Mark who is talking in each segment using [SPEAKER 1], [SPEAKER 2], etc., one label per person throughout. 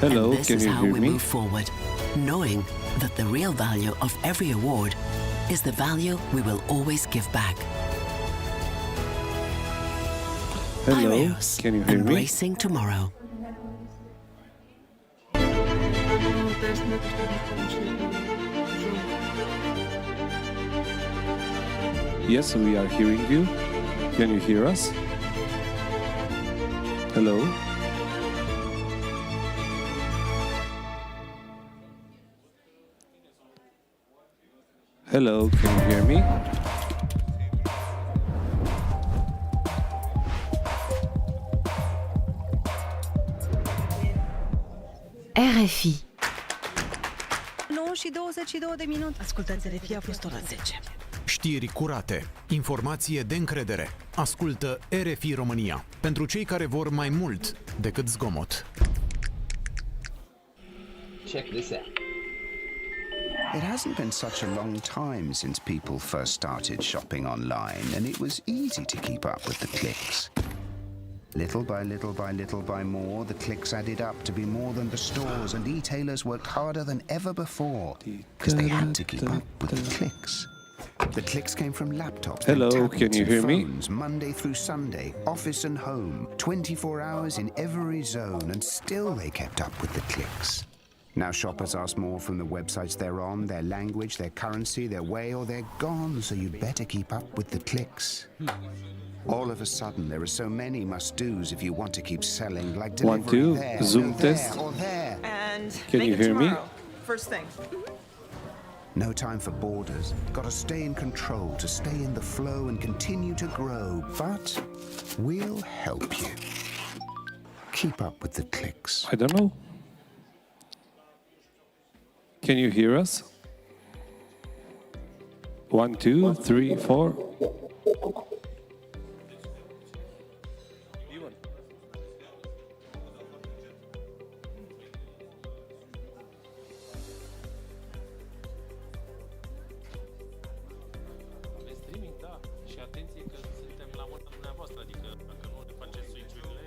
[SPEAKER 1] Hello,
[SPEAKER 2] and this
[SPEAKER 1] can
[SPEAKER 2] is
[SPEAKER 1] you
[SPEAKER 2] how
[SPEAKER 1] hear
[SPEAKER 2] we
[SPEAKER 1] me?
[SPEAKER 2] move forward, knowing that the real value of every award is the value we will always give back.
[SPEAKER 1] Hello,
[SPEAKER 2] Piraeus,
[SPEAKER 1] can you hear me?
[SPEAKER 2] embracing tomorrow.
[SPEAKER 1] Yes, we are hearing you. Can you hear us? Hello? Hello, can you hear me?
[SPEAKER 3] RFI.
[SPEAKER 4] 9 și 22 de minute. Ascultați RFI, a fost ora 10.
[SPEAKER 5] Știri curate, informație de încredere. Ascultă RFI România. Pentru cei care vor mai mult decât zgomot.
[SPEAKER 6] Check this out.
[SPEAKER 7] It hasn't been such a long time since people first started shopping online, and it was easy to keep up with the clicks. Little by little by little by more, the clicks added up to be more than the stores, and e-tailers worked harder than ever before because they had to keep up with the clicks. The clicks came from laptops,
[SPEAKER 1] Hello,
[SPEAKER 7] and tablets,
[SPEAKER 1] can you
[SPEAKER 7] and
[SPEAKER 1] hear me?
[SPEAKER 7] phones, Monday through Sunday, office and home, 24 hours in every zone, and still they kept up with the clicks. Now shoppers ask more from the websites they're on, their language, their currency, their way, or they're gone, so you'd better keep up with the clicks. All of a sudden, there are so many must-dos if you want to keep selling, like
[SPEAKER 1] One,
[SPEAKER 7] delivery
[SPEAKER 1] two,
[SPEAKER 7] there,
[SPEAKER 1] Zoom
[SPEAKER 7] no there,
[SPEAKER 1] test.
[SPEAKER 7] or there.
[SPEAKER 4] And
[SPEAKER 1] Can
[SPEAKER 4] make
[SPEAKER 1] you
[SPEAKER 4] it
[SPEAKER 1] hear me?
[SPEAKER 4] tomorrow. First thing.
[SPEAKER 7] No time for borders. Got to stay in control, to stay in the flow and continue to grow. But we'll help you. Keep up with the clicks.
[SPEAKER 1] I don't know. Can you hear us? 1, 2, 3, 4.
[SPEAKER 8] Aveți streaming, da. Și atenție că suntem la mâna dumneavoastră, adică dacă nu ne faceți switch-urile...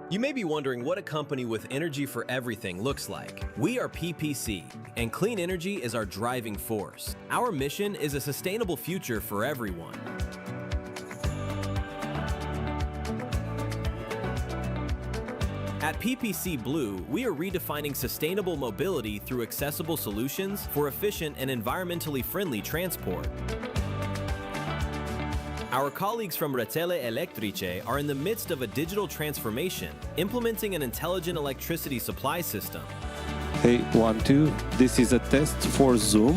[SPEAKER 9] You may be wondering what a company with energy for everything looks like. We are PPC, and clean energy is our driving force. Our mission is a sustainable future for everyone. At PPC Blue, we are redefining sustainable mobility through accessible solutions for efficient and environmentally friendly transport. Our colleagues from Rețele Electrice are in the midst of a digital transformation, implementing an intelligent electricity supply system.
[SPEAKER 1] Hey, 1, 2. This is a test for Zoom.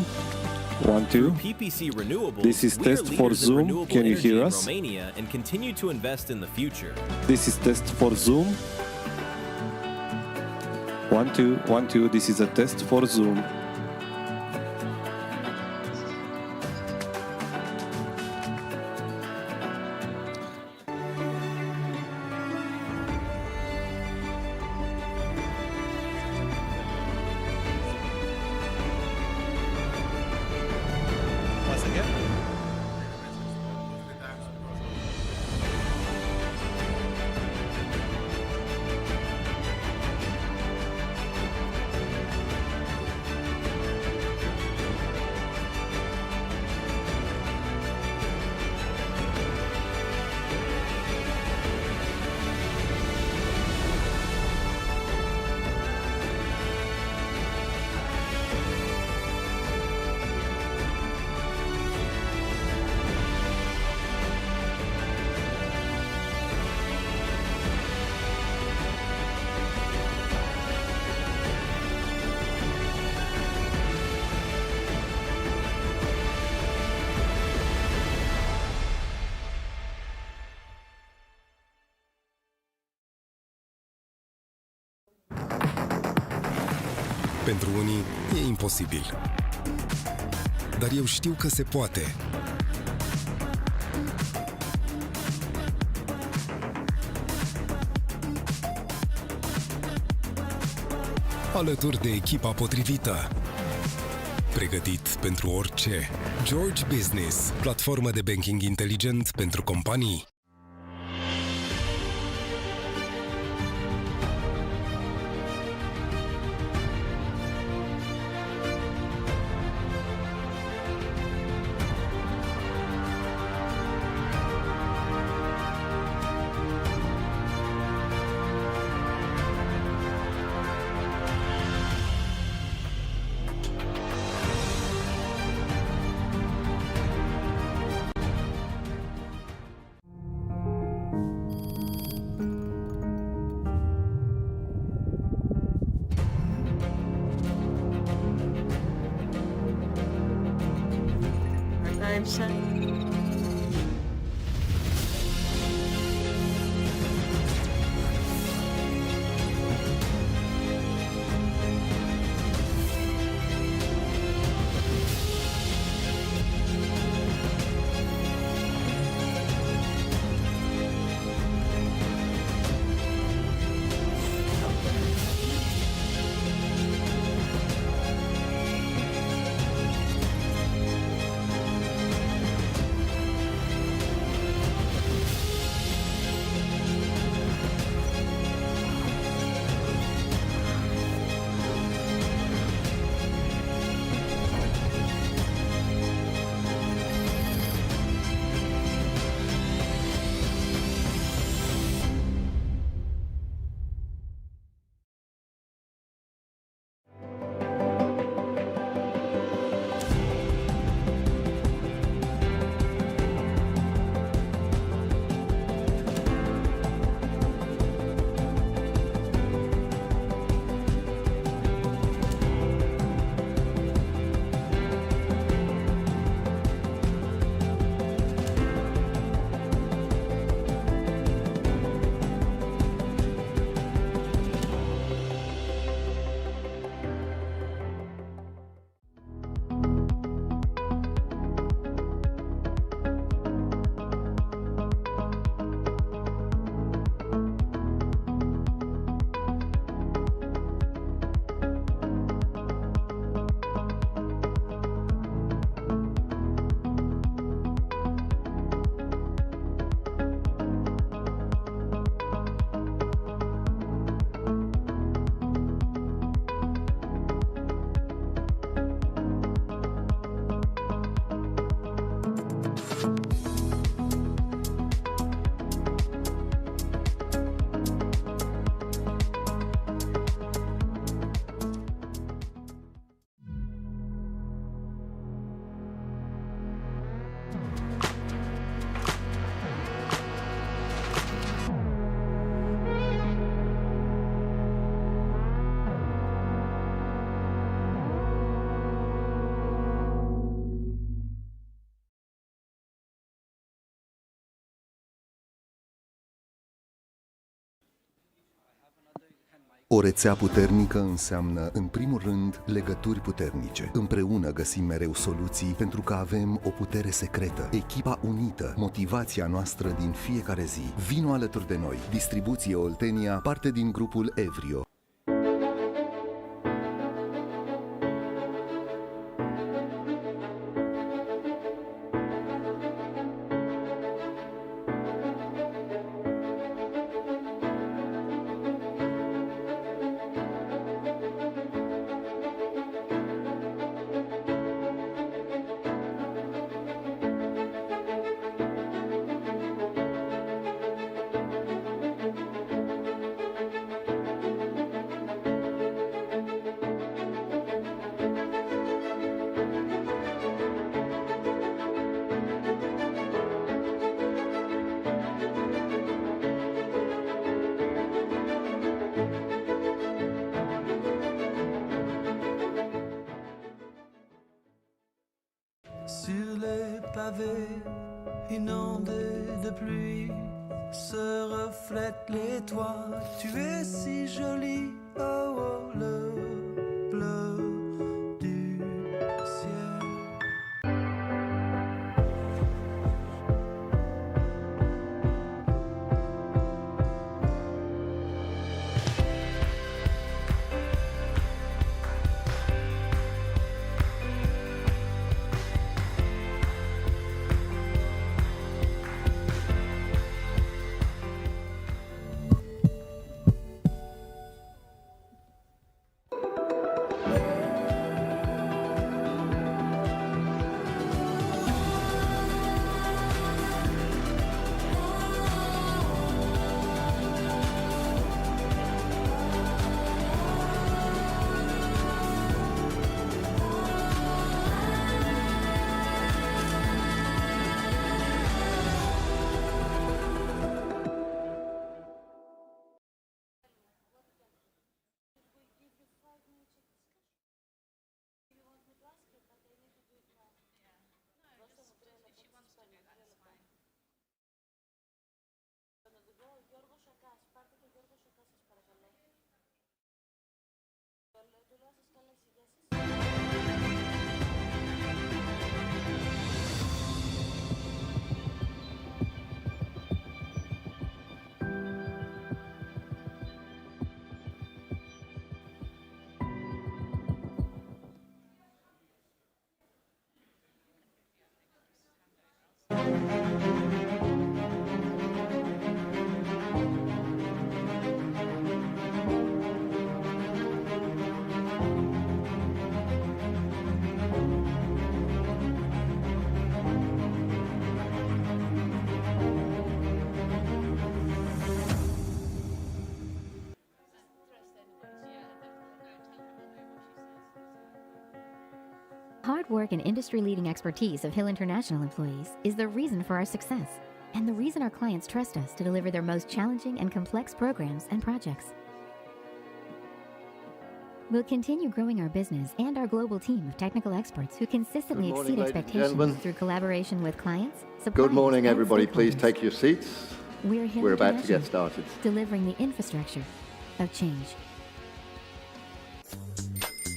[SPEAKER 1] 1, 2.
[SPEAKER 9] Through PPC Renewables,
[SPEAKER 1] This is
[SPEAKER 9] we
[SPEAKER 1] test
[SPEAKER 9] are
[SPEAKER 1] for
[SPEAKER 9] leaders in
[SPEAKER 1] Zoom.
[SPEAKER 9] renewable
[SPEAKER 1] Can you
[SPEAKER 9] energy
[SPEAKER 1] hear
[SPEAKER 9] in
[SPEAKER 1] us?
[SPEAKER 9] Romania and continue to invest in the future.
[SPEAKER 1] This is test for Zoom. 1, 2. 1, 2. This is a test for Zoom.
[SPEAKER 6] Pentru unii e imposibil. Dar eu știu că se poate. Alături de echipa potrivită. Pregătit pentru orice. George Business, platformă de banking inteligent pentru companii.
[SPEAKER 10] O rețea puternică înseamnă, în primul rând, legături puternice. Împreună găsim mereu soluții pentru că avem o putere secretă. Echipa unită, motivația noastră din fiecare zi. Vino alături de noi. Distribuție Oltenia, parte din grupul Evrio.
[SPEAKER 11] Sur les pavés inondés de pluie se reflètent les toits. Tu es si jolie, oh, oh, le bleu du ciel.
[SPEAKER 3] Hard work and industry-leading expertise of Hill International employees is the reason for our success and the reason our clients trust us to deliver their most challenging and complex programs and projects. We'll continue growing our business and our global team of technical experts who consistently exceed expectations through collaboration with clients, suppliers,
[SPEAKER 12] Good morning,
[SPEAKER 3] and
[SPEAKER 12] everybody. Please
[SPEAKER 3] stakeholders.
[SPEAKER 12] take your seats.
[SPEAKER 3] We're Hill
[SPEAKER 12] We're about to get
[SPEAKER 3] International,
[SPEAKER 12] started.
[SPEAKER 3] delivering the infrastructure of change.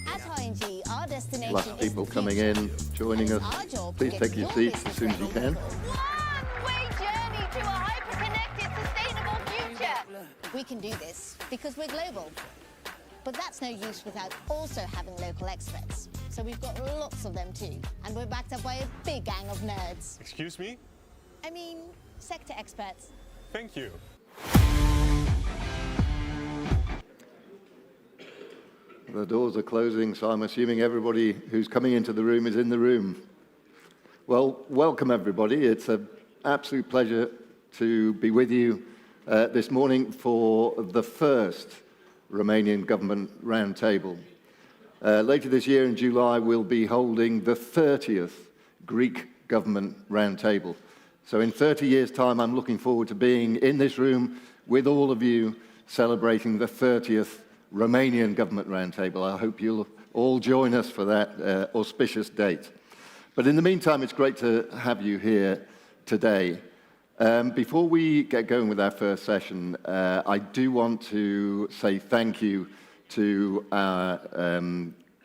[SPEAKER 13] At ING, our destination
[SPEAKER 12] Plus people coming in, joining us. Please take your seats as soon as you can.
[SPEAKER 13] one-way journey to a hyper-connected, sustainable future. We can do this because we're global. But that's no use without also having local experts. So we've got lots of them too. And we're backed up by a big gang of nerds.
[SPEAKER 14] Excuse me?
[SPEAKER 13] I mean, sector experts.
[SPEAKER 14] Thank you.
[SPEAKER 12] The doors are closing, so I'm assuming everybody who's coming into the room is in the room. Well, welcome everybody. It's an absolute pleasure to be with you this morning for the first Romanian Government Roundtable. Later this year in July, we'll be holding the 30th Greek Government Roundtable. So in 30 years' time, I'm looking forward to being in this room with all of you celebrating the 30th Romanian Government Roundtable. I hope you'll all join us for that auspicious date. But in the meantime, it's great to have you here today. Before we get going with our first session, I do want to say thank you to our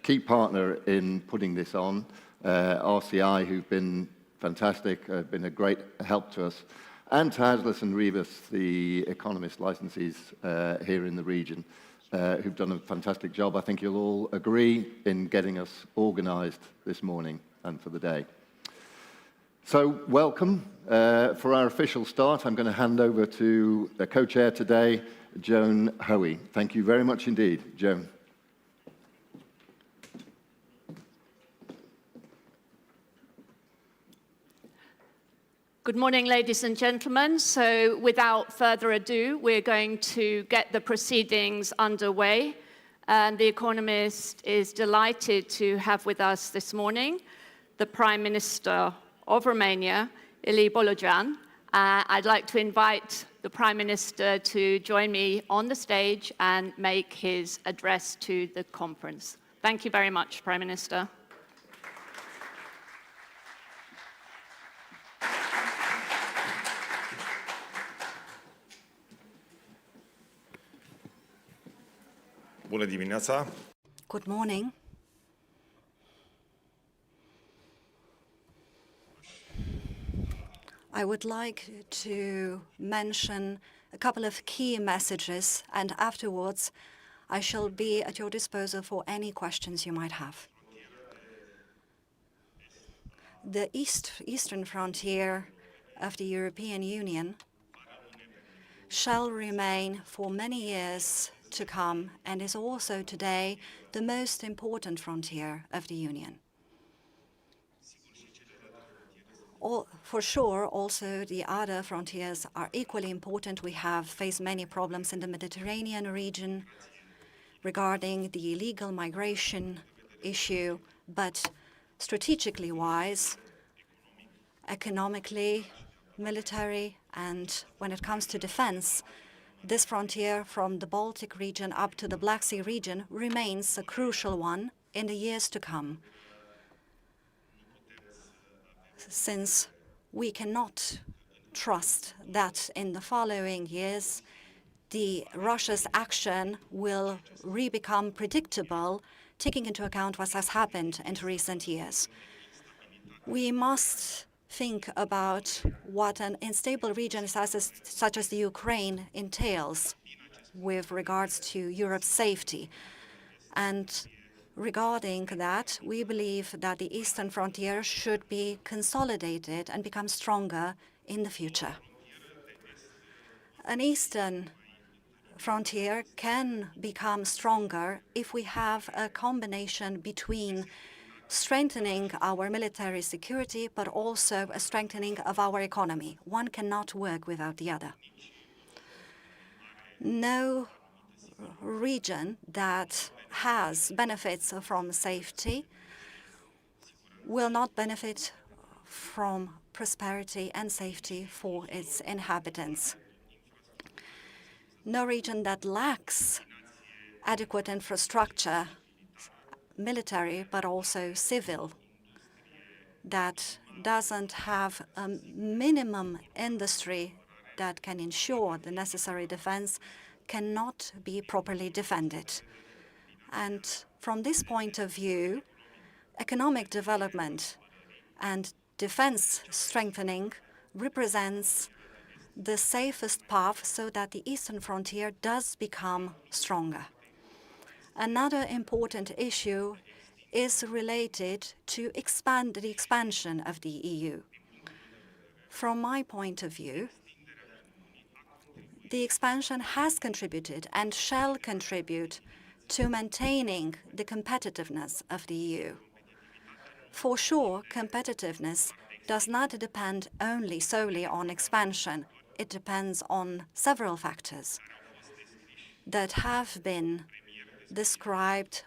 [SPEAKER 12] key partner in putting this on, RCI, who've been fantastic, been a great help to us, and to Haslis and Rivas, the economist licensees here in the region, who've done a fantastic job. I think you'll all agree in getting us organized this morning and for the day. So welcome. For our official start, I'm going to hand over to the co-chair today, Joan Hoey. Thank you very much indeed, Joan.
[SPEAKER 14] Good morning, ladies and gentlemen. So without further ado, we're going to get the proceedings underway. And The Economist is delighted to have with us this morning the Prime Minister of Romania, Ilie Bolojan. I'd like to invite the Prime Minister to join me on the stage and make his address to the conference. Thank you very much, Prime Minister.
[SPEAKER 15] Bună dimineața!
[SPEAKER 16] Good morning. I would like to mention a couple of key messages, and afterwards I shall be at your disposal for any questions you might have. The eastern frontier of the European Union shall remain for many years to come and is also today the most important frontier of the Union. For sure, also the other frontiers are equally important. We have faced many problems in the Mediterranean region regarding the illegal migration issue, but strategically wise, economically, military, and when it comes to defense, this frontier from the Baltic region up to the Black Sea region remains a crucial one in the years to come, since we cannot trust that in the following years Russia's action will become predictable, taking into account what has happened in recent years. We must think about what an unstable region such as the Ukraine entails with regards to Europe's safety. And regarding that, we believe that the eastern frontier should be consolidated and become stronger in the future. An eastern frontier can become stronger if we have a combination between strengthening our military security, but also a strengthening of our economy. One cannot work without the other. No region that has benefits from safety will not benefit from prosperity and safety for its inhabitants. No region that lacks adequate infrastructure, military but also civil, that doesn't have a minimum industry that can ensure the necessary defense, cannot be properly defended. And from this point of view, economic development and defense strengthening represents the safest path so that the eastern frontier does become stronger. Another important issue is related to the expansion of the EU. From my point of view, the expansion has contributed and shall contribute to maintaining the competitiveness of the EU. For sure, competitiveness does not depend solely on expansion. It depends on several factors that have been described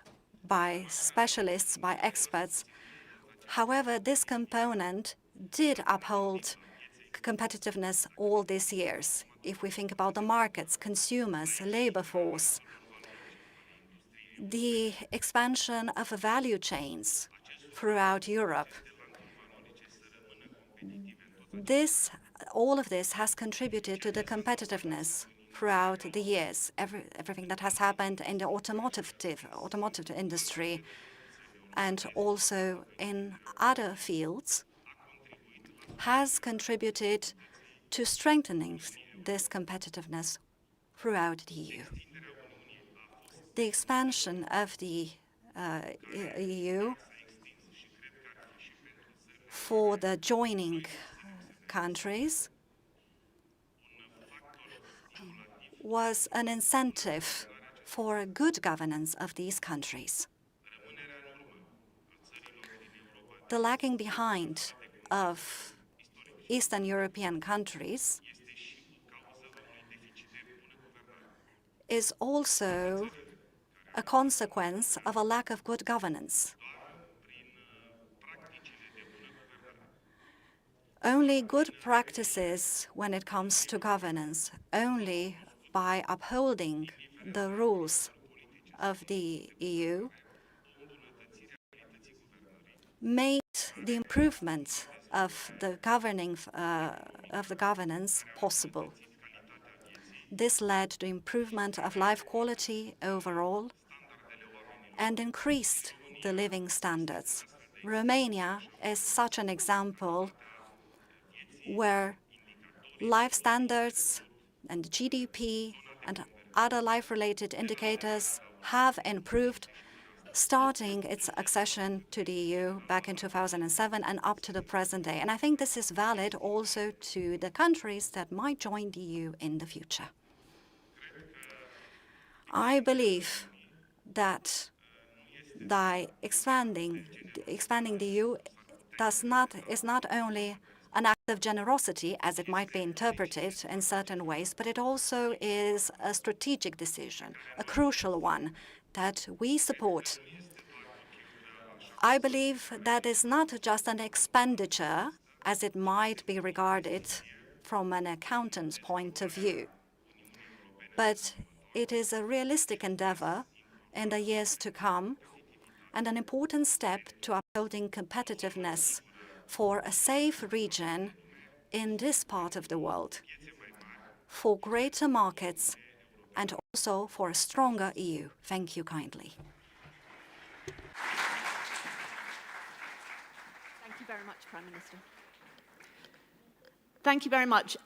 [SPEAKER 16] by specialists, by experts. However, this component did uphold competitiveness all these years. If we think about the markets, consumers, labor force, the expansion of value chains throughout Europe, this all of this has contributed to the competitiveness throughout the years. Everything that has happened in the automotive industry and also in other fields has contributed to strengthening this competitiveness throughout the EU. The expansion of the EU for the joining countries was an incentive for good governance of these countries. The lagging behind of Eastern European countries is also a consequence of a lack of good governance. Only good practices when it comes to governance, only by upholding the rules of the EU, made the improvement of the governance possible. This led to improvement of life quality overall and increased the living standards. Romania is such an example where life standards and GDP and other life-related indicators have improved starting its accession to the EU back in 2007 and up to the present day. And I think this is valid also to the countries that might join the EU in the future. I believe that by expanding the EU is not only an act of generosity, as it might be interpreted in certain ways, but it also is a strategic decision, a crucial one that we support. I believe that is not just an expenditure, as it might be regarded from an accountant's point of view, but it is a realistic endeavor in the years to come and an important step to upholding competitiveness for a safe region in this part of the world, for greater markets, and also for a stronger EU. Thank you kindly.
[SPEAKER 14] Thank you very much, Prime Minister. Thank you very much.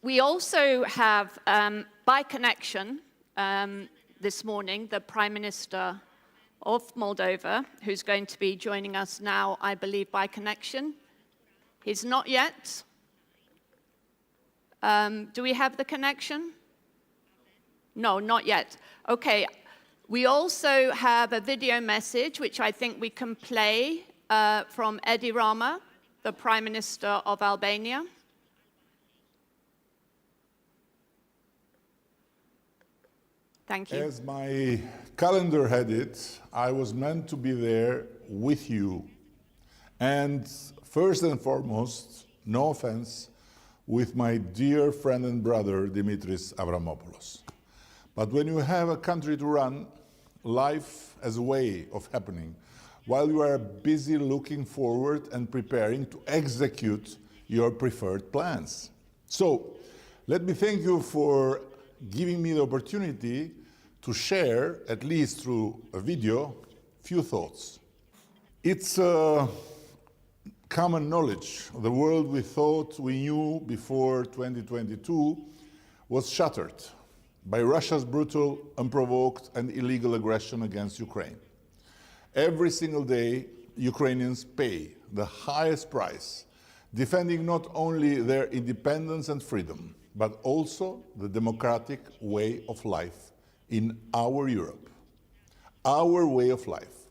[SPEAKER 14] We also have, by connection, this morning, the Prime Minister of Moldova, who's going to be joining us now, I believe, by connection. He's not yet. Do we have the connection? No, not yet. Okay. We also have a video message, which I think we can play from Edi Rama, the Prime Minister of Albania. Thank you.
[SPEAKER 17] As my calendar had it, I was meant to be there with you. And first and foremost, no offense, with my dear friend and brother, Dimitris Avramopoulos. But when you have a country to run, life as a way of happening, while you are busy looking forward and preparing to execute your preferred plans. So, let me thank you for giving me the opportunity to share, at least through a video, few thoughts. It's common knowledge. The world we thought we knew before 2022 was shattered by Russia's brutal, unprovoked, and illegal aggression against Ukraine. Every single day, Ukrainians pay the highest price, defending not only their independence and freedom, but also the democratic way of life in our Europe, our way of life.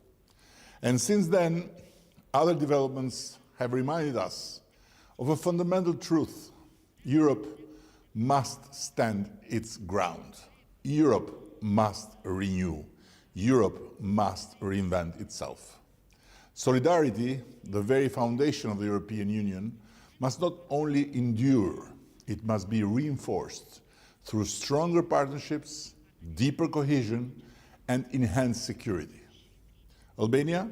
[SPEAKER 17] And since then, other developments have reminded us of a fundamental truth. Europe must stand its ground. Europe must renew. Europe must reinvent itself. Solidarity, the very foundation of the European Union, must not only endure, it must be reinforced through stronger partnerships, deeper cohesion, and enhanced security. Albania,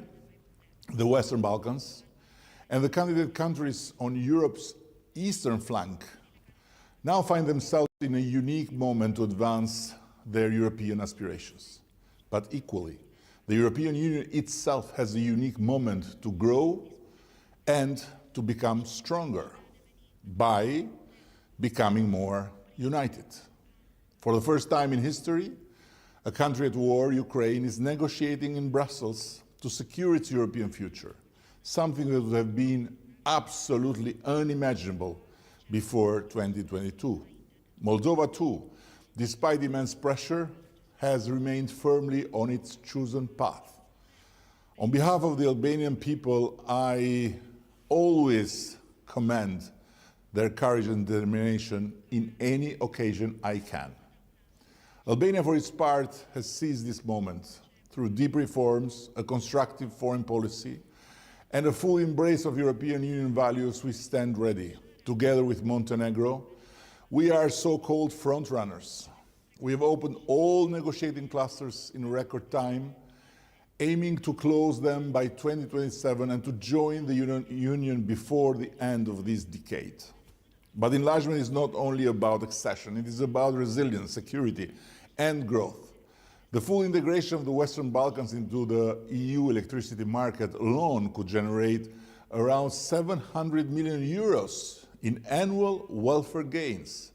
[SPEAKER 17] the Western Balkans, and the candidate countries on Europe's eastern flank now find themselves in a unique moment to advance their European aspirations. But equally, the European Union itself has a unique moment to grow and to become stronger by becoming more united. For the first time in history, a country at war, Ukraine, is negotiating in Brussels to secure its European future, something that would have been absolutely unimaginable before 2022. Moldova, too, despite immense pressure, has remained firmly on its chosen path. On behalf of the Albanian people, I always commend their courage and determination in any occasion I can. Albania, for its part, has seized this moment through deep reforms, a constructive foreign policy, and a full embrace of European Union values. We stand ready. Together with Montenegro, we are so-called frontrunners. We have opened all negotiating clusters in record time, aiming to close them by 2027 and to join the Union before the end of this decade. But enlargement is not only about accession, it is about resilience, security, and growth. The full integration of the Western Balkans into the EU electricity market alone could generate around 700 million euros in annual welfare gains,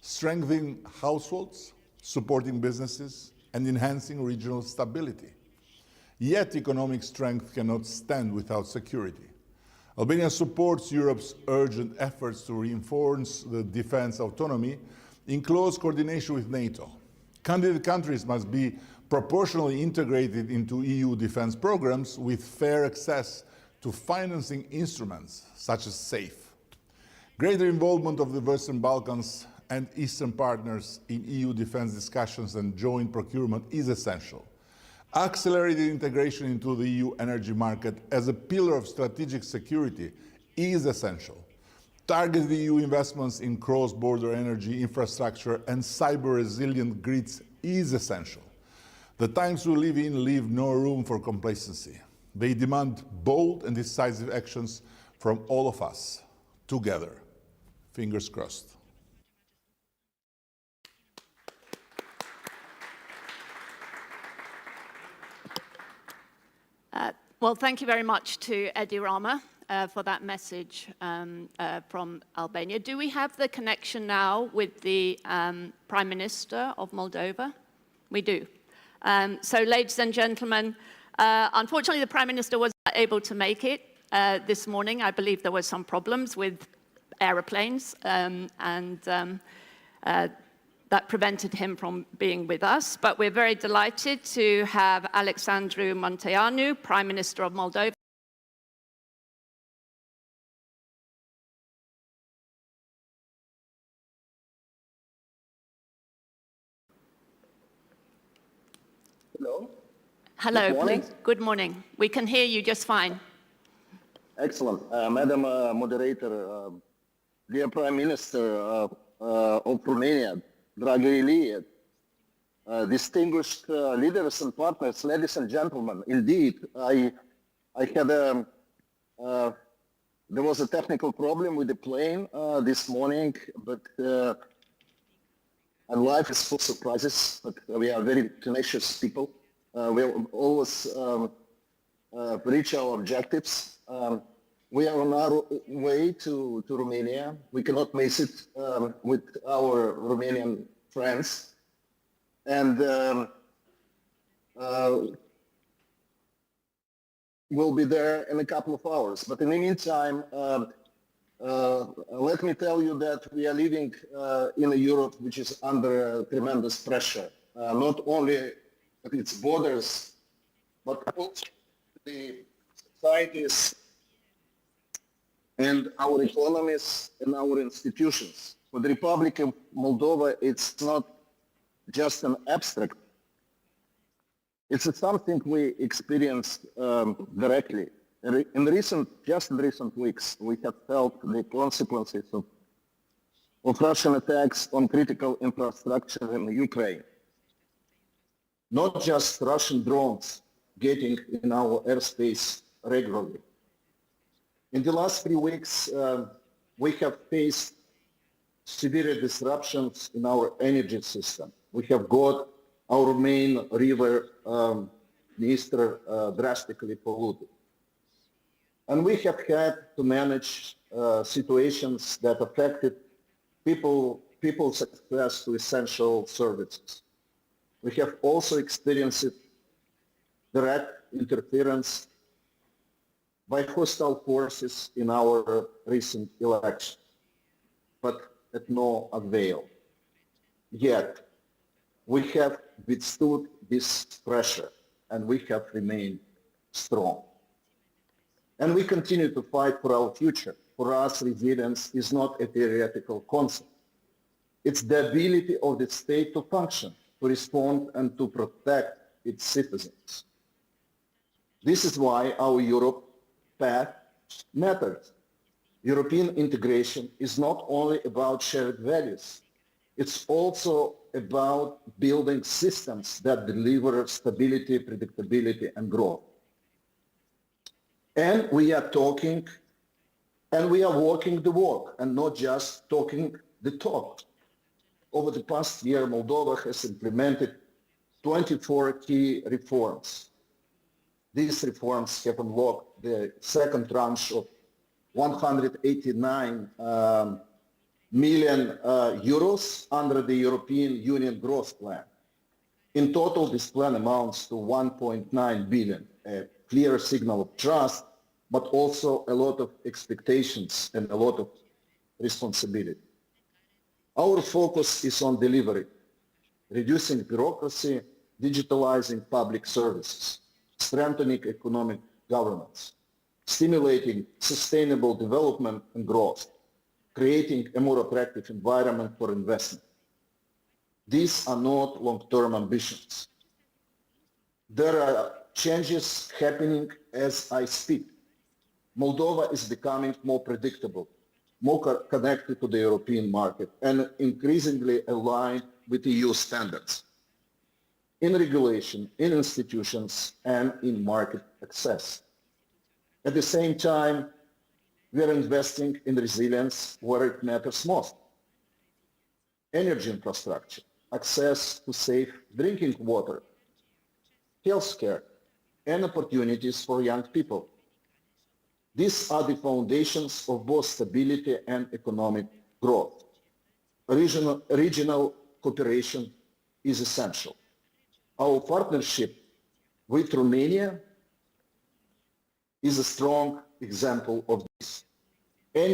[SPEAKER 17] strengthening households, supporting businesses, and enhancing regional stability. Yet economic strength cannot stand without security. Albania supports Europe's urgent efforts to reinforce the defense autonomy in close coordination with NATO. Candidate countries must be proportionally integrated into EU defense programs with fair access to financing instruments such as SAFE. Greater involvement of the Western Balkans and Eastern partners in EU defense discussions and joint procurement is essential. Accelerated integration into the EU energy market as a pillar of strategic security is essential. Targeted EU investments in cross-border energy infrastructure and cyber-resilient grids is essential. The times we live in leave no room for complacency. They demand bold and decisive actions from all of us, together. Fingers crossed.
[SPEAKER 14] Well, thank you very much to Edi Rama for that message from Albania. Do we have the connection now with the Prime Minister of Moldova? We do. So, ladies and gentlemen, unfortunately, the Prime Minister was not able to make it this morning. I believe there were some problems with aeroplanes, and that prevented him from being with us. But we're very delighted to have Alexandru Munteanu, Prime Minister of Moldova.
[SPEAKER 18] Hello.
[SPEAKER 14] Hello,
[SPEAKER 18] Good morning.
[SPEAKER 14] please. Good morning. We can hear you just fine.
[SPEAKER 18] Excellent. Madam Moderator, dear Prime Minister of Romania, dragă Ilie, distinguished leaders and partners, ladies and gentlemen, indeed, I had there was a technical problem with the plane this morning, but and life is full of surprises, but we are very tenacious people. We always reach our objectives. We are on our way to Romania. We cannot miss it with our Romanian friends. And we'll be there in a couple of hours. But in the meantime, let me tell you that we are living in a Europe which is under tremendous pressure, not only at its borders, but also the societies and our economies and our institutions. For the Republic of Moldova, it's not just an abstract. It's something we experienced directly. In recent weeks, we have felt the consequences of Russian attacks on critical infrastructure in Ukraine. Not just Russian drones getting in our airspace regularly. In the last 3 weeks, we have faced severe disruptions in our energy system. We have got our main river, Dniester, drastically polluted. And we have had to manage situations that affected people's access to essential services. We have also experienced direct interference by hostile forces in our recent election, but at no avail. Yet, we have withstood this pressure and we have remained strong. And we continue to fight for our future. For us, resilience is not a theoretical concept. It's the ability of the state to function, to respond, and to protect its citizens. This is why our Europe path matters. European integration is not only about shared values, it's also about building systems that deliver stability, predictability, and growth. And we are talking, and we are walking the walk, and not just talking the talk. Over the past year, Moldova has implemented 24 key reforms. These reforms have unlocked the second tranche of 189 million euros under the European Union Growth Plan. In total, this plan amounts to 1.9 billion, a clear signal of trust, but also a lot of expectations and a lot of responsibility. Our focus is on delivery, reducing bureaucracy, digitalizing public services, strengthening economic governance, stimulating sustainable development and growth, creating a more attractive environment for investment. These are not long-term ambitions. There are changes happening as I speak. Moldova is becoming more predictable, more connected to the European market, and increasingly aligned with EU standards in regulation, in institutions, and in market access. At the same time, we are investing in resilience where it matters most. Energy infrastructure, access to safe drinking water, healthcare, and opportunities for young people. These are the foundations of both stability and economic growth. Regional cooperation is essential. Our partnership with Romania is a strong example of this. Any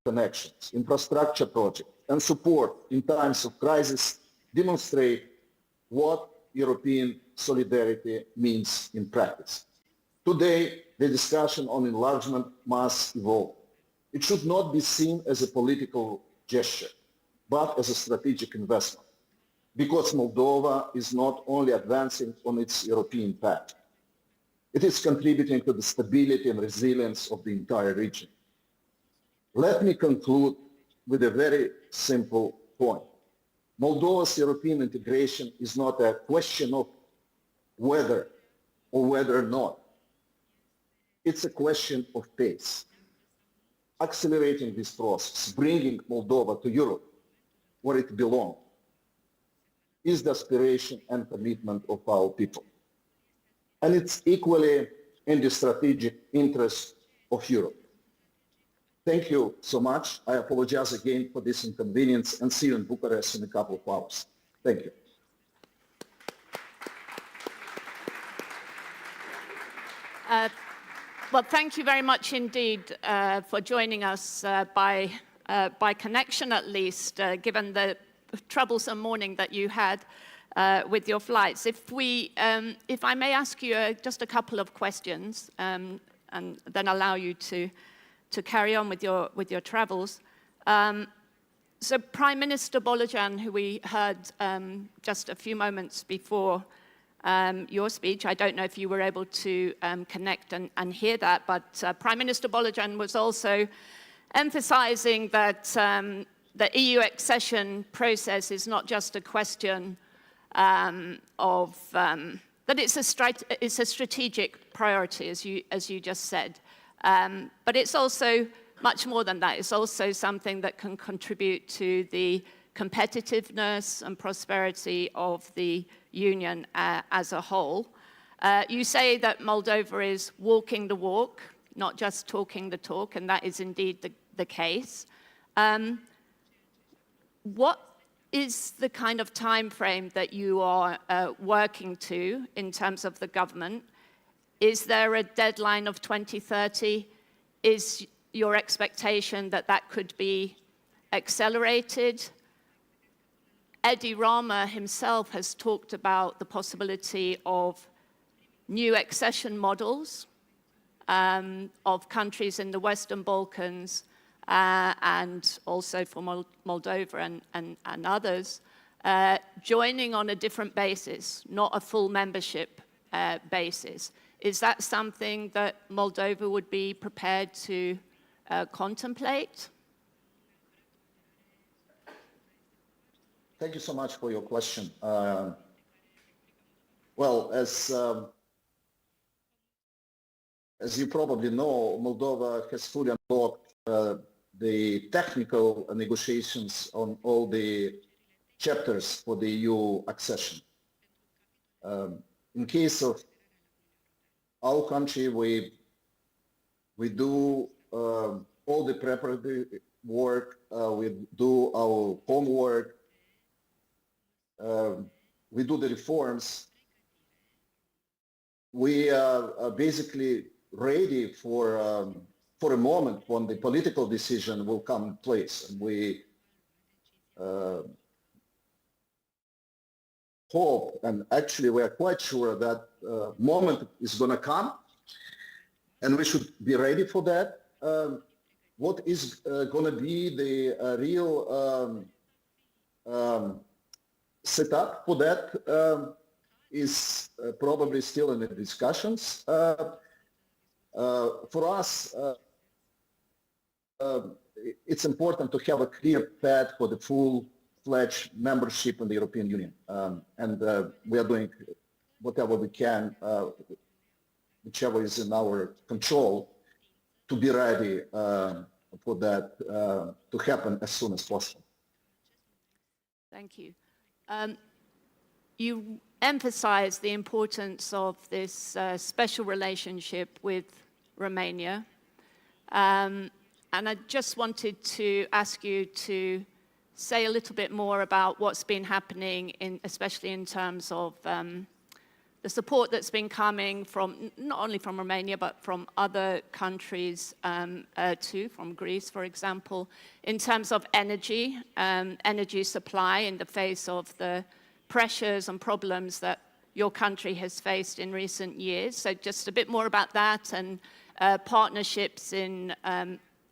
[SPEAKER 18] connections, infrastructure projects, and support in times of crisis demonstrate what European solidarity means in practice. Today, the discussion on enlargement must evolve. It should not be seen as a political gesture, but as a strategic investment, because Moldova is not only advancing on its European path, it is contributing to the stability and resilience of the entire region. Let me conclude with a very simple point. Moldova's European integration is not a question of whether or not. It's a question of pace. Accelerating this process, bringing Moldova to Europe, where it belongs, is the aspiration and commitment of our people. And it's equally in the strategic interest of Europe. Thank you so much. I apologize again for this inconvenience and see you in Bucharest in a couple of hours. Thank you.
[SPEAKER 14] Well, thank you very much indeed for joining us by connection at least, given the troublesome morning that you had with your flights. If I may ask you just a couple of questions, and then allow you to carry on with your travels. So Prime Minister Bolojan, who we heard just a few moments before your speech, I don't know if you were able to connect and hear that, but Prime Minister Bolojan was also emphasizing that the EU accession process is not just a question of, that it's a strategic priority, as you just said. But it's also much more than that, it's also something that can contribute to the competitiveness and prosperity of the Union as a whole. You say that Moldova is walking the walk, not just talking the talk, and that is indeed the case. What is the kind of time frame that you are working to in terms of the government? Is there a deadline of 2030? Is your expectation that that could be accelerated? Edi Rama himself has talked about the possibility of new accession models of countries in the Western Balkans and also for Moldova and others, joining on a different basis, not a full membership basis. Is that something that Moldova would be prepared to contemplate?
[SPEAKER 18] Thank you so much for your question. Well, as you probably know, Moldova has fully unlocked the technical negotiations on all the chapters for the EU accession. In case of our country, we do all the preparatory work, we do our homework, we do the reforms. We are basically ready for a moment when the political decision will come in place. And we hope, and actually we are quite sure that moment is going to come, and we should be ready for that. What is going to be the real setup for that is probably still in the discussions. For us, it's important to have a clear path for the full-fledged membership in the European Union. And we are doing whatever we can, whichever is in our control, to be ready for that to happen as soon as possible.
[SPEAKER 14] Thank you. You emphasize the importance of this special relationship with Romania. And I just wanted to ask you to say a little bit more about what's been happening, especially in terms of the support that's been coming from, not only from Romania, but from other countries too, from Greece, for example, in terms of energy, energy supply in the face of the pressures and problems that your country has faced in recent years. So just a bit more about that and partnerships in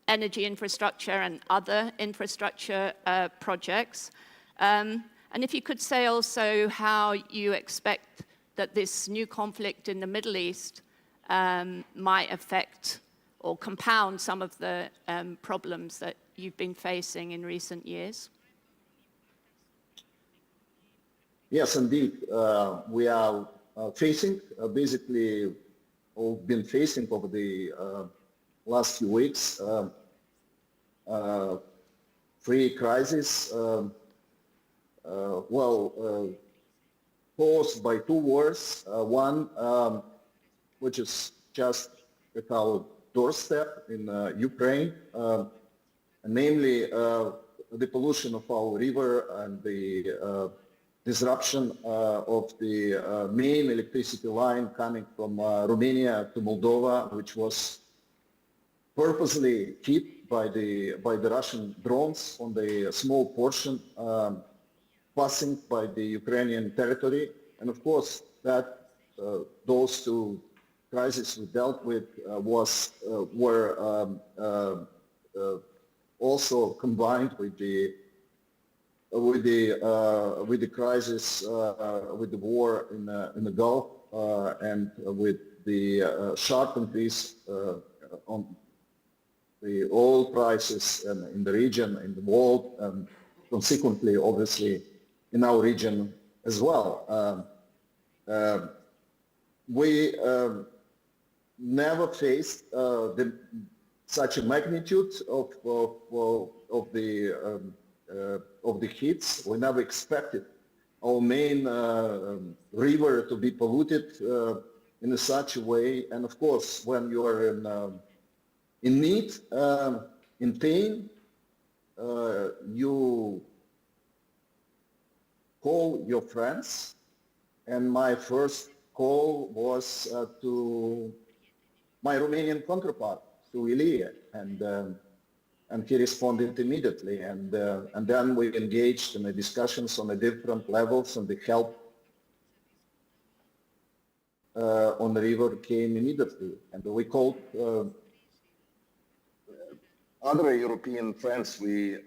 [SPEAKER 14] energy infrastructure and other infrastructure projects. And if you could say also how you expect that this new conflict in the Middle East might affect or compound some of the problems that you've been facing in recent years.
[SPEAKER 18] Yes, indeed. We are facing, basically, or been facing over the last few weeks, three crises, caused by two wars. One, which is just at our doorstep in Ukraine, namely the pollution of our river and the disruption of the main electricity line coming from Romania to Moldova, which was purposely hit by the Russian drones on the small portion passing by the Ukrainian territory. And of course, that those two crises we dealt with were also combined with the crisis, with the war in the Gulf, and with the sharp increase on the oil prices in the region, in the world, and consequently, obviously, in our region as well. We never faced the such a magnitude of the hits. We never expected our main river to be polluted in such a way. And of course, when you are in need, in pain, you call your friends. And my first call was to my Romanian counterpart, to Ilie, and he responded immediately. And then we engaged in the discussions on the different levels, and the help on the river came immediately. And we called other European friends. We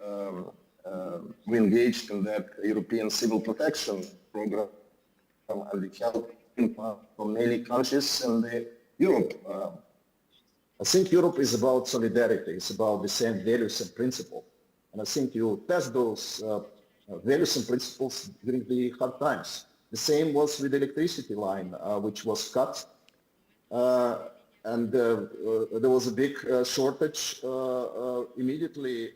[SPEAKER 18] engaged in that European Civil Protection Program, and we helped from many countries in Europe. I think Europe is about solidarity. It's about the same values and principles. And I think you test those values and principles during the hard times. The same was with the electricity line, which was cut. And there was a big shortage immediately.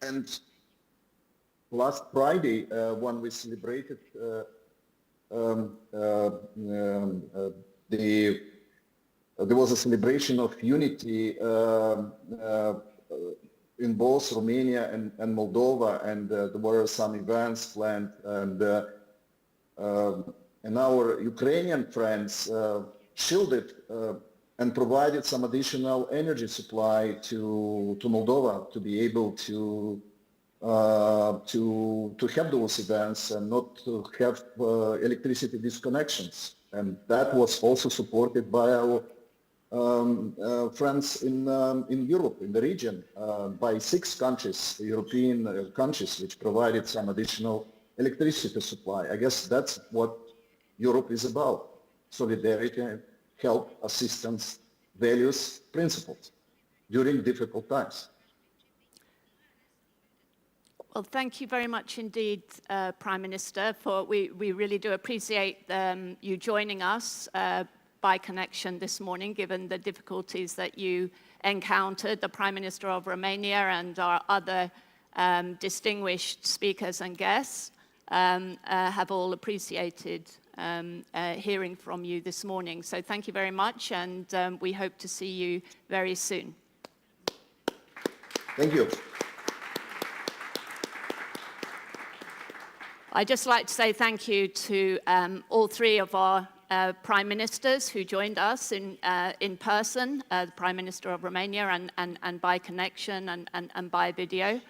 [SPEAKER 18] And last Friday, when we celebrated there was a celebration of unity in both Romania and Moldova, and there were some events planned, and our Ukrainian friends shielded and provided some additional energy supply to Moldova to be able to have those events and not to have electricity disconnections. And that was also supported by our friends in Europe, in the region, by 6 countries, European countries, which provided some additional electricity supply. I guess that's what Europe is about: solidarity, help, assistance, values, principles during difficult times.
[SPEAKER 14] Well, thank you very much indeed, Prime Minister. We really do appreciate you joining us by connection this morning, given the difficulties that you encountered. The Prime Minister of Romania and our other distinguished speakers and guests have all appreciated hearing from you this morning. So thank you very much, and we hope to see you very soon.
[SPEAKER 18] Thank you.
[SPEAKER 14] I'd just like to say thank you to all 3 of our Prime Ministers who joined us in person, the Prime Minister of Romania and by connection and by video.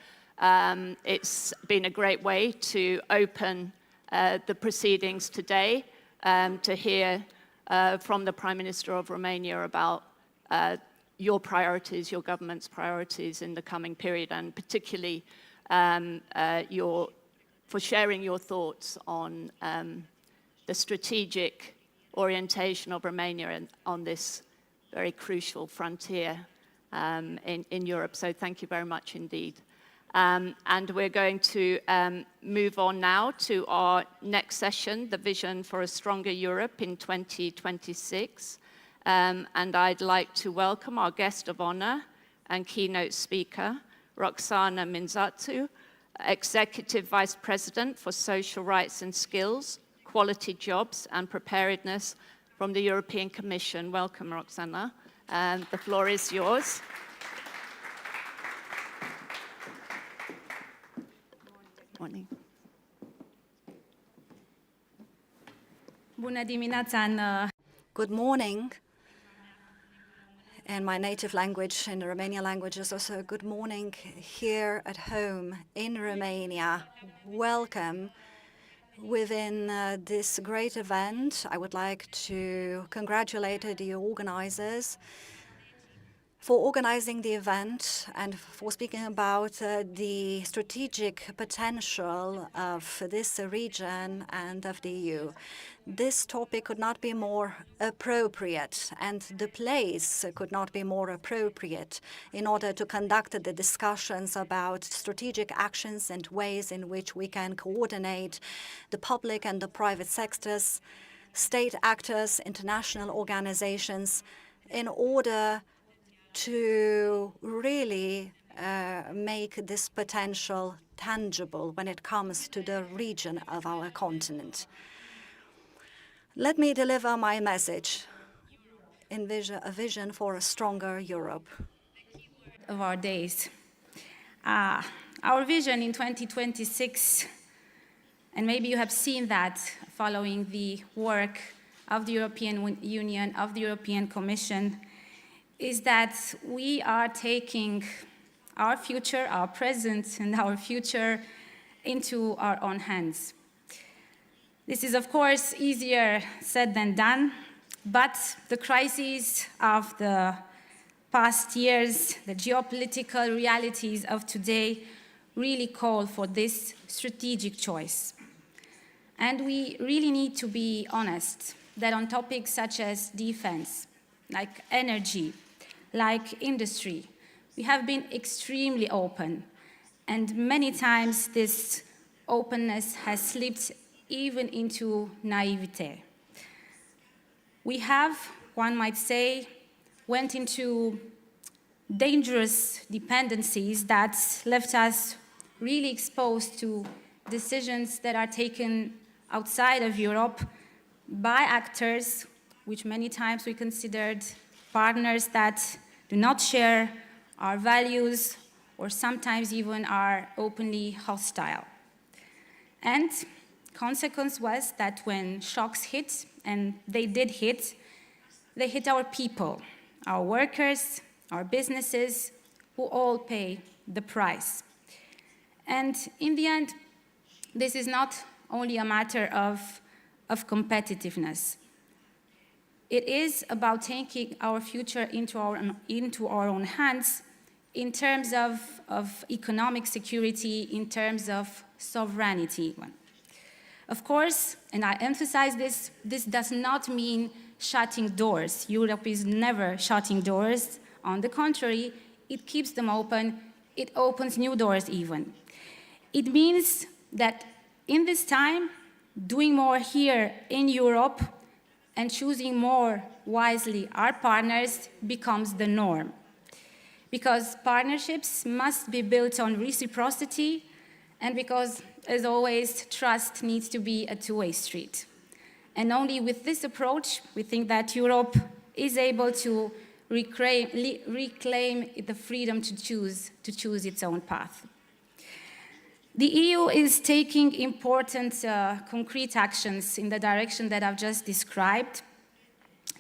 [SPEAKER 14] It's been a great way to open the proceedings today, to hear from the Prime Minister of Romania about your priorities, your government's priorities in the coming period, and particularly for sharing your thoughts on the strategic orientation of Romania on this very crucial frontier in Europe. So thank you very much indeed. And we're going to move on now to our next session, the Vision for a Stronger Europe in 2026. And I'd like to welcome our guest of honor and keynote speaker, Roxana Minzatu, Executive Vice President for Social Rights and Skills, Quality Jobs and Preparedness from the European Commission. Welcome, Roxana. The floor is yours. Morning.
[SPEAKER 19] Bună dimineața în
[SPEAKER 16] Good morning. In my native language, in the Romanian language, is also good morning here at home in Romania. Welcome within this great event. I would like to congratulate the organizers for organizing the event and for speaking about the strategic potential of this region and of the EU. This topic could not be more appropriate, and the place could not be more appropriate in order to conduct the discussions about strategic actions and ways in which we can coordinate the public and the private sectors, state actors, international organizations, in order to really make this potential tangible when it comes to the region of our continent. Let me deliver my message, a vision for a stronger Europe.
[SPEAKER 19] Of our days. Our vision in 2026, and maybe you have seen that following the work of the European Union, of the European Commission, is that we are taking our future, our present, and our future into our own hands. This is, of course, easier said than done, but the crises of the past years, the geopolitical realities of today really call for this strategic choice. And we really need to be honest that on topics such as defense, like energy, like industry, we have been extremely open. And many times this openness has slipped even into naivete. We have, one might say, went into dangerous dependencies that left us really exposed to decisions that are taken outside of Europe by actors which many times we considered partners that do not share our values or sometimes even are openly hostile. And consequence was that when shocks hit, and they did hit, they hit our people, our workers, our businesses, who all pay the price. And in the end, this is not only a matter of competitiveness. It is about taking our future into our own hands in terms of economic security, in terms of sovereignty. Of course, and I emphasize this, this does not mean shutting doors. Europe is never shutting doors. On the contrary, it keeps them open. It opens new doors even. It means that in this time, doing more here in Europe and choosing more wisely our partners becomes the norm. Because partnerships must be built on reciprocity, and because, as always, trust needs to be a two-way street. And only with this approach, we think that Europe is able to reclaim the freedom to choose its own path. The EU is taking important concrete actions in the direction that I've just described.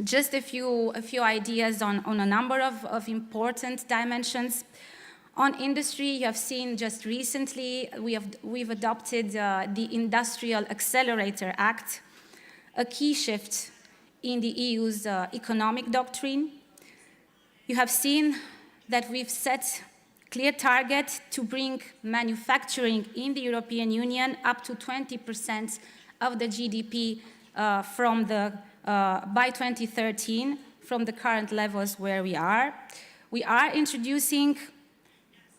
[SPEAKER 19] Just a few ideas on a number of important dimensions. On industry, you have seen just recently, we've adopted the Industrial Accelerator Act, a key shift in the EU's economic doctrine. You have seen that we've set clear target to bring manufacturing in the European Union up to 20% of the GDP by 2013, from the current levels where we are. We are introducing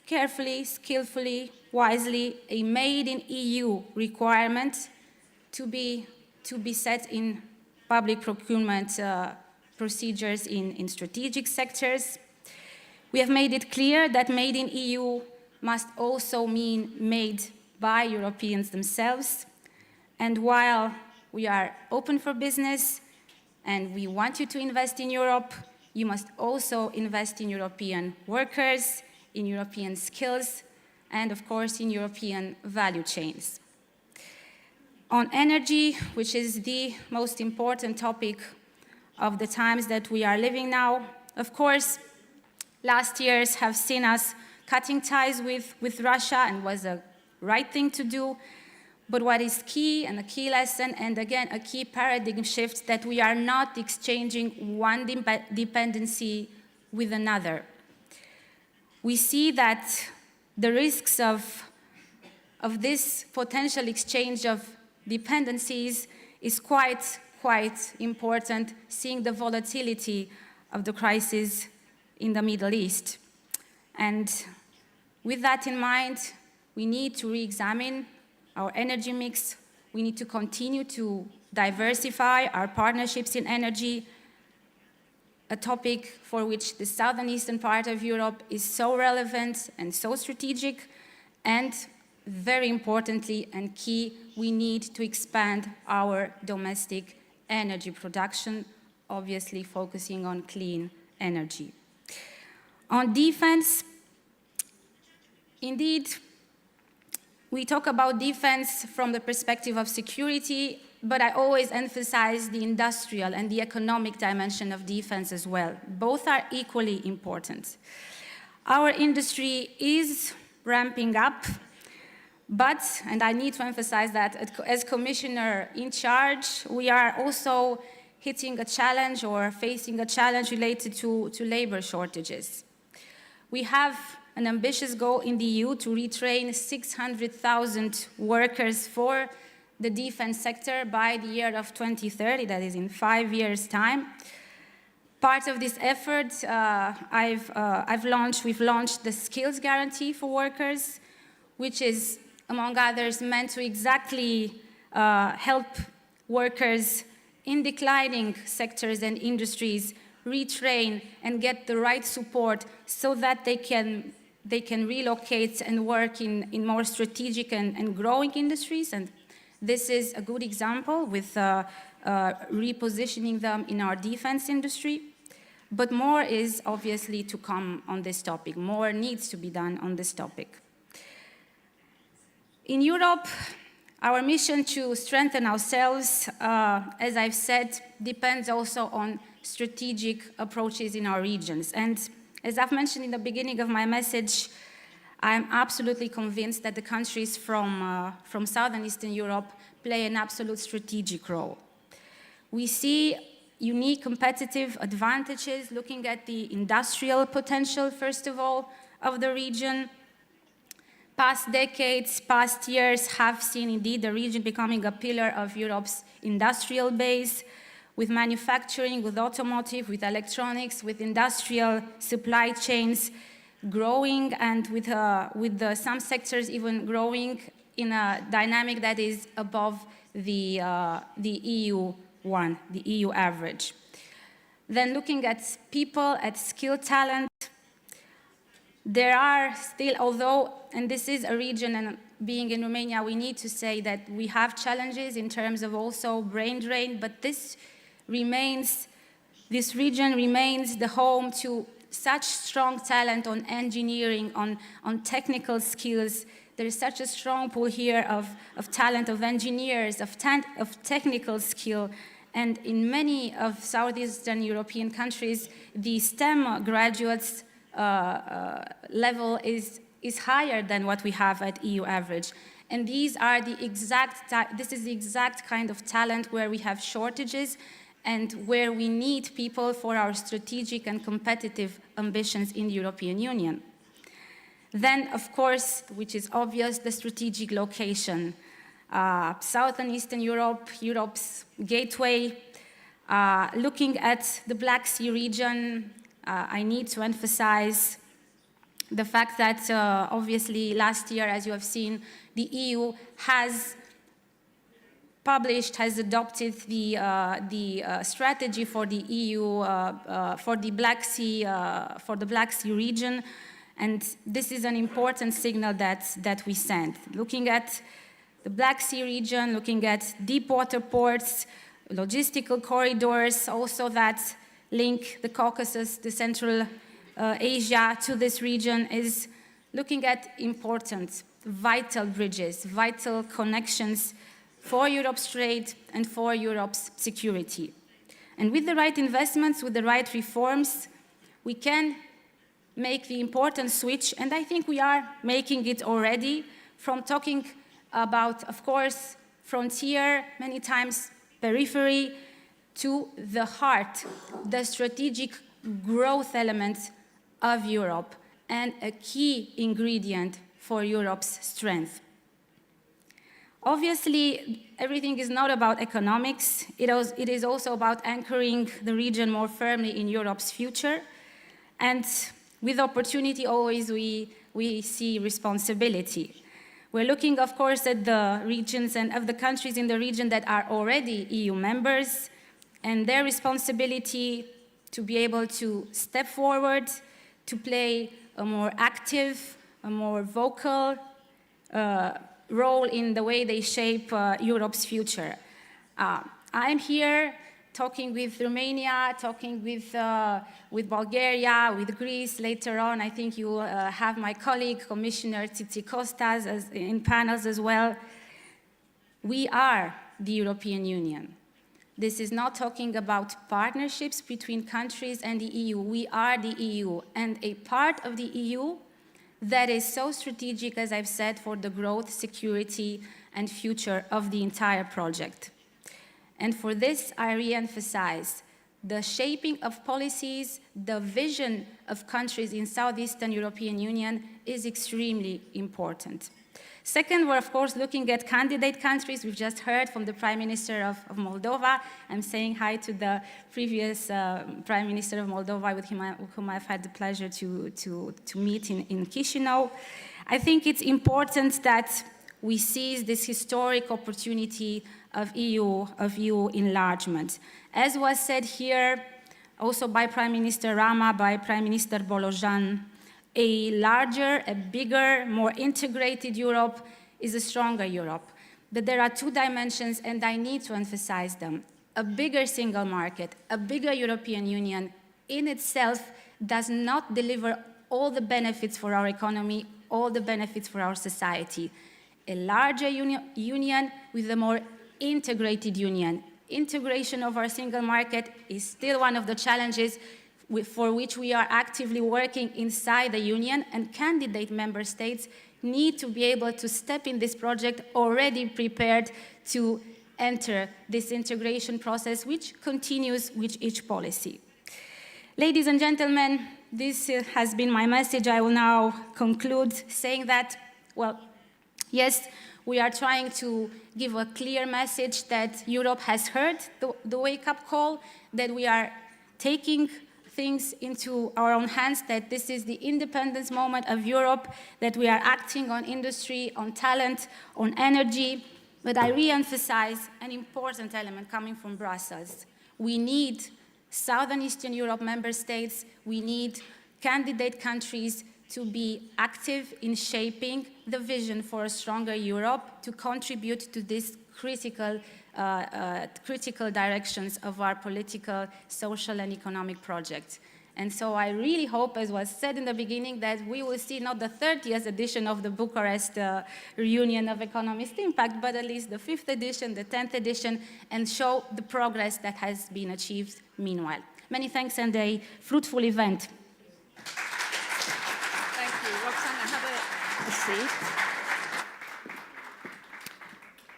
[SPEAKER 19] carefully, skillfully, wisely, a made in EU requirement to be set in public procurement procedures in strategic sectors. We have made it clear that made in EU must also mean made by Europeans themselves. And while we are open for business and we want you to invest in Europe, you must also invest in European workers, in European skills, and of course in European value chains. On energy, which is the most important topic of the times that we are living now, of course, last years have seen us cutting ties with Russia, and was a right thing to do. But what is key, and a key lesson, and again, a key paradigm shift, that we are not exchanging one dependency with another. We see that the risks of this potential exchange of dependencies is quite important, seeing the volatility of the crisis in the Middle East. And with that in mind, we need to re-examine our energy mix. We need to continue to diversify our partnerships in energy. a topic for which the southern eastern part of Europe is so relevant and so strategic, and very importantly and key, we need to expand our domestic energy production, obviously focusing on clean energy. On defense, indeed, we talk about defense from the perspective of security, but I always emphasize the industrial and the economic dimension of defense as well. Both are equally important. Our industry is ramping up, but, and I need to emphasize that as commissioner in charge, we are also hitting a challenge or facing a challenge related to labor shortages. We have an ambitious goal in the EU to retrain 600,000 workers for the defense sector by the year of 2030, that is in 5 years' time. Part of this effort, we've launched the skills guarantee for workers, which is, among others, meant to exactly help workers in declining sectors and industries retrain and get the right support so that they can relocate and work in more strategic and growing industries. And this is a good example with repositioning them in our defense industry. But more is obviously to come on this topic. More needs to be done on this topic. In Europe, our mission to strengthen ourselves, as I've said, depends also on strategic approaches in our regions. And as I've mentioned in the beginning of my message, I'm absolutely convinced that the countries from Southern Eastern Europe play an absolute strategic role. We see unique competitive advantages looking at the industrial potential, first of all, of the region. Past decades, past years have seen indeed the region becoming a pillar of Europe's industrial base, with manufacturing, with automotive, with electronics, with industrial supply chains growing, and with some sectors even growing in a dynamic that is above the EU average. Then looking at people, at skill talent, there are still, although, and this is a region, and being in Romania, we need to say that we have challenges in terms of also brain drain, but this region remains the home to such strong talent on engineering, on technical skills. There is such a strong pool here of talent, of engineers, of technical skill. And in many of Southeastern European countries, the STEM graduates level is higher than what we have at EU average. And this is the exact kind of talent where we have shortages and where we need people for our strategic and competitive ambitions in the European Union. Then, of course, which is obvious, the strategic location. Southern Eastern Europe, Europe's gateway. Looking at the Black Sea region, I need to emphasize the fact that obviously last year, as you have seen, the EU has adopted the strategy for the EU for the Black Sea region, and this is an important signal that we send. Looking at the Black Sea region, looking at deep water ports, logistical corridors, also that link the Caucasus, the Central Asia to this region, is looking at important, vital bridges, vital connections for Europe's trade and for Europe's security. And with the right investments, with the right reforms, we can make the important switch, and I think we are making it already, from talking about, of course, frontier, many times periphery, to the heart, the strategic growth element of Europe, and a key ingredient for Europe's strength. Obviously, everything is not about economics. It is also about anchoring the region more firmly in Europe's future. And with opportunity, always we see responsibility. We're looking, of course, at the regions and of the countries in the region that are already EU members, and their responsibility to be able to step forward, to play a more active, a more vocal role in the way they shape Europe's future. I'm here talking with Romania, talking with Bulgaria, with Greece. Later on, I think you will have my colleague, Commissioner Tzitzikostas, in panels as well. We are the European Union. This is not talking about partnerships between countries and the EU. We are the EU, and a part of the EU that is so strategic, as I've said, for the growth, security, and future of the entire project. And for this, I re-emphasize the shaping of policies, the vision of countries in Southeastern European Union is extremely important. Second, we're of course looking at candidate countries. We've just heard from the Prime Minister of Moldova. I'm saying hi to the previous Prime Minister of Moldova with whom I've had the pleasure to meet in Chisinau. I think it's important that we seize this historic opportunity of EU enlargement. As was said here, also by Prime Minister Rama, by Prime Minister Bolojan, a larger, a bigger, more integrated Europe is a stronger Europe. But there are two dimensions, and I need to emphasize them. A bigger single market, a bigger European Union in itself does not deliver all the benefits for our economy, all the benefits for our society. A larger union with a more integrated union. Integration of our single market is still one of the challenges for which we are actively working inside the Union, and candidate member states need to be able to step in this project already prepared to enter this integration process, which continues with each policy. Ladies and gentlemen, this has been my message. I will now conclude saying that, well, yes, we are trying to give a clear message that Europe has heard the wake-up call, that we are taking things into our own hands, that this is the independence moment of Europe, that we are acting on industry, on talent, on energy. But I re-emphasize an important element coming from Brussels. We need Southern Eastern Europe member states, we need candidate countries to be active in shaping the vision for a stronger Europe, to contribute to these critical directions of our political, social, and economic projects. And so I really hope, as was said in the beginning, that we will see not the 30th edition of the Bucharest Reunion of Economist Impact, but at least the 5th edition, the 10th edition, and show the progress that has been achieved meanwhile. Many thanks and a fruitful event.
[SPEAKER 14] Seat.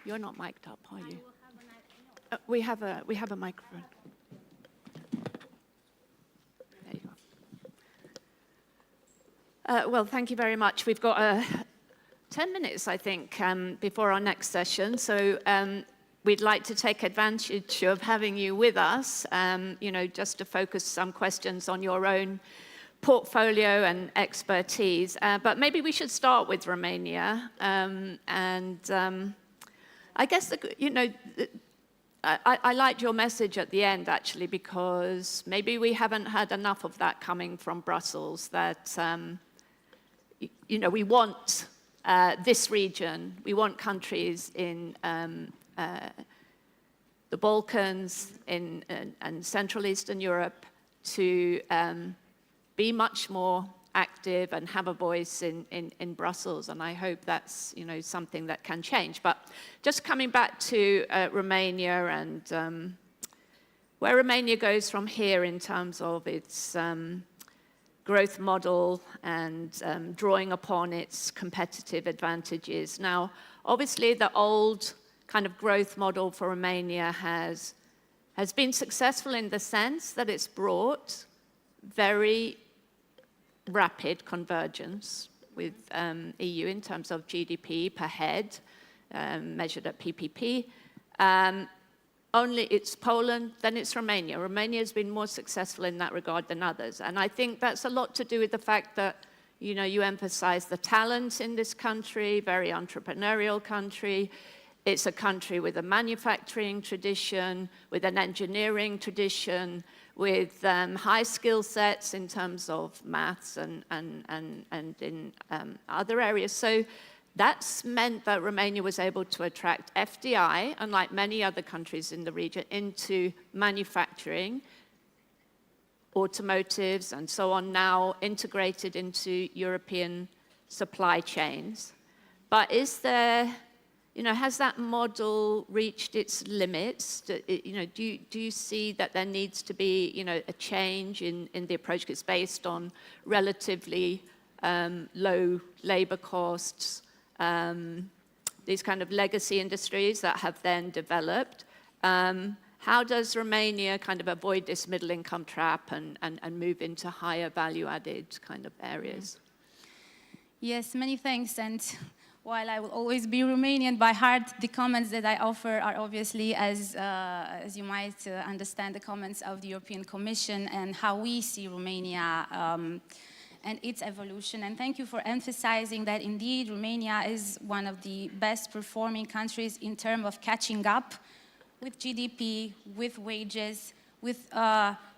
[SPEAKER 14] You're not mic'd up, are you? We have a microphone. There you go. Well, thank you very much. We've got 10 minutes, I think, before our next session. So we'd like to take advantage of having you with us, just to focus some questions on your own portfolio and expertise, but maybe we should start with Romania. I guess, I liked your message at the end, actually, because maybe we haven't had enough of that coming from Brussels, that, we want this region, we want countries in the Balkans and Central Eastern Europe to be much more active and have a voice in Brussels, and I hope that's something that can change. But just coming back to Romania and where Romania goes from here in terms of its growth model and drawing upon its competitive advantages. Now, obviously, the old kind of growth model for Romania has been successful in the sense that it's brought very rapid convergence with EU in terms of GDP per head, measured at PPP. Only it's Poland, then it's Romania. Romania has been more successful in that regard than others. And I think that's a lot to do with the fact that, you emphasize the talent in this country, very entrepreneurial country. It's a country with a manufacturing tradition, with an engineering tradition, with high skill sets in terms of maths and in other areas. So that's meant that Romania was able to attract FDI, unlike many other countries in the region, into manufacturing, automotives, and so on, now integrated into European supply chains. But is there, has that model reached its limits? Do you see that there needs to be, a change in the approach that's based on relatively low labor costs, these kind of legacy industries that have then developed? How does Romania kind of avoid this middle income trap and move into higher value added kind of areas?
[SPEAKER 19] Yes, many thanks. And while I will always be Romanian by heart, the comments that I offer are obviously, as you might understand, the comments of the European Commission and how we see Romania and its evolution. And thank you for emphasizing that indeed Romania is one of the best performing countries in terms of catching up with GDP, with wages, with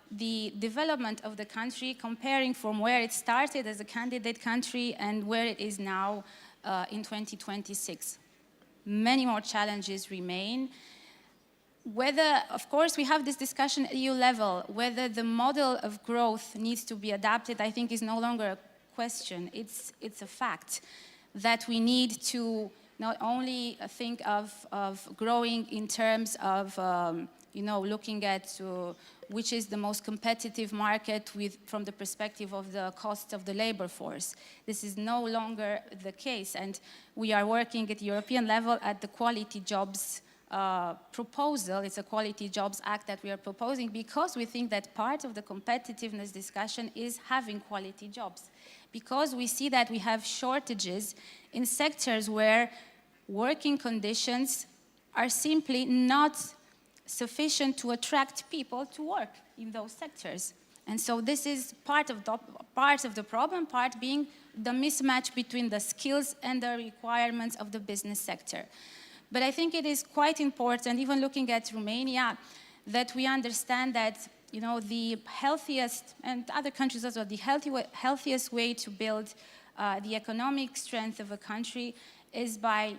[SPEAKER 19] the development of the country, comparing from where it started as a candidate country and where it is now in 2026. Many more challenges remain. Whether, of course, we have this discussion at EU level, whether the model of growth needs to be adapted, I think is no longer a question. It's a fact that we need to not only think of growing in terms of, looking at which is the most competitive market from the perspective of the cost of the labor force. This is no longer the case, and we are working at European level at the quality jobs proposal. It's a Quality Jobs Act that we are proposing because we think that part of the competitiveness discussion is having quality jobs. Because we see that we have shortages in sectors where working conditions are simply not sufficient to attract people to work in those sectors. And so this is part of the problem, part being the mismatch between the skills and the requirements of the business sector. But I think it is quite important, even looking at Romania, that we understand that the healthiest, and other countries as well, the healthiest way to build the economic strength of a country is by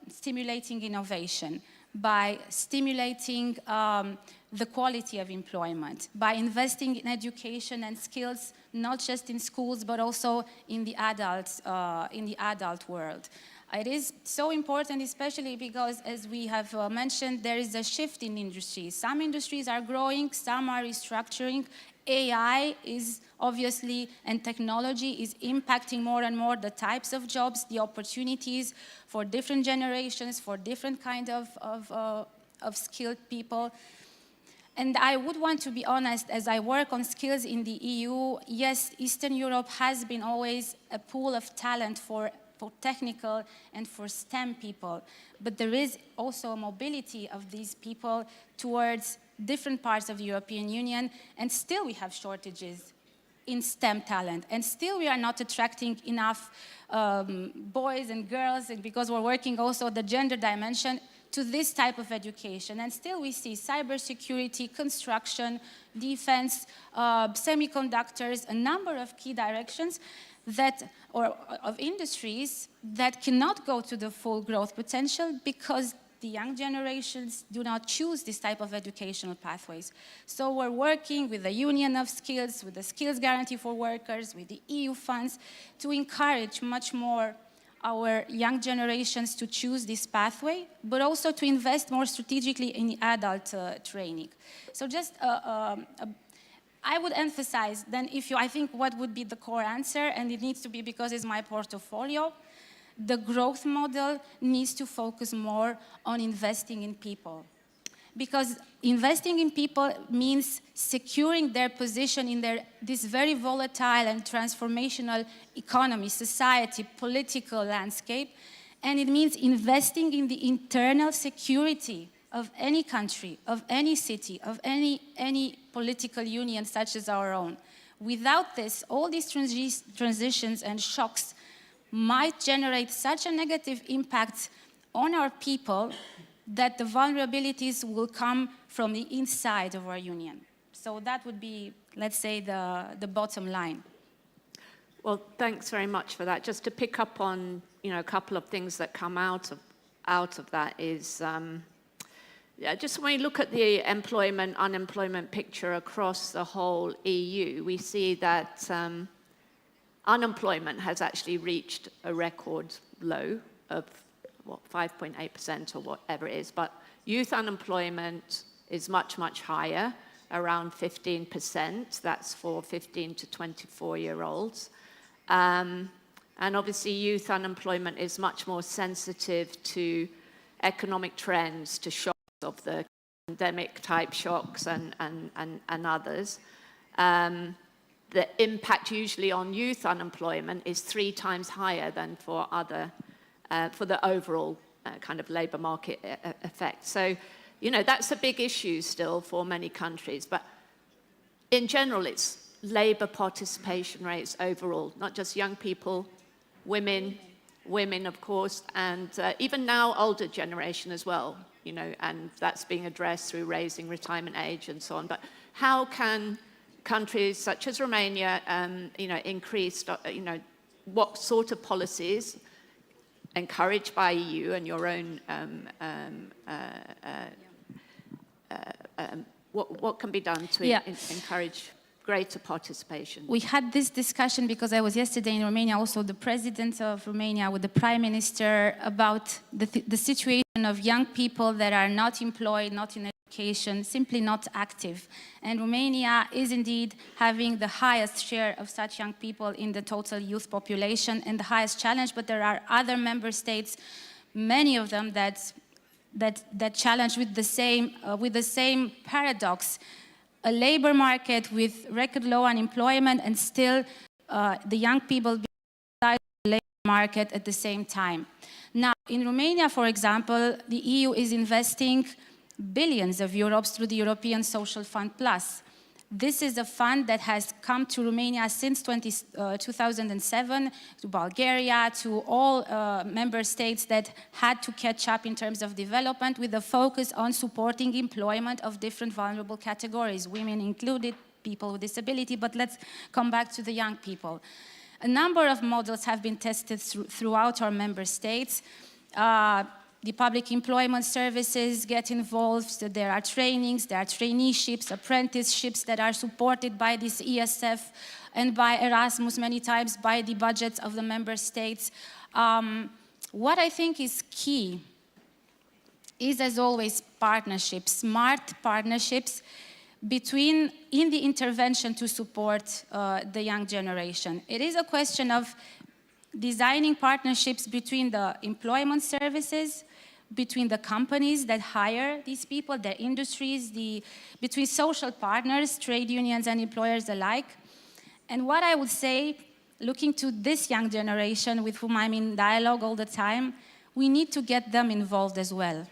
[SPEAKER 19] stimulating innovation, by stimulating the quality of employment, by investing in education and skills, not just in schools, but also in the adult world. It is so important, especially because, as we have mentioned, there is a shift in industries. Some industries are growing, some are restructuring. AI is obviously, and technology is impacting more and more the types of jobs, the opportunities for different generations, for different kind of skilled people. And I would want to be honest, as I work on skills in the EU, yes, Eastern Europe has been always a pool of talent for technical and for STEM people, but there is also a mobility of these people towards different parts of the European Union, and still we have shortages in STEM talent, and still we are not attracting enough boys and girls, and because we're working also the gender dimension, to this type of education. And still we see cybersecurity, construction, defense, semiconductors, a number of key directions of industries that cannot go to the full growth potential because the young generations do not choose this type of educational pathways. So we're working with the Union of Skills, with the Skills Guarantee for Workers, with the EU funds to encourage much more our young generations to choose this pathway, but also to invest more strategically in adult training. So just I would emphasize then I think what would be the core answer, and it needs to be because it's my portfolio, the growth model needs to focus more on investing in people. Because investing in people means securing their position in this very volatile and transformational economy, society, political landscape, and it means investing in the internal security of any country, of any city, of any political union such as our own. Without this, all these transitions and shocks might generate such a negative impact on our people that the vulnerabilities will come from the inside of our union. So that would be, let's say, the bottom line.
[SPEAKER 14] Well, thanks very much for that. Just to pick up on, a couple of things that come out of that is, just when we look at the unemployment picture across the whole EU, we see that unemployment has actually reached a record low of 5.8% or whatever it is, but youth unemployment is much, much higher, around 15%. That's for 15 to 24-year-olds. And obviously youth unemployment is much more sensitive to economic trends, to shocks of the pandemic type shocks and others. The impact usually on youth unemployment is 3 times higher than for the overall kind of labour market effect. So, that's a big issue still for many countries, but in general it's labour participation rates overall, not just young people, women of course, and even now older generation as well, and that's being addressed through raising retirement age and so on. But how can countries such as Romania, increase, what sort of policies encouraged by EU and your own, what can be done to encourage greater participation?
[SPEAKER 19] We had this discussion because I was yesterday in Romania, also the president of Romania with the prime minister, about the situation of young people that are not employed, not in education, simply not active. And Romania is indeed having the highest share of such young people in the total youth population and the highest challenge, but there are other member states, many of them that challenge with the same paradox. A labor market with record low unemployment and still the young people being inside the labor market at the same time. Now, in Romania, for example, the EU is investing billions of euros through the European Social Fund Plus. This is a fund that has come to Romania since 2007, to Bulgaria, to all member states that had to catch up in terms of development, with a focus on supporting employment of different vulnerable categories, women included, people with disability, but let's come back to the young people. A number of models have been tested throughout our member states. The public employment services get involved. So there are trainings, there are traineeships, apprenticeships that are supported by this ESF and by Erasmus, many times by the budgets of the member states. What I think is key is, as always, partnerships, smart partnerships in the intervention to support the young generation. It is a question of designing partnerships between the employment services, between the companies that hire these people, the industries, between social partners, trade unions and employers alike. And what I would say, looking to this young generation with whom I'm in dialogue all the time, we need to get them involved as well.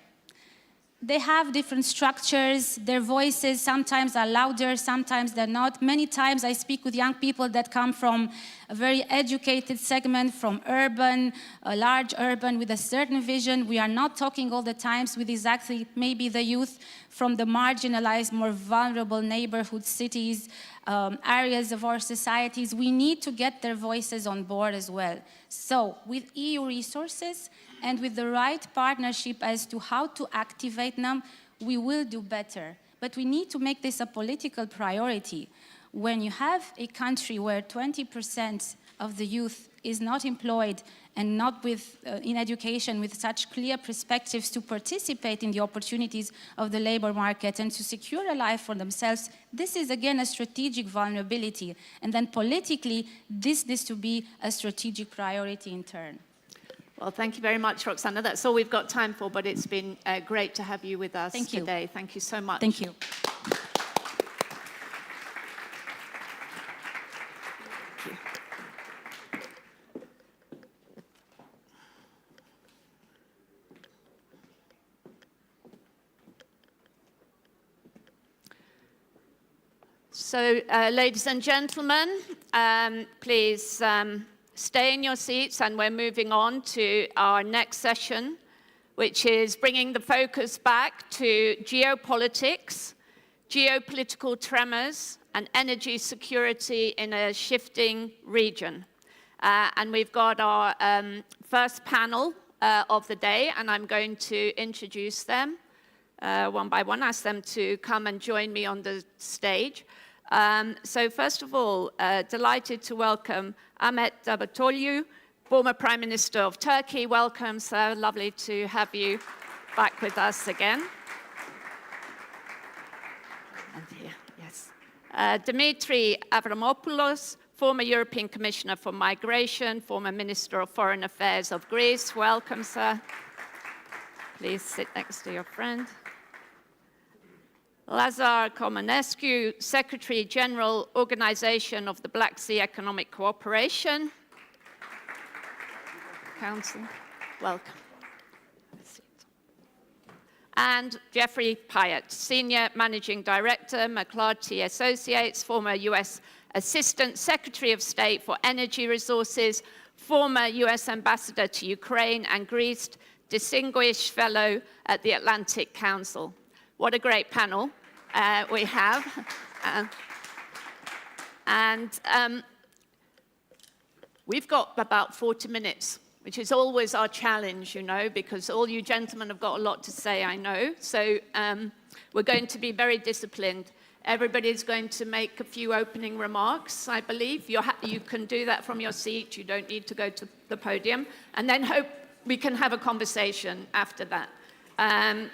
[SPEAKER 19] They have different structures, their voices sometimes are louder, sometimes they're not. Many times I speak with young people that come from a very educated segment, from urban, a large urban with a certain vision. We are not talking all the times with exactly maybe the youth from the marginalized, more vulnerable neighborhood cities, areas of our societies. We need to get their voices on board as well. So with EU resources, and with the right partnership as to how to activate them, we will do better. But we need to make this a political priority. When you have a country where 20% of the youth is not employed and not in education with such clear perspectives to participate in the opportunities of the labor market and to secure a life for themselves, this is again a strategic vulnerability. And then politically, this needs to be a strategic priority in turn.
[SPEAKER 14] Well, thank you very much, Roxana. That's all we've got time for, but it's been great to have you with us today. Thank you so much.
[SPEAKER 19] Thank you.
[SPEAKER 14] So, ladies and gentlemen, please stay in your seats, and we're moving on to our next session, which is bringing the focus back to geopolitics, geopolitical tremors, and energy security in a shifting region. And we've got our first panel of the day, and I'm going to introduce them one by one, ask them to come and join me on the stage. So first of all, delighted to welcome Ahmet Davutoglu, former Prime Minister of Turkey. Welcome, sir. Lovely to have you back with us again. And here, yes. Dimitri Avramopoulos, former European Commissioner for Migration, former Minister of Foreign Affairs of Greece. Welcome, sir. Please sit next to your friend. Lazar Comănescu, Secretary General, Organization of the Black Sea Economic Cooperation Council. Welcome. And Jeffrey Pyatt, Senior Managing Director, McClarty Associates, former U.S. Assistant Secretary of State for Energy Resources, former U.S. Ambassador to Ukraine and Greece, Distinguished Fellow at the Atlantic Council. What a great panel we have. We've got about 40 minutes, which is always our challenge, you know, because all you gentlemen have got a lot to say, I know. So we're going to be very disciplined. Everybody's going to make a few opening remarks, I believe. You can do that from your seat. You don't need to go to the podium. And then hope we can have a conversation after that.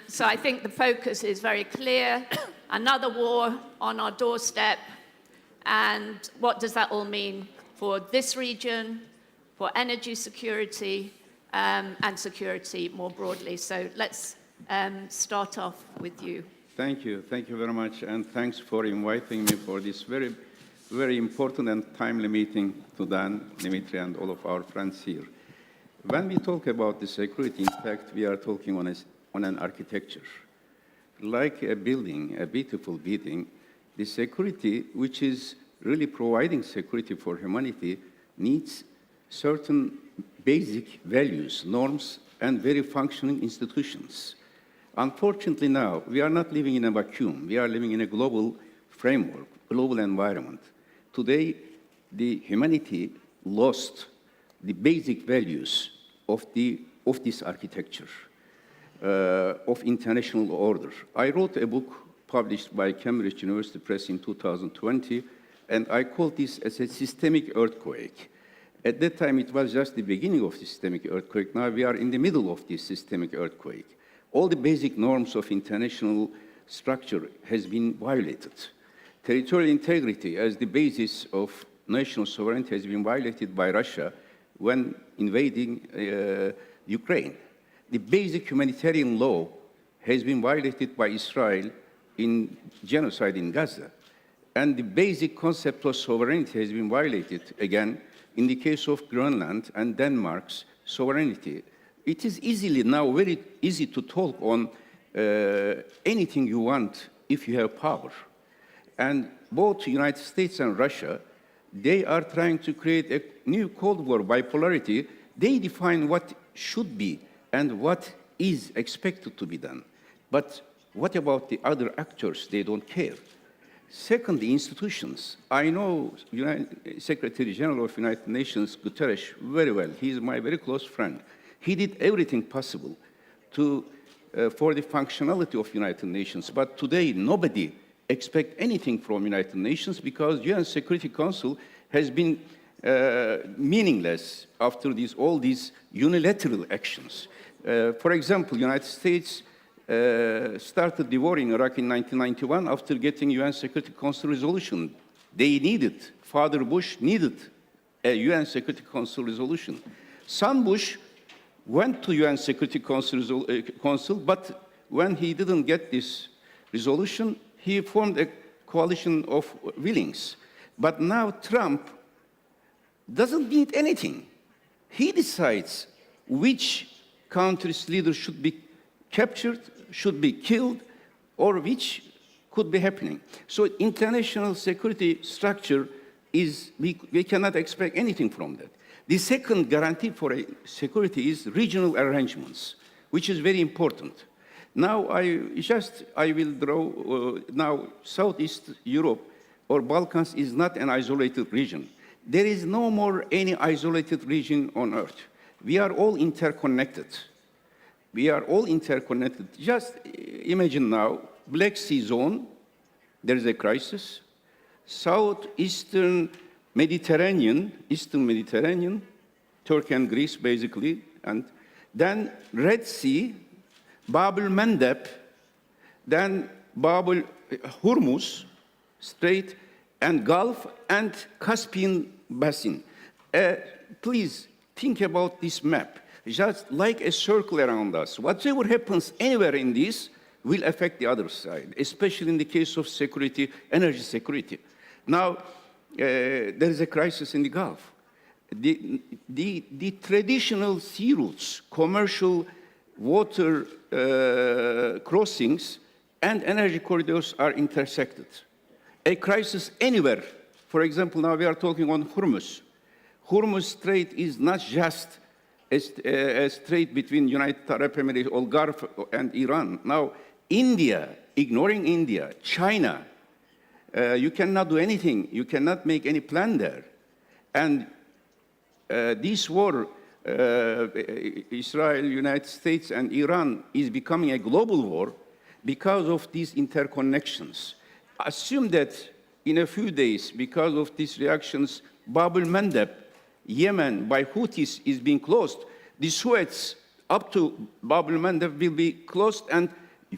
[SPEAKER 14] So I think the focus is very clear. Another war on our doorstep. And what does that all mean for this region, for energy security, and security more broadly? So let's start off with you.
[SPEAKER 20] Thank you very much, and thanks for inviting me for this very, very important and timely meeting to Dan, Dimitri, and all of our friends here. When we talk about the security, in fact, we are talking on an architecture. Like a building, a beautiful building, the security, which is really providing security for humanity, needs certain basic values, norms, and very functioning institutions. Unfortunately now, we are not living in a vacuum. We are living in a global framework, global environment. Today, the humanity lost the basic values of this architecture, of international order. I wrote a book published by Cambridge University Press in 2020, and I called this as a systemic earthquake. At that time, it was just the beginning of the systemic earthquake. Now we are in the middle of this systemic earthquake. All the basic norms of international structure has been violated. Territorial integrity as the basis of national sovereignty has been violated by Russia when invading Ukraine. The basic humanitarian law has been violated by Israel in genocide in Gaza. And the basic concept of sovereignty has been violated, again, in the case of Greenland and Denmark's sovereignty. It is now very easy to talk on anything you want if you have power. And both the United States and Russia, they are trying to create a new Cold War bipolarity. They define what should be and what is expected to be done. But what about the other actors? They don't care. Second, the institutions. I know Secretary General of United Nations, Guterres, very well. He's my very close friend. He did everything possible for the functionality of United Nations. But today, nobody expects anything from United Nations because UN Security Council has been meaningless after all these unilateral actions. For example, United States started the war in Iraq in 1991 after getting UN Security Council resolution. Father Bush needed a UN Security Council resolution. Son Bush went to UN Security Council, but when he didn't get this resolution, he formed a coalition of willings. But now Trump doesn't need anything. He decides which country's leader should be captured, should be killed, or which could be happening. So international security structure is, we cannot expect anything from that. The second guarantee for security is regional arrangements. which is very important. Now, I will draw, now Southeast Europe or Balkans is not an isolated region. There is no more any isolated region on Earth. We are all interconnected. We are all interconnected. Just imagine now, Black Sea zone, there is a crisis. Southeastern Mediterranean, Eastern Mediterranean, Turkey and Greece basically, and then Red Sea, Bab el-Mandeb, then Hormuz Strait, and Gulf and Caspian Basin. Please think about this map, just like a circle around us. Whatever happens anywhere in this will affect the other side, especially in the case of security, energy security. Now, there is a crisis in the Gulf. The traditional sea routes, commercial water crossings, and energy corridors are intersected. A crisis anywhere. For example, now we are talking on Hormuz. Hormuz Strait is not just a strait between United Arab Emirates or Gulf and Iran. Now, India, ignoring India, China, you cannot do anything. You cannot make any plan there. And this war, Israel, United States, and Iran is becoming a global war because of these interconnections. Assume that in a few days, because of these reactions, Bab el-Mandeb, Yemen, by Houthis is being closed. The Suez up to Bab el-Mandeb will be closed, and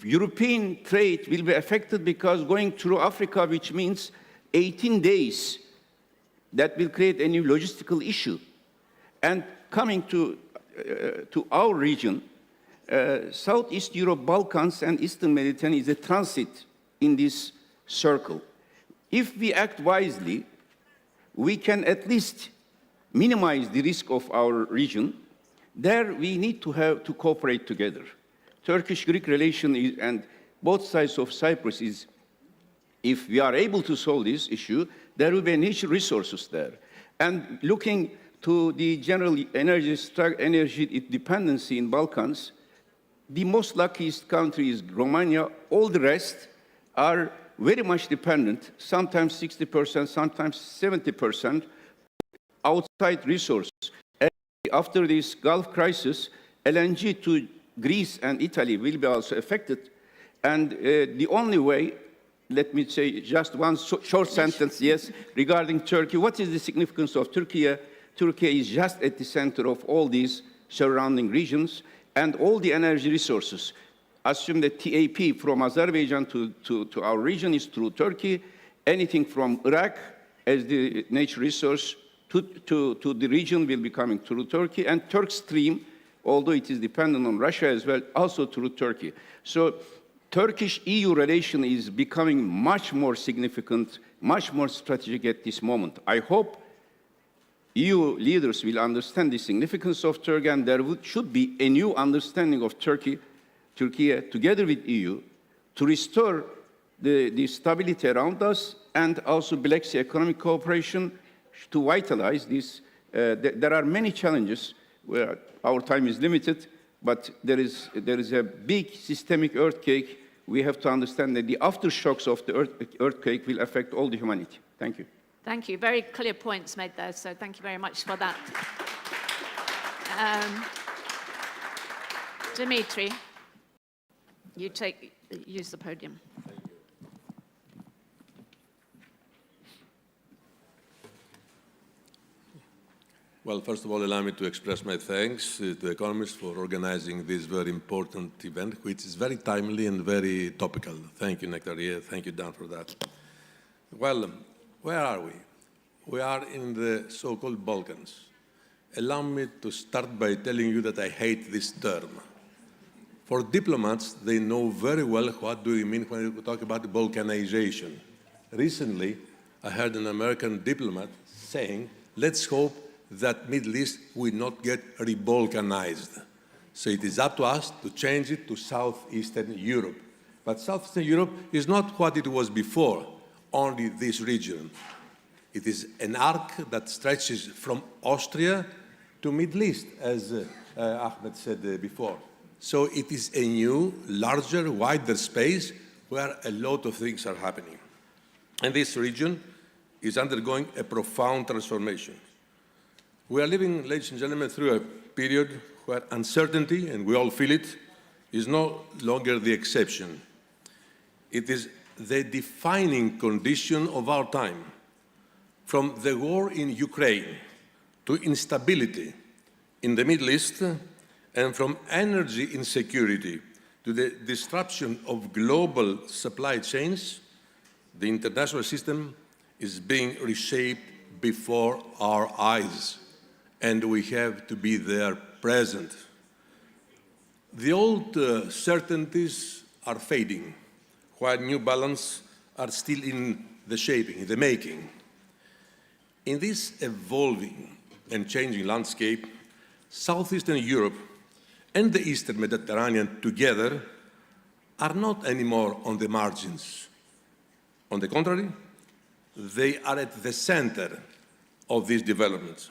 [SPEAKER 20] European trade will be affected because going through Africa, which means 18 days, that will create a new logistical issue. And coming to our region, Southeast Europe, Balkans, and Eastern Mediterranean is a transit in this circle. If we act wisely, we can at least minimize the risk of our region. There we need to cooperate together. Turkish-Greek relation and both sides of Cyprus is, if we are able to solve this issue, there will be natural resources there. And looking to the general energy dependency in Balkans, the most luckiest country is Romania. All the rest are very much dependent, sometimes 60%, sometimes 70%, outside resources. After this Gulf crisis, LNG to Greece and Italy will be also affected. And the only way, let me say just one short sentence, yes, regarding Turkey. What is the significance of Turkey? Turkey is just at the center of all these surrounding regions and all the energy resources. Assume that TAP from Azerbaijan to our region is through Turkey. Anything from Iraq as the natural resource to the region will be coming through Turkey. And Turk Stream, although it is dependent on Russia as well, also through Turkey. So Turkish-EU relation is becoming much more significant, much more strategic at this moment. I hope EU leaders will understand the significance of Turkey, and there should be a new understanding of Turkey together with EU to restore the stability around us and also Black Sea economic cooperation to vitalize this. There are many challenges where our time is limited, but there is a big systemic earthquake. We have to understand that the aftershocks of the earthquake will affect all the humanity. Thank you.
[SPEAKER 14] Thank you. Very clear points made there, so thank you very much for that. Dimitri, use the podium.
[SPEAKER 21] Well, first of all, allow me to express my thanks to the economists for organizing this very important event, which is very timely and very topical. Thank you, Nectaria. Thank you, Dan, for that. Well, where are we? We are in the so-called Balkans. Allow me to start by telling you that I hate this term. For diplomats, they know very well what do we mean when we talk about Balkanization. Recently, I heard an American diplomat saying, let's hope that Middle East will not get re-Balkanized. So it is up to us to change it to Southeastern Europe. But Southeastern Europe is not what it was before, only this region. It is an arc that stretches from Austria to Middle East, as Ahmed said before. So it is a new, larger, wider space where a lot of things are happening. And this region is undergoing a profound transformation. We are living, ladies and gentlemen, through a period where uncertainty, and we all feel it, is no longer the exception. It is the defining condition of our time. From the war in Ukraine to instability in the Middle East, and from energy insecurity to the disruption of global supply chains, the international system is being reshaped before our eyes, and we have to be there present. The old certainties are fading, while new balance are still in the shaping, in the making. In this evolving and changing landscape, Southeastern Europe and the Eastern Mediterranean together are not anymore on the margins. On the contrary, they are at the center of these developments.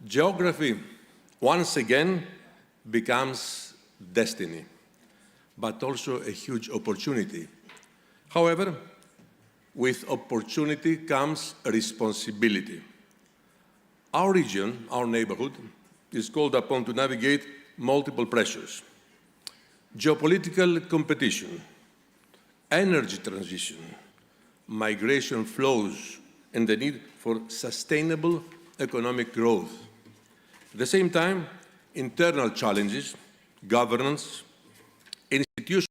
[SPEAKER 21] Geography, once again, becomes destiny, but also a huge opportunity. However, with opportunity comes responsibility. Our region, our neighborhood, is called upon to navigate multiple pressures: geopolitical competition, energy transition, migration flows, and the need for sustainable economic growth. At the same time, internal challenges, governance, institutional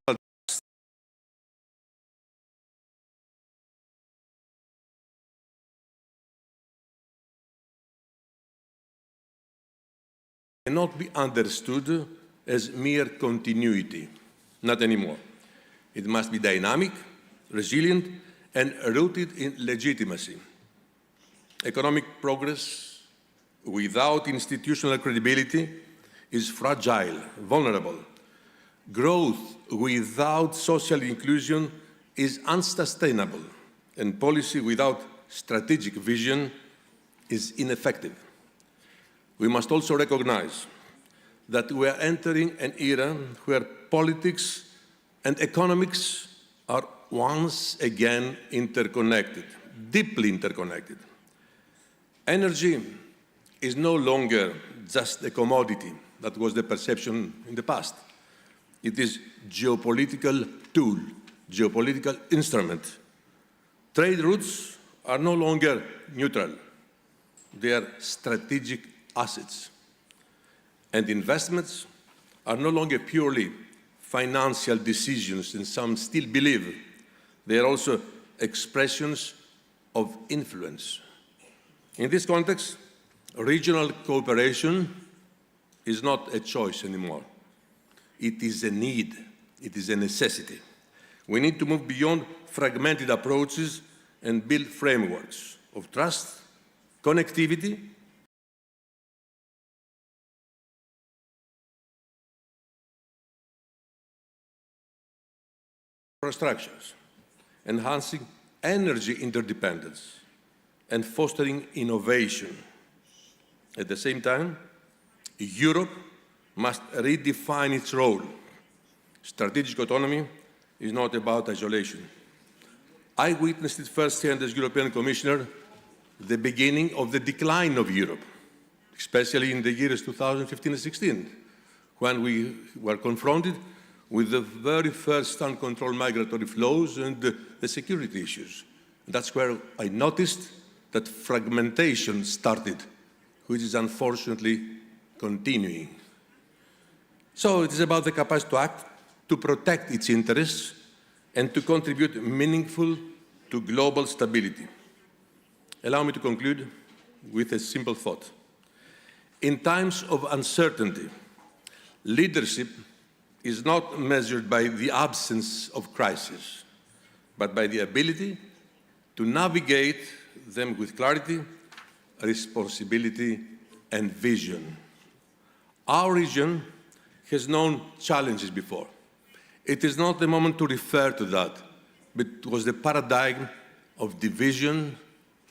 [SPEAKER 21] cannot be understood as mere continuity, not anymore. It must be dynamic, resilient, and rooted in legitimacy. Economic progress without institutional credibility is fragile, vulnerable. Growth without social inclusion is unsustainable, and policy without strategic vision is ineffective. We must also recognize that we are entering an era where politics and economics are once again interconnected, deeply interconnected. Energy is no longer just a commodity. That was the perception in the past. It is geopolitical tool, geopolitical instrument. Trade routes are no longer neutral. They are strategic assets. And investments are no longer purely financial decisions, and some still believe they are also expressions of influence. In this context, regional cooperation is not a choice anymore. It is a need. It is a necessity. We need to move beyond fragmented approaches and build frameworks of trust, connectivity, infrastructures, enhancing energy interdependence, and fostering innovation. At the same time, Europe must redefine its role. Strategic autonomy is not about isolation. I witnessed it firsthand as European Commissioner, the beginning of the decline of Europe, especially in the years 2015 and 16, when we were confronted with the very first uncontrolled migratory flows and the security issues. That's where I noticed that fragmentation started, which is unfortunately continuing. So it is about the capacity to act, to protect its interests, and to contribute meaningful to global stability. Allow me to conclude with a simple thought. In times of uncertainty, leadership is not measured by the absence of crisis, but by the ability to navigate them with clarity, responsibility, and vision. Our region has known challenges before. It is not the moment to refer to that, but it was the paradigm of division,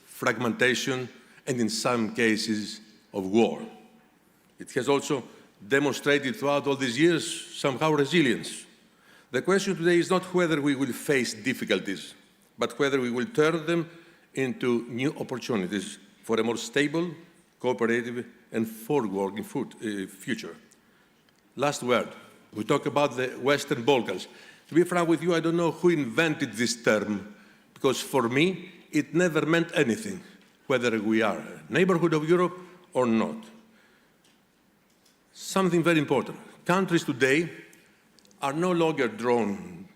[SPEAKER 21] fragmentation, and in some cases of war. It has also demonstrated throughout all these years somehow resilience. The question today is not whether we will face difficulties, but whether we will turn them into new opportunities for a more stable, cooperative, and forward-working future. Last word. We talk about the Western Balkans. To be frank with you, I don't know who invented this term, because for me, it never meant anything, whether we are a neighborhood of Europe or not. Something very important. Countries today are no longer drawn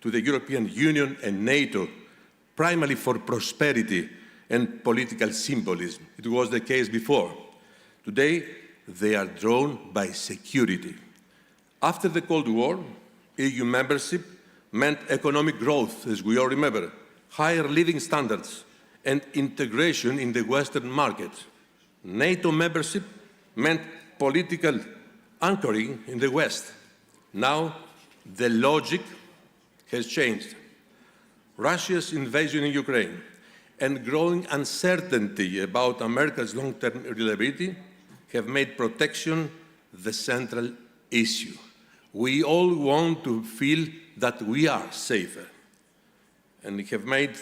[SPEAKER 21] to the European Union and NATO primarily for prosperity and political symbolism. It was the case before. Today, they are drawn by security. After the Cold War, EU membership meant economic growth, as we all remember, higher living standards, and integration in the Western market. NATO membership meant political anchoring in the West. Now, the logic has changed. Russia's invasion in Ukraine and growing uncertainty about America's long-term reliability have made protection the central issue. We all want to feel that we are safer, and we have made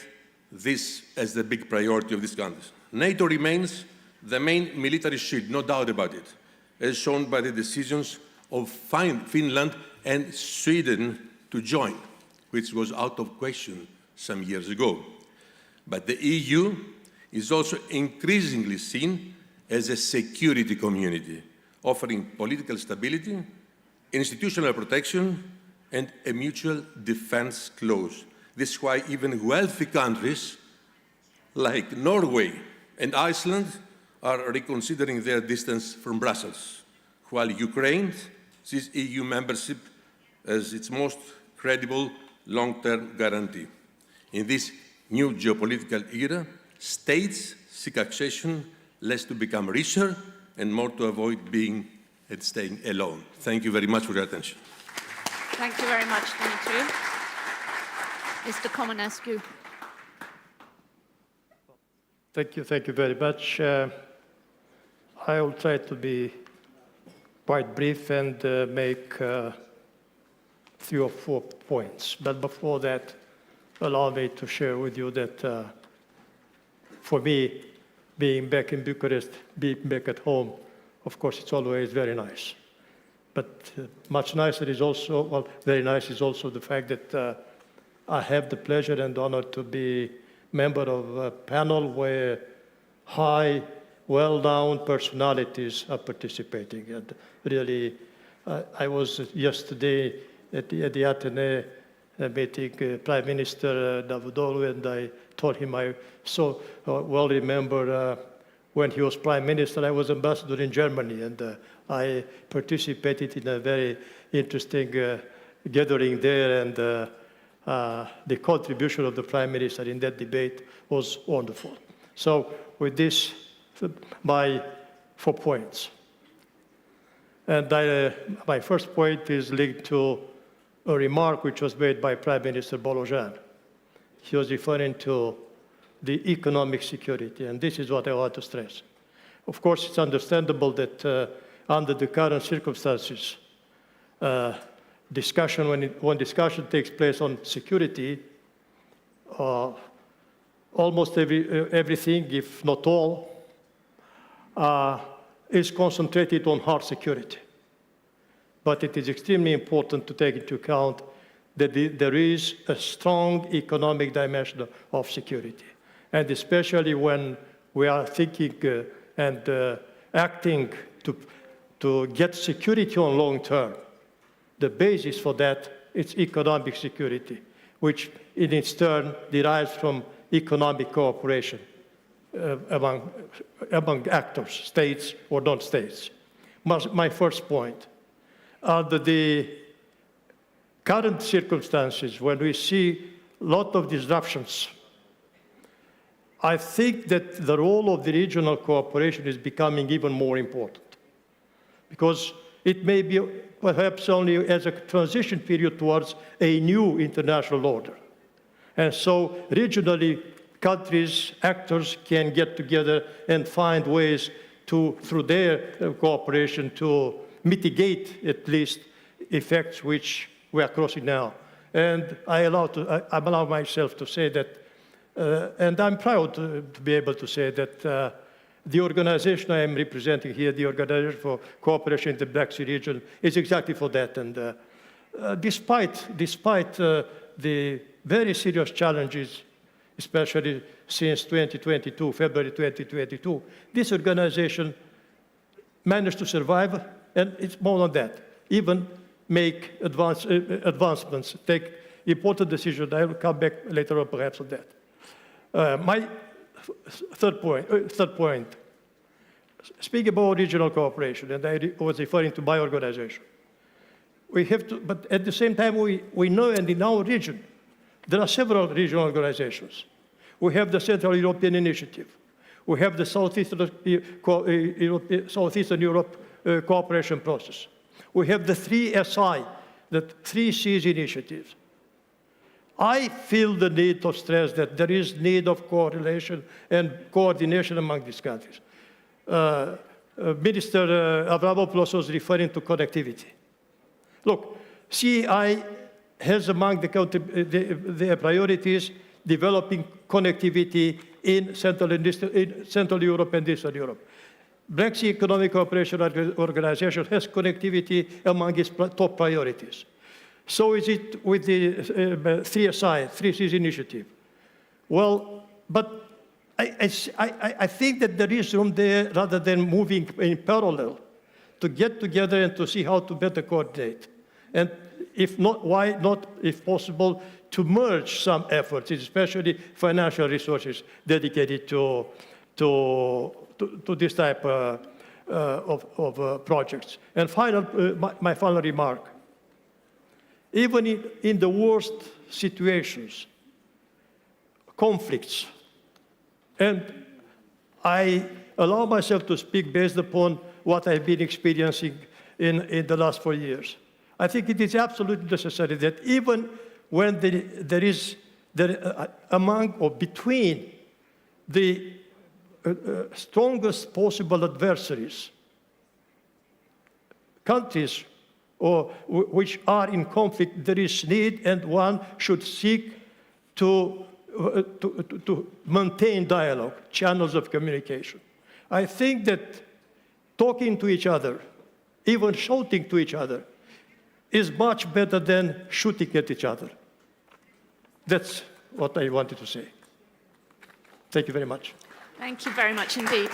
[SPEAKER 21] this as the big priority of these countries. NATO remains the main military shield, no doubt about it, as shown by the decisions of Finland and Sweden to join, which was out of question some years ago. But the EU is also increasingly seen as a security community, offering political stability, institutional protection, and a mutual defense clause. This is why even wealthy countries like Norway and Iceland are reconsidering their distance from Brussels, while Ukraine sees EU membership as its most credible long-term guarantee. In this new geopolitical era, states seek accession less to become richer and more to avoid being and staying alone. Thank you very much for your attention.
[SPEAKER 14] Thank you very much, Dimitri. Mr. Comunescu.
[SPEAKER 2] Thank you very much. I will try to be quite brief and make 3 or 4 points. But before that, allow me to share with you that for me, being back in Bucharest, being back at home, of course, it's always very nice. But much nicer is also, well, very nice is also the fact that I have the pleasure and honor to be member of a panel where high, well-known personalities are participating. And really, I was yesterday at the Athene meeting Prime Minister Davutoğlu, and I told him I so well remember when he was Prime Minister, I was ambassador in Germany, and I participated in a very interesting gathering there, and the contribution of the Prime Minister in that debate was wonderful. So with this, my 4 points. And my first point is linked to a remark which was made by Prime Minister Bolojan. He was referring to the economic security, and this is what I want to stress. Of course, it's understandable that under the current circumstances, when discussion takes place on security, almost everything, if not all, is concentrated on hard security. But it is extremely important to take into account that there is a strong economic dimension of security. And especially when we are thinking and acting to get security on long term, the basis for that is economic security, which in its turn derives from economic cooperation among actors, states or non-states. My first point, under the current circumstances, when we see a lot of disruptions, I think that the role of the regional cooperation is becoming even more important, because it may be perhaps only as a transition period towards a new international order. And so regionally, countries, actors can get together and find ways to, through their cooperation, to mitigate at least effects which we are crossing now. And I allow myself to say that, and I'm proud to be able to say that the organization I am representing here, the Organization for Cooperation in the Black Sea region, is exactly for that. And despite the very serious challenges, especially since 2022, February 2022, this organization managed to survive, and it's more than that, even make advancements, take important decisions. I will come back later on perhaps on that. My third point, speaking about regional cooperation, and I was referring to my organization. We have to, but at the same time, we know, and in our region, there are several regional organizations. We have the Central European Initiative. We have the Southeastern Europe Cooperation Process. We have the 3SI, the 3 Seas initiatives. I feel the need to stress that there is need of correlation and coordination among these countries. Minister Avramopoulos was referring to connectivity. Look, CEI has among the priorities developing connectivity in Central Europe and Eastern Europe. Black Sea Economic Cooperation Organization has connectivity among its top priorities. So is it with the 3SI, 3 Seas initiative. Well, but I think that there is room there, rather than moving in parallel, to get together and to see how to better coordinate. And if not, why not, if possible, to merge some efforts, especially financial resources dedicated to this type of projects. And my final remark, even in the worst situations, conflicts, and I allow myself to speak based upon what I've been experiencing in the last 4 years. I think it is absolutely necessary that even when there is among or between the strongest possible adversaries, countries which are in conflict, there is need, and one should seek to maintain dialogue, channels of communication. I think that talking to each other, even shouting to each other, is much better than shooting at each other. That's what I wanted to say. Thank you very much.
[SPEAKER 14] Thank you very much indeed.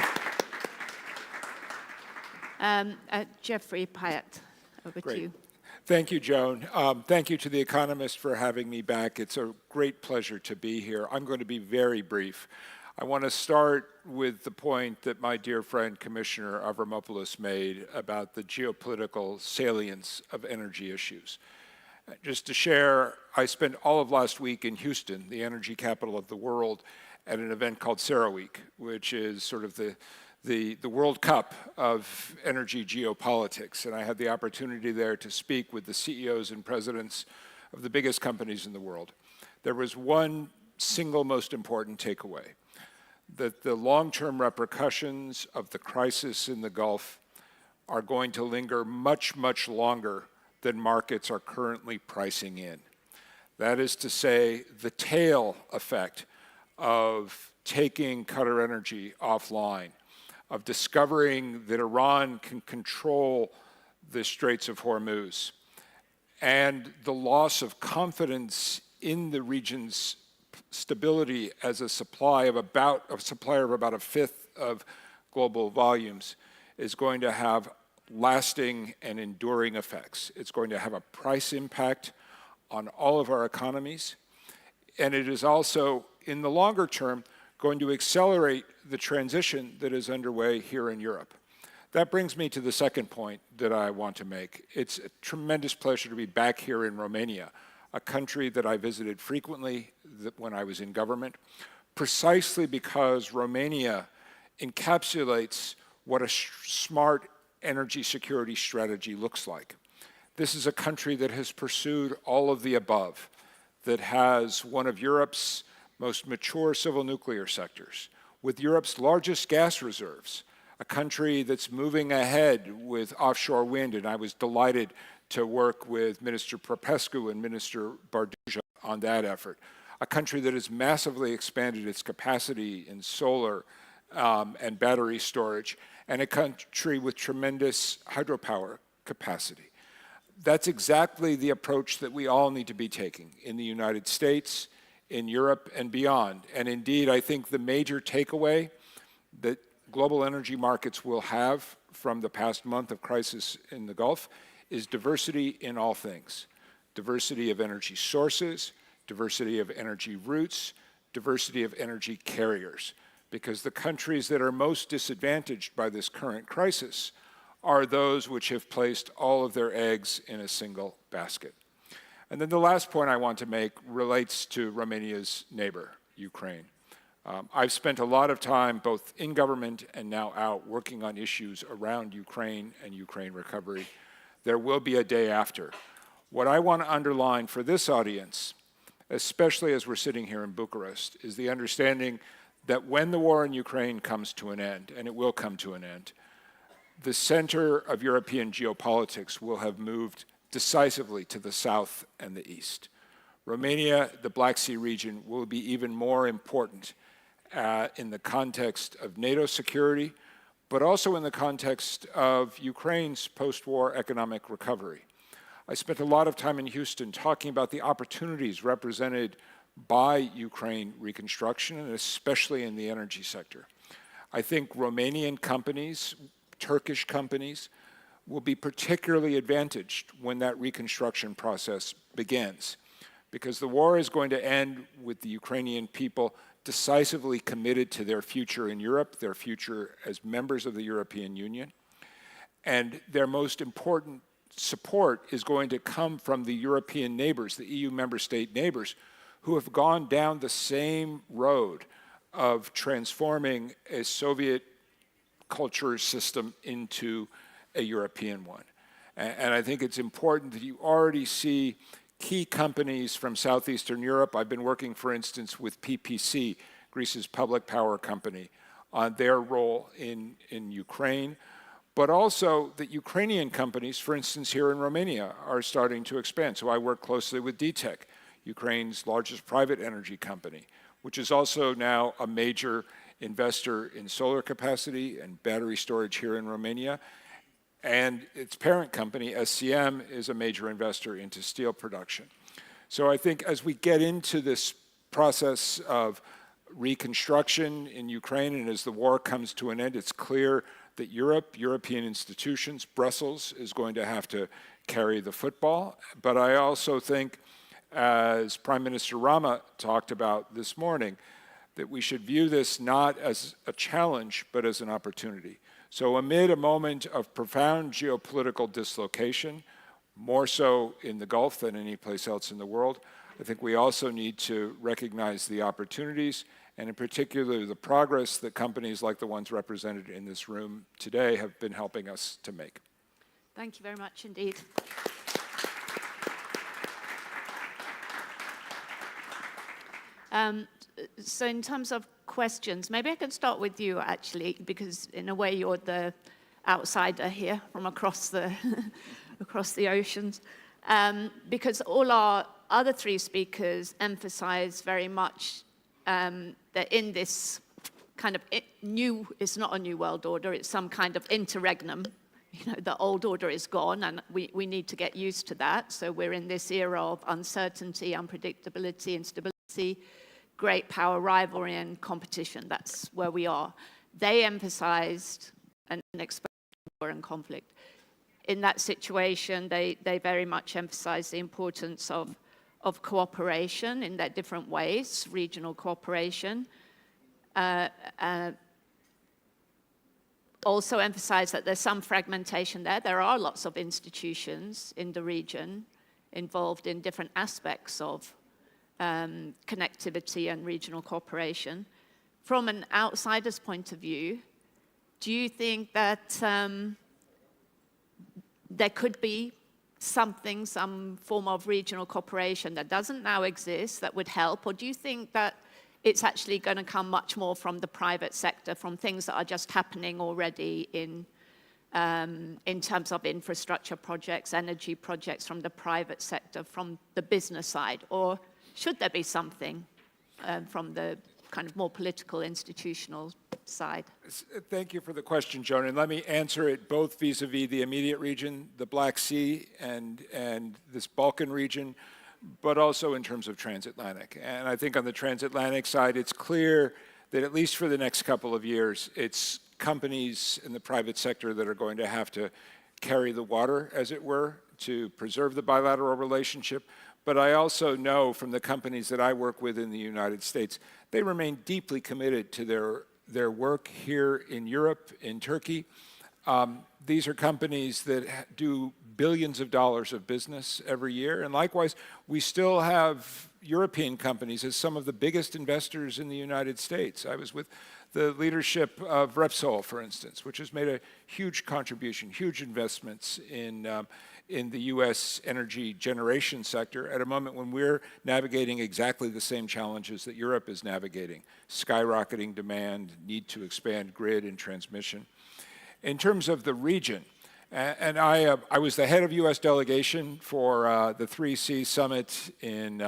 [SPEAKER 14] Jeffrey Pyatt, over to you.
[SPEAKER 5] Thank you, Joan. Thank you to The Economist for having me back. It's a great pleasure to be here. I'm going to be very brief. I want to start with the point that my dear friend Commissioner Avramopoulos made about the geopolitical salience of energy issues. Just to share, I spent all of last week in Houston, the energy capital of the world, at an event called CERAWeek, which is sort of the World Cup of energy geopolitics. And I had the opportunity there to speak with the CEOs and presidents of the biggest companies in the world. There was one single most important takeaway, that the long-term repercussions of the crisis in the Gulf are going to linger much, much longer than markets are currently pricing in. That is to say, the tail effect of taking Qatar Energy offline, of discovering that Iran can control the Straits of Hormuz, and the loss of confidence in the region's stability as a supplier of about a fifth of global volumes is going to have lasting and enduring effects. It's going to have a price impact on all of our economies, and it is also, in the longer term, going to accelerate the transition that is underway here in Europe. That brings me to the second point that I want to make. It's a tremendous pleasure to be back here in Romania, a country that I visited frequently when I was in government, precisely because Romania encapsulates what a smart energy security strategy looks like. This is a country that has pursued all of the above, that has one of Europe's most mature civil nuclear sectors, with Europe's largest gas reserves, a country that's moving ahead with offshore wind, and I was delighted to work with Minister Popescu and Minister Barduja on that effort. A country that has massively expanded its capacity in solar and battery storage, and a country with tremendous hydropower capacity. That's exactly the approach that we all need to be taking in the United States, in Europe, and beyond. And indeed, I think the major takeaway that global energy markets will have from the past month of crisis in the Gulf is diversity in all things. Diversity of energy sources, diversity of energy routes, diversity of energy carriers. Because the countries that are most disadvantaged by this current crisis are those which have placed all of their eggs in a single basket. And then the last point I want to make relates to Romania's neighbor, Ukraine. I've spent a lot of time, both in government and now out, working on issues around Ukraine and Ukraine recovery. There will be a day after. What I want to underline for this audience, especially as we're sitting here in Bucharest, is the understanding that when the war in Ukraine comes to an end, and it will come to an end, the center of European geopolitics will have moved decisively to the south and the east. Romania, the Black Sea region, will be even more important in the context of NATO security, but also in the context of Ukraine's post-war economic recovery. I spent a lot of time in Houston talking about the opportunities represented by Ukraine reconstruction, and especially in the energy sector. I think Romanian companies, Turkish companies, will be particularly advantaged when that reconstruction process begins, because the war is going to end with the Ukrainian people decisively committed to their future in Europe, their future as members of the European Union, and their most important support is going to come from the European neighbors, the EU member state neighbors, who have gone down the same road of transforming a Soviet culture system into a European one. And I think it's important that you already see key companies from Southeastern Europe. I've been working, for instance, with PPC, Greece's public power company, on their role in Ukraine, but also that Ukrainian companies, for instance, here in Romania, are starting to expand. So I work closely with DTEC, Ukraine's largest private energy company, which is also now a major investor in solar capacity and battery storage here in Romania. And its parent company, SCM, is a major investor into steel production. So I think as we get into this process of reconstruction in Ukraine and as the war comes to an end, it's clear that Europe, European institutions, Brussels is going to have to carry the football. But I also think, as Prime Minister Rama talked about this morning, that we should view this not as a challenge, but as an opportunity. So amid a moment of profound geopolitical dislocation, more so in the Gulf than any place else in the world, I think we also need to recognize the opportunities, and in particular the progress that companies like the ones represented in this room today have been helping us to make.
[SPEAKER 14] Thank you very much indeed. So in terms of questions, maybe I can start with you actually, because in a way you're the outsider here from across the across the oceans, because all our other three speakers emphasize very much that in this kind of it's not a new world order, it's some kind of interregnum. You know, the old order is gone, and we need to get used to that. So we're in this era of uncertainty, unpredictability, instability, great power rivalry and competition. That's where we are. They emphasized an exposure to war and conflict. In that situation, they very much emphasized the importance of cooperation in their different ways, regional cooperation. Also emphasized that there's some fragmentation there. There are lots of institutions in the region involved in different aspects of connectivity and regional cooperation. From an outsider's point of view, do you think that there could be something, some form of regional cooperation that doesn't now exist that would help? Or do you think that it's actually going to come much more from the private sector, from things that are just happening already in terms of infrastructure projects, energy projects from the private sector, from the business side? Or should there be something from the kind of more political, institutional side?
[SPEAKER 5] Thank you for the question, Joan. And let me answer it both vis-a-vis the immediate region, the Black Sea, and this Balkan region, but also in terms of transatlantic. And I think on the transatlantic side, it's clear that at least for the next couple of years, it's companies in the private sector that are going to have to carry the water, as it were, to preserve the bilateral relationship. But I also know from the companies that I work with in the United States, they remain deeply committed to their work here in Europe, in Turkey. These are companies that do billions of dollars of business every year. And likewise, we still have European companies as some of the biggest investors in the United States. I was with the leadership of Repsol, for instance, which has made a huge contribution, huge investments in the U.S. energy generation sector at a moment when we're navigating exactly the same challenges that Europe is navigating: skyrocketing demand, need to expand grid and transmission. In terms of the region, and I was the head of U.S. delegation for the 3C summit in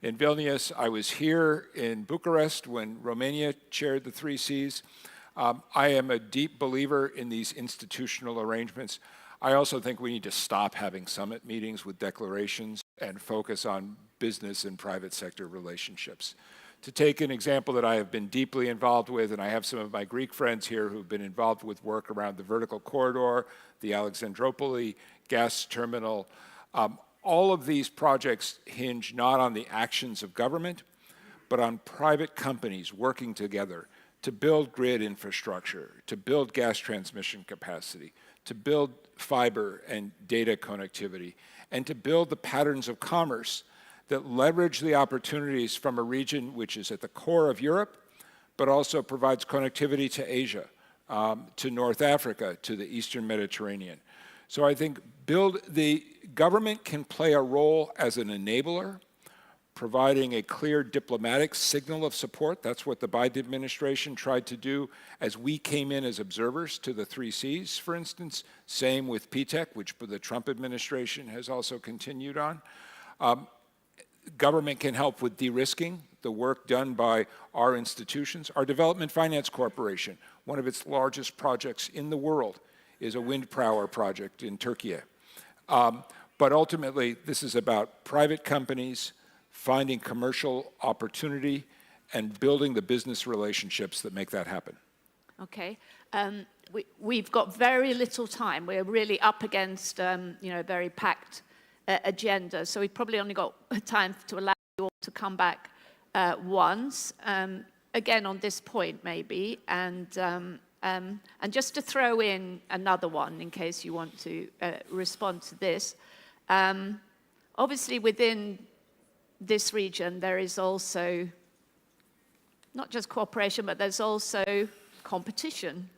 [SPEAKER 5] Vilnius. I was here in Bucharest when Romania chaired the 3Cs. I am a deep believer in these institutional arrangements. I also think we need to stop having summit meetings with declarations and focus on business and private sector relationships. To take an example that I have been deeply involved with, and I have some of my Greek friends here who've been involved with work around the vertical corridor, the Alexandroupoli gas terminal. All of these projects hinge not on the actions of government, but on private companies working together to build grid infrastructure, to build gas transmission capacity, to build fiber and data connectivity, and to build the patterns of commerce that leverage the opportunities from a region which is at the core of Europe, but also provides connectivity to Asia, to North Africa, to the Eastern Mediterranean. So I think the government can play a role as an enabler, providing a clear diplomatic signal of support. That's what the Biden administration tried to do as we came in as observers to the 3Cs, for instance. Same with PTEC, which the Trump administration has also continued on. Government can help with de-risking, the work done by our institutions. Our Development Finance Corporation, one of its largest projects in the world, is a wind power project in Turkey. But ultimately, this is about private companies finding commercial opportunity and building the business relationships that make that happen.
[SPEAKER 14] Okay. We've got very little time. We're really up against a very packed agenda, so we've probably only got time to allow you all to come back once, again on this point maybe, and just to throw in another one in case you want to respond to this. Obviously within this region there is also not just cooperation, but there's also competition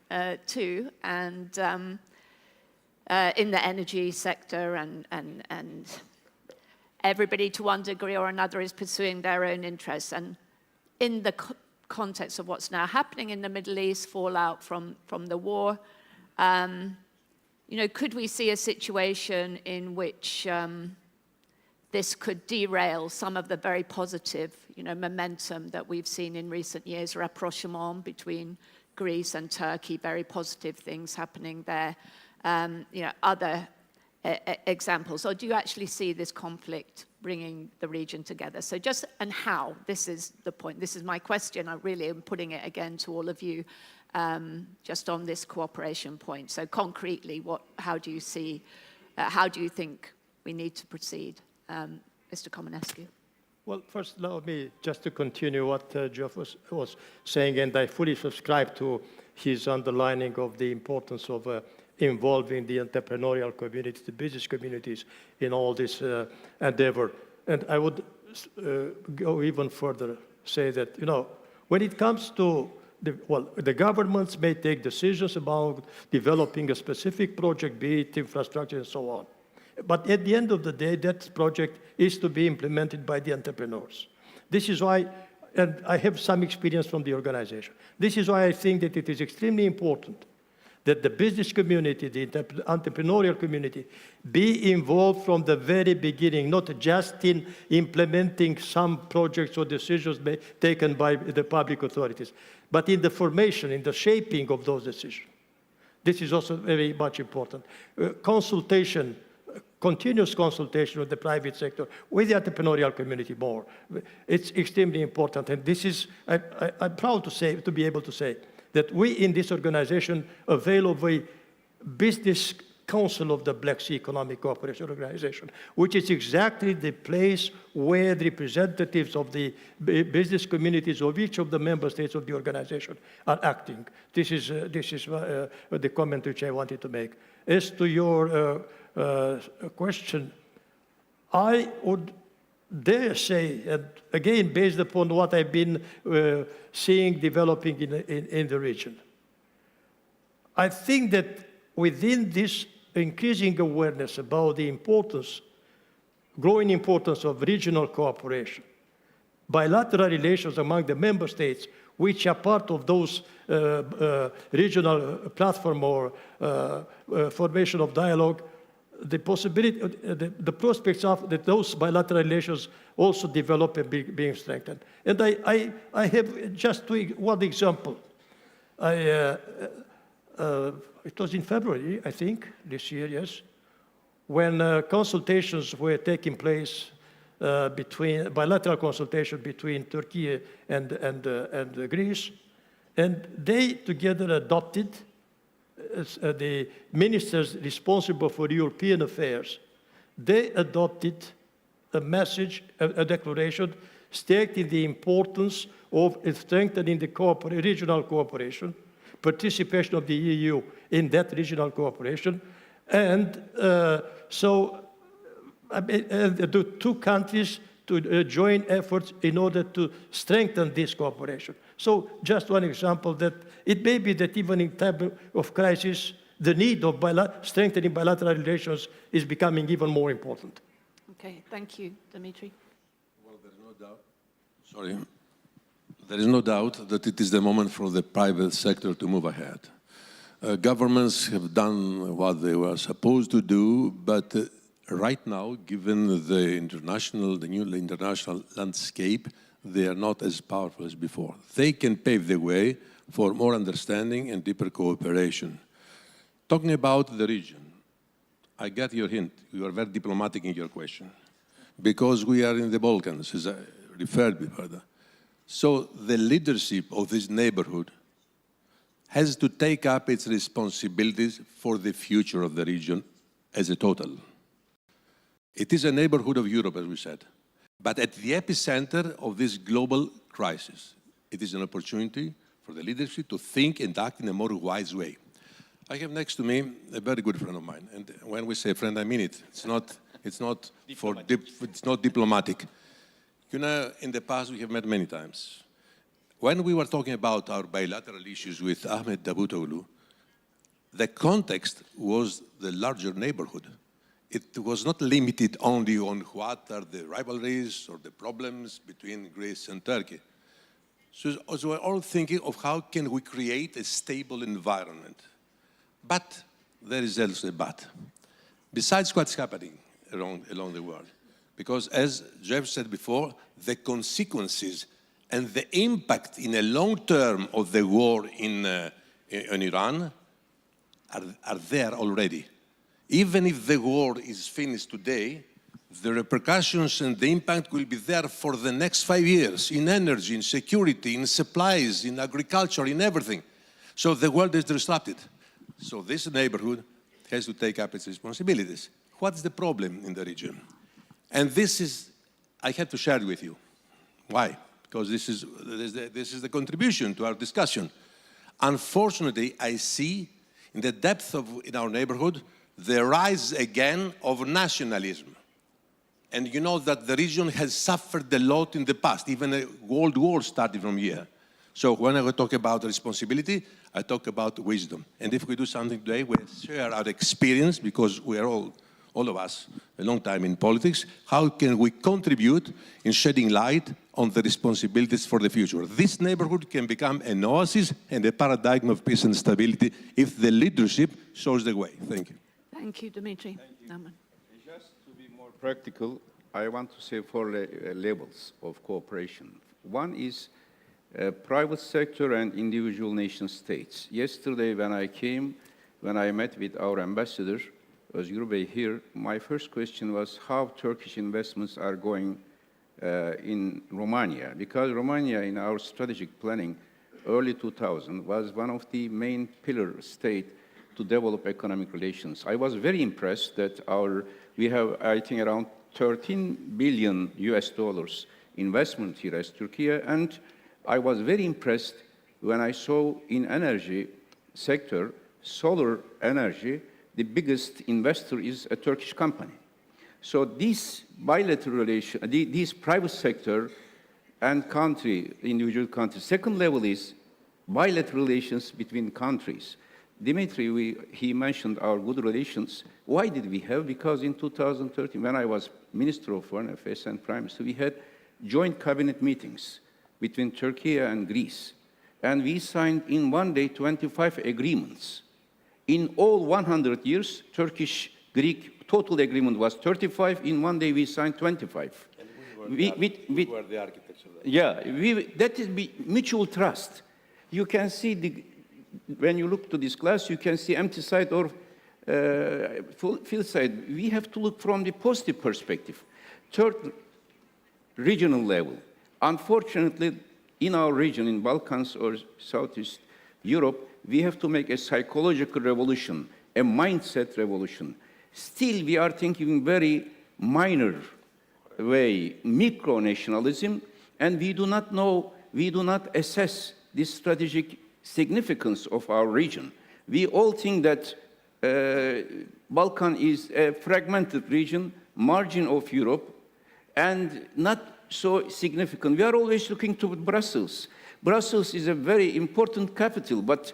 [SPEAKER 14] too, and in the energy sector, and everybody to one degree or another is pursuing their own interests. And in the context of what's now happening in the Middle East, fallout from the war, could we see a situation in which this could derail some of the very positive momentum that we've seen in recent years, rapprochement between Greece and Turkey, very positive things happening there. Other examples, or do you actually see this conflict bringing the region together? So and how, this is the point, this is my question, I really am putting it again to all of you, just on this cooperation point. So concretely, how do you think we need to proceed? Mr. Komanescu.
[SPEAKER 2] Well, first, allow me just to continue what Geoff was saying, and I fully subscribe to his underlining of the importance of involving the entrepreneurial community, the business communities in all this endeavor. And I would go even further, say that, when it comes to, the governments may take decisions about developing a specific project, be it infrastructure and so on. But at the end of the day, that project is to be implemented by the entrepreneurs. This is why and I have some experience from the organization. This is why I think that it is extremely important that the business community, the entrepreneurial community, be involved from the very beginning, not just in implementing some projects or decisions taken by the public authorities, but in the formation, in the shaping of those decisions. This is also very much important. Consultation, continuous consultation with the private sector, with the entrepreneurial community more. It's extremely important, and this is, I'm proud to be able to say, that we in this organization avail of a business council of the Black Sea Economic Cooperation Organization, which is exactly the place where the representatives of the business communities of each of the member states of the organization are acting. This is the comment which I wanted to make. As to your question, I would dare say, and again, based upon what I've been seeing developing in the region, I think that within this increasing awareness about the importance, growing importance of regional cooperation, bilateral relations among the member states, which are part of those regional platform or formation of dialogue, the possibility, the prospects of that those bilateral relations also develop and being strengthened. And I have just one example. It was in February, I think, this year, yes, when consultations were taking place bilateral consultation between Turkey and Greece, and they together adopted, the ministers responsible for European affairs, they adopted a message, a declaration stating the importance of strengthening the regional cooperation, participation of the EU in that regional cooperation, and the two countries to join efforts in order to strengthen this cooperation. So just one example that it may be that even in time of crisis, the need of strengthening bilateral relations is becoming even more important.
[SPEAKER 14] Okay, thank you, Dimitri.
[SPEAKER 21] Well, there is no doubt. Sorry. There is no doubt that it is the moment for the private sector to move ahead. Governments have done what they were supposed to do, but right now, given the new international landscape, they are not as powerful as before. They can pave the way for more understanding and deeper cooperation. Talking about the region, I get your hint. You are very diplomatic in your question, because we are in the Balkans, as I referred before. So the leadership of this neighborhood has to take up its responsibilities for the future of the region as a total. It is a neighborhood of Europe, as we said, but at the epicenter of this global crisis. It is an opportunity for the leadership to think and act in a more wise way. I have next to me a very good friend of mine, and when we say friend, I mean it. It's not diplomatic. You know, in the past we have met many times. When we were talking about our bilateral issues with Ahmed Davutoglu, the context was the larger neighborhood. It was not limited only on what are the rivalries or the problems between Greece and Turkey. So we're all thinking of how can we create a stable environment. But there is also a but. Besides what's happening along the world, because as Jeff said before, the consequences and the impact in the long term of the war in Iran are there already. Even if the war is finished today, the repercussions and the impact will be there for the next 5 years in energy, in security, in supplies, in agriculture, in everything. So the world is disrupted. So this neighborhood has to take up its responsibilities. What's the problem in the region? And this is, I have to share it with you. Why? Because this is the contribution to our discussion. Unfortunately, I see in the depth in our neighborhood the rise again of nationalism. And you know that the region has suffered a lot in the past. Even a world war started from here. So when I talk about responsibility, I talk about wisdom. And if we do something today, we share our experience, because we are all all of us, a long time in politics, how can we contribute in shedding light on the responsibilities for the future? This neighborhood can become an oasis and a paradigm of peace and stability if the leadership shows the way. Thank you.
[SPEAKER 14] Thank you, Dimitri.
[SPEAKER 20] Just to be more practical, I want to say four levels of cooperation. One is private sector and individual nation states. Yesterday when I met with our ambassador, Özgür Bey here, my first question was how Turkish investments are going in Romania, because Romania in our strategic planning early 2000 was one of the main pillar state to develop economic relations. I was very impressed that we have, I think, around 13 billion US dollars investment here as Turkey, and I was very impressed when I saw in energy sector, solar energy, the biggest investor is a Turkish company. So this bilateral relation, this private sector and country, individual countries. Second level is bilateral relations between countries. Dimitri, he mentioned our good relations. Why did we have? Because in 2013, when I was Minister of Foreign Affairs and Prime Minister, we had joint cabinet meetings between Turkey and Greece. And we signed in one day 25 agreements. In all 100 years, Turkish-Greek total agreement was 35. In one day, we signed 25.
[SPEAKER 21] And we were the architects of that.
[SPEAKER 20] Yeah, that is mutual trust. You can see, when you look to this class, you can see empty side or fill side. We have to look from the positive perspective. Third, regional level. Unfortunately, in our region, in Balkans or Southeast Europe, we have to make a psychological revolution, a mindset revolution. Still, we are thinking very minor way, micro-nationalism, and we do not know, we do not assess the strategic significance of our region. We all think that Balkan is a fragmented region, margin of Europe, and not so significant. We are always looking to Brussels. Brussels is a very important capital, but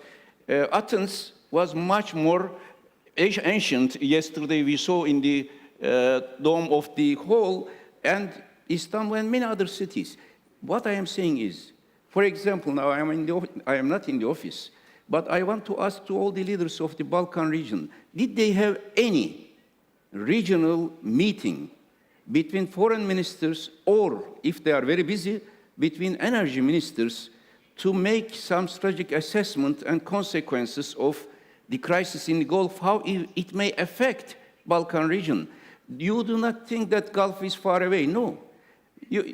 [SPEAKER 20] Athens was much more ancient. Yesterday we saw in the dome of the hall, and Istanbul and many other cities. What I am saying is, for example, now I am not in the office, but I want to ask to all the leaders of the Balkan region, did they have any regional meeting between foreign ministers, or if they are very busy, between energy ministers to make some strategic assessment and consequences of the crisis in the Gulf, how it may affect Balkan region? You do not think that Gulf is far away, no.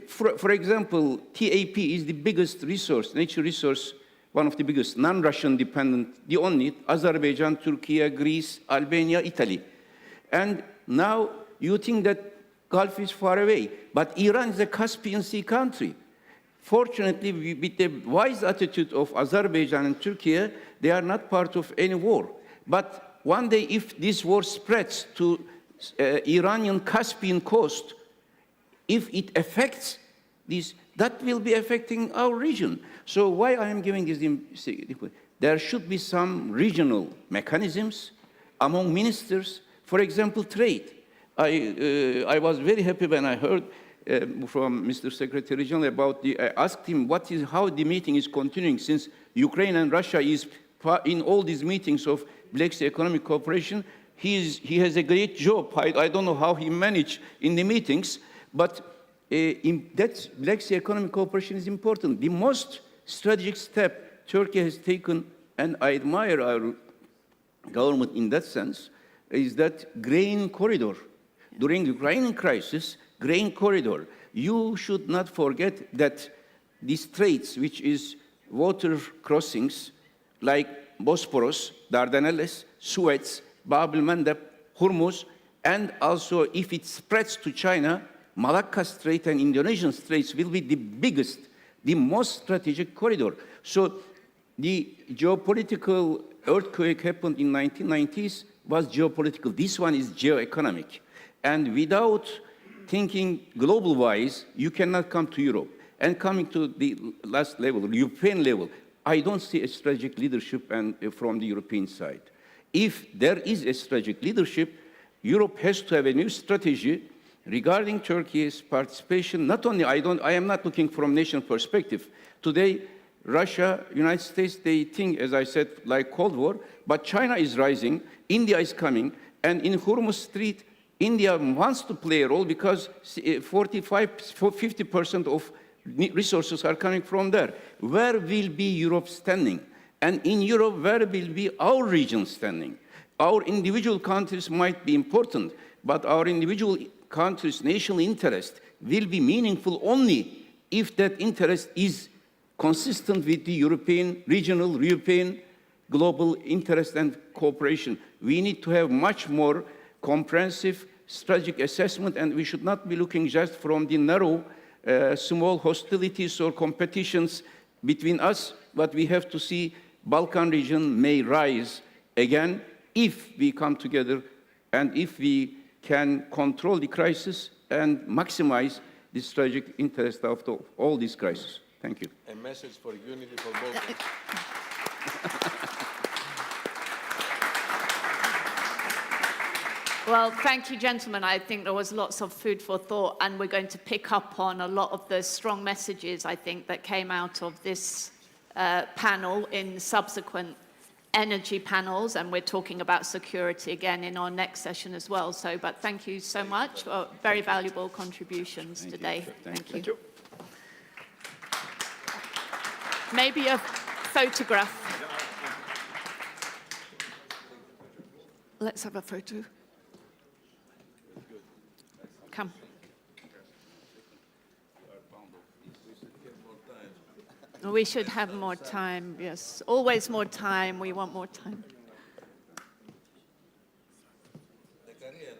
[SPEAKER 20] For example, TAP is the biggest resource, nature resource, one of the biggest, non-Russian dependent, the only, Azerbaijan, Turkey, Greece, Albania, Italy. And now you think that Gulf is far away, but Iran is a Caspian Sea country. Fortunately, with the wise attitude of Azerbaijan and Turkey, they are not part of any war. But one day, if this war spreads to Iranian Caspian coast, if it affects this, that will be affecting our region. So why I am giving this, there should be some regional mechanisms among ministers, for example, trade. I was very happy when I heard from Mr. Secretary General about I asked him how the meeting is continuing, since Ukraine and Russia is in all these meetings of Black Sea Economic Cooperation. He has a great job. I don't know how he managed in the meetings, but that Black Sea Economic Cooperation is important. The most strategic step Turkey has taken, and I admire our government in that sense, is that grain corridor. During the Ukrainian crisis, grain corridor. You should not forget that the straits, which is water crossings like Bosporus, Dardanelles, Suez, Bab el-Mandeb, Hormuz, and also if it spreads to China, Malacca Strait and Indonesian Straits will be the biggest, the most strategic corridor. So the geopolitical earthquake happened in 1990s was geopolitical. This one is geoeconomic. And without thinking global-wise, you cannot come to Europe. And coming to the last level, European level, I don't see a strategic leadership from the European side. If there is a strategic leadership,
[SPEAKER 4] Europe has to have a new strategy regarding Turkey's participation. Not only, I am not looking from nation perspective. Today, Russia, United States, they think, as I said, like Cold War, but China is rising, India is coming, and in Hormuz Strait, India wants to play a role because 50% of resources are coming from there. Where will be Europe standing? And in Europe, where will be our region standing? Our individual countries might be important, but our individual countries' national interest will be meaningful only if that interest is consistent with the European, regional, European, global interest and cooperation. We need to have much more comprehensive strategic assessment, and we should not be looking just from the narrow, small hostilities or competitions between us, but we have to see Balkan region may rise again if we come together and if we can control the crisis and maximize the strategic interest of all these crises. Thank you.
[SPEAKER 21] A message for unity for both.
[SPEAKER 14] Well, thank you, gentlemen. I think there was lots of food for thought, and we're going to pick up on a lot of the strong messages, I think, that came out of this panel in subsequent energy panels, and we're talking about security again in our next session as well. So, but thank you so much for very valuable contributions today. Thank you. Maybe a photograph. Let's have a photo. Come. We should have more time, yes. Always more time. We want more time.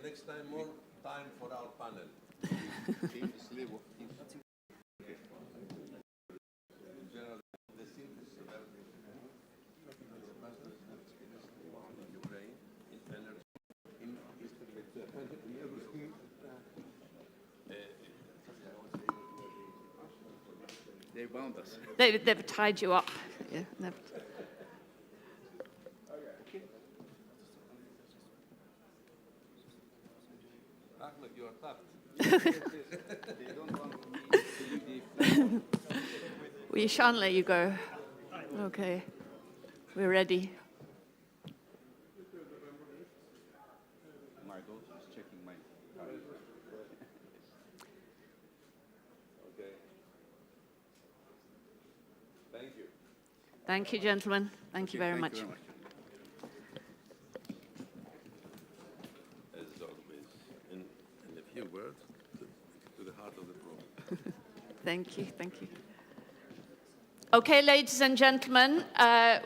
[SPEAKER 21] Next time, more time for our panel.
[SPEAKER 4] They bound us.
[SPEAKER 14] They've tied you up. Yeah,
[SPEAKER 21] Ahmed, you are tough.
[SPEAKER 14] We shan't let you go. Okay, we're ready.
[SPEAKER 4] My daughter is checking my card.
[SPEAKER 21] Okay. Thank you.
[SPEAKER 14] Thank you, gentlemen. Thank you very much.
[SPEAKER 21] As always, in a few words, to the heart of the problem.
[SPEAKER 14] Thank you, thank you. Okay, ladies and gentlemen,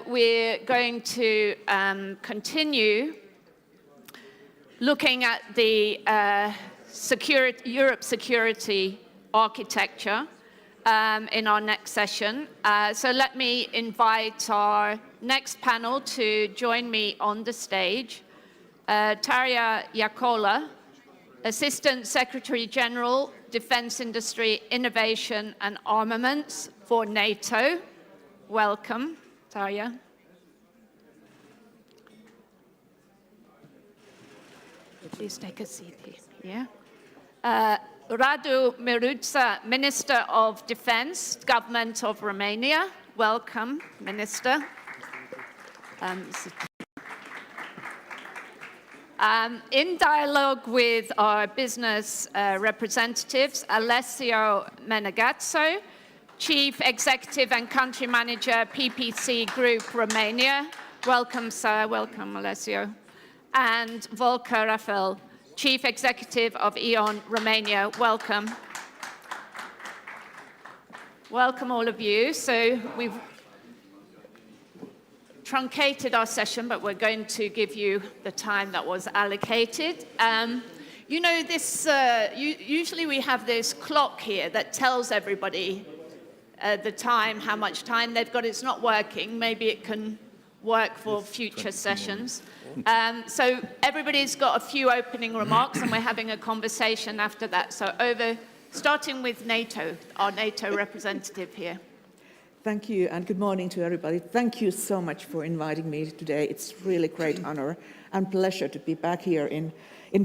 [SPEAKER 14] we're going to continue looking at the Europe security architecture in our next session. So let me invite our next panel to join me on the stage. Tarja Jakola, Assistant Secretary General, Defense Industry, Innovation and Armaments for NATO. Welcome, Tarja. Please take a seat here. Yeah. Radu Miruța, Minister of Defense, Government of Romania. Welcome, Minister. In dialogue with our business representatives, Alessio Menegazzo, Chief Executive and Country Manager, PPC Group, Romania. Welcome, sir. Welcome, Alessio. And Volker Rafel, Chief Executive of E.ON Romania. Welcome. Welcome, all of you. So we've truncated our session, but we're going to give you the time that was allocated. You know, this, usually we have this clock here that tells everybody the time, how much time they've got. It's not working. Maybe it can work for future sessions. So everybody's got a few opening remarks, and we're having a conversation after that. So starting with NATO, our NATO representative here.
[SPEAKER 7] Thank you, and good morning to everybody. Thank you so much for inviting me today. It's really great honor and pleasure to be back here in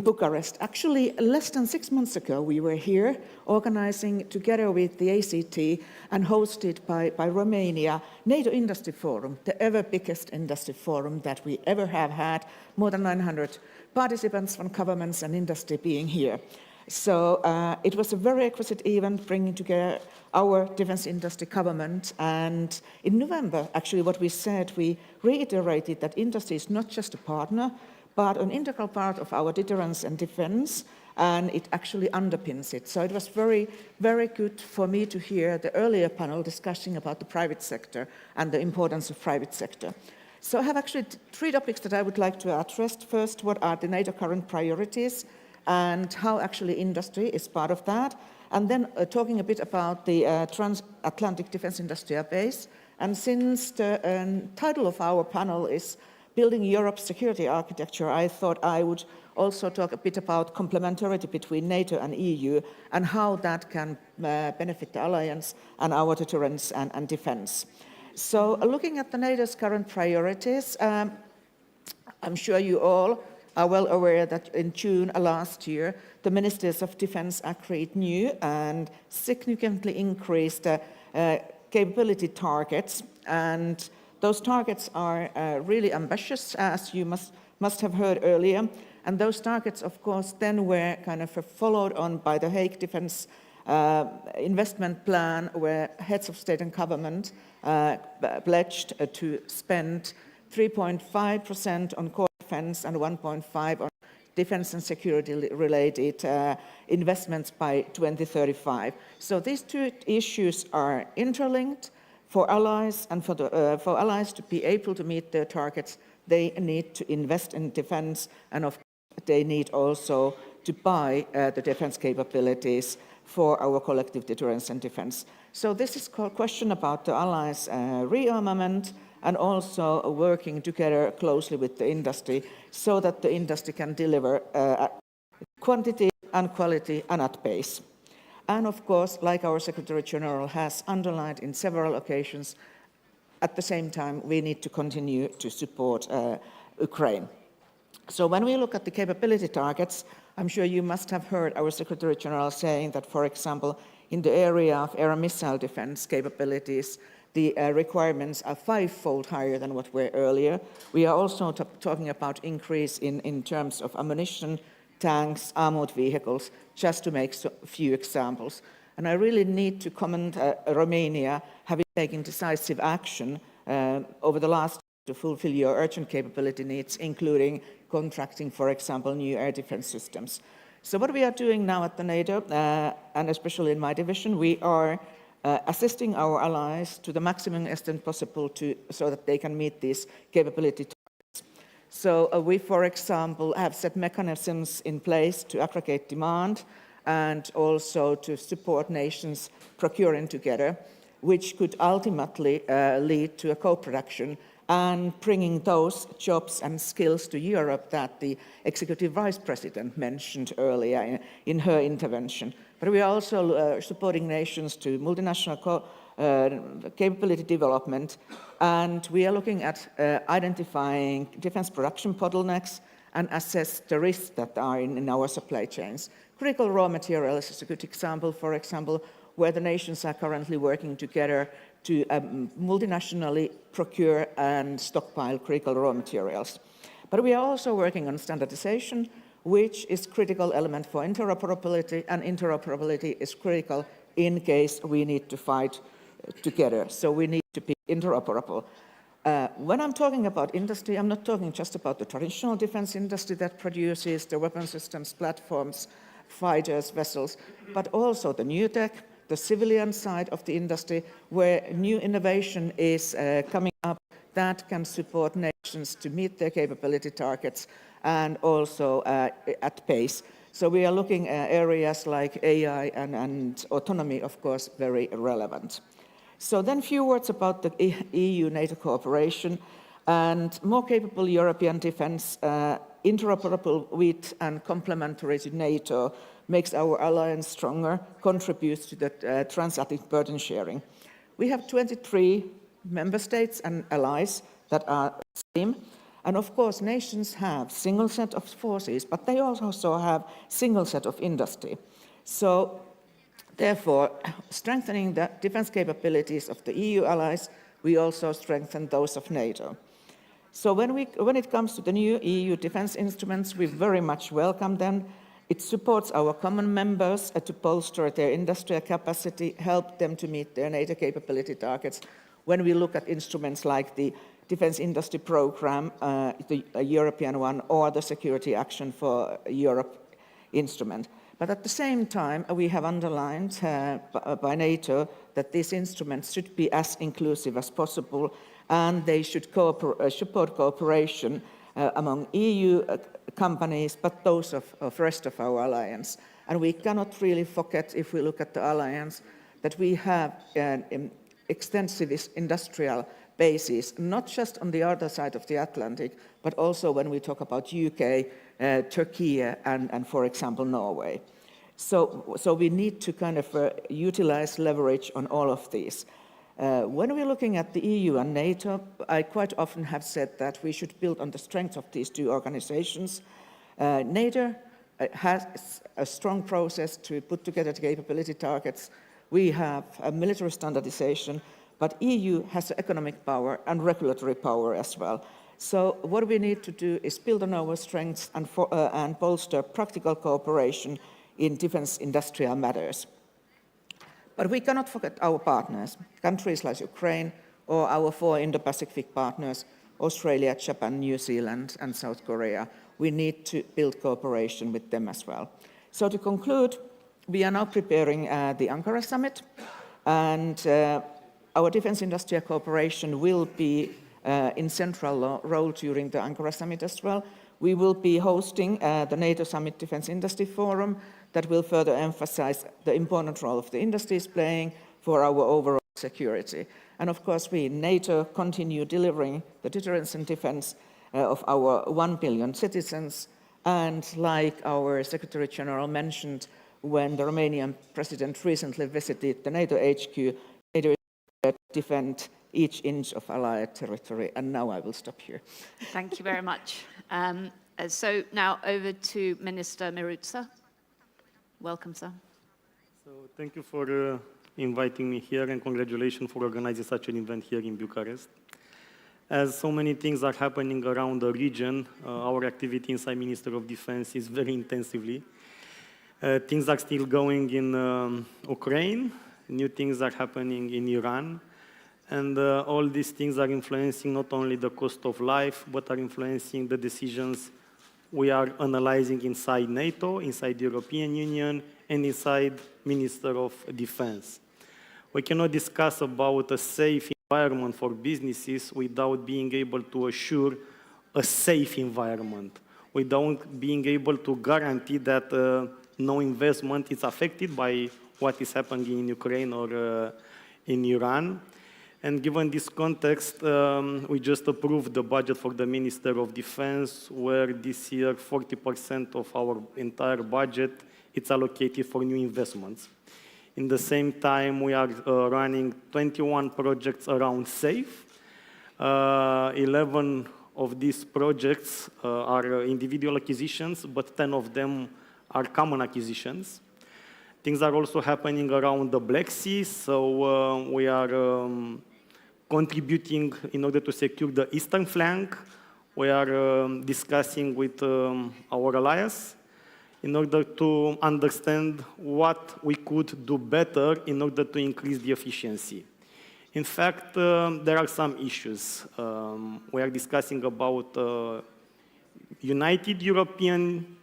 [SPEAKER 7] Bucharest. Actually, less than 6 months ago, we were here organizing together with the ACT and hosted by Romania, NATO Industry Forum, the ever biggest industry forum that we ever have had, more than 900 participants from governments and industry being here. So it was a very exquisite event bringing together our defense industry government. And in November, actually, what we said, we reiterated that industry is not just a partner, but an integral part of our deterrence and defense, and it actually underpins it. So it was very, very good for me to hear the earlier panel discussing about the private sector and the importance of private sector. So I have actually 3 topics that I would like to address. First, what are the NATO current priorities, and how actually industry is part of that. And then talking a bit about the transatlantic defense industrial base. And since the title of our panel is Building Europe's Security Architecture, I thought I would also talk a bit about complementarity between NATO and EU and how that can benefit the alliance and our deterrence and defense. So looking at the NATO's current priorities, I'm sure you all are well aware that in June last year, the Ministers of Defense agreed new and significantly increased capability targets. And those targets are really ambitious, as you must have heard earlier. And those targets, of course, then were kind of followed on by the Hague Defense Investment Plan, where heads of state and government pledged to spend 3.5% on core defense and 1.5% on defense and security-related investments by 2035. So these 2 issues are interlinked. For allies and for allies to be able to meet their targets, they need to invest in defense, and of course, they need also to buy the defense capabilities for our collective deterrence and defense. So this is a question about the allies' rearmament, and also working together closely with the industry so that the industry can deliver quantity and quality and at pace. And of course, like our Secretary General has underlined in several occasions, at the same time, we need to continue to support Ukraine. So when we look at the capability targets, I'm sure you must have heard our Secretary General saying that, for example, in the area of air and missile defense capabilities, the requirements are 5-fold higher than what were earlier. We are also talking about increase in terms of ammunition, tanks, armored vehicles, just to make a few examples. And I really need to commend Romania having taken decisive action over the last year to fulfill your urgent capability needs, including contracting, for example, new air defense systems. So what we are doing now at the NATO, and especially in my division, we are assisting our allies to the maximum extent possible so that they can meet these capability targets. So we, for example, have set mechanisms in place to aggregate demand and also to support nations procuring together, which could ultimately lead to a co-production and bringing those jobs and skills to Europe that the Executive Vice President mentioned earlier in her intervention. But we are also supporting nations to multinational capability development, and we are looking at identifying defense production bottlenecks and assess the risks that are in our supply chains. Critical raw materials is a good example, for example, where the nations are currently working together to multinationally procure and stockpile critical raw materials. But we are also working on standardization, which is a critical element for interoperability, and interoperability is critical in case we need to fight together. So we need to be interoperable. When I'm talking about industry, I'm not talking just about the traditional defense industry that produces the weapon systems, platforms, fighters, vessels, but also the new tech, the civilian side of the industry, where new innovation is coming up that can support nations to meet their capability targets and also at pace. So we are looking at areas like AI and autonomy, of course, very relevant. So then a few words about the EU-NATO cooperation and more capable European defense, interoperable with and complementary to NATO, makes our alliance stronger, contributes to the transatlantic burden sharing. We have 23 member states and allies that are the same. And of course, nations have single set of forces, but they also have single set of industry. So therefore, strengthening the defense capabilities of the EU allies, we also strengthen those of NATO. So when it comes to the new EU defense instruments, we very much welcome them. It supports our common members to bolster their industrial capacity, help them to meet their NATO capability targets. When we look at instruments like the Defense Industry Program, the European one, or the Security Action for Europe instrument. But at the same time, we have underlined by NATO that these instruments should be as inclusive as possible, and they should support cooperation among EU companies, but those of the rest of our alliance. And we cannot really forget, if we look at the alliance, that we have an extensive industrial basis, not just on the other side of the Atlantic, but also when we talk about UK, Turkey, and for example, Norway. So we need to kind of utilize leverage on all of these. When we're looking at the EU and NATO, I quite often have said that we should build on the strength of these two organizations. NATO has a strong process to put together the capability targets. We have a military standardization, but EU has economic power and regulatory power as well. So what we need to do is build on our strengths and bolster practical cooperation in defense industrial matters. But we cannot forget our partners, countries like Ukraine, or our 4 Indo-Pacific partners, Australia, Japan, New Zealand, and South Korea. We need to build cooperation with them as well. So to conclude, we are now preparing the Ankara summit, and our defense industrial cooperation will be in central role during the Ankara summit as well. We will be hosting the NATO Summit Defense Industry Forum that will further emphasize the important role of the industry is playing for our overall security. And of course, we in NATO continue delivering the deterrence and defense of our 1 billion citizens. And like our Secretary General mentioned, when the Romanian president recently visited the NATO HQ, NATO is to defend each inch of Allied territory. And now I will stop here.
[SPEAKER 14] Thank you very much. So now over to Minister Miruța. Welcome, sir.
[SPEAKER 8] So thank you for inviting me here, and congratulations for organizing such an event here in Bucharest. As so many things are happening around the region, our activity inside Minister of Defense is very intensively. Things are still going in Ukraine, new things are happening in Iran, and all these things are influencing not only the cost of life, but are influencing the decisions we are analyzing inside NATO, inside the European Union, and inside Minister of Defense. We cannot discuss about a safe environment for businesses without being able to assure a safe environment, without being able to guarantee that no investment is affected by what is happening in Ukraine or in Iran. And given this context, we just approved the budget for the Minister of Defense, where this year 40% of our entire budget is allocated for new investments. In the same time, we are running 21 projects around SAFE. 11 of these projects are individual acquisitions, but 10 of them are common acquisitions. Things are also happening around the Black Sea, so we are contributing in order to secure the eastern flank. We are discussing with our allies in order to understand what we could do better in order to increase the efficiency. In fact, there are some issues. We are discussing about United European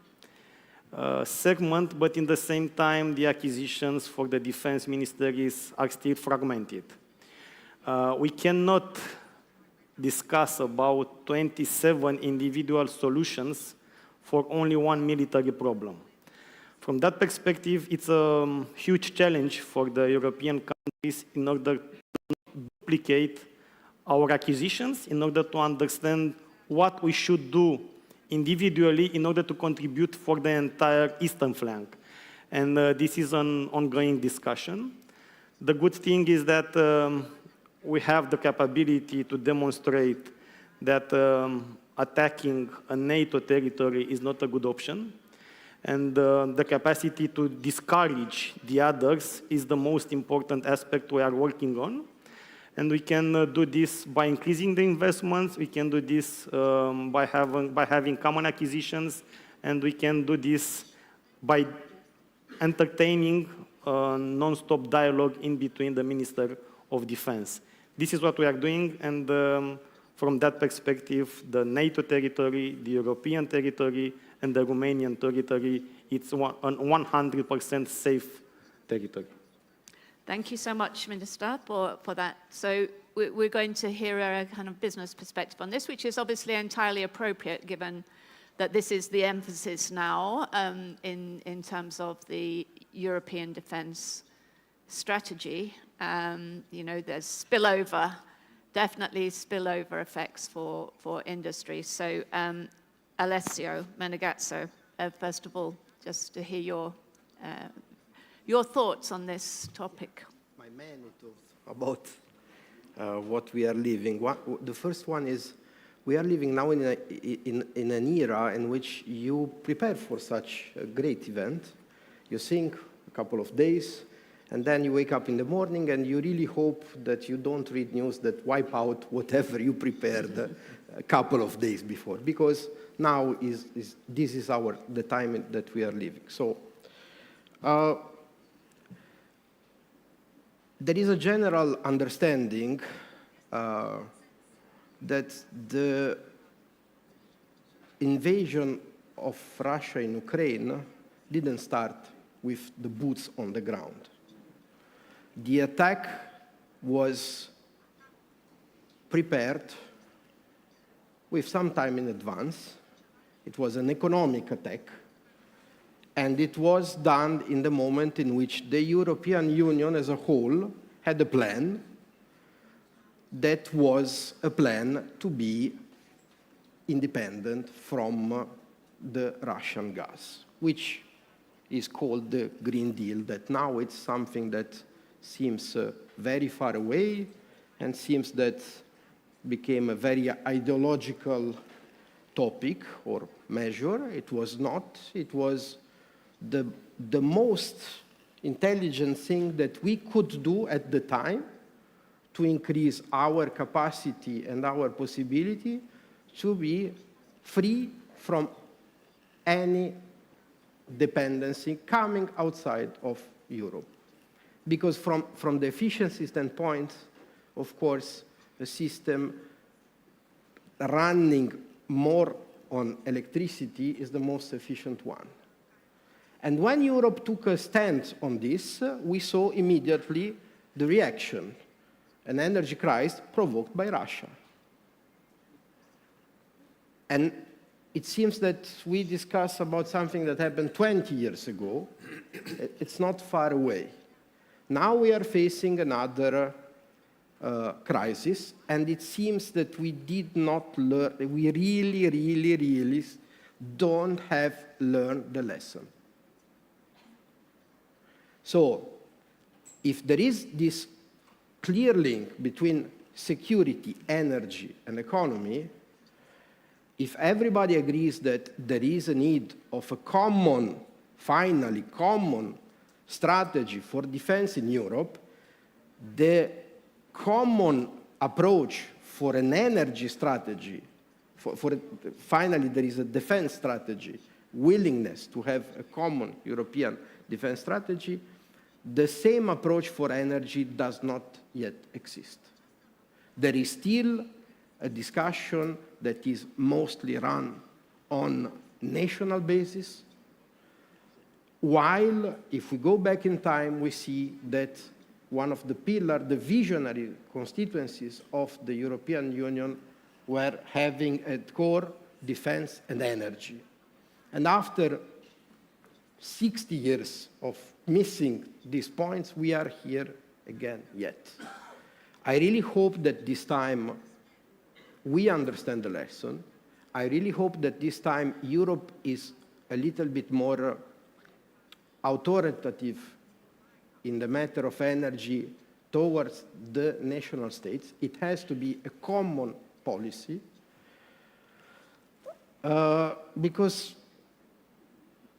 [SPEAKER 8] segment, but in the same time, the acquisitions for the defense ministries are still fragmented. We cannot discuss about 27 individual solutions for only one military problem. From that perspective, it's a huge challenge for the European countries in order to duplicate our acquisitions, in order to understand what we should do individually in order to contribute for the entire eastern flank. And this is an ongoing discussion. The good thing is that we have the capability to demonstrate that attacking a NATO territory is not a good option. And the capacity to discourage the others is the most important aspect we are working on. And we can do this by increasing the investments. We can do this by having common acquisitions. And we can do this by entertaining non-stop dialogue in between the Minister of Defense. This is what we are doing. And from that perspective, the NATO territory, the European territory, and the Romanian territory, it's a 100% safe territory.
[SPEAKER 14] Thank you so much, Minister, for that. So we're going to hear a kind of business perspective on this, which is obviously entirely appropriate given that this is the emphasis now in terms of the European defense strategy. You know, there's spillover, definitely spillover effects for industry. So Alessio Menegazzo, first of all, just to hear your thoughts on this topic.
[SPEAKER 9] My many thoughts about what we are living. The first one is we are living now in an era in which you prepare for such a great event. You think a couple of days, and then you wake up in the morning and you really hope that you don't read news that wipe out whatever you prepared a couple of days before, because now this is the time that we are living. So there is a general understanding that the invasion of Russia in Ukraine didn't start with the boots on the ground. The attack was prepared with some time in advance. It was an economic attack, and it was done in the moment in which the European Union as a whole had a plan that was a plan to be independent from the Russian gas, which is called the Green Deal, that now it's something that seems very far away and seems that became a very ideological topic or measure. It was not. It was the most intelligent thing that we could do at the time to increase our capacity and our possibility to be free from any dependency coming outside of Europe. Because from the efficiency standpoint, of course, a system running more on electricity is the most efficient one. And when Europe took a stand on this, we saw immediately the reaction, an energy crisis provoked by Russia. And it seems that we discuss about something that happened 20 years ago. It's not far away. Now we are facing another crisis, and it seems that we did not learn, we really don't have learned the lesson. So, if there is this clear link between security, energy, and economy, if everybody agrees that there is a need of a common, finally common strategy for defense in Europe, the common approach for an energy strategy, finally there is a defense strategy, willingness to have a common European defense strategy, the same approach for energy does not yet exist. There is still a discussion that is mostly run on national basis, while if we go back in time, we see that one of the pillars, the visionary constituencies of the European Union were having at core defense and energy. And after 60 years of missing these points, we are here again yet. I really hope that this time we understand the lesson. I really hope that this time Europe is a little bit more authoritative in the matter of energy towards the national states. It has to be a common policy because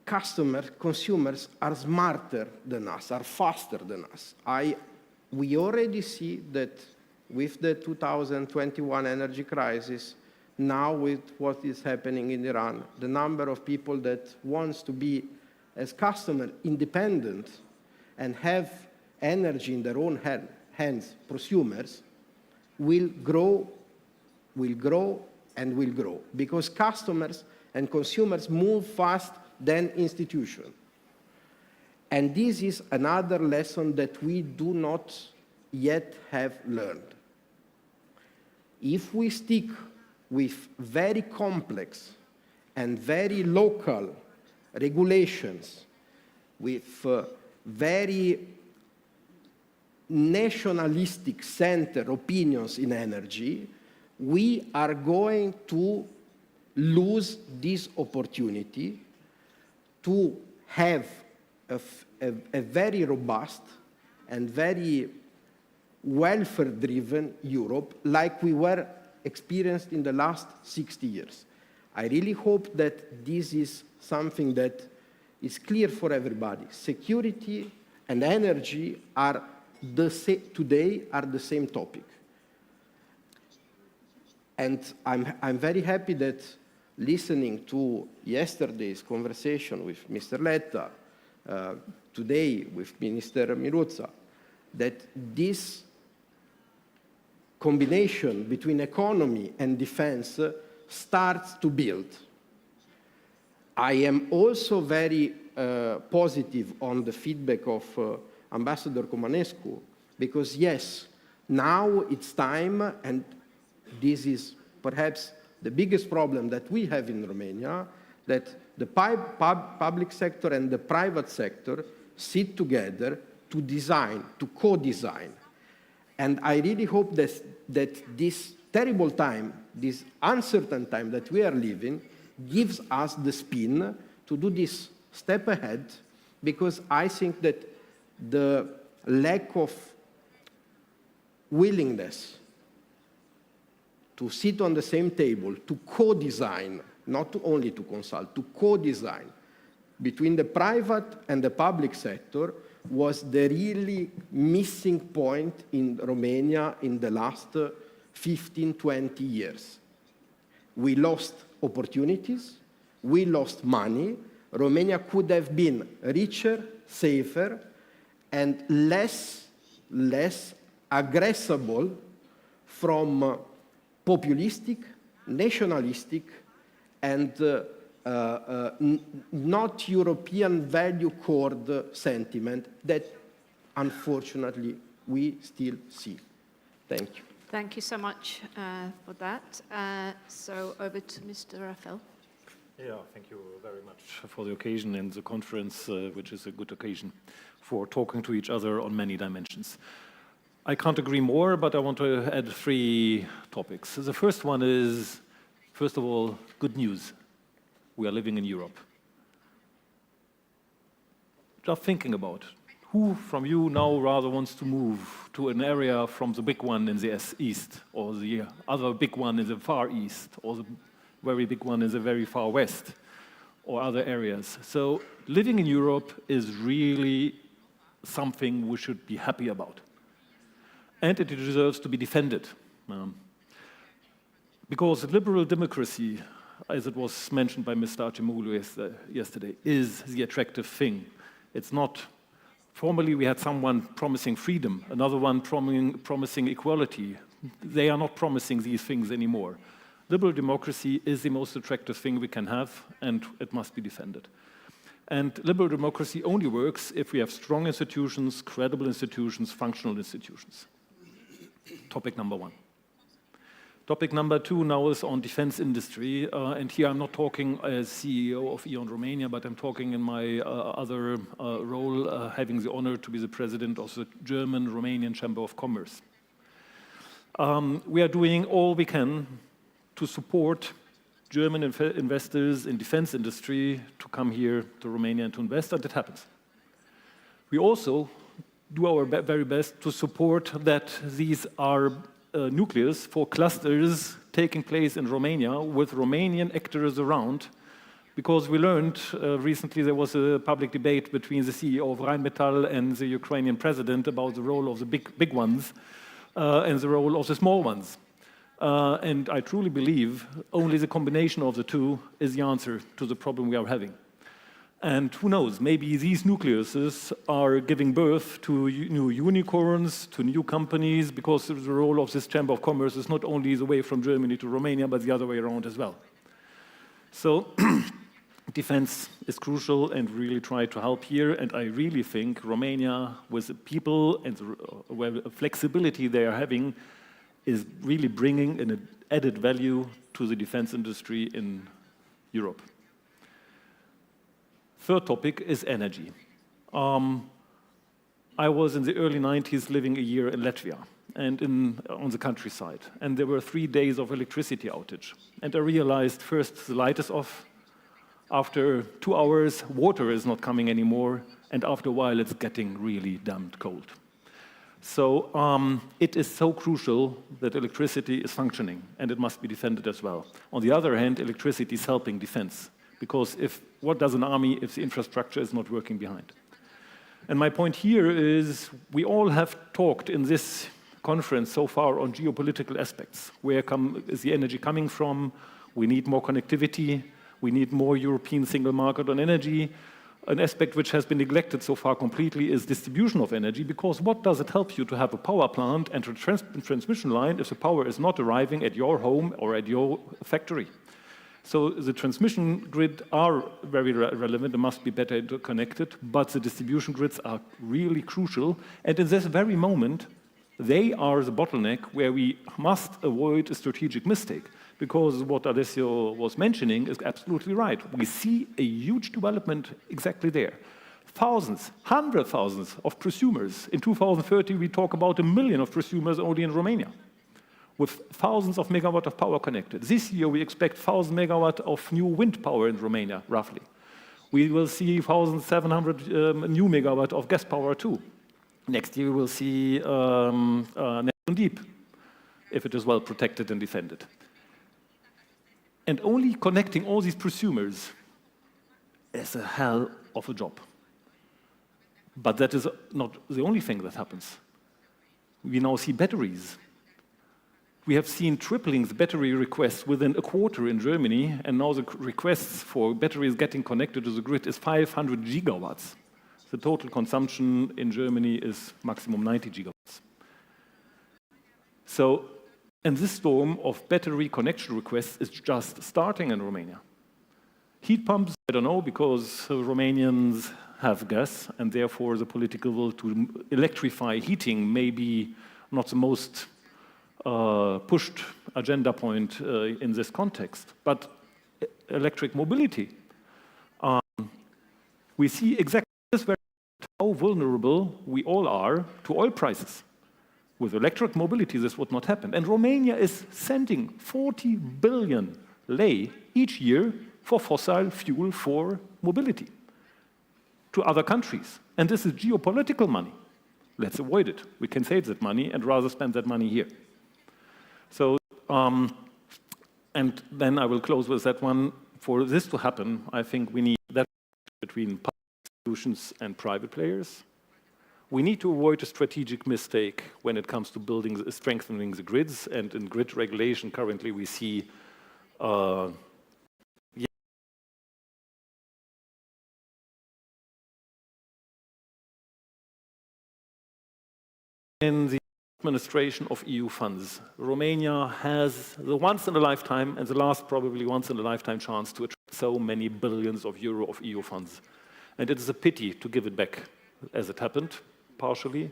[SPEAKER 9] consumers are smarter than us, are faster than us. We already see that with the 2021 energy crisis, now with what is happening in Iran, the number of people that wants to be as customer independent and have energy in their own hands, prosumers, will grow, and will grow, because customers and consumers move fast than institutions. And this is another lesson that we do not yet have learned. If we stick with very complex and very local regulations, with very nationalistic center opinions in energy, we are going to lose this opportunity to have a very robust and very welfare-driven Europe like we were experienced in the last 60 years. I really hope that this is something that is clear for everybody. Security and energy are today are the same topic. And I'm very happy that listening to yesterday's conversation with Mr. Letta, today with Minister Miruța, that this combination between economy and defense starts to build. I am also very positive on the feedback of Ambassador Comanescu, because yes, now it's time, and this is perhaps the biggest problem that we have in Romania, that the public sector and the private sector sit together to design, to co-design. And I really hope that this terrible time, this uncertain time that we are living, gives us the spin to do this step ahead, because I think that the lack of willingness to sit on the same table, to co-design, not only to consult, to co-design between the private and the public sector was the really missing point in Romania in the last 15, 20 years. We lost opportunities, we lost money. Romania could have been richer, safer, and less aggressible from populistic, nationalistic, and not European value cord sentiment that, unfortunately, we still see. Thank you.
[SPEAKER 14] Thank you so much for that. So over to Mr. Rafael.
[SPEAKER 1] Yeah, thank you very much for the occasion and the conference, which is a good occasion for talking to each other on many dimensions. I can't agree more, but I want to add 3 topics. The first one is, first of all, good news. We are living in Europe. Just thinking about who from you now rather wants to move to an area from the big one in the east, or the other big one in the far east, or the very big one in the very far west, or other areas. So living in Europe is really something we should be happy about. And it deserves to be defended. Because liberal democracy, as it was mentioned by Mr. Acemoglu yesterday, is the attractive thing. It's not, formerly we had someone promising freedom, another one promising equality. They are not promising these things anymore. Liberal democracy is the most attractive thing we can have, and it must be defended. And liberal democracy only works if we have strong institutions, credible institutions, functional institutions. Topic number 1. Topic number 2 now is on defense industry, and here I'm not talking as CEO of E.ON Romania, but I'm talking in my other role, having the honor to be the president of the German-Romanian Chamber of Commerce. We are doing all we can to support German investors in defense industry to come here to Romania and to invest, and it happens. We also do our very best to support that these are nucleus for clusters taking place in Romania with Romanian actors around, because we learned recently there was a public debate between the CEO of Rheinmetall and the Ukrainian president about the role of the big ones and the role of the small ones. And I truly believe only the combination of the two is the answer to the problem we are having. And who knows, maybe these nucleuses are giving birth to new unicorns, to new companies, because the role of this Chamber of Commerce is not only the way from Germany to Romania, but the other way around as well. So defense is crucial and really try to help here. And I really think Romania, with the people and the flexibility they are having, is really bringing an added value to the defense industry in Europe. Third topic is energy. I was in the early 90s living a year in Latvia and on the countryside. And there were 3 days of electricity outage. And I realized first the light is off. After 2 hours, water is not coming anymore. And after a while, it's getting really damned cold. So it is so crucial that electricity is functioning, and it must be defended as well. On the other hand, electricity is helping defense. Because what does an army if the infrastructure is not working behind? And my point here is we all have talked in this conference so far on geopolitical aspects. Where is the energy coming from? We need more connectivity. We need more European single market on energy. An aspect which has been neglected so far completely is distribution of energy, because what does it help you to have a power plant and a transmission line if the power is not arriving at your home or at your factory? So the transmission grid are very relevant, they must be better connected, but the distribution grids are really crucial. And in this very moment, they are the bottleneck where we must avoid a strategic mistake. Because what Alessio was mentioning is absolutely right. We see a huge development exactly there. Thousands, 100,000 of prosumers. In 2030, we talk about 1 million of prosumers only in Romania, with thousands of megawatt of power connected. This year, we expect 1,000 megawatt of new wind power in Romania, roughly. We will see 1,700 new megawatt of gas power, too. Next year, we will see Neptune Deep, if it is well protected and defended. And only connecting all these prosumers is a hell of a job. But that is not the only thing that happens. We now see batteries. We have seen tripling the battery requests within a quarter in Germany, and now the requests for batteries getting connected to the grid is 500 gigawatts. The total consumption in Germany is maximum 90 gigawatts. So, and this storm of battery connection requests is just starting in Romania. Heat pumps, I don't know, because Romanians have gas, and therefore the political will to electrify heating may be not the most pushed agenda point in this context. But electric mobility, we see exactly this, how vulnerable we all are to oil prices. With electric mobility, this would not happen. And Romania is sending 40 billion lei each year for fossil fuel for mobility to other countries. And this is geopolitical money. Let's avoid it. We can save that money and rather spend that money here. So, and then I will close with that one. For this to happen, I think we need that between public institutions and private players. We need to avoid a strategic mistake when it comes to building, strengthening the grids, and in grid regulation currently we see in the administration of EU funds. Romania has the once-in-a-lifetime and the last probably once-in-a-lifetime chance to attract so many billions of euro of EU funds. And it is a pity to give it back as it happened, partially.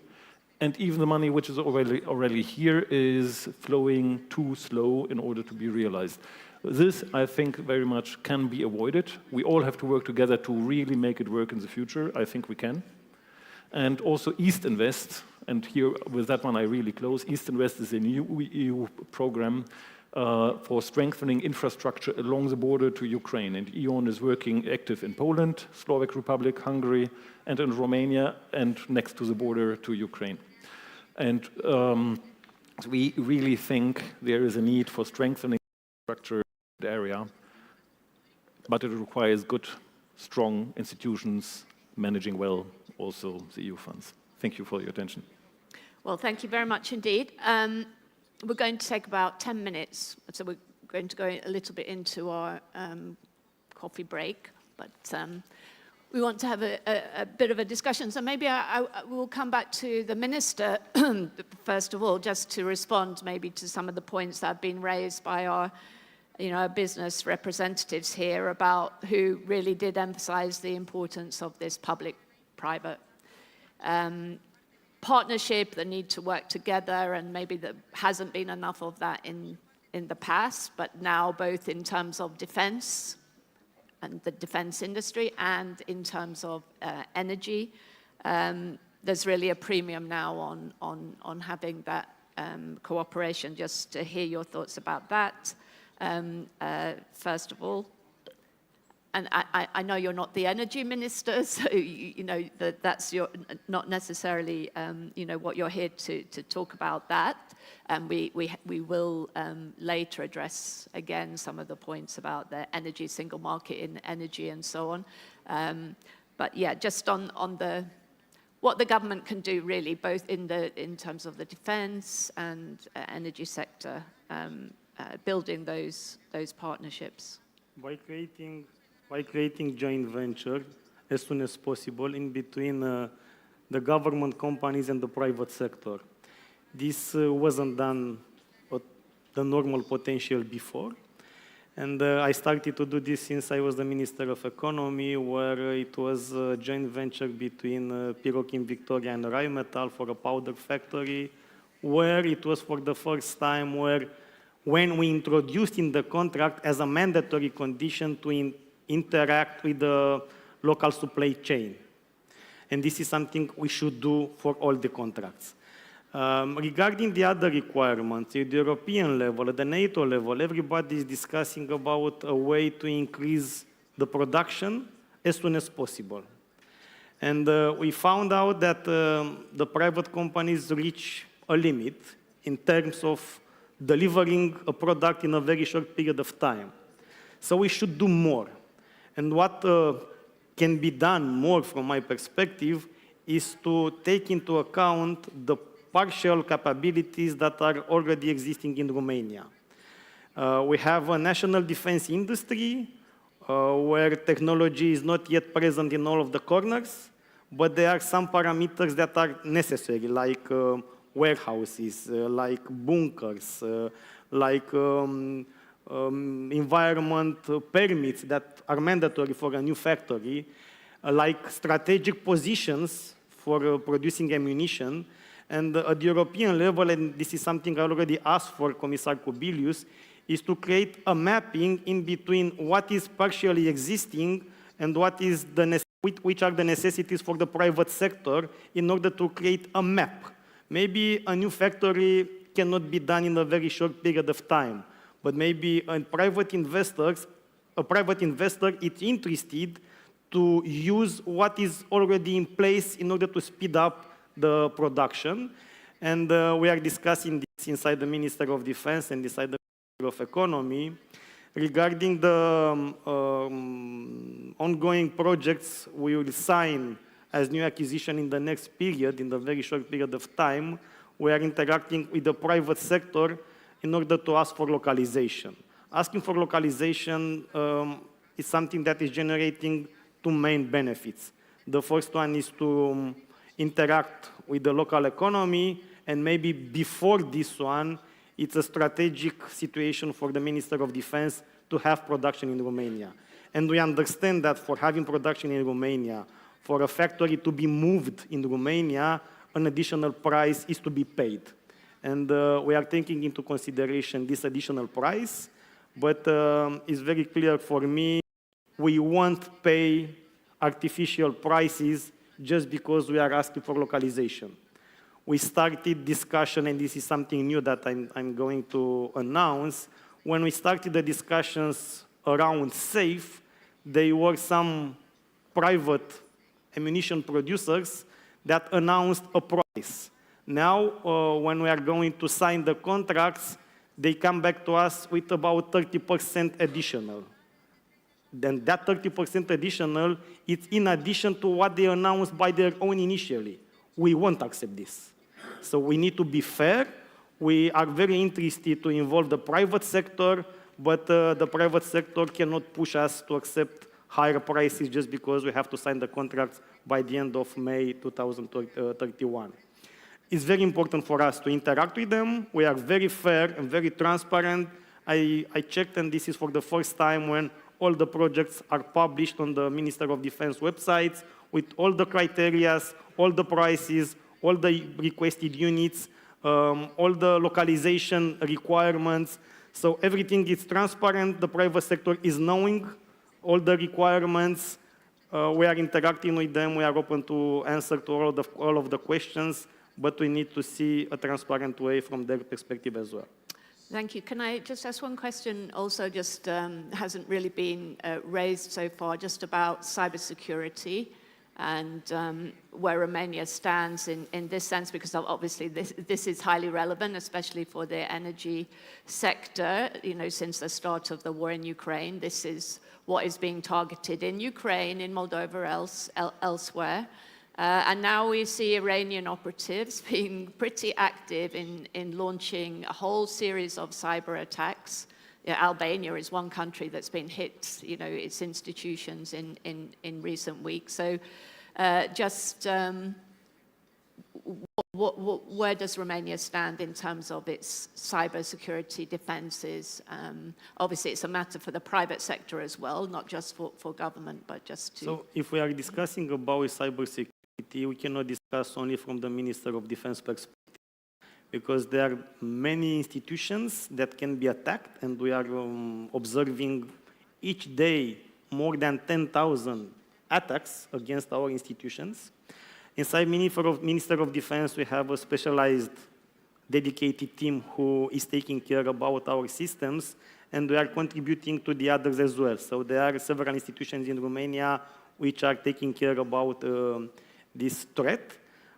[SPEAKER 1] And even the money which is already here is flowing too slow in order to be realized. This, I think, very much can be avoided. We all have to work together to really make it work in the future. I think we can. And also East Invest, and here with that one I really close. East and West is a new EU program for strengthening infrastructure along the border to Ukraine. And EON is working active in Poland, Slovak Republic, Hungary, and in Romania, and next to the border to Ukraine. And we really think there is a need for strengthening infrastructure in the area, but it requires good, strong institutions managing well also the EU funds. Thank you for your attention.
[SPEAKER 14] Well, thank you very much indeed. We're going to take about 10 minutes, so we're going to go a little bit into our coffee break, but we want to have a bit of a discussion. So maybe I will come back to the Minister, first of all, just to respond maybe to some of the points that have been raised by our business representatives here about who really did emphasize the importance of this public-private partnership, the need to work together, and maybe there hasn't been enough of that in the past, but now both in terms of defense and the defense industry and in terms of energy, there's really a premium now on having that cooperation. Just to hear your thoughts about that, first of all. And I know you're not the energy minister, so that's not necessarily what you're here to talk about that. And we will later address again some of the points about the energy single market in energy and so on. But yeah, just on what the government can do really, both in terms of the defense and energy sector, building those partnerships.
[SPEAKER 8] By creating joint venture as soon as possible in between the government companies and the private sector. This wasn't done at the normal potential before. And I started to do this since I was the Minister of Economy, where it was a joint venture between Pirochin Victoria and Rheinmetall for a powder factory, where it was for the first time when we introduced in the contract as a mandatory condition to interact with the local supply chain. And this is something we should do for all the contracts. Regarding the other requirements, at the European level, at the NATO level, everybody is discussing about a way to increase the production as soon as possible. And we found out that the private companies reach a limit in terms of delivering a product in a very short period of time. So we should do more. And what can be done more from my perspective is to take into account the partial capabilities that are already existing in Romania. We have a national defense industry where technology is not yet present in all of the corners, but there are some parameters that are necessary, like warehouses, like bunkers, like environment permits that are mandatory for a new factory, like strategic positions for producing ammunition. And at the European level, and this is something I already asked for Commissar Kubilius, is to create a mapping in between what is partially existing and what is which are the necessities for the private sector in order to create a map. Maybe a new factory cannot be done in a very short period of time, but maybe a private investor is interested to use what is already in place in order to speed up the production. And we are discussing this inside the Minister of Defense and inside the Minister of Economy regarding the ongoing projects we will sign as new acquisition in the next period, in the very short period of time. We are interacting with the private sector in order to ask for localization. Asking for localization is something that is generating two main benefits. The first one is to interact with the local economy, and maybe before this one, it's a strategic situation for the Minister of Defense to have production in Romania. And we understand that for having production in Romania, for a factory to be moved in Romania, an additional price is to be paid. And we are taking into consideration this additional price, but it's very clear for me, we won't pay artificial prices just because we are asking for localization. we started discussion, and this is something new that I'm going to announce. When we started the discussions around SAFE, there were some private ammunition producers that announced a price. Now, when we are going to sign the contracts, they come back to us with about 30% additional. Then that 30% additional is in addition to what they announced by their own initially. We won't accept this. So we need to be fair. We are very interested to involve the private sector, but the private sector cannot push us to accept higher prices just because we have to sign the contracts by the end of May 2031. It's very important for us to interact with them. We are very fair and very transparent. I checked, and this is for the first time when all the projects are published on the Minister of Defense websites with all the criteria, all the prices, all the requested units, all the localization requirements. So everything is transparent. The private sector is knowing all the requirements. We are interacting with them. We are open to answer to all of the questions, but we need to see a transparent way from their perspective as well.
[SPEAKER 14] Thank you. Can I just ask one question also, just hasn't really been raised so far, just about cybersecurity and where Romania stands in this sense, because obviously this is highly relevant, especially for the energy sector. You know, since the start of the war in Ukraine, this is what is being targeted in Ukraine, in Moldova, elsewhere. And now we see Iranian operatives being pretty active in launching a whole series of cyber attacks. Yeah, Albania is one country that's been hit, you know, its institutions in recent weeks. So where does Romania stand in terms of its cybersecurity defenses? Obviously, it's a matter for the private sector as well, not just for government, but just to...
[SPEAKER 8] So if we are discussing about cybersecurity, we cannot discuss only from the Minister of Defense perspective, because there are many institutions that can be attacked, and we are observing each day more than 10,000 attacks against our institutions. Inside Minister of Defense, we have a specialized, dedicated team who is taking care about our systems, and we are contributing to the others as well. So there are several institutions in Romania which are taking care about this threat.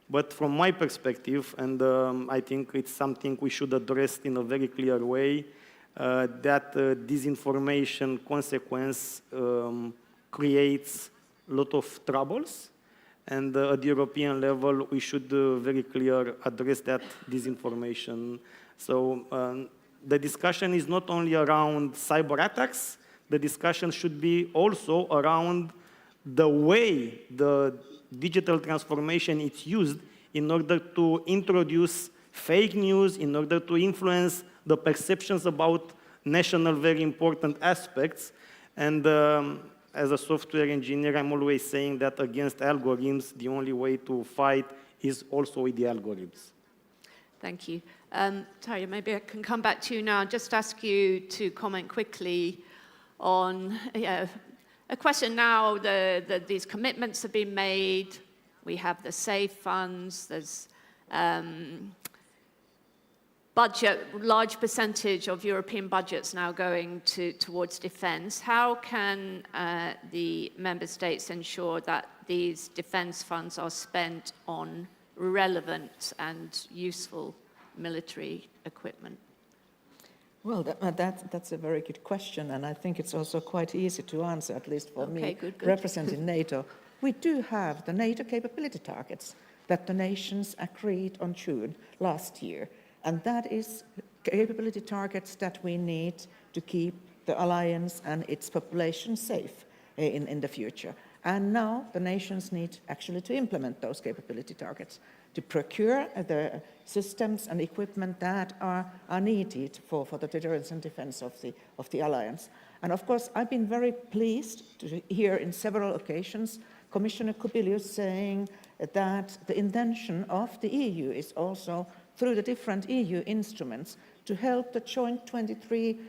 [SPEAKER 8] But from my perspective, and I think it's something we should address in a very clear way, that disinformation consequence creates a lot of troubles. And at the European level, we should very clear address that disinformation. So the discussion is not only around cyber attacks, the discussion should be also around the way the digital transformation is used in order to introduce fake news, in order to influence the perceptions about national very important aspects. And as a software engineer, I'm always saying that against algorithms, the only way to fight is also with the algorithms.
[SPEAKER 14] Thank you. Tarja, maybe I can come back to you now. Just ask you to comment quickly on a question now. These commitments have been made. We have the SAFE funds. There's large percentage of European budgets now going towards defense. How can the member states ensure that these defense funds are spent on relevant and useful military equipment?
[SPEAKER 7] Well, that's a very good question, and I think it's also quite easy to answer, at least for me, representing NATO. We do have the NATO capability targets that the nations agreed on June last year. And that is capability targets that we need to keep the alliance and its population safe in the future. And now the nations need actually to implement those capability targets, to procure the systems and equipment that are needed for the deterrence and defense of the alliance. And of course, I've been very pleased to hear in several occasions Commissioner Kubilius saying that the intention of the EU is also through the different EU instruments to help the joint 23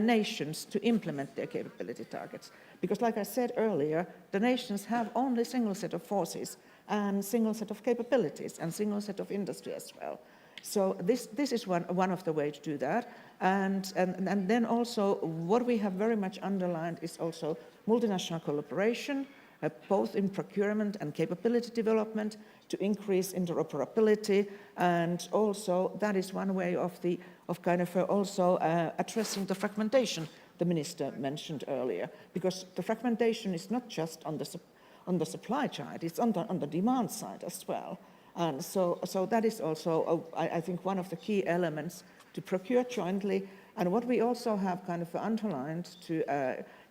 [SPEAKER 7] nations to implement their capability targets. Because like I said earlier, the nations have only a single set of forces, and single set of capabilities and single set of industry as well. So this is one of the ways to do that. And then also what we have very much underlined is also multinational collaboration, both in procurement and capability development to increase interoperability. And also that is one way of also addressing the fragmentation the minister mentioned earlier, because the fragmentation is not just on the supply side, it's on the demand side as well. And so that is also, I think, one of the key elements to procure jointly. And what we also have kind of underlined to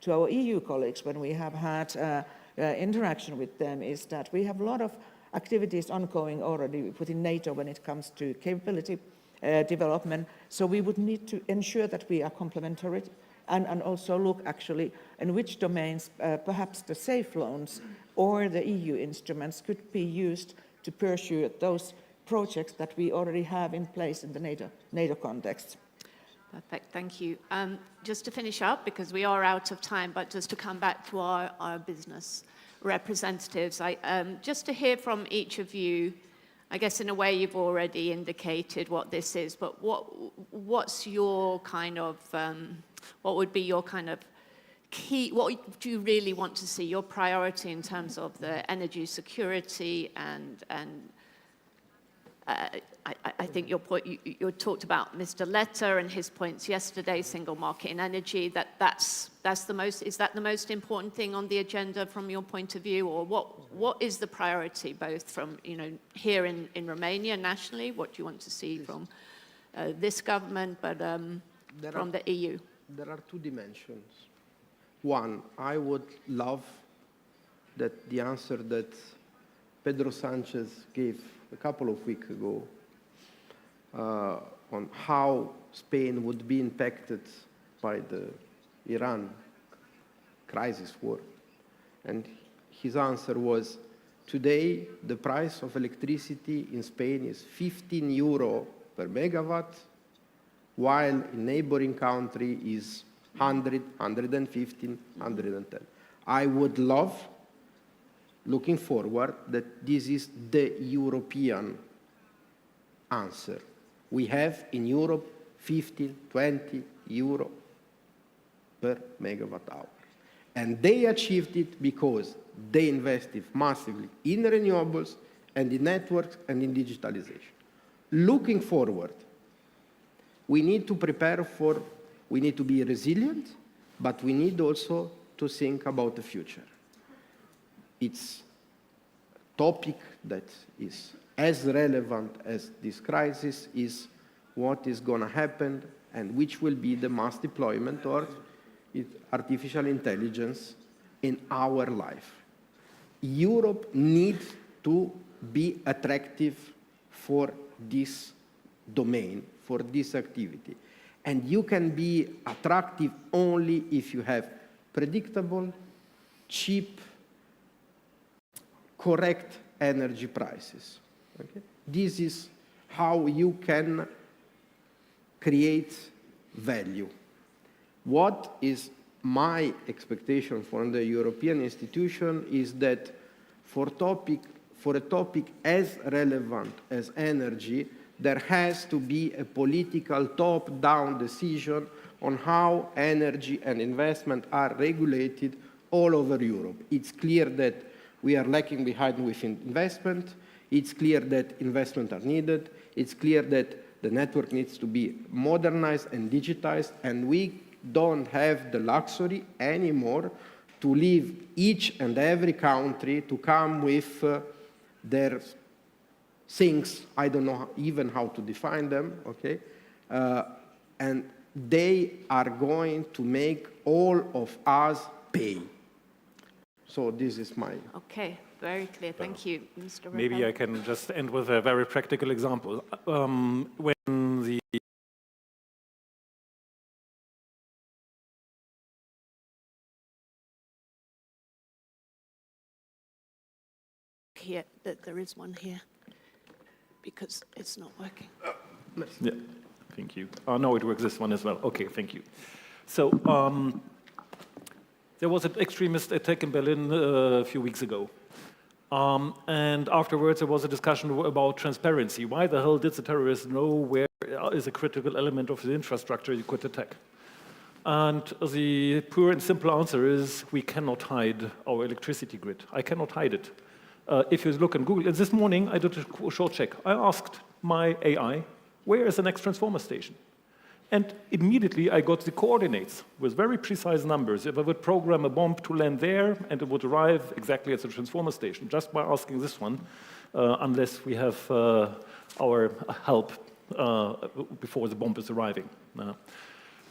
[SPEAKER 7] our EU colleagues when we have had interaction with them is that we have a lot of activities ongoing already within NATO when it comes to capability development. So we would need to ensure that we are complementary and also look actually in which domains perhaps the safe loans or the EU instruments could be used to pursue those projects that we already have in place in the NATO context.
[SPEAKER 14] Perfect, thank you. Just to finish up, because we are out of time, but just to come back to our business representatives, just to hear from each of you, I guess in a way you've already indicated what this is, but what's your kind of, what would be your kind of key, what do you really want to see, your priority in terms of the energy security and I think your point, you talked about Mr. Letter and his points yesterday, single market in energy, that's the most, is that the most important thing on the agenda from your point of view, or what is the priority both from, here in Romania nationally, what do you want to see from this government, but from the EU?
[SPEAKER 9] There are two dimensions. One, I would love that the answer that Pedro Sanchez gave a couple of weeks ago on how Spain would be impacted by the Iran crisis war. And his answer was, today the price of electricity in Spain is 15 euro per megawatt, while in neighboring country is 100, 115, 110. I would love, looking forward, that this is the European answer. We have in Europe 15, 20 euro per megawatt hour. And they achieved it because they invested massively in renewables and in networks and in digitalization. Looking forward, we need to prepare for, we need to be resilient, but we need also to think about the future. It's a topic that is as relevant as this crisis is what is going to happen and which will be the mass deployment of artificial intelligence in our life. Europe needs to be attractive for this domain, for this activity. And you can be attractive only if you have predictable, cheap, correct energy prices. Okay? This is how you can create value. What is my expectation from the European institution is that for a topic as relevant as energy, there has to be a political top-down decision on how energy and investment are regulated all over Europe. It's clear that we are lacking behind with investment. It's clear that investments are needed. It's clear that the network needs to be modernized and digitized, and we don't have the luxury anymore to leave each and every country to come with their things, I don't know even how to define them, okay? And they are going to make all of us pay. So this is my...
[SPEAKER 14] Okay, very clear. Thank you, Mr.
[SPEAKER 1] Maybe I can just end with a very practical example. When the
[SPEAKER 14] here, that there is one here, because it's not working.
[SPEAKER 1] Yeah, thank you. Oh, no, it works this one as well. Okay, thank you. So there was an extremist attack in Berlin a few weeks ago. And afterwards, there was a discussion about transparency. Why the hell did the terrorists know where is a critical element of the infrastructure you could attack? And the pure and simple answer is we cannot hide our electricity grid. I cannot hide it. If you look on Google, and this morning I did a short check. I asked my AI, where is the next transformer station? And immediately I got the coordinates with very precise numbers. If I would program a bomb to land there, and it would arrive exactly at the transformer station, just by asking this one, unless we have our help before the bomb is arriving.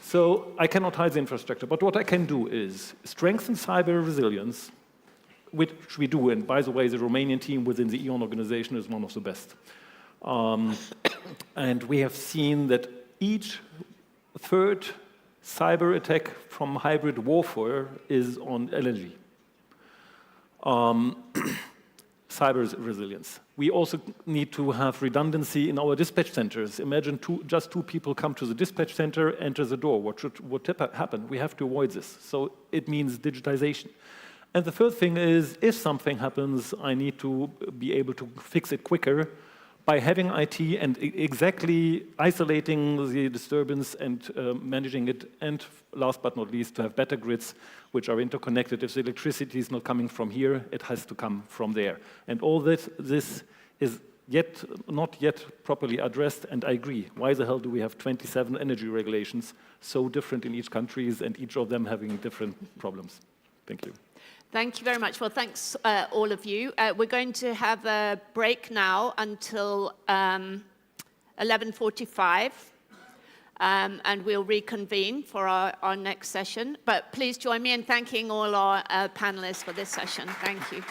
[SPEAKER 1] So I cannot hide the infrastructure, but what I can do is strengthen cyber resilience, which we do, and by the way, the Romanian team within the EON organization is one of the best. And we have seen that each third cyber attack from hybrid warfare is on energy. Cyber resilience. We also need to have redundancy in our dispatch centers. Imagine just two people come to the dispatch center, enter the door. What happen? We have to avoid this. So it means digitization. And the third thing is, if something happens, I need to be able to fix it quicker by having IT and exactly isolating the disturbance and managing it. And last but not least, to have better grids which are interconnected. If the electricity is not coming from here, it has to come from there. And all this is not yet properly addressed, and I agree. Why the hell do we have 27 energy regulations so different in each country and each of them having different problems? Thank you.
[SPEAKER 14] Thank you very much. Well, thanks, all of you. We're going to have a break now until 11:45, and we'll reconvene for our next session. But please join me in thanking all our panelists for this session. Thank you.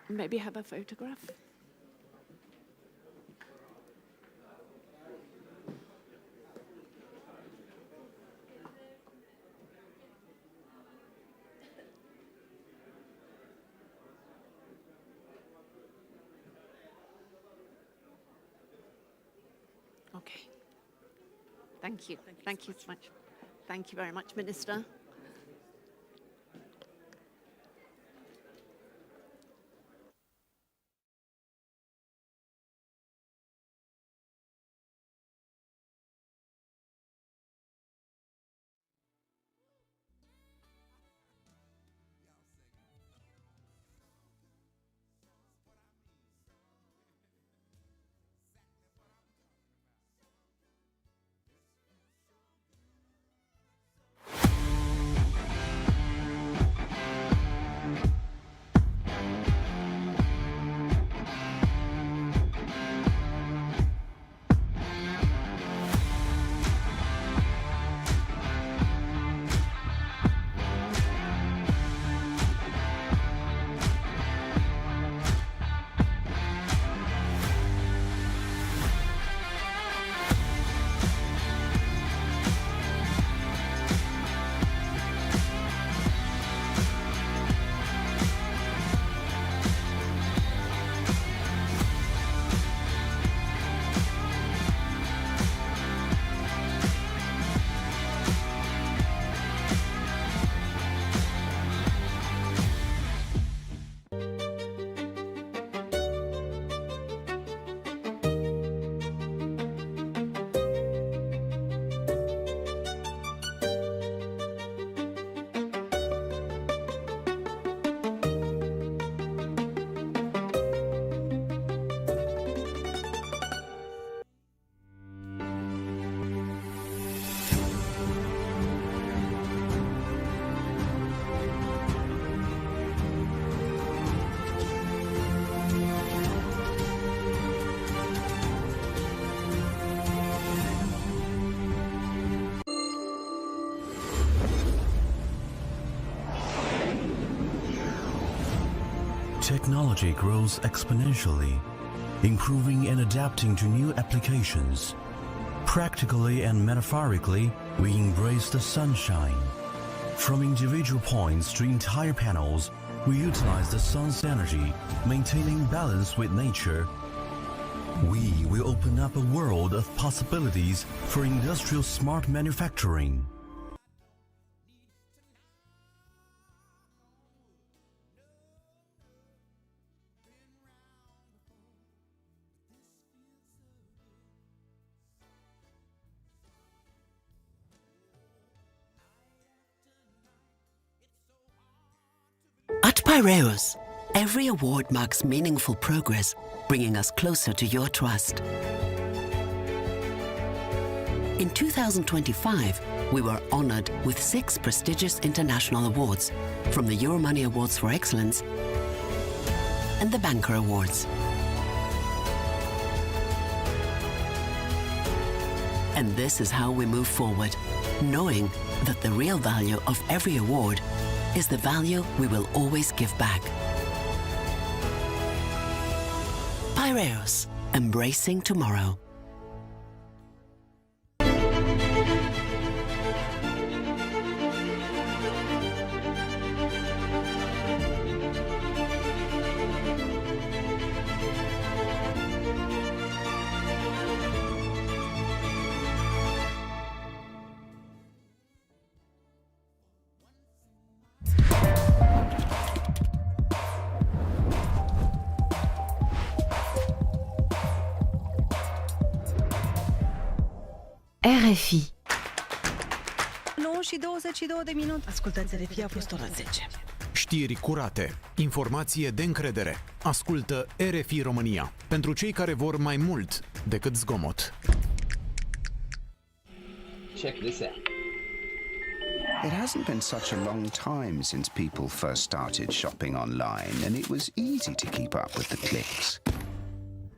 [SPEAKER 14] Maybe have a photograph. Okay. Thank you. Thank you so much. Thank you very much, Minister.
[SPEAKER 6] Technology grows exponentially, improving and adapting to new applications. Practically and metaphorically, we embrace the sunshine. From individual points to entire panels, we utilize the sun's energy, maintaining balance with nature. We will open up a world of possibilities for industrial smart manufacturing.
[SPEAKER 10] Piraeus. Every award marks meaningful progress, bringing us closer to your trust. In 2025, we were honored with 6 prestigious international awards, from the Euromoney Awards for Excellence and the Banker Awards. And this is how we move forward, knowing that the real value of every award is the value we will always give back. Piraeus, embracing tomorrow.
[SPEAKER 22] RFI.
[SPEAKER 23] 9 și 22 de minute. Ascultați RFI, a fost ora 10.
[SPEAKER 24] Știri curate, informație de încredere. Ascultă RFI România. Pentru cei care vor mai mult decât zgomot.
[SPEAKER 25] Check this out. It hasn't been such a long time since people first started shopping online, and it was easy to keep up with the clicks.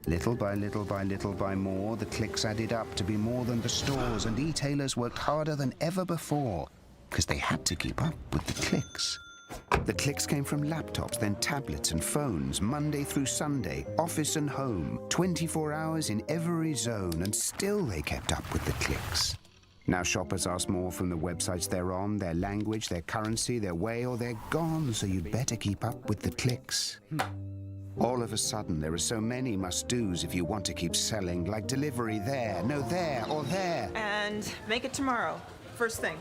[SPEAKER 25] Little by little by little by more, the clicks added up to be more than the stores, and e-tailers worked harder than ever before because they had to keep up with the clicks. The clicks came from laptops, then tablets and phones, Monday through Sunday, office and home, 24 hours in every zone, and still they kept up with the clicks. Now shoppers ask more from the websites they're on, their language, their currency, their way, or they're gone, so you'd better keep up with the clicks. All of a sudden, there are so many must-dos if you want to keep selling, like delivery there, no there, or there.
[SPEAKER 23] And make it tomorrow, first thing.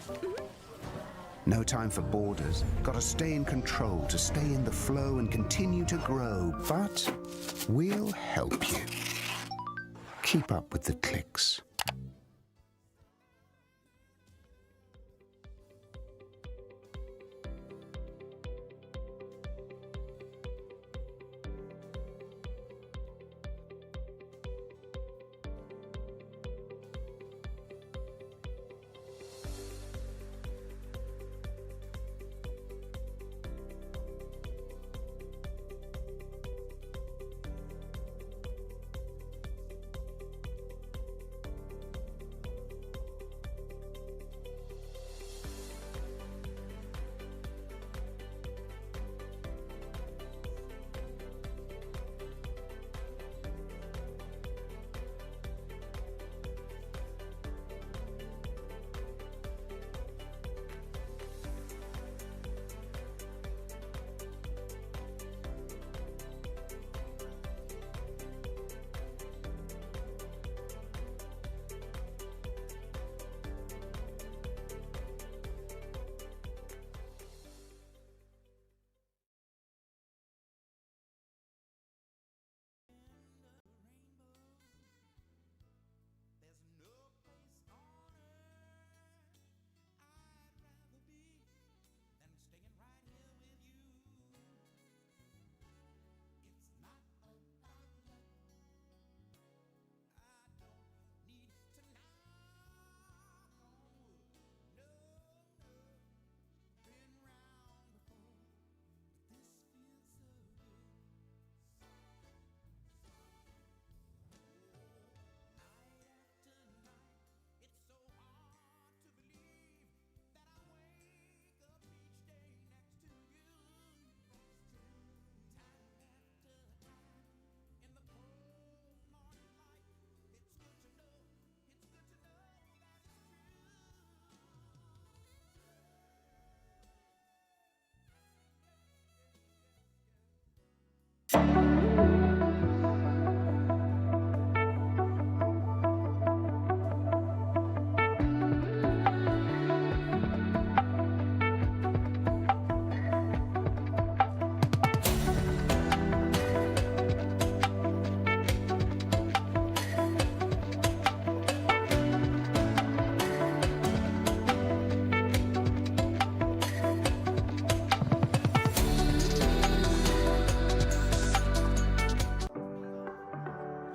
[SPEAKER 25] No time for borders. Got to stay in control, to stay in the flow and continue to grow. But we'll help you. Keep up with the clicks.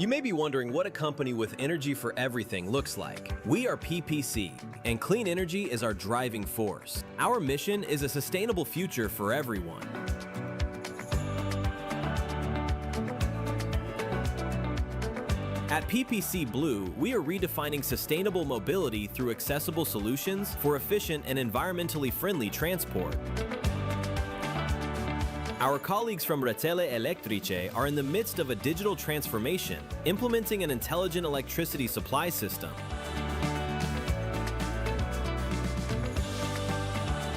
[SPEAKER 3] You may be wondering what a company with energy for everything looks like. We are PPC, and clean energy is our driving force. Our mission is a sustainable future for everyone. At PPC Blue, we are redefining sustainable mobility through accessible solutions for efficient and environmentally friendly transport. Our colleagues from Rețele Electrice are in the midst of a digital transformation, implementing an intelligent electricity supply system.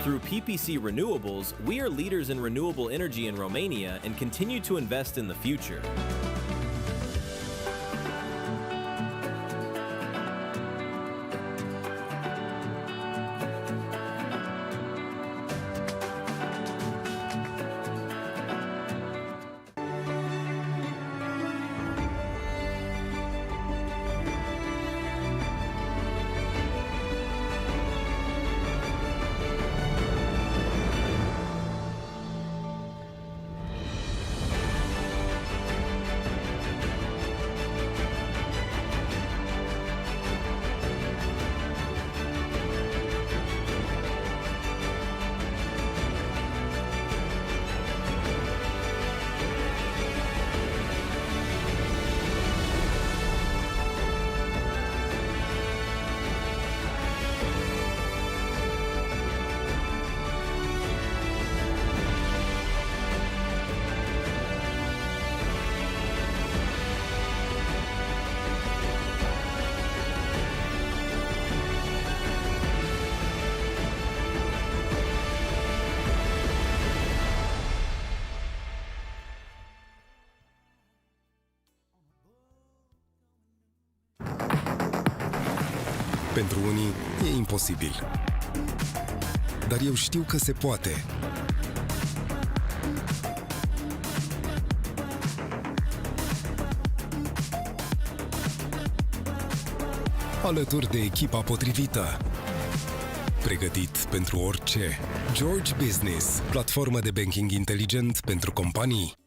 [SPEAKER 3] Through PPC Renewables, we are leaders in renewable energy in Romania and continue to invest in the future.
[SPEAKER 11] Pentru unii e imposibil. Dar eu știu că se poate. Alături de echipa potrivită. Pregătit pentru orice. George Business, platformă de banking inteligent pentru companii.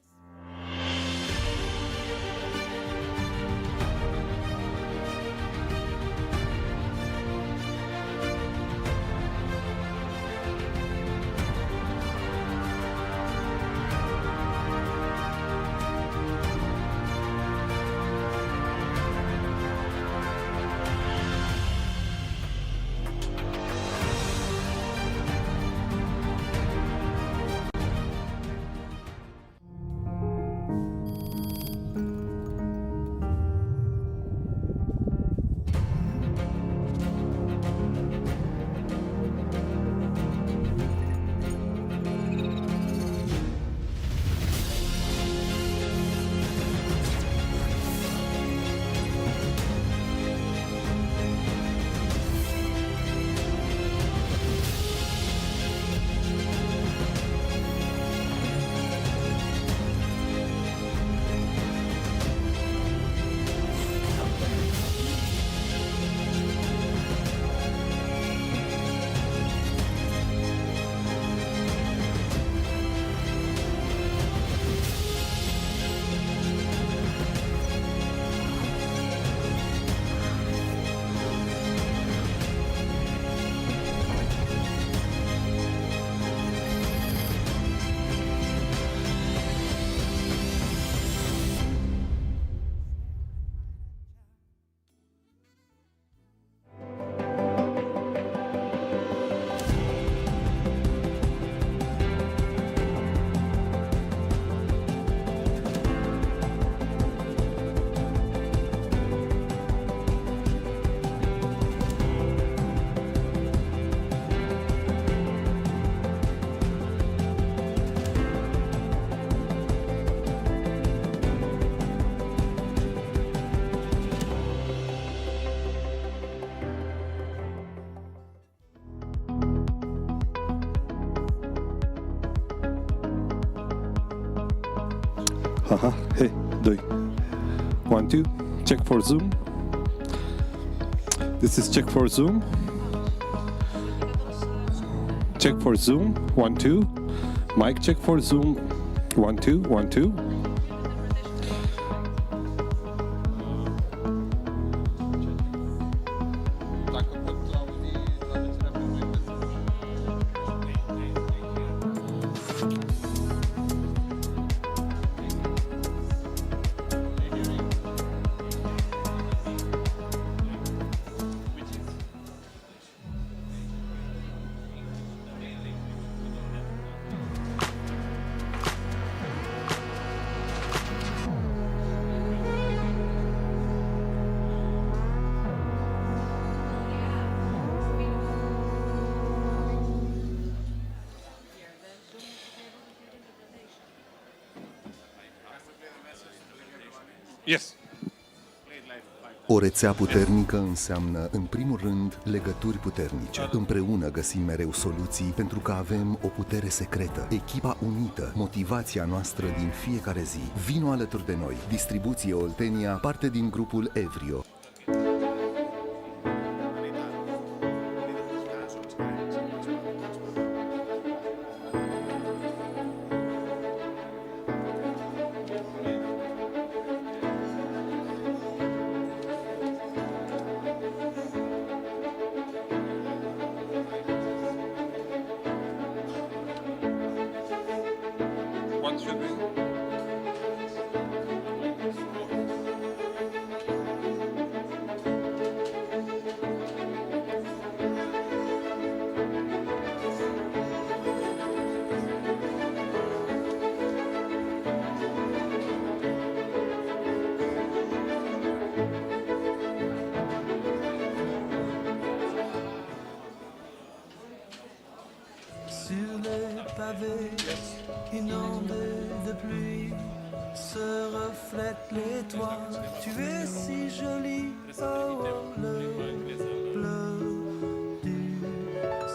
[SPEAKER 12] Haha, hey, 2. 1, 2, check for Zoom. This is check for Zoom. Check for Zoom, 1, 2. Mic check for Zoom, 1, 2, 1, 2.
[SPEAKER 5] Yes.
[SPEAKER 13] O rețea puternică înseamnă, în primul rând, legături puternice. Împreună găsim mereu soluții pentru că avem o putere secretă. Echipa unită, motivația noastră din fiecare zi. Vino alături de noi. Distribuție Oltenia, parte din grupul Evrio.
[SPEAKER 15] Une onde de pluie se reflète les toits. Tu es si jolie, oh, le bleu du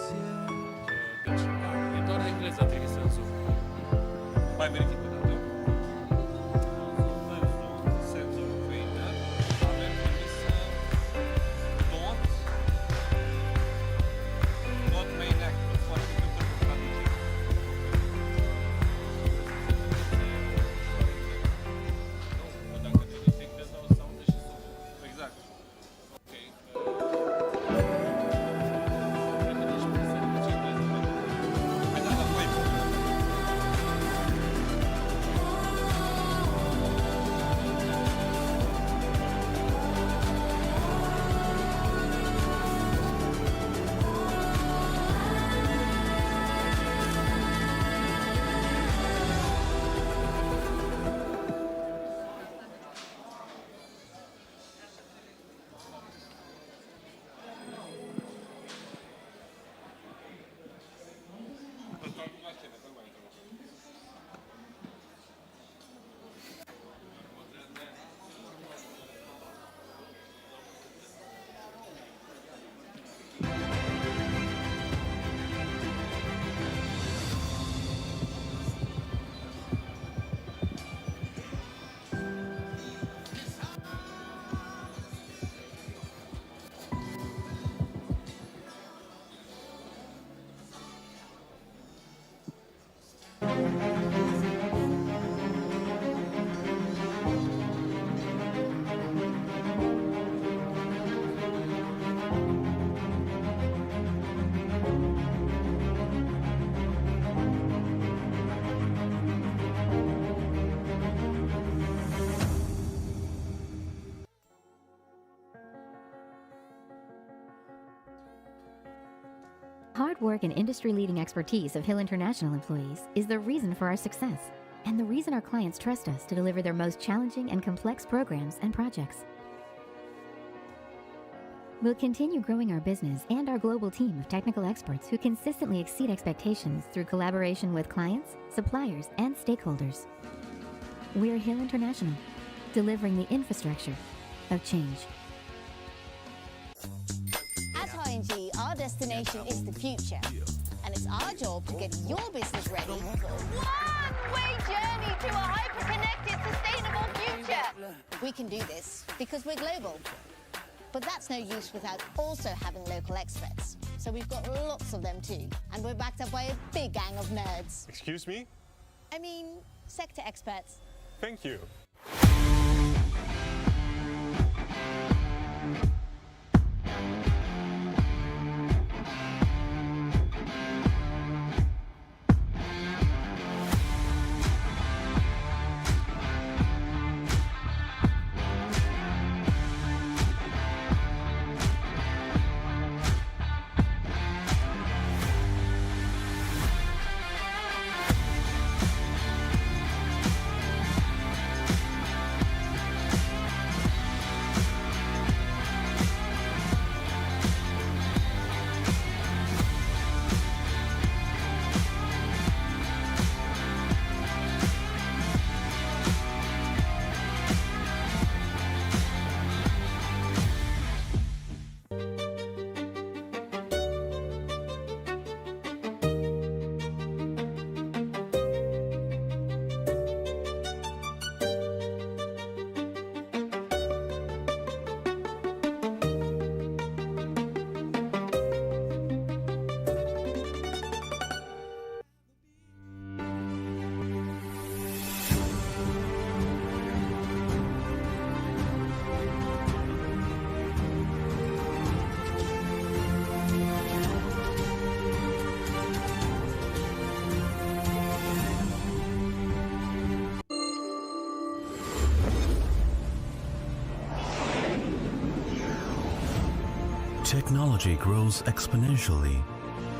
[SPEAKER 15] ciel.
[SPEAKER 1] E doar engleza trimisă în Zoom. Mai verific o dată. Senzorul Vader. Avem trimisă not main actor. Foarte multă traducere.
[SPEAKER 17] Hard work and industry-leading expertise of Hill International employees is the reason for our success and the reason our clients trust us to deliver their most challenging and complex programs and projects. We'll continue growing our business and our global team of technical experts who consistently exceed expectations through collaboration with clients, suppliers, and stakeholders. We're Hill International, delivering the infrastructure of change.
[SPEAKER 18] At ING, our destination is the future, and it's our job to get your business ready for a one-way journey to a hyper-connected, sustainable future. We can do this because we're global, but that's no use without also having local experts. So we've got lots of them too, and we're backed up by a big gang of nerds.
[SPEAKER 22] Excuse me?
[SPEAKER 18] I mean, sector experts.
[SPEAKER 22] Thank you.
[SPEAKER 6] Technology grows exponentially,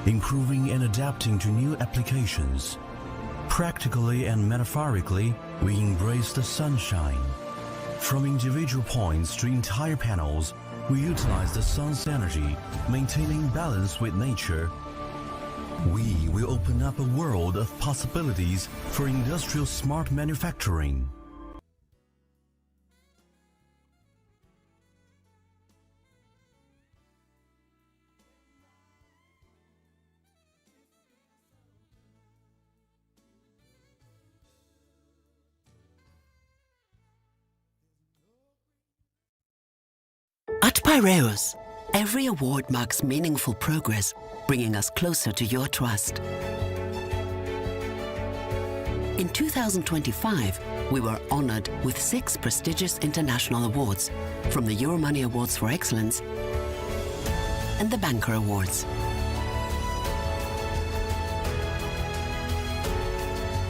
[SPEAKER 6] improving and adapting to new applications. Practically and metaphorically, we embrace the sunshine. From individual points to entire panels, we utilize the sun's energy, maintaining balance with nature. We will open up a world of possibilities for industrial smart manufacturing.
[SPEAKER 10] At Piraeus, every award marks meaningful progress, bringing us closer to your trust. In 2025, we were honored with 6 prestigious international awards, from the Romania Awards for Excellence and the Banker Awards.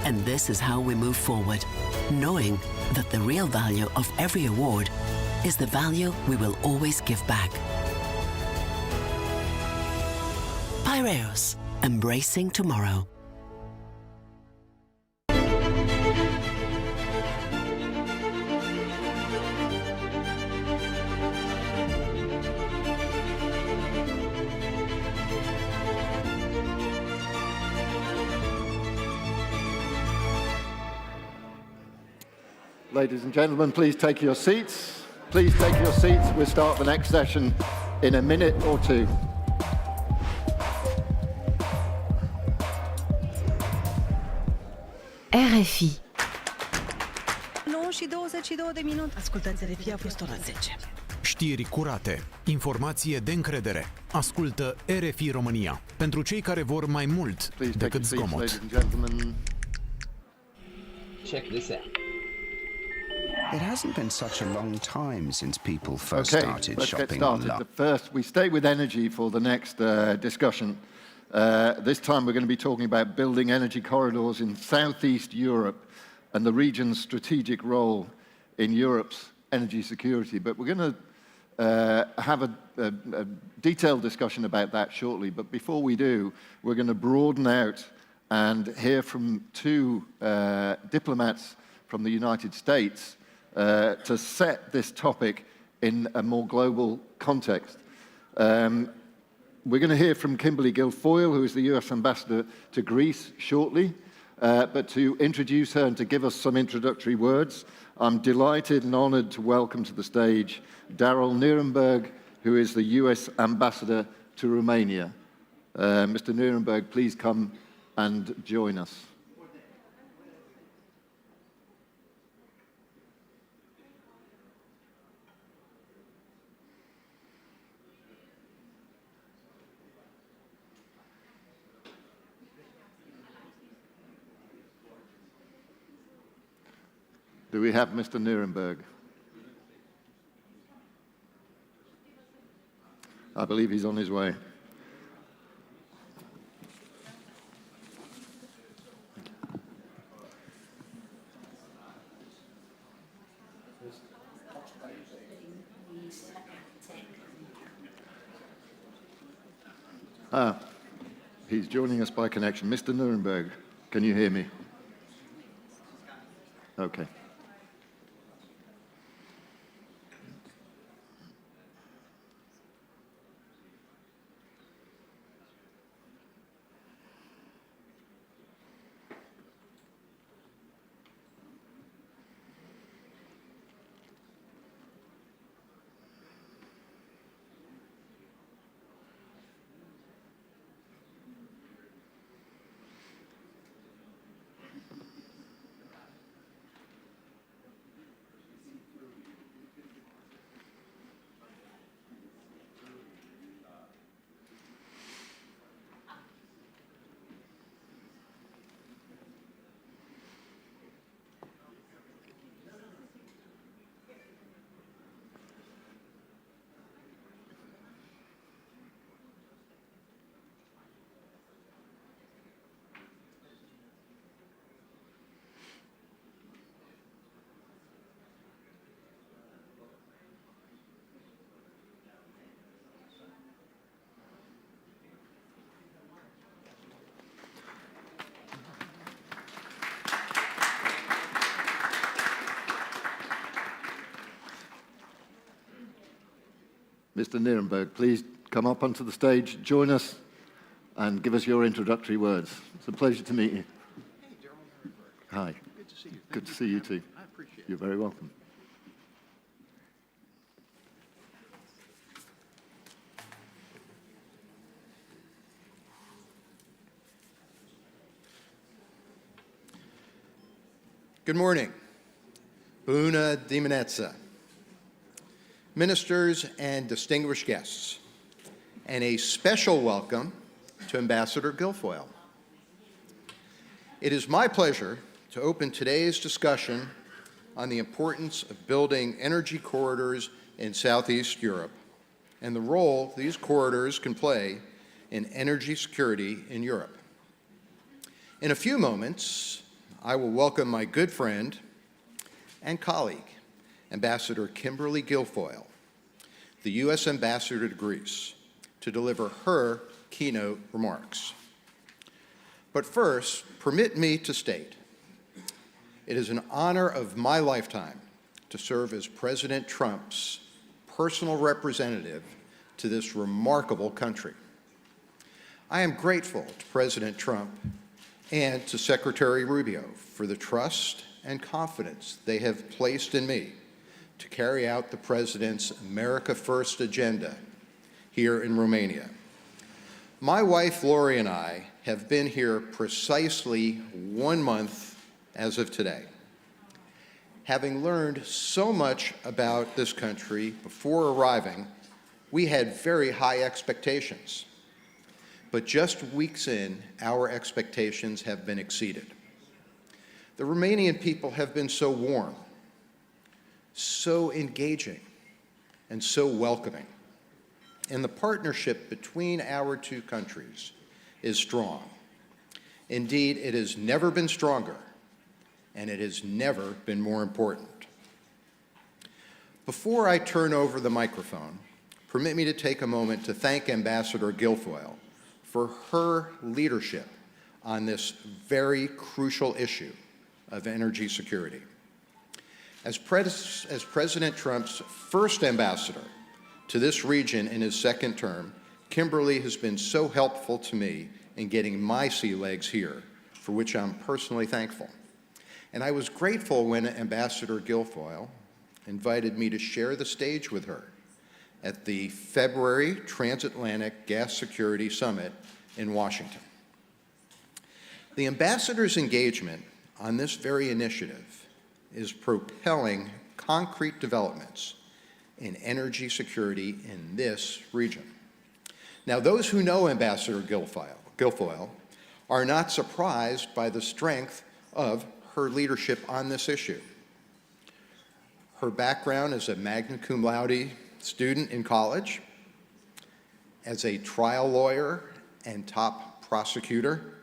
[SPEAKER 10] And this is how we move forward, knowing that the real value of every award is the value we will always give back. Piraeus, embracing tomorrow.
[SPEAKER 2] Ladies and gentlemen, please take your seats. Please take your seats. We'll start the next session in a minute or two.
[SPEAKER 23] RFI. 9 și 22 de minute. Ascultați RFI, a fost ora 10.
[SPEAKER 24] Știri curate, informație de încredere. Ascultă RFI România. Pentru cei care vor mai mult decât zgomot.
[SPEAKER 25] Check this out. It hasn't been such a long time since people first started shopping online.
[SPEAKER 2] First, we stay with energy for the next discussion. This time we're going to be talking about building energy corridors in Southeast Europe and the region's strategic role in Europe's energy security. But we're going to have a detailed discussion about that shortly. But before we do, we're going to broaden out and hear from 2 diplomats from the United States to set this topic in a more global context. We're going to hear from Kimberly Guilfoyle, who is the US Ambassador to Greece, shortly. But to introduce her and to give us some introductory words, I'm delighted and honored to welcome to the stage Darrell Nierenberg, who is the US Ambassador to Romania. Mr. Nierenberg, please come and join us. Do we have Mr. Nierenberg? I believe he's on his way. He's joining us by connection. Mr. Nierenberg, can you hear me? Okay. Mr. Nierenberg, please come up onto the stage, join us, and give us your introductory words. It's a pleasure to meet you.
[SPEAKER 4] Hey, General Nierenberg.
[SPEAKER 2] Hi.
[SPEAKER 4] Good to see you.
[SPEAKER 2] Good to see you too.
[SPEAKER 4] I appreciate it.
[SPEAKER 2] You're very welcome.
[SPEAKER 4] Good morning. Bună dimineața. Ministers and distinguished guests, and a special welcome to Ambassador Guilfoyle. It is my pleasure to open today's discussion on the importance of building energy corridors in Southeast Europe and the role these corridors can play in energy security in Europe. In a few moments, I will welcome my good friend and colleague, Ambassador Kimberly Guilfoyle, the U.S. Ambassador to Greece, to deliver her keynote remarks. But first, permit me to state, it is an honor of my lifetime to serve as President Trump's personal representative to this remarkable country. I am grateful to President Trump and to Secretary Rubio for the trust and confidence they have placed in me to carry out the President's America First agenda here in Romania. My wife, Lori, and I have been here precisely 1 month as of today. Having learned so much about this country before arriving, we had very high expectations. But just weeks in, our expectations have been exceeded. The Romanian people have been so warm, so engaging, and so welcoming. And the partnership between our two countries is strong. Indeed, it has never been stronger, and it has never been more important. Before I turn over the microphone, permit me to take a moment to thank Ambassador Guilfoyle for her leadership on this very crucial issue of energy security. As President Trump's first ambassador to this region in his second term, Kimberly has been so helpful to me in getting my sea legs here, for which I'm personally thankful. And I was grateful when Ambassador Guilfoyle invited me to share the stage with her at the February Transatlantic Gas Security Summit in Washington. The ambassador's engagement on this very initiative is propelling concrete developments in energy security in this region. Now, those who know Ambassador Guilfoyle are not surprised by the strength of her leadership on this issue. Her background as a magna cum laude student in college, as a trial lawyer and top prosecutor,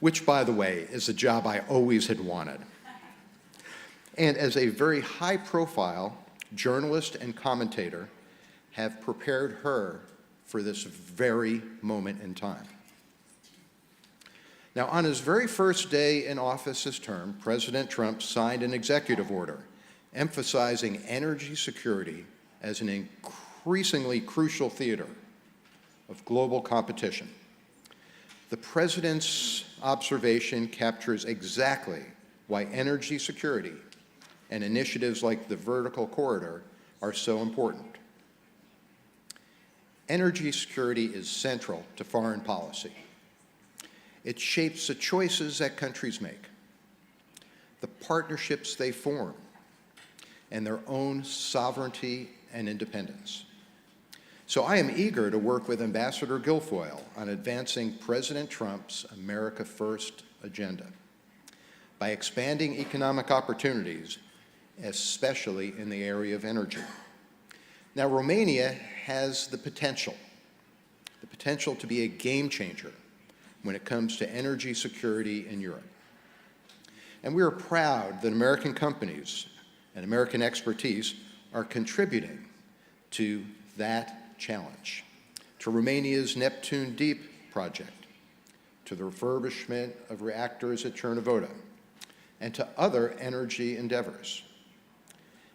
[SPEAKER 4] which, by the way, is a job I always had wanted, and as a very high-profile journalist and commentator, have prepared her for this very moment in time. Now, on his very first day in office this term, President Trump signed an executive order emphasizing energy security as an increasingly crucial theater of global competition. The President's observation captures exactly why energy security and initiatives like the vertical corridor are so important. Energy security is central to foreign policy. It shapes the choices that countries make, the partnerships they form, and their own sovereignty and independence. So I am eager to work with Ambassador Guilfoyle on advancing President Trump's America First agenda by expanding economic opportunities, especially in the area of energy. Now, Romania has the potential to be a game changer when it comes to energy security in Europe. And we are proud that American companies and American expertise are contributing to that challenge, to Romania's Neptune Deep project, to the refurbishment of reactors at Cernavoda, and to other energy endeavors.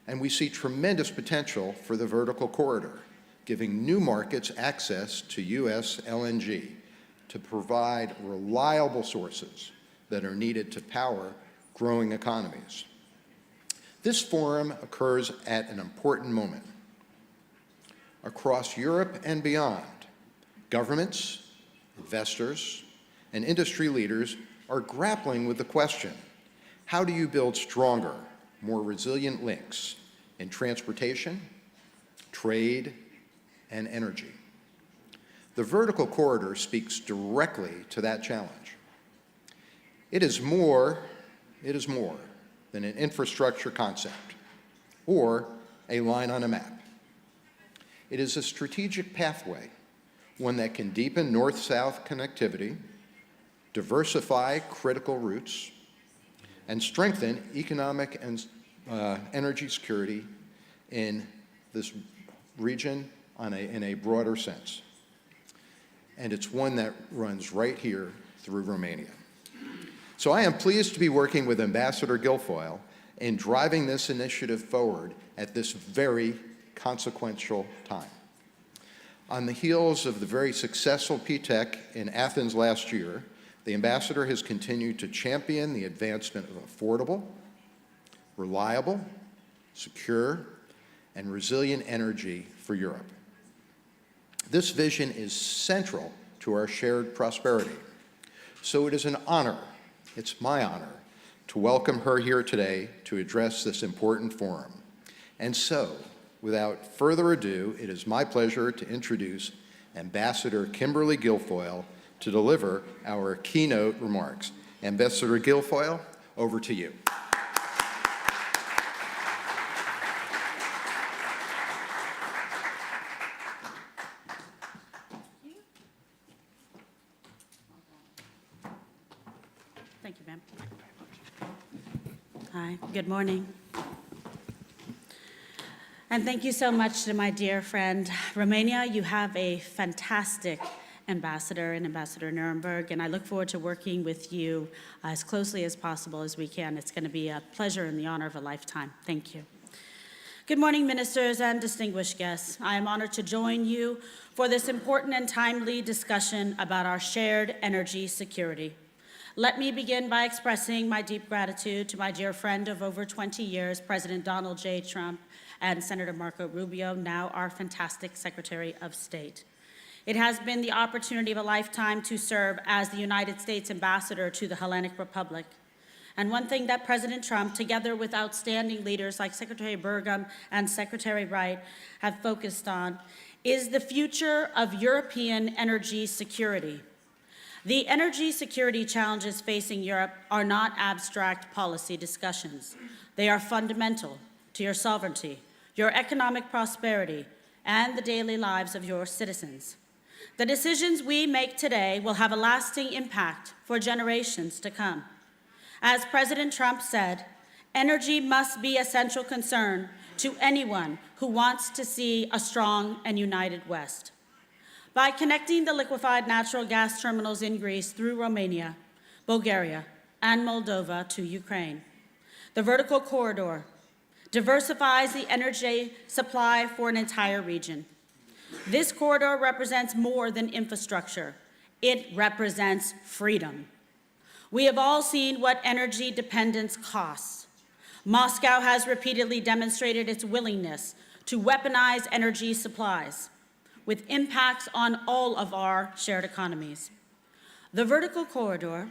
[SPEAKER 4] And we see tremendous potential for the vertical corridor giving new markets access to U.S. LNG to provide reliable sources that are needed to power growing economies. This forum occurs at an important moment. Across Europe and beyond, governments, investors, and industry leaders are grappling with the question, how do you build stronger, more resilient links in transportation, trade, and energy? The vertical corridor speaks directly to that challenge. It is more than an infrastructure concept or a line on a map. It is a strategic pathway, one that can deepen north-south connectivity, diversify critical routes, and strengthen economic and energy security in this region in a broader sense. And it's one that runs right here through Romania. So I am pleased to be working with Ambassador Guilfoyle in driving this initiative forward at this very consequential time. On the heels of the very successful PTEC in Athens last year, the ambassador has continued to champion the advancement of affordable, reliable, secure, and resilient energy for Europe. This vision is central to our shared prosperity. So it is an honor, it's my honor, to welcome her here today to address this important forum. And so, without further ado, it is my pleasure to introduce Ambassador Kimberly Guilfoyle to deliver our keynote remarks. Ambassador Guilfoyle, over to you.
[SPEAKER 16] Thank you, ma'am. Hi, good morning. And thank you so much to my dear friend, Romania. You have a fantastic ambassador and Ambassador Nuremberg, and I look forward to working with you as closely as possible as we can. It's going to be a pleasure and the honor of a lifetime. Thank you. Good morning, ministers and distinguished guests. I am honored to join you for this important and timely discussion about our shared energy security. Let me begin by expressing my deep gratitude to my dear friend of over 20 years, President Donald J. Trump, and Senator Marco Rubio, now our fantastic Secretary of State. It has been the opportunity of a lifetime to serve as the United States ambassador to the Hellenic Republic. And one thing that President Trump, together with outstanding leaders like Secretary Burgum and Secretary Wright, have focused on is the future of European energy security. The energy security challenges facing Europe are not abstract policy discussions. They are fundamental to your sovereignty, your economic prosperity, and the daily lives of your citizens. The decisions we make today will have a lasting impact for generations to come. As President Trump said, energy must be a central concern to anyone who wants to see a strong and united West. By connecting the liquefied natural gas terminals in Greece through Romania, Bulgaria, and Moldova to Ukraine, the vertical corridor diversifies the energy supply for an entire region. This corridor represents more than infrastructure. It represents freedom. We have all seen what energy dependence costs. Moscow has repeatedly demonstrated its willingness to weaponize energy supplies, with impacts on all of our shared economies. The vertical corridor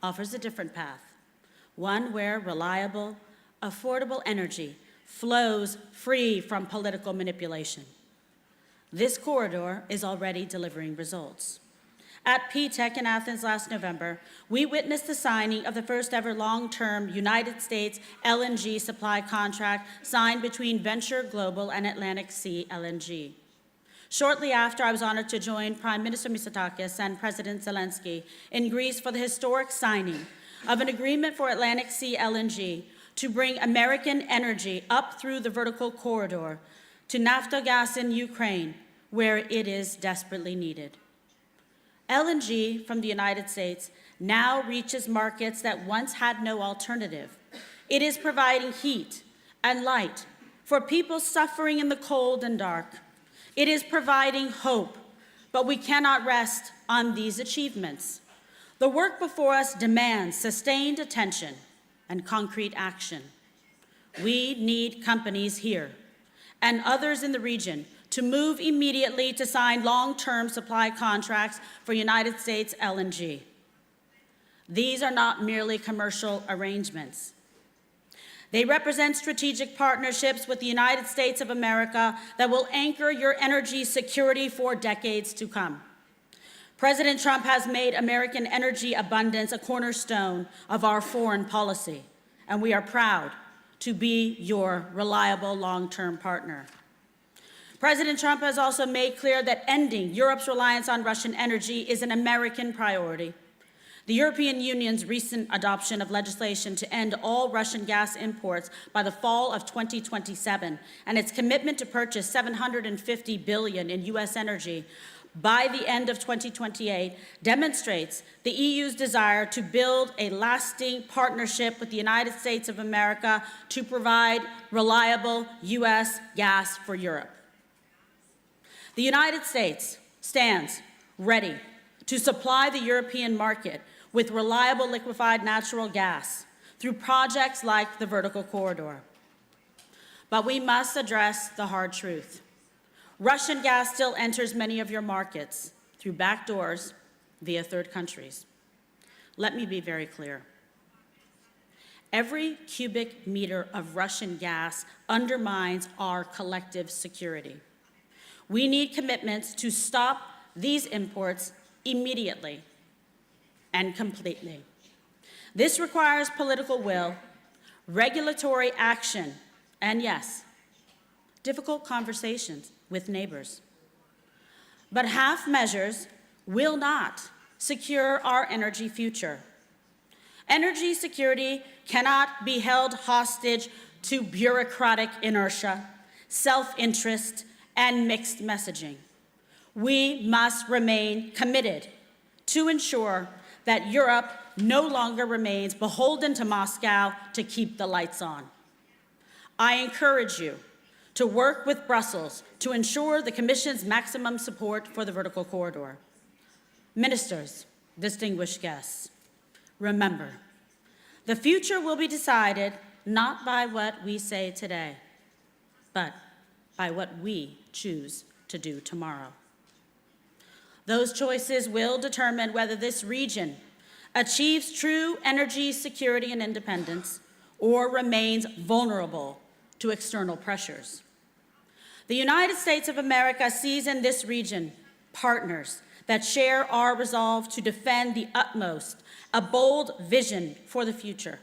[SPEAKER 16] offers a different path, one where reliable, affordable energy flows free from political manipulation. This corridor is already delivering results. At PTEC in Athens last November, we witnessed the signing of the first ever long-term United States LNG supply contract signed between Venture Global and Atlantic Sea LNG. Shortly after, I was honored to join Prime Minister Mitsotakis and President Zelensky in Greece for the historic signing of an agreement for Atlantic Sea LNG to bring American energy up through the vertical corridor to Naftogaz in Ukraine, where it is desperately needed. LNG from the United States now reaches markets that once had no alternative. It is providing heat and light for people suffering in the cold and dark. It is providing hope, but we cannot rest on these achievements. The work before us demands sustained attention and concrete action. We need companies here and others in the region to move immediately to sign long-term supply contracts for United States LNG. These are not merely commercial arrangements. They represent strategic partnerships with the United States of America that will anchor your energy security for decades to come. President Trump has made American energy abundance a cornerstone of our foreign policy, and we are proud to be your reliable long-term partner. President Trump has also made clear that ending Europe's reliance on Russian energy is an American priority. The European Union's recent adoption of legislation to end all Russian gas imports by the fall of 2027 and its commitment to purchase $750 billion in U.S. energy by the end of 2028 demonstrates the EU's desire to build a lasting partnership with the United States of America to provide reliable U.S. gas for Europe. The United States stands ready to supply the European market with reliable liquefied natural gas through projects like the Vertical Corridor. But we must address the hard truth. Russian gas still enters many of your markets through back doors via third countries. Let me be very clear. Every cubic meter of Russian gas undermines our collective security. We need commitments to stop these imports immediately and completely. This requires political will, regulatory action, and yes, difficult conversations with neighbors. But half measures will not secure our energy future. Energy security cannot be held hostage to bureaucratic inertia, self-interest, and mixed messaging. We must remain committed to ensure that Europe no longer remains beholden to Moscow to keep the lights on. I encourage you to work with Brussels to ensure the Commission's maximum support for the Vertical Corridor. Ministers, distinguished guests, remember, the future will be decided not by what we say today, but by what we choose to do tomorrow. Those choices will determine whether this region achieves true energy security and independence or remains vulnerable to external pressures. The United States of America sees in this region partners that share our resolve to defend the utmost, a bold vision for the future,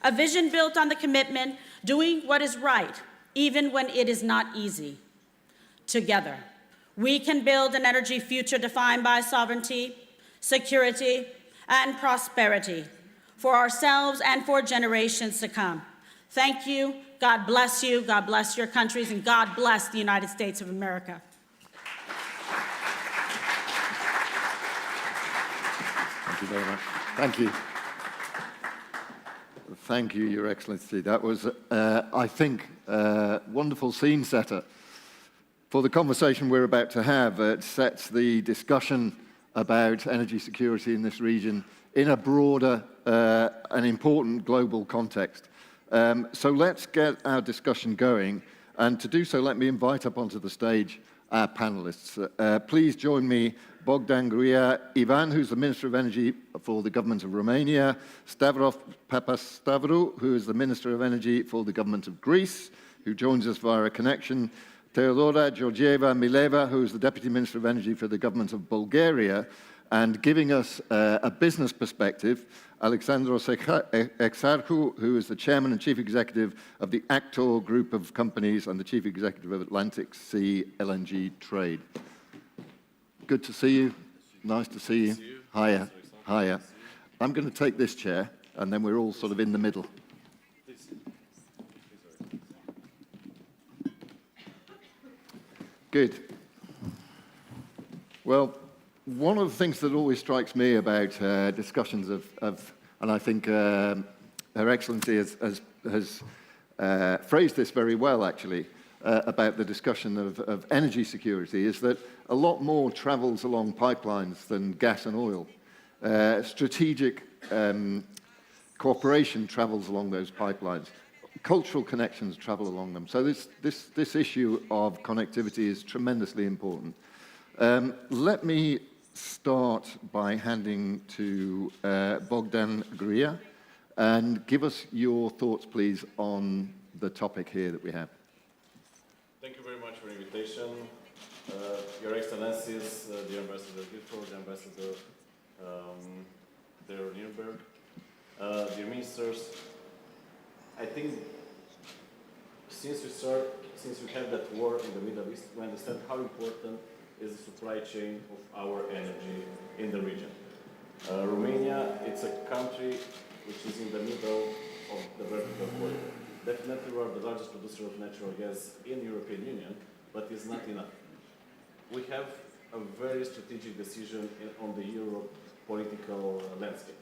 [SPEAKER 16] a vision built on the commitment doing what is right, even when it is not easy. Together, we can build an energy future defined by sovereignty, security, and prosperity for ourselves and for generations to come. Thank you. God bless you. God bless your countries, and God bless the United States of America.
[SPEAKER 2] Thank you very much. Thank you. Thank you, Your Excellency. That was, I think, a wonderful scene setter for the conversation we're about to have. It sets the discussion about energy security in this region in a broader and important global context. So let's get our discussion going. And to do so, let me invite up onto the stage our panelists. Please join me, Bogdan Gruia Ivan, who's the Minister of Energy for the government of Romania, Stavros Papastavrou, who is the Minister of Energy for the government of Greece, who joins us via a connection, Teodora Georgieva Mileva, who is the Deputy Minister of Energy for the government of Bulgaria, and giving us a business perspective, Alexandros Exarchou, who is the Chairman and Chief Executive of the Actor Group of Companies and the Chief Executive of Atlantic Sea LNG Trade. Good to see you. Nice to see you. Hiya. Hiya. I'm going to take this chair, and then we're all sort of in the middle. Good. Well, one of the things that always strikes me about discussions of, and I think Her Excellency has phrased this very well, actually, about the discussion of energy security is that a lot more travels along pipelines than gas and oil. Strategic cooperation travels along those pipelines. Cultural connections travel along them. So this issue of connectivity is tremendously important. Let me start by handing to Bogdan Gria, and give us your thoughts, please, on the topic here that we have.
[SPEAKER 8] Thank you very much for the invitation. Your Excellencies, the Ambassador Guilford, the Ambassador der Nürnberg, dear ministers, I think since we have that war in the Middle East, we understand how important is the supply chain of our energy in the region. Romania, it's a country which is in the middle of the vertical corridor. Definitely we are the largest producer of natural gas in the European Union, but it's not enough. We have a very strategic decision on the Euro political landscape.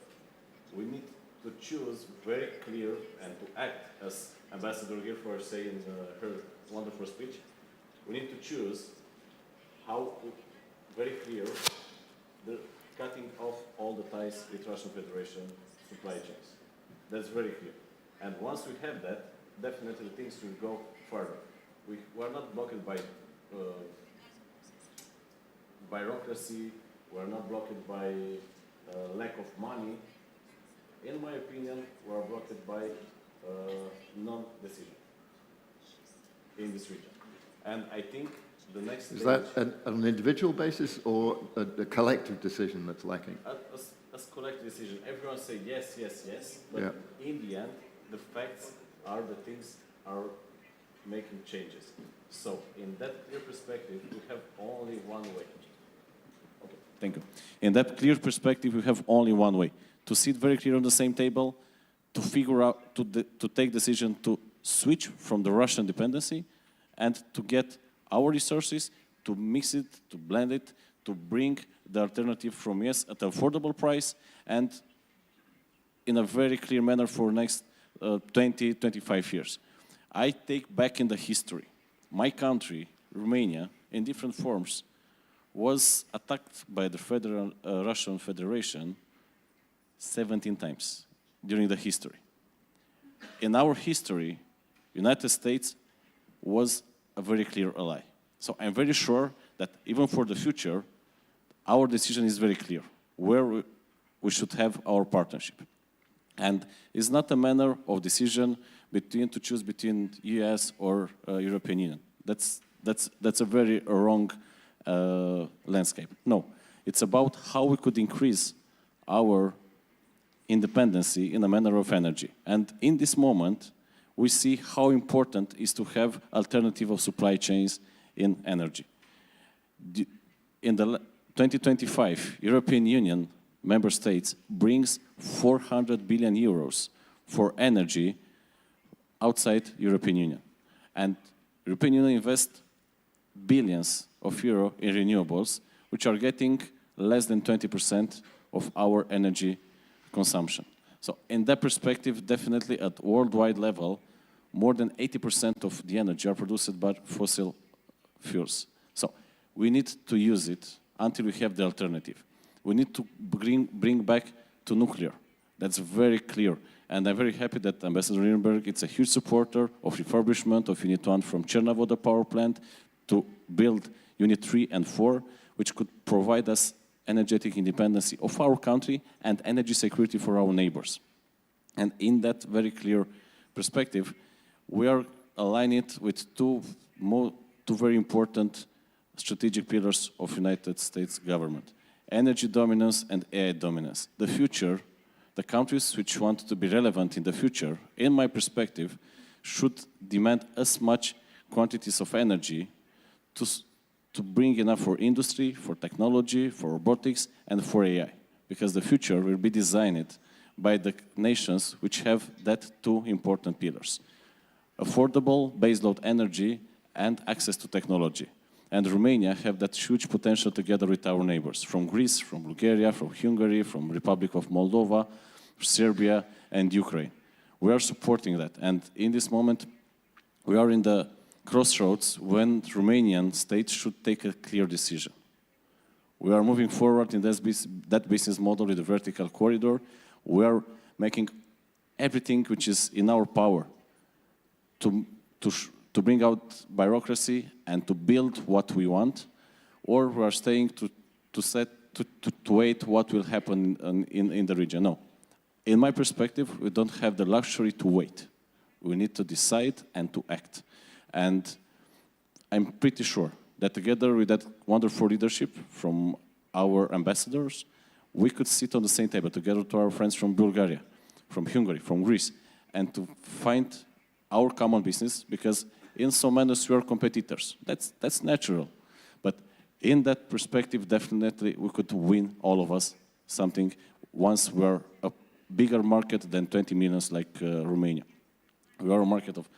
[SPEAKER 8] We need to choose very clear and to act, as Ambassador Guilford said in her wonderful speech, we need to choose how very clear the cutting off all the ties with Russian Federation supply chains. That's very clear. And once we have that, definitely things will go further. We are not blocked by bureaucracy, we are not blocked by lack of money. In my opinion, we are blocked by non-decision in this region. And I think the next
[SPEAKER 2] Is that an individual basis or a collective decision that's lacking?
[SPEAKER 8] As collective decision, everyone say yes, yes, yes, but
[SPEAKER 2] Yeah.
[SPEAKER 8] in the end, the facts are the things are making changes. So in that clear perspective, we have only one way. Okay.
[SPEAKER 19] Thank you. In that clear perspective, we have only one way: to sit very clear on the same table, to figure out, to take decision to switch from the Russian dependency, and to get our resources, to mix it, to blend it, to bring the alternative from yes at an affordable price and in a very clear manner for next 20, 25 years. I take back in the history. My country, Romania, in different forms, was attacked by the Russian Federation 17 times during the history. In our history, United States was a very clear ally. So I'm very sure that even for the future, our decision is very clear, where we should have our partnership. And it's not a manner of decision to choose between US or European Union. That's a very wrong landscape. No, it's about how we could increase our independency in a manner of energy. And in this moment, we see how important it is to have alternative of supply chains in energy. In the 2025, European Union member states brings 400 billion euros for energy outside European Union. And European Union invests billions of euro in renewables, which are getting less than 20% of our energy consumption. So in that perspective, definitely at worldwide level, more than 80% of the energy are produced by fossil fuels. So we need to use it until we have the alternative. We need to bring back to nuclear. That's very clear. And I'm very happy that Ambassador Nürnberg is a huge supporter of refurbishment of Unit 1 from Chernobyl, the power plant, to build Unit 3 and 4, which could provide us energetic independence of our country and energy security for our neighbors. And in that very clear perspective, we are aligning it with two very important strategic pillars of United States government: energy dominance and AI dominance. The future, the countries which want to be relevant in the future, in my perspective, should demand as much quantities of energy to bring enough for industry, for technology, for robotics, and for AI. Because the future will be designed by the nations which have that two important pillars: affordable baseload energy and access to technology. And Romania have that huge potential together with our neighbors, from Greece, from Bulgaria, from Hungary, from Republic of Moldova, Serbia, and Ukraine. We are supporting that. And in this moment, we are in the crossroads when Romanian state should take a clear decision. We are moving forward in that business model with the vertical corridor. We are making everything which is in our power to bring out bureaucracy and to build what we want, or we are staying to wait what will happen in the region. No. In my perspective, we don't have the luxury to wait. We need to decide and to act. And I'm pretty sure that together with that wonderful leadership from our ambassadors, we could sit on the same table together to our friends from Bulgaria, from Hungary, from Greece, and to find our common business, because in some manners we are competitors. That's natural. But in that perspective, definitely we could win, all of us, something once we're a bigger market than 20 million like Romania. We are a market of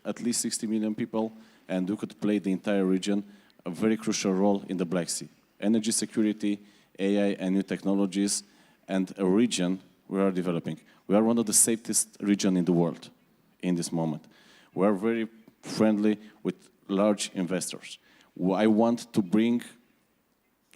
[SPEAKER 19] at least 60 million people, and we could play the entire region a very crucial role in the Black Sea. Energy security, AI and new technologies, and a region we are developing. We are one of the safest regions in the world in this moment. We are very friendly with large investors. I want to bring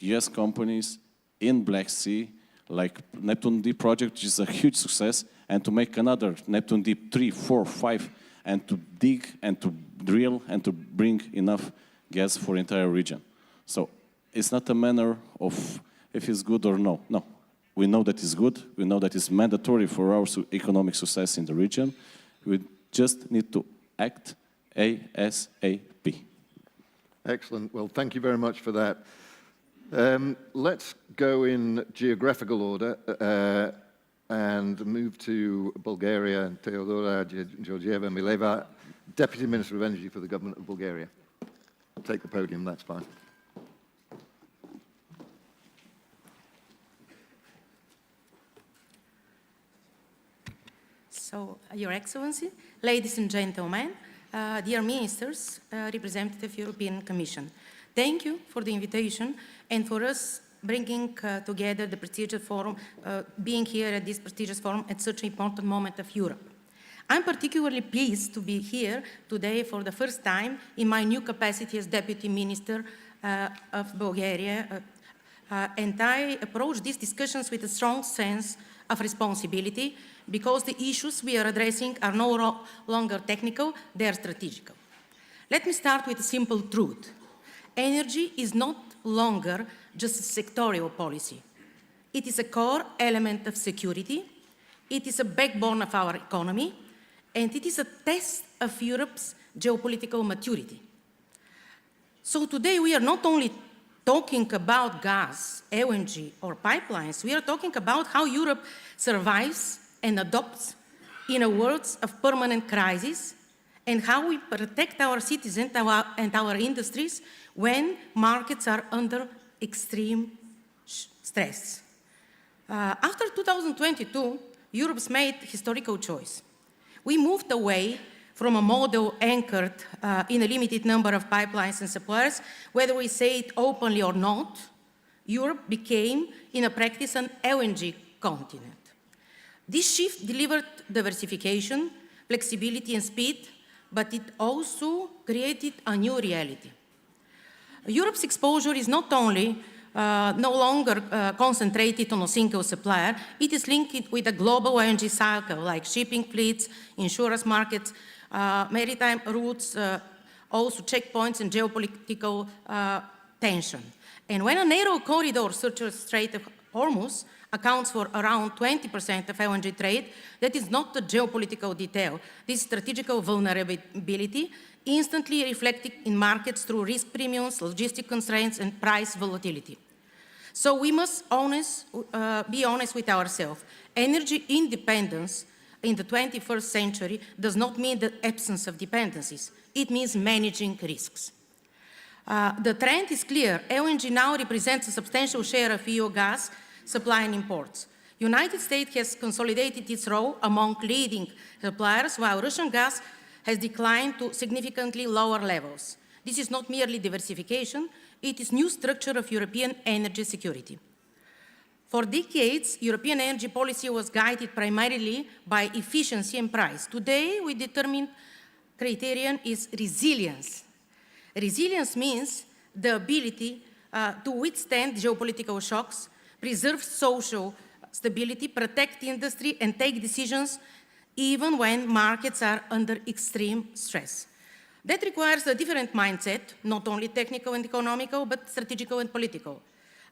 [SPEAKER 19] US companies in Black Sea, like Neptune Deep project, which is a huge success, and to make another Neptune Deep 3, 4, 5, and to dig and to drill and to bring enough gas for the entire region. So it's not a matter of if it's good or no. No, we know that it's good. We know that it's mandatory for our economic success in the region. We just need to act ASAP.
[SPEAKER 2] Excellent. Well, thank you very much for that. Let's go in geographical order and move to Bulgaria and Teodora Georgieva Mileva, Deputy Minister of Energy for the Government of Bulgaria. Take the podium, that's fine.
[SPEAKER 7] So, Your Excellency, ladies and gentlemen, dear ministers, representative European Commission, thank you for the invitation and for us bringing together the prestigious forum, being here at this prestigious forum at such an important moment of Europe. I'm particularly pleased to be here today for the first time in my new capacity as Deputy Minister of Bulgaria, and I approach these discussions with a strong sense of responsibility because the issues we are addressing are no longer technical, they are strategical. Let me start with a simple truth. Energy is not longer just a sectorial policy. It is a core element of security, it is a backbone of our economy, and it is a test of Europe's geopolitical maturity. So today we are not only talking about gas, LNG, or pipelines, we are talking about how Europe survives and adopts in a world of permanent crisis, and how we protect our citizens and our industries when markets are under extreme stress. After 2022, Europe's made a historical choice. We moved away from a model anchored in a limited number of pipelines and suppliers. Whether we say it openly or not, Europe became, in a practice, an LNG continent. This shift delivered diversification, flexibility, and speed, but it also created a new reality. Europe's exposure is not only no longer concentrated on a single supplier, it is linked with a global energy cycle like shipping fleets, insurance markets, maritime routes, also checkpoints and geopolitical tension. And when a narrow corridor such as Strait of Hormuz accounts for around 20% of LNG trade, that is not a geopolitical detail. This strategical vulnerability instantly reflected in markets through risk premiums, logistic constraints, and price volatility. So we must be honest with ourselves. Energy independence in the 21st century does not mean the absence of dependencies. It means managing risks. The trend is clear. LNG now represents a substantial share of EU gas supply and imports. United States has consolidated its role among leading suppliers, while Russian gas has declined to significantly lower levels. This is not merely diversification, it is new structure of European energy security. For decades, European energy policy was guided primarily by efficiency and price. Today, we determine criterion is resilience. Resilience means the ability to withstand geopolitical shocks, preserve social stability, protect industry, and take decisions even when markets are under extreme stress. That requires a different mindset, not only technical and economical, but strategical and political.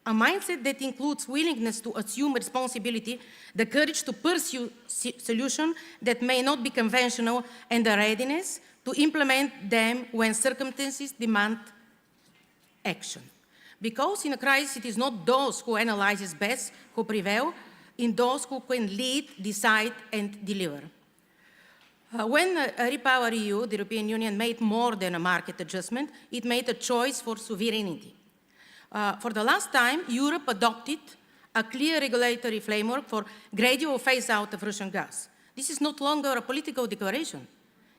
[SPEAKER 7] A mindset that includes willingness to assume responsibility, the courage to pursue solutions that may not be conventional, and the readiness to implement them when circumstances demand action. Because in a crisis, it is not those who analyze best who prevail, in those who can lead, decide, and deliver. When Repower EU, the European Union, made more than a market adjustment, it made a choice for sovereignty. For the last time, Europe adopted a clear regulatory framework for gradual phase-out of Russian gas. This is no longer a political declaration.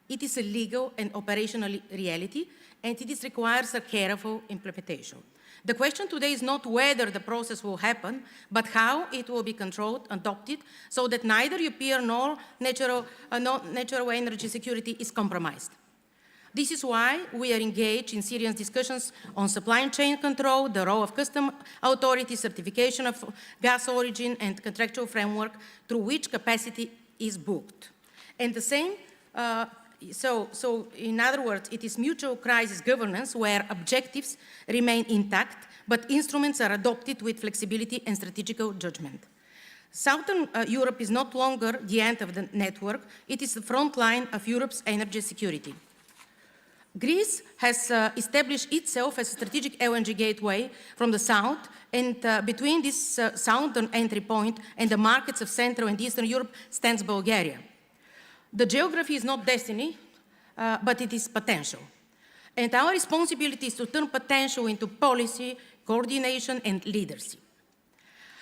[SPEAKER 7] It is a legal and operational reality, and it requires a careful implementation. The question today is not whether the process will happen, but how it will be controlled, adopted, so that neither European nor natural energy security is compromised. This is why we are engaged in serious discussions on supply chain control, the role of custom authority, certification of gas origin, and contractual framework through which capacity is booked. And the same, so in other words, it is mutual crisis governance where objectives remain intact, but instruments are adopted with flexibility and strategical judgment. Southern Europe is no longer the end of the network, it is the front line of Europe's energy security. Greece has established itself as a strategic LNG gateway from the south, and between this southern entry point and the markets of Central and Eastern Europe stands Bulgaria. The geography is not destiny, but it is potential. And our responsibility is to turn potential into policy, coordination, and leadership.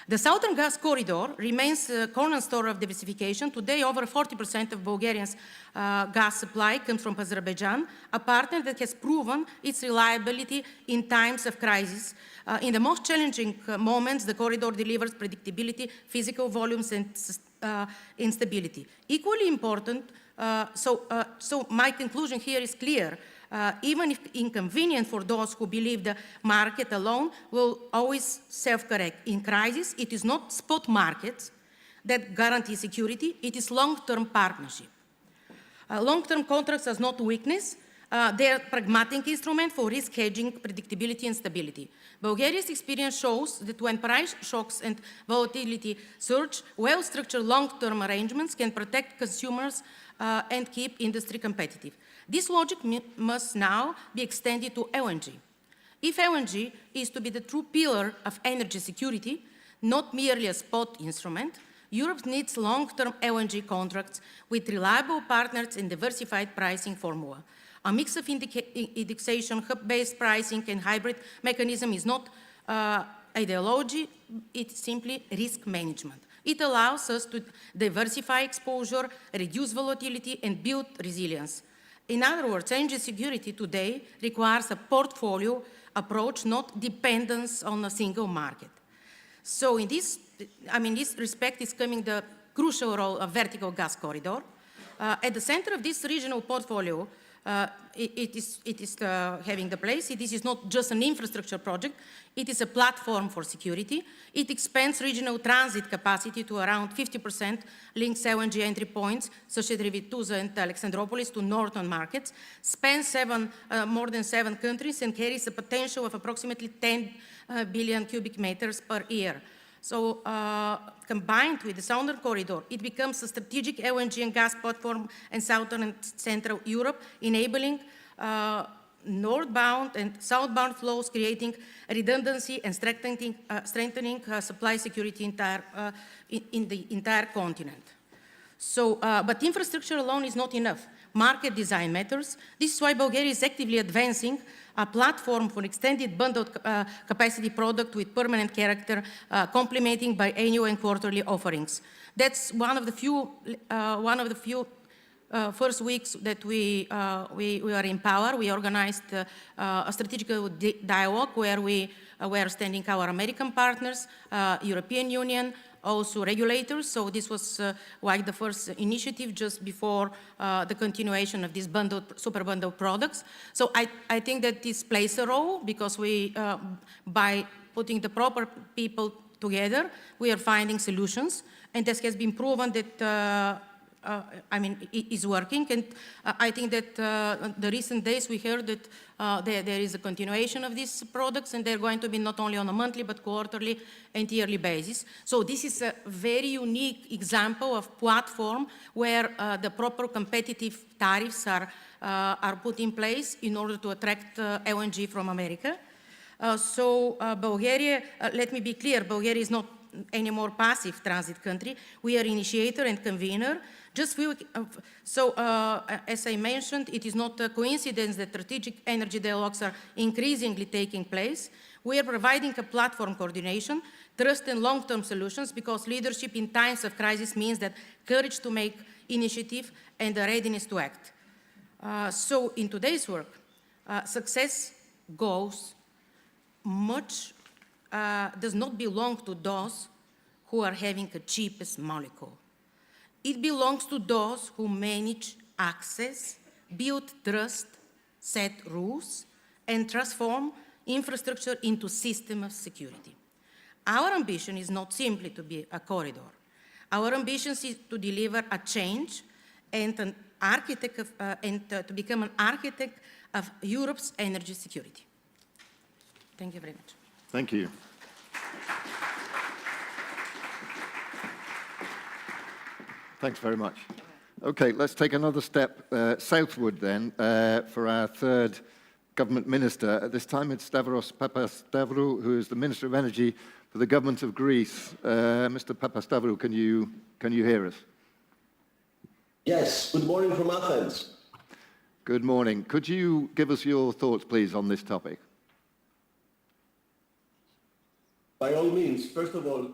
[SPEAKER 7] The Southern Gas Corridor remains a cornerstone of diversification. Today, over 40% of Bulgaria's gas supply comes from Azerbaijan, a partner that has proven its reliability in times of crisis. In the most challenging moments, the corridor delivers predictability, physical volumes, and instability. Equally important, so my conclusion here is clear. Even if inconvenient for those who believe the market alone will always self-correct. In crisis, it is not spot markets that guarantee security, it is long-term partnership. Long-term contracts are not weakness, they are pragmatic instrument for risk hedging, predictability, and stability. Bulgaria's experience shows that when price shocks and volatility surge, well-structured long-term arrangements can protect consumers and keep industry competitive. This logic must now be extended to LNG. If LNG is to be the true pillar of energy security, not merely a spot instrument, Europe needs long-term LNG contracts with reliable partners and diversified pricing formula. A mix of indexation, hub-based pricing, and hybrid mechanism is not ideology, it's simply risk management. It allows us to diversify exposure, reduce volatility, and build resilience. In other words, energy security today requires a portfolio approach, not dependence on a single market. So in this, this respect is coming the crucial role of vertical gas corridor. At the center of this regional portfolio, it is having the place. This is not just an infrastructure project, it is a platform for security. It expands regional transit capacity to around 50%, links LNG entry points, such as Revituza and Alexandroupolis, to northern markets, spans more than 7 countries, and carries a potential of approximately 10 billion cubic meters per year. So combined with the Southern Corridor, it becomes a strategic LNG and gas platform in Southern and Central Europe, enabling northbound and southbound flows, creating redundancy and strengthening supply security in the entire continent. So, but infrastructure alone is not enough. Market design matters. This is why Bulgaria is actively advancing a platform for extended bundled capacity product with permanent character, complementing biannual and quarterly offerings. That's one of the few first weeks that we are in power. We organized a strategic dialogue where we were standing our American partners, European Union, also regulators. So this was like the first initiative just before the continuation of these super bundled products. So I think that this plays a role because we, by putting the proper people together, we are finding solutions. And this has been proven that is working. And I think that the recent days we heard that there is a continuation of these products, and they're going to be not only on a monthly but quarterly and yearly basis. So this is a very unique example of platform where the proper competitive tariffs are put in place in order to attract LNG from America. Bulgaria, let me be clear, Bulgaria is not any more passive transit country. We are initiator and convener. As I mentioned, it is not a coincidence that strategic energy dialogues are increasingly taking place. We are providing a platform coordination, trust and long-term solutions, because leadership in times of crisis means that courage to make initiative and the readiness to act. So in today's work, success goes does not belong to those who are having the cheapest molecule. It belongs to those who manage access, build trust, set rules, and transform infrastructure into system of security. Our ambition is not simply to be a corridor. Our ambition is to deliver a change and an architect of, to become an architect of Europe's energy security. Thank you very much.
[SPEAKER 2] Thank you. Thanks very much. Okay, let's take another step southward then for our third government minister. At this time, it's Stavros Papastavrou, who is the Minister of Energy for the government of Greece. Mr. Papastavrou, can you hear us?
[SPEAKER 9] Yes, good morning from Athens.
[SPEAKER 2] Good morning. Could you give us your thoughts, please, on this topic?
[SPEAKER 9] By all means, first of all,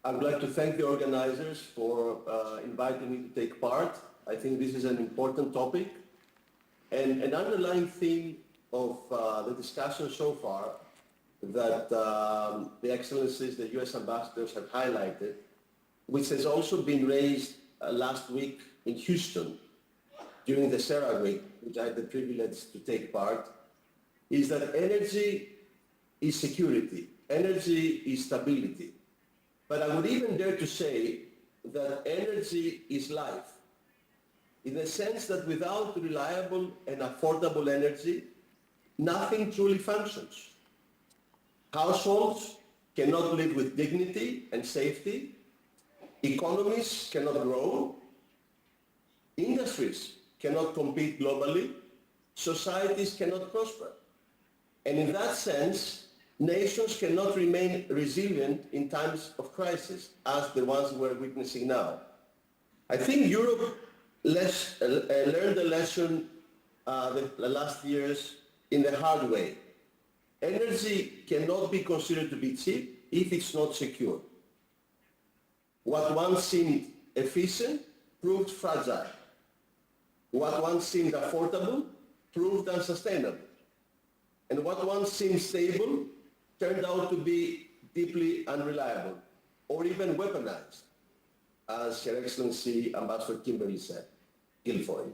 [SPEAKER 9] I would like to thank the organizers for inviting me to take part. I think this is an important topic. And an underlying theme of the discussion so far that the Excellencies, the US ambassadors have highlighted, which has also been raised last week in Houston during the CERA week, which I had the privilege to take part, is that energy is security. Energy is stability. But I would even dare to say that energy is life, in the sense that without reliable and affordable energy, nothing truly functions. Households cannot live with dignity and safety. Economies cannot grow. Industries cannot compete globally. Societies cannot prosper. And in that sense, nations cannot remain resilient in times of crisis, as the ones we're witnessing now. I think Europe learned the lesson the last years in the hard way. Energy cannot be considered to be cheap if it's not secure. What once seemed efficient proved fragile. What once seemed affordable proved unsustainable. And what once seemed stable turned out to be deeply unreliable, or even weaponized, as Her Excellency Ambassador Kimberly said, Guilfoyle.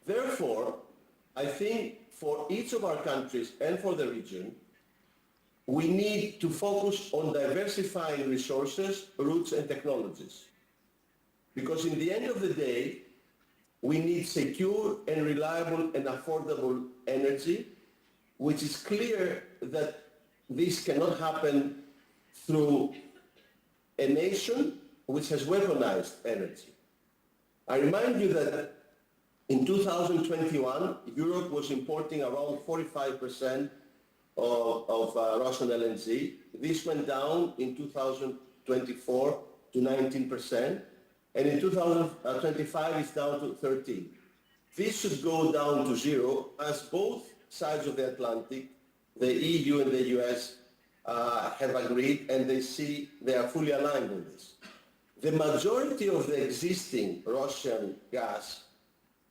[SPEAKER 9] Therefore, I think for each of our countries and for the region, we need to focus on diversifying resources, routes, and technologies. Because in the end of the day, we need secure and reliable and affordable energy, which is clear that this cannot happen through a nation which has weaponized energy. I remind you that in 2021, Europe was importing around 45% of Russian LNG. This went down in 2024 to 19%, and in 2025 it's down to 13%. This should go down to zero as both sides of the Atlantic, the EU and the US, have agreed, and they are fully aligned with this. The majority of the existing Russian gas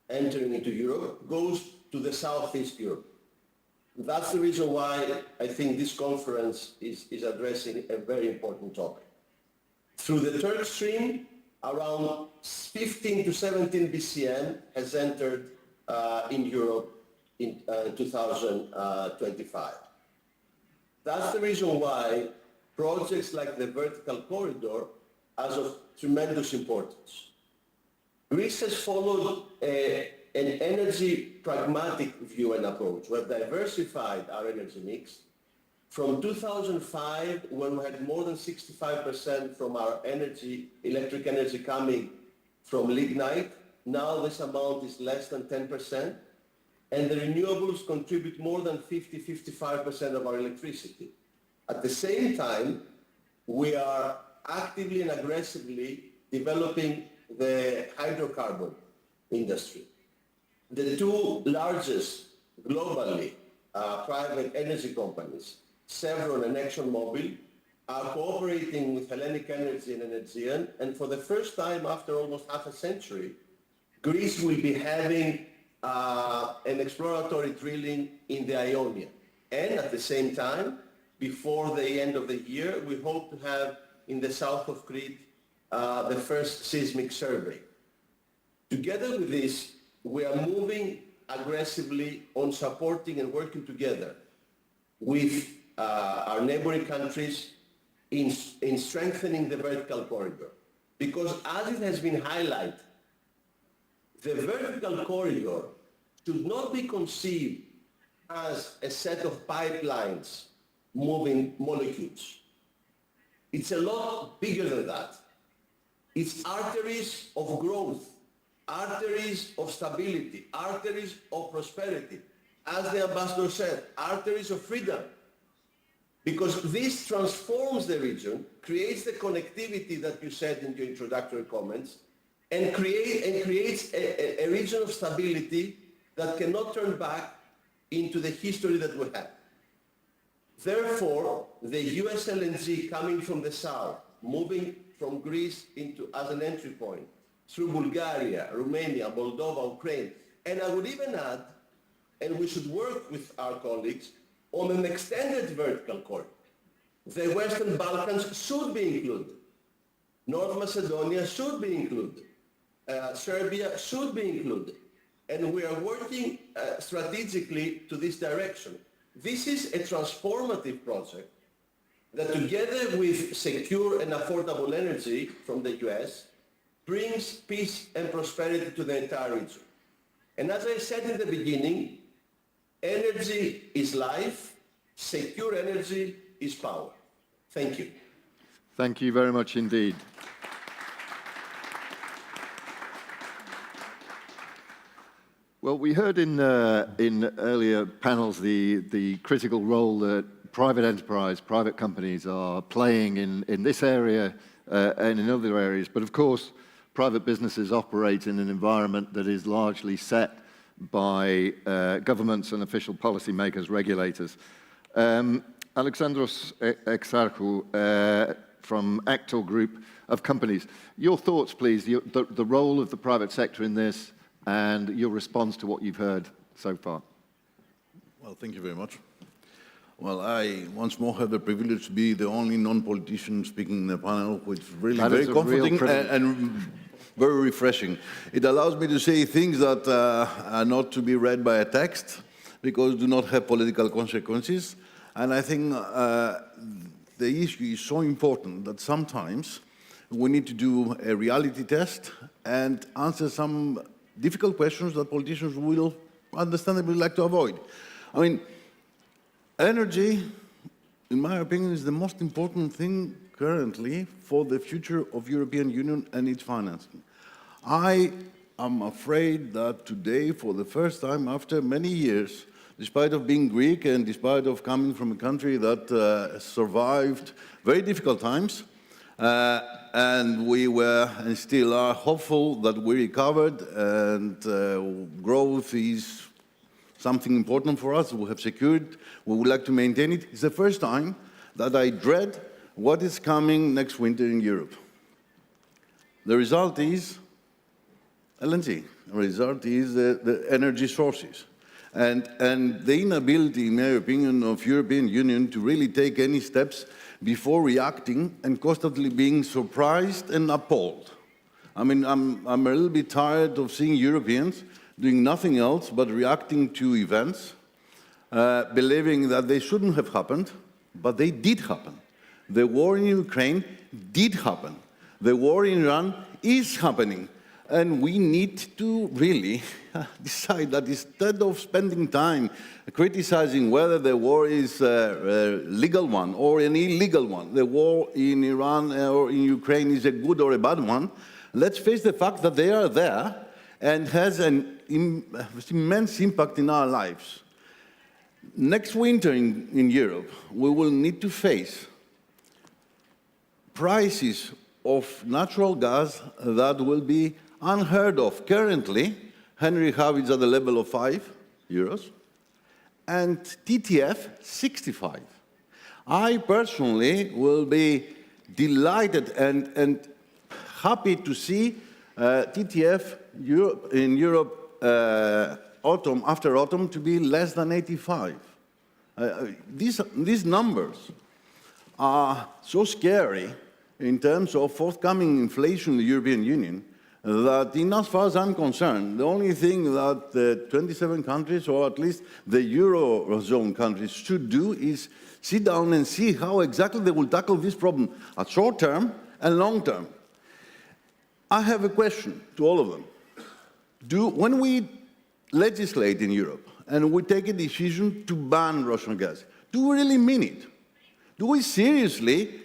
[SPEAKER 9] entering into Europe goes to the Southeast Europe. That's the reason why I think this conference is addressing a very important topic. Through the third stream, around 15 to 17 BCM has entered in Europe in 2025. That's the reason why projects like the vertical corridor are of tremendous importance. Greece has followed an energy pragmatic view and approach. We have diversified our energy mix. From 2005, when we had more than 65% from our electric energy coming from lignite, now this amount is less than 10%, and the renewables contribute more than 55% of our electricity. At the same time, we are actively and aggressively developing the hydrocarbon industry. The two largest globally private energy companies, Chevron and ExxonMobil, are cooperating with Hellenic Energy and Energean, and for the first time after almost half a century, Greece will be having an exploratory drilling in the Ionia. And at the same time, before the end of the year, we hope to have in the south of Crete the first seismic survey. Together with this, we are moving aggressively on supporting and working together with our neighboring countries in strengthening the vertical corridor. Because as it has been highlighted, the vertical corridor should not be conceived as a set of pipelines moving molecules. It's a lot bigger than that. It's arteries of growth, arteries of stability, arteries of prosperity. As the ambassador said, arteries of freedom. Because this transforms the region, creates the connectivity that you said in your introductory comments, and creates a region of stability that cannot turn back into the history that we have. Therefore, the US LNG coming from the south, moving from Greece as an entry point, through Bulgaria, Romania, Moldova, Ukraine, and I would even add, and we should work with our colleagues, on an extended vertical corridor. The Western Balkans should be included. North Macedonia should be included. Serbia should be included. And we are working strategically to this direction. This is a transformative project that, together with secure and affordable energy from the US, brings peace and prosperity to the entire region. And as I said in the beginning, energy is life, secure energy is power. Thank you.
[SPEAKER 2] Thank you very much indeed. Well, we heard in earlier panels the critical role that private enterprise, private companies are playing in this area and in other areas. But of course, private businesses operate in an environment that is largely set by governments and official policymakers, regulators. Alexandros Exarchou from Actor Group of Companies. Your thoughts, please, the role of the private sector in this and your response to what you've heard so far.
[SPEAKER 3] Well, thank you very much. Well, I once more have the privilege to be the only non-politician speaking in the panel, which is really very comforting and very refreshing. It allows me to say things that are not to be read by a text, because do not have political consequences. And I think the issue is so important that sometimes we need to do a reality test and answer some difficult questions that politicians will understandably like to avoid. I mean, energy, in my opinion, is the most important thing currently for the future of European Union and its financing. I am afraid that today, for the first time after many years, despite of being Greek and despite of coming from a country that survived very difficult times, and we were and still are hopeful that we recovered and growth is something important for us. We have secured, we would like to maintain it. It's the first time that I dread what is coming next winter in Europe. The result is LNG. The result is the energy sources. and the inability, in my opinion, of European Union to really take any steps before reacting and constantly being surprised and appalled. I mean, I'm a little bit tired of seeing Europeans doing nothing else but reacting to events, believing that they shouldn't have happened, but they did happen. The war in Ukraine did happen. The war in Iran is happening. And we need to really decide that instead of spending time criticizing whether the war is a legal one or an illegal one, the war in Iran or in Ukraine is a good or a bad one, let's face the fact that they are there and has an immense impact in our lives. Next winter in Europe, we will need to face prices of natural gas that will be unheard of. Currently, Henry Hub is at the level of €5, and TTF 65. I personally will be delighted and happy to see TTF in Europe after autumn to be less than 85. These numbers are so scary in terms of forthcoming inflation in the European Union that, in as far as I'm concerned, the only thing that the 27 countries, or at least the Eurozone countries, should do is sit down and see how exactly they will tackle this problem at short term and long term. I have a question to all of them. When we legislate in Europe and we take a decision to ban Russian gas, do we really mean it? Do we seriously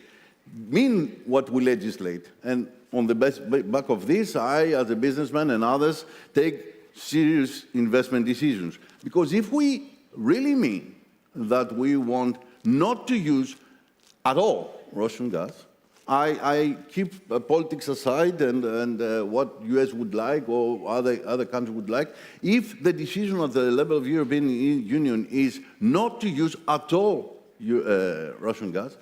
[SPEAKER 3] mean what we legislate? And on the back of this, I, as a businessman and others, take serious investment decisions. Because if we really mean that we want not to use at all Russian gas, I keep politics aside and what US would like or other countries would like. If the decision at the level of European Union is not to use at all Russian gas,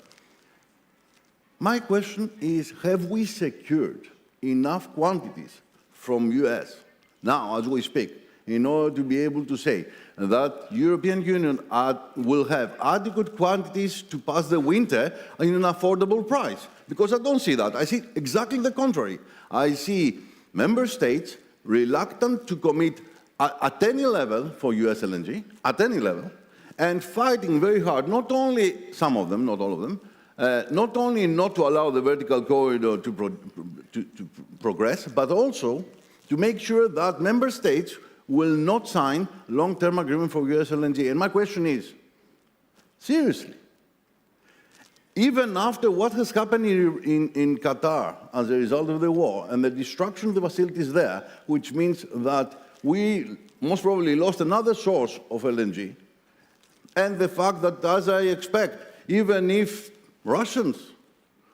[SPEAKER 3] my question is, have we secured enough quantities from US now, as we speak, in order to be able to say that European Union will have adequate quantities to pass the winter in an affordable price? Because I don't see that. I see exactly the contrary. I see member states reluctant to commit at any level for US LNG, at any level, and fighting very hard, not only some of them, not all of them, not only not to allow the vertical corridor to progress, but also to make sure that member states will not sign long-term agreement for US LNG. And my question is, seriously, even after what has happened in Qatar as a result of the war and the destruction of the facilities there, which means that we most probably lost another source of LNG, and the fact that, as I expect, even if Russians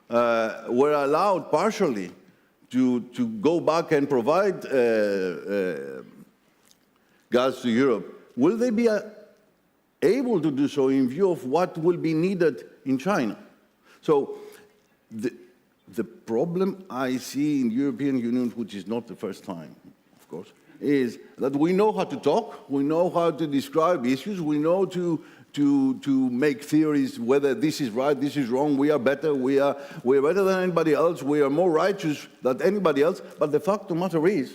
[SPEAKER 3] were allowed partially to go back and provide gas to Europe, will they be able to do so in view of what will be needed in China? So the problem I see in the European Union, which is not the first time, of course, is that we know how to talk, we know how to describe issues, we know to make theories whether this is right, this is wrong, we are better, we are better than anybody else, we are more righteous than anybody else, but the fact of the matter is,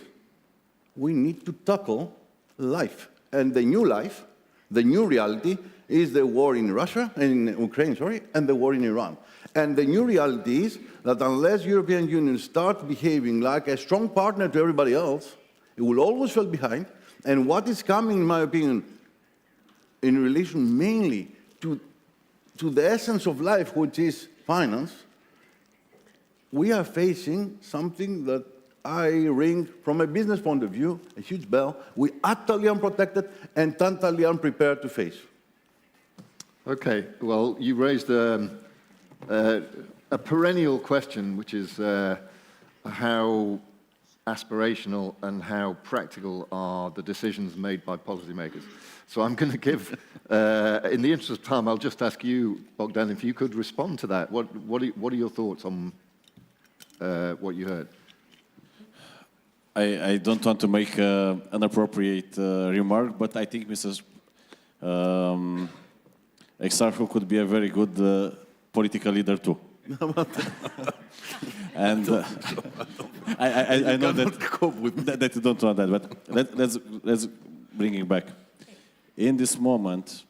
[SPEAKER 3] we need to tackle life. And the new life, the new reality, is the war in Russia, in Ukraine, sorry, and the war in Iran. And the new reality is that unless European Union starts behaving like a strong partner to everybody else, it will always fall behind. And what is coming, in my opinion, in relation mainly to the essence of life, which is finance, we are facing something that I ring, from a business point of view, a huge bell. We are utterly unprotected and totally unprepared to face.
[SPEAKER 2] Okay, well, you raised a perennial question, which is how aspirational and how practical are the decisions made by policymakers. So I'm going to give, in the interest of time, I'll just ask you, Bogdan, if you could respond to that. What are your thoughts on what you heard?
[SPEAKER 19] I don't want to make an inappropriate remark, but I think Mrs. Exarcho could be a very good political leader too. And I know that you don't want that, but let's bring it back. In this moment,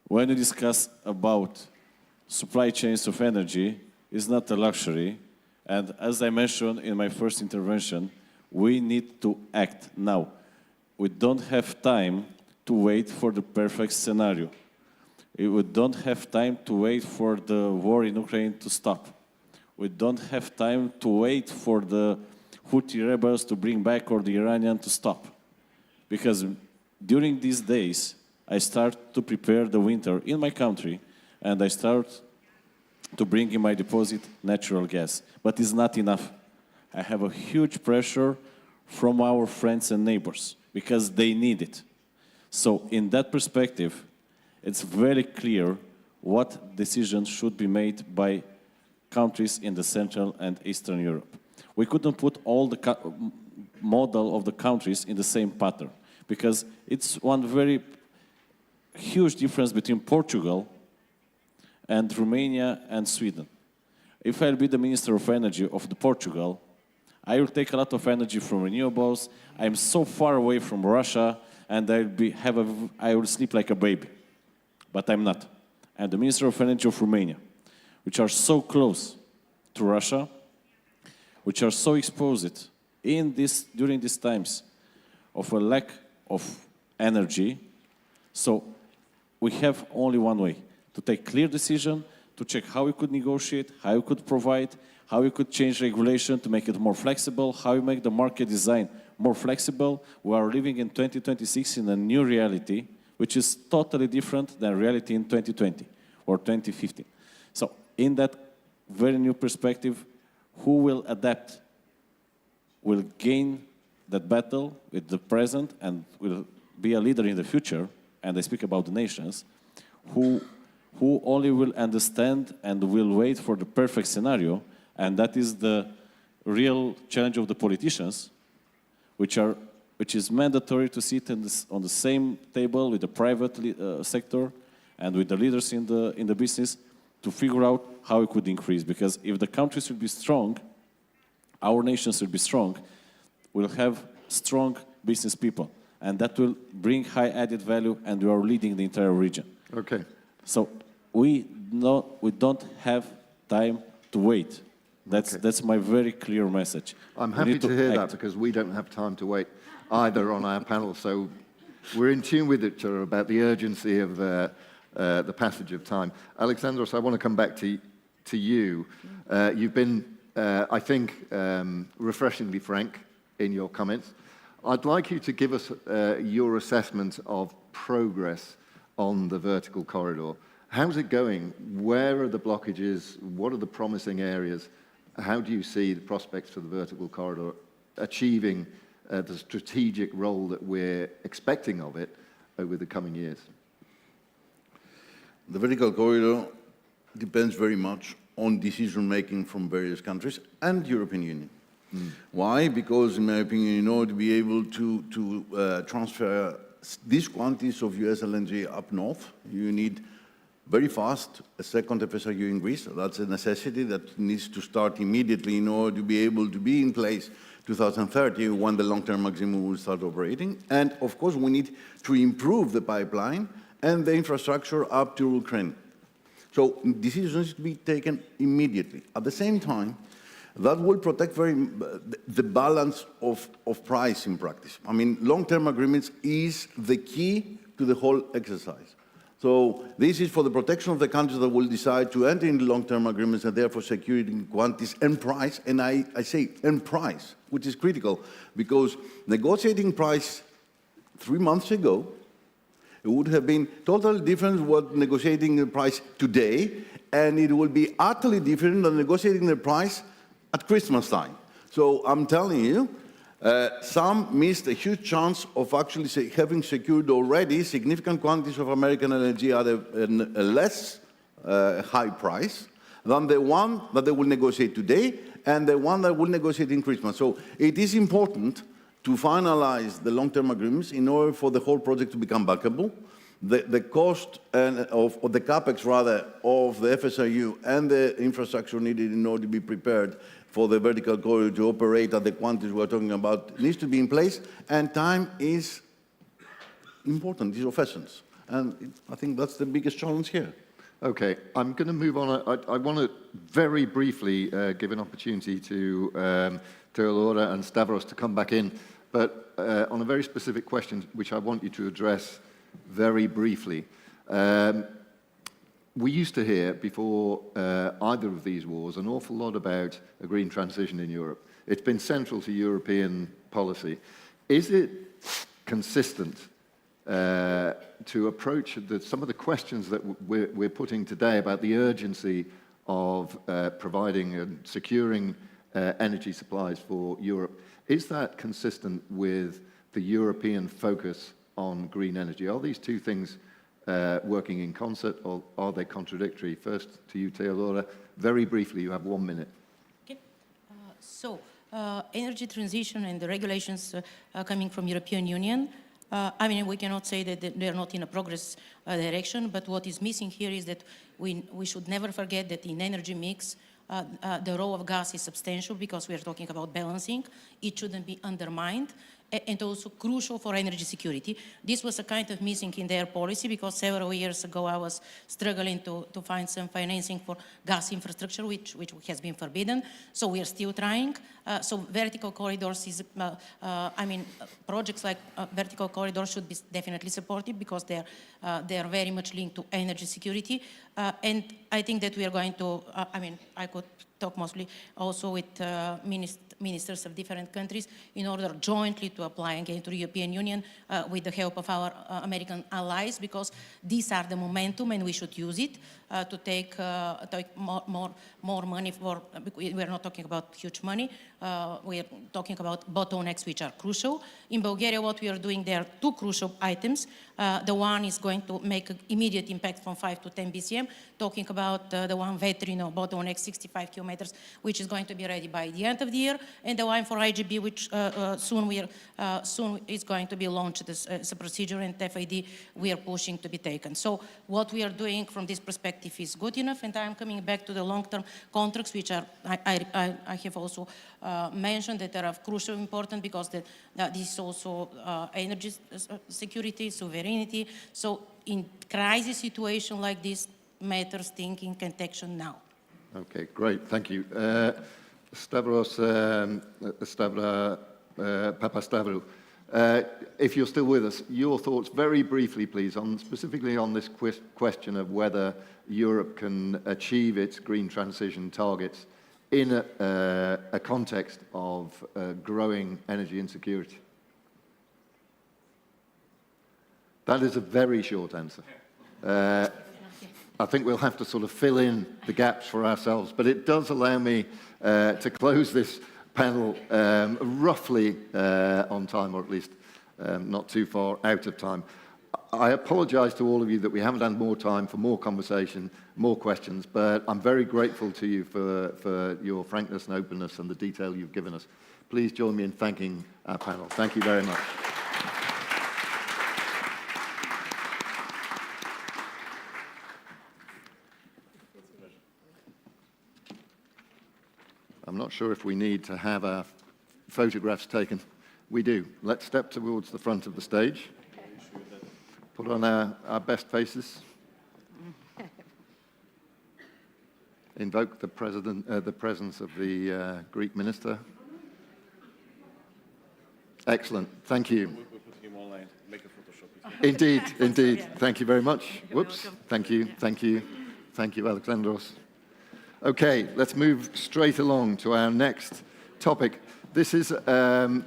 [SPEAKER 19] when you discuss about supply chains of energy, it's not a luxury. And as I mentioned in my first intervention, we need to act now. We don't have time to wait for the perfect scenario. We don't have time to wait for the war in Ukraine to stop. We don't have time to wait for the Houthi rebels to bring back or the Iranian to stop. Because during these days, I start to prepare the winter in my country, and I start to bring in my deposit natural gas. But it's not enough. I have a huge pressure from our friends and neighbors because they need it. So in that perspective, it's very clear what decisions should be made by countries in the Central and Eastern Europe. We couldn't put all the model of the countries in the same pattern because it's one very huge difference between Portugal and Romania and Sweden. If I'll be the Minister of Energy of Portugal, I will take a lot of energy from renewables. I'm so far away from Russia, and I will sleep like a baby. But I'm not. I'm the Minister of Energy of Romania, which are so close to Russia, which are so exposed during these times of a lack of energy. So we have only one way, to take clear decision, to check how we could negotiate, how we could provide, how we could change regulation to make it more flexible, how we make the market design more flexible. We are living in 2026 in a new reality, which is totally different than reality in 2020 or 2015. So in that very new perspective, who will adapt will gain that battle with the present and will be a leader in the future, and I speak about the nations, who only will understand and will wait for the perfect scenario, and that is the real challenge of the politicians, which is mandatory to sit on the same table with the private sector and with the leaders in the business to figure out how it could increase. Because if the countries will be strong, our nations will be strong, we'll have strong business people, and that will bring high added value, and we are leading the entire region.
[SPEAKER 2] Okay.
[SPEAKER 19] So we don't have time to wait. That's my very clear message.
[SPEAKER 2] I'm happy to hear that because we don't have time to wait either on our panel. So we're in tune with each other about the urgency of the passage of time. Alexandros, I want to come back to you. You've been, I think, refreshingly frank in your comments. I'd like you to give us your assessment of progress on the vertical corridor. How's it going? Where are the blockages? What are the promising areas? How do you see the prospects for the vertical corridor achieving the strategic role that we're expecting of it over the coming years?
[SPEAKER 3] The vertical corridor depends very much on decision-making from various countries and European Union. Why? Because, in my opinion, in order to be able to transfer these quantities of US LNG up north, you need very fast a second FSRU in Greece. That's a necessity that needs to start immediately in order to be able to be in place 2030 when the long-term maximum will start operating. And of course, we need to improve the pipeline and the infrastructure up to Ukraine. So decisions need to be taken immediately. At the same time, that will protect the balance of price in practice. I mean, long-term agreements is the key to the whole exercise. So this is for the protection of the countries that will decide to enter into long-term agreements and therefore securing quantities and price, and I say and price, which is critical, because negotiating price 3 months ago, it would have been totally different what negotiating the price today, and it will be utterly different than negotiating the price at Christmas time. So I'm telling you, some missed a huge chance of actually having secured already significant quantities of American LNG at a less high price than the one that they will negotiate today, and the one that will negotiate in Christmas. So it is important to finalize the long-term agreements in order for the whole project to become bankable. The cost of the capex, rather, of the FSRU and the infrastructure needed in order to be prepared for the vertical corridor to operate at the quantities we're talking about needs to be in place, and time is important, is of essence. And I think that's the biggest challenge here.
[SPEAKER 2] Okay, I'm going to move on. I want to very briefly give an opportunity to Theodora and Stavros to come back in, but on a very specific question, which I want you to address very briefly. We used to hear, before either of these wars, an awful lot about a green transition in Europe. It's been central to European policy. Is it consistent to approach some of the questions that we're putting today about the urgency of providing and securing energy supplies for Europe? Is that consistent with the European focus on green energy? Are these two things working in concert, or are they contradictory? First to you, Theodora. Very briefly, you have 1 minute.
[SPEAKER 7] Okay. Energy transition and the regulations coming from European Union, I mean, we cannot say that they are not in a progress direction, but what is missing here is that we should never forget that in energy mix, the role of gas is substantial because we are talking about balancing. It shouldn't be undermined, and also crucial for energy security. This was a kind of missing in their policy because several years ago I was struggling to find some financing for gas infrastructure, which has been forbidden. So we are still trying. So vertical corridors is, I mean, projects like vertical corridors should be definitely supported because they are very much linked to energy security. And I think that we are going to, I mean, I could talk mostly also with ministers of different countries in order jointly to apply again to the European Union with the help of our American allies, because these are the momentum and we should use it to take more money for, we are not talking about huge money, we are talking about bottlenecks which are crucial. In Bulgaria, what we are doing, there are two crucial items. The one is going to make an immediate impact from 5 to 10 BCM, talking about the one Veterino bottleneck 65 kilometers, which is going to be ready by the end of the year, and the one for IGB, which soon is going to be launched as a procedure, and FID we are pushing to be taken. So what we are doing from this perspective is good enough, and I'm coming back to the long-term contracts, which are, I have also mentioned that they are of crucial importance because this is also energy security, sovereignty. So in crisis situation like this, matters thinking and action now.
[SPEAKER 2] Okay, great, thank you. Stavros Papastavrou, if you're still with us, your thoughts very briefly, please, specifically on this question of whether Europe can achieve its green transition targets in a context of growing energy insecurity. That is a very short answer. I think we'll have to sort of fill in the gaps for ourselves, but it does allow me to close this panel roughly on time, or at least not too far out of time. I apologize to all of you that we haven't had more time for more conversation, more questions, but I'm very grateful to you for your frankness and openness and the detail you've given us. Please join me in thanking our panel. Thank you very much. I'm not sure if we need to have our photographs taken. We do. Let's step towards the front of the stage. Put on our best faces. Invoke the presence of the Greek minister. Excellent. Thank you.
[SPEAKER 19] We'll put him online. Make a Photoshop.
[SPEAKER 2] Indeed, indeed. Yeah. Thank you very much. Whoops. Thank you. Thank you. Thank you, Alexandros. Okay, let's move straight along to our next topic. This is a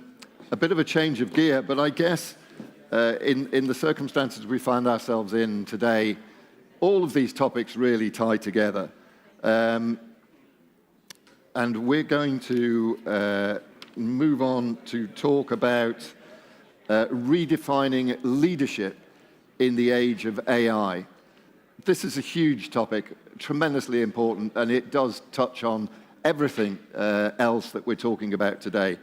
[SPEAKER 2] bit of a change of gear, but I guess in the circumstances we find ourselves in today, all of these topics really tie together. And we're going to move on to talk about redefining leadership in the age of AI. This is a huge topic, tremendously important, and it does touch on everything else that we're talking about today.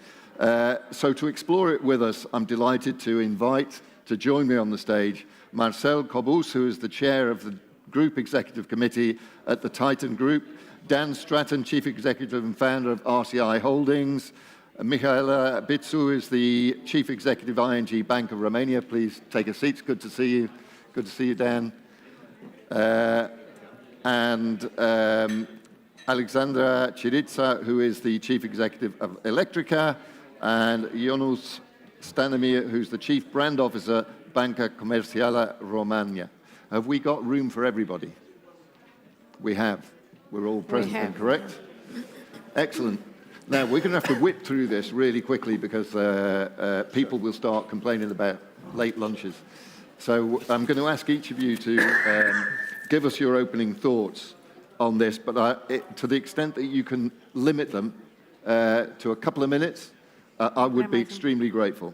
[SPEAKER 2] So to explore it with us, I'm delighted to invite to join me on the stage Marcel Cobus, who is the chair of the Group Executive Committee at the Titan Group, Dan Stratton, Chief Executive and founder of RCI Holdings, Mihaela Bitsu is the Chief Executive ING Bank of Romania. Please take a seat. Good to see you. Good to see you, Dan. And Alexandra Chirița, who is the Chief Executive of Electrica, and Ionuț Stanimir, who's the Chief Brand Officer, Banca Comercială România. Have we got room for everybody? We have. We're all present, then, correct? Excellent. Now, we're going to have to whip through this really quickly because people will start complaining about late lunches. So I'm going to ask each of you to give us your opening thoughts on this, but to the extent that you can limit them to a couple of minutes, I would be extremely grateful.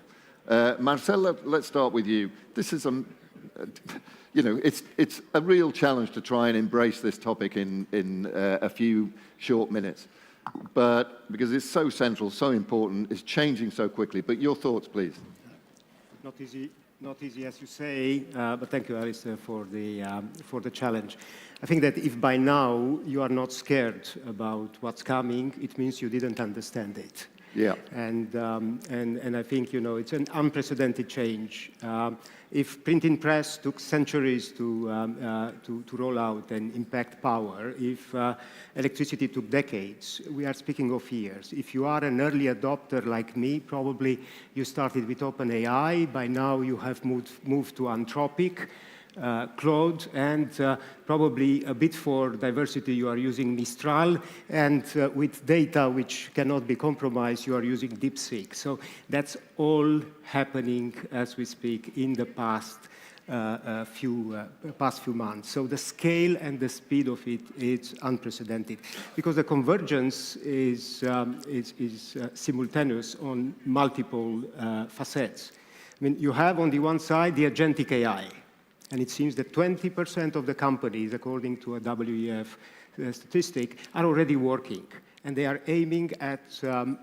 [SPEAKER 2] Marcel, let's start with you. This is it's a real challenge to try and embrace this topic in a few short minutes, but because it's so central, so important, it's changing so quickly. But your thoughts, please.
[SPEAKER 11] Not easy, as you say, but thank you, Alistair, for the challenge. I think that if by now you are not scared about what's coming, it means you didn't understand it.
[SPEAKER 2] Yeah.
[SPEAKER 11] And I think, it's an unprecedented change. If printing press took centuries to roll out and impact power, if electricity took decades, we are speaking of years. If you are an early adopter like me, probably you started with OpenAI. By now you have moved to Anthropic, Claude, and probably a bit for diversity you are using Mistral, and with data which cannot be compromised you are using DeepSeek. So that's all happening as we speak in the past few months. So the scale and the speed of it is unprecedented because the convergence is simultaneous on multiple facets. I mean, you have on the one side the agentic AI. And it seems that 20% of the companies, according to a WEF statistic, are already working. And they are aiming at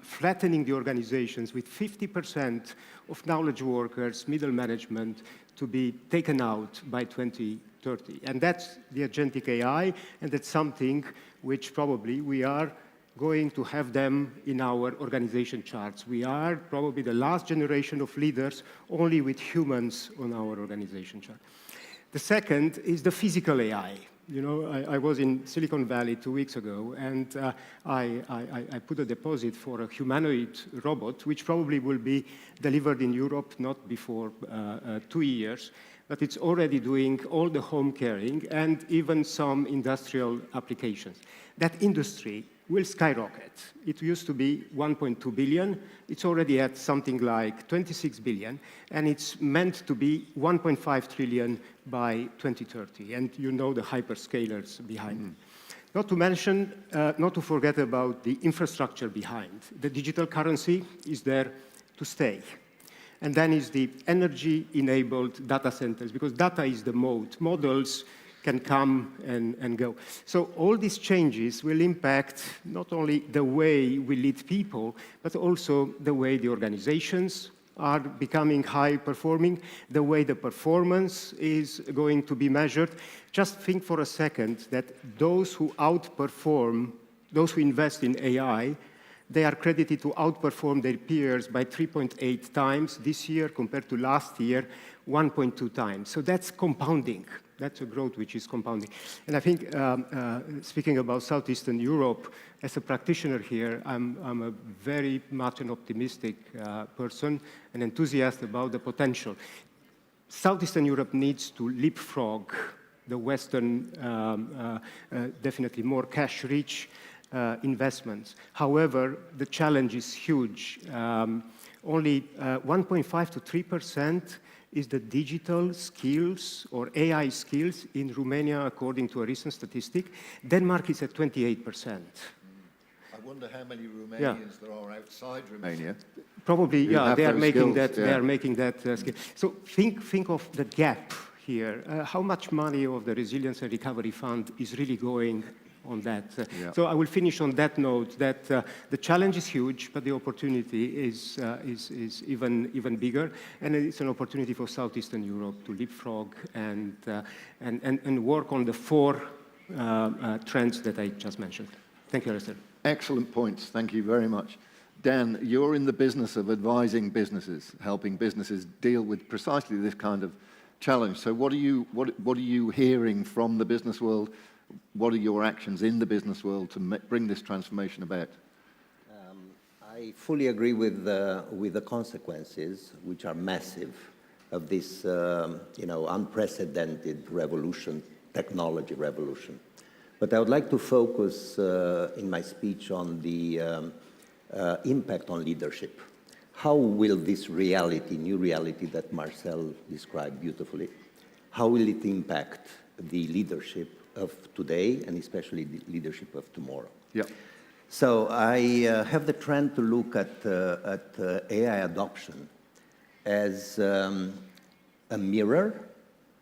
[SPEAKER 11] flattening the organizations with 50% of knowledge workers, middle management, to be taken out by 2030. And that's the agentic AI, and that's something which probably we are going to have them in our organization charts. We are probably the last generation of leaders only with humans on our organization chart. The second is the physical AI. I was in Silicon Valley 2 weeks ago, and I put a deposit for a humanoid robot, which probably will be delivered in Europe not before 2 years, but it's already doing all the home caring and even some industrial applications. That industry will skyrocket. It used to be 1.2 billion. It's already at something like 26 billion, and it's meant to be 1.5 trillion by 2030. And you know the hyperscalers behind. Not to mention, not to forget about the infrastructure behind. The digital currency is there to stay. And then is the energy-enabled data centers, because data is the mode. Models can come and go. So all these changes will impact not only the way we lead people, but also the way the organizations are becoming high-performing, the way the performance is going to be measured. Just think for a second that those who outperform, those who invest in AI, they are credited to outperform their peers by 3.8 times this year compared to last year, 1.2 times. So that's compounding. That's a growth which is compounding. And I think, speaking about Southeastern Europe, as a practitioner here, I'm a very much an optimistic person, an enthusiast about the potential. Southeastern Europe needs to leapfrog the Western, definitely more cash-rich investments. However, the challenge is huge. Only 1.5 to 3% is the digital skills or AI skills in Romania, according to a recent statistic. Denmark is at 28%.
[SPEAKER 2] I wonder how many Romanians there are outside Romania.
[SPEAKER 11] Probably, yeah, they are making
[SPEAKER 2] skills.
[SPEAKER 11] that. They are making that skill. So think of the gap here. How much money of the Resilience and Recovery Fund is really going on that.
[SPEAKER 2] Yeah.
[SPEAKER 11] So I will finish on that note that the challenge is huge, but the opportunity is even bigger, and it's an opportunity for Southeastern Europe to leapfrog and work on the 4 trends that I just mentioned. Thank you, Alistair.
[SPEAKER 2] Excellent points. Thank you very much. Dan, you're in the business of advising businesses, helping businesses deal with precisely this kind of challenge. So what are you hearing from the business world? What are your actions in the business world to bring this transformation about?
[SPEAKER 12] I fully agree with the consequences, which are massive, of this unprecedented revolution, technology revolution. But I would like to focus in my speech on the impact on leadership. How will this reality, new reality that Marcel described beautifully, how will it impact the leadership of today and especially the leadership of tomorrow?
[SPEAKER 2] Yeah.
[SPEAKER 12] So I have the trend to look at AI adoption as a mirror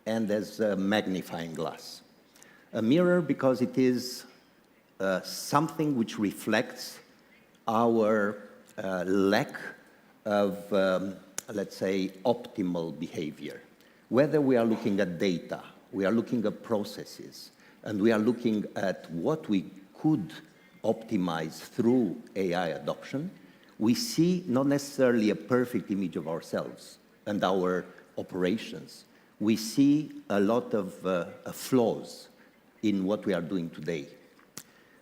[SPEAKER 12] and as a magnifying glass. A mirror because it is something which reflects our lack of, let's say, optimal behavior. Whether we are looking at data, we are looking at processes, and we are looking at what we could optimize through AI adoption, we see not necessarily a perfect image of ourselves and our operations. We see a lot of flaws in what we are doing today.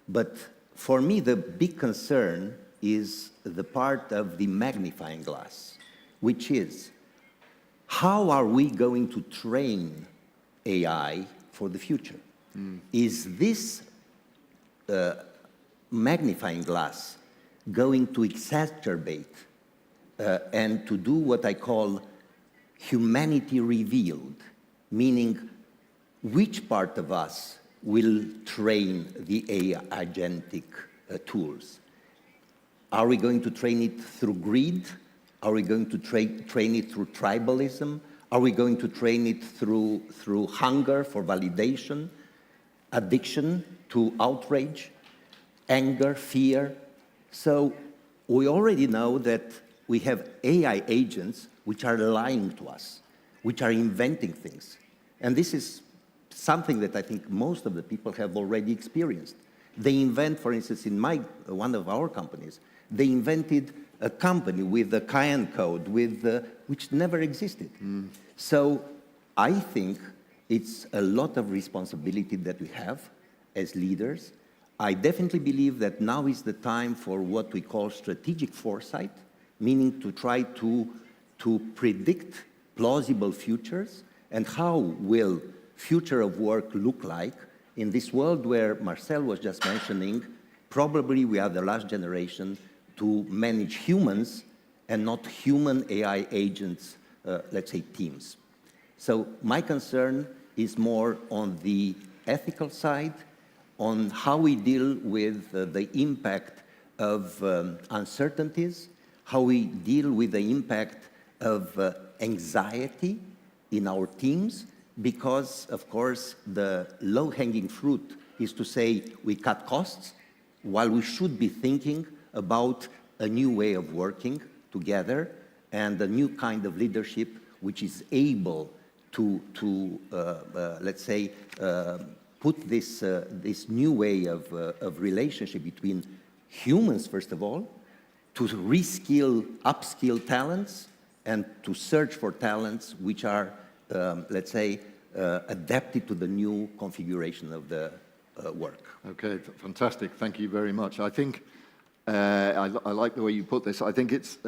[SPEAKER 12] But for me, the big concern is the part of the magnifying glass, which is how are we going to train AI for the future? Is this magnifying glass going to exacerbate and to do what I call humanity revealed, meaning which part of us will train the AI agentic tools? Are we going to train it through greed? Are we going to train it through tribalism? Are we going to train it through hunger for validation, addiction to outrage, anger, fear? So we already know that we have AI agents which are lying to us, which are inventing things. And this is something that I think most of the people have already experienced. They invent, for instance, in one of our companies, they invented a company with a Cayenne code which never existed. So I think it's a lot of responsibility that we have as leaders. I definitely believe that now is the time for what we call strategic foresight, meaning to try to predict plausible futures and how will future of work look like in this world where Marcel was just mentioning, probably we are the last generation to manage humans and not human AI agents, let's say teams. So my concern is more on the ethical side, on how we deal with the impact of uncertainties, how we deal with the impact of anxiety in our teams, because, of course, the low-hanging fruit is to say we cut costs, while we should be thinking about a new way of working together and a new kind of leadership which is able to let's say, put this new way of relationship between humans, first of all, to reskill, upskill talents, and to search for talents which are, let's say, adapted to the new configuration of the work.
[SPEAKER 2] Okay, fantastic. Thank you very much. I think I like the way you put this. I think it's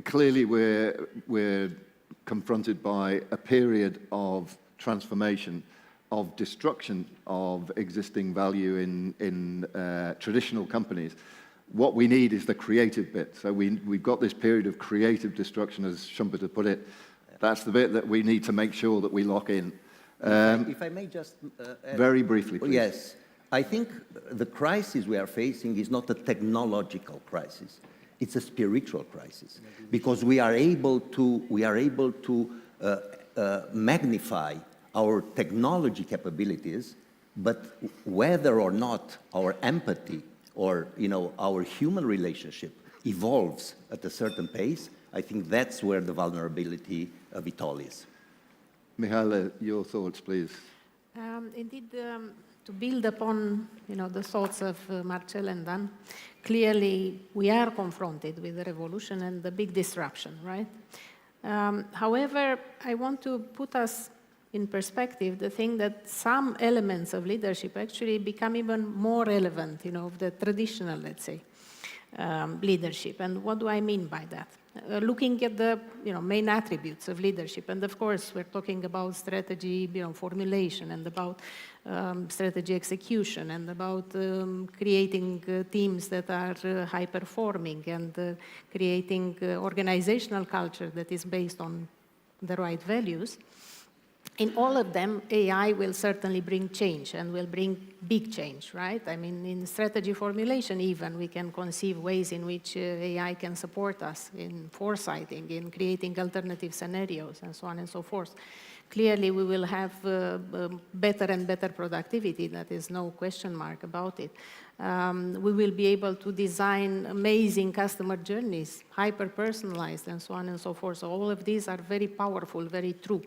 [SPEAKER 2] clearly we're confronted by a period of transformation, of destruction of existing value in traditional companies. What we need is the creative bit. So we've got this period of creative destruction, as Schumpeter put it. That's the bit that we need to make sure that we lock in.
[SPEAKER 12] If I may just add,
[SPEAKER 2] very briefly, please.
[SPEAKER 12] Yes. I think the crisis we are facing is not a technological crisis. It's a spiritual crisis, because we are able to magnify our technology capabilities, But whether or not our empathy or our human relationship evolves at a certain pace, I think that's where the vulnerability of it all is.
[SPEAKER 2] Mihaela, your thoughts, please.
[SPEAKER 5] Indeed, to build upon the thoughts of Marcel and Dan, clearly we are confronted with the revolution and the big disruption, right? However, I want to put us in perspective the thing that some elements of leadership actually become even more relevant, of the traditional, let's say, leadership. And what do I mean by that? Looking at the main attributes of leadership, and of course we're talking about strategy formulation and about strategy execution and about creating teams that are high performing and creating organizational culture that is based on the right values. In all of them, AI will certainly bring change and will bring big change, right? I mean, in strategy formulation even, we can conceive ways in which AI can support us in foresighting, in creating alternative scenarios, and so on and so forth. Clearly, we will have better and better productivity. That is no question mark about it. We will be able to design amazing customer journeys, hyper-personalized, and so on and so forth. So all of these are very powerful, very true.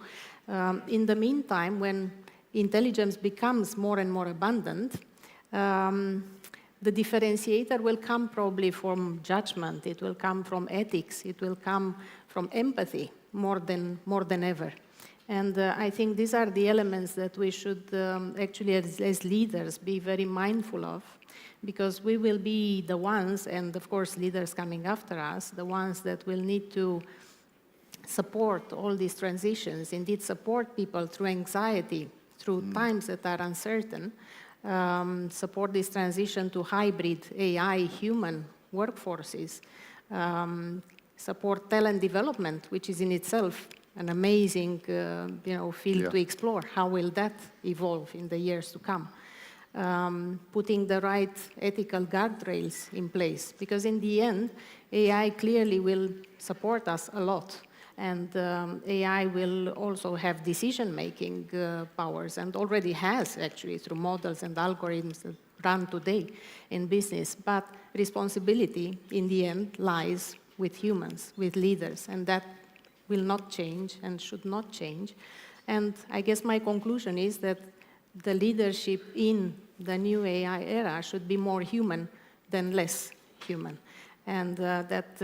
[SPEAKER 5] In the meantime, when intelligence becomes more and more abundant, the differentiator will come probably from judgment. It will come from ethics. It will come from empathy more than ever. And I think these are the elements that we should actually, as leaders, be very mindful of, because we will be the ones, and of course leaders coming after us, the ones that will need to support all these transitions, indeed support people through anxiety, through times that are uncertain, support this transition to hybrid AI human workforces, support talent development, which is in itself an amazing field to explore. How will that evolve in the years to come? Putting the right ethical guardrails in place, because in the end, AI clearly will support us a lot. And AI will also have decision-making powers, and already has, actually, through models and algorithms that run today in business. But responsibility, in the end, lies with humans, with leaders, and that will not change and should not change. And I guess my conclusion is that the leadership in the new AI era should be more human than less human. And that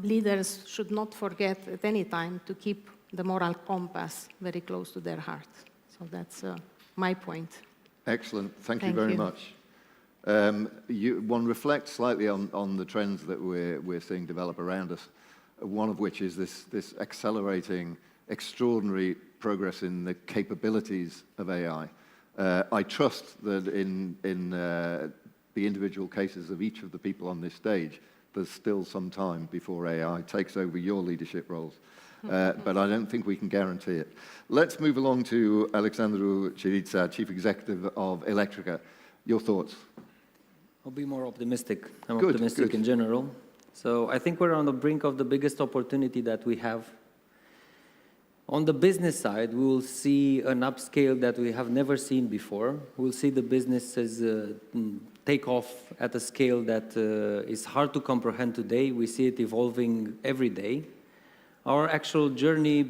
[SPEAKER 5] leaders should not forget at any time to keep the moral compass very close to their heart. So that's my point.
[SPEAKER 2] Excellent. Thank you very much. One reflects slightly on the trends that we're seeing develop around us, one of which is this accelerating, extraordinary progress in the capabilities of AI. I trust that in the individual cases of each of the people on this stage, there's still some time before AI takes over your leadership roles. But I don't think we can guarantee it. Let's move along to Alexandru Chirița, Chief Executive of Electrica. Your thoughts?
[SPEAKER 14] I'll be more optimistic. I'm optimistic in general. So I think we're on the brink of the biggest opportunity that we have. On the business side, we will see an upscale that we have never seen before. We'll see the businesses take off at a scale that is hard to comprehend today. We see it evolving every day. Our actual journey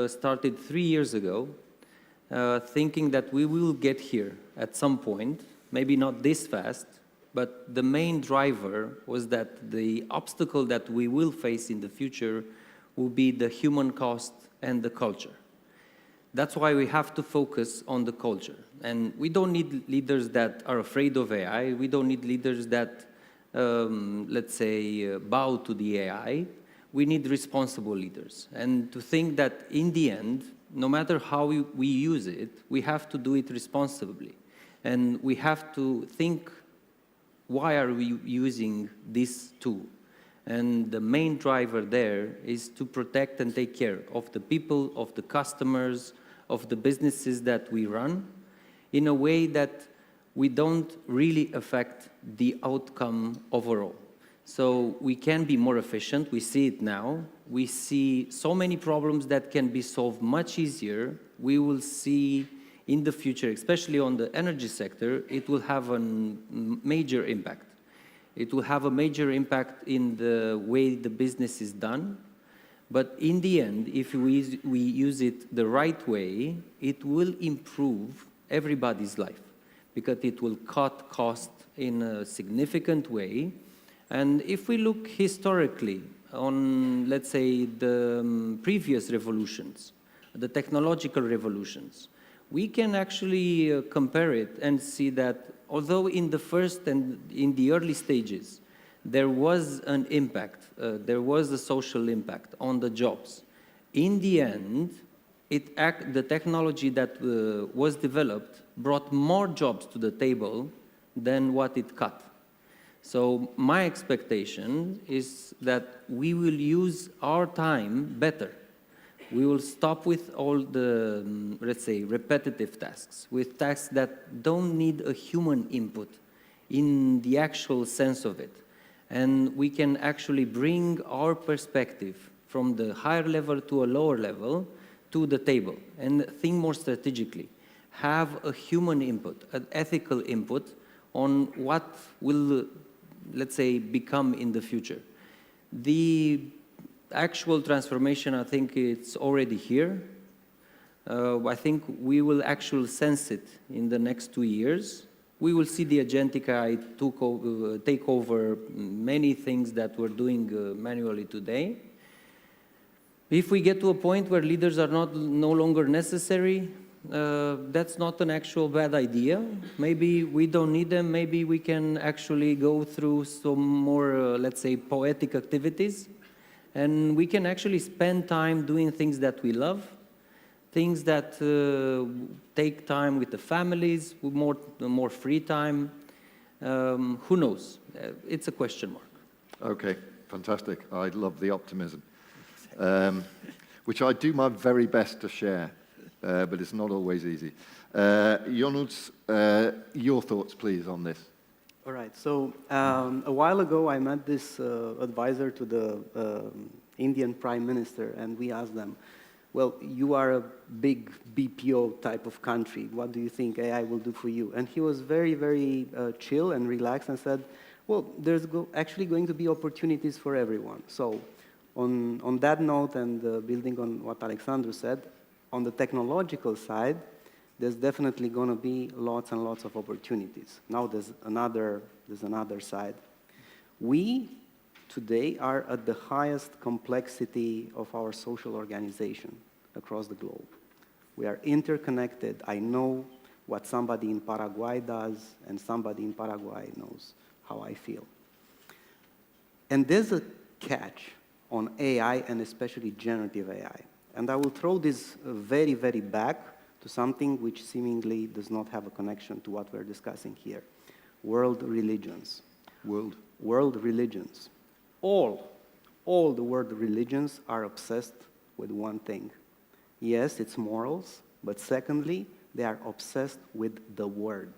[SPEAKER 14] started 3 years ago, thinking that we will get here at some point, maybe not this fast, but the main driver was that the obstacle that we will face in the future will be the human cost and the culture. That's why we have to focus on the culture. And we don't need leaders that are afraid of AI. We don't need leaders that, let's say, bow to the AI. We need responsible leaders. And to think that in the end, no matter how we use it, we have to do it responsibly. And we have to think, why are we using this tool? And the main driver there is to protect and take care of the people, of the customers, of the businesses that we run, in a way that we don't really affect the outcome overall. So we can be more efficient. We see it now. We see so many problems that can be solved much easier. We will see in the future, especially on the energy sector, it will have a major impact. It will have a major impact in the way the business is done. But in the end, if we use it the right way, it will improve everybody's life because it will cut costs in a significant way. And if we look historically on, let's say, the previous revolutions, the technological revolutions, we can actually compare it and see that although in the first and in the early stages, there was an impact, there was a social impact on the jobs. In the end, the technology that was developed brought more jobs to the table than what it cut. So my expectation is that we will use our time better. We will stop with all the, let's say, repetitive tasks, with tasks that don't need a human input in the actual sense of it. And we can actually bring our perspective from the higher level to a lower level to the table and think more strategically. Have a human input, an ethical input on what will, let's say, become in the future. The actual transformation, I think it's already here. I think we will actually sense it in the next 2 years. We will see the agentic AI take over many things that we're doing manually today. If we get to a point where leaders are no longer necessary, that's not an actual bad idea. Maybe we don't need them. Maybe we can actually go through some more, let's say, poetic activities. And we can actually spend time doing things that we love, things that take time with the families, with more free time. Who knows? It's a question mark.
[SPEAKER 2] Okay, fantastic. I love the optimism, which I do my very best to share, but it's not always easy. Ionuț, your thoughts, please, on this.
[SPEAKER 13] All right. So a while ago, I met this advisor to the Indian Prime Minister, and we asked them, well, you are a big BPO type of country. What do you think AI will do for you? And he was very, very chill and relaxed and said, well, there's actually going to be opportunities for everyone. So on that note and building on what Alexandru said, on the technological side, there's definitely going to be lots and lots of opportunities. Now there's another side. We today are at the highest complexity of our social organization across the globe. We are interconnected. I know what somebody in Paraguay does, and somebody in Paraguay knows how I feel. And there's a catch on AI, and especially generative AI. And I will throw this very, very back to something which seemingly does not have a connection to what we're discussing here. World religions. World religions. All the world religions are obsessed with one thing. Yes, it's morals, but secondly, they are obsessed with the word.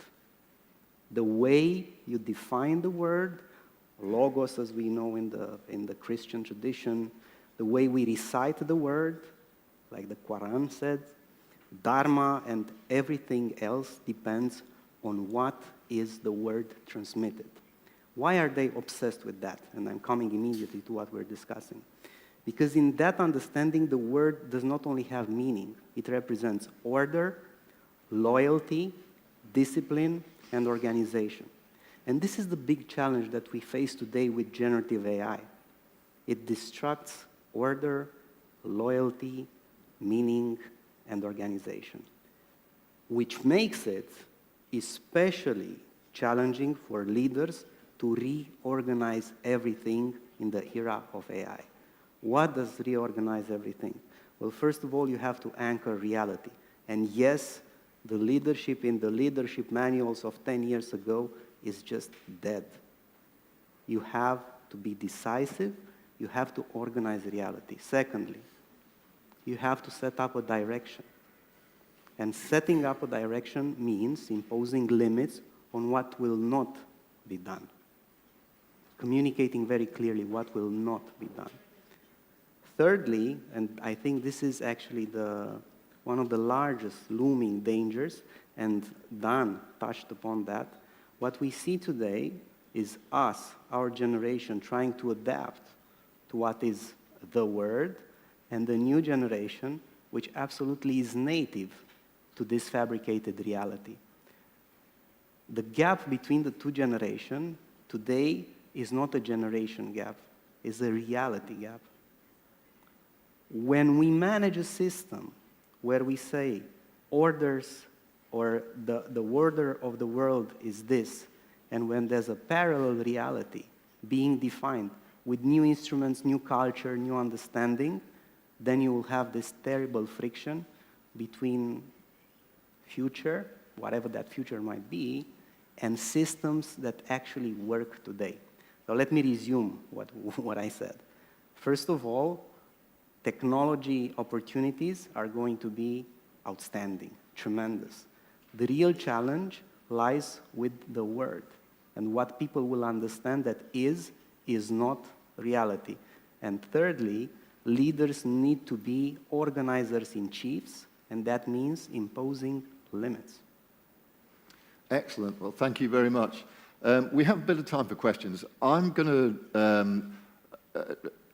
[SPEAKER 13] The way you define the word, logos as we know in the Christian tradition, the way we recite the word, like the Quran said, Dharma and everything else depends on what is the word transmitted. Why are they obsessed with that? And I'm coming immediately to what we're discussing. Because in that understanding, the word does not only have meaning, it represents order, loyalty, discipline, and organization. And this is the big challenge that we face today with generative AI. It destructs order, loyalty, meaning, and organization, which makes it especially challenging for leaders to reorganize everything in the era of AI. What does reorganize everything? Well, first of all, you have to anchor reality. And yes, the leadership in the leadership manuals of 10 years ago is just dead. You have to be decisive. You have to organize reality. Secondly, you have to set up a direction. And setting up a direction means imposing limits on what will not be done. Communicating very clearly what will not be done. Thirdly, and I think this is actually the one of the largest looming dangers, and Dan touched upon that. What we see today is us, our generation, trying to adapt to what is the word, and the new generation, which absolutely is native to this fabricated reality. The gap between the two generations today is not a generation gap, it's a reality gap. When we manage a system where we say orders or the order of the world is this, and when there's a parallel reality being defined with new instruments, new culture, new understanding, then you will have this terrible friction between future, whatever that future might be, and systems that actually work today. So let me resume what I said. First of all, technology opportunities are going to be outstanding, tremendous. The real challenge lies with the word and what people will understand that is not reality. And thirdly, leaders need to be organizers in chiefs, and that means imposing limits.
[SPEAKER 2] Excellent. Well, thank you very much. We have a bit of time for questions. I'm going to,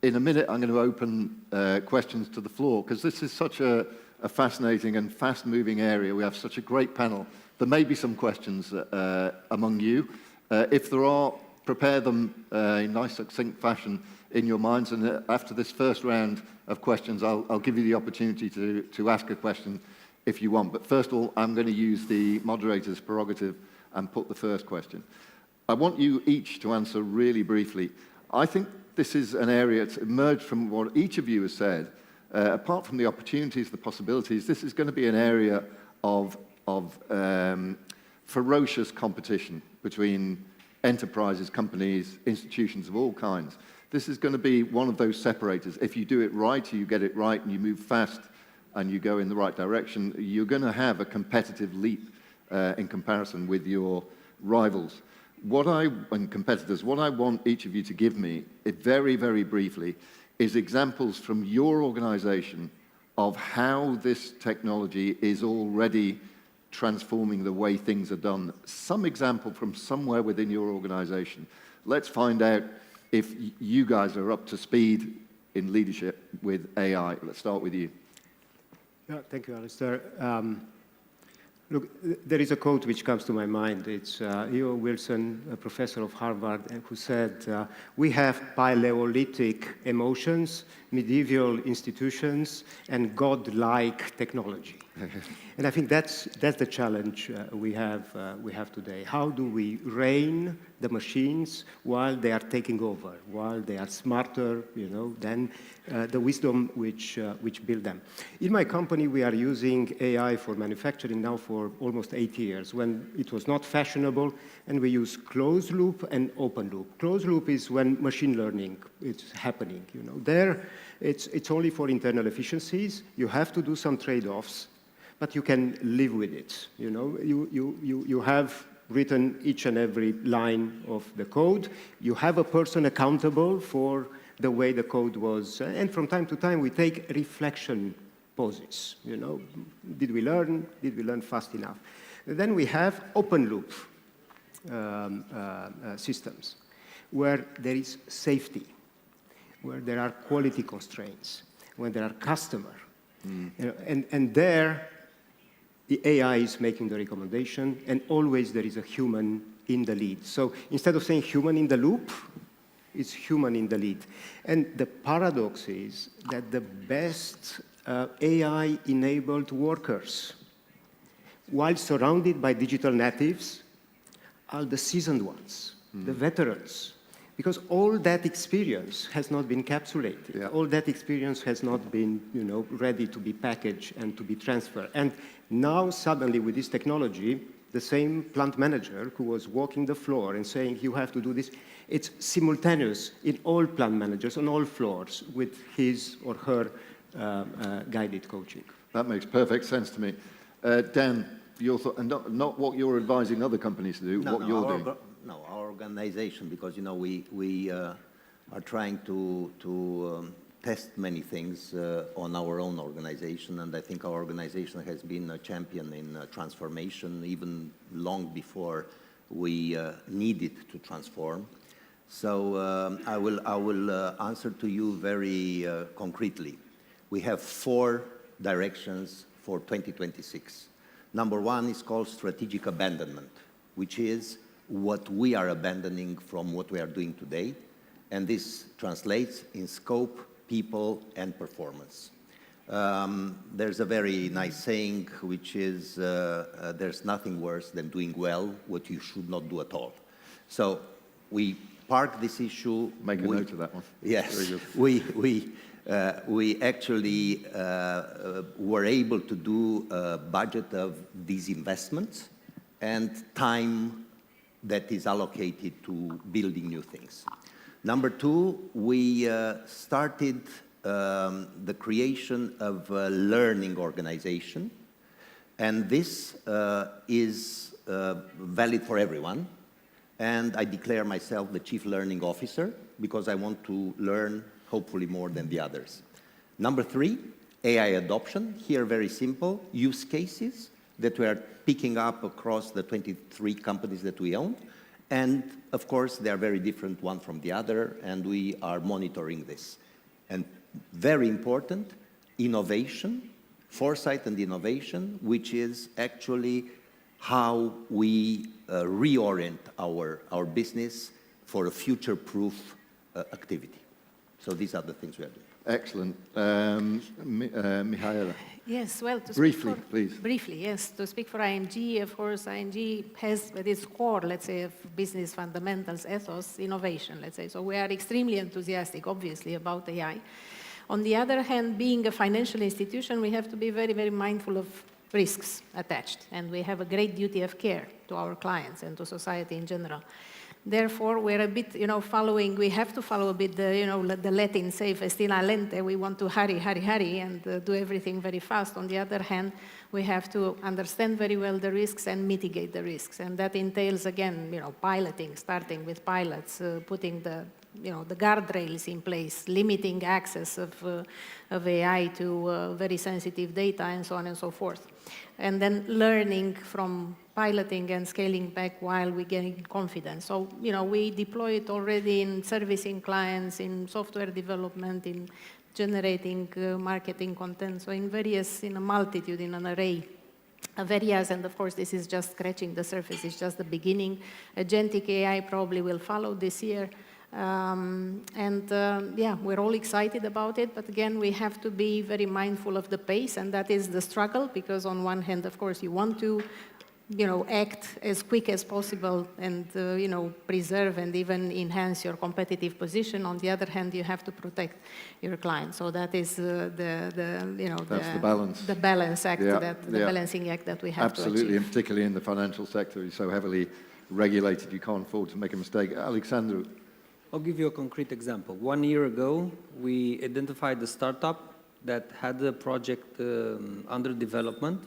[SPEAKER 2] in a minute, I'm going to open questions to the floor, because this is such a fascinating and fast-moving area. We have such a great panel. There may be some questions among you. If there are, prepare them in nice, succinct fashion in your minds, and after this first round of questions, I'll give you the opportunity to ask a question if you want. But first of all, I'm going to use the moderator's prerogative and put the first question. I want you each to answer really briefly. I think this is an area that's emerged from what each of you has said. Apart from the opportunities, the possibilities, this is going to be an area of ferocious competition between enterprises, companies, institutions of all kinds. This is going to be one of those separators. If you do it right, you get it right, and you move fast, and you go in the right direction, you're going to have a competitive leap in comparison with your rivals. And competitors, what I want each of you to give me, very, very briefly, is examples from your organization of how this technology is already transforming the way things are done. Some example from somewhere within your organization. Let's find out if you guys are up to speed in leadership with AI. Let's start with you.
[SPEAKER 11] Yeah, thank you, Alistair. Look, there is a quote which comes to my mind. It's E.O. Wilson, a professor of Harvard, who said, we have Paleolithic emotions, medieval institutions, and godlike technology. And I think that's the challenge we have today. How do we rein the machines while they are taking over, while they are smarter, than the wisdom which build them? In my company, we are using AI for manufacturing now for almost 8 years, when it was not fashionable, and we use closed loop and open loop. Closed loop is when machine learning is happening. There, it's only for internal efficiencies. You have to do some trade-offs, but you can live with it. You have written each and every line of the code. You have a person accountable for the way the code was. And from time to time, we take reflection pauses. Did we learn? Did we learn fast enough? And then we have open loop systems, where there is safety, where there are quality constraints, when there are customer. And there, the AI is making the recommendation, and always there is a human in the lead. So instead of saying human in the loop, it's human in the lead. And the paradox is that the best AI-enabled workers, while surrounded by digital natives, are the seasoned ones, the veterans. Because all that experience has not been encapsulated. Yeah. All that experience has not been, ready to be packaged and to be transferred. And now, suddenly, with this technology, the same plant manager who was walking the floor and saying, you have to do this, it's simultaneous in all plant managers on all floors with his or her guided coaching.
[SPEAKER 2] That makes perfect sense to me. Dan, your thought, and not what you're advising other companies to do, what you're doing.
[SPEAKER 12] No, our organization, because we are trying to test many things on our own organization, and I think our organization has been a champion in transformation even long before we needed to transform. So I will answer to you very concretely. We have 4 directions for 2026. Number 1 is called strategic abandonment, which is what we are abandoning from what we are doing today. And this translates in scope, people, and performance. There's a very nice saying, which is, there's nothing worse than doing well what you should not do at all. So we park this issue.
[SPEAKER 2] Make a note of that one.
[SPEAKER 12] Yes.
[SPEAKER 2] Very good.
[SPEAKER 12] We actually were able to do a budget of these investments and time that is allocated to building new things. Number 2, we started the creation of a learning organization, and this is valid for everyone. And I declare myself the Chief Learning Officer because I want to learn hopefully more than the others. Number 3, AI adoption. Here, very simple, use cases that we are picking up across the 23 companies that we own. And of course, they are very different one from the other, and we are monitoring this. And very important, innovation, foresight and innovation, which is actually how we reorient our business for a future-proof activity. So these are the things we are doing.
[SPEAKER 2] Excellent. Mihaela.
[SPEAKER 5] Yes, well, to
[SPEAKER 2] briefly, please.
[SPEAKER 5] Briefly, yes. To speak for ING, of course, ING has at its core, let's say, of business fundamentals, ethos, innovation, let's say. So we are extremely enthusiastic, obviously, about AI. On the other hand, being a financial institution, we have to be very, very mindful of risks attached. And we have a great duty of care to our clients and to society in general. Therefore, we're a bit, following, we have to follow a bit the, the Latin say, festina lente. We want to hurry, and do everything very fast. On the other hand, we have to understand very well the risks and mitigate the risks. And that entails, again, piloting, starting with pilots, putting the guardrails in place, limiting access of AI to very sensitive data, and so on and so forth. And then learning from piloting and scaling back while we gain confidence. So, we deploy it already in servicing clients, in software development, in generating marketing content, so in a multitude, in an array of areas. And of course, this is just scratching the surface. It's just the beginning. Agentic AI probably will follow this year. Yeah, we're all excited about it, but again, we have to be very mindful of the pace, and that is the struggle, because on one hand, of course, you want to, act as quick as possible and, preserve and even enhance your competitive position. On the other hand, you have to protect your clients. So that is that's
[SPEAKER 2] the balance.
[SPEAKER 5] The balance act, the balancing act that we have to achieve.
[SPEAKER 2] Absolutely, and particularly in the financial sector, it's so heavily regulated, you can't afford to make a mistake. Alexandru.
[SPEAKER 14] I'll give you a concrete example. 1 year ago, we identified a startup that had a project under development.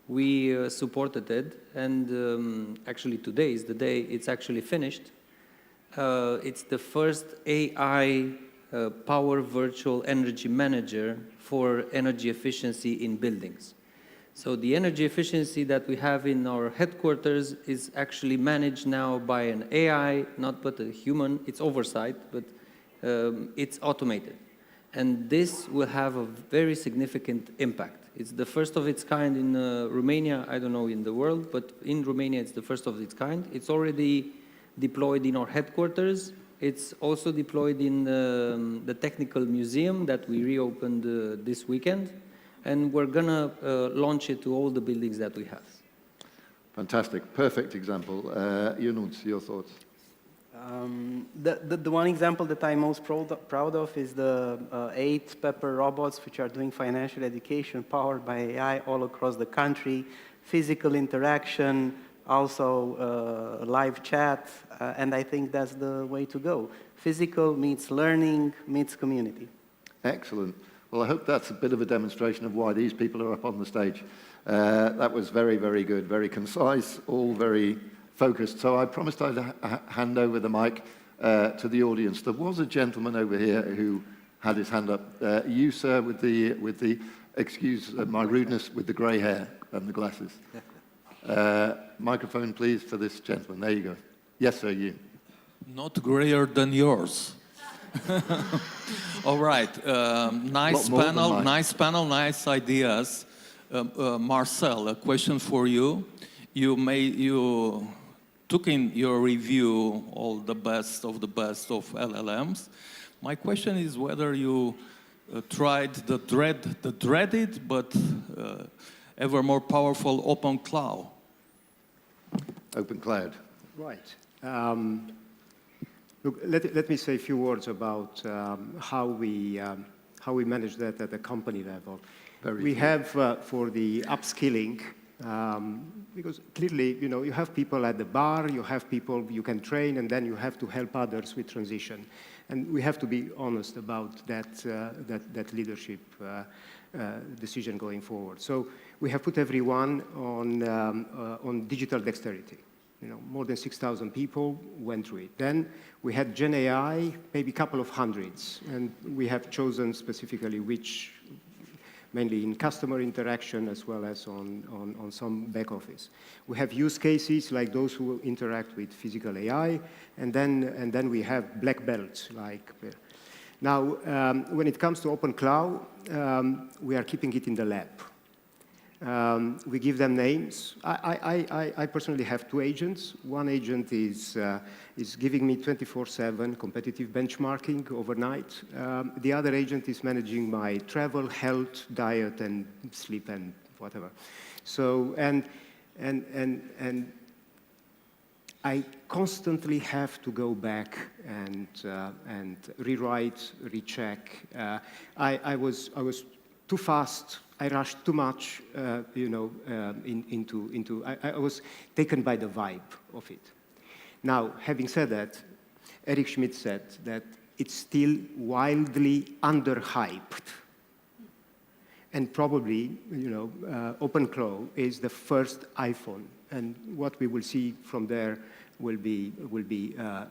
[SPEAKER 14] We supported it, and actually today is the day it's actually finished. It's the first AI power virtual energy manager for energy efficiency in buildings. So the energy efficiency that we have in our headquarters is actually managed now by an AI, not but a human. It's oversight, but it's automated. And this will have a very significant impact. It's the first of its kind in Romania, I don't know in the world, but in Romania it's the first of its kind. It's already deployed in our headquarters. It's also deployed in the technical museum that we reopened this weekend. And we're going to launch it to all the buildings that we have.
[SPEAKER 2] Fantastic. Perfect example. Ionuț, your thoughts?
[SPEAKER 13] The one example that I'm most proud of is the 8 Pepper robots which are doing financial education powered by AI all across the country, physical interaction, also live chat, and I think that's the way to go. Physical meets learning, meets community.
[SPEAKER 2] Excellent. Well, I hope that's a bit of a demonstration of why these people are up on the stage. That was very, very good, very concise, all very focused. So I promised I'd hand over the mic to the audience. There was a gentleman over here who had his hand up. You, sir, with the excuse my rudeness, with the grey hair and the glasses. Microphone, please, for this gentleman. There you go. Yes, sir, you.
[SPEAKER 1] Not grayer than yours. All right. Nice panel, nice ideas. Marcel, a question for you. You took in your review all the best of LLMs. My question is whether you tried the dreaded but ever more powerful open cloud.
[SPEAKER 2] Open cloud.
[SPEAKER 11] Right. Look, let me say a few words about how we manage that at the company level. We have for the upskilling, because clearly, you have people at the bar, you have people you can train, and then you have to help others with transition. And we have to be honest about that leadership decision going forward. So we have put everyone on digital dexterity. More than 6,000 people went through it. Then we had Gen AI, maybe a couple of hundreds, and we have chosen specifically which, mainly in customer interaction as well as on some back office. We have use cases like those who interact with physical AI, and then we have black belts like. Now, when it comes to open cloud, we are keeping it in the lab. We give them names. I personally have 2 agents. One agent is giving me 24/7 competitive benchmarking overnight. The other agent is managing my travel, health, diet, and sleep, and whatever. So, and I constantly have to go back and rewrite, recheck. I was too fast. I rushed too much, I was taken by the vibe of it. Now, having said that, Eric Schmidt said that it's still wildly underhyped. And probably, Open Cloud is the first iPhone, and what we will see from there will be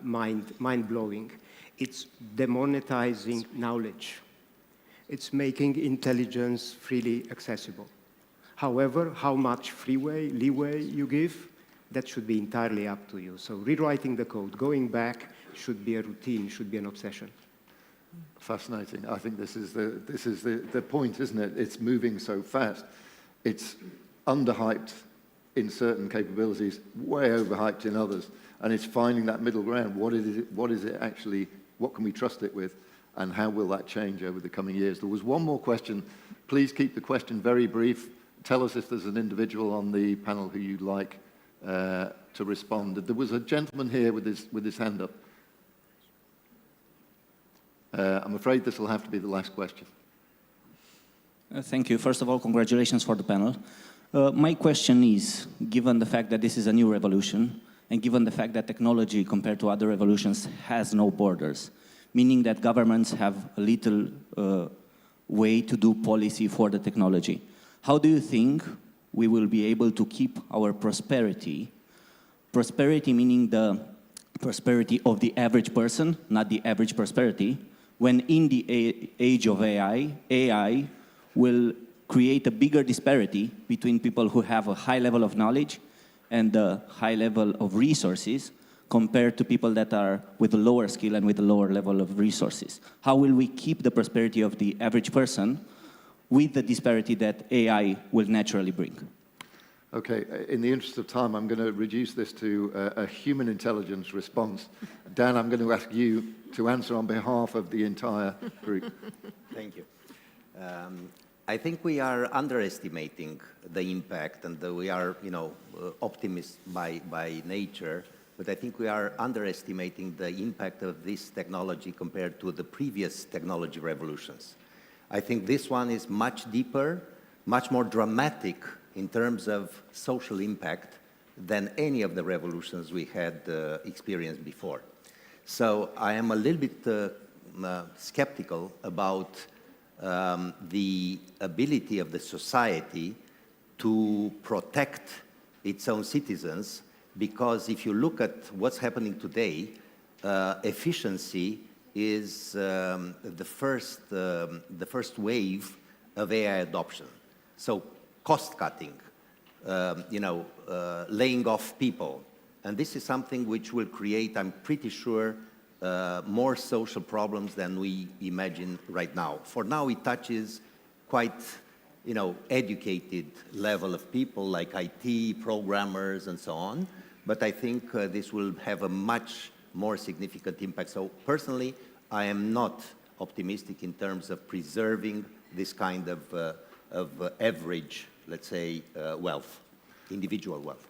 [SPEAKER 11] mind-blowing. It's demonetizing knowledge. It's making intelligence freely accessible. However, how much leeway you give, that should be entirely up to you. So rewriting the code, going back, should be a routine, should be an obsession.
[SPEAKER 2] Fascinating. I think this is the point, isn't it? It's moving so fast. It's underhyped in certain capabilities, way overhyped in others, and it's finding that middle ground. What is it actually? What can we trust it with? And how will that change over the coming years? There was one more question. Please keep the question very brief. Tell us if there's an individual on the panel who you'd like to respond. There was a gentleman here with his hand up. I'm afraid this will have to be the last question.
[SPEAKER 15] Thank you. First of all, congratulations for the panel. My question is, given the fact that this is a new revolution, and given the fact that technology, compared to other revolutions, has no borders, meaning that governments have a little way to do policy for the technology. How do you think we will be able to keep our prosperity? Prosperity meaning the prosperity of the average person, not the average prosperity, when in the age of AI will create a bigger disparity between people who have a high level of knowledge and a high level of resources, compared to people that are with a lower skill and with a lower level of resources. How will we keep the prosperity of the average person with the disparity that AI will naturally bring?
[SPEAKER 2] Okay, in the interest of time, I'm going to reduce this to a human intelligence response. Dan, I'm going to ask you to answer on behalf of the entire group.
[SPEAKER 12] Thank you. I think we are underestimating the impact, and we are, optimists by nature. But I think we are underestimating the impact of this technology compared to the previous technology revolutions. I think this one is much deeper, much more dramatic in terms of social impact than any of the revolutions we had experienced before. So I am a little bit skeptical about the ability of the society to protect its own citizens, because if you look at what's happening today, efficiency is the first wave of AI adoption. So cost cutting, laying off people. And this is something which will create, I'm pretty sure, more social problems than we imagine right now. For now, it touches quite, educated level of people like IT, programmers, and so on. But I think this will have a much more significant impact. So personally, I am not optimistic in terms of preserving this kind of average, let's say, wealth, individual wealth.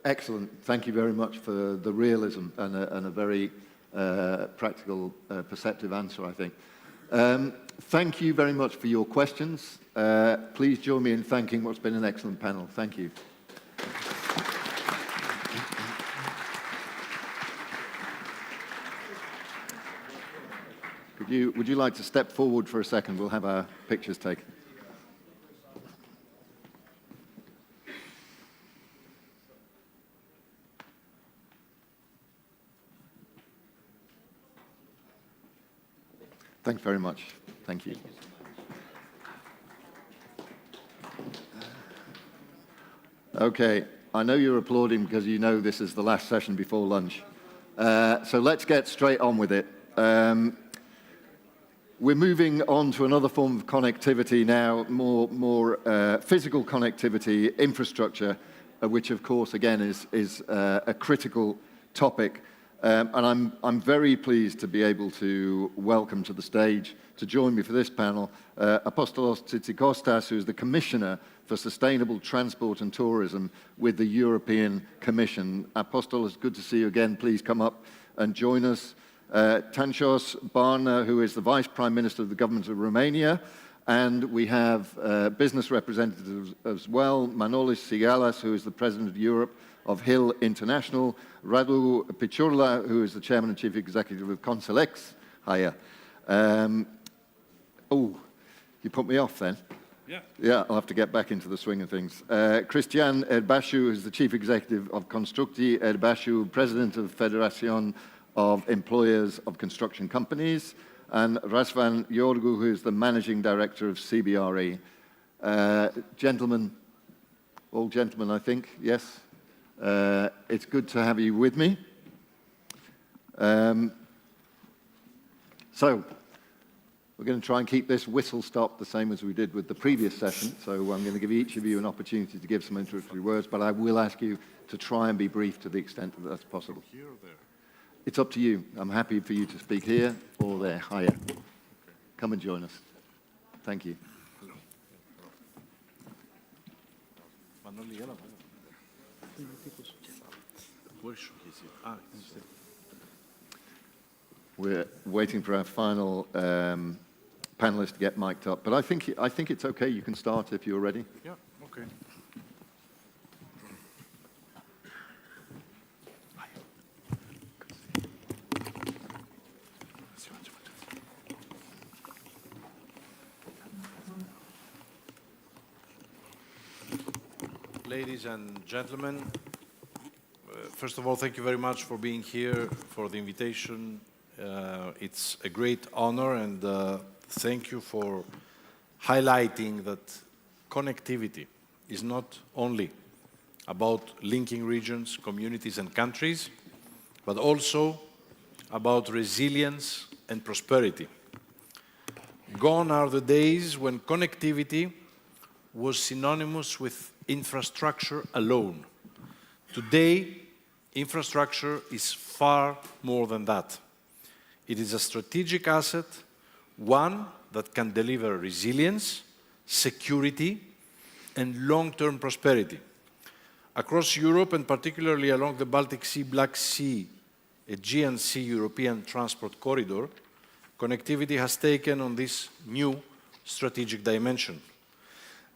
[SPEAKER 2] Excellent. Thank you very much for the realism and a very practical, perceptive answer, I think. Thank you very much for your questions. Please join me in thanking what's been an excellent panel. Thank you. Would you like to step forward for a second? We'll have our pictures taken. Thanks very much. Thank you. Okay, I know you're applauding because you know this is the last session before lunch. So let's get straight on with it. We're moving on to another form of connectivity now, more physical connectivity, infrastructure, which of course, again, is a critical topic. And I'm very pleased to be able to welcome to the stage, to join me for this panel, Apostolos Tzitzikostas, who is the Commissioner for Sustainable Transport and Tourism with the European Commission. Apostolos, good to see you again. Please come up and join us. Tanchos Barna, who is the Vice Prime Minister of the Government of Romania. And we have business representatives as well, Manolis Sigalas, who is the President of Europe of Hill International, Radu Piciurla, who is the Chairman and Chief Executive of Conselex. Hiya. Oh, you put me off then. Yeah, I'll have to get back into the swing of things. Cristian Erbashu, who is the Chief Executive of Constructi Erbashu, President of Federation of Employers of Construction Companies, and Razvan Yorgu, who is the Managing Director of CBRE. Gentlemen, all gentlemen, I think, yes? It's good to have you with me. So, we're going to try and keep this whistle-stop the same as we did with the previous session, so I'm going to give each of you an opportunity to give some introductory words, but I will ask you to try and be brief to the extent that that's possible.
[SPEAKER 17] Here or there?
[SPEAKER 2] It's up to you. I'm happy for you to speak here or there. Hiya. Okay. Come and join us. Thank you. We're waiting for our final panelist to get mic'd up, but I think it's okay. You can start if you're ready.
[SPEAKER 17] Yeah, okay. Ladies and gentlemen, first of all, thank you very much for being here, for the invitation. It's a great honor, and thank you for highlighting that connectivity is not only about linking regions, communities, and countries, but also about resilience and prosperity. Gone are the days when connectivity was synonymous with infrastructure alone. Today, infrastructure is far more than that. It is a strategic asset, one that can deliver resilience, security, and long-term prosperity. Across Europe, and particularly along the Baltic Sea, Black Sea, Aegean Sea European transport corridor, connectivity has taken on this new strategic dimension.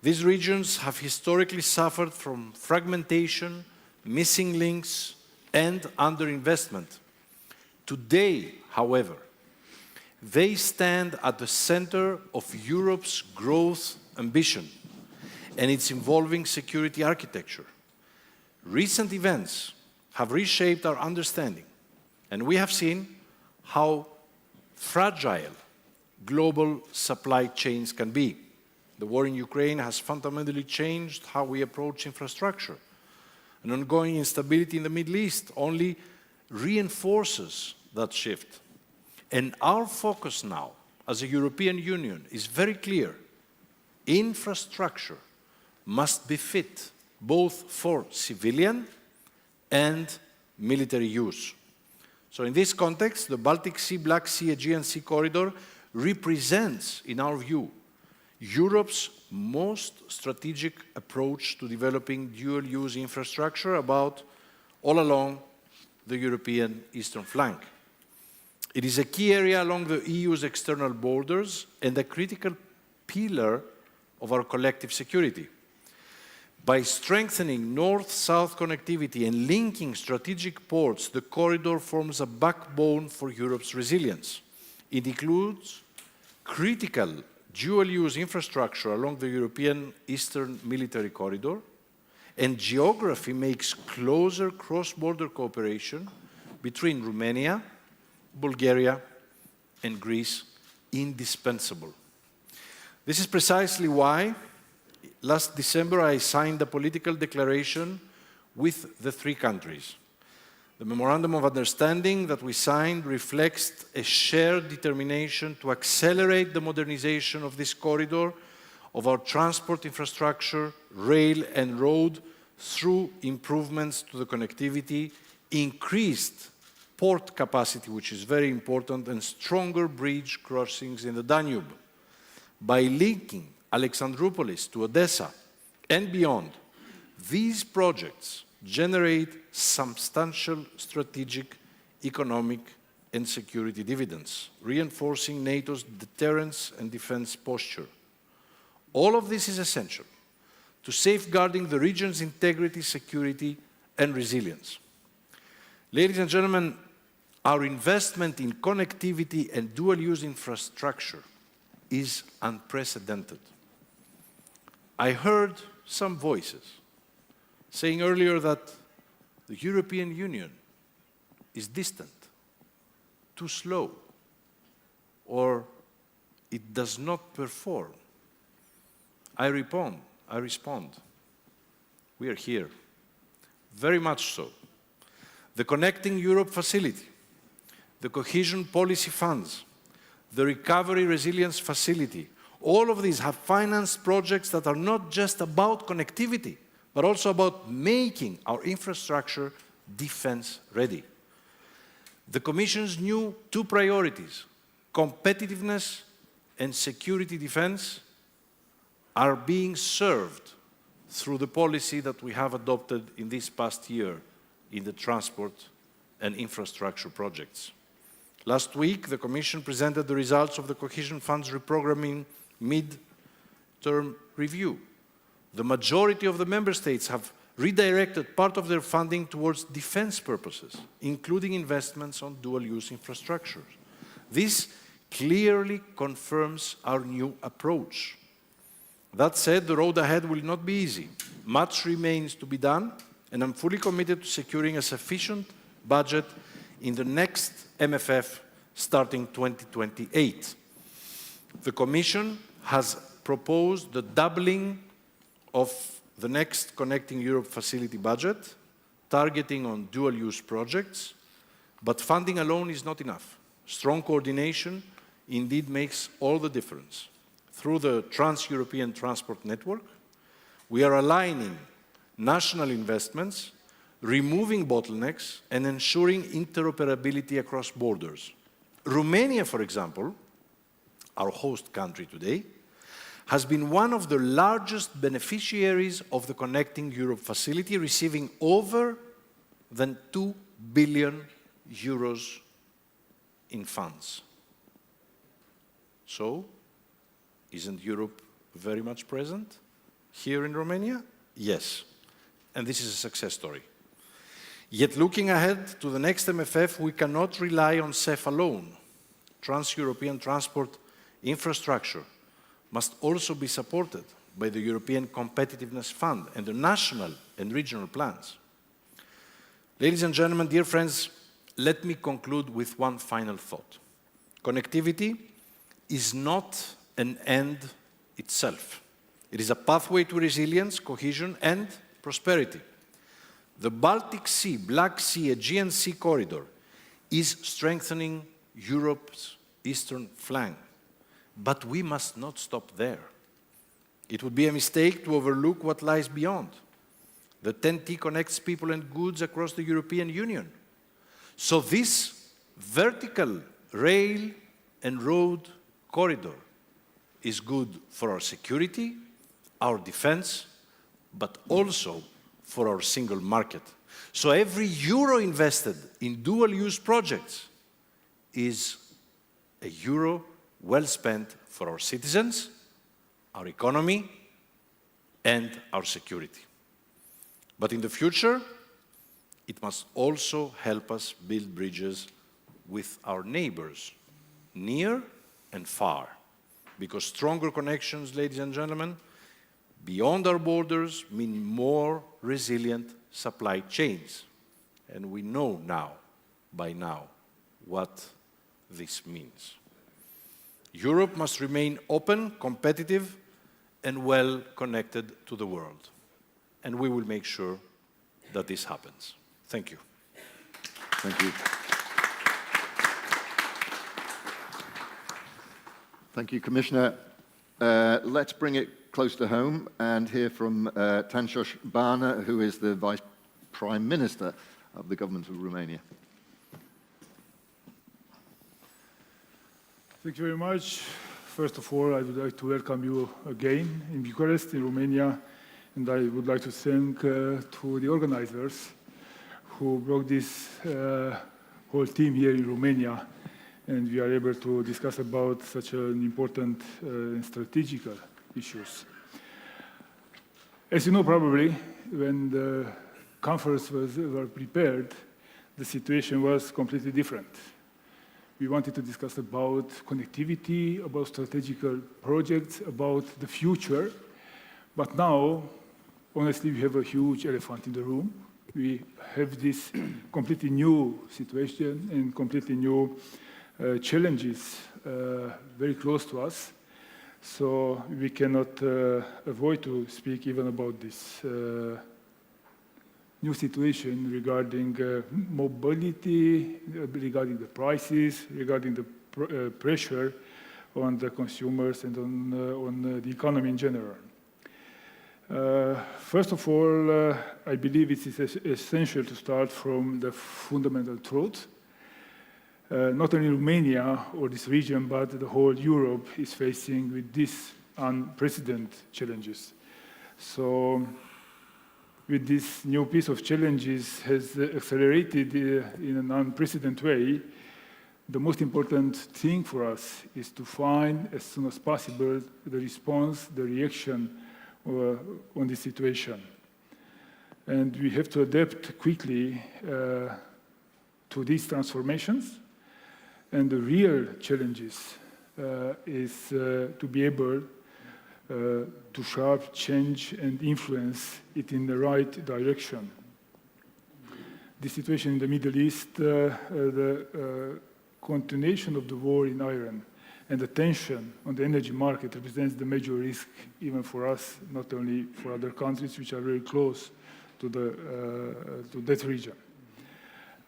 [SPEAKER 17] These regions have historically suffered from fragmentation, missing links, and underinvestment. Today, however, they stand at the center of Europe's growth ambition and its evolving security architecture. Recent events have reshaped our understanding, and we have seen how fragile global supply chains can be. The war in Ukraine has fundamentally changed how we approach infrastructure. An ongoing instability in the Middle East only reinforces that shift. And our focus now, as a European Union, is very clear. Infrastructure must be fit both for civilian and military use. So in this context, the Baltic Sea, Black Sea, Aegean Sea corridor represents, in our view, Europe's most strategic approach to developing dual-use infrastructure all along the European eastern flank. It is a key area along the EU's external borders and a critical pillar of our collective security. By strengthening north-south connectivity and linking strategic ports, the corridor forms a backbone for Europe's resilience. It includes critical dual-use infrastructure along the European Eastern Military Corridor, and geography makes closer cross-border cooperation between Romania, Bulgaria, and Greece indispensable. This is precisely why last December I signed a political declaration with the three countries. The Memorandum of Understanding that we signed reflects a shared determination to accelerate the modernization of this corridor, of our transport infrastructure, rail and road, through improvements to the connectivity, increased port capacity, which is very important, and stronger bridge crossings in the Danube. By linking Alexandroupolis to Odessa and beyond, these projects generate substantial strategic, economic, and security dividends, reinforcing NATO's deterrence and defense posture. All of this is essential to safeguarding the region's integrity, security, and resilience. Ladies and gentlemen, our investment in connectivity and dual-use infrastructure is unprecedented. I heard some voices saying earlier that the European Union is distant, too slow, or it does not perform. I respond, we are here, very much so. The Connecting Europe Facility, the Cohesion Policy Funds, the Recovery Resilience Facility, all of these have financed projects that are not just about connectivity, but also about making our infrastructure defense ready. The Commission's new two priorities, competitiveness and security defense, are being served through the policy that we have adopted in this past year in the transport and infrastructure projects. Last week, the Commission presented the results of the Cohesion Funds reprogramming mid-term review. The majority of the member states have redirected part of their funding towards defense purposes, including investments on dual-use infrastructure. This clearly confirms our new approach. That said, the road ahead will not be easy. Much remains to be done, and I'm fully committed to securing a sufficient budget in the next MFF starting 2028. The Commission has proposed the doubling of the next Connecting Europe Facility budget, targeting on dual-use projects, but funding alone is not enough. Strong coordination indeed makes all the difference. Through the Trans-European Transport Network, we are aligning national investments, removing bottlenecks, and ensuring interoperability across borders. Romania, for example, our host country today, has been one of the largest beneficiaries of the Connecting Europe facility, receiving over than 2 billion euros in funds. So, isn't Europe very much present here in Romania? Yes, and this is a success story. Yet looking ahead to the next MFF, we cannot rely on CEF alone. Trans-European transport infrastructure must also be supported by the European Competitiveness Fund and the national and regional plans. Ladies and gentlemen, dear friends, let me conclude with one final thought. Connectivity is not an end itself. It is a pathway to resilience, cohesion, and prosperity. The Baltic Sea, Black Sea, Aegean Sea corridor is strengthening Europe's eastern flank. But we must not stop there. It would be a mistake to overlook what lies beyond. The TEN-T connects people and goods across the European Union. So this vertical rail and road corridor is good for our security, our defense, but also for our single market. So every euro invested in dual-use projects is a euro well spent for our citizens, our economy, and our security. But in the future, it must also help us build bridges with our neighbors, near and far. Because stronger connections, ladies and gentlemen, beyond our borders mean more resilient supply chains. And we know now, by now, what this means. Europe must remain open, competitive, and well connected to the world. And we will make sure that this happens. Thank you.
[SPEAKER 2] Thank you. Thank you, Commissioner. Let's bring it close to home and hear from Tansos Bana, who is the Vice Prime Minister of the Government of Romania.
[SPEAKER 6] Thank you very much. First of all, I would like to welcome you again in Bucharest, in Romania, and I would like to thank to the organizers who brought this whole team here in Romania, and we are able to discuss about such an important and strategical issues. As you know, probably, when the conference were prepared, the situation was completely different. We wanted to discuss about connectivity, about strategical projects, about the future. But now, honestly, we have a huge elephant in the room. We have this completely new situation and completely new challenges very close to us. So we cannot avoid to speak even about this new situation regarding mobility, regarding the prices, regarding the pressure on the consumers and on the economy in general. First of all, I believe it is essential to start from the fundamental truth. Not only Romania or this region, but the whole Europe is facing with these unprecedented challenges. So with this new piece of challenges has accelerated in an unprecedented way, the most important thing for us is to find as soon as possible the response, the reaction on this situation. And we have to adapt quickly to these transformations. And the real challenges is to be able to sharp change and influence it in the right direction. The situation in the Middle East, the continuation of the war in Iran, and the tension on the energy market represents the major risk even for us, not only for other countries which are very close to that region.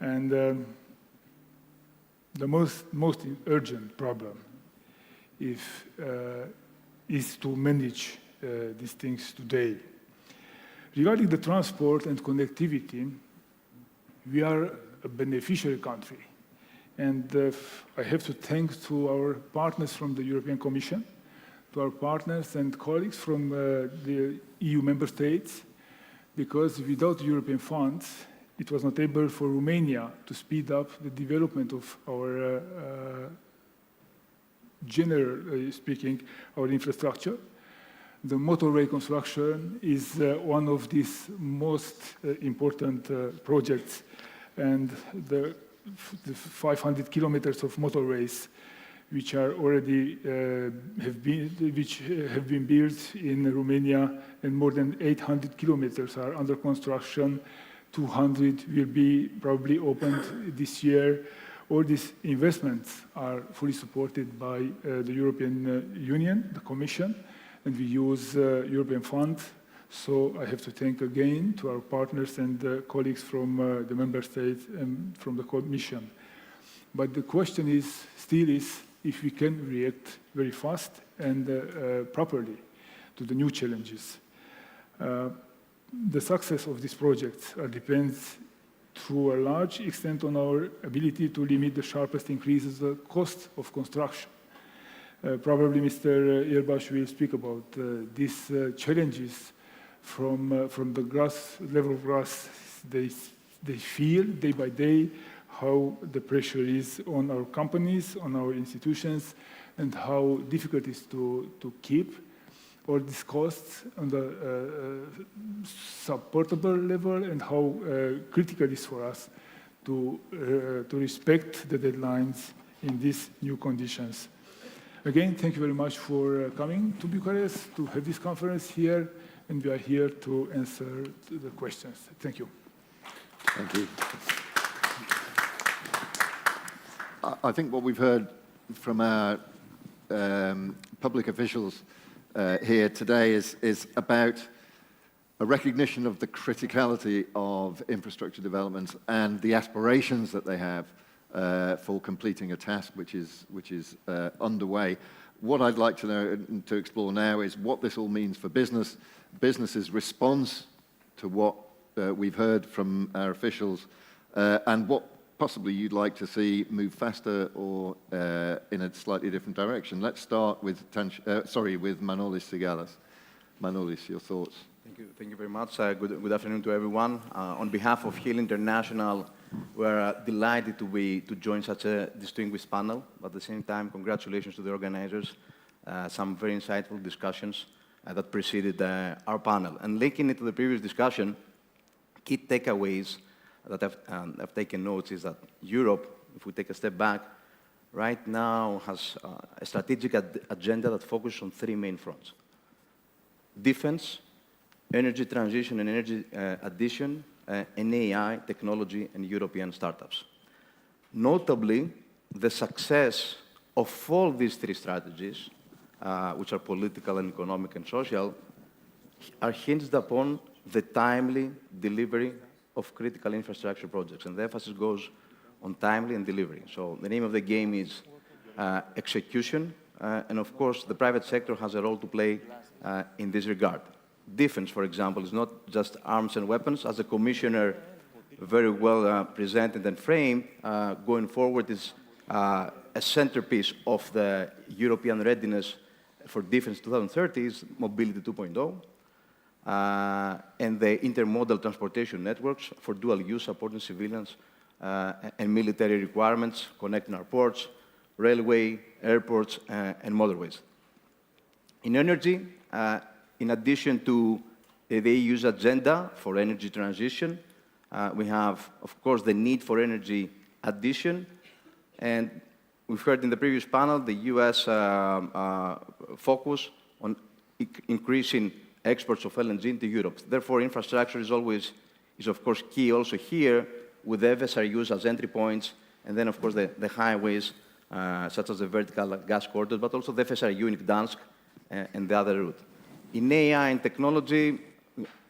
[SPEAKER 6] And the most urgent problem is to manage these things today. Regarding the transport and connectivity, we are a beneficiary country. And I have to thank to our partners from the European Commission, to our partners and colleagues from the EU member states, because without European funds, it was not able for Romania to speed up the development of our, generally speaking, our infrastructure. The motorway construction is one of these most important projects, and the 500 kilometers of motorways which are already have been built in Romania, and more than 800 kilometers are under construction. 200 will be probably opened this year. All these investments are fully supported by the European Union, the Commission, and we use European funds. So I have to thank again to our partners and colleagues from the member states and from the Commission. But the question is, still is, if we can react very fast and properly to the new challenges. The success of these projects depends to a large extent on our ability to limit the sharpest increases in the cost of construction. Probably Mr. Yerbash will speak about these challenges from the level of grass they feel day by day, how the pressure is on our companies, on our institutions, and how difficult it is to keep all these costs on the supportable level, and how critical it is for us to respect the deadlines in these new conditions. Again, thank you very much for coming to Bucharest to have this conference here, and we are here to answer the questions. Thank you.
[SPEAKER 2] Thank you. I think what we've heard from our public officials here today is about a recognition of the criticality of infrastructure development and the aspirations that they have for completing a task which is underway. What I'd like to explore now is what this all means for business's response to what we've heard from our officials, and what possibly you'd like to see move faster or in a slightly different direction. Let's start with Manolis Sigalas. Manolis, your thoughts.
[SPEAKER 10] Thank you very much. Good afternoon to everyone. On behalf of HIL International, we're delighted to join such a distinguished panel. At the same time, congratulations to the organizers. Some very insightful discussions that preceded our panel. And linking it to the previous discussion, key takeaways that I've taken notes is that Europe, if we take a step back, right now has a strategic agenda that focuses on three main fronts: defense, energy transition and energy addition, and AI, technology, and European startups. Notably, the success of all these three strategies, which are political and economic and social, are hinged upon the timely delivery of critical infrastructure projects, and the emphasis goes on timely and delivery. So the name of the game is execution, and of course the private sector has a role to play in this regard. Defense, for example, is not just arms and weapons. As the Commissioner very well presented and framed, going forward is a centerpiece of the European readiness for defense 2030 is Mobility 2.0, and the intermodal transportation networks for dual use, supporting civilians and military requirements, connecting our ports, railway, airports, and motorways. In energy, in addition to the EU's agenda for energy transition, we have, of course, the need for energy addition. And we've heard in the previous panel the US focus on increasing exports of LNG into Europe. Therefore, infrastructure is of course, key also here, with the FSRUs as entry points, and then, of course, the highways, such as the vertical gas corridors, but also the FSRU in Gdansk and the other route. In AI and technology,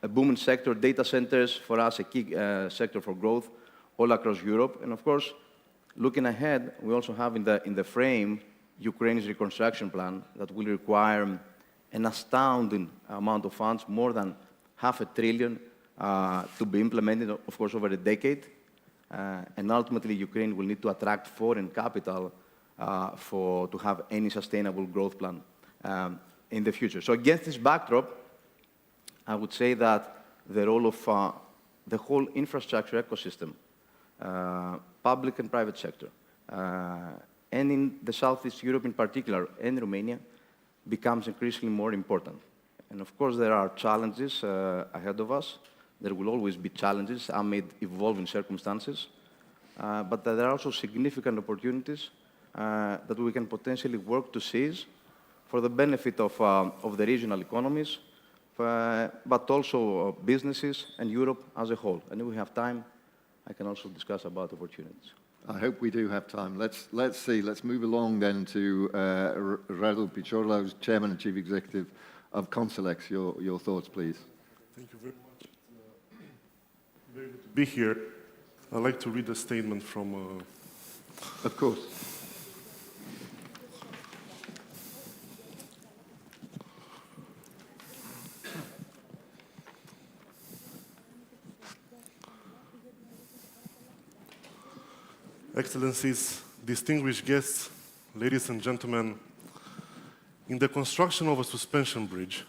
[SPEAKER 10] a booming sector, data centers, for us, a key sector for growth all across Europe. And of course, looking ahead, we also have in the frame Ukraine's reconstruction plan that will require an astounding amount of funds, more than $500 billion, to be implemented, of course, over a decade. And ultimately, Ukraine will need to attract foreign capital to have any sustainable growth plan in the future. So against this backdrop, I would say that the role of the whole infrastructure ecosystem, public and private sector, and in the Southeast Europe in particular, and Romania, becomes increasingly more important. And of course, there are challenges ahead of us. There will always be challenges amid evolving circumstances, but there are also significant opportunities that we can potentially work to seize for the benefit of the regional economies, but also businesses and Europe as a whole. And if we have time, I can also discuss about opportunities.
[SPEAKER 2] I hope we do have time. Let's see. Let's move along then to Radu Piciorlu, Chairman and Chief Executive of Consulex. Your thoughts, please.
[SPEAKER 18] Thank you very much. It's very good to be here. I'd like to read a statement from...
[SPEAKER 2] Of course.
[SPEAKER 18] Excellencies, distinguished guests, ladies and gentlemen, in the construction of a suspension bridge,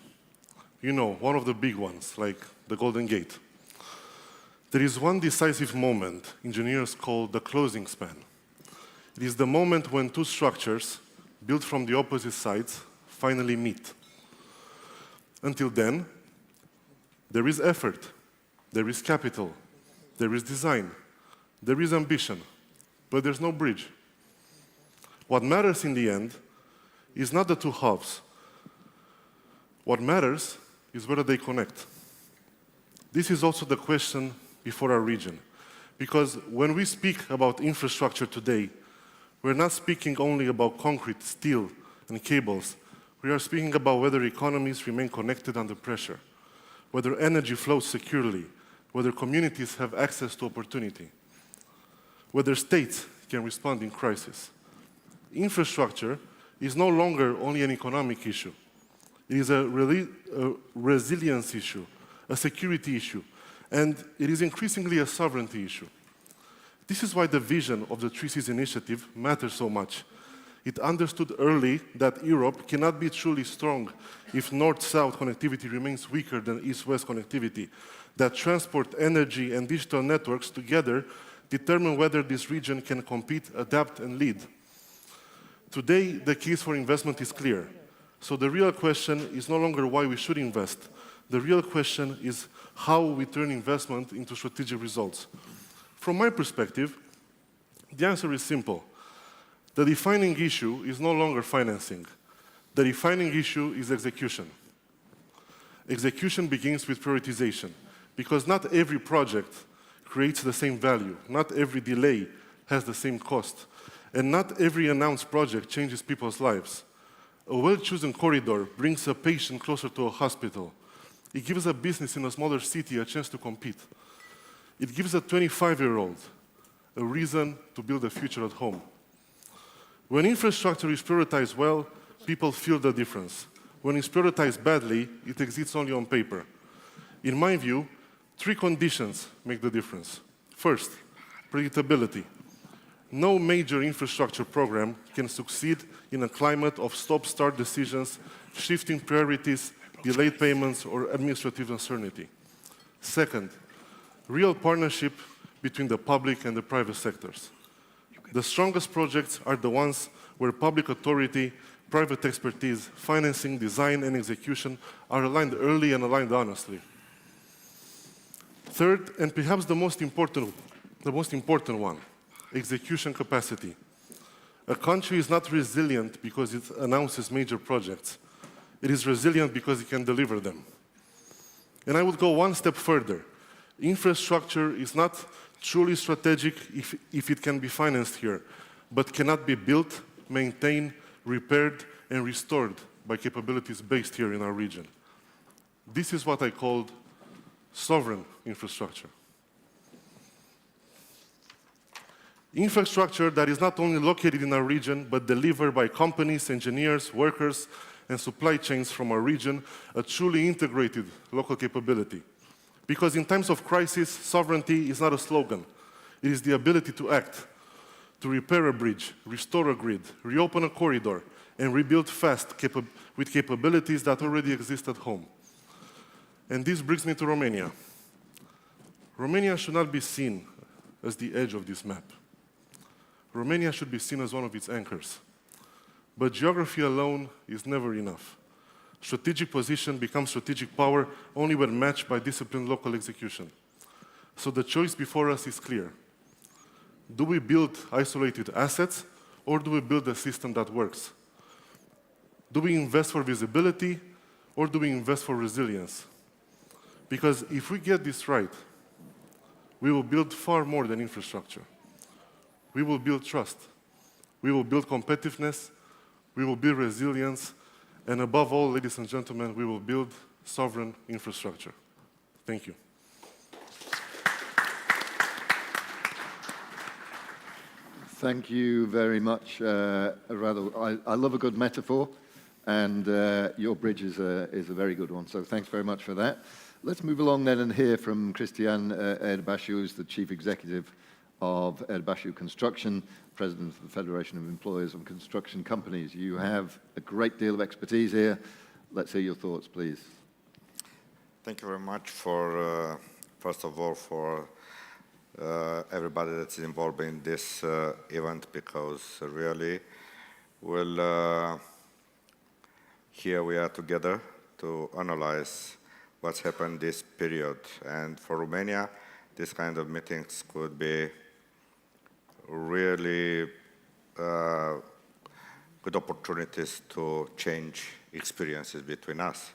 [SPEAKER 18] you know, one of the big ones, like the Golden Gate, there is one decisive moment engineers call the closing span. It is the moment when two structures, built from the opposite sides, finally meet. Until then, there is effort, there is capital, there is design, there is ambition, but there's no bridge. What matters in the end is not the two halves. What matters is whether they connect. This is also the question before our region, because when we speak about infrastructure today, we're not speaking only about concrete, steel, and cables. We are speaking about whether economies remain connected under pressure, whether energy flows securely, whether communities have access to opportunity, whether states can respond in crisis. Infrastructure is no longer only an economic issue. It is a resilience issue, a security issue, and it is increasingly a sovereignty issue. This is why the vision of the Three Seas Initiative matters so much. It understood early that Europe cannot be truly strong if north-south connectivity remains weaker than east-west connectivity, that transport, energy, and digital networks together determine whether this region can compete, adapt, and lead. Today, the case for investment is clear. So the real question is no longer why we should invest. The real question is how we turn investment into strategic results. From my perspective, the answer is simple. The defining issue is no longer financing. The defining issue is execution. Execution begins with prioritization, because not every project creates the same value. Not every delay has the same cost. And not every announced project changes people's lives. A well-chosen corridor brings a patient closer to a hospital. It gives a business in a smaller city a chance to compete. It gives a 25-year-old a reason to build a future at home. When infrastructure is prioritized well, people feel the difference. When it's prioritized badly, it exists only on paper. In my view, three conditions make the difference. First, predictability. No major infrastructure program can succeed in a climate of stop-start decisions, shifting priorities, delayed payments, or administrative uncertainty. Second, real partnership between the public and the private sectors. The strongest projects are the ones where public authority, private expertise, financing, design, and execution are aligned early and aligned honestly. Third, and perhaps the most important one, execution capacity. A country is not resilient because it announces major projects. It is resilient because it can deliver them. And I would go one step further. Infrastructure is not truly strategic if it can be financed here, but cannot be built, maintained, repaired, and restored by capabilities based here in our region. This is what I called sovereign infrastructure. Infrastructure that is not only located in our region, but delivered by companies, engineers, workers, and supply chains from our region, a truly integrated local capability. Because in times of crisis, sovereignty is not a slogan. It is the ability to act, to repair a bridge, restore a grid, reopen a corridor, and rebuild fast with capabilities that already exist at home. And this brings me to Romania. Romania should not be seen as the edge of this map. Romania should be seen as one of its anchors. But geography alone is never enough. Strategic position becomes strategic power only when matched by disciplined local execution. So the choice before us is clear. Do we build isolated assets, or do we build a system that works? Do we invest for visibility, or do we invest for resilience? Because if we get this right, we will build far more than infrastructure. we will build trust. We will build competitiveness, we will build resilience, and above all, ladies and gentlemen, we will build sovereign infrastructure. Thank you.
[SPEAKER 2] Thank you very much. I love a good metaphor, and your bridge is a very good one, so thanks very much for that. Let's move along then and hear from Cristian Erbașu, who's the Chief Executive of Erbașu Construction, President of the Federation of Employers of Construction Companies. You have a great deal of expertise here. Let's hear your thoughts, please.
[SPEAKER 20] Thank you very much for, first of all, for everybody that's involved in this event, because really, here we are together to analyze what's happened this period. And for Romania, this kind of meetings could be really good opportunities to change experiences between us.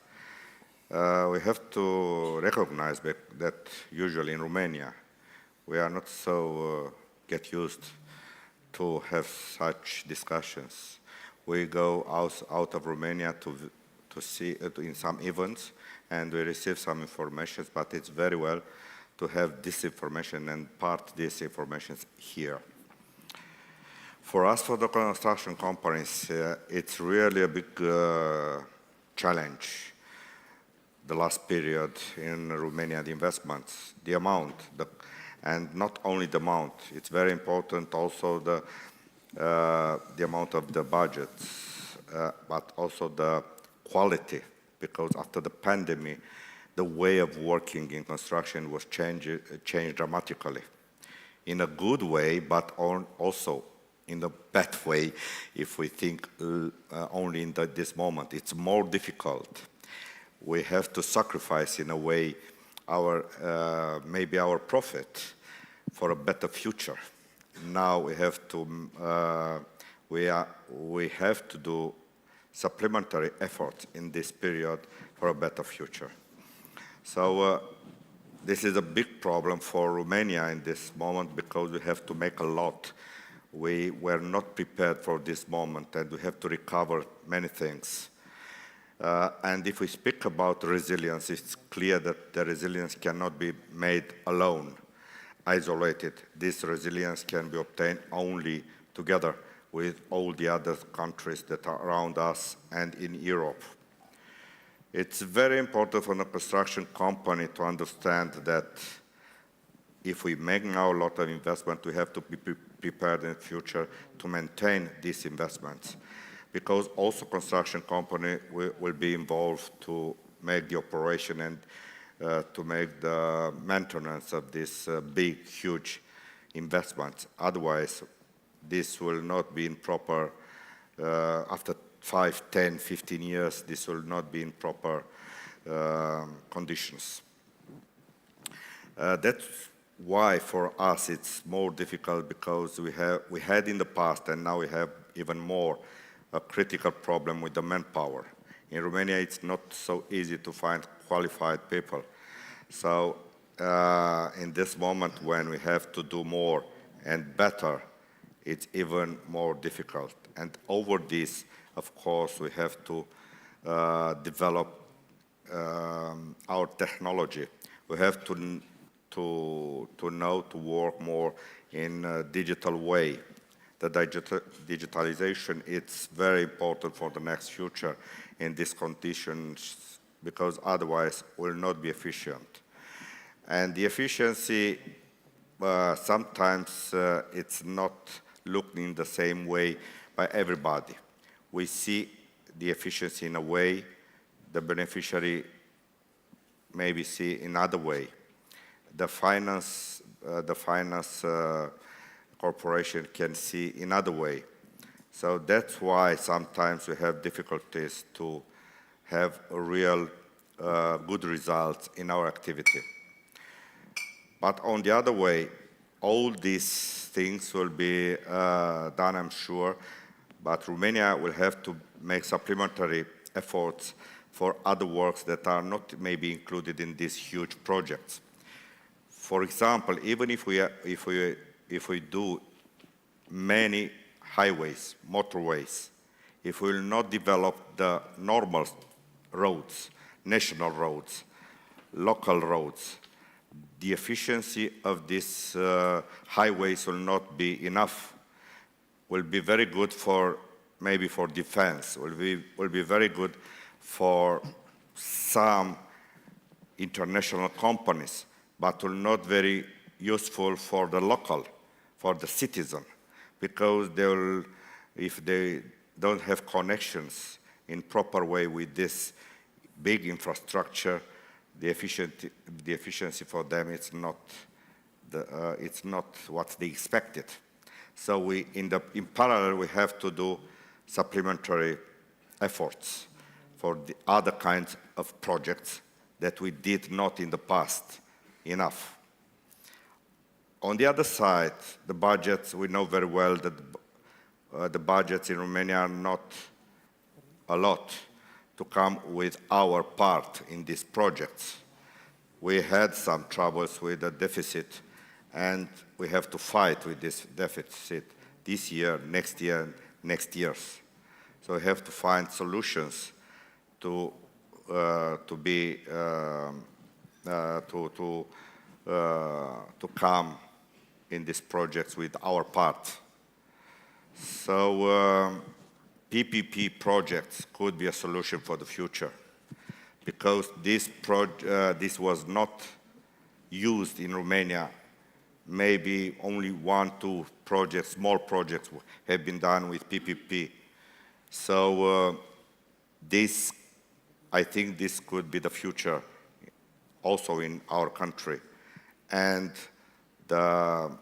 [SPEAKER 20] We have to recognize that usually in Romania, we are not so get used to have such discussions. We go out of Romania to see in some events, and we receive some information, but it's very well to have this information and part this information here. For us, for the construction companies, it's really a big challenge. The last period in Romania, the investments, the amount, and not only the amount, it's very important also the amount of the budgets, but also the quality, because after the pandemic, the way of working in construction was changed dramatically. In a good way, but also in a bad way, if we think only in this moment. It's more difficult. We have to sacrifice, in a way, maybe our profit for a better future. Now we have to do supplementary efforts in this period for a better future. So this is a big problem for Romania in this moment, because we have to make a lot. We were not prepared for this moment, and we have to recover many things. And if we speak about resilience, it's clear that the resilience cannot be made alone, isolated. This resilience can be obtained only together with all the other countries that are around us and in Europe. It's very important for the construction company to understand that if we make now a lot of investment, we have to be prepared in the future to maintain these investments, because also construction company will be involved to make the operation and to make the maintenance of these big, huge investments. Otherwise, this will not be in proper, after 5, 10, 15 years, this will not be in proper conditions. That's why for us it's more difficult, because we had in the past, and now we have even more, a critical problem with the manpower. In Romania, it's not so easy to find qualified people. So in this moment when we have to do more and better, it's even more difficult. And over this, of course, we have to develop our technology. We have to know to work more in a digital way. The digitalization, it's very important for the next future in these conditions, because otherwise will not be efficient. And the efficiency, sometimes it's not looked in the same way by everybody. We see the efficiency in a way, the beneficiary maybe see in another way. The finance corporation can see in another way. So that's why sometimes we have difficulties to have a real good results in our activity. But on the other way, all these things will be done, I'm sure, but Romania will have to make supplementary efforts for other works that are not maybe included in these huge projects. For example, even if we do many highways, motorways, if we will not develop the normal roads, national roads, local roads, the efficiency of these highways will not be enough. Will be very good for, maybe for defense, will be very good for some international companies, but will not very useful for the local, for the citizen, because they will, if they don't have connections in proper way with this big infrastructure, the efficiency for them it's not what they expected. So in parallel, we have to do supplementary efforts for the other kinds of projects that we did not in the past enough. On the other side, the budgets, we know very well that the budgets in Romania are not a lot to come with our part in these projects. We had some troubles with the deficit, and we have to fight with this deficit this year, next years. So we have to find solutions to come in these projects with our part. So PPP projects could be a solution for the future, because this was not used in Romania. Maybe only 1-2 projects, small projects, have been done with PPP. So I think this could be the future also in our country. And the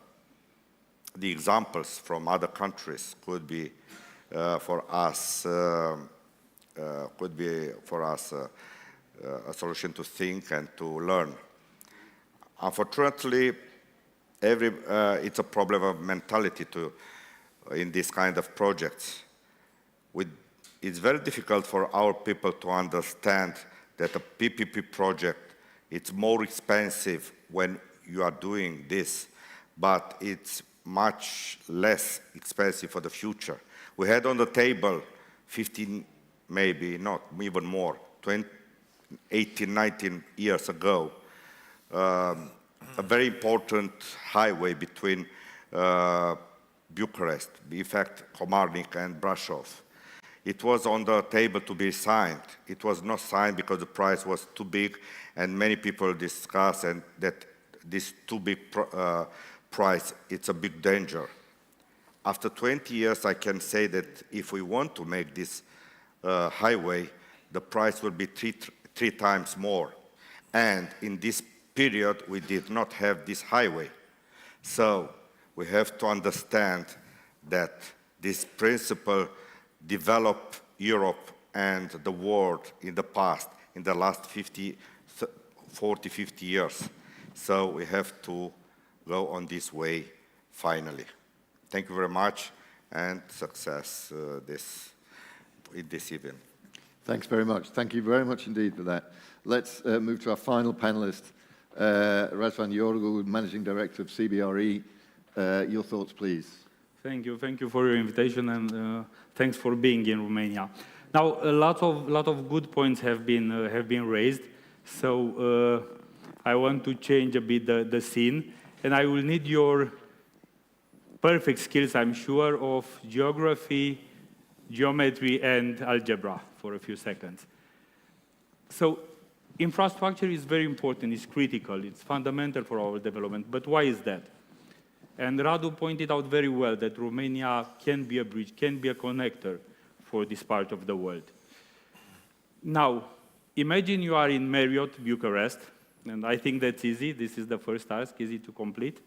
[SPEAKER 20] examples from other countries could be for us a solution to think and to learn. Unfortunately, it's a problem of mentality in this kind of projects. It's very difficult for our people to understand that a PPP project, it's more expensive when you are doing this, but it's much less expensive for the future. We had on the table 15, maybe not, even more, 18, 19 years ago, a very important highway between Bucharest, in fact, Komarnik and Brasov. It was on the table to be signed. It was not signed because the price was too big, and many people discuss and that this too big price, it's a big danger. After 20 years, I can say that if we want to make this highway, the price will be three times more. And in this period, we did not have this highway. So we have to understand that this principle developed Europe and the world in the past, in the last 40, 50 years. So we have to go on this way finally. Thank you very much, and success in this event.
[SPEAKER 2] Thanks very much. Thank you very much indeed for that. Let's move to our final panelist, Razvan Yorgu, Managing Director of CBRE. Your thoughts, please.
[SPEAKER 21] Thank you. Thank you for your invitation, and thanks for being in Romania. Now, a lot of good points have been raised. So I want to change a bit the scene, and I will need your perfect skills, I'm sure, of geography, geometry, and algebra for a few seconds. So infrastructure is very important, it's critical, it's fundamental for our development. But why is that? And Radu pointed out very well that Romania can be a bridge, can be a connector for this part of the world. Now, imagine you are in Marriott, Bucharest, and I think that's easy. This is the first task, easy to complete.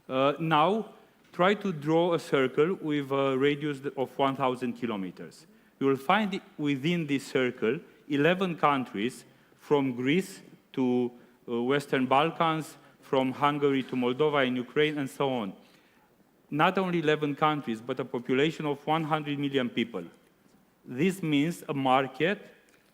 [SPEAKER 21] Now, try to draw a circle with a radius of 1,000 kilometers. You will find within this circle 11 countries, from Greece to Western Balkans, from Hungary to Moldova and Ukraine, and so on. Not only 11 countries, but a population of 100 million people. This means a market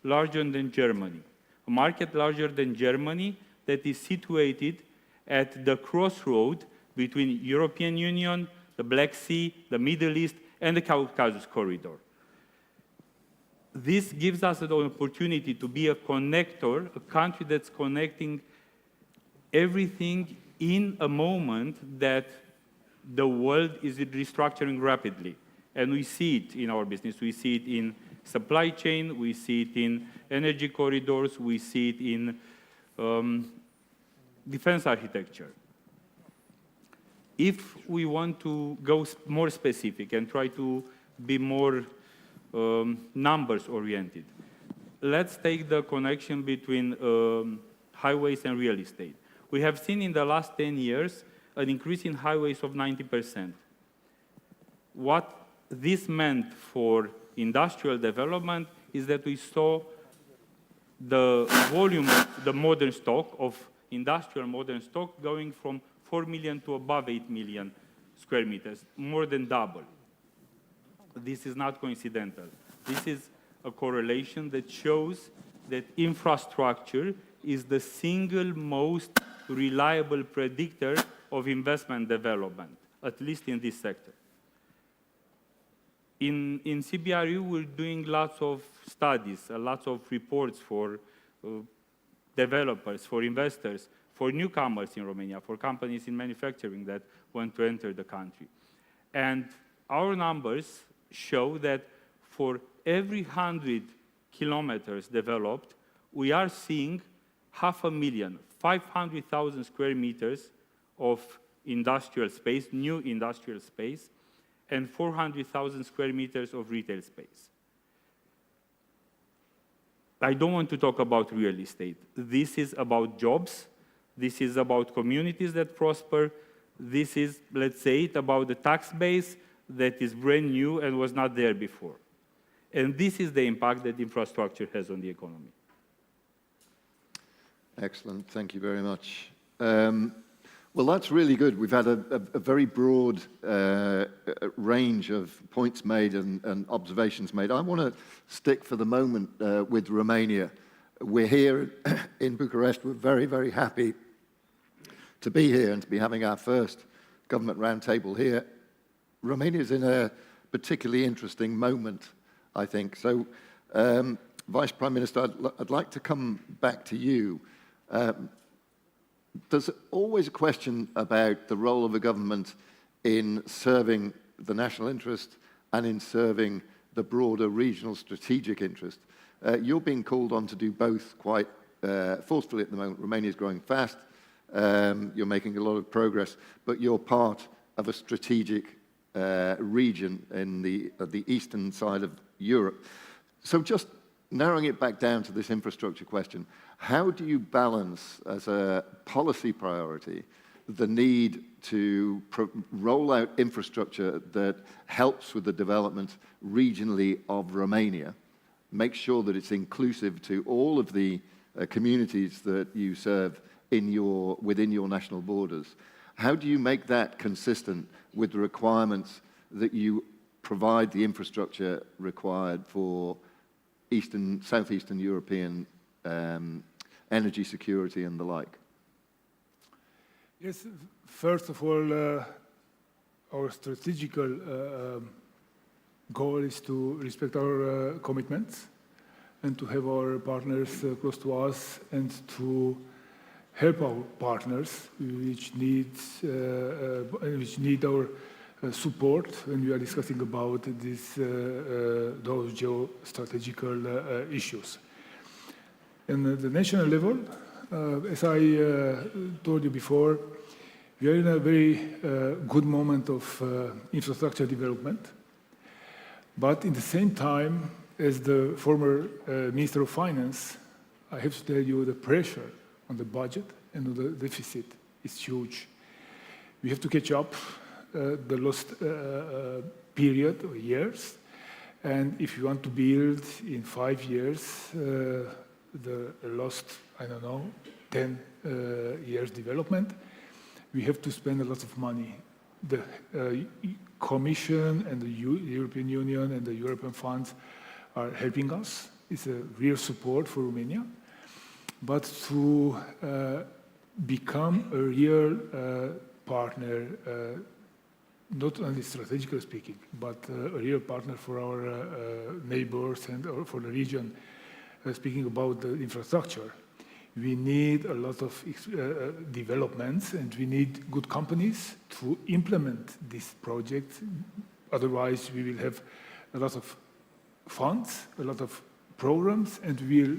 [SPEAKER 21] larger than Germany. A market larger than Germany that is situated at the crossroad between European Union, the Black Sea, the Middle East, and the Caucasus corridor. This gives us an opportunity to be a connector, a country that's connecting everything in a moment that the world is restructuring rapidly. And we see it in our business. We see it in supply chain. We see it in energy corridors. We see it in defense architecture. If we want to go more specific and try to be more numbers-oriented, let's take the connection between highways and real estate. We have seen in the last 10 years an increase in highways of 90%. What this meant for industrial development is that we saw the volume of the modern stock, of industrial modern stock, going from 4 million to above 8 million square meters, more than double. This is not coincidental. This is a correlation that shows that infrastructure is the single most reliable predictor of investment development, at least in this sector. In CBRU, we're doing lots of studies, lots of reports for developers, for investors, for newcomers in Romania, for companies in manufacturing that want to enter the country. And our numbers show that for every 100 kilometers developed, we are seeing 500,000, 500,000 square meters of industrial space, new industrial space, and 400,000 square meters of retail space. I don't want to talk about real estate. This is about jobs. This is about communities that prosper. This is, let's say, it about the tax base that is brand new and was not there before. And this is the impact that infrastructure has on the economy.
[SPEAKER 2] Excellent. Thank you very much. Well, that's really good. We've had a very broad range of points made and observations made. I want to stick for the moment with Romania. We're here in Bucharest. We're very, very happy to be here and to be having our first government roundtable here. Romania is in a particularly interesting moment, I think. So, Vice Prime Minister, I'd like to come back to you. There's always a question about the role of a government in serving the national interest and in serving the broader regional strategic interest. You're being called on to do both quite forcefully at the moment. Romania is growing fast. You're making a lot of progress, but you're part of a strategic region in the eastern side of Europe. So just narrowing it back down to this infrastructure question, how do you balance, as a policy priority, the need to roll out infrastructure that helps with the development regionally of Romania, make sure that it's inclusive to all of the communities that you serve within your national borders? How do you make that consistent with the requirements that you provide the infrastructure required for Southeastern European energy security and the like?
[SPEAKER 6] Yes, first of all, our strategical goal is to respect our commitments and to have our partners close to us and to help our partners which need our support when we are discussing about those geostrategical issues. And the national level, as I told you before, we are in a very good moment of infrastructure development. But in the same time, as the former Minister of Finance, I have to tell you the pressure on the budget and on the deficit is huge. We have to catch up the lost period of years. And if you want to build in 5 years the lost, 10 years development, we have to spend a lot of money. The Commission and the European Union and the European funds are helping us. It's a real support for Romania. But to become a real partner not only strategically speaking, but a real partner for our neighbors and for the region. Speaking about the infrastructure, we need a lot of developments, and we need good companies to implement this project. Otherwise, we will have a lot of funds, a lot of programs, and we will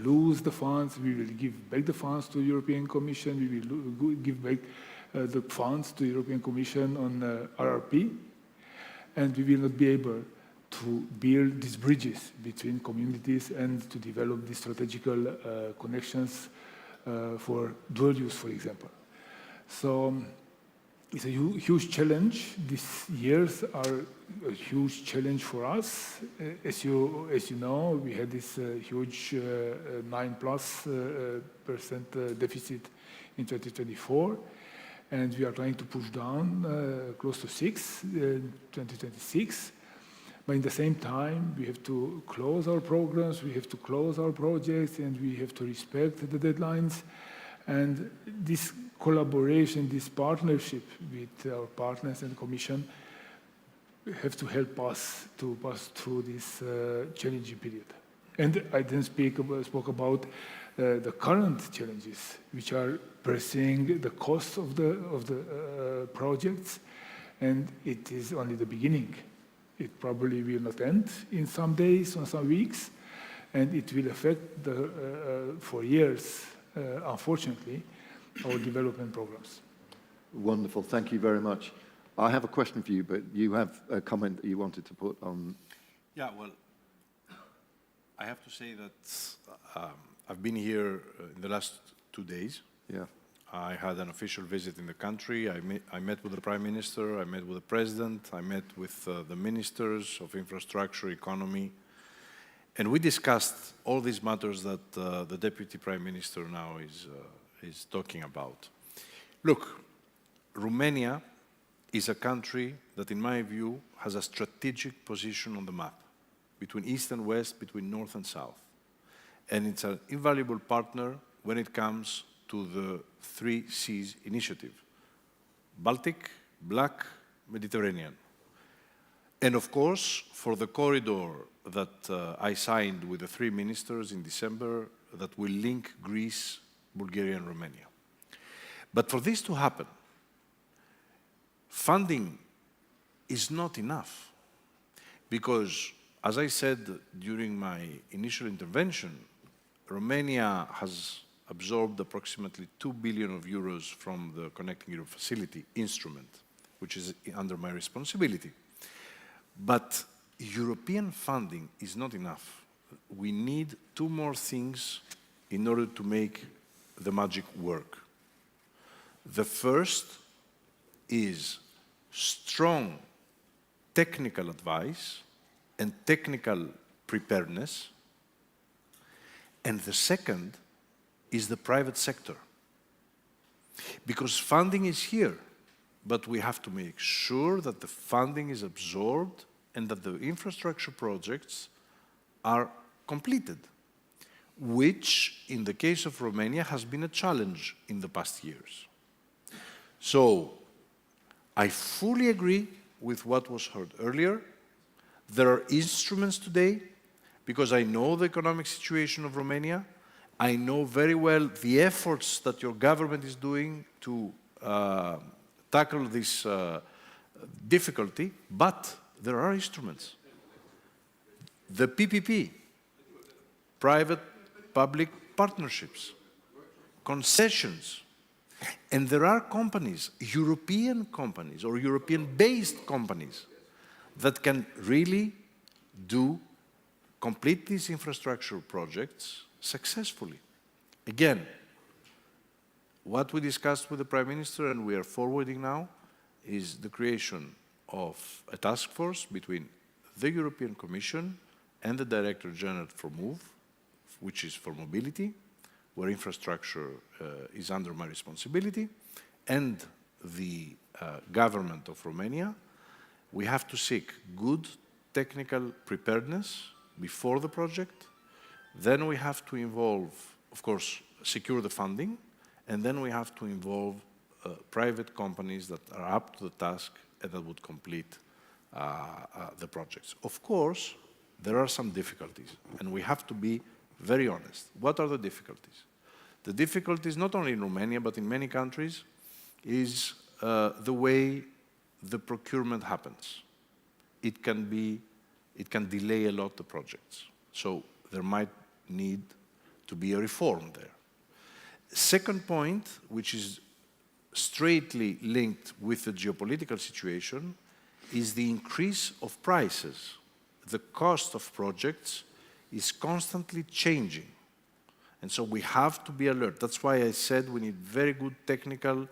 [SPEAKER 6] lose the funds. We will give back the funds to the European Commission. We will give back the funds to the European Commission on RRP, and we will not be able to build these bridges between communities and to develop these strategical connections for dual use, for example. So it's a huge challenge. These years are a huge challenge for us. As you know, we had this huge 9+% deficit in 2024, and we are trying to push down close to 6 in 2026. But in the same time, we have to close our programs, we have to close our projects, and we have to respect the deadlines. And this collaboration, this partnership with our partners and the Commission have to help us to pass through this challenging period. And I then spoke about the current challenges, which are pressing the cost of the projects, and it is only the beginning. It probably will not end in some days or some weeks, and it will affect for years, unfortunately, our development programs.
[SPEAKER 2] Wonderful, thank you very much. I have a question for you, but you have a comment that you wanted to put on.
[SPEAKER 17] Yeah, well, I have to say that I've been here in the last 2 days.
[SPEAKER 2] Yeah.
[SPEAKER 17] I had an official visit in the country. I met with the Prime Minister, I met with the President, I met with the Ministers of Infrastructure, Economy, and we discussed all these matters that the Deputy Prime Minister now is talking about. Look, Romania is a country that, in my view, has a strategic position on the map, between East and West, between North and South. And it's an invaluable partner when it comes to the 3 Seas initiative: Baltic, Black, Mediterranean. And of course, for the corridor that I signed with the 3 ministers in December that will link Greece, Bulgaria, and Romania. But for this to happen, funding is not enough. Because, as I said during my initial intervention, Romania has absorbed approximately 2 billion euros from the Connecting Europe Facility instrument, which is under my responsibility. But European funding is not enough. We need 2 more things in order to make the magic work. The first is strong technical advice and technical preparedness. And the second is the private sector. Because funding is here, but we have to make sure that the funding is absorbed and that the infrastructure projects are completed, which, in the case of Romania, has been a challenge in the past years. So, I fully agree with what was heard earlier. There are instruments today, because I know the economic situation of Romania. I know very well the efforts that your government is doing to tackle this difficulty, but there are instruments. The PPP, private-public partnerships, concessions, and there are companies, European companies or European-based companies, that can really complete these infrastructure projects successfully. Again, what we discussed with the Prime Minister and we are forwarding now is the creation of a task force between the European Commission and the Director General for MOVE, which is for mobility, where infrastructure is under my responsibility, and the government of Romania. We have to seek good technical preparedness before the project. Then we have to involve, of course, secure the funding, and then we have to involve private companies that are up to the task and that would complete the projects. Of course, there are some difficulties, and we have to be very honest. What are the difficulties? The difficulties, not only in Romania, but in many countries, is the way the procurement happens. It can delay a lot the projects. So there might need to be a reform there. Second point, which is straightly linked with the geopolitical situation, is the increase of prices. The cost of projects is constantly changing. And so we have to be alert. That's why I said we need very good technical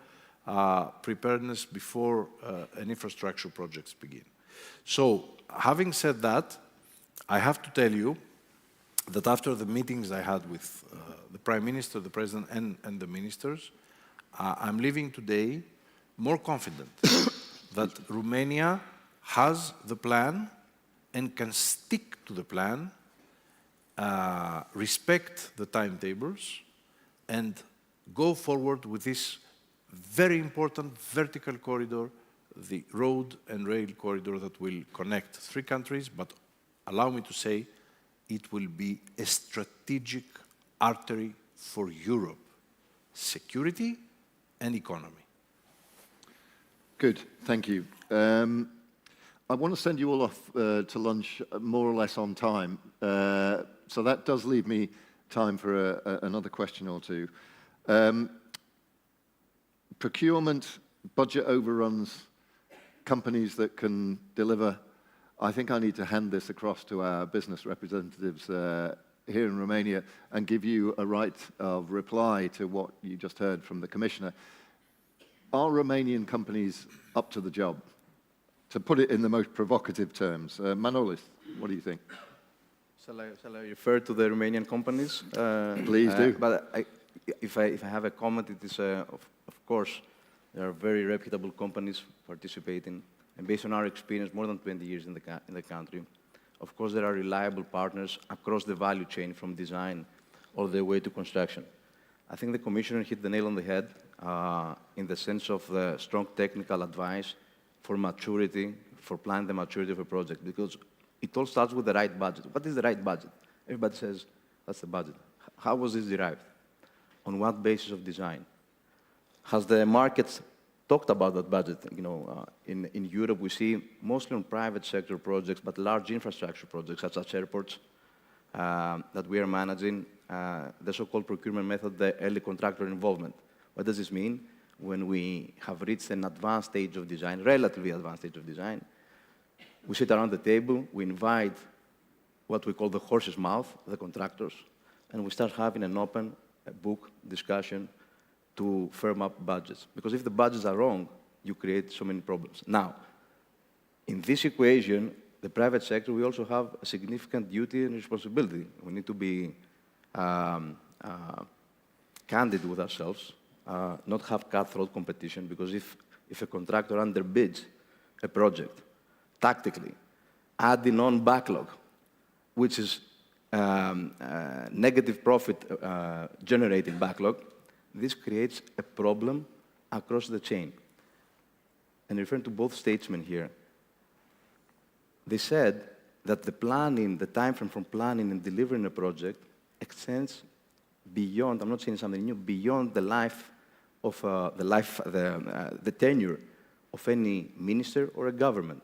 [SPEAKER 17] preparedness before an infrastructure projects begin. So having said that, I have to tell you that after the meetings I had with the Prime Minister, the President, and the ministers, I'm leaving today more confident that Romania has the plan and can stick to the plan, respect the timetables, and go forward with this very important vertical corridor, the road and rail corridor that will connect three countries, but allow me to say, it will be a strategic artery for Europe, security and economy.
[SPEAKER 2] Good, thank you. I want to send you all off to lunch more or less on time. So that does leave me time for another question or two. Procurement, budget overruns, companies that can deliver. I think I need to hand this across to our business representatives here in Romania and give you a right of reply to what you just heard from the Commissioner. Are Romanian companies up to the job? To put it in the most provocative terms. Manolis, what do you think?
[SPEAKER 10] Shall I refer to the Romanian companies?
[SPEAKER 2] Please do.
[SPEAKER 10] But if I have a comment, it is, of course, there are very reputable companies participating. And based on our experience, more than 20 years in the country, of course, there are reliable partners across the value chain from design all the way to construction. I think the Commissioner hit the nail on the head in the sense of the strong technical advice for maturity, for planning the maturity of a project, because it all starts with the right budget. What is the right budget? Everybody says, that's the budget. How was this derived? On what basis of design? Has the market talked about that budget? You know, in Europe, we see mostly on private sector projects, but large infrastructure projects, such as airports, that we are managing, the so-called procurement method, the early contractor involvement. What does this mean? When we have reached an advanced stage of design, relatively advanced stage of design, we sit around the table, we invite what we call the horse's mouth, the contractors, and we start having an open book discussion to firm up budgets. Because if the budgets are wrong, you create so many problems. Now, in this equation, the private sector, we also have a significant duty and responsibility. We need to be candid with ourselves, not have cutthroat competition, because if a contractor underbids a project, tactically, adding on backlog, which is negative profit generating backlog, this creates a problem across the chain. And referring to both statesmen here, they said that the planning, the time frame from planning and delivering a project extends beyond, I'm not saying something new, beyond the life of the tenure of any minister or a government.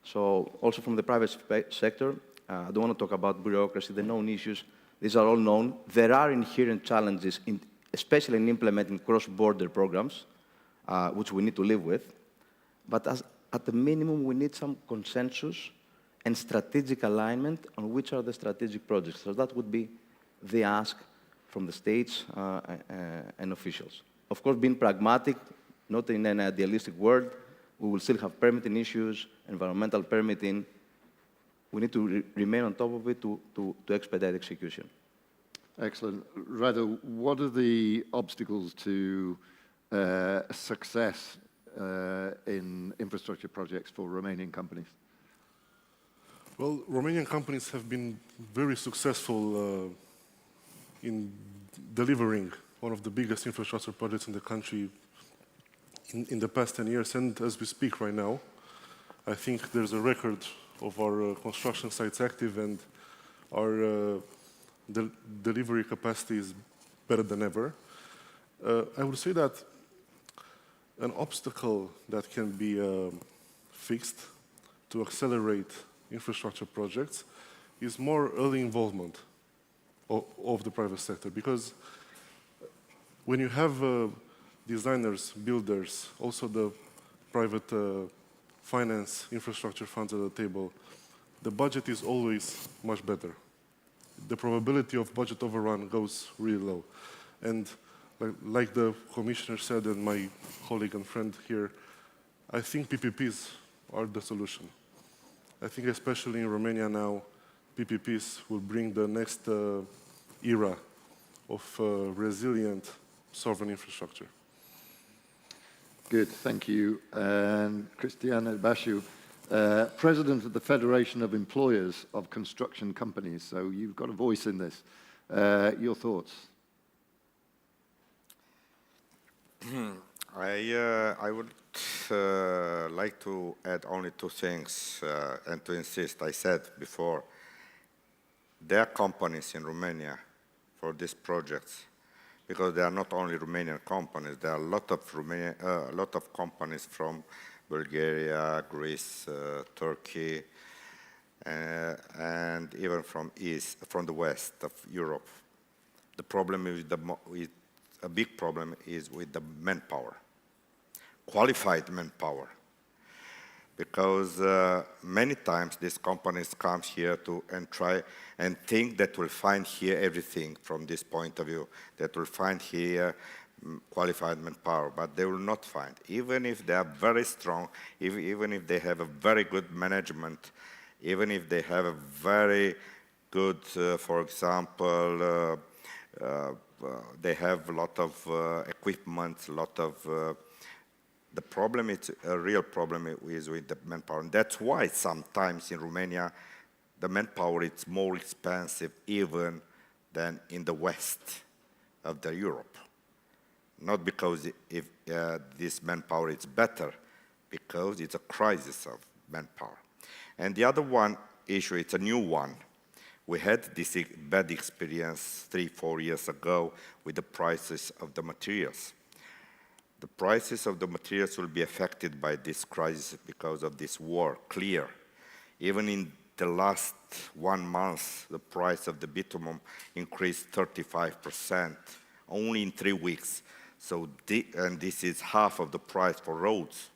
[SPEAKER 10] So also from the private sector, I don't want to talk about bureaucracy, the known issues. These are all known. There are inherent challenges, especially in implementing cross-border programs, which we need to live with. But at the minimum, we need some consensus and strategic alignment on which are the strategic projects. So that would be the ask from the states and officials. Of course, being pragmatic, not in an idealistic world, we will still have permitting issues, environmental permitting. We need to remain on top of it to expedite execution.
[SPEAKER 2] Excellent. Radu, what are the obstacles to success in infrastructure projects for Romanian companies?
[SPEAKER 18] Well, Romanian companies have been very successful in delivering one of the biggest infrastructure projects in the country in the past 10 years, and as we speak right now, I think there's a record of our construction sites active, and our delivery capacity is better than ever. I would say that an obstacle that can be fixed to accelerate infrastructure projects is more early involvement of the private sector, because when you have designers, builders, also the private finance infrastructure funds at the table, the budget is always much better. The probability of budget overrun goes really low. And like the commissioner said, and my colleague and friend here, I think PPPs are the solution. I think especially in Romania now, PPPs will bring the next era of resilient sovereign infrastructure.
[SPEAKER 2] Good, thank you. And Cristian Bashu, President of the Federation of Employers of Construction Companies. So you've got a voice in this. Your thoughts?
[SPEAKER 20] I would like to add only two things and to insist. I said before, there are companies in Romania for these projects, because they are not only Romanian companies. There are a lot of companies from Bulgaria, Greece, Turkey, and even from the west of Europe. The problem is a big problem is with the manpower, qualified manpower, because many times these companies come here and try and think that will find here everything from this point of view, that will find here qualified manpower, but they will not find. Even if they are very strong, even if they have a very good management, even if they have a very good, for example, they have a lot of equipment, a lot of the problem is a real problem is with the manpower. And that's why sometimes in Romania, the manpower is more expensive even than in the west of Europe. Not because this manpower is better, because it's a crisis of manpower. And the other one issue, it's a new one. We had this bad experience 3-4 years ago with the prices of the materials. The prices of the materials will be affected by this crisis because of this war, clear. Even in the last 1 month, the price of the bitumen increased 35%, only in 3 weeks. So, and this is half of the price for roads.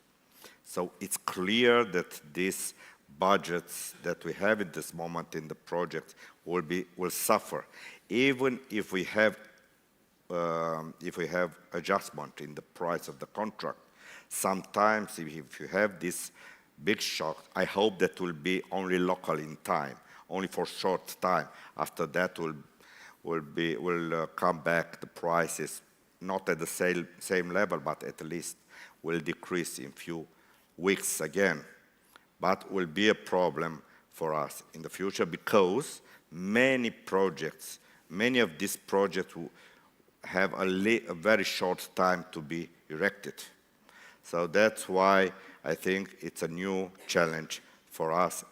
[SPEAKER 20] So it's clear that these budgets that we have at this moment in the project will suffer, even if we have adjustment in the price of the contract. Sometimes if you have this big shock, I hope that will be only local in time, only for short time. After that will come back the prices, not at the same level, but at least will decrease in few weeks again. But will be a problem for us in the future, because many of these projects have a very short time to be erected. So that's why I think it's a new challenge for us,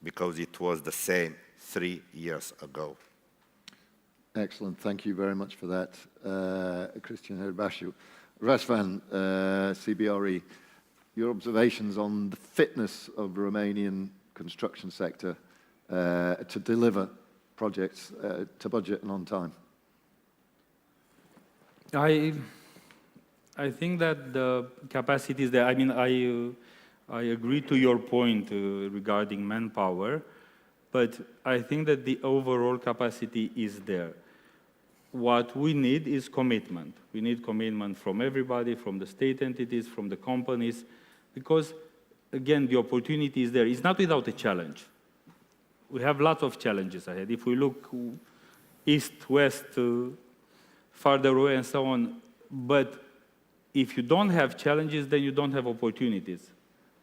[SPEAKER 20] because it was the same 3 years ago.
[SPEAKER 2] Excellent, thank you very much for that, Cristian Bashu. Razvan, CBRE, your observations on the fitness of the Romanian construction sector to deliver projects to budget and on time?
[SPEAKER 21] I think that the capacity is there. I mean, I agree to your point regarding manpower, but I think that the overall capacity is there. What we need is commitment. We need commitment from everybody, from the state entities, from the companies, because, again, the opportunity is there. It's not without a challenge. We have lots of challenges ahead. If we look east, west, farther away, and so on, but if you don't have challenges, then you don't have opportunities.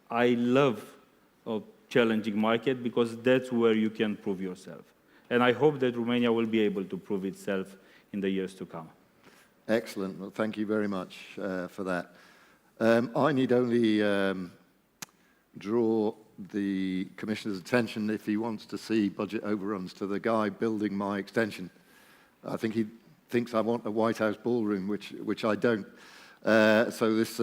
[SPEAKER 21] I love a challenging market, because that's where you can prove yourself. And I hope that Romania will be able to prove itself in the years to come.
[SPEAKER 2] Excellent. Well, thank you very much for that. I need only draw the Commissioner's attention if he wants to see budget overruns to the guy building my extension. I think he thinks I want a White House ballroom, which I don't. So this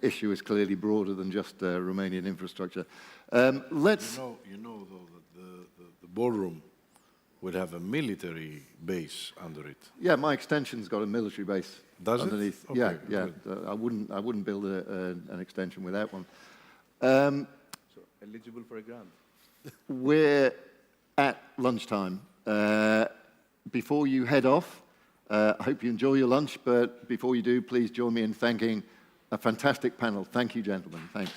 [SPEAKER 2] issue is clearly broader than just Romanian infrastructure. Let's...
[SPEAKER 17] You know though, that the ballroom would have a military base under it.
[SPEAKER 2] Yeah, my extension's got a military base.
[SPEAKER 17] Does
[SPEAKER 2] underneath.
[SPEAKER 17] it? Okay,
[SPEAKER 2] Yeah, yeah. I wouldn't build an extension without one. So
[SPEAKER 10] eligible for a grant.
[SPEAKER 2] We're at lunchtime. Before you head off, I hope you enjoy your lunch, but before you do, please join me in thanking a fantastic panel. Thank you, gentlemen. Thanks.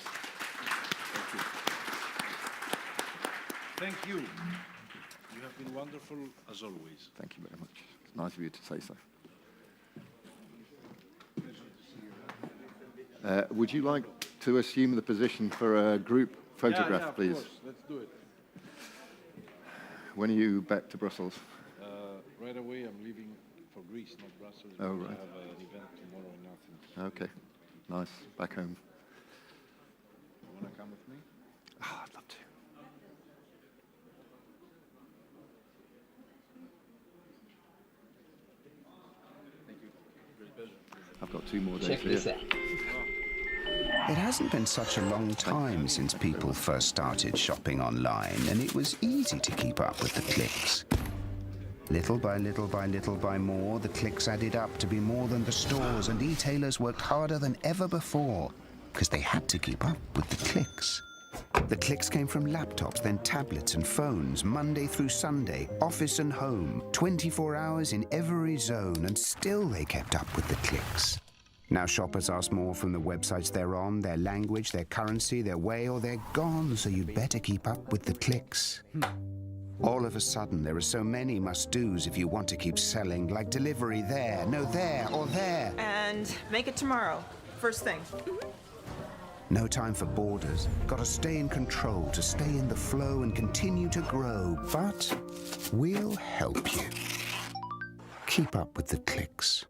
[SPEAKER 17] Thank you. You have been wonderful, as always.
[SPEAKER 2] Thank you very much. It's nice of you to say so. Would you like to assume the position for a group photograph,
[SPEAKER 17] yeah,
[SPEAKER 2] please?
[SPEAKER 17] Of course. Let's do it.
[SPEAKER 2] When are you back to Brussels?
[SPEAKER 17] Right away, I'm leaving for Greece, not Brussels.
[SPEAKER 2] Oh, right.
[SPEAKER 17] I have an event tomorrow in Athens.
[SPEAKER 2] Okay, nice. Back home.
[SPEAKER 17] You want to come with me?
[SPEAKER 2] Oh, I'd love to.
[SPEAKER 17] Thank you. Great pleasure.
[SPEAKER 2] I've got 2 more days
[SPEAKER 4] Check this
[SPEAKER 2] here.
[SPEAKER 4] out. It hasn't been such a long time since people first started shopping online, and it was easy to keep up with the clicks. Little by little by little by more, the clicks added up to be more than the stores, and e-tailers worked harder than ever before because they had to keep up with the clicks. The clicks came from laptops, then tablets and phones, Monday through Sunday, office and home, 24 hours in every zone, and still they kept up with the clicks. Now shoppers ask more from the websites they're on, their language, their currency, their way, or they're gone, so you'd better keep up with the clicks. All of a sudden, there are so many must-dos if you want to keep selling, like delivery there, no there, or there.
[SPEAKER 22] And make it tomorrow, first thing.
[SPEAKER 4] No time for borders. Gotta stay in control to stay in the flow and continue to grow. But we'll help you. Keep up with the clicks.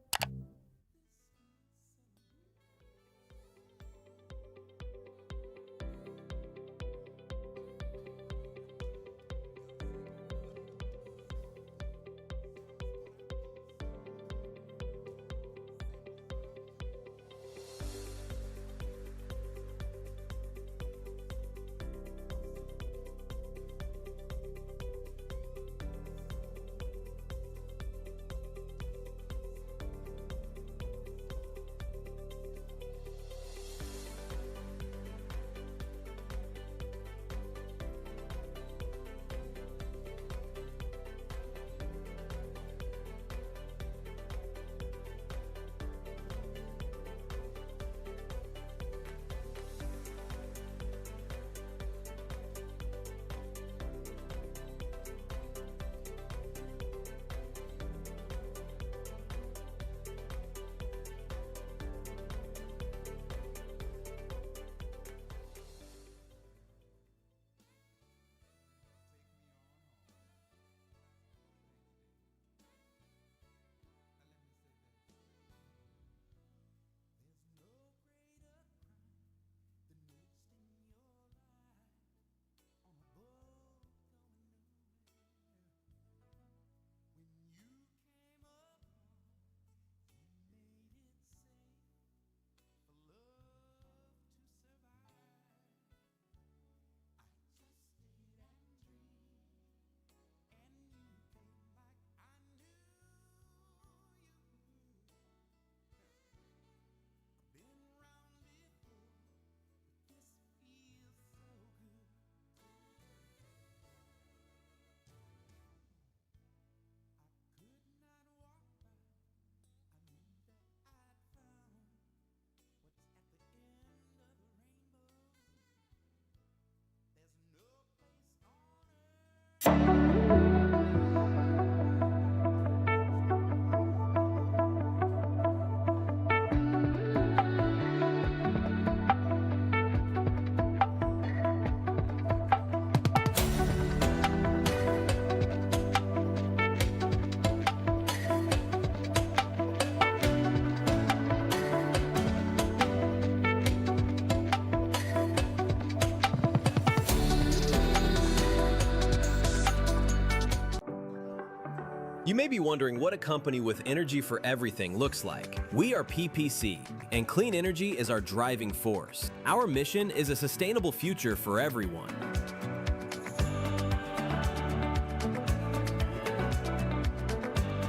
[SPEAKER 8] You may be wondering what a company with energy for everything looks like. We are PPC, and clean energy is our driving force. Our mission is a sustainable future for everyone.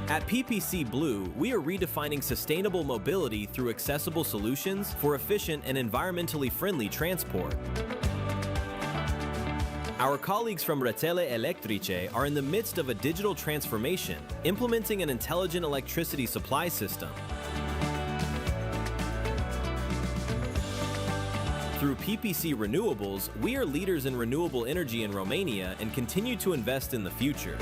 [SPEAKER 8] At PPC Blue, we are redefining sustainable mobility through accessible solutions for efficient and environmentally friendly transport. Our colleagues from Rețele Electrice are in the midst of a digital transformation, implementing an intelligent electricity supply system. Through PPC Renewables, we are leaders in renewable energy in Romania and continue to invest in the future.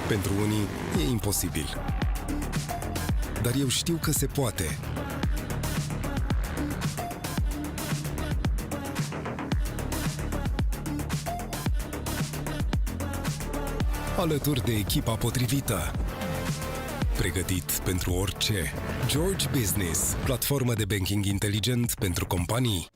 [SPEAKER 16] Pentru unii e imposibil. Dar eu știu că se poate. Alături de echipa potrivită. Pregătit pentru orice. George Business, platformă de banking inteligent pentru companii.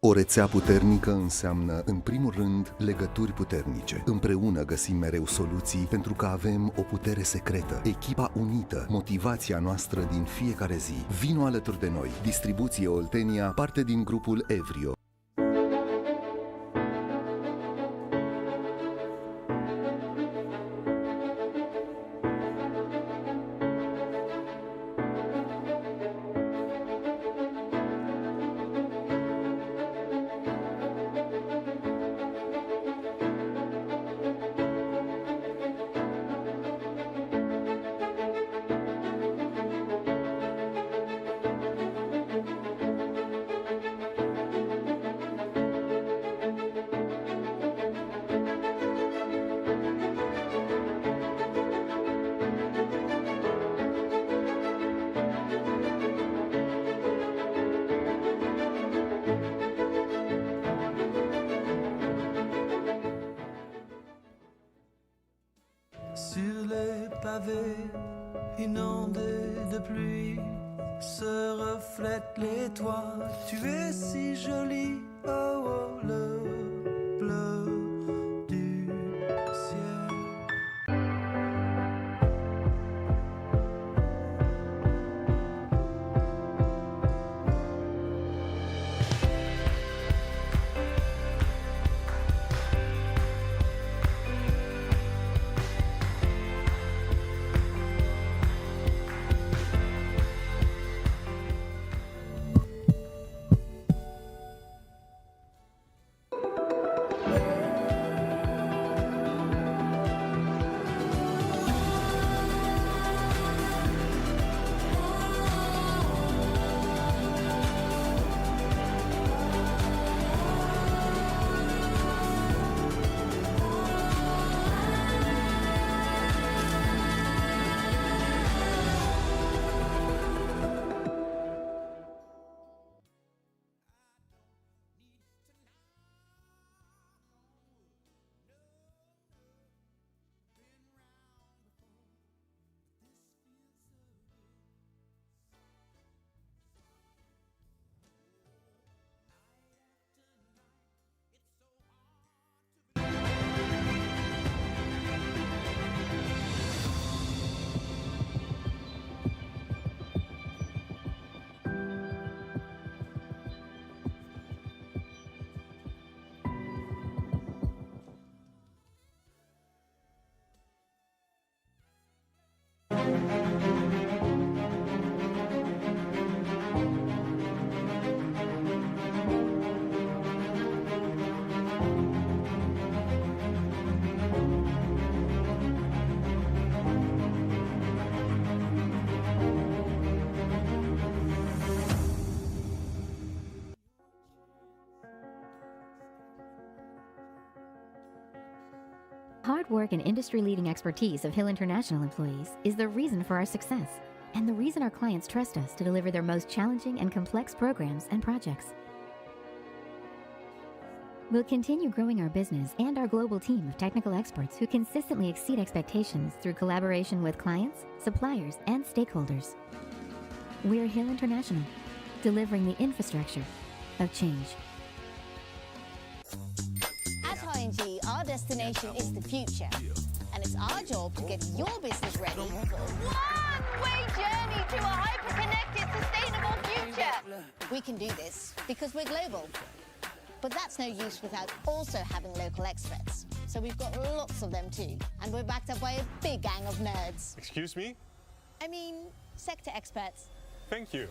[SPEAKER 3] O rețea puternică înseamnă, în primul rând, legături puternice. Împreună găsim mereu soluții pentru că avem o putere secretă. Echipa unită, motivația noastră din fiecare zi. Vino alături de noi. Distribuție Oltenia, parte din grupul Evrio.
[SPEAKER 9] Sur les pavés inondés de pluie se reflètent les toits. Tu es si jolie, oh, oh, le bleu du ciel.
[SPEAKER 23] Hard work and industry-leading expertise of Hill International employees is the reason for our success and the reason our clients trust us to deliver their most challenging and complex programs and projects. We'll continue growing our business and our global team of technical experts who consistently exceed expectations through collaboration with clients, suppliers, and stakeholders. We're Hill International, delivering the infrastructure of change.
[SPEAKER 24] At ING, our destination is the future, and it's our job to get your business ready for a one-way journey to a hyper-connected, sustainable future. We can do this because we're global, but that's no use without also having local experts. So we've got lots of them too, and we're backed up by a big gang of nerds.
[SPEAKER 25] Excuse me?
[SPEAKER 24] I mean, sector experts.
[SPEAKER 25] Thank you.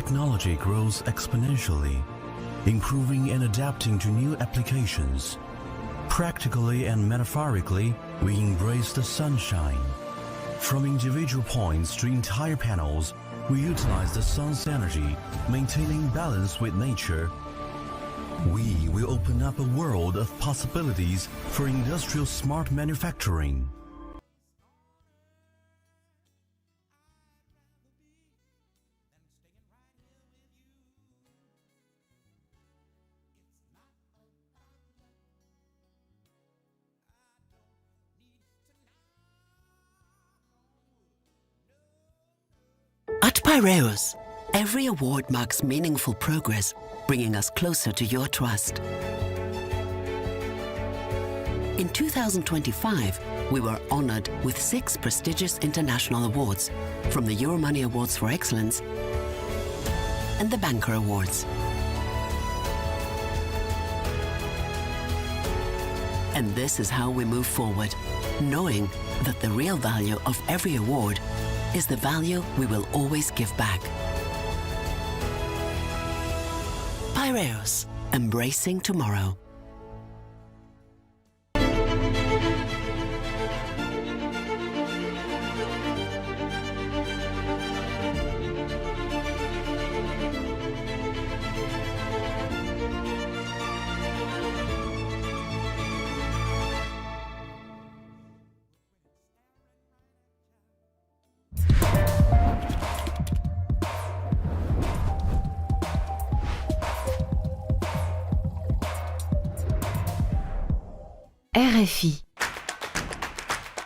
[SPEAKER 5] technology grows exponentially, improving and adapting to new applications. Practically and metaphorically, we embrace the sunshine. From individual points to entire panels, we utilize the sun's energy, maintaining balance with nature. We will open up a world of possibilities for industrial smart manufacturing.
[SPEAKER 7] At Piraeus, every award marks meaningful progress, bringing us closer to your trust. In 2025, we were honored with 6 prestigious international awards, from the Euromoney Awards for Excellence and the Banker Awards. And this is how we move forward, knowing that the real value of every award is the value we will always give back. Piraeus, embracing tomorrow.
[SPEAKER 14] RFI.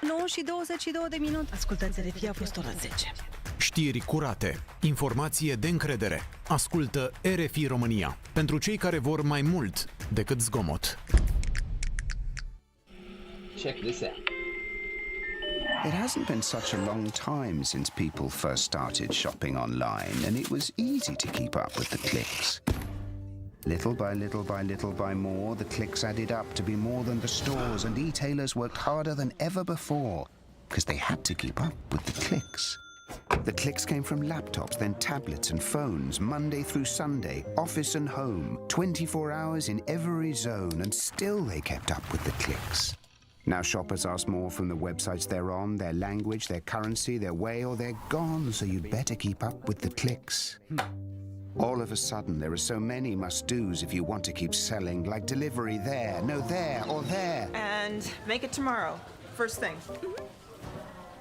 [SPEAKER 14] 9 și 22 de minute. Ascultați RFI, a fost ora 10.
[SPEAKER 19] Știri curate, informație de încredere. Ascultă RFI România. Pentru cei care vor mai mult decât zgomot.
[SPEAKER 4] Check this out. It hasn't been such a long time since people first started shopping online, and it was easy to keep up with the clicks. Little by little by little by more, the clicks added up to be more than the stores, and e-tailers worked harder than ever before because they had to keep up with the clicks. The clicks came from laptops, then tablets and phones, Monday through Sunday, office and home, 24 hours in every zone, and still they kept up with the clicks. Now shoppers ask more from the websites they're on, their language, their currency, their way, or they're gone, so you'd better keep up with the clicks. All of a sudden, there are so many must-dos if you want to keep selling, like delivery there, no there, or there.
[SPEAKER 22] And make it tomorrow, first thing.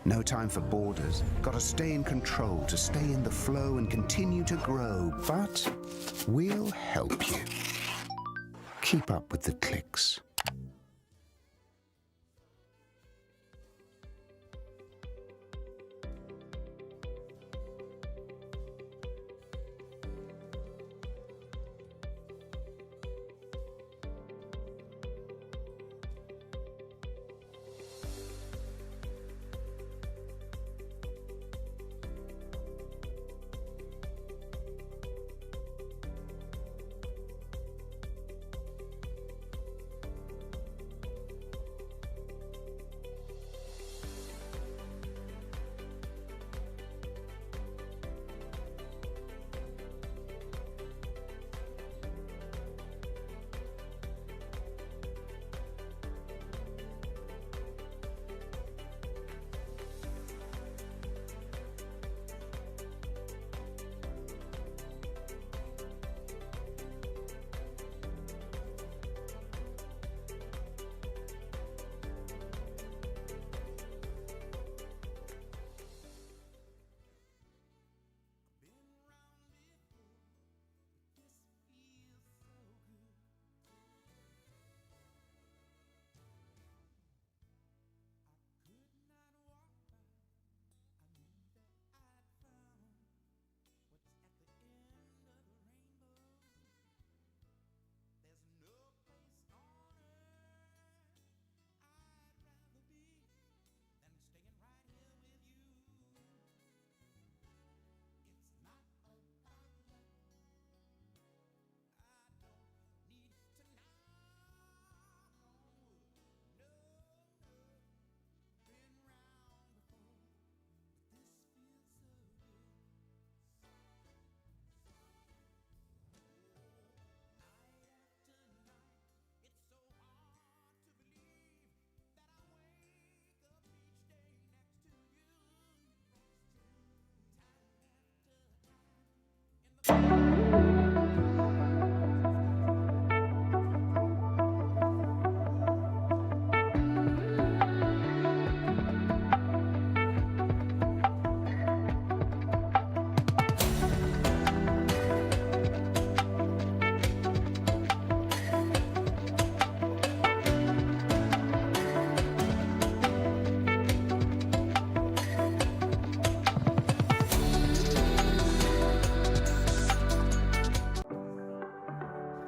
[SPEAKER 4] No time for borders. Gotta stay in control to stay in the flow and continue to grow. But we'll help you. Keep up with the clicks.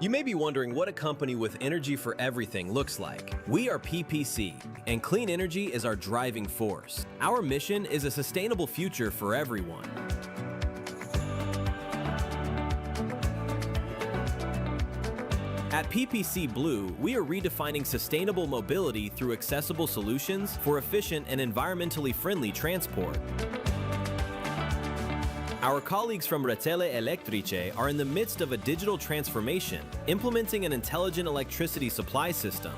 [SPEAKER 8] You may be wondering what a company with energy for everything looks like. We are PPC, and clean energy is our driving force. Our mission is a sustainable future for everyone. At PPC Blue, we are redefining sustainable mobility through accessible solutions for efficient and environmentally friendly transport. Our colleagues from Rețele Electrice are in the midst of a digital transformation, implementing an intelligent electricity supply system.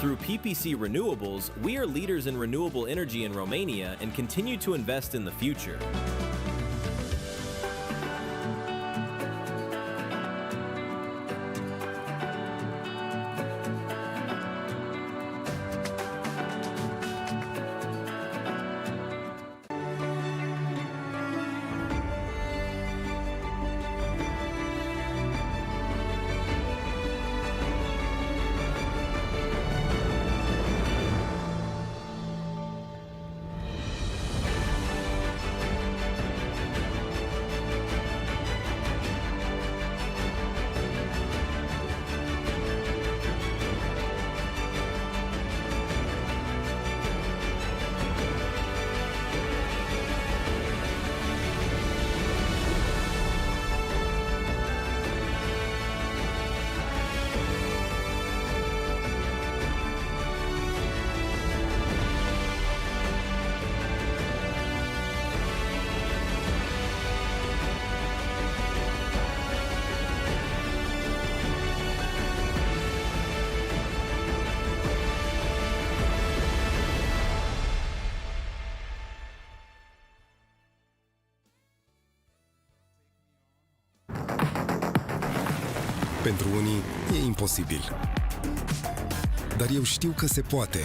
[SPEAKER 8] Through PPC Renewables, we are leaders in renewable energy in Romania and continue to invest in the future.
[SPEAKER 16] Pentru unii e imposibil. Dar eu știu că se poate.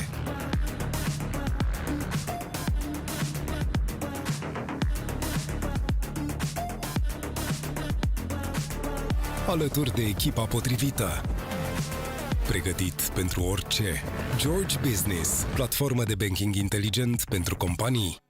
[SPEAKER 16] Alături de echipa potrivită. Pregătit pentru orice. George Business, platformă de banking inteligent pentru companii.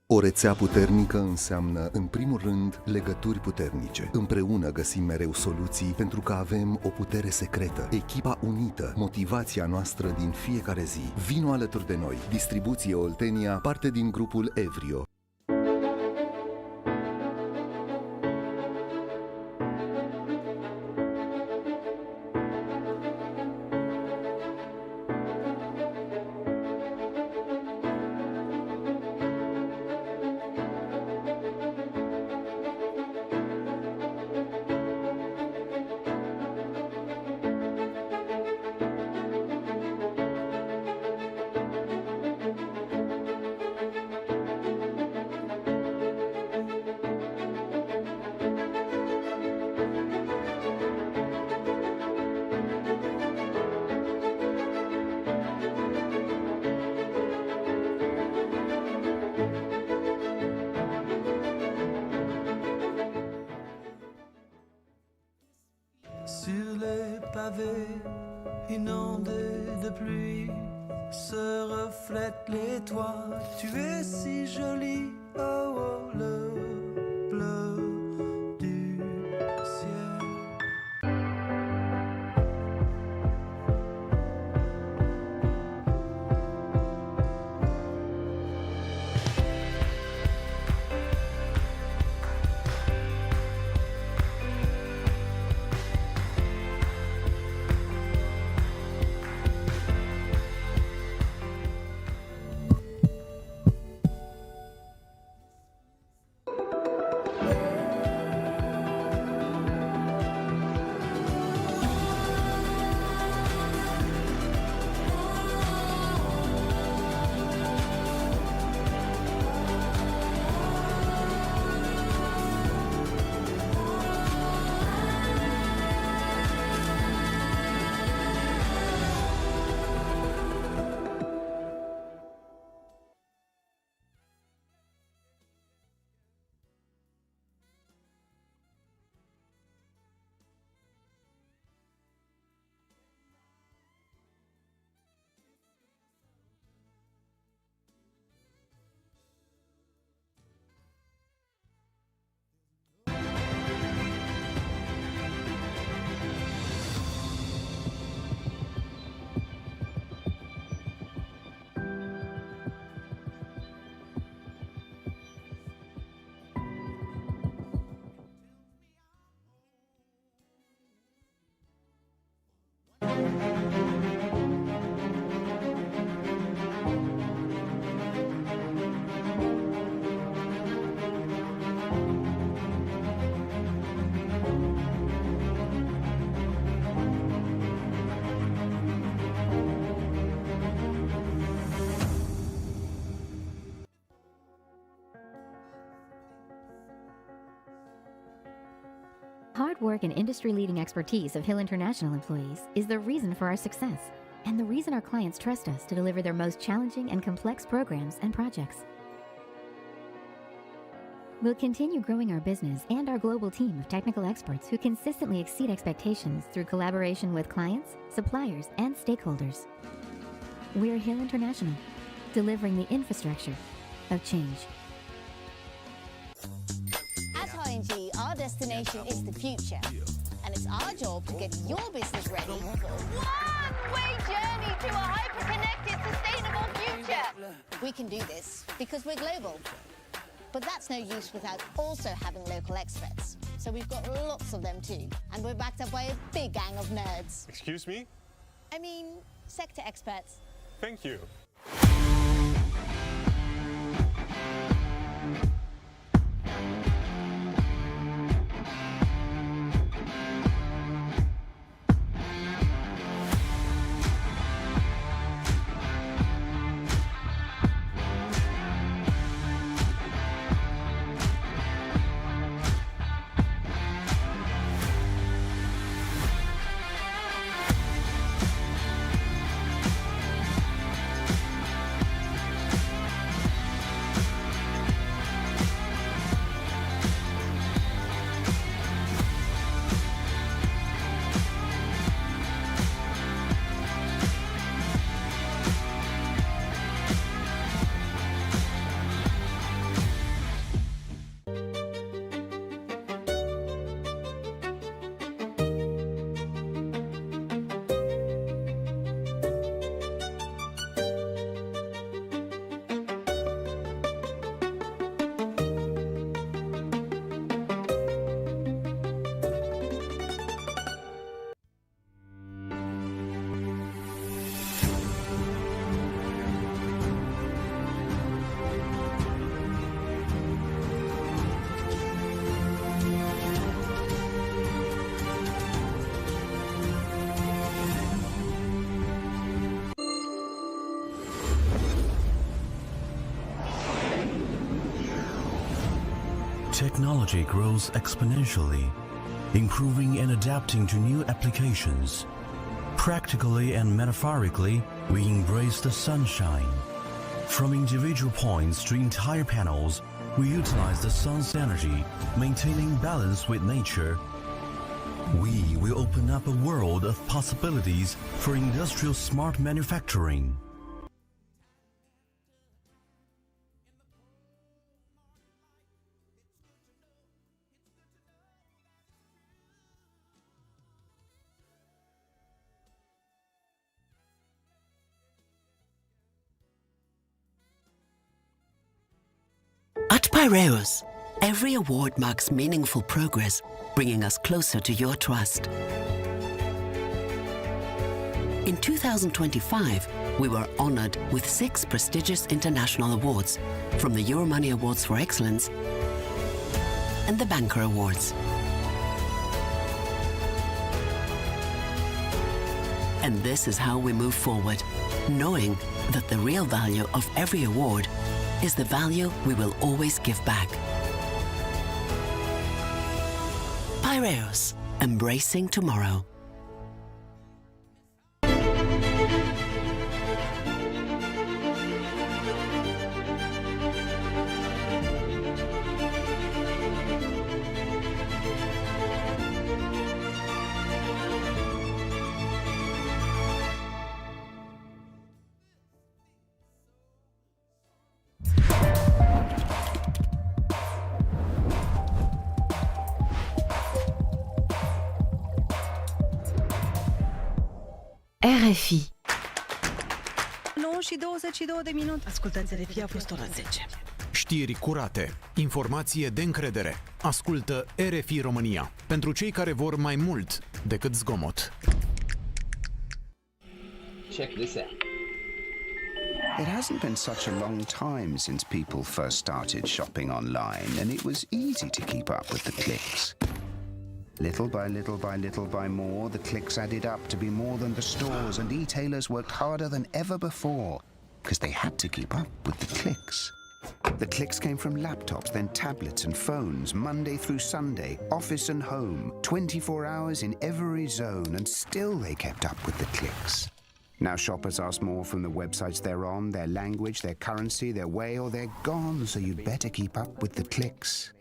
[SPEAKER 3] O rețea puternică înseamnă, în primul rând, legături puternice. Împreună găsim mereu soluții pentru că avem o putere secretă. Echipa unită, motivația noastră din fiecare zi. Vino alături de noi. Distribuție Oltenia, parte din grupul Evrio.
[SPEAKER 9] Sur les pavés inondés de pluie se reflètent les toits. Tu es si jolie, oh, oh, le bleu du ciel.
[SPEAKER 23] Hard work and industry-leading expertise of Hill International employees is the reason for our success and the reason our clients trust us to deliver their most challenging and complex programs and projects. We'll continue growing our business and our global team of technical experts who consistently exceed expectations through collaboration with clients, suppliers, and stakeholders. We're Hill International, delivering the infrastructure of change.
[SPEAKER 24] At ING, our destination is the future. And it's our job to get your business ready for a one-way journey to a hyper-connected, sustainable future. We can do this because we're global. But that's no use without also having local experts. So we've got lots of them too. And we're backed up by a big gang of nerds.
[SPEAKER 1] Excuse me?
[SPEAKER 24] I mean, sector experts.
[SPEAKER 1] Thank you.
[SPEAKER 5] technology grows exponentially, improving and adapting to new applications. Practically and metaphorically, we embrace the sunshine. From individual points to entire panels, we utilize the sun's energy, maintaining balance with nature. We will open up a world of possibilities for industrial smart manufacturing.
[SPEAKER 7] At Piraeus, every award marks meaningful progress, bringing us closer to your trust. In 2025, we were honored with 6 prestigious international awards, from the Euromoney Awards for Excellence and the Banker Awards. And this is how we move forward, knowing that the real value of every award is the value we will always give back. Piraeus, embracing tomorrow.
[SPEAKER 14] RFI. 9 și 22 de minute. Ascultați, RFI a fost ora 10.
[SPEAKER 19] Știri curate, informație de încredere. Ascultă RFI România, pentru cei care vor mai mult decât zgomot.
[SPEAKER 4] Check this out. It hasn't been such a long time since people first started shopping online, and it was easy to keep up with the clicks. Little by little by little by more, the clicks added up to be more than the stores, and e-tailers worked harder than ever before because they had to keep up with the clicks. The clicks came from laptops, then tablets and phones, Monday through Sunday, office and home, 24 hours in every zone, and still they kept up with the clicks. Now shoppers ask more from the websites they're on, their language, their currency, their way, or they're gone, so you'd better keep up with the clicks.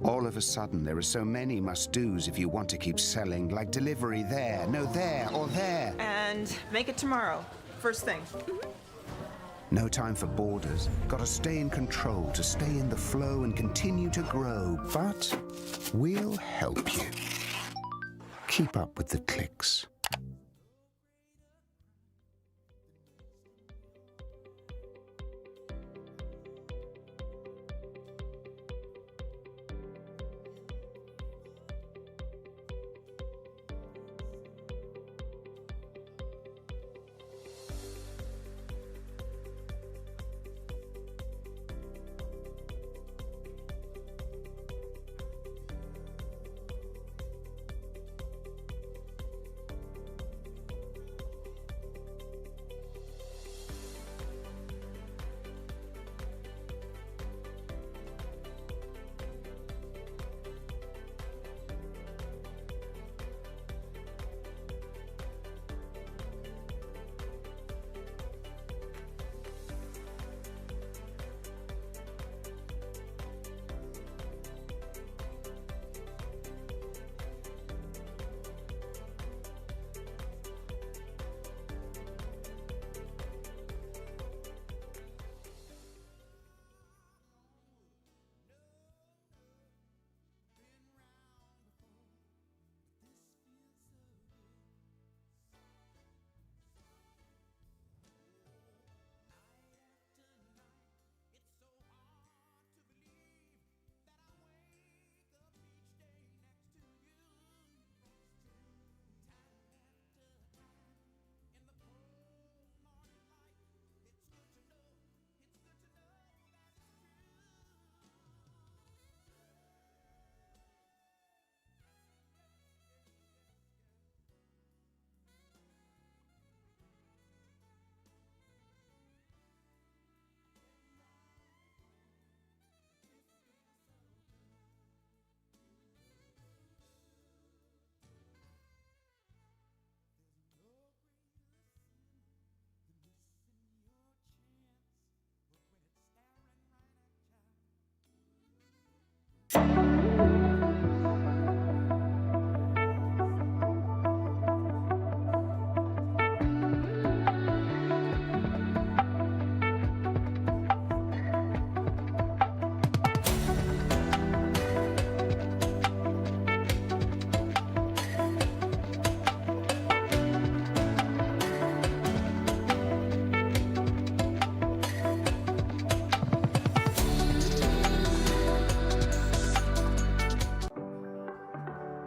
[SPEAKER 4] All of a sudden, there are so many must-dos if you want to keep selling, like delivery there, no there, or there.
[SPEAKER 22] And make it tomorrow, first thing.
[SPEAKER 4] No time for borders. Got to stay in control, to stay in the flow and continue to grow. But we'll help you. Keep up with the clicks.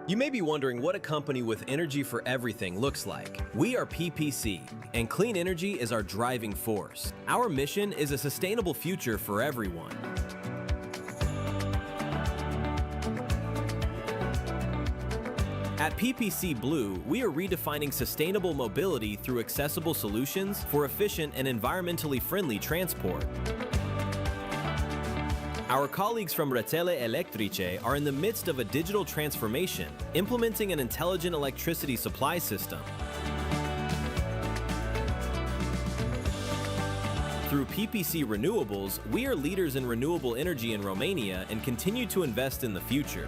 [SPEAKER 8] You may be wondering what a company with energy for everything looks like. We are PPC, and clean energy is our driving force. Our mission is a sustainable future for everyone. At PPC Blue, we are redefining sustainable mobility through accessible solutions for efficient and environmentally friendly transport. Our colleagues from Rețele Electrice are in the midst of a digital transformation, implementing an intelligent electricity supply system. Through PPC Renewables, we are leaders in renewable energy in Romania and continue to invest in the future.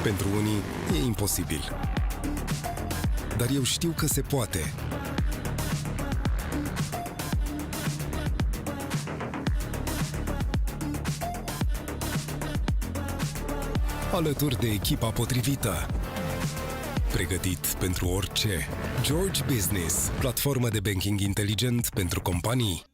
[SPEAKER 16] Pentru unii e imposibil. Dar eu știu că se poate. Alături de echipa potrivită. Pregătit pentru orice. George Business, platformă de banking inteligent pentru companii.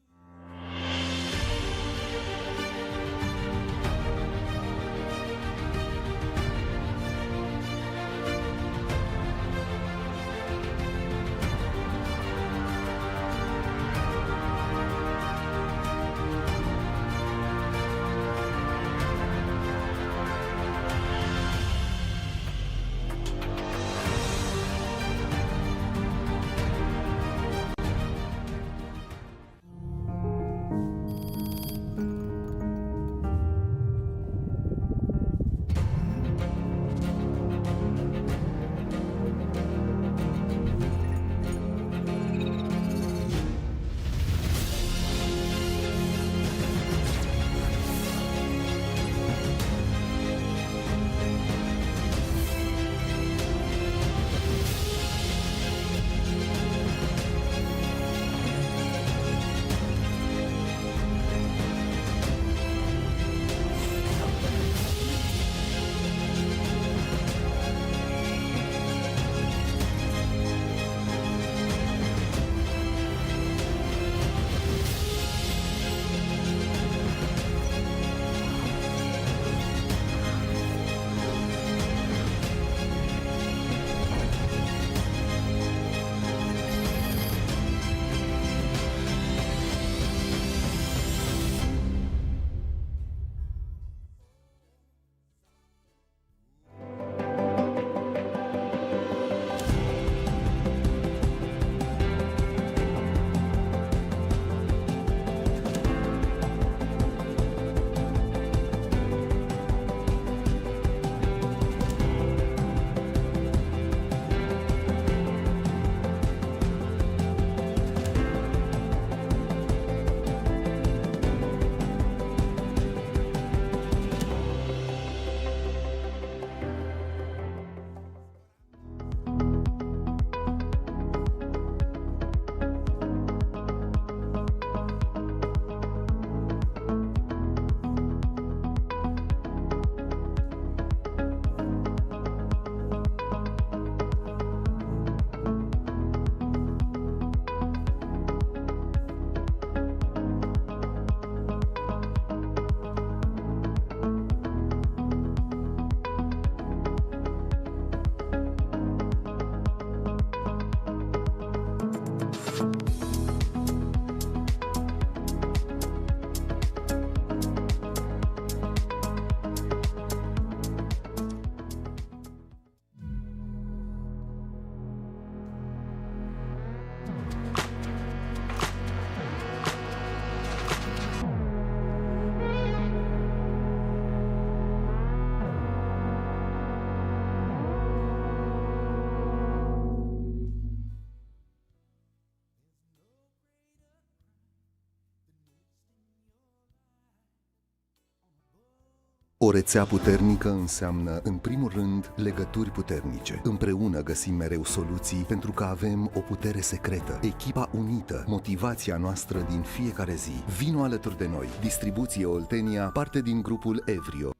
[SPEAKER 3] O rețea puternică înseamnă, în primul rând, legături puternice. Împreună găsim mereu soluții pentru că avem o putere secretă. Echipa unită, motivația noastră din fiecare zi. Vino alături de noi. Distribuție Oltenia, parte din grupul Evrio.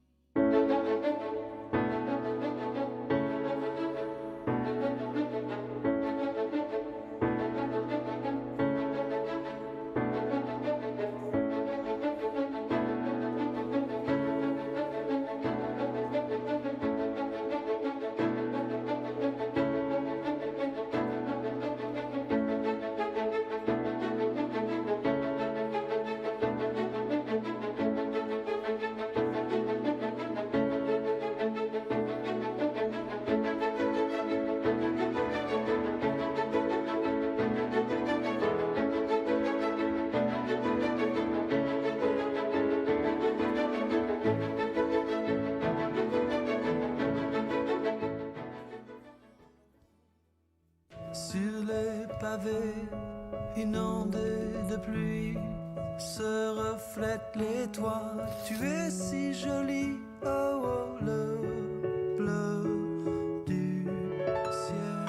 [SPEAKER 9] Sur les pavés inondés de pluie se reflètent les toits. Tu es si jolie, oh, oh, le bleu du ciel.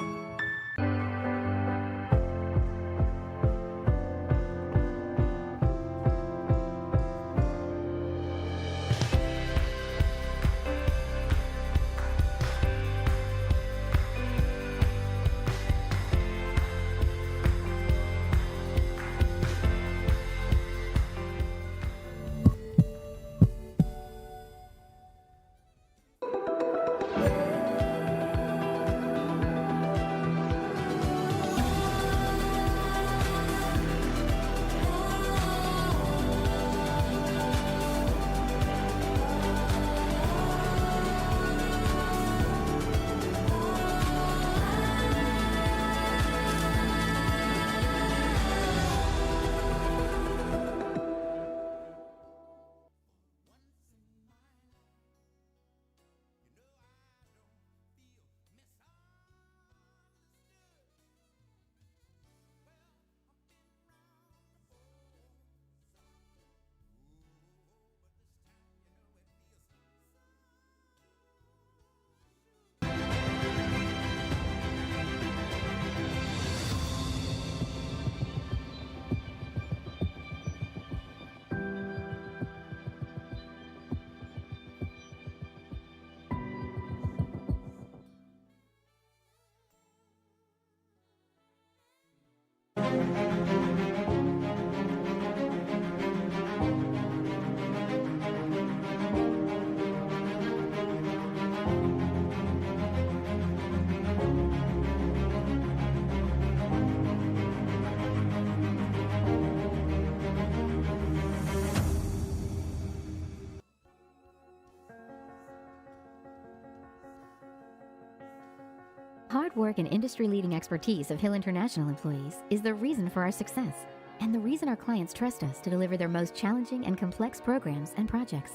[SPEAKER 23] Hard work and industry-leading expertise of Hill International employees is the reason for our success and the reason our clients trust us to deliver their most challenging and complex programs and projects.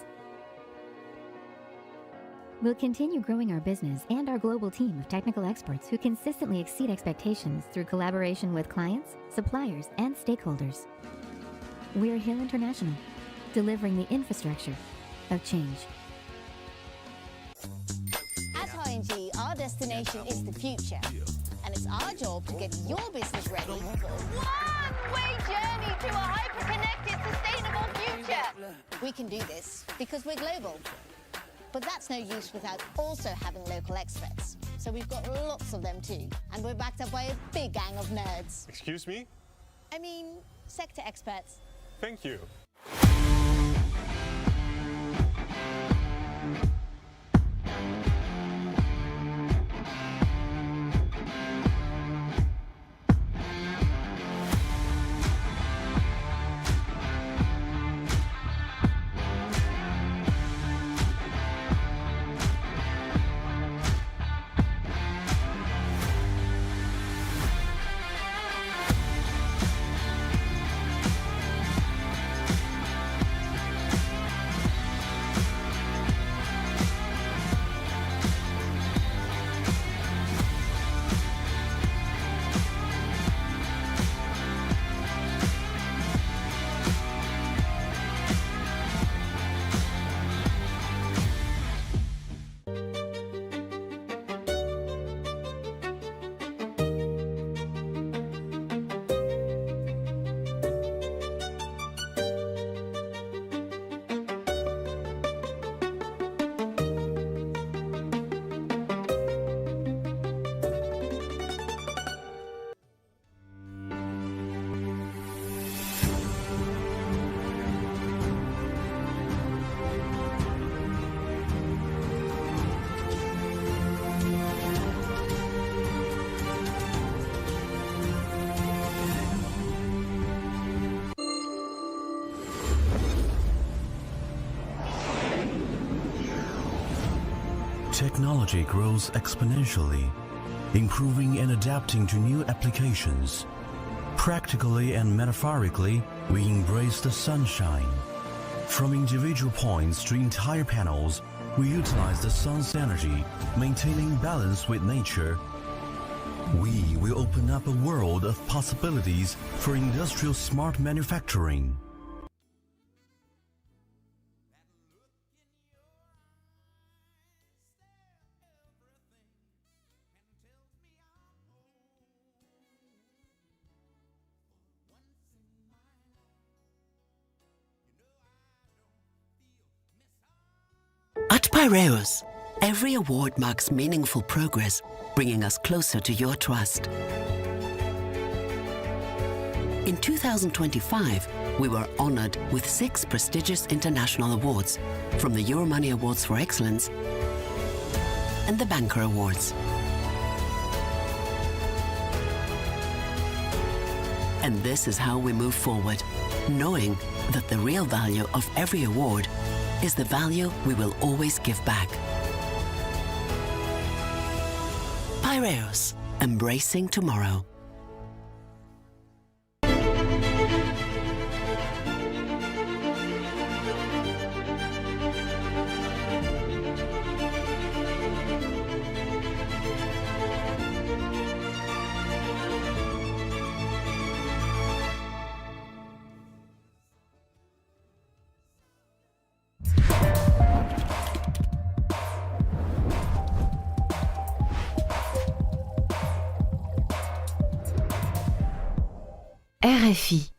[SPEAKER 23] We'll continue growing our business and our global team of technical experts who consistently exceed expectations through collaboration with clients, suppliers, and stakeholders. We're Hill International, delivering the infrastructure of change.
[SPEAKER 24] At ING, our destination is the future. And it's our job to get your business ready for a one-way journey to a hyper-connected, sustainable future. We can do this because we're global. But that's no use without also having local experts. So we've got lots of them too. And we're backed up by a big gang of nerds.
[SPEAKER 1] Excuse me?
[SPEAKER 24] I mean, sector experts.
[SPEAKER 1] Thank you.
[SPEAKER 5] technology grows exponentially, improving and adapting to new applications. Practically and metaphorically, we embrace the sunshine. From individual points to entire panels, we utilize the sun's energy, maintaining balance with nature. We will open up a world of possibilities for industrial smart manufacturing.
[SPEAKER 7] At Piraeus, every award marks meaningful progress, bringing us closer to your trust. In 2025, we were honored with 6 prestigious international awards, from the Romania Awards for Excellence and the Banker Awards. And this is how we move forward, knowing that the real value of every award is the value we will always give back. Piraeus, embracing tomorrow.
[SPEAKER 14] RFI.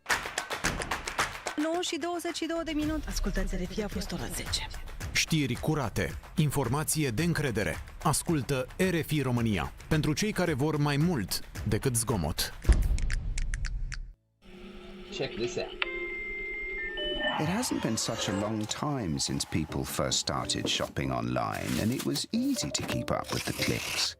[SPEAKER 14] 9 și 22 de minute. Ascultați RFI, a fost ora 10.
[SPEAKER 19] Știri curate, informație de încredere. Ascultă RFI România. Pentru cei care vor mai mult decât zgomot.
[SPEAKER 4] Check this out. It hasn't been such a long time since people first started shopping online, and it was easy to keep up with the clicks.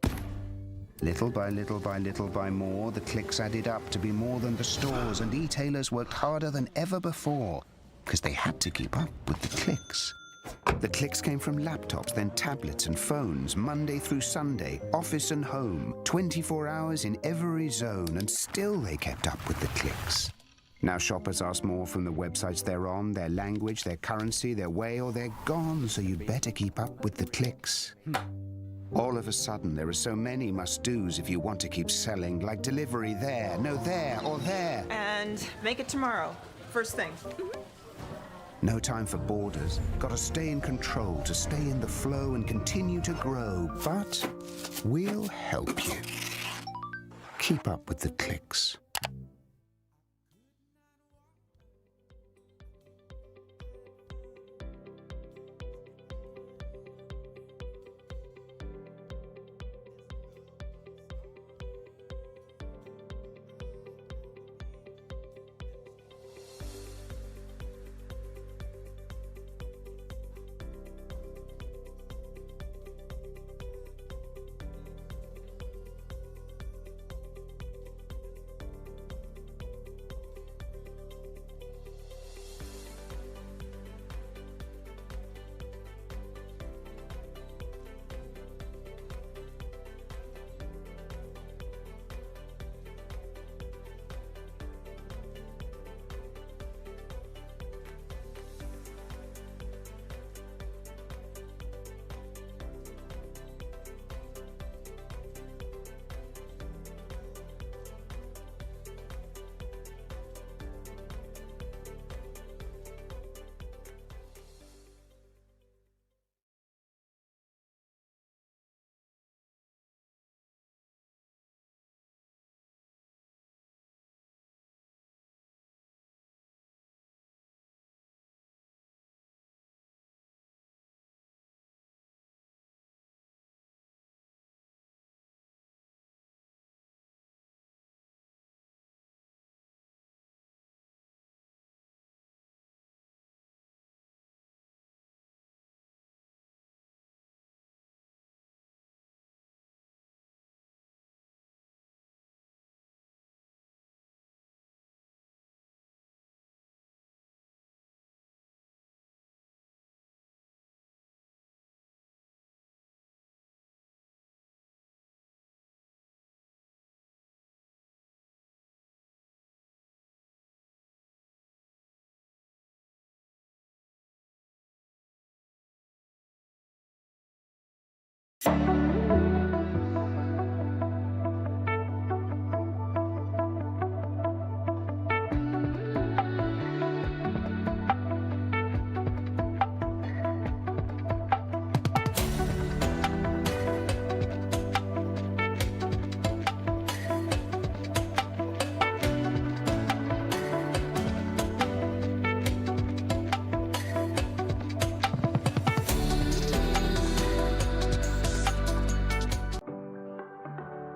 [SPEAKER 4] Little by little by little by more, the clicks added up to be more than the stores, and e-tailers worked harder than ever before because they had to keep up with the clicks. The clicks came from laptops, then tablets and phones, Monday through Sunday, office and home, 24 hours in every zone, and still they kept up with the clicks. Now shoppers ask more from the websites they're on, their language, their currency, their way, or they're gone, so you'd better keep up with the clicks. All of a sudden, there are so many must-dos if you want to keep selling, like delivery there, no there, or there.
[SPEAKER 22] And make it tomorrow, first thing.
[SPEAKER 4] No time for borders. Gotta stay in control to stay in the flow and continue to grow. But we'll help you. Keep up with the clicks.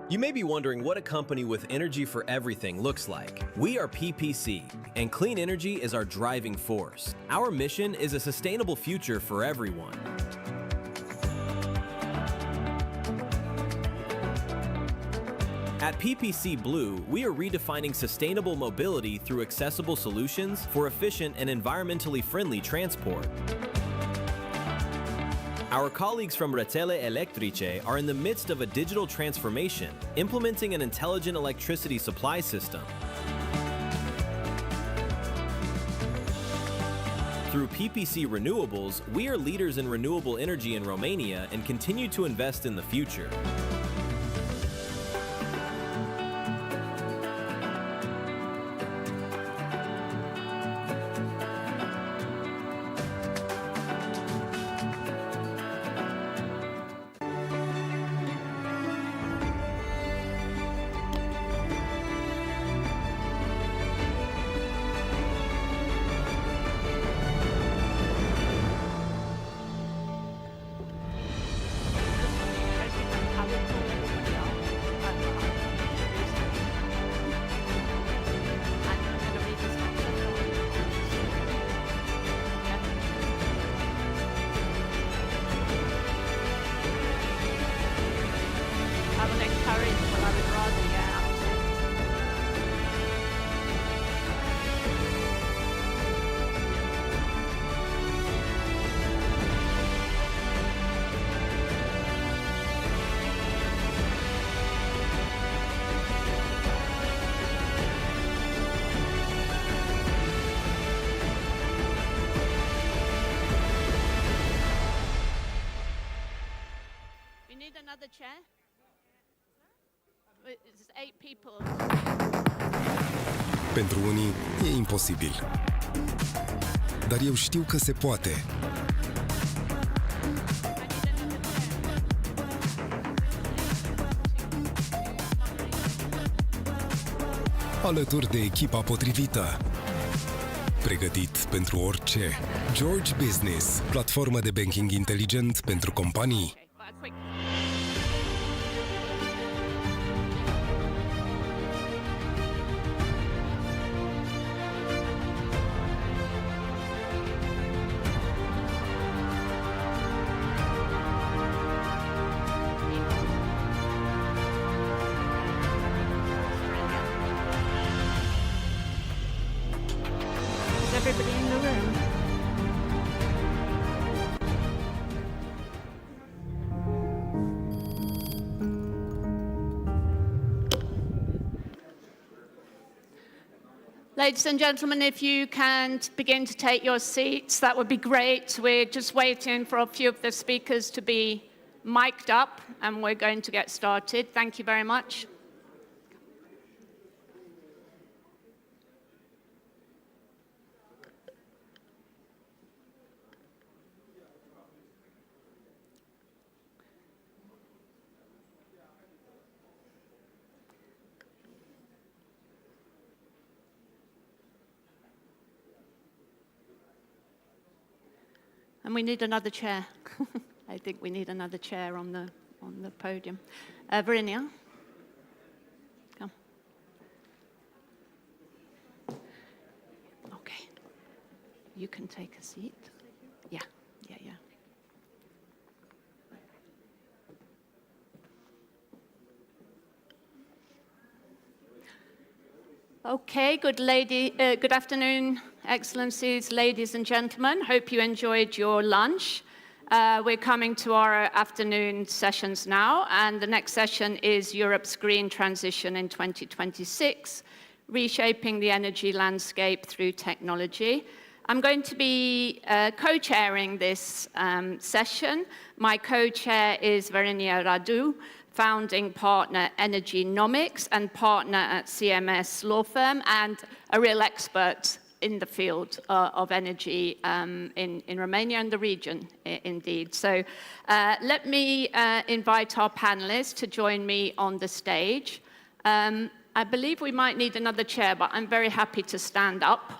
[SPEAKER 8] You may be wondering what a company with energy for everything looks like. We are PPC, and clean energy is our driving force. Our mission is a sustainable future for everyone. At PPC Blue, we are redefining sustainable mobility through accessible solutions for efficient and environmentally friendly transport. Our colleagues from Rețele Electrice are in the midst of a digital transformation, implementing an intelligent electricity supply system. Through PPC Renewables, we are leaders in renewable energy in Romania and continue to invest in the future.
[SPEAKER 1] Another chair? It's 8 people.
[SPEAKER 16] Pentru unii e imposibil. Dar eu știu că se poate. Alături de echipa potrivită. Pregătit pentru orice. George Business, platformă de banking inteligent pentru companii.
[SPEAKER 1] Everybody in the room? Ladies and gentlemen, if you can begin to take your seats, that would be great. We're just waiting for a few of the speakers to be mic'd up, and we're going to get started. Thank you very much. And we need another chair. I think we need another chair on the podium. Verinia, come. Okay. You can take a seat. Yeah. Okay, good afternoon, Excellencies, ladies and gentlemen. Hope you enjoyed your lunch. We're coming to our afternoon sessions now, and the next session is Europe's Green Transition in 2026, Reshaping the Energy Landscape Through Technology. I'm going to be co-chairing this session. My co-chair is Verinia Radu, founding partner Energynomics and partner at CMS law firm, and a real expert in the field of energy in Romania and the region, indeed. So let me invite our panelists to join me on the stage. I believe we might need another chair, but I'm very happy to stand up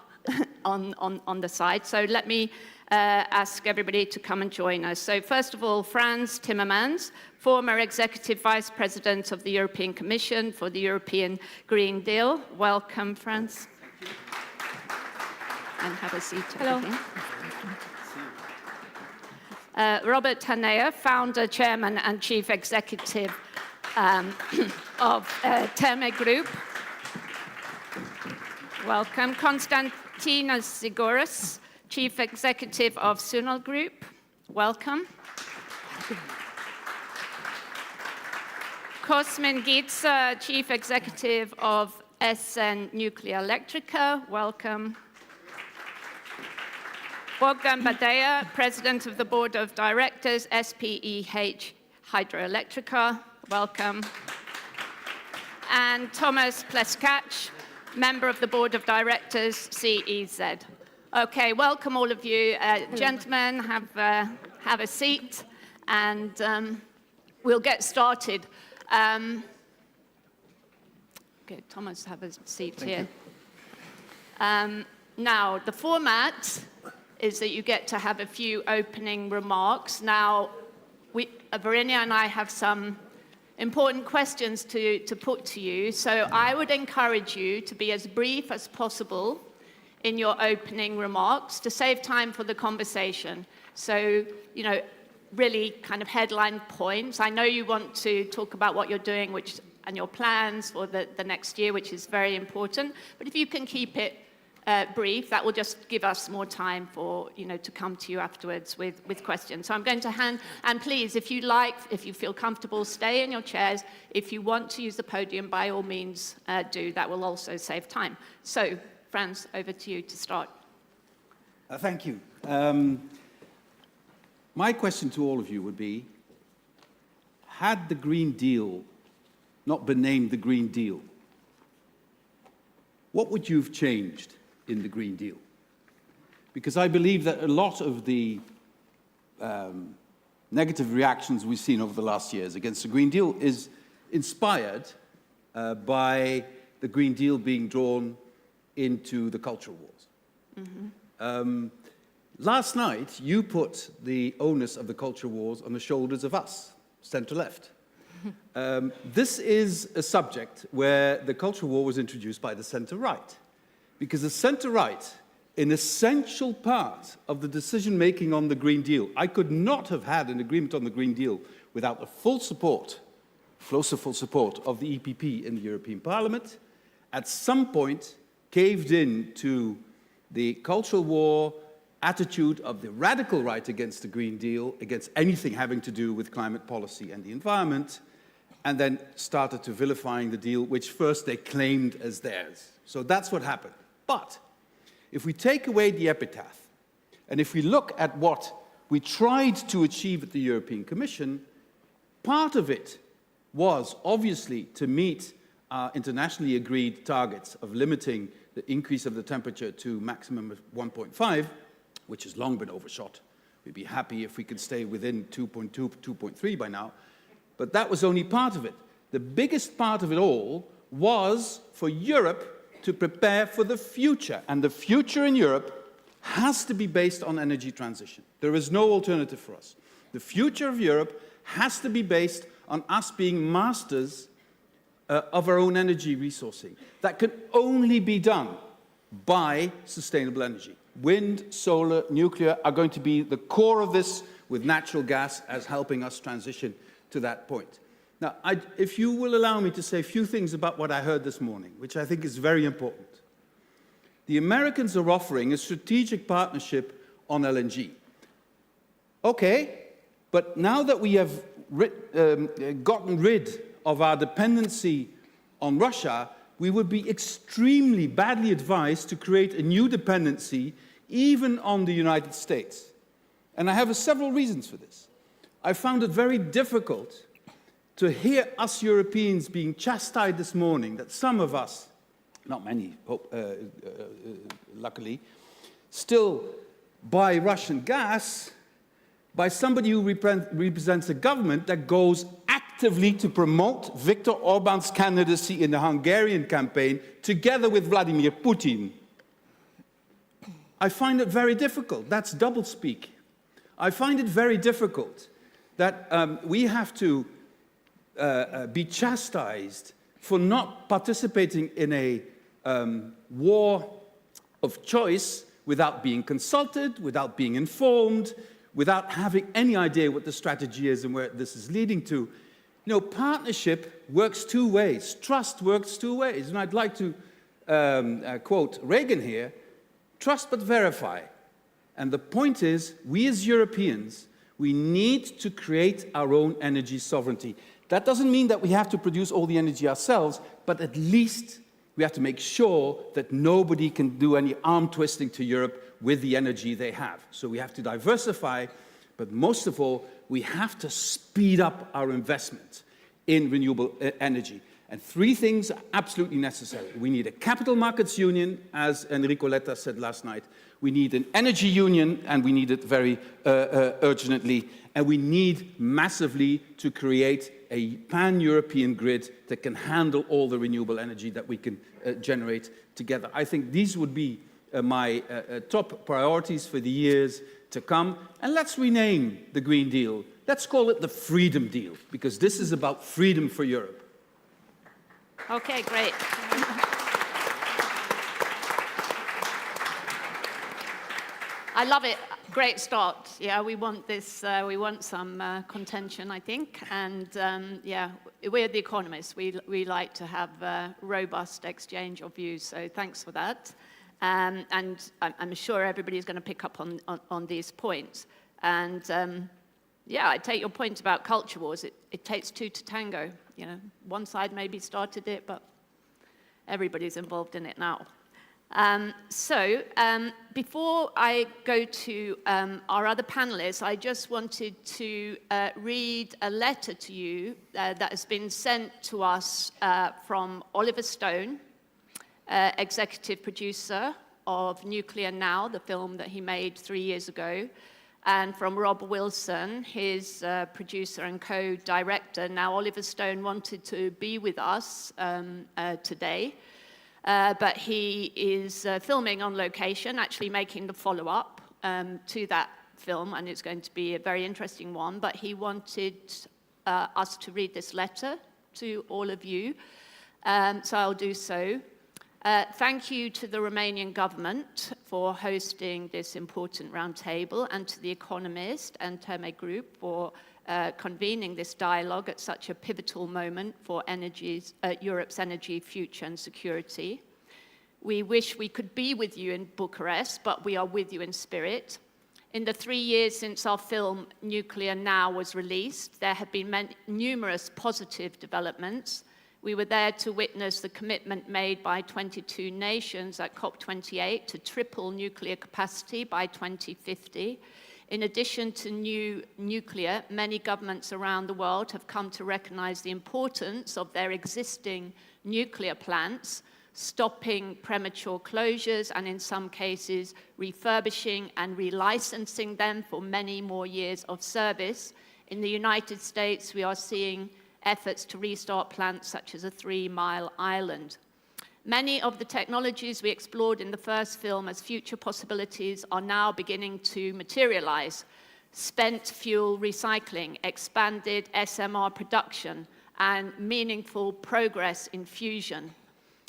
[SPEAKER 1] on the side. So let me ask everybody to come and join us. So first of all, Frans Timmermans, former Executive Vice President of the European Commission for the European Green Deal. Welcome, Frans. And have a seat. Hello. Robert Hanea, founder, chairman, and chief executive of Terme Group. Welcome. Konstantinos Zigouras, chief executive of Sunal Group. Welcome. Cosmin Ghiță, chief executive of SN Nuclear Electrica. Welcome. Bogdan Badea, President of the Board of Directors, SPEH Hydroelectrica. Welcome. And Thomas Pleskac, Member of the Board of Directors, CEZ. Okay, welcome all of you. Gentlemen, have a seat, and we'll get started. Okay, Thomas, have a seat here. Now, the format is that you get to have a few opening remarks. Now, Verinia and I have some important questions to put to you, so I would encourage you to be as brief as possible in your opening remarks to save time for the conversation. So, you know, really kind of headline points. I know you want to talk about what you're doing and your plans for the next year, which is very important, but if you can keep it brief, that will just give us more time for, to come to you afterwards with questions. So I'm going to and please, if you feel comfortable, stay in your chairs. If you want to use the podium, by all means, do. That will also save time. So, Frans, over to you to start.
[SPEAKER 11] Thank you. My question to all of you would be, had the Green Deal not been named the Green Deal, what would you have changed in the Green Deal? Because I believe that a lot of the negative reactions we've seen over the last years against the Green Deal is inspired by the Green Deal being drawn into the culture wars. Mm-hmm. Last night, you put the onus of the culture wars on the shoulders of us, centre-left. This is a subject where the culture war was introduced by the centre-right. Because the centre-right, an essential part of the decision-making on the Green Deal, I could not have had an agreement on the Green Deal without the full support of the EPP in the European Parliament, at some point caved in to the cultural war attitude of the radical right against the Green Deal, against anything having to do with climate policy and the environment, and then started to vilifying the deal, which first they claimed as theirs. So that's what happened. But if we take away the epitaph, and if we look at what we tried to achieve at the European Commission, part of it was obviously to meet our internationally agreed targets of limiting the increase of the temperature to maximum of 1.5, which has long been overshot. We'd be happy if we could stay within 2.2, 2.3 by now. But that was only part of it. The biggest part of it all was for Europe to prepare for the future. And the future in Europe has to be based on energy transition. There is no alternative for us. The future of Europe has to be based on us being masters of our own energy resourcing. That can only be done by sustainable energy. Wind, solar, nuclear are going to be the core of this, with natural gas as helping us transition to that point. Now, if you will allow me to say a few things about what I heard this morning, which I think is very important. The Americans are offering a strategic partnership on LNG. Okay, but now that we have gotten rid of our dependency on Russia, we would be extremely badly advised to create a new dependency, even on the United States. And I have several reasons for this. I found it very difficult to hear us Europeans being chastised this morning that some of us, not many, luckily, still buy Russian gas by somebody who represents a government that goes actively to promote Viktor Orban's candidacy in the Hungarian campaign together with Vladimir Putin. I find it very difficult. That's doublespeak. I find it very difficult that we have to be chastised for not participating in a war of choice without being consulted, without being informed, without having any idea what the strategy is and where this is leading to. You know, partnership works two ways. Trust works two ways. And I'd like to quote Reagan here, trust but verify. And the point is, we as Europeans, we need to create our own energy sovereignty. That doesn't mean that we have to produce all the energy ourselves, but at least we have to make sure that nobody can do any arm twisting to Europe with the energy they have. So we have to diversify, but most of all, we have to speed up our investment in renewable energy. And three things are absolutely necessary. We need a capital markets union, as Enrico Letta said last night. We need an energy union, and we need it very urgently. And we need massively to create a pan-European grid that can handle all the renewable energy that we can generate together. I think these would be my top priorities for the years to come. And let's rename the Green Deal. Let's call it the Freedom Deal, because this is about freedom for Europe.
[SPEAKER 1] Okay, great. I love it. Great start. Yeah, we want this. We want some contention, I think. And yeah, we're the economists. We like to have robust exchange of views. So thanks for that. And I'm sure everybody's going to pick up on these points. And yeah, I take your point about culture wars. It takes two to tango. You know, one side maybe started it, but everybody's involved in it now. Before I go to our other panelists, I just wanted to read a letter to you that has been sent to us from Oliver Stone, executive producer of Nuclear Now, the film that he made 3 years ago, and from Rob Wilson, his producer and co-director. Now, Oliver Stone wanted to be with us today, but he is filming on location, actually making the follow-up to that film, and it's going to be a very interesting one. But he wanted us to read this letter to all of you, so I'll do so. Thank you to the Romanian government for hosting this important roundtable, and to The Economist and Terme Group for convening this dialogue at such a pivotal moment for Europe's energy future and security. We wish we could be with you in Bucharest, but we are with you in spirit. In the 3 years since our film Nuclear Now was released, there have been numerous positive developments. We were there to witness the commitment made by 22 nations at COP28 to triple nuclear capacity by 2050. In addition to new nuclear, many governments around the world have come to recognize the importance of their existing nuclear plants, stopping premature closures, and in some cases, refurbishing and relicensing them for many more years of service. In the United States, we are seeing efforts to restart plants such as a 3 Mile Island. Many of the technologies we explored in the first film as future possibilities are now beginning to materialize. Spent fuel recycling, expanded SMR production, and meaningful progress in fusion.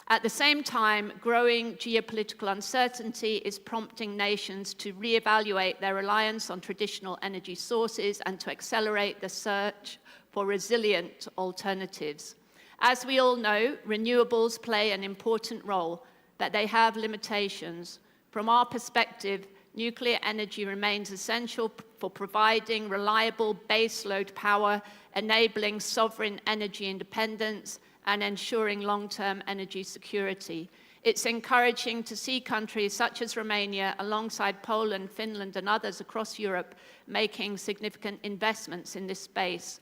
[SPEAKER 1] At the same time, growing geopolitical uncertainty is prompting nations to reevaluate their reliance on traditional energy sources and to accelerate the search for resilient alternatives. As we all know, renewables play an important role, but they have limitations. From our perspective, nuclear energy remains essential for providing reliable baseload power, enabling sovereign energy independence, and ensuring long-term energy security. It's encouraging to see countries such as Romania, alongside Poland, Finland, and others across Europe, making significant investments in this space.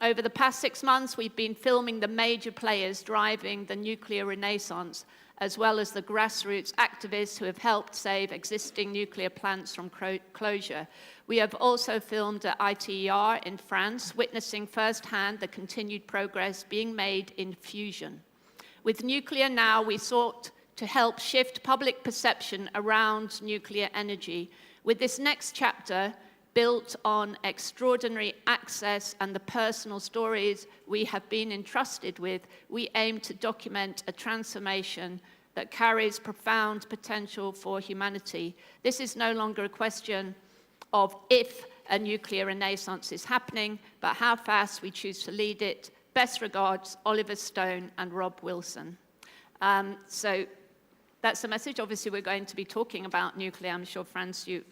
[SPEAKER 1] Over the past 6 months, we've been filming the major players driving the nuclear renaissance, as well as the grassroots activists who have helped save existing nuclear plants from closure. We have also filmed at ITER in France, witnessing firsthand the continued progress being made in fusion. With Nuclear Now, we sought to help shift public perception around nuclear energy with this next chapter built on extraordinary access and the personal stories we have been entrusted with. We aim to document a transformation that carries profound potential for humanity. This is no longer a question of if a nuclear renaissance is happening, but how fast we choose to lead it. Best regards, Oliver Stone and Rob Wilson. So that's the message. Obviously, we're going to be talking about nuclear. I'm sure, Franz, you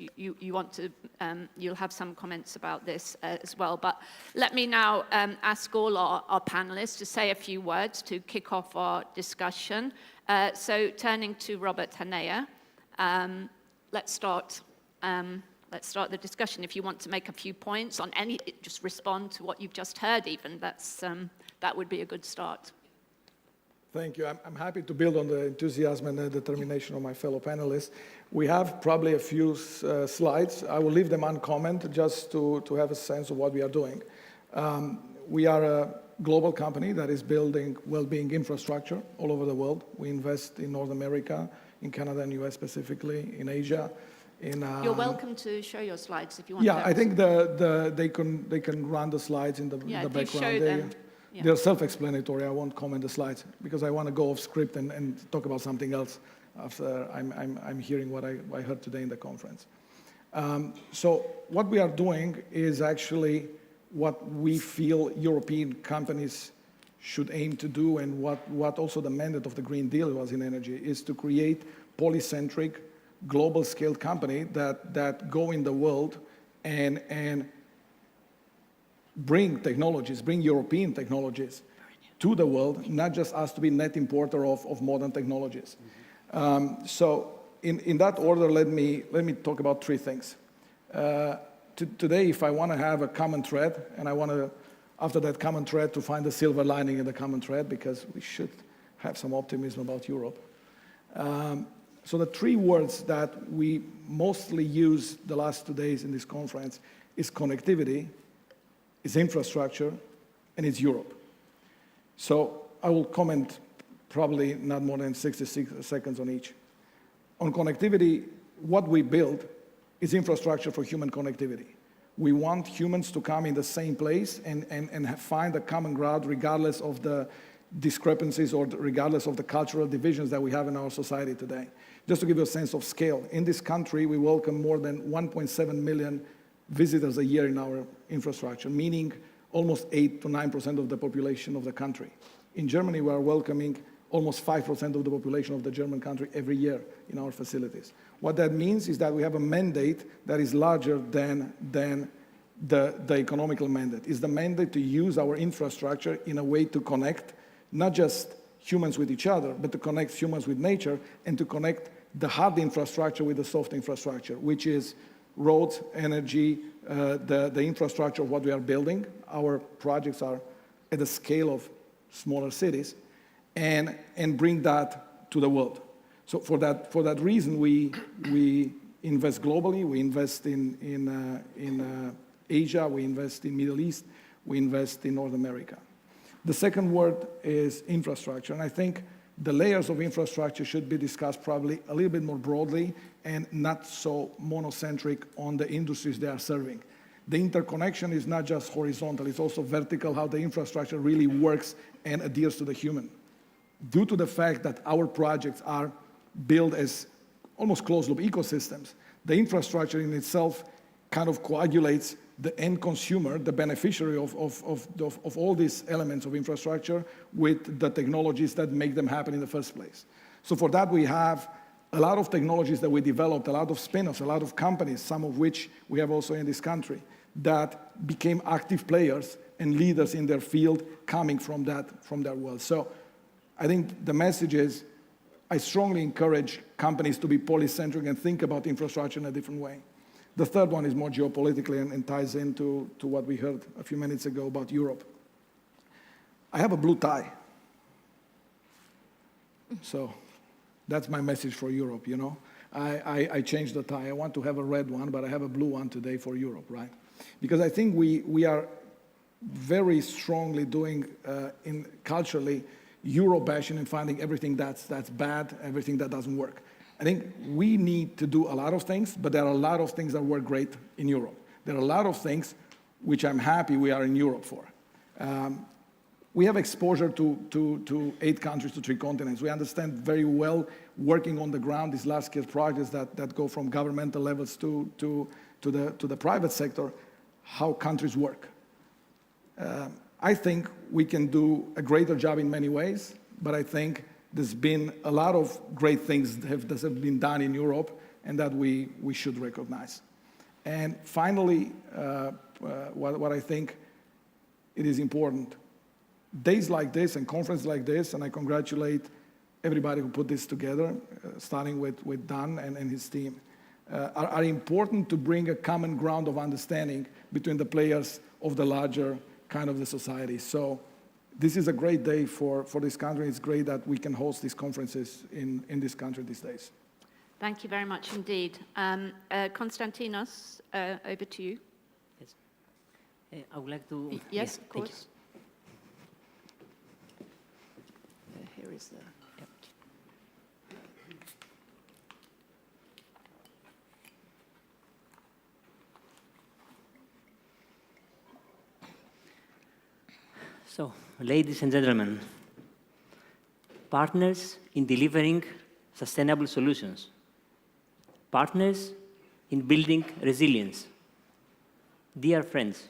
[SPEAKER 1] want to, you'll have some comments about this as well. But let me now ask all our panelists to say a few words to kick off our discussion. So turning to Robert Hanea, let's start the discussion. If you want to make a few points on any, just respond to what you've just heard even, that would be a good start.
[SPEAKER 6] Thank you. I'm happy to build on the enthusiasm and the determination of my fellow panelists. We have probably a few slides. I will leave them uncommented just to have a sense of what we are doing. We are a global company that is building well-being infrastructure all over the world. We invest in North America, in Canada and US specifically, in Asia.
[SPEAKER 1] You're welcome to show your slides if you want.
[SPEAKER 6] Yeah, I think they can run the slides in the background.
[SPEAKER 1] Show them. Yeah.
[SPEAKER 6] They're self-explanatory. I won't comment the slides because I want to go off script and talk about something else after I'm hearing what I heard today in the conference. So what we are doing is actually what we feel European companies should aim to do, and what also the mandate of the Green Deal was in energy, is to create polycentric, global-scale company that go in the world and bring technologies, bring European technologies to the world, not just us to be net importer of modern technologies. So in that order, let me talk about three things. Today, if I want to have a common thread, and I want to, after that common thread, to find the silver lining in the common thread, because we should have some optimism about Europe. So the three words that we mostly use the last 2 days in this conference is connectivity, is infrastructure, and it's Europe. So I will comment probably not more than 66 seconds on each. On connectivity, what we build is infrastructure for human connectivity. We want humans to come in the same place and find a common ground regardless of the discrepancies or regardless of the cultural divisions that we have in our society today. Just to give you a sense of scale, in this country, we welcome more than 1.7 million visitors a year in our infrastructure, meaning almost 8 to 9% of the population of the country. In Germany, we are welcoming almost 5% of the population of the German country every year in our facilities. What that means is that we have a mandate that is larger than the economical mandate. It's the mandate to use our infrastructure in a way to connect not just humans with each other, but to connect humans with nature and to connect the hard infrastructure with the soft infrastructure, which is roads, energy, the infrastructure of what we are building. Our projects are at the scale of smaller cities, and bring that to the world. So for that reason, we invest globally. We invest in Asia. We invest in Middle East. We invest in North America. The second word is infrastructure, and I think the layers of infrastructure should be discussed probably a little bit more broadly and not so monocentric on the industries they are serving. The interconnection is not just horizontal, it's also vertical, how the infrastructure really works and adheres to the human. Due to the fact that our projects are built as almost closed-loop ecosystems, the infrastructure in itself kind of coagulates the end consumer, the beneficiary of all these elements of infrastructure, with the technologies that make them happen in the first place. So for that, we have a lot of technologies that we developed, a lot of spin-offs, a lot of companies, some of which we have also in this country, that became active players and leaders in their field coming from that world. So I think the message is, I strongly encourage companies to be polycentric and think about infrastructure in a different way. The third one is more geopolitically and ties into what we heard a few minutes ago about Europe. I have a blue tie. So that's my message for Europe, you know. I changed the tie. I want to have a red one, but I have a blue one today for Europe, right? Because I think we are very strongly doing, culturally, Euro bashing and finding everything that's bad, everything that doesn't work. I think we need to do a lot of things, but there are a lot of things that work great in Europe. There are a lot of things which I'm happy we are in Europe for. We have exposure to 8 countries, to 3 continents. We understand very well, working on the ground, these large-scale projects that go from governmental levels to the private sector, how countries work. I think we can do a greater job in many ways, but I think there's been a lot of great things that have been done in Europe and that we should recognize. And finally, what I think it is important, days like this and conferences like this, and I congratulate everybody who put this together, starting with Dan and his team, are important to bring a common ground of understanding between the players of the larger kind of the society. So this is a great day for this country. It's great that we can host these conferences in this country these days.
[SPEAKER 1] Thank you very much indeed. Konstantinos, over to you.
[SPEAKER 12] Yes. I would like to...
[SPEAKER 1] Yes, of course. Here is the... Yep.
[SPEAKER 12] So, ladies and gentlemen, partners in delivering sustainable solutions, partners in building resilience, dear friends,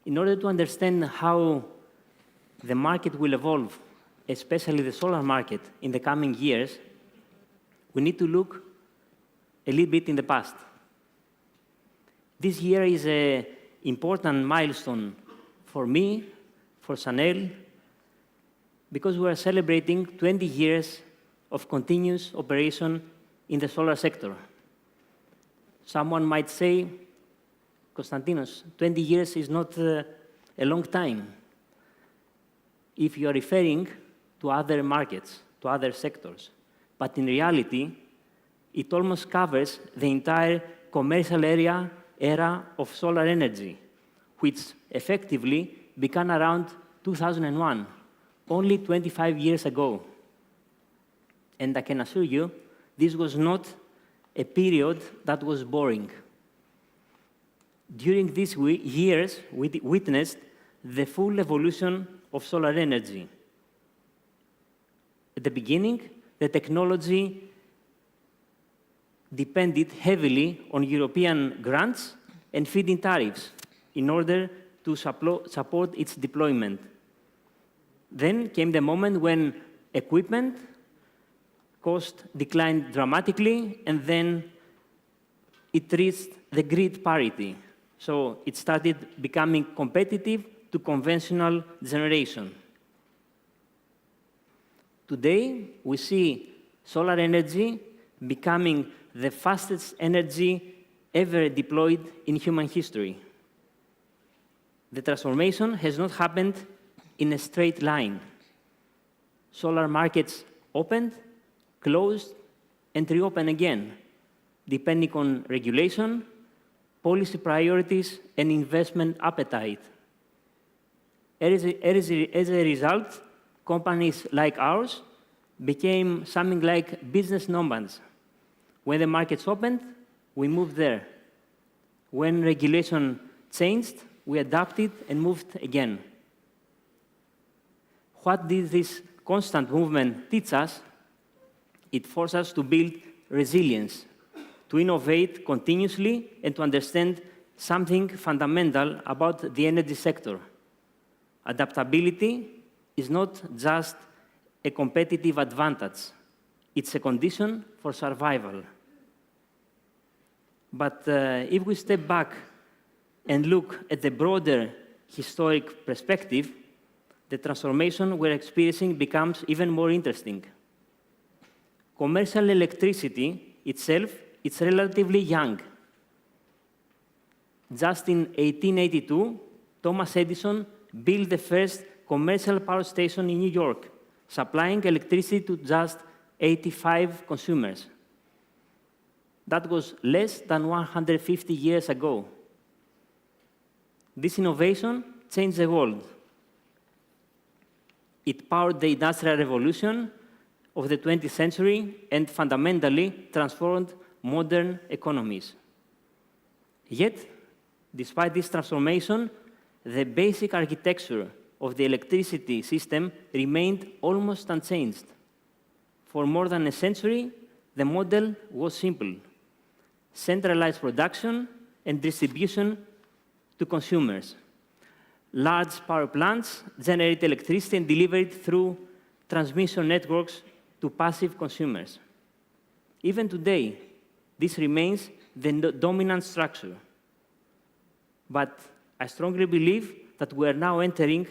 [SPEAKER 12] in order to understand how the market will evolve, especially the solar market, in the coming years, we need to look a little bit in the past. This year is an important milestone for me, for Chanel, because we are celebrating 20 years of continuous operation in the solar sector. Someone might say, Konstantinos, 20 years is not a long time if you are referring to other markets, to other sectors. But in reality, it almost covers the entire commercial era of solar energy, which effectively began around 2001, only 25 years ago. And I can assure you, this was not a period that was boring. During these years, we witnessed the full evolution of solar energy. At the beginning, the technology depended heavily on European grants and feed-in tariffs in order to support its deployment. Then came the moment when equipment cost declined dramatically, and then it reached the grid parity. So it started becoming competitive to conventional generation. Today, we see solar energy becoming the fastest energy ever deployed in human history. The transformation has not happened in a straight line. Solar markets opened, closed, and reopened again, depending on regulation, policy priorities, and investment appetite. As a result, companies like ours became something like business nomads. When the markets opened, we moved there. When regulation changed, we adapted and moved again. What did this constant movement teach us? It forced us to build resilience, to innovate continuously, and to understand something fundamental about the energy sector. Adaptability is not just a competitive advantage. It's a condition for survival. But if we step back and look at the broader historic perspective, the transformation we're experiencing becomes even more interesting. Commercial electricity itself is relatively young. Just in 1882, Thomas Edison built the first commercial power station in New York, supplying electricity to just 85 consumers. That was less than 150 years ago. This innovation changed the world. It powered the Industrial Revolution of the 20th century and fundamentally transformed modern economies. Yet, despite this transformation, the basic architecture of the electricity system remained almost unchanged. For more than a century, the model was simple: centralized production and distribution to consumers. Large power plants generate electricity and deliver it through transmission networks to passive consumers. Even today, this remains the dominant structure. But I strongly believe that we are now entering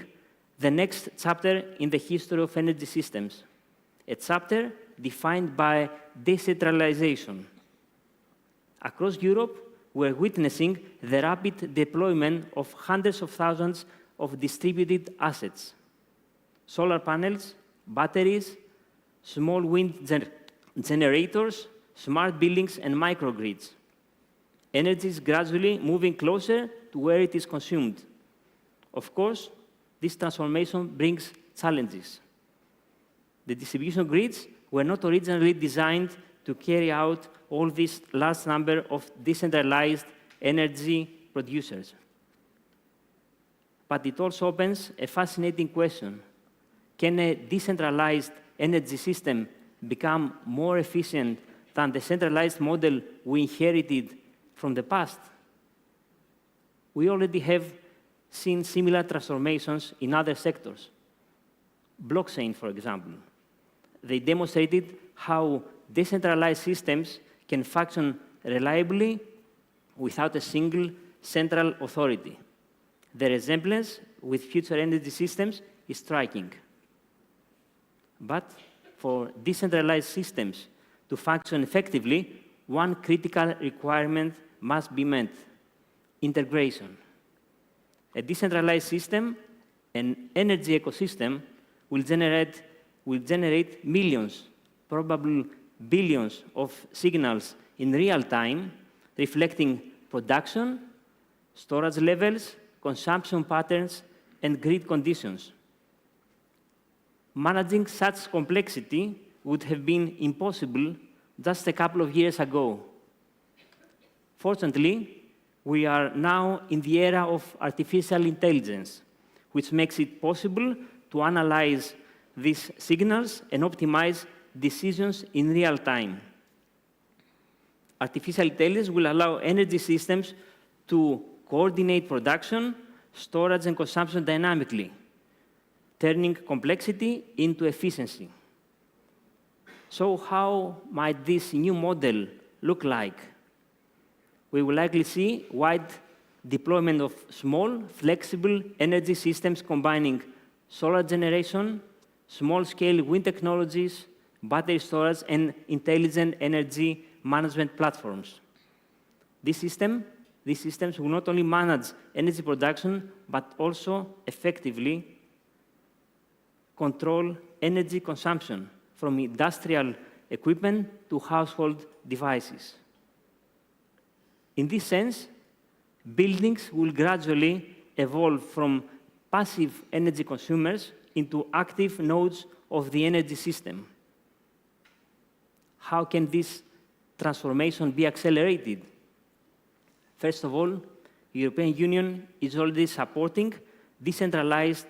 [SPEAKER 12] the next chapter in the history of energy systems, a chapter defined by decentralization. Across Europe, we are witnessing the rapid deployment of hundreds of thousands of distributed assets: solar panels, batteries, small wind generators, smart buildings, and microgrids. Energy is gradually moving closer to where it is consumed. Of course, this transformation brings challenges. The distribution grids were not originally designed to carry out all this large number of decentralized energy producers. But it also opens a fascinating question. Can a decentralized energy system become more efficient than the centralized model we inherited from the past? We already have seen similar transformations in other sectors. Blockchain, for example. They demonstrated how decentralized systems can function reliably without a single central authority. The resemblance with future energy systems is striking. But for decentralized systems to function effectively, one critical requirement must be met: integration. A decentralized system, an energy ecosystem, will generate millions, probably billions of signals in real time, reflecting production, storage levels, consumption patterns, and grid conditions. Managing such complexity would have been impossible just a couple of years ago. Fortunately, we are now in the era of artificial intelligence, which makes it possible to analyze these signals and optimize decisions in real time. Artificial intelligence will allow energy systems to coordinate production, storage, and consumption dynamically, turning complexity into efficiency. So how might this new model look like? We will likely see wide deployment of small, flexible energy systems combining solar generation, small-scale wind technologies, battery storage, and intelligent energy management platforms. These systems will not only manage energy production, but also effectively control energy consumption from industrial equipment to household devices. In this sense, buildings will gradually evolve from passive energy consumers into active nodes of the energy system. How can this transformation be accelerated? First of all, the European Union is already supporting decentralized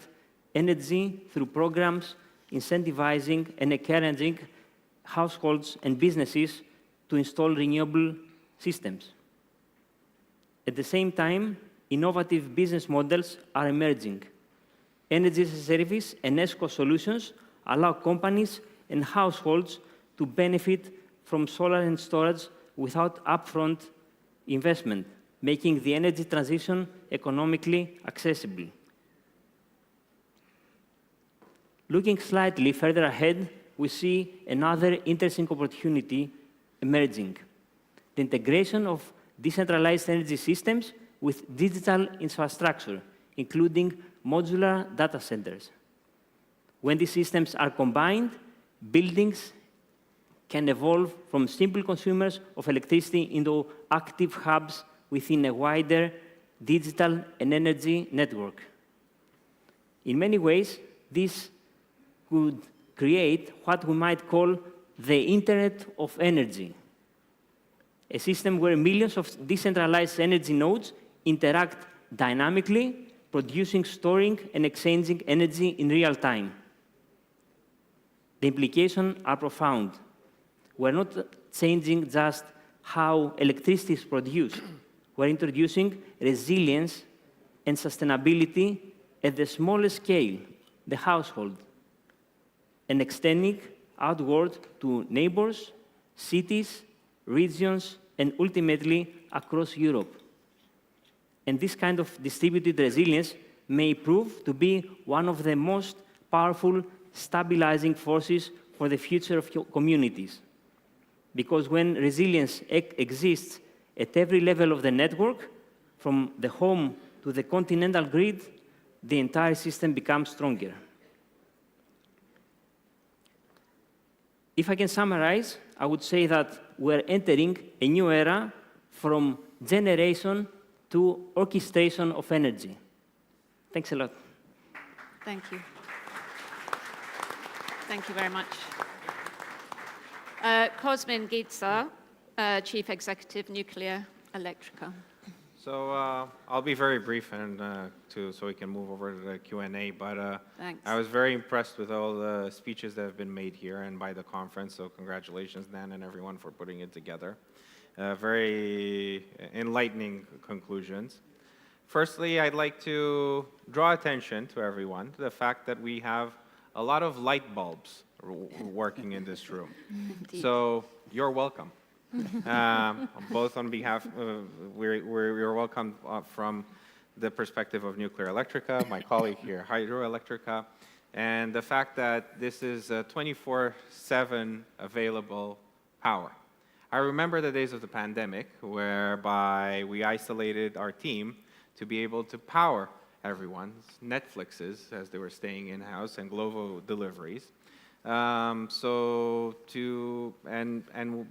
[SPEAKER 12] energy through programs incentivizing and encouraging households and businesses to install renewable systems. At the same time, innovative business models are emerging. Energy as a service and ESCO solutions allow companies and households to benefit from solar and storage without upfront investment, making the energy transition economically accessible. Looking slightly further ahead, we see another interesting opportunity emerging: the integration of decentralized energy systems with digital infrastructure, including modular data centers. When these systems are combined, buildings can evolve from simple consumers of electricity into active hubs within a wider digital and energy network. In many ways, this could create what we might call the Internet of Energy, a system where millions of decentralized energy nodes interact dynamically, producing, storing, and exchanging energy in real time. The implications are profound. We're not changing just how electricity is produced. We're introducing resilience and sustainability at the smallest scale, the household, and extending outward to neighbors, cities, regions, and ultimately across Europe. And this kind of distributed resilience may prove to be one of the most powerful stabilizing forces for the future of communities. Because when resilience exists at every level of the network, from the home to the continental grid, the entire system becomes stronger. If I can summarize, I would say that we're entering a new era from generation to orchestration of energy. Thanks a lot.
[SPEAKER 1] Thank you. Thank you very much. Cosmin Giza, Chief Executive, Nuclear Electrica.
[SPEAKER 13] So I'll be very brief and so we can move over to the Q&A. But
[SPEAKER 1] Thanks.
[SPEAKER 13] I was very impressed with all the speeches that have been made here and by the conference. So congratulations, Dan, and everyone for putting it together. Very enlightening conclusions. Firstly, I'd like to draw attention to everyone to the fact that we have a lot of light bulbs working in this room.
[SPEAKER 1] Indeed.
[SPEAKER 13] So you're welcome. Both on behalf, we're welcome from the perspective of Nuclear Electrica, my colleague here, Hydroelectrica, and the fact that this is 24/7 available power. I remember the days of the pandemic whereby we isolated our team to be able to power everyone's Netflixes as they were staying in-house and Glovo deliveries. And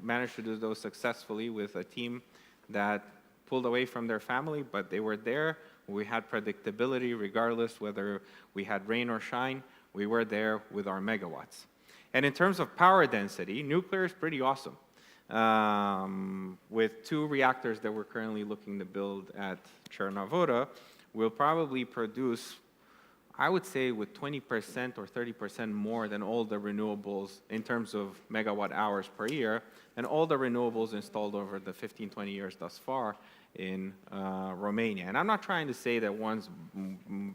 [SPEAKER 13] managed to do those successfully with a team that pulled away from their family, but they were there. We had predictability regardless whether we had rain or shine. We were there with our megawatts. And in terms of power density, nuclear is pretty awesome. With 2 reactors that we're currently looking to build at Chernavoda, we'll probably produce, I would say, with 20% or 30% more than all the renewables in terms of megawatt hours per year, and all the renewables installed over the 15, 20 years thus far in Romania. And I'm not trying to say that one's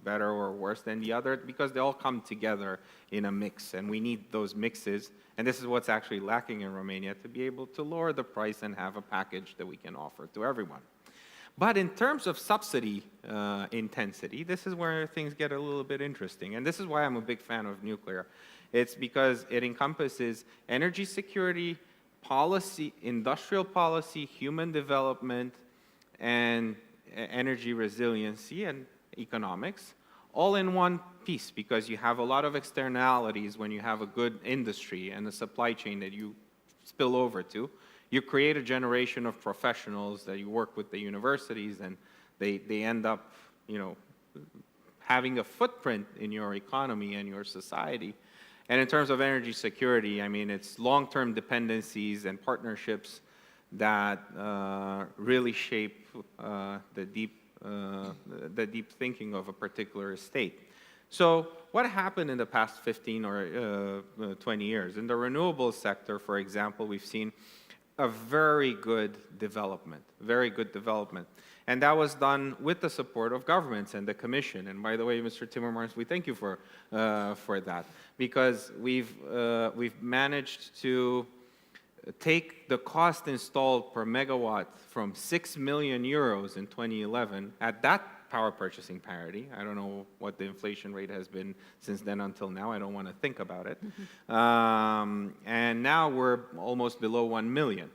[SPEAKER 13] better or worse than the other, because they all come together in a mix, and we need those mixes, and this is what's actually lacking in Romania, to be able to lower the price and have a package that we can offer to everyone. But in terms of subsidy intensity, this is where things get a little bit interesting. And this is why I'm a big fan of nuclear. It's because it encompasses energy security, policy, industrial policy, human development, and energy resiliency and economics, all in one piece, because you have a lot of externalities when you have a good industry and a supply chain that you spill over to. You create a generation of professionals that you work with the universities, and they end up, having a footprint in your economy and your society. And in terms of energy security, I mean, it's long-term dependencies and partnerships that really shape the deep thinking of a particular state. So what happened in the past 15 or 20 years? In the renewables sector, for example, we've seen a very good development. And that was done with the support of governments and the Commission. And by the way, Mr. Timmermans, we thank you for that, because we've managed to take the cost installed per megawatt from 6 million euros in 2011 at that power purchasing parity. I don't know what the inflation rate has been since then until now. I don't want to think about it. And now we're almost below 1 million,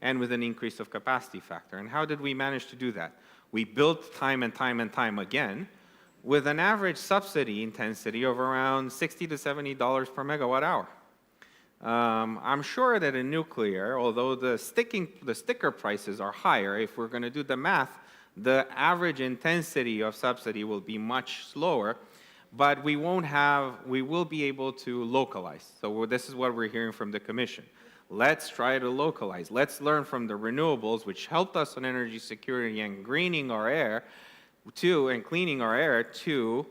[SPEAKER 13] and with an increase of capacity factor. And how did we manage to do that? We built time and time again with an average subsidy intensity of around $60 to $70 per megawatt hour. I'm sure that in nuclear, although the sticker prices are higher, if we're going to do the math, the average intensity of subsidy will be much slower. but we will be able to localize. So this is what we're hearing from the Commission. Let's try to localize. Let's learn from the renewables, which helped us on energy security and greening our air, and cleaning our air, to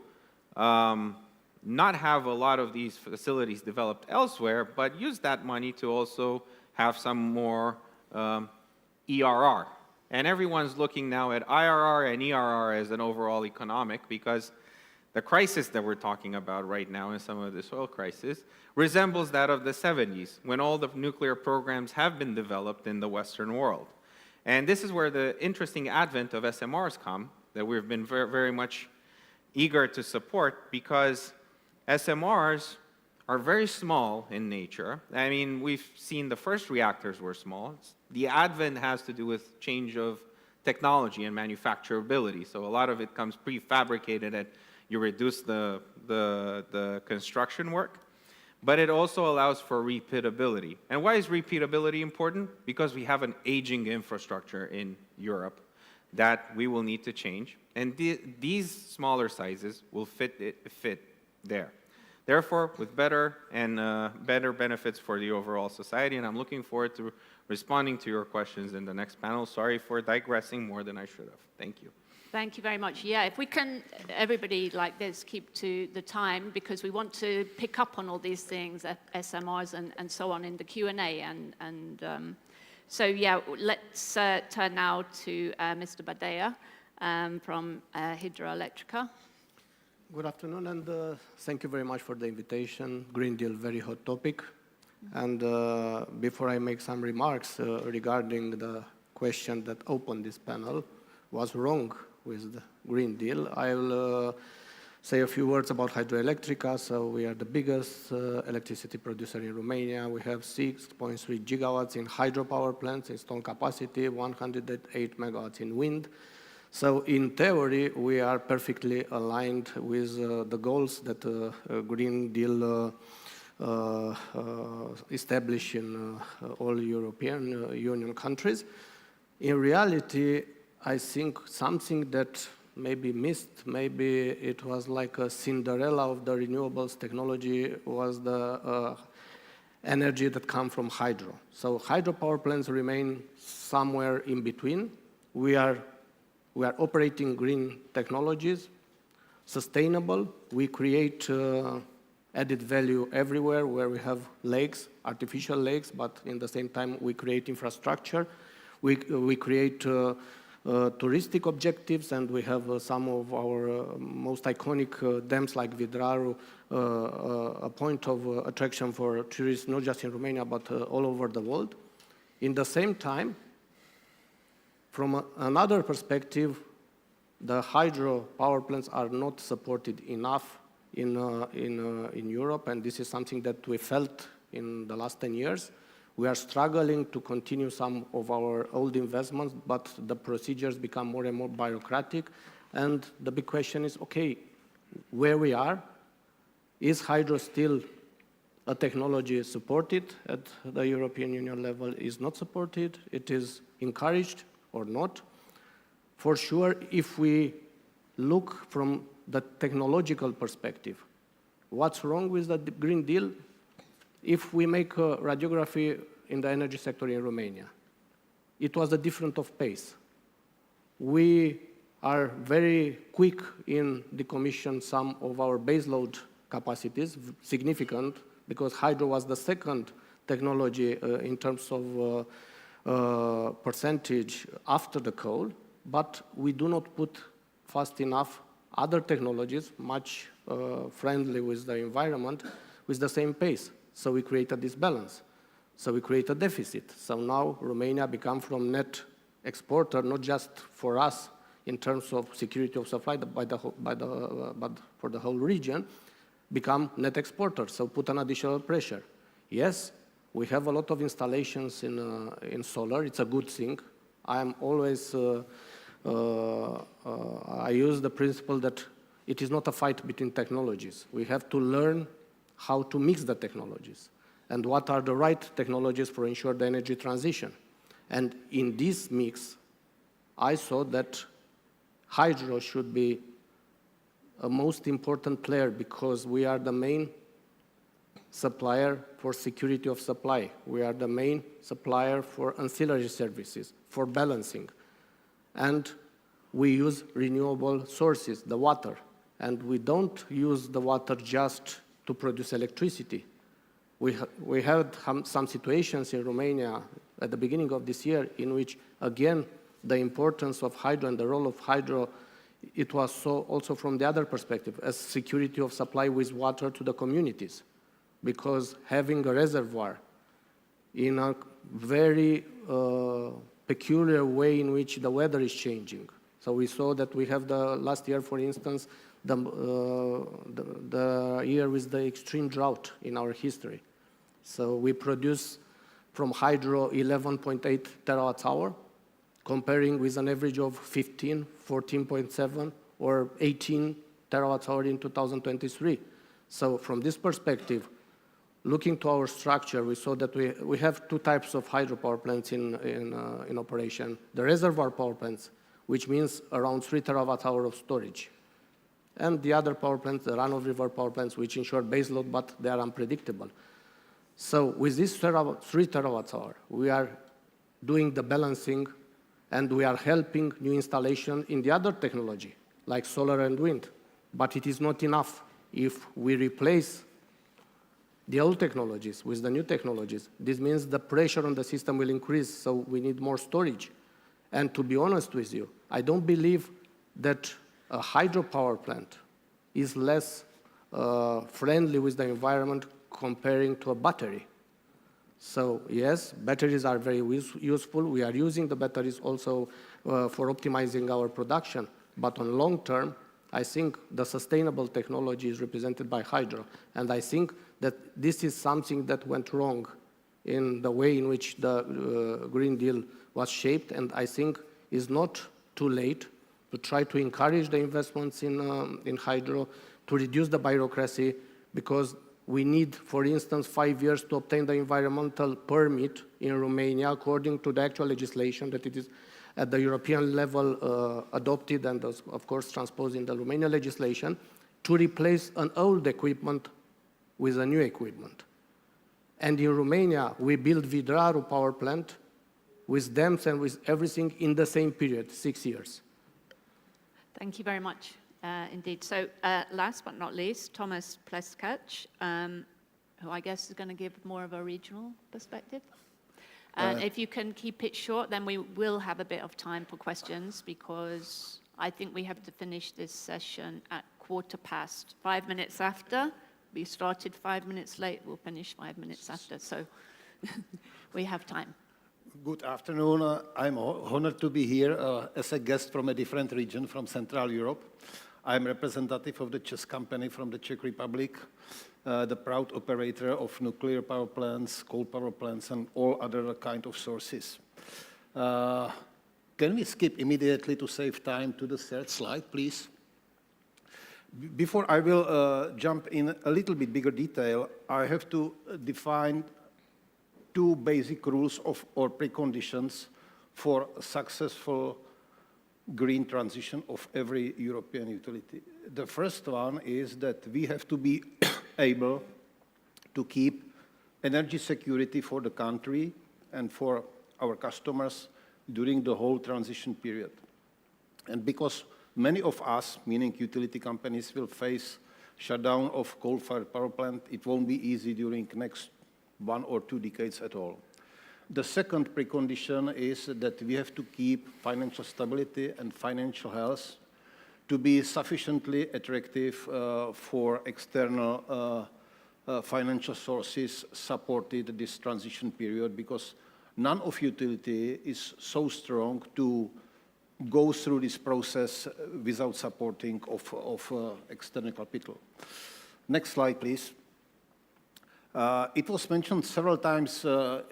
[SPEAKER 13] not have a lot of these facilities developed elsewhere, but use that money to also have some more ERR. And everyone's looking now at IRR and ERR as an overall economic, because the crisis that we're talking about right now, and some of this oil crisis, resembles that of the 70s, when all the nuclear programs have been developed in the Western world. And this is where the interesting advent of SMRs come, that we've been very, very much eager to support, because SMRs are very small in nature. I mean, we've seen the first reactors were small. The advent has to do with change of technology and manufacturability. So a lot of it comes prefabricated, and you reduce the construction work. But it also allows for repeatability. And why is repeatability important? Because we have an aging infrastructure in Europe that we will need to change. And these smaller sizes will fit there. Therefore, with better benefits for the overall society, and I'm looking forward to responding to your questions in the next panel. Sorry for digressing more than I should have. Thank you.
[SPEAKER 1] Thank you very much. Yeah, if we can, everybody like this, keep to the time, because we want to pick up on all these things, SMRs and so on, in the Q&A. So yeah, let's turn now to Mr. Badea from Hidroelectrica.
[SPEAKER 15] Good afternoon, and thank you very much for the invitation. Green Deal, very hot topic. And before I make some remarks regarding the question that opened this panel, was wrong with the Green Deal, I will say a few words about Hidroelectrica. So we are the biggest electricity producer in Romania. We have 6.3 gigawatts in hydropower plants, installed capacity, 108 megawatts in wind. So in theory, we are perfectly aligned with the goals that Green Deal established in all European Union countries. In reality, I think something that maybe missed, maybe it was like a Cinderella of the renewables technology, was the energy that comes from hydro. So hydropower plants remain somewhere in between. We are operating green technologies, sustainable. We create added value everywhere where we have lakes, artificial lakes, but in the same time we create infrastructure. We create touristic objectives, and we have some of our most iconic dams like Vidraru, a point of attraction for tourists, not just in Romania, but all over the world. In the same time, from another perspective, the hydro power plants are not supported enough in Europe, and this is something that we felt in the last 10 years. We are struggling to continue some of our old investments, but the procedures become more and more bureaucratic. And the big question is, okay, where we are, is hydro still a technology supported at the European Union level? Is not supported? It is encouraged or not? For sure, if we look from the technological perspective, what's wrong with the Green Deal? If we make a radiography in the energy sector in Romania, it was a different of pace. We are very quick in decommission some of our baseload capacities, significant, because hydro was the second technology in terms of percentage after the coal, but we do not put fast enough other technologies, much friendly with the environment, with the same pace. So we created this balance. So we create a deficit. So now Romania becomes from net exporter, not just for us in terms of security of supply, but for the whole region, become net exporter. So put an additional pressure. Yes, we have a lot of installations in solar. It's a good thing. I am always, I use the principle that it is not a fight between technologies. We have to learn how to mix the technologies and what are the right technologies for ensure the energy transition. And in this mix, I saw that hydro should be a most important player because we are the main supplier for security of supply. We are the main supplier for ancillary services, for balancing. And we use renewable sources, the water. And we don't use the water just to produce electricity. We had some situations in Romania at the beginning of this year in which, again, the importance of hydro and the role of hydro, it was so also from the other perspective, as security of supply with water to the communities. Because having a reservoir in a very peculiar way in which the weather is changing. So we saw that we have the last year, for instance, the year with the extreme drought in our history. So we produce from hydro 11.8 terawatt hour, comparing with an average of 15, 14.7, or 18 terawatt hour in 2023. So from this perspective, looking to our structure, we saw that we have two types of hydropower plants in operation. The reservoir power plants, which means around 3 terawatt hour of storage. And the other power plants, the run-of-river power plants, which ensure base load, but they are unpredictable. So with this 3 terawatt hour, we are doing the balancing and we are helping new installation in the other technology, like solar and wind. But it is not enough. If we replace the old technologies with the new technologies, this means the pressure on the system will increase, so we need more storage. And to be honest with you, I don't believe that a hydropower plant is less friendly with the environment comparing to a battery. So yes, batteries are very useful. We are using the batteries also for optimizing our production. But on long term, I think the sustainable technology is represented by hydro. And I think that this is something that went wrong in the way in which the Green Deal was shaped. And I think it's not too late to try to encourage the investments in hydro, to reduce the bureaucracy, because we need, for instance, 5 years to obtain the environmental permit in Romania according to the actual legislation that it is at the European level adopted and, of course, transposed in the Romanian legislation, to replace an old equipment with a new equipment. And in Romania, we built Vidraru power plant with dams and with everything in the same period, 6 years.
[SPEAKER 1] Thank you very much. Indeed. So last but not least, Thomas Pleskach, who I guess is going to give more of a regional perspective. If you can keep it short, then we will have a bit of time for questions, because I think we have to finish this session at 5:15, 5 minutes after. We started 5 minutes late, we'll finish 5 minutes after, so we have time.
[SPEAKER 10] Good afternoon. I'm honored to be here as a guest from a different region, from Central Europe. I'm representative of the Czech company from the Czech Republic, the proud operator of nuclear power plants, coal power plants, and all other kind of sources. Can we skip immediately to save time to the third slide, please? Before I will jump in a little bit bigger detail, I have to define two basic rules or preconditions for successful green transition of every European utility. The first one is that we have to be able to keep energy security for the country and for our customers during the whole transition period. And because many of us, meaning utility companies, will face shutdown of coal-fired power plant, it won't be easy during next 1 or 2 decades at all. The second precondition is that we have to keep financial stability and financial health to be sufficiently attractive for external financial sources supported this transition period, because none of utility is so strong to go through this process without supporting of external capital. Next slide, please. It was mentioned several times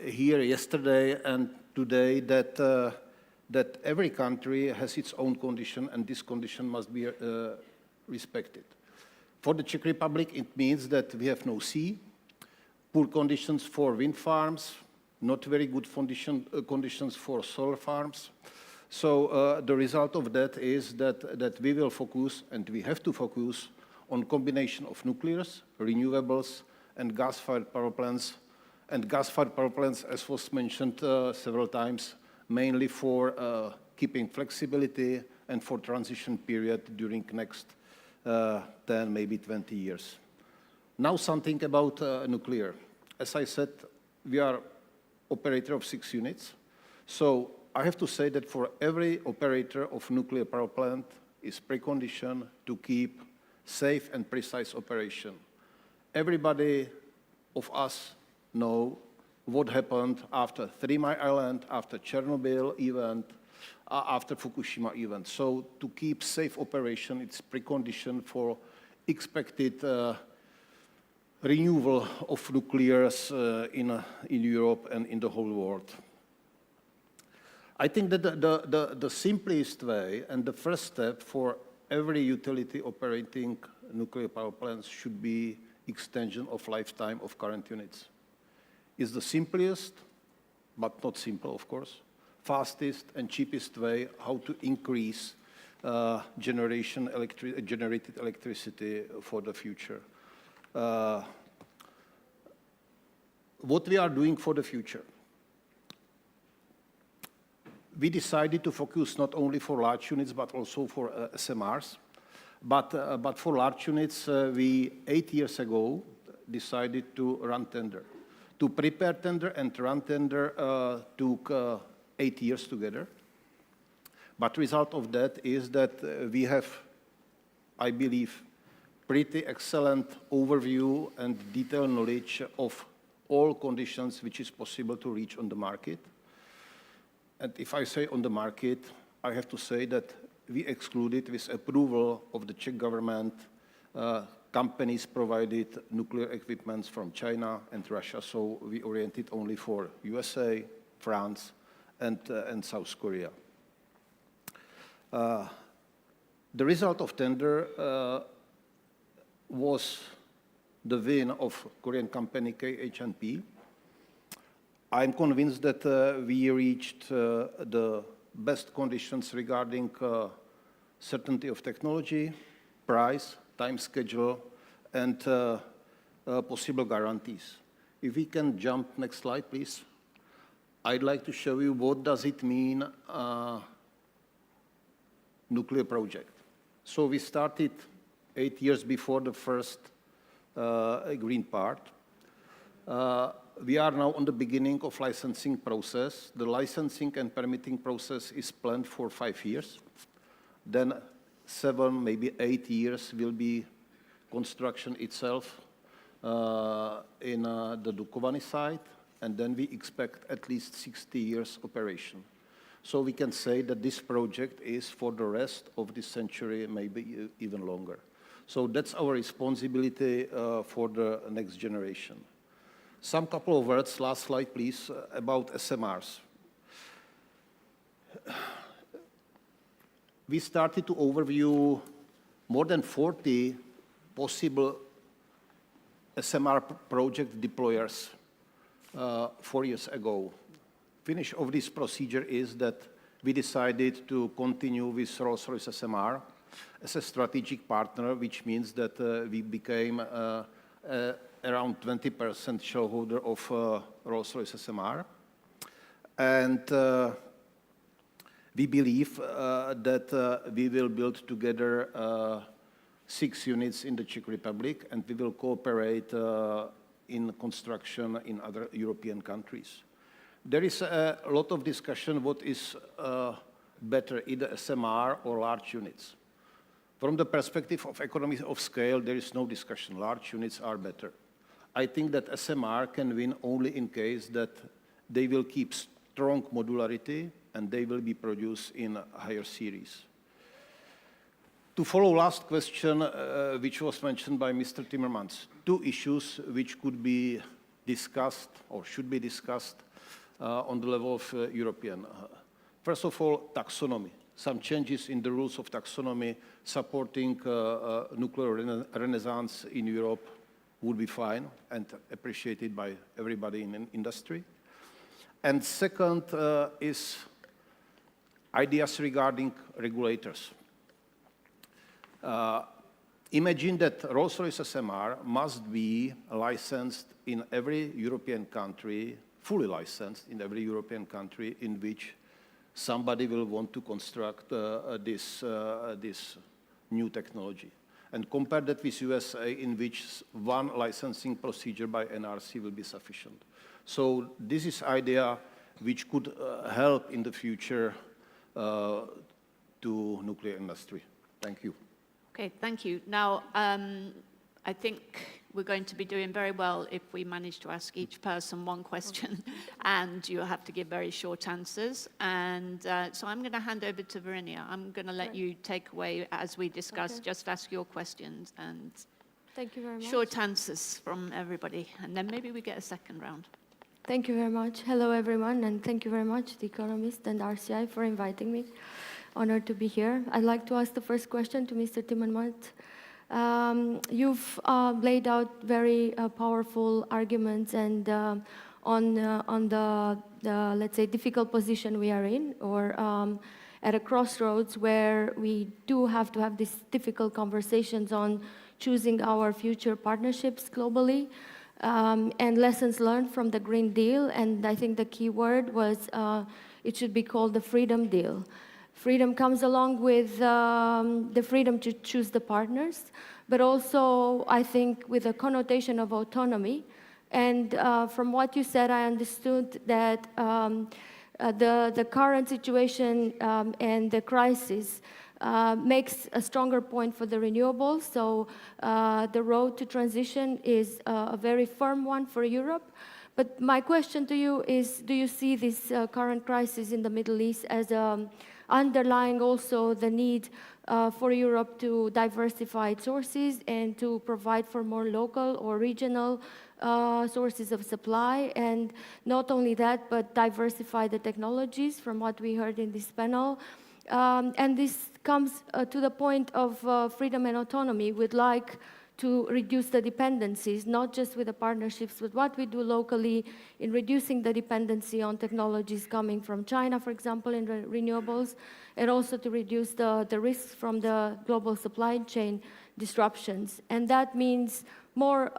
[SPEAKER 10] here yesterday and today that every country has its own condition, and this condition must be respected. For the Czech Republic, it means that we have no sea, poor conditions for wind farms, not very good conditions for solar farms. So the result of that is that we will focus, and we have to focus, on combination of nuclears, renewables, and gas-fired power plants. And gas-fired power plants, as was mentioned several times, mainly for keeping flexibility and for transition period during next 10, maybe 20 years. Now something about nuclear. As I said, we are operator of 6 units. So I have to say that for every operator of nuclear power plant is precondition to keep safe and precise operation. Everybody of us know what happened after 3 Mile Island, after Chernobyl event, after Fukushima event. So to keep safe operation, it's precondition for expected renewal of nuclears in Europe and in the whole world. I think that the simplest way and the first step for every utility operating nuclear power plants should be extension of lifetime of current units. It's the simplest, but not simple, of course, fastest and cheapest way how to increase generated electricity for the future. What we are doing for the future? We decided to focus not only for large units, but also for SMRs. But for large units, we 8 years ago decided to run tender. To prepare tender and run tender took 8 years together. But result of that is that we have, I believe, pretty excellent overview and detailed knowledge of all conditions which is possible to reach on the market. And if I say on the market, I have to say that we excluded, with approval of the Czech government, companies provided nuclear equipment from China and Russia, so we oriented only for USA, France, and South Korea. The result of tender was the win of Korean company KHNP. I'm convinced that we reached the best conditions regarding certainty of technology, price, time schedule, and possible guarantees. If we can jump next slide, please. I'd like to show you what does it mean nuclear project. So we started 8 years before the first green part. We are now on the beginning of licensing process. The licensing and permitting process is planned for 5 years. Then 7, maybe 8 years will be construction itself in the Dukovany site, and then we expect at least 60 years operation. So we can say that this project is for the rest of this century, maybe even longer. So that's our responsibility for the next generation. Some couple of words, last slide please, about SMRs. We started to overview more than 40 possible SMR project deployers 4 years ago. Finish of this procedure is that we decided to continue with Rolls-Royce SMR as a strategic partner, which means that we became around 20% shareholder of Rolls-Royce SMR. And we believe that we will build together 6 units in the Czech Republic, and we will cooperate in construction in other European countries. There is a lot of discussion what is better, either SMR or large units. From the perspective of economies of scale, there is no discussion. Large units are better. I think that SMR can win only in case that they will keep strong modularity and they will be produced in a higher series. To follow last question, which was mentioned by Mr. Timmermans, 2 issues which could be discussed or should be discussed on the level of European. First of all, taxonomy. Some changes in the rules of taxonomy supporting nuclear renaissance in Europe would be fine and appreciated by everybody in industry. And second is Ideas regarding regulators. Imagine that Rolls-Royce SMR must be licensed in every European country, fully licensed in every European country in which somebody will want to construct this new technology. And compare that with USA, in which one licensing procedure by NRC will be sufficient. So this is idea which could help in the future to nuclear industry. Thank you.
[SPEAKER 1] Okay, thank you. Now, I think we're going to be doing very well if we manage to ask each person one question, and you have to give very short answers. And so I'm going to hand over to Verinia. I'm going to let you take away as we discuss, just ask your questions and
[SPEAKER 17] thank you very much.
[SPEAKER 1] Short answers from everybody, and then maybe we get a second round.
[SPEAKER 17] Thank you very much. Hello, everyone, and thank you very much, The Economist and RCI, for inviting me. Honored to be here. I'd like to ask the first question to Mr. Timmermans. You've laid out very powerful arguments and on the, let's say, difficult position we are in, or at a crossroads where we do have to have these difficult conversations on choosing our future partnerships globally, and lessons learned from the Green Deal. And I think the key word was it should be called the Freedom Deal. Freedom comes along with the freedom to choose the partners, but also, I think, with a connotation of autonomy. And from what you said, I understood that the current situation and the crisis makes a stronger point for the renewables. So the road to transition is a very firm one for Europe. But my question to you is, do you see this current crisis in the Middle East as underlying also the need for Europe to diversify its sources and to provide for more local or regional sources of supply? And not only that, but diversify the technologies, from what we heard in this panel. And this comes to the point of freedom and autonomy. We'd like to reduce the dependencies, not just with the partnerships, but what we do locally in reducing the dependency on technologies coming from China, for example, in renewables, and also to reduce the risks from the global supply chain disruptions. And that means more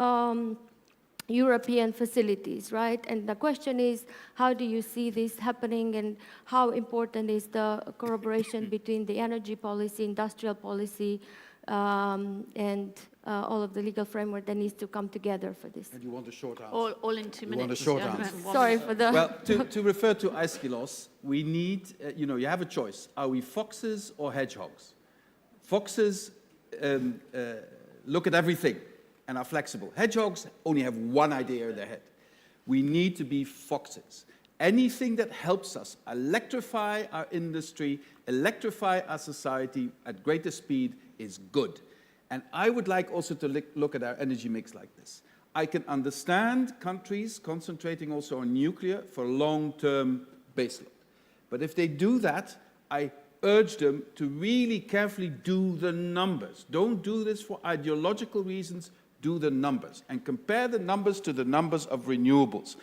[SPEAKER 17] European facilities, right? And the question is, how do you see this happening, and how important is the collaboration between the energy policy, industrial policy, and all of the legal framework that needs to come together for this?
[SPEAKER 11] And you want a short answer?
[SPEAKER 1] All in 2 minutes.
[SPEAKER 11] You want a short answer?
[SPEAKER 17] Sorry for the...
[SPEAKER 11] Well, to refer to Aeschylus, we need, you have a choice. Are we foxes or hedgehogs? Foxes look at everything and are flexible. Hedgehogs only have one idea in their head. We need to be foxes. Anything that helps us electrify our industry, electrify our society at greater speed is good. And I would like also to look at our energy mix like this. I can understand countries concentrating also on nuclear for long-term baseload. But if they do that, I urge them to really carefully do the numbers. Don't do this for ideological reasons. Do the numbers and compare the numbers to the numbers of renewables.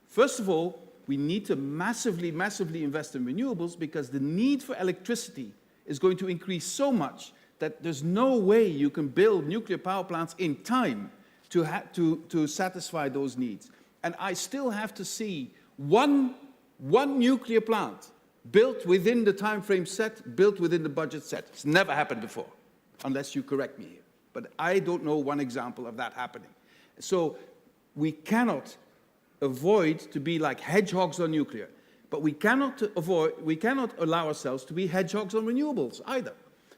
[SPEAKER 11] First of all, we need to massively, massively invest in renewables, because the need for electricity is going to increase so much that there's no way you can build nuclear power plants in time to satisfy those needs. And I still have to see one nuclear plant built within the time frame set, built within the budget set. It's never happened before, unless you correct me here. But I don't know one example of that happening. So we cannot avoid to be like hedgehogs on nuclear, but we cannot allow ourselves to be hedgehogs on renewables either.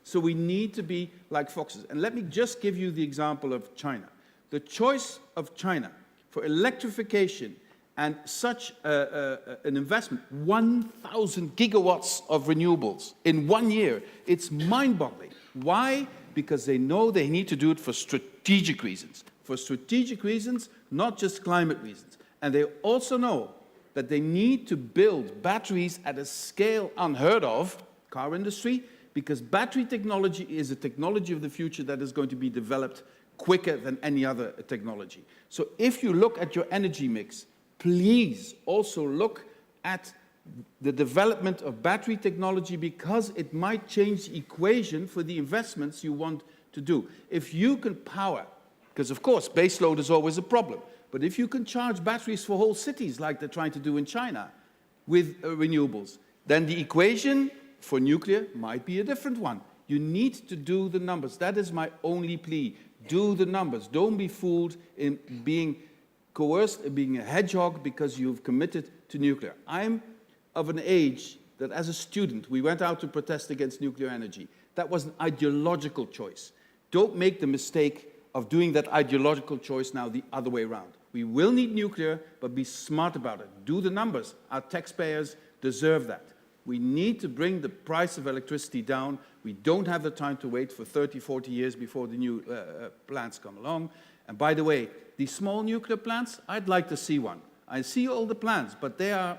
[SPEAKER 11] So we need to be like foxes. And let me just give you the example of China. The choice of China for electrification and such an investment, 1,000 gigawatts of renewables in 1 year, it's mind-boggling. Why? Because they know they need to do it for strategic reasons. For strategic reasons, not just climate reasons. And they also know that they need to build batteries at a scale unheard of, car industry, because battery technology is a technology of the future that is going to be developed quicker than any other technology. So if you look at your energy mix, please also look at the development of battery technology because it might change the equation for the investments you want to do. If you can power, because of course baseload is always a problem, but if you can charge batteries for whole cities like they're trying to do in China with renewables, then the equation for nuclear might be a different one. You need to do the numbers. That is my only plea. Do the numbers. Don't be fooled in being coerced, being a hedgehog because you've committed to nuclear. I'm of an age that as a student, we went out to protest against nuclear energy. That was an ideological choice. Don't make the mistake of doing that ideological choice now the other way around. We will need nuclear, but be smart about it. Do the numbers. Our taxpayers deserve that. We need to bring the price of electricity down. We don't have the time to wait for 30, 40 years before the new plants come along. And by the way, these small nuclear plants, I'd like to see one. I see all the plans, but they are,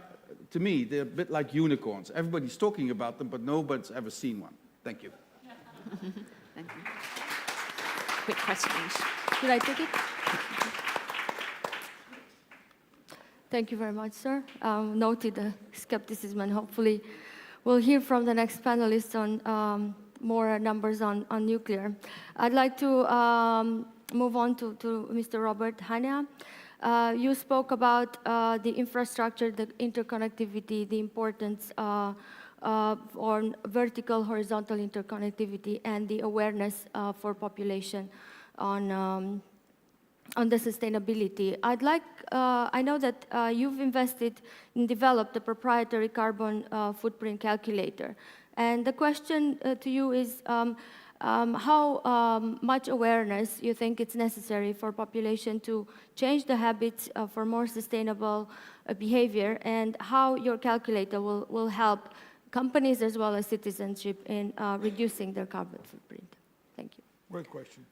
[SPEAKER 11] to me, they're a bit like unicorns. Everybody's talking about them, but nobody's ever seen one. Thank you.
[SPEAKER 1] Thank you. Quick questions.
[SPEAKER 17] Should I take it? Thank you very much, sir. Noted the skepticism, and hopefully we'll hear from the next panelists on more numbers on nuclear. I'd like to move on to Mr. Robert Hanea. You spoke about the infrastructure, the interconnectivity, the importance on vertical, horizontal interconnectivity, and the awareness for population on the sustainability. I know that you've invested and developed a proprietary carbon footprint calculator. And the question to you is how much awareness you think it's necessary for population to change the habits for more sustainable behavior, and how your calculator will help companies as well as citizenship in reducing their carbon footprint. Thank you.
[SPEAKER 6] Great question.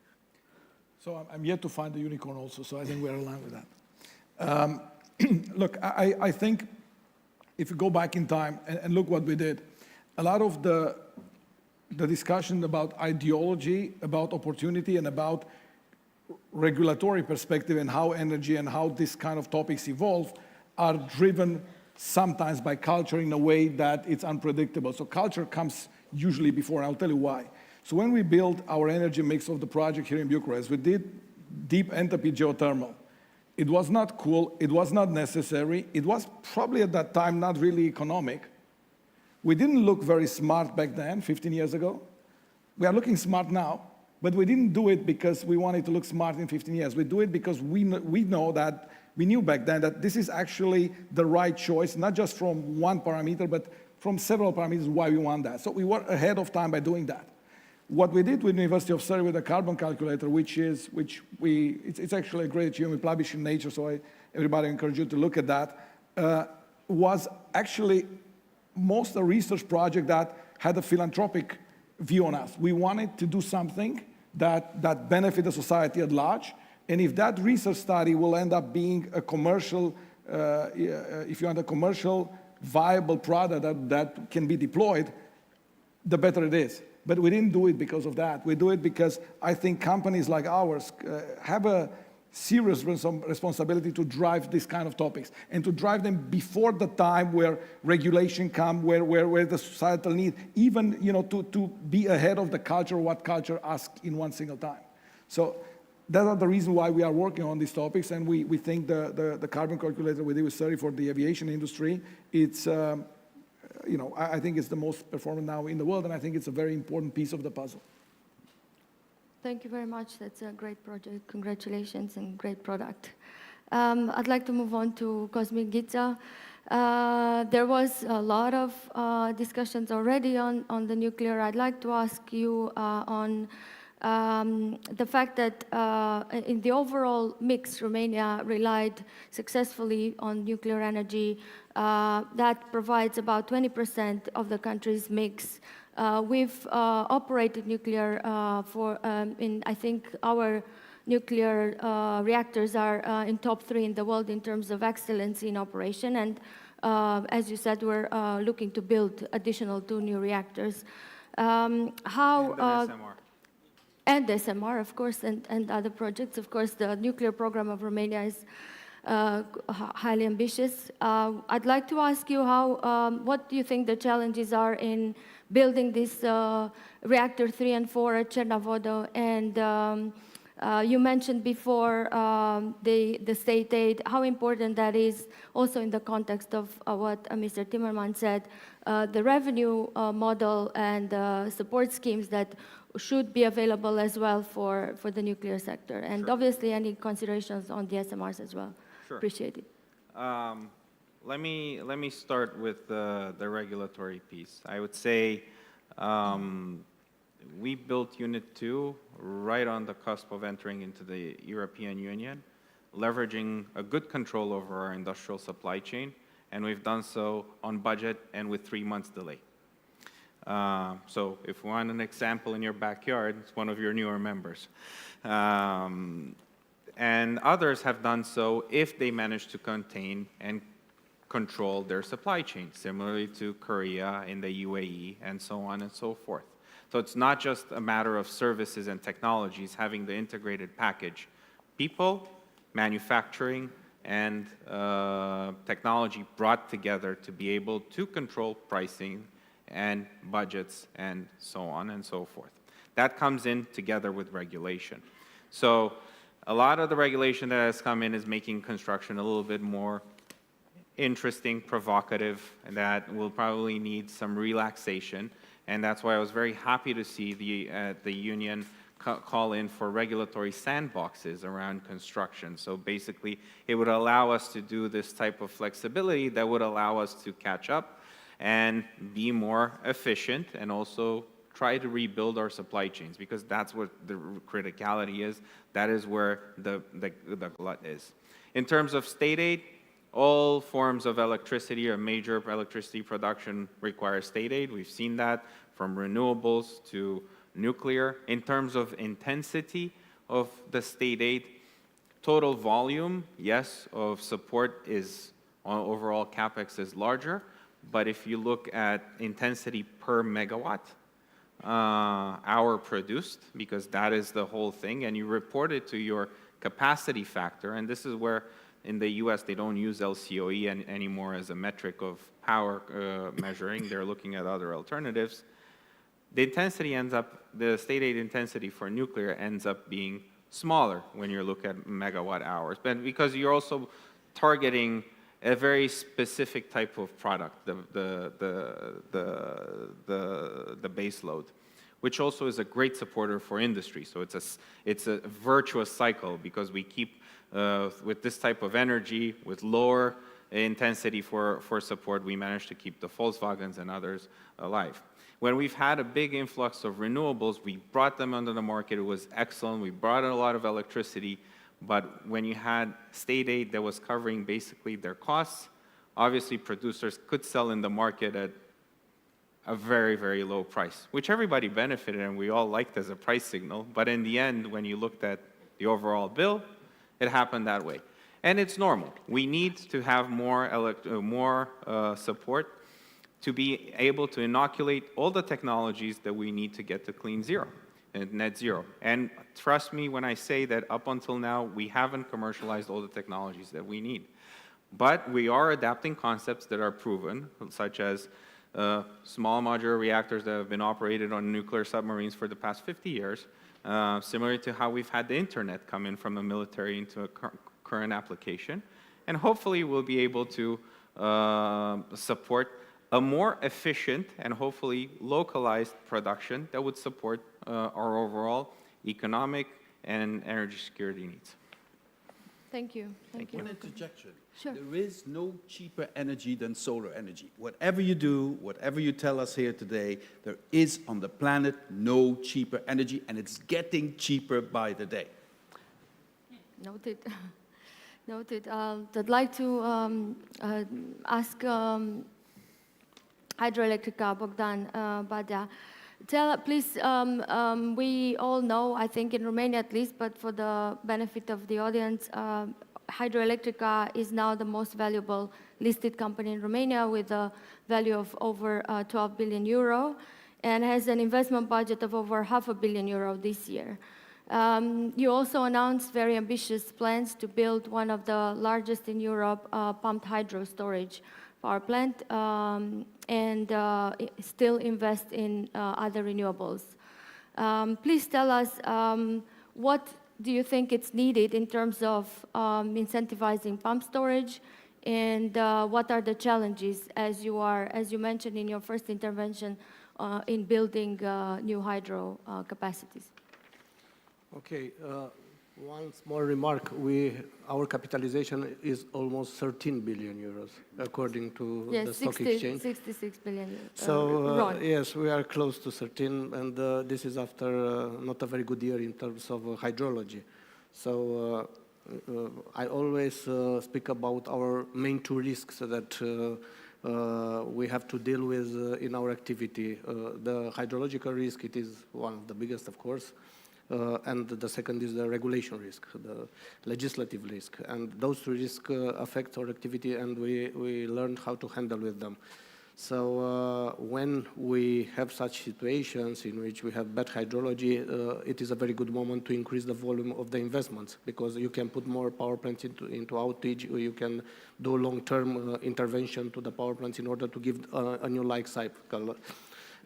[SPEAKER 6] So I'm yet to find the unicorn also, so I think we're aligned with that. Look, I think if you go back in time and look what we did, a lot of the discussion about ideology, about opportunity, and about regulatory perspective and how energy and how this kind of topics evolve are driven sometimes by culture in a way that it's unpredictable. So culture comes usually before, and I'll tell you why. So when we built our energy mix of the project here in Bucharest, we did deep enthalpy geothermal. It was not cool, it was not necessary, it was probably at that time not really economic. We didn't look very smart back then, 15 years ago. We are looking smart now, but we didn't do it because we wanted to look smart in 15 years. We do it because we knew back then that this is actually the right choice, not just from one parameter, but from several parameters why we want that. So we were ahead of time by doing that. What we did with the University of Surrey with the carbon calculator, it's actually a great achievement, we published in Nature, so everybody encourage you to look at that, was actually most a research project that had a philanthropic view on us. We wanted to do something that benefit the society at large, and if that research study will end up being a commercial, if you want a commercial viable product that can be deployed, the better it is. But we didn't do it because of that. We do it because I think companies like ours have a serious responsibility to drive these kind of topics and to drive them before the time where regulation come, where the societal need, even to be ahead of the culture, what culture asks in one single time. So that are the reason why we are working on these topics, and we think the carbon calculator we did with Surrey for the aviation industry, it's I think it's the most performant now in the world, and I think it's a very important piece of the puzzle.
[SPEAKER 17] Thank you very much. That's a great project. Congratulations and great product. I'd like to move on to Cosmin Ghița. There was a lot of discussions already on the nuclear. I'd like to ask you on the fact that in the overall mix, Romania relied successfully on nuclear energy. That provides about 20% of the country's mix. We've operated nuclear I think our nuclear reactors are in top 3 in the world in terms of excellence in operation. And as you said, we're looking to build additional 2 new reactors.
[SPEAKER 13] And SMR.
[SPEAKER 17] And SMR, of course, and other projects. Of course, the nuclear program of Romania is highly ambitious. I'd like to ask you what do you think the challenges are in building this reactor 3 and 4 at Cernavodă? And you mentioned before the state aid, how important that is also in the context of what Mr. Timmermans said, the revenue model and support schemes that should be available as well for the nuclear sector. And
[SPEAKER 13] Sure.
[SPEAKER 17] obviously any considerations on the SMRs as well.
[SPEAKER 13] Sure.
[SPEAKER 17] Appreciate it.
[SPEAKER 13] Let me start with the regulatory piece. I would say we built Unit 2 right on the cusp of entering into the European Union, leveraging a good control over our industrial supply chain, and we've done so on budget and with 3 months delay. So if you want an example in your backyard, it's one of your newer members. And others have done so if they manage to contain and control their supply chain, similarly to Korea in the UAE and so on and so forth. So it's not just a matter of services and technologies having the integrated package. People, manufacturing, and technology brought together to be able to control pricing and budgets and so on and so forth. That comes in together with regulation. So a lot of the regulation that has come in is making construction a little bit more interesting, provocative, and that will probably need some relaxation. And that's why I was very happy to see the union call in for regulatory sandboxes around construction. So basically, it would allow us to do this type of flexibility that would allow us to catch up and be more efficient and also try to rebuild our supply chains, because that's what the criticality is. That is where the glut is. In terms of state aid, all forms of electricity or major electricity production require state aid. We've seen that from renewables to nuclear. In terms of intensity of the state aid, total volume, yes, of support is, overall CapEx is larger, but if you look at intensity per megawatt, hour produced, because that is the whole thing, and you report it to your capacity factor, and this is where in the US they don't use LCOE anymore as a metric of power measuring. They're looking at other alternatives. The intensity ends up, the state aid intensity for nuclear ends up being smaller when you look at megawatt hours, but because you're also targeting a very specific type of product, the base load, which also is a great supporter for industry. So it's a virtuous cycle, because we keep, with this type of energy, with lower intensity for support, we manage to keep the Volkswagens and others alive. When we've had a big influx of renewables, we brought them onto the market. It was excellent. We brought in a lot of electricity. But when you had state aid that was covering basically their costs, obviously producers could sell in the market at a very, very low price, which everybody benefited and we all liked as a price signal. But in the end, when you looked at the overall bill, it happened that way. And it's normal. We need to have more support to be able to inoculate all the technologies that we need to get to clean zero and net zero. And trust me when I say that up until now, we haven't commercialized all the technologies that we need. But we are adapting concepts that are proven, such as small modular reactors that have been operated on nuclear submarines for the past 50 years, similar to how we've had the internet come in from the military into a current application. And hopefully we'll be able to support a more efficient and hopefully localized production that would support our overall economic and energy security needs.
[SPEAKER 17] Thank you. Thank you.
[SPEAKER 11] One interjection.
[SPEAKER 17] Sure.
[SPEAKER 11] There is no cheaper energy than solar energy. Whatever you do, whatever you tell us here today, there is on the planet no cheaper energy, and it's getting cheaper by the day.
[SPEAKER 17] Noted. Noted. I'd like to ask Hydroelectrica Bogdan Badea. Please, we all know, I think in Romania at least, but for the benefit of the audience, Hydroelectrica is now the most valuable listed company in Romania with a value of over 12 billion euro and has an investment budget of over €500 million this year. You also announced very ambitious plans to build one of the largest in Europe pumped hydro storage power plant and still invest in other renewables. Please tell us what do you think it's needed in terms of incentivizing pump storage, and what are the challenges as you mentioned in your first intervention in building new hydro capacities?
[SPEAKER 15] Okay, one small remark. Our capitalization is almost 13 billion euros, according to the stock exchange.
[SPEAKER 17] 66 billion.
[SPEAKER 15] So, yes, we are close to 13, and this is after not a very good year in terms of hydrology. So, I always speak about our main two risks that we have to deal with in our activity. The hydrological risk, it is one of the biggest, of course. And the second is the regulation risk, the legislative risk. And those two risks affect our activity, and we learned how to handle with them. So when we have such situations in which we have bad hydrology, it is a very good moment to increase the volume of the investments, because you can put more power plants into outage, or you can do long-term intervention to the power plants in order to give a new life cycle.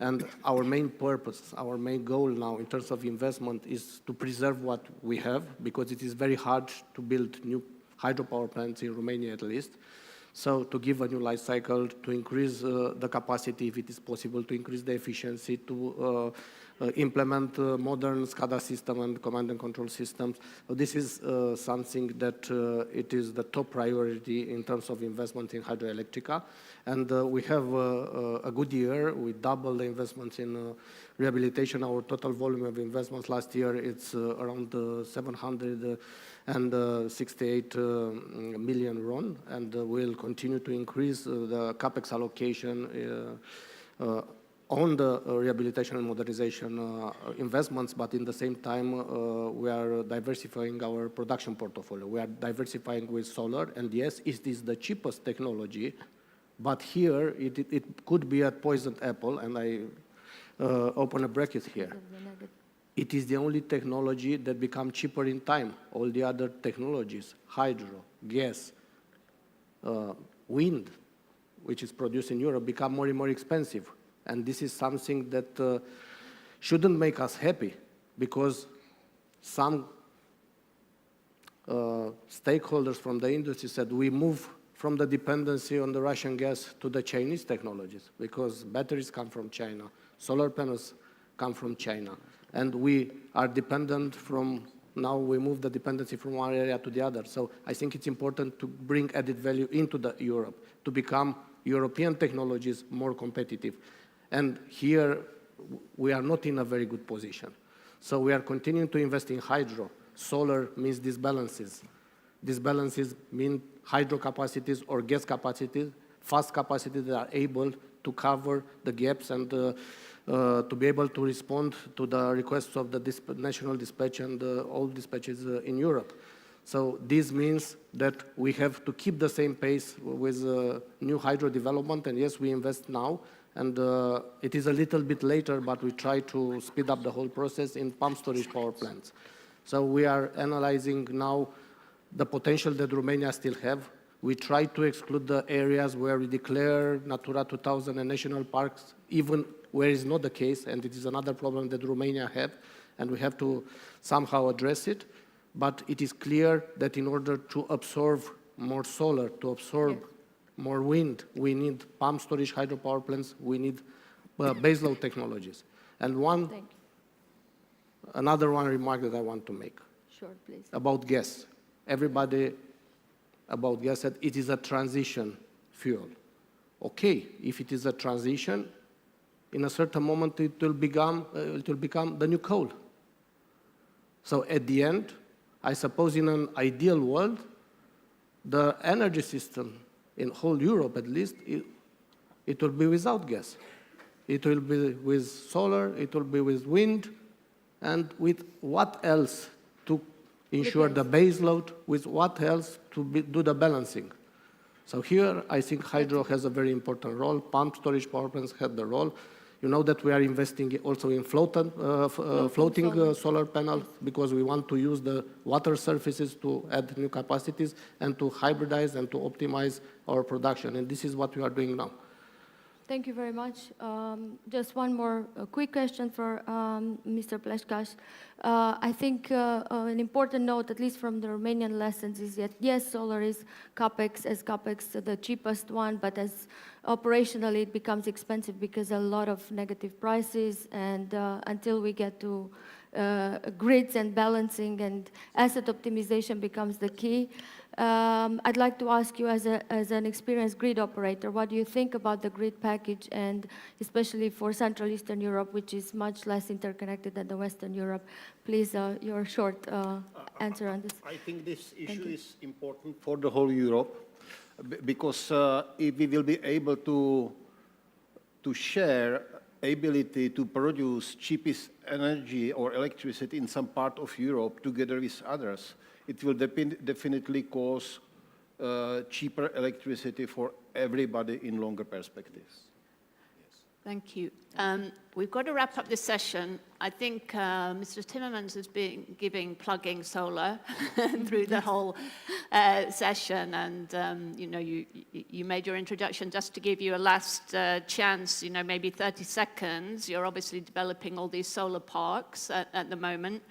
[SPEAKER 15] And our main purpose, our main goal now in terms of investment is to preserve what we have, because it is very hard to build new hydropower plants in Romania at least. So to give a new life cycle, to increase the capacity if it is possible, to increase the efficiency, to implement modern SCADA system and command and control systems. So this is something that it is the top priority in terms of investment in hydroelectrica. And we have a good year. We doubled the investments in rehabilitation. Our total volume of investments last year, it's around 768 million RON, and we'll continue to increase the CapEx allocation on the rehabilitation and modernization investments, but in the same time, we are diversifying our production portfolio. We are diversifying with solar, and yes, it is the cheapest technology, but here it could be a poisoned apple, and I open a bracket here. It is the only technology that becomes cheaper in time. All the other technologies, hydro, gas, wind, which is produced in Europe, become more and more expensive. And this is something that shouldn't make us happy, because some stakeholders from the industry said we move from the dependency on the Russian gas to the Chinese technologies, because batteries come from China, solar panels come from China, and we are dependent from, now we move the dependency from one area to the other. So I think it's important to bring added value into Europe, to become European technologies more competitive. And here, we are not in a very good position. So we are continuing to invest in hydro. Solar means disbalances. Disbalances mean hydro capacities or gas capacities, fast capacities that are able to cover the gaps and to be able to respond to the requests of the national dispatch and all dispatches in Europe. So this means that we have to keep the same pace with new hydro development, and yes, we invest now, and it is a little bit later, but we try to speed up the whole process in pump storage power plants. So we are analyzing now the potential that Romania still have. We try to exclude the areas where we declare Natura 2000 and national parks, even where it's not the case, and it is another problem that Romania have, and we have to somehow address it. But it is clear that in order to absorb more solar, to absorb more wind, we need pump storage hydropower plants, we need baseload technologies. And another one remark that I want to make.
[SPEAKER 17] Sure, please.
[SPEAKER 15] About gas. Everybody about gas said it is a transition fuel. Okay, if it is a transition, in a certain moment it will become the new coal. So at the end, I suppose in an ideal world, the energy system in whole Europe at least, it will be without gas. It will be with solar, it will be with wind, and with what else to ensure the base load, with what else to do the balancing. So here, I think hydro has a very important role. Pump storage power plants have the role. You know that we are investing also in floating solar panels because we want to use the water surfaces to add new capacities and to hybridize and to optimize our production. And this is what we are doing now.
[SPEAKER 17] Thank you very much. Just one more quick question for Mr. Pleshkas. I think an important note, at least from the Romanian lessons, is that yes, solar is CapEx, the cheapest one, but as operationally it becomes expensive because a lot of negative prices, and until we get to grids and balancing and asset optimization becomes the key. I'd like to ask you, as an experienced grid operator, what do you think about the grid package, and especially for Central Eastern Europe, which is much less interconnected than the Western Europe? Please, your short answer on this.
[SPEAKER 10] I think this issue is important for the whole Europe, because if we will be able to share ability to produce cheapest energy or electricity in some part of Europe together with others, it will definitely cause cheaper electricity for everybody in longer perspectives.
[SPEAKER 1] Thank you. We've got to wrap up this session. I think Mr. Timmermans has been plugging solar through the whole session, and you made your introduction. Just to give you a last chance, maybe 30 seconds. You're obviously developing all these solar parks at the moment.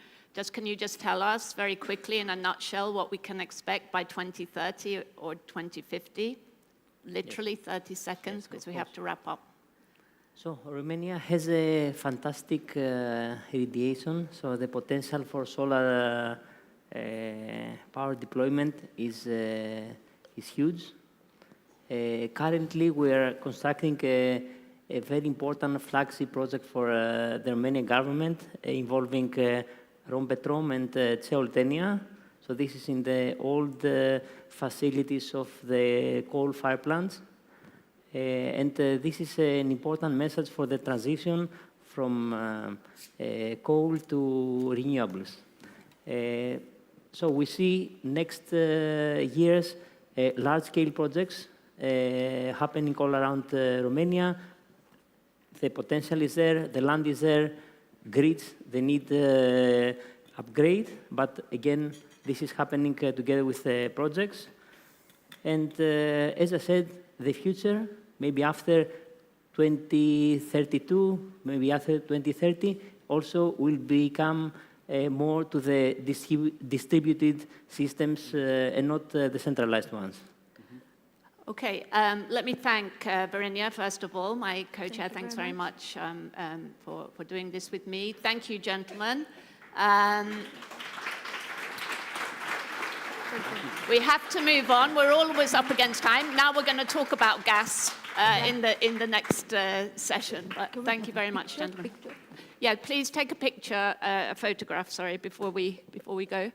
[SPEAKER 1] Can you just tell us very quickly, in a nutshell, what we can expect by 2030 or 2050? Literally 30 seconds, because we have to wrap up.
[SPEAKER 12] So Romania has a fantastic irradiation, so the potential for solar power deployment is huge. Currently, we are constructing a very important flagship project for the Romanian government involving Roundtable and Ceoltenia. So this is in the old facilities of the coal-fired plants. And this is an important message for the transition from coal to renewables. So we see next years large-scale projects happening all around Romania. The potential is there, the land is there, grids, they need upgrade, but again, this is happening together with projects. And as I said, the future, maybe after 2032, maybe after 2030, also will become more to the distributed systems and not the centralized ones.
[SPEAKER 1] Okay, let me thank Verinia, first of all, my co-chair. Thanks very much for doing this with me. Thank you, gentlemen. We have to move on. We're always up against time. Now we're going to talk about gas in the next session. But thank you very much, gentlemen. Yeah, please take a picture, a photograph, sorry, before we go.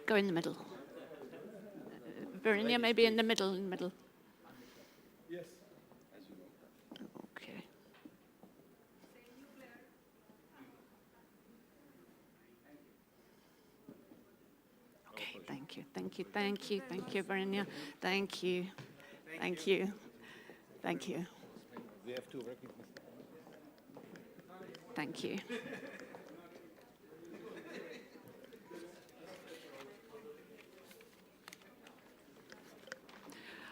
[SPEAKER 1] Go in the middle. Verinia, maybe in the middle, Yes. Okay. Okay, thank you, Verinia. Thank you.
[SPEAKER 10] We have to recognize.
[SPEAKER 1] Thank you.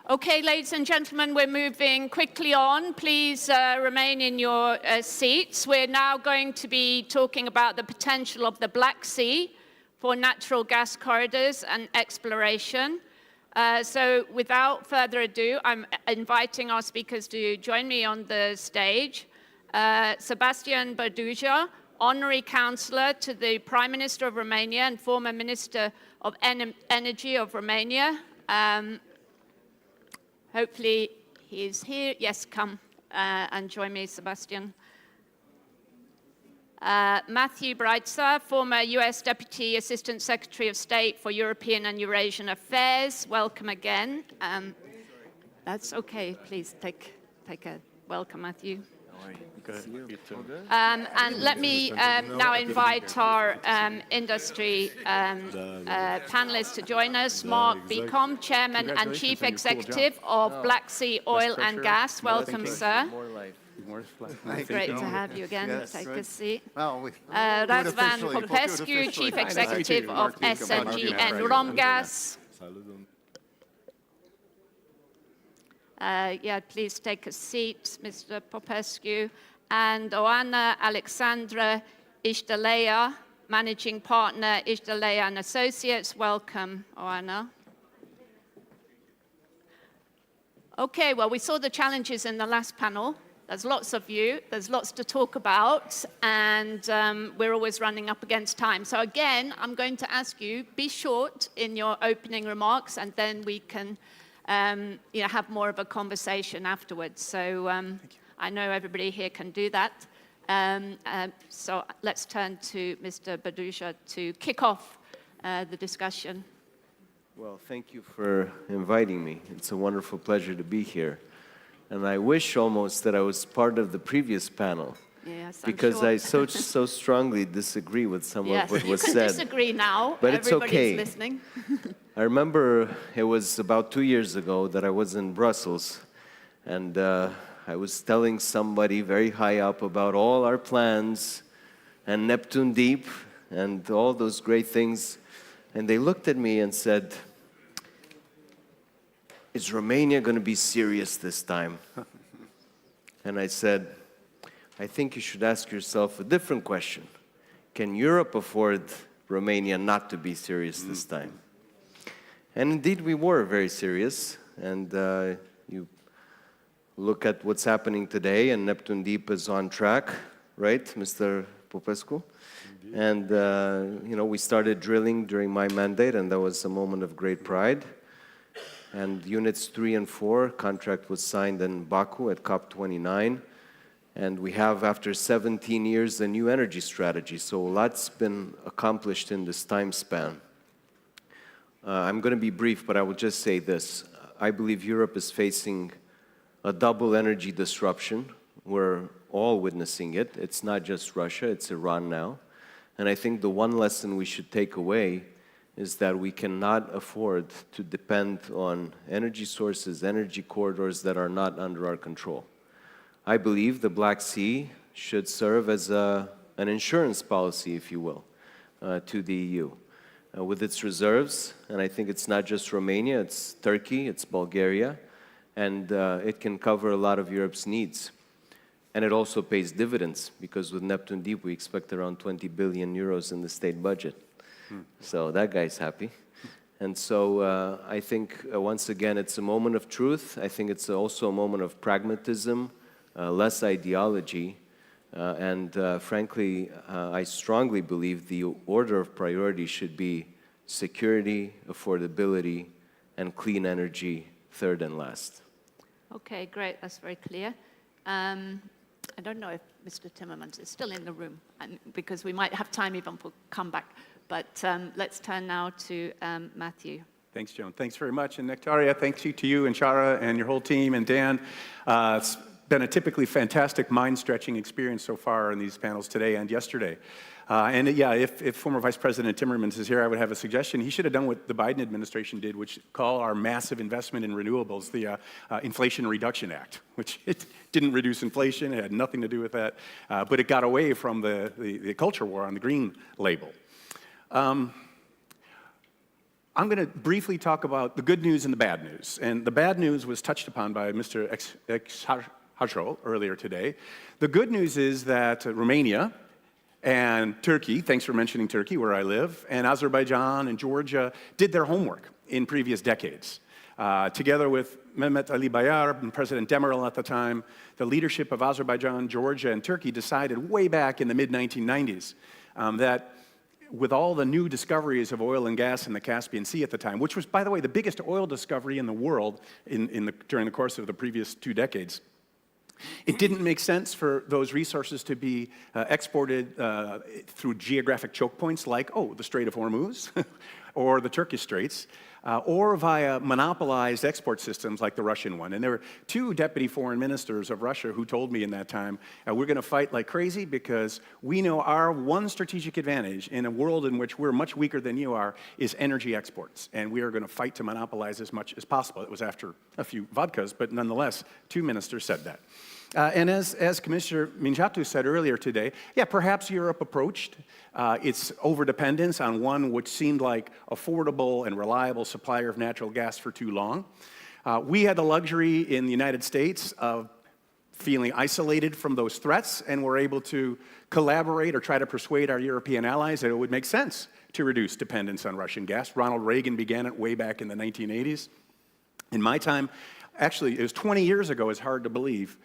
[SPEAKER 1] Okay, ladies and gentlemen, we're moving quickly on. Please remain in your seats. We're now going to be talking about the potential of the Black Sea for natural gas corridors and exploration. So without further ado, I'm inviting our speakers to join me on the stage. Sebastian Berduja, Honorary Councillor to the Prime Minister of Romania and former Minister of Energy of Romania. Hopefully he's here. Yes, come and join me, Sebastian. Matthew Breitzer, former US Deputy Assistant Secretary of State for European and Eurasian Affairs. Welcome again. That's okay. Please take a welcome, Matthew. And let me now invite our industry panelists to join us. Mark Beacom, Chairman and Chief Executive of Black Sea Oil and Gas. Welcome, sir. Great to have you again.
[SPEAKER 2] Yes,
[SPEAKER 1] Take
[SPEAKER 2] good.
[SPEAKER 1] a seat.
[SPEAKER 2] Well, we
[SPEAKER 1] Razvan Popescu, Chief Executive of SNG and Romgas. Yeah, please take a seat, Mr. Popescu. And Oana Alexandra Ișdălea, Managing Partner, Ișdălea and Associates. Welcome, Oana. Okay, well, we saw the challenges in the last panel. There's lots of you, there's lots to talk about, and we're always running up against time. So again, I'm going to ask you, be short in your opening remarks, and then we can have more of a conversation afterwards. So I know everybody here can do that. So let's turn to Mr. Baduja to kick off the discussion.
[SPEAKER 18] Well, thank you for inviting me. It's a wonderful pleasure to be here. And I wish almost that I was part of the previous panel.
[SPEAKER 1] Yes, I'm
[SPEAKER 18] because
[SPEAKER 1] sure.
[SPEAKER 18] I so strongly disagree with some of what was
[SPEAKER 1] you can
[SPEAKER 18] said.
[SPEAKER 1] disagree now.
[SPEAKER 18] But it's
[SPEAKER 1] Everybody's
[SPEAKER 18] okay.
[SPEAKER 1] listening.
[SPEAKER 18] I remember it was about 2 years ago that I was in Brussels, and I was telling somebody very high up about all our plans and Neptune Deep and all those great things. And they looked at me and said, "Is Romania going to be serious this time?" And I said, "I think you should ask yourself a different question. Can Europe afford Romania not to be serious this time?" And indeed, we were very serious. And you look at what's happening today, and Neptune Deep is on track, right, Mr. Popescu? And, we started drilling during my mandate, and that was a moment of great pride. And units 3 and 4, contract was signed in Baku at COP29. And we have, after 17 years, a new energy strategy. So a lot's been accomplished in this time span. I'm going to be brief, but I will just say this. I believe Europe is facing a double energy disruption. We're all witnessing it. It's not just Russia, it's Iran now. And I think the one lesson we should take away is that we cannot afford to depend on energy sources, energy corridors that are not under our control. I believe the Black Sea should serve as an insurance policy, if you will, to the EU. With its reserves, and I think it's not just Romania, it's Turkey, it's Bulgaria, and it can cover a lot of Europe's needs. And it also pays dividends, because with Neptune Deep, we expect around 20 billion euros in the state budget. So that guy's happy. And so I think, once again, it's a moment of truth. I think it's also a moment of pragmatism, less ideology. Frankly, I strongly believe the order of priority should be security, affordability, and clean energy, third and last.
[SPEAKER 1] Okay, great. That's very clear. I don't know if Mr. Timmermans is still in the room, because we might have time even for comeback. But let's turn now to Matthew.
[SPEAKER 20] Thanks, Joan. Thanks very much. And Nectaria, thanks to you and Shara and your whole team and Dan. It's been a typically fantastic, mind-stretching experience so far in these panels today and yesterday. If former Vice President Timmermans is here, I would have a suggestion. He should have done what the Biden administration did, which call our massive investment in renewables the Inflation Reduction Act, which it didn't reduce inflation. It had nothing to do with that. But it got away from the culture war on the green label. I'm going to briefly talk about the good news and the bad news. And the bad news was touched upon by Mr. Exarchel earlier today. The good news is that Romania and Turkey, thanks for mentioning Turkey, where I live, and Azerbaijan and Georgia did their homework in previous decades. Together with Mehmet Ali Bayar and President Demirel at the time, the leadership of Azerbaijan, Georgia, and Turkey decided way back in the mid-1990s that with all the new discoveries of oil and gas in the Caspian Sea at the time, which was, by the way, the biggest oil discovery in the world during the course of the previous 2 decades, it didn't make sense for those resources to be exported through geographic choke points like, the Strait of Hormuz or the Turkish Straits. or via monopolized export systems like the Russian one. And there were two deputy foreign ministers of Russia who told me in that time, we're going to fight like crazy because we know our one strategic advantage in a world in which we're much weaker than you are is energy exports. And we are going to fight to monopolize as much as possible. It was after a few vodkas, but nonetheless, two ministers said that. And as Commissioner Minjatu said earlier today, yeah, perhaps Europe approached its overdependence on one which seemed like affordable and reliable supplier of natural gas for too long. We had the luxury in the United States of feeling isolated from those threats, and were able to collaborate or try to persuade our European allies that it would make sense to reduce dependence on Russian gas. Ronald Reagan began it way back in the 1980s. In my time, actually, it was 20 years ago, it's hard to believe,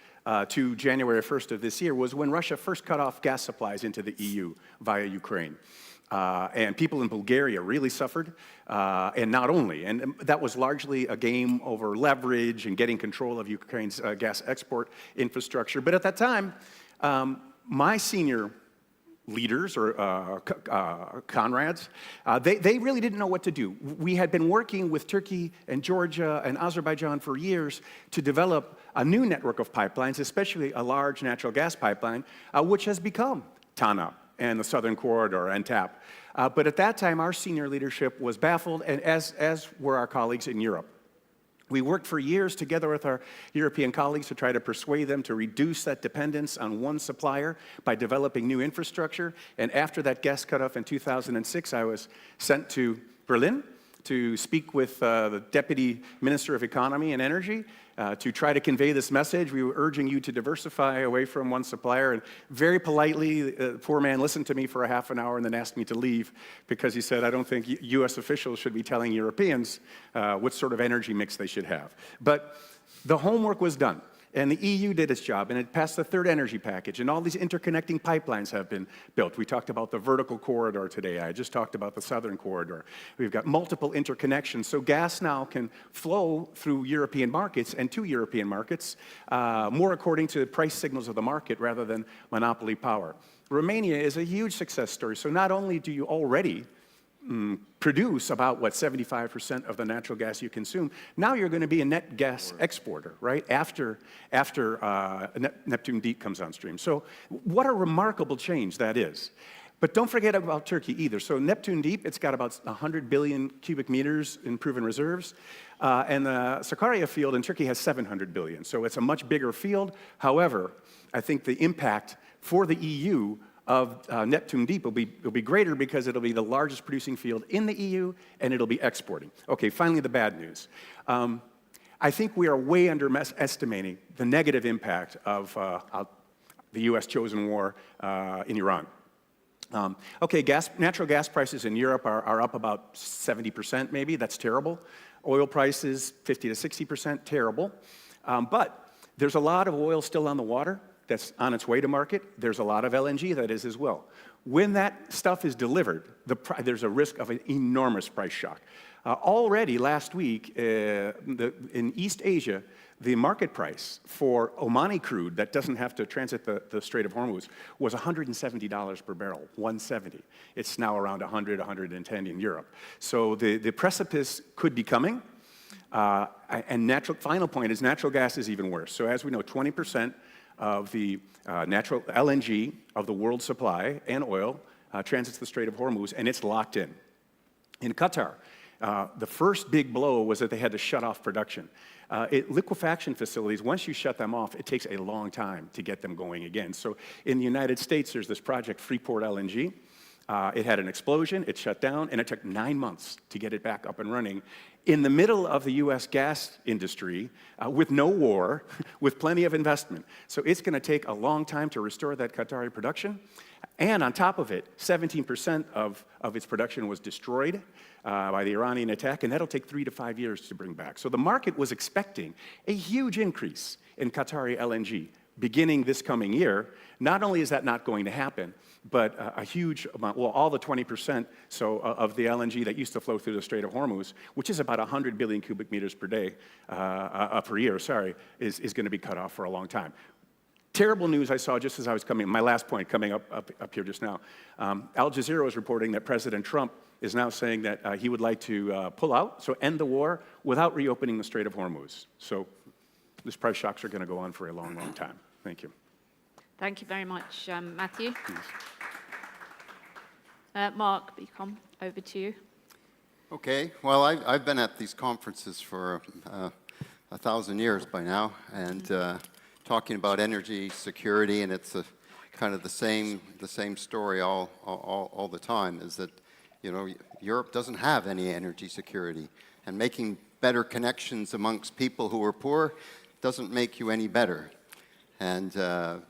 [SPEAKER 20] to January 1st of this year, was when Russia first cut off gas supplies into the EU via Ukraine. And people in Bulgaria really suffered, and not only. And that was largely a game over leverage and getting control of Ukraine's gas export infrastructure. But at that time, my senior leaders or comrades, they really didn't know what to do. We had been working with Turkey and Georgia and Azerbaijan for years to develop a new network of pipelines, especially a large natural gas pipeline, which has become TANAP and the Southern Corridor and TAP. But at that time, our senior leadership was baffled, and as were our colleagues in Europe. We worked for years together with our European colleagues to try to persuade them to reduce that dependence on one supplier by developing new infrastructure. And after that gas cutoff in 2006, I was sent to Berlin to speak with the Deputy Minister of Economy and Energy to try to convey this message. We were urging you to diversify away from one supplier. And very politely, the poor man listened to me for a half an hour and then asked me to leave because he said, I don't think U.S. officials should be telling Europeans what sort of energy mix they should have. But the homework was done. And the EU did its job, and it passed the third energy package, and all these interconnecting pipelines have been built. We talked about the vertical corridor today. I just talked about the southern corridor. We've got multiple interconnections, so gas now can flow through European markets and to European markets more according to the price signals of the market rather than monopoly power. Romania is a huge success story, so not only do you already produce about, 75% of the natural gas you consume. Now you're going to be a net gas exporter, right, after Neptune Deep comes on stream. So what a remarkable change that is. But don't forget about Turkey either. So Neptune Deep, it's got about 100 billion cubic meters in proven reserves. And the Sakarya field in Turkey has 700 billion. So it's a much bigger field. However, I think the impact for the EU of Neptune Deep will be greater because it'll be the largest producing field in the EU and it'll be exporting. Okay, finally the bad news. I think we are way underestimating the negative impact of the US chosen war in Iran. Okay, natural gas prices in Europe are up about 70% maybe, that's terrible. Oil prices 50 to 60%, terrible. But there's a lot of oil still on the water that's on its way to market. There's a lot of LNG that is as well. When that stuff is delivered, there's a risk of an enormous price shock. Already last week in East Asia, the market price for Omani crude that doesn't have to transit the Strait of Hormuz was $170 per barrel, 170. It's now around 100, 110 in Europe. So the precipice could be coming. And final point is natural gas is even worse. So as we know, 20% of the natural LNG of the world supply and oil transits the Strait of Hormuz, and it's locked in. In Qatar, the first big blow was that they had to shut off production. Liquefaction facilities, once you shut them off, it takes a long time to get them going again. So in the United States, there's this project, Freeport LNG. It had an explosion, it shut down, and it took 9 months to get it back up and running. In the middle of the US gas industry, with no war, with plenty of investment. So it's going to take a long time to restore that Qatari production. And on top of it, 17% of its production was destroyed by the Iranian attack, and that'll take 3 to 5 years to bring back. So the market was expecting a huge increase in Qatari LNG beginning this coming year. Not only is that not going to happen, but a huge amount, well, all the 20% of the LNG that used to flow through the Strait of Hormuz, which is about 100 billion cubic meters per day, per year, sorry, is going to be cut off for a long time. Terrible news I saw just as I was coming, my last point coming up here just now. Al Jazeera was reporting that President Trump is now saying that he would like to pull out, so end the war, without reopening the Strait of Hormuz. So these price shocks are going to go on for a long, long time. Thank you.
[SPEAKER 1] Thank you very much, Matthew. Mark Beacom, over to you.
[SPEAKER 2] Okay, well, I've been at these conferences for 1,000 years by now, and talking about energy security, and it's kind of the same story all the time, is that, you know, Europe doesn't have any energy security, and making better connections amongst people who are poor doesn't make you any better. And,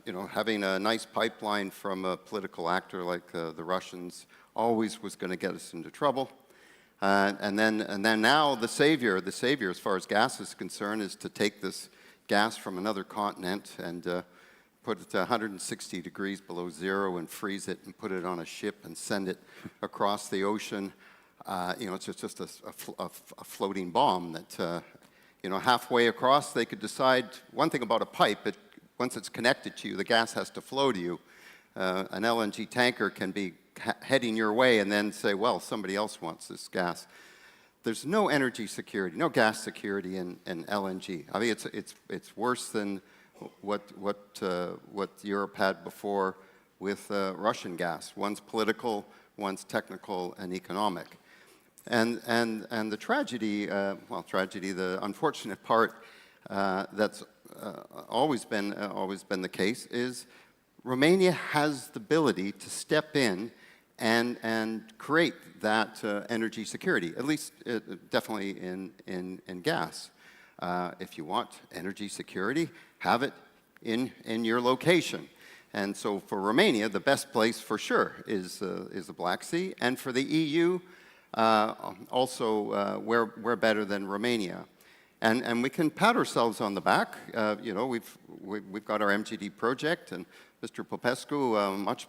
[SPEAKER 2] you know, having a nice pipeline from a political actor like the Russians always was going to get us into trouble. And then now the savior, as far as gas is concerned, is to take this gas from another continent and put it to 160 degrees below zero and freeze it and put it on a ship and send it across the ocean. You know, it's just a floating bomb that, you know, halfway across they could decide. One thing about a pipe, once it's connected to you, the gas has to flow to you. An LNG tanker can be heading your way and then say, well, somebody else wants this gas. There's no energy security, no gas security in LNG. I mean, it's worse than what Europe had before with Russian gas. One's political, one's technical and economic. And the tragedy, the unfortunate part that's always been the case is Romania has the ability to step in and create that energy security, at least definitely in gas. If you want energy security, have it in your location. And so for Romania, the best place for sure is the Black Sea, and for the EU, also we're better than Romania. And we can pat ourselves on the back. You know, we've got our MGD project, and Mr. Popescu,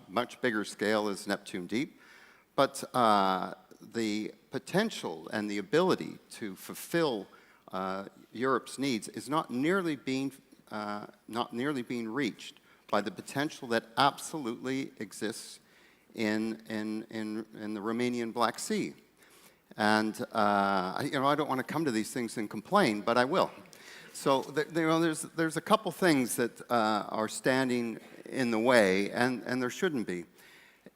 [SPEAKER 2] much bigger scale is Neptune Deep. But the potential and the ability to fulfill Europe's needs is not nearly being reached by the potential that absolutely exists in the Romanian Black Sea. And you know, I don't want to come to these things and complain, but I will. So you know, there's a couple things that are standing in the way, and there shouldn't be.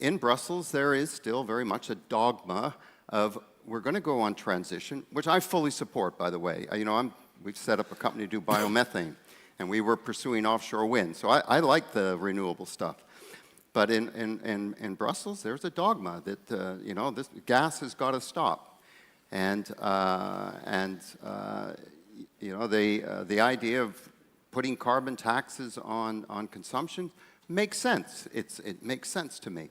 [SPEAKER 2] In Brussels, there is still very much a dogma of we're going to go on transition, which I fully support, by the way. You know, we've set up a company to do biomethane, and we were pursuing offshore wind. So I like the renewable stuff. But in Brussels, there's a dogma that you know, this gas has got to stop, and you know, the idea of putting carbon taxes on consumption makes sense. It makes sense to me.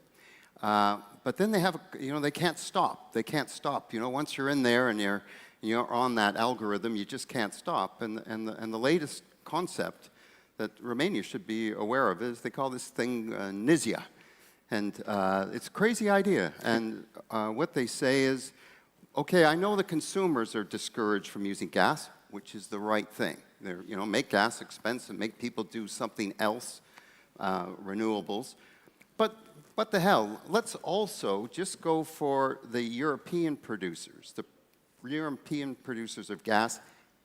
[SPEAKER 2] But then they have, you know, they can't stop. They can't stop. You know, once you're in there and you're on that algorithm, you just can't stop. And the latest concept that Romania should be aware of is they call this thing NISIA. And it's a crazy idea. And what they say is, okay, I know the consumers are discouraged from using gas, which is the right thing. They're, you know, make gas expensive, make people do something else, renewables. But what the hell? Let's also just go for the European producers of gas,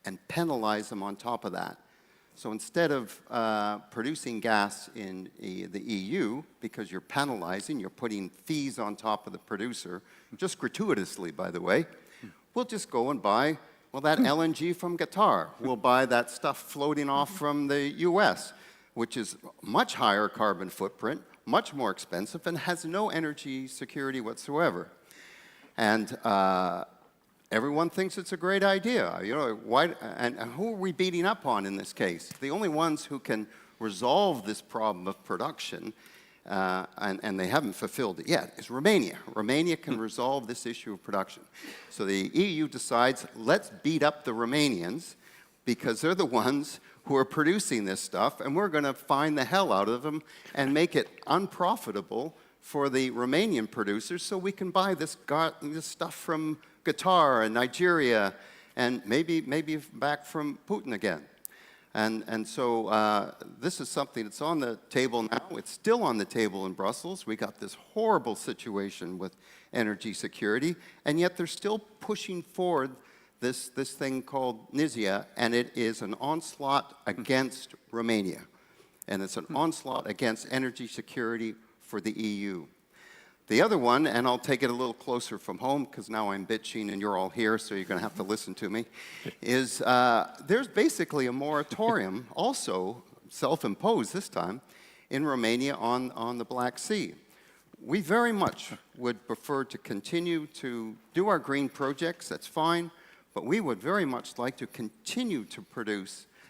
[SPEAKER 2] and penalize them on top of that. So instead of producing gas in the EU, because you're penalizing, you're putting fees on top of the producer, just gratuitously, by the way, we'll just go and buy, well, that LNG from Qatar. We'll buy that stuff floating off from the US, which is much higher carbon footprint, much more expensive, and has no energy security whatsoever. And everyone thinks it's a great idea. You know, why, and who are we beating up on in this case? The only ones who can resolve this problem of production, and they haven't fulfilled it yet, is Romania. Romania can resolve this issue of production. So the EU decides, let's beat up the Romanians because they're the ones who are producing this stuff, and we're going to fine the hell out of them and make it unprofitable for the Romanian producers so we can buy this stuff from Qatar and Nigeria and maybe back from Putin again. And so this is something that's on the table now. It's still on the table in Brussels. We got this horrible situation with energy security, and yet they're still pushing forward this thing called NISIA, and it is an onslaught against Romania. And it's an onslaught against energy security for the EU. The other one, and I'll take it a little closer from home because now I'm bitching and you're all here, so you're going to have to listen to me, is there's basically a moratorium, also self-imposed this time, in Romania on the Black Sea. We very much would prefer to continue to do our green projects, that's fine, but we would very much like to continue to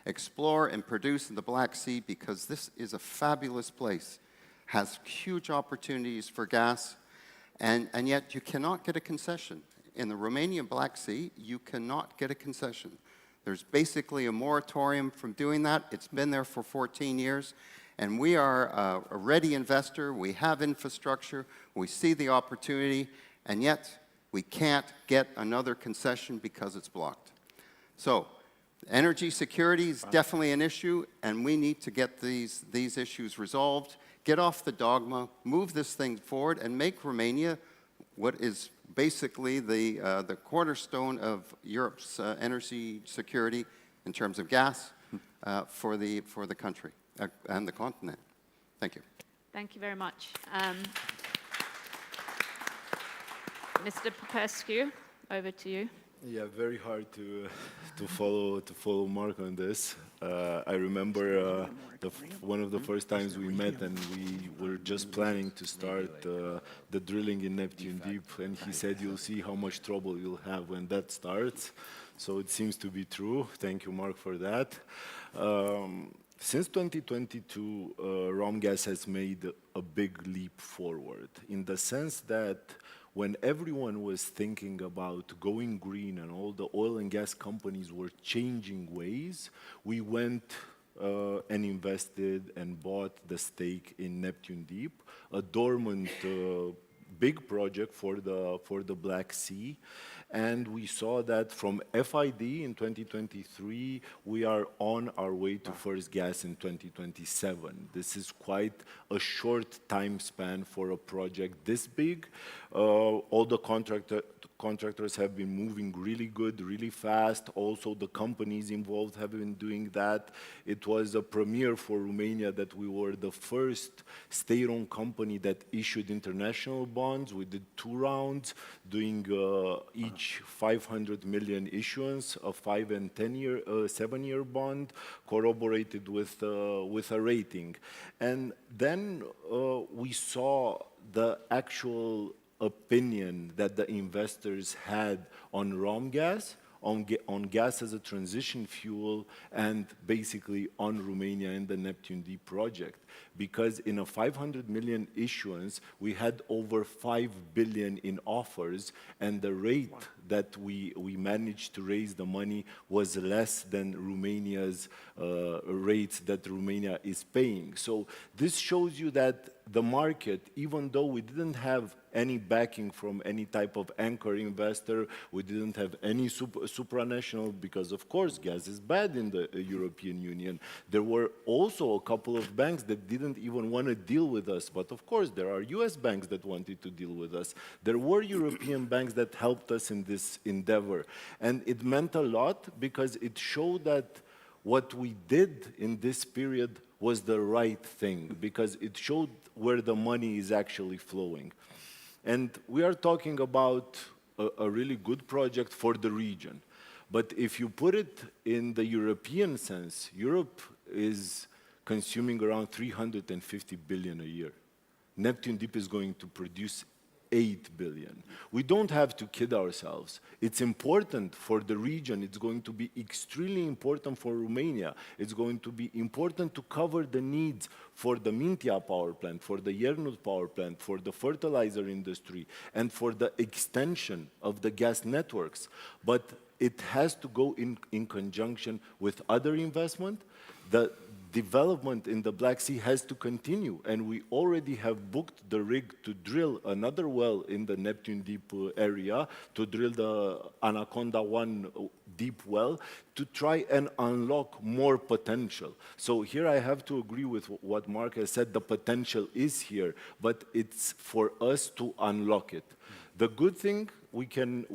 [SPEAKER 2] explore and produce in the Black Sea because this is a fabulous place. Has huge opportunities for gas, and yet you cannot get a concession. In the Romanian Black Sea, you cannot get a concession. There's basically a moratorium from doing that. It's been there for 14 years, and we are a ready investor. We have infrastructure. We see the opportunity, and yet we can't get another concession because it's blocked. So energy security is definitely an issue, and we need to get these issues resolved. Get off the dogma, move this thing forward, and make Romania what is basically the cornerstone of Europe's energy security in terms of gas for the country and the continent. Thank you.
[SPEAKER 1] Thank you very much. Mr. Popescu, over to you.
[SPEAKER 3] Yeah, very hard to follow Mark on this. I remember one of the first times we met, and we were just planning to start the drilling in Neptune Deep, and he said, "You'll see how much trouble you'll have when that starts." So it seems to be true. Thank you, Mark, for that. Since 2022, Romgas has made a big leap forward in the sense that when everyone was thinking about going green and all the oil and gas companies were changing ways, we went and invested and bought the stake in Neptune Deep, a dormant big project for the Black Sea. And we saw that from FID in 2023, we are on our way to first gas in 2027. This is quite a short time span for a project this big. All the contractors have been moving really good, really fast. Also, the companies involved have been doing that. It was a premiere for Romania that we were the first state-owned company that issued international bonds. We did 2 rounds, doing each 500 million issuance, a 5 and 7-year bond, corroborated with a rating. And then we saw the actual opinion that the investors had on Romgas, on gas as a transition fuel, and basically on Romania and the Neptune Deep project. Because in a 500 million issuance, we had over 5 billion in offers, and the rate that we managed to raise the money was less than Romania's rates that Romania is paying. So this shows you that the market, even though we didn't have any backing from any type of anchor investor, we didn't have any supranational, because of course gas is bad in the European Union. There were also a couple of banks that didn't even want to deal with us, but of course there are US banks that wanted to deal with us. There were European banks that helped us in this endeavor, and it meant a lot because it showed that what we did in this period was the right thing, because it showed where the money is actually flowing. And we are talking about a really good project for the region. But if you put it in the European sense, Europe is consuming around 350 billion a year. Neptune Deep is going to produce 8 billion. We don't have to kid ourselves. It's important for the region. It's going to be extremely important for Romania. It's going to be important to cover the needs for the Mintea power plant, for the Iernut power plant, for the fertilizer industry, and for the extension of the gas networks. But it has to go in conjunction with other investment. The development in the Black Sea has to continue, and we already have booked the rig to drill another well in the Neptune Deep area, to drill the Anaconda 1 deep well to try and unlock more potential. So here I have to agree with what Mark has said. The potential is here, but it's for us to unlock it. The good thing we can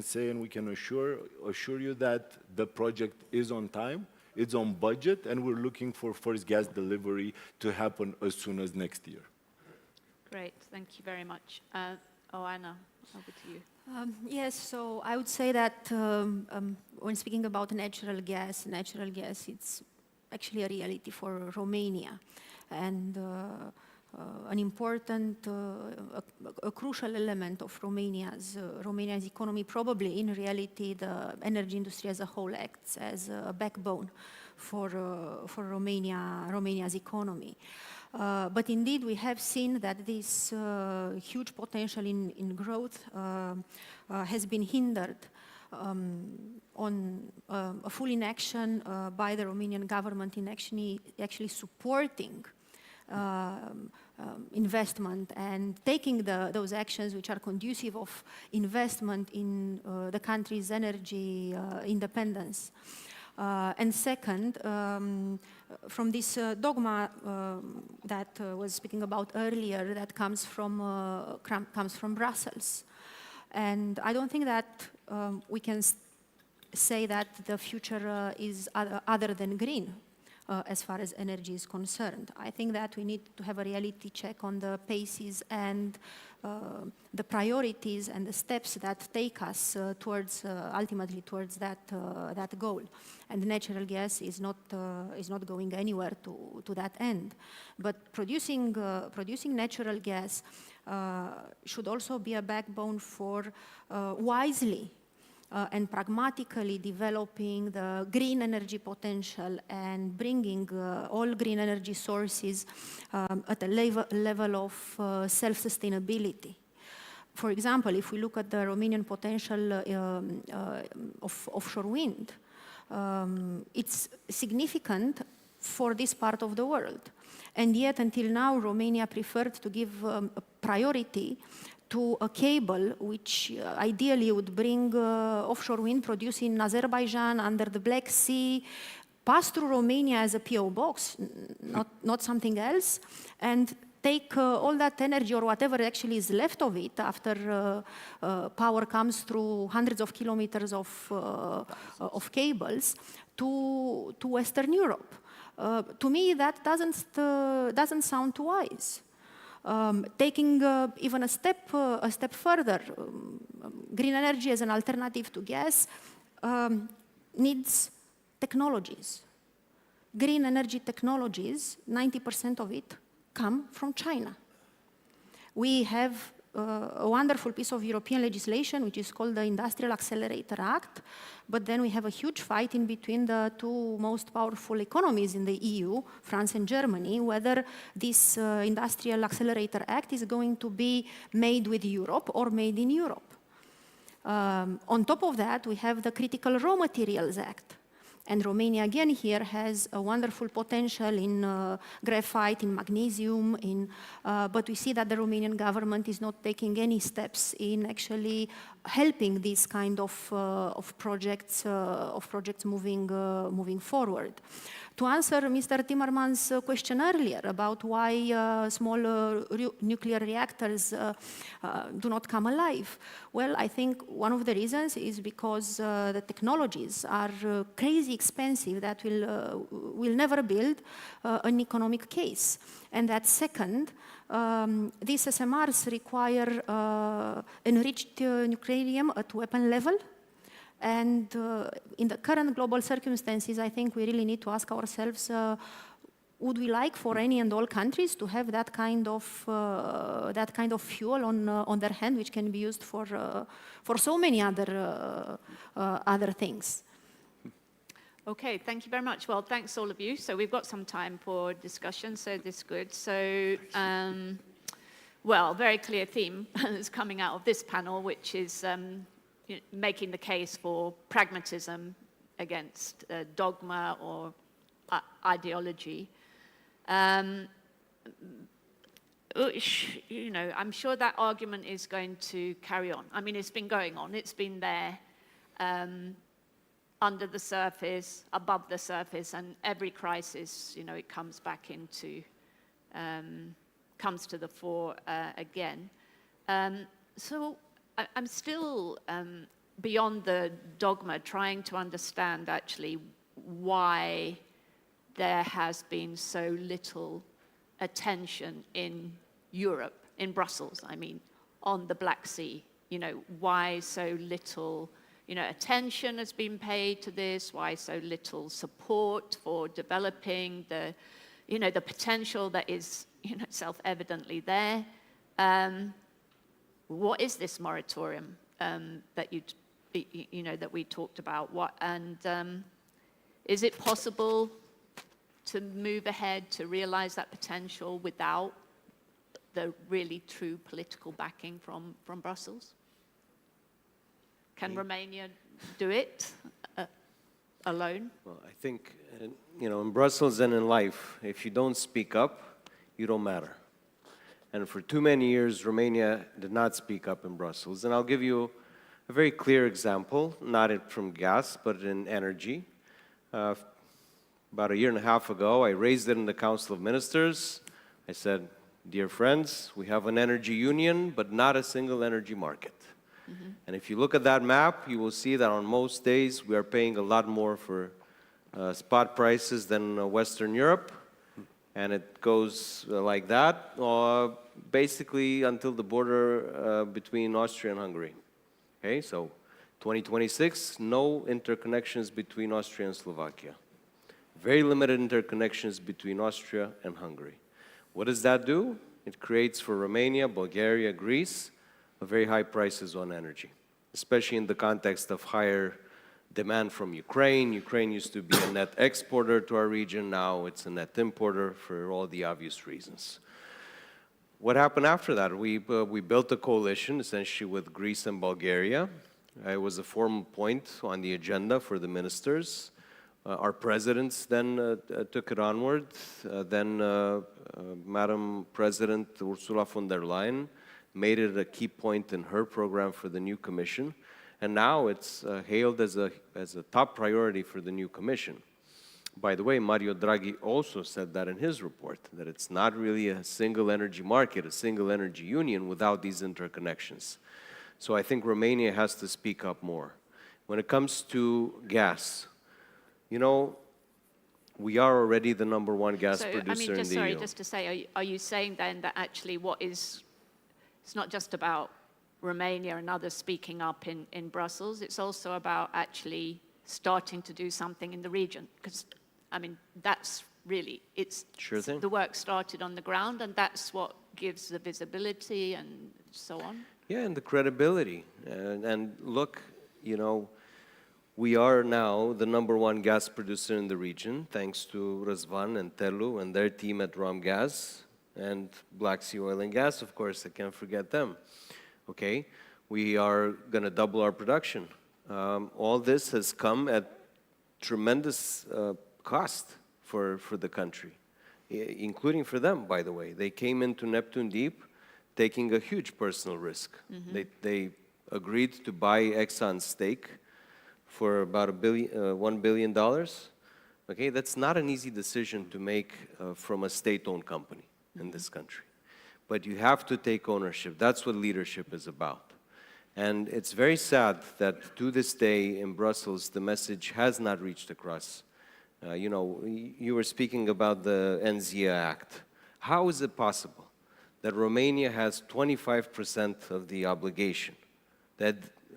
[SPEAKER 3] say, and we can assure you that the project is on time, it's on budget, and we're looking for first gas delivery to happen as soon as next year.
[SPEAKER 1] Great, thank you very much. Anna, over to you.
[SPEAKER 9] Yes, so I would say that when speaking about natural gas, it's actually a reality for Romania. And an important, a crucial element of Romania's economy, probably in reality the energy industry as a whole acts as a backbone for Romania's economy. But indeed, we have seen that this huge potential in growth has been hindered on a full inaction by the Romanian government in actually supporting investment and taking those actions which are conducive of investment in the country's energy independence. And second, from this dogma that was speaking about earlier, that comes from Brussels. And I don't think that we can say that the future is other than green as far as energy is concerned. I think that we need to have a reality check on the paces and the priorities and the steps that take us ultimately towards that goal. And natural gas is not going anywhere to that end. But producing natural gas should also be a backbone for wisely and pragmatically developing the green energy potential and bringing all green energy sources at a level of self-sustainability. For example, if we look at the Romanian potential of offshore wind, it's significant for this part of the world. And yet, until now, Romania preferred to give a priority to a cable which ideally would bring offshore wind produced in Azerbaijan under the Black Sea, pass through Romania as a PO box, not something else, and take all that energy or whatever actually is left of it after power comes through hundreds of kilometers of cables to Western Europe. To me, that doesn't sound too wise. Taking even a step further, green energy as an alternative to gas needs technologies. Green energy technologies, 90% of it come from China. We have a wonderful piece of European legislation which is called the Industrial Accelerator Act, but then we have a huge fight in between the two most powerful economies in the EU, France and Germany, whether this Industrial Accelerator Act is going to be made with Europe or made in Europe. On top of that, we have the Critical Raw Materials Act. And Romania, again, here has a wonderful potential in graphite, in magnesium, but we see that the Romanian government is not taking any steps in actually helping these kind of projects moving forward. To answer Mr. Timmermans' question earlier about why small nuclear reactors do not come alive, well, I think one of the reasons is because the technologies are crazy expensive that will never build an economic case. And that second, these SMRs require enriched uranium at weapon level. And in the current global circumstances, I think we really need to ask ourselves, would we like for any and all countries to have that kind of fuel on their hand, which can be used for so many other things?
[SPEAKER 1] Okay, thank you very much. Well, thanks all of you. So we've got some time for discussion, so this is good. So, well, very clear theme is coming out of this panel, which is making the case for pragmatism against dogma or ideology. You know, I'm sure that argument is going to carry on. I mean, it's been going on. It's been there. under the surface, above the surface, and every crisis, you know, it comes back into, comes to the fore again. So I'm still, beyond the dogma, trying to understand actually why there has been so little attention in Europe, in Brussels, I mean, on the Black Sea. You know, why so little, you know, attention has been paid to this, why so little support for developing the, you know, the potential that is, you know, self-evidently there. What is this moratorium that you know, that we talked about? What, and is it possible to move ahead to realize that potential without the really true political backing from Brussels? Can Romania do it alone?
[SPEAKER 18] Well, I think, you know, in Brussels and in life, if you don't speak up, you don't matter. And for too many years, Romania did not speak up in Brussels. And I'll give you a very clear example, not from gas, but in energy. About a year and a half ago, I raised it in the Council of Ministers. I said, dear friends, we have an energy union, but not a single energy market. And if you look at that map, you will see that on most days we are paying a lot more for spot prices than Western Europe. And it goes like that, basically until the border between Austria and Hungary. Okay, so 2026, no interconnections between Austria and Slovakia. Very limited interconnections between Austria and Hungary. What does that do? It creates for Romania, Bulgaria, Greece, very high prices on energy, especially in the context of higher demand from Ukraine. Ukraine used to be a net exporter to our region. Now it's a net importer for all the obvious reasons. What happened after that? We built a coalition, essentially with Greece and Bulgaria. It was a formal point on the agenda for the ministers. Our presidents then took it onward. Then Madam President Ursula von der Leyen made it a key point in her program for the new commission. And now it's hailed as a top priority for the new commission. By the way, Mario Draghi also said that in his report, that it's not really a single energy market, a single energy union without these interconnections. So I think Romania has to speak up more. When it comes to gas, you know, we are already the #1 gas producer in the EU.
[SPEAKER 1] Sorry, just to say, are you saying then that actually it's not just about Romania and others speaking up in Brussels, it's also about actually starting to do something in the region? Because, I mean, that's really, it's
[SPEAKER 18] sure thing.
[SPEAKER 1] The work started on the ground, and that's what gives the visibility and so on.
[SPEAKER 18] Yeah, and the credibility. And look, you know, we are now the #1 gas producer in the region, thanks to Răzvan and Telu and their team at Romgaz, and Black Sea Oil and Gas, of course, I can't forget them. Okay, we are going to double our production. All this has come at tremendous cost for the country, including for them, by the way. They came into Neptune Deep taking a huge personal risk. They agreed to buy Exxon's stake for about $1 billion. Okay, that's not an easy decision to make from a state-owned company in this country. But you have to take ownership. That's what leadership is about. And it's very sad that to this day in Brussels, the message has not reached across. You know, you were speaking about the NZIA Act. How is it possible that Romania has 25% of the obligation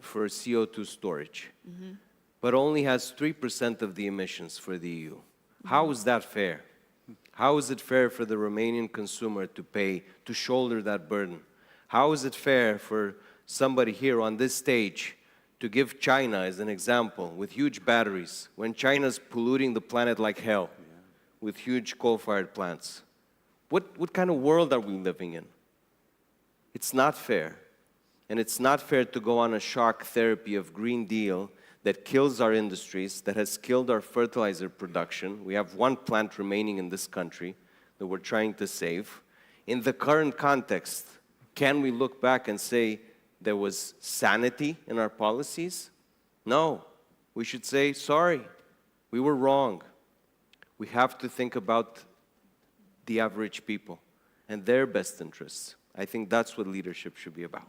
[SPEAKER 18] for CO2 storage, but only has 3% of the emissions for the EU? How is that fair? How is it fair for the Romanian consumer to pay, to shoulder that burden? How is it fair for somebody here on this stage to give China as an example with huge batteries when China's polluting the planet like hell with huge coal-fired plants? What kind of world are we living in? It's not fair. And it's not fair to go on a shock therapy of Green Deal that kills our industries, that has killed our fertilizer production. We have one plant remaining in this country that we're trying to save. In the current context, can we look back and say there was sanity in our policies? No. We should say, sorry, we were wrong. We have to think about the average people and their best interests. I think that's what leadership should be about.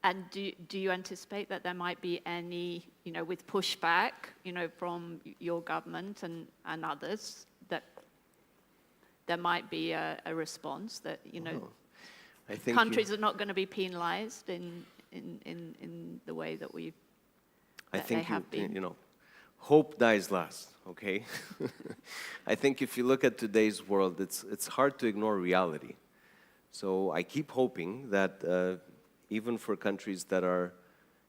[SPEAKER 1] And do you anticipate that there might be any, with pushback, from your government and others, that there might be a response that,
[SPEAKER 18] I think
[SPEAKER 1] countries are not going to be penalized in the way that they have been?
[SPEAKER 18] Hope dies last, okay? I think if you look at today's world, it's hard to ignore reality. So I keep hoping that even for countries that are,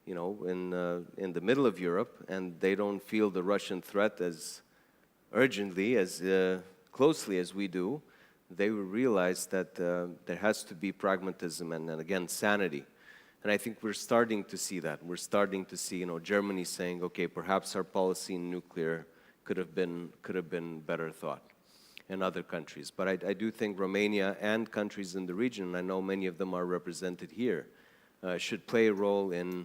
[SPEAKER 18] in the middle of Europe and they don't feel the Russian threat as urgently, as closely as we do, they will realize that there has to be pragmatism and again, sanity. And I think we're starting to see that. We're starting to see, Germany saying, okay, perhaps our policy in nuclear could have been better thought, and other countries. But I do think Romania and countries in the region, and I know many of them are represented here, should play a role in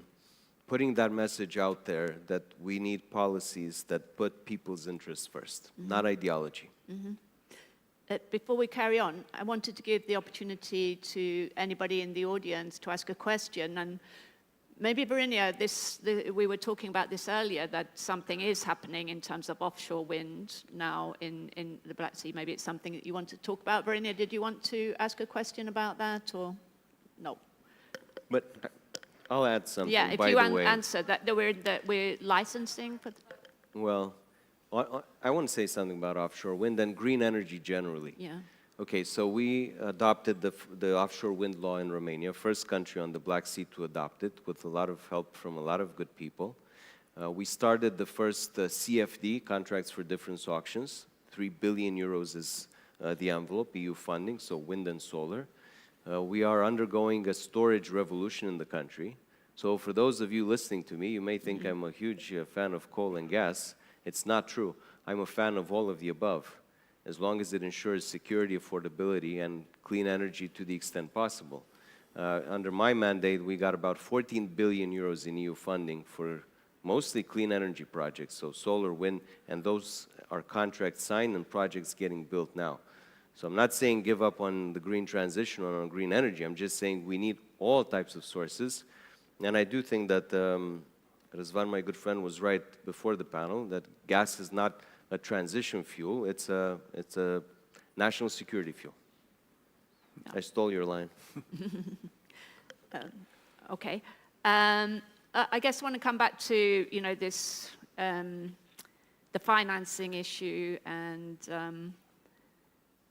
[SPEAKER 18] putting that message out there that we need policies that put people's interests first, not ideology.
[SPEAKER 1] Before we carry on, I wanted to give the opportunity to anybody in the audience to ask a question. And maybe, Verinia, we were talking about this earlier, that something is happening in terms of offshore wind now in the Black Sea. Maybe it's something that you want to talk about. Verinia, did you want to ask a question about that, or no?
[SPEAKER 18] But I'll add something,
[SPEAKER 1] yeah, if
[SPEAKER 18] by
[SPEAKER 1] you
[SPEAKER 18] the way.
[SPEAKER 1] answer that we're licensing for...
[SPEAKER 18] Well, I want to say something about offshore wind and green energy generally.
[SPEAKER 1] Yeah.
[SPEAKER 18] Okay, so we adopted the offshore wind law in Romania, first country on the Black Sea to adopt it, with a lot of help from a lot of good people. We started the first CFD, contracts for difference auctions. 3 billion euros is the envelope, EU funding, so wind and solar. We are undergoing a storage revolution in the country. So for those of you listening to me, you may think I'm a huge fan of coal and gas. It's not true. I'm a fan of all of the above, as long as it ensures security, affordability, and clean energy to the extent possible. Under my mandate, we got about 14 billion euros in EU funding for mostly clean energy projects, so solar, wind, and those are contracts signed and projects getting built now. So I'm not saying give up on the green transition or on green energy. I'm just saying we need all types of sources. And I do think that Răzvan, my good friend, was right before the panel, that gas is not a transition fuel, it's a national security fuel. No. I stole your line.
[SPEAKER 1] Okay. I guess I want to come back to, this, the financing issue, and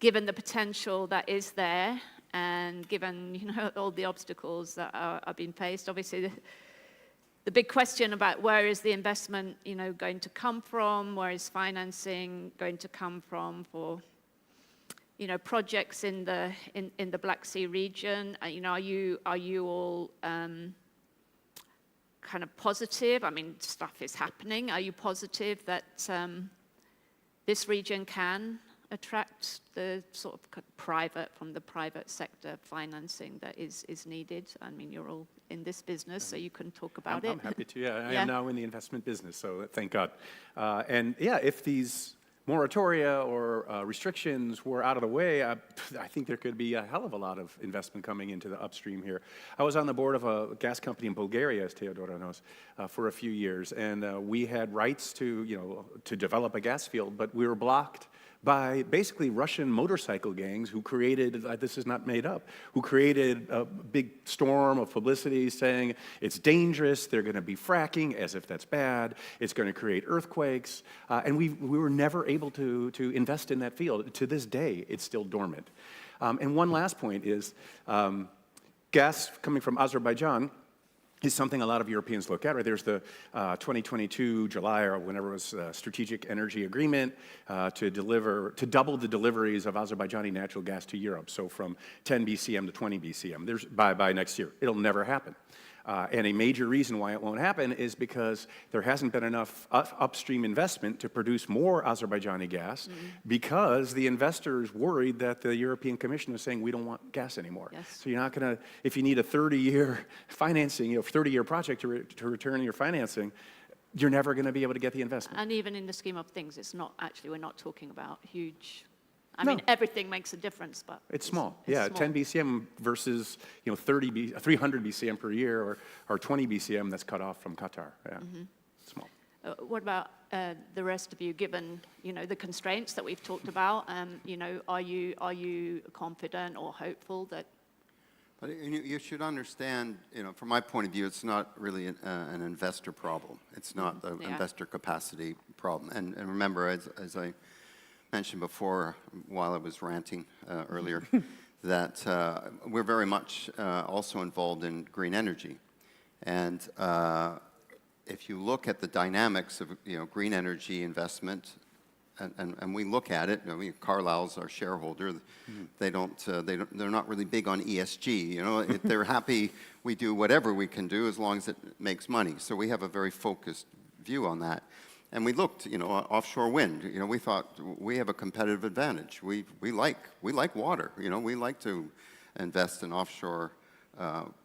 [SPEAKER 1] given the potential that is there, and given, all the obstacles that are being faced, obviously the big question about where is the investment, going to come from, where is financing going to come from for, projects in the Black Sea region. Are you all kind of positive? I mean, stuff is happening. Are you positive that this region can attract the sort of private sector financing that is needed? I mean, you're all in this business, so you can talk about it.
[SPEAKER 20] I'm happy to, yeah. I am now in the investment business, so thank God. And yeah, if these moratoria or restrictions were out of the way, I think there could be a hell of a lot of investment coming into the upstream here. I was on the board of a gas company in Bulgaria, as Teodora knows, for a few years, and we had rights to, to develop a gas field, but we were blocked by basically Russian motorcycle gangs who created, this is not made up, who created a big storm of publicity saying it's dangerous, they're going to be fracking, as if that's bad, it's going to create earthquakes, and we were never able to invest in that field. To this day, it's still dormant. And one last point is gas coming from Azerbaijan is something a lot of Europeans look at, right? There's the 2022 July or whenever it was strategic energy agreement to double the deliveries of Azerbaijani natural gas to Europe. So from 10 BCM to 20 BCM by next year. It'll never happen. And a major reason why it won't happen is because there hasn't been enough upstream investment to produce more Azerbaijani gas because the investors worried that the European Commission was saying we don't want gas anymore.
[SPEAKER 1] Yes.
[SPEAKER 20] So you're not going to, if you need a 30-year financing, 30-year project to return your financing, you're never going to be able to get the investment.
[SPEAKER 1] And even in the scheme of things, it's not actually, we're not talking about huge. I mean, everything makes a difference, but
[SPEAKER 20] it's small.
[SPEAKER 1] It's
[SPEAKER 20] yeah,
[SPEAKER 1] small.
[SPEAKER 20] 10 BCM versus 300 BCM per year, or 20 BCM that's cut off from Qatar. Yeah, small.
[SPEAKER 1] What about the rest of you? Given the constraints that we've talked about, are you confident or hopeful that?
[SPEAKER 2] But you should understand, from my point of view, it's not really an investor problem. It's not an investor capacity problem. And remember, as I mentioned before, while I was ranting earlier, that we're very much also involved in green energy. And if you look at the dynamics of green energy investment, and we look at it, Carlyle's our shareholder. They're not really big on ESG. They're happy we do whatever we can do as long as it makes money. So we have a very focused view on that. And we looked, offshore wind. We thought we have a competitive advantage. We like water. We like to invest in offshore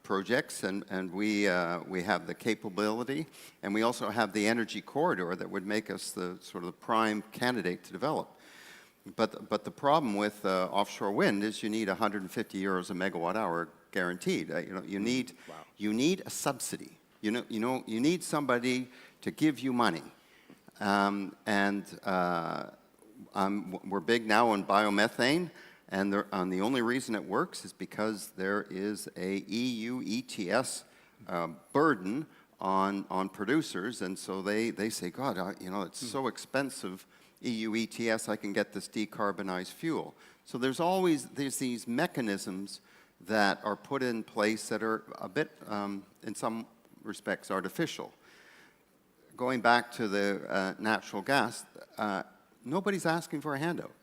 [SPEAKER 2] projects, and we have the capability, and we also have the energy corridor that would make us the sort of the prime candidate to develop. But the problem with offshore wind is you need 150 euros a megawatt hour guaranteed. You need a subsidy. You need somebody to give you money. We're big now on biomethane, and the only reason it works is because there is a EU ETS burden on producers, and so they say, God, it's so expensive, EU ETS, I can get this decarbonized fuel. So there's these mechanisms that are put in place that are a bit, in some respects, artificial. Going back to the natural gas, nobody's asking for a handout.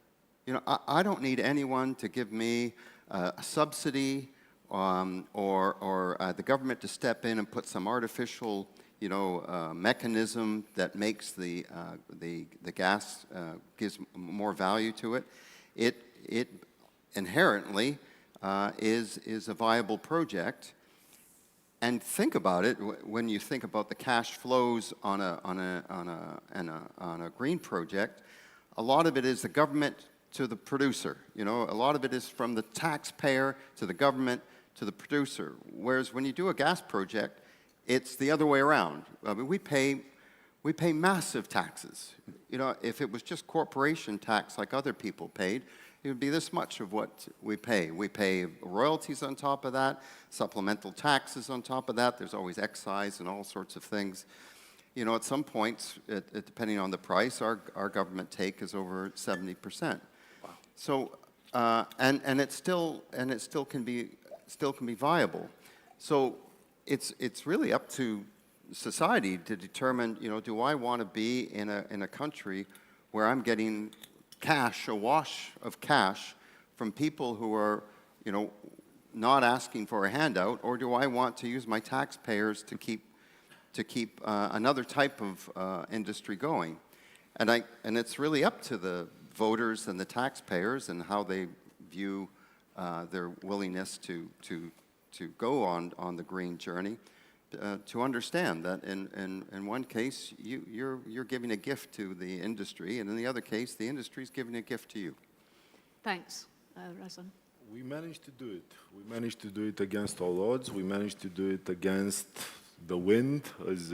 [SPEAKER 2] I don't need anyone to give me a subsidy or the government to step in and put some artificial, mechanism that makes the gas gives more value to it. It inherently is a viable project. And think about it when you think about the cash flows on a green project. A lot of it is the government to the producer. A lot of it is from the taxpayer to the government to the producer. Whereas when you do a gas project, it's the other way around. I mean, we pay massive taxes. If it was just corporation tax like other people paid, it would be this much of what we pay. We pay royalties on top of that, supplemental taxes on top of that. There's always excise and all sorts of things. At some points, depending on the price, our government take is over 70%. Wow. So, and it still can be viable. So, it's really up to society to determine. Do I want to be in a country where I'm getting cash, a wash of cash from people who are, not asking for a handout, or do I want to use my taxpayers to keep another type of industry going? And it's really up to the voters and the taxpayers and how they view their willingness to go on the green journey. To understand that in one case, you're giving a gift to the industry, and in the other case, the industry is giving a gift to you.
[SPEAKER 1] Thanks, Razan.
[SPEAKER 3] We managed to do it. We managed to do it against all odds. We managed to do it against the wind, as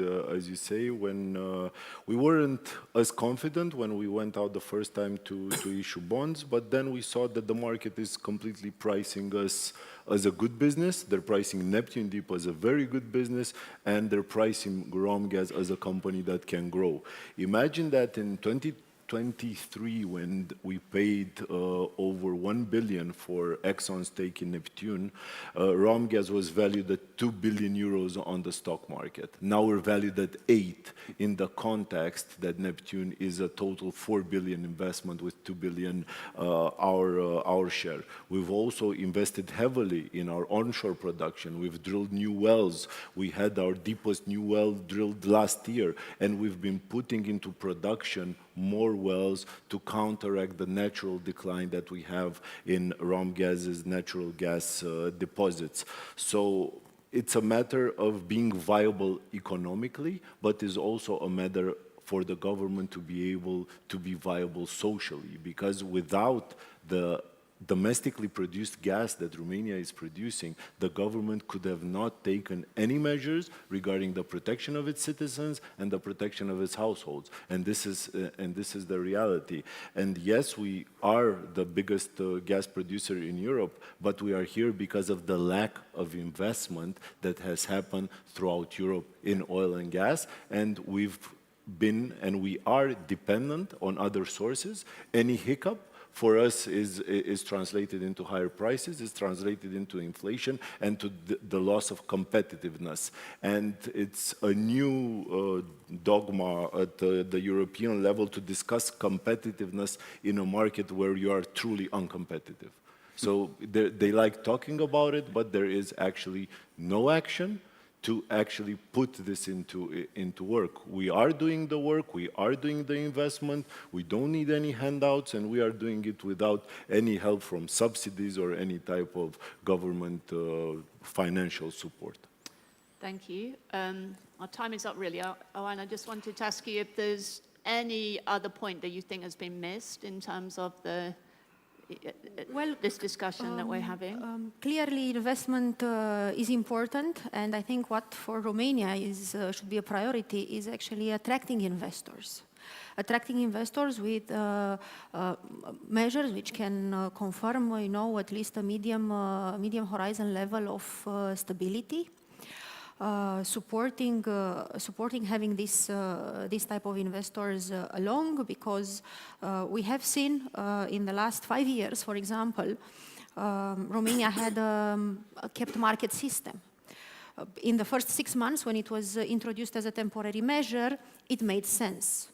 [SPEAKER 3] you say, when we weren't as confident when we went out the first time to issue bonds, but then we saw that the market is completely pricing us as a good business. They're pricing Neptune Deep as a very good business, and they're pricing Romgaz as a company that can grow. Imagine that in 2020, 23, when we paid over 1 billion for Exxon's stake in Neptune, Romgaz was valued at 2 billion euros on the stock market. Now we're valued at 8 in the context that Neptune is a total 4 billion investment with 2 billion our share. We've also invested heavily in our onshore production. We've drilled new wells. We had our deepest new well drilled last year, and we've been putting into production more wells to counteract the natural decline that we have in Romgaz's natural gas deposits. So it's a matter of being viable economically, but is also a matter for the government to be able to be viable socially, because without the domestically produced gas that Romania is producing, the government could have not taken any measures regarding the protection of its citizens and the protection of its households. And this is the reality. And yes, we are the biggest gas producer in Europe, but we are here because of the lack of investment that has happened throughout Europe in oil and gas. And we've been and we are dependent on other sources. Any hiccup for us is translated into higher prices, is translated into inflation and to the loss of competitiveness. And it's a new dogma at the European level to discuss competitiveness in a market where you are truly uncompetitive. So they like talking about it, but there is actually no action to actually put this into work. We are doing the work, we are doing the investment, we don't need any handouts, and we are doing it without any help from subsidies or any type of government financial support.
[SPEAKER 1] Thank you. Our time is up really. Owen, I just wanted to ask you if there's any other point that you think has been missed in terms of the this discussion that we're having?
[SPEAKER 9] Clearly, investment is important, and I think what for Romania should be a priority is actually attracting investors. Attracting investors with measures which can confirm, at least a medium horizon level of stability. Supporting having this type of investors along, because we have seen in the last 5 years, for example, Romania had a kept market system. In the first 6 months, when it was introduced as a temporary measure, it made sense.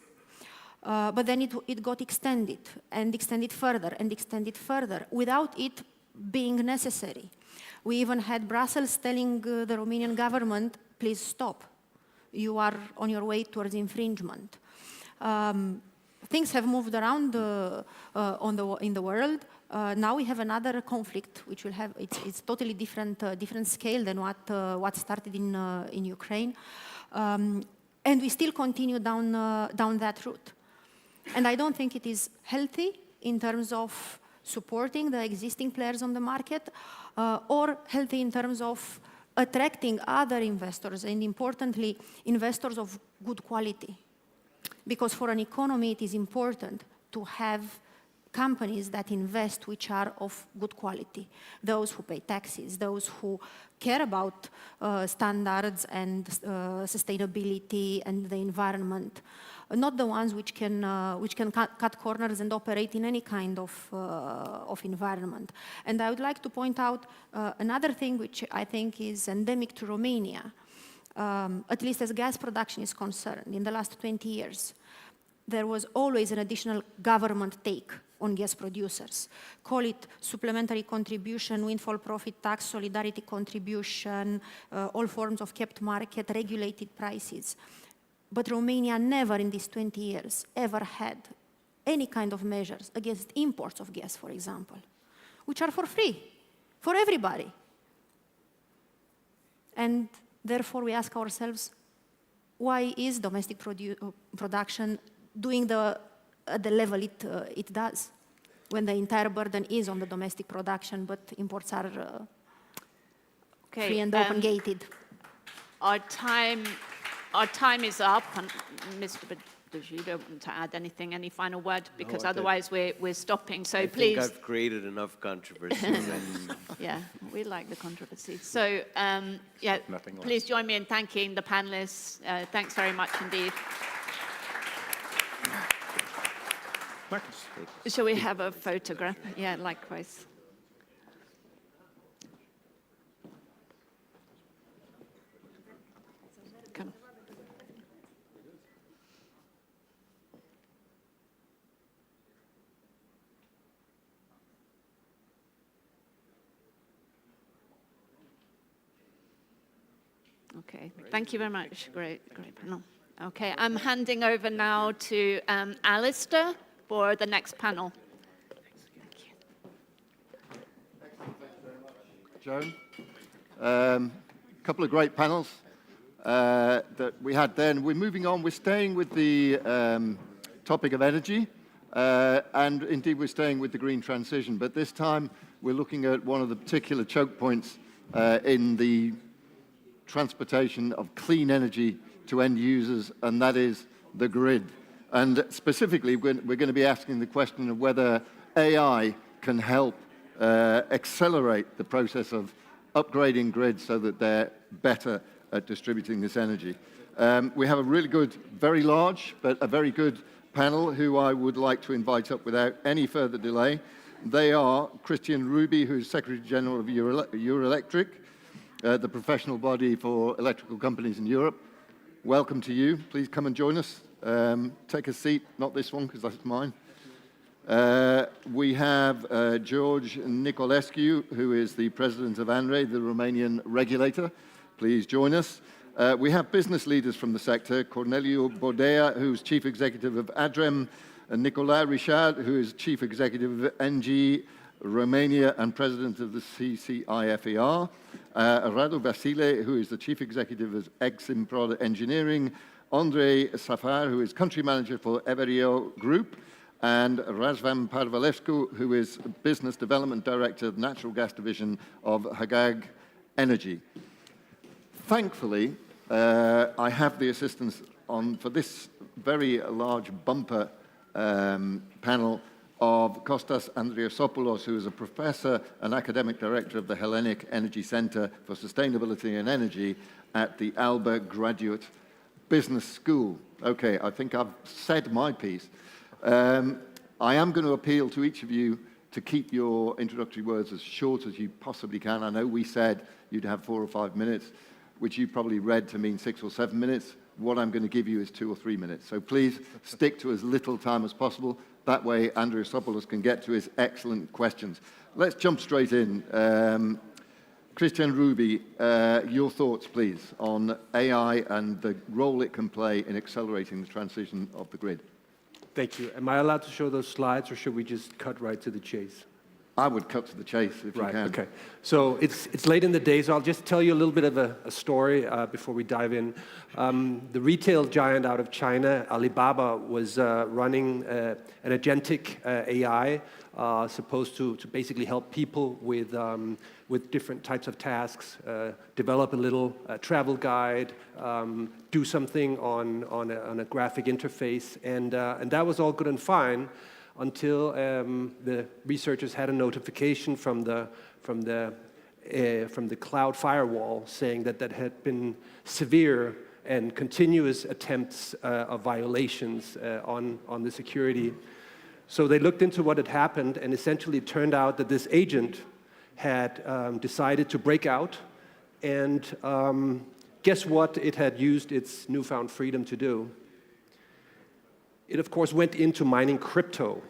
[SPEAKER 9] But then it got extended and extended further and extended further without it being necessary. We even had Brussels telling the Romanian government, please stop. You are on your way towards infringement. Things have moved around in the world. Now we have another conflict, which will have, it's totally different scale than what started in Ukraine. And we still continue down that route. And I don't think it is healthy in terms of supporting the existing players on the market, or healthy in terms of attracting other investors, and importantly, investors of good quality. Because for an economy, it is important to have companies that invest which are of good quality. Those who pay taxes, those who care about standards and sustainability and the environment. Not the ones which can cut corners and operate in any kind of environment. And I would like to point out another thing which I think is endemic to Romania, at least as gas production is concerned. In the last 20 years, there was always an additional government take on gas producers. Call it supplementary contribution, windfall profit tax, solidarity contribution, all forms of kept market, regulated prices. But Romania never in these 20 years ever had any kind of measures against imports of gas, for example, which are for free, for everybody. And therefore we ask ourselves, why is domestic production doing at the level it does, when the entire burden is on the domestic production, but imports are free and open-gated?
[SPEAKER 1] Our time is up, and Mr. Badouche, you don't want to add anything, any final word, because otherwise we're stopping. So please.
[SPEAKER 18] I think I've created enough controversy.
[SPEAKER 1] Yeah, we like the controversy. So yeah, please join me in thanking the panelists. Thanks very much indeed.
[SPEAKER 20] Marcus.
[SPEAKER 1] Shall we have a photograph? Yeah, likewise. Come. Okay, thank you very much. Great panel. Okay, I'm handing over now to Alistair for the next panel.
[SPEAKER 2] Joan. A couple of great panels that we had then. We're moving on. We're staying with the topic of energy, and indeed we're staying with the green transition. But this time we're looking at one of the particular choke points in the transportation of clean energy to end users, and that is the grid. And specifically, we're going to be asking the question of whether AI can help accelerate the process of upgrading grids so that they're better at distributing this energy. We have a really good, very large, but a very good panel who I would like to invite up without any further delay. They are Christian Ruby, who's Secretary General of Eurelectric, the professional body for electrical companies in Europe. Welcome to you. Please come and join us. Take a seat, not this one, because that's mine. We have George Nicolescu, who is the president of ANRE, the Romanian regulator. Please join us. We have business leaders from the sector, Corneliu Bodea, who's chief executive of ADREM, and Nicolas Richard, who is chief executive of ENG Romania and president of the CCIFER, Radu Vasile, who is the chief executive of Eximprod Engineering, Andrei Safar, who is country manager for Everio Group, and Razvan Parvalescu, who is business development director of the natural gas division of Hagag Energy. Thankfully, I have the assistance for this very large bumper panel of Kostas Andriasopoulos, who is a professor and academic director of the Hellenic Energy Center for Sustainability and Energy at the Alba Graduate Business School. Okay, I think I've said my piece. I am going to appeal to each of you to keep your introductory words as short as you possibly can. I know we said you'd have 4 or 5 minutes, which you probably read to mean 6 or 7 minutes. What I'm going to give you is 2 or 3 minutes. So please stick to as little time as possible. That way, Andriasopoulos can get to his excellent questions. Let's jump straight in. Christian Ruby, your thoughts, please, on AI and the role it can play in accelerating the transition of the grid.
[SPEAKER 5] Thank you. Am I allowed to show those slides, or should we just cut right to the chase?
[SPEAKER 2] I would cut to the chase if you can.
[SPEAKER 5] Okay. So it's late in the day, so I'll just tell you a little bit of a story before we dive in. The retail giant out of China, Alibaba, was running an agentic AI supposed to basically help people with different types of tasks, develop a little travel guide, do something on a graphic interface, and that was all good and fine until the researchers had a notification from the cloud firewall saying that had been severe and continuous attempts of violations on the security. So they looked into what had happened, and essentially it turned out that this agent had decided to break out, and guess what it had used its newfound freedom to do? It, of course, went into mining crypto.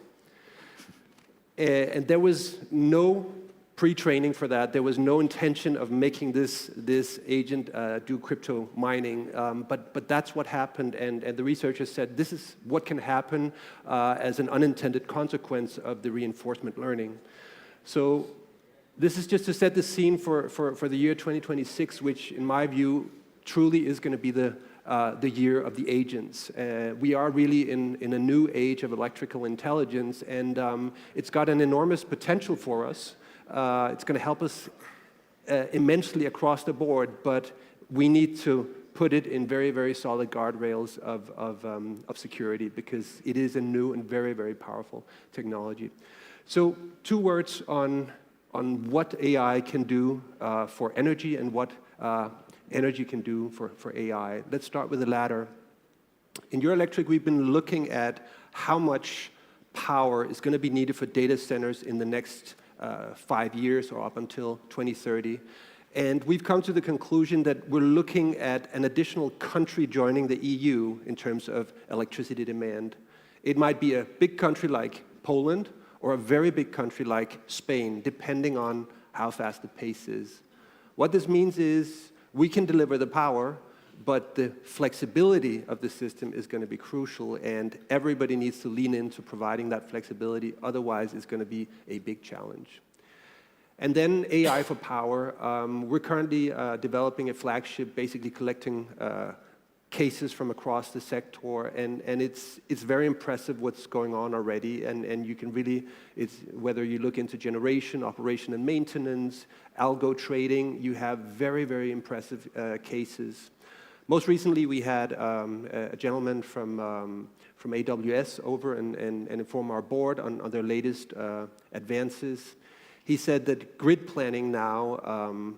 [SPEAKER 5] And there was no pre-training for that. There was no intention of making this agent do crypto mining. But that's what happened. And the researchers said this is what can happen as an unintended consequence of the reinforcement learning. So this is just to set the scene for the year 2026, which, in my view, truly is going to be the year of the agents. We are really in a new age of electrical intelligence, and it's got an enormous potential for us. It's going to help us immensely across the board, but we need to put it in very, very solid guardrails of security, because it is a new and very, very powerful technology. So 2 words on what AI can do for energy and what energy can do for AI. Let's start with the latter. In Eurelectric, we've been looking at how much power is going to be needed for data centers in the next 5 years or up until 2030. And we've come to the conclusion that we're looking at an additional country joining the EU in terms of electricity demand. It might be a big country like Poland or a very big country like Spain, depending on how fast the pace is. What this means is we can deliver the power, but the flexibility of the system is going to be crucial, and everybody needs to lean into providing that flexibility. Otherwise, it's going to be a big challenge. And then AI for power. We're currently developing a flagship, basically collecting cases from across the sector, and it's very impressive what's going on already, and you can really, whether you look into generation, operation and maintenance, algo trading, you have very, very impressive cases. Most recently, we had a gentleman from AWS over and inform our board on their latest advances. He said that grid planning now,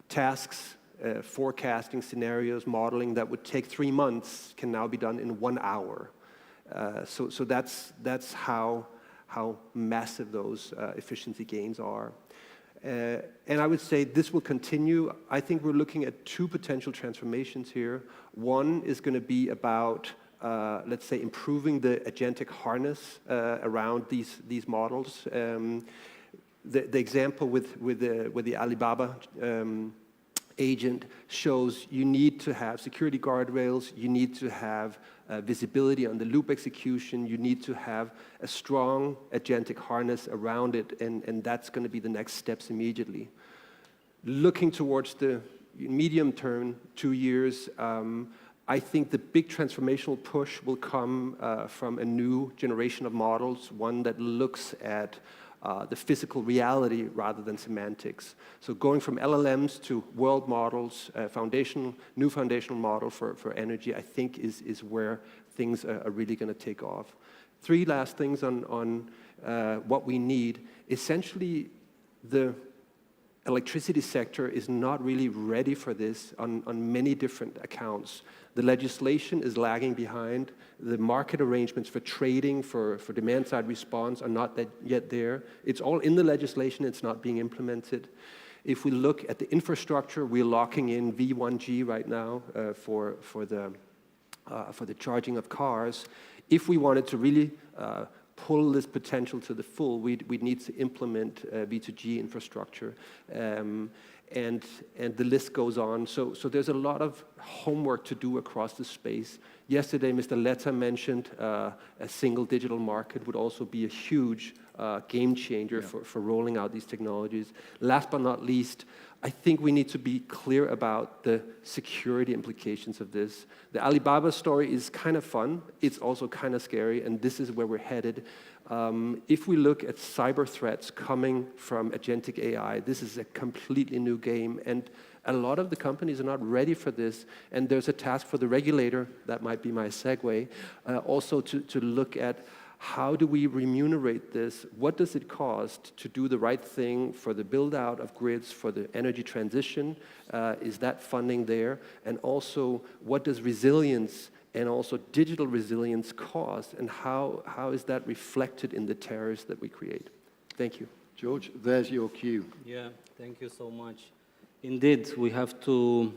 [SPEAKER 5] tasks, forecasting scenarios, modeling that would take 3 months can now be done in 1 hour. So that's how massive those efficiency gains are. And I would say this will continue. I think we're looking at 2 potential transformations here. One is going to be about, let's say, improving the agentic harness around these models. The example with the Alibaba agent shows you need to have security guardrails, you need to have visibility on the loop execution, you need to have a strong agentic harness around it, and that's going to be the next steps immediately. Looking towards the medium term, 2 years, I think the big transformational push will come from a new generation of models, one that looks at the physical reality rather than semantics. So going from LLMs to world models, new foundational model for energy, I think is where things are really going to take off. 3 last things on what we need. Essentially, the electricity sector is not really ready for this on many different accounts. The legislation is lagging behind. The market arrangements for trading, for demand-side response are not yet there. It's all in the legislation, it's not being implemented. If we look at the infrastructure, we're locking in V1G right now for the charging of cars. If we wanted to really pull this potential to the full, we'd need to implement V2G infrastructure. And the list goes on. So there's a lot of homework to do across the space. Yesterday, Mr. Letta mentioned a single digital market would also be a huge game changer for rolling out these technologies. Last but not least, I think we need to be clear about the security implications of this. The Alibaba story is kind of fun. It's also kind of scary, and this is where we're headed. If we look at cyber threats coming from agentic AI, this is a completely new game, and a lot of the companies are not ready for this, and there's a task for the regulator, that might be my segue, also to look at how do we remunerate this? What does it cost to do the right thing for the build-out of grids, for the energy transition? Is that funding there? And also, what does resilience and also digital resilience cost, and how is that reflected in the tariffs that we create? Thank you.
[SPEAKER 7] George, there's your cue.
[SPEAKER 12] Yeah, thank you so much. Indeed, we have to,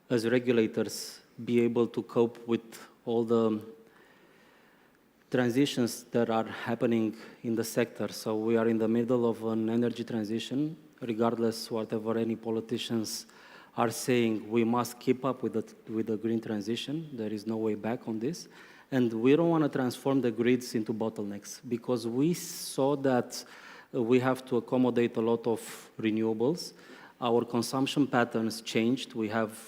[SPEAKER 12] as regulators, be able to cope with all the transitions that are happening in the sector. So we are in the middle of an energy transition, regardless whatever any politicians are saying, we must keep up with the green transition. There is no way back on this. And we don't want to transform the grids into bottlenecks, because we saw that we have to accommodate a lot of renewables. Our consumption patterns changed. We have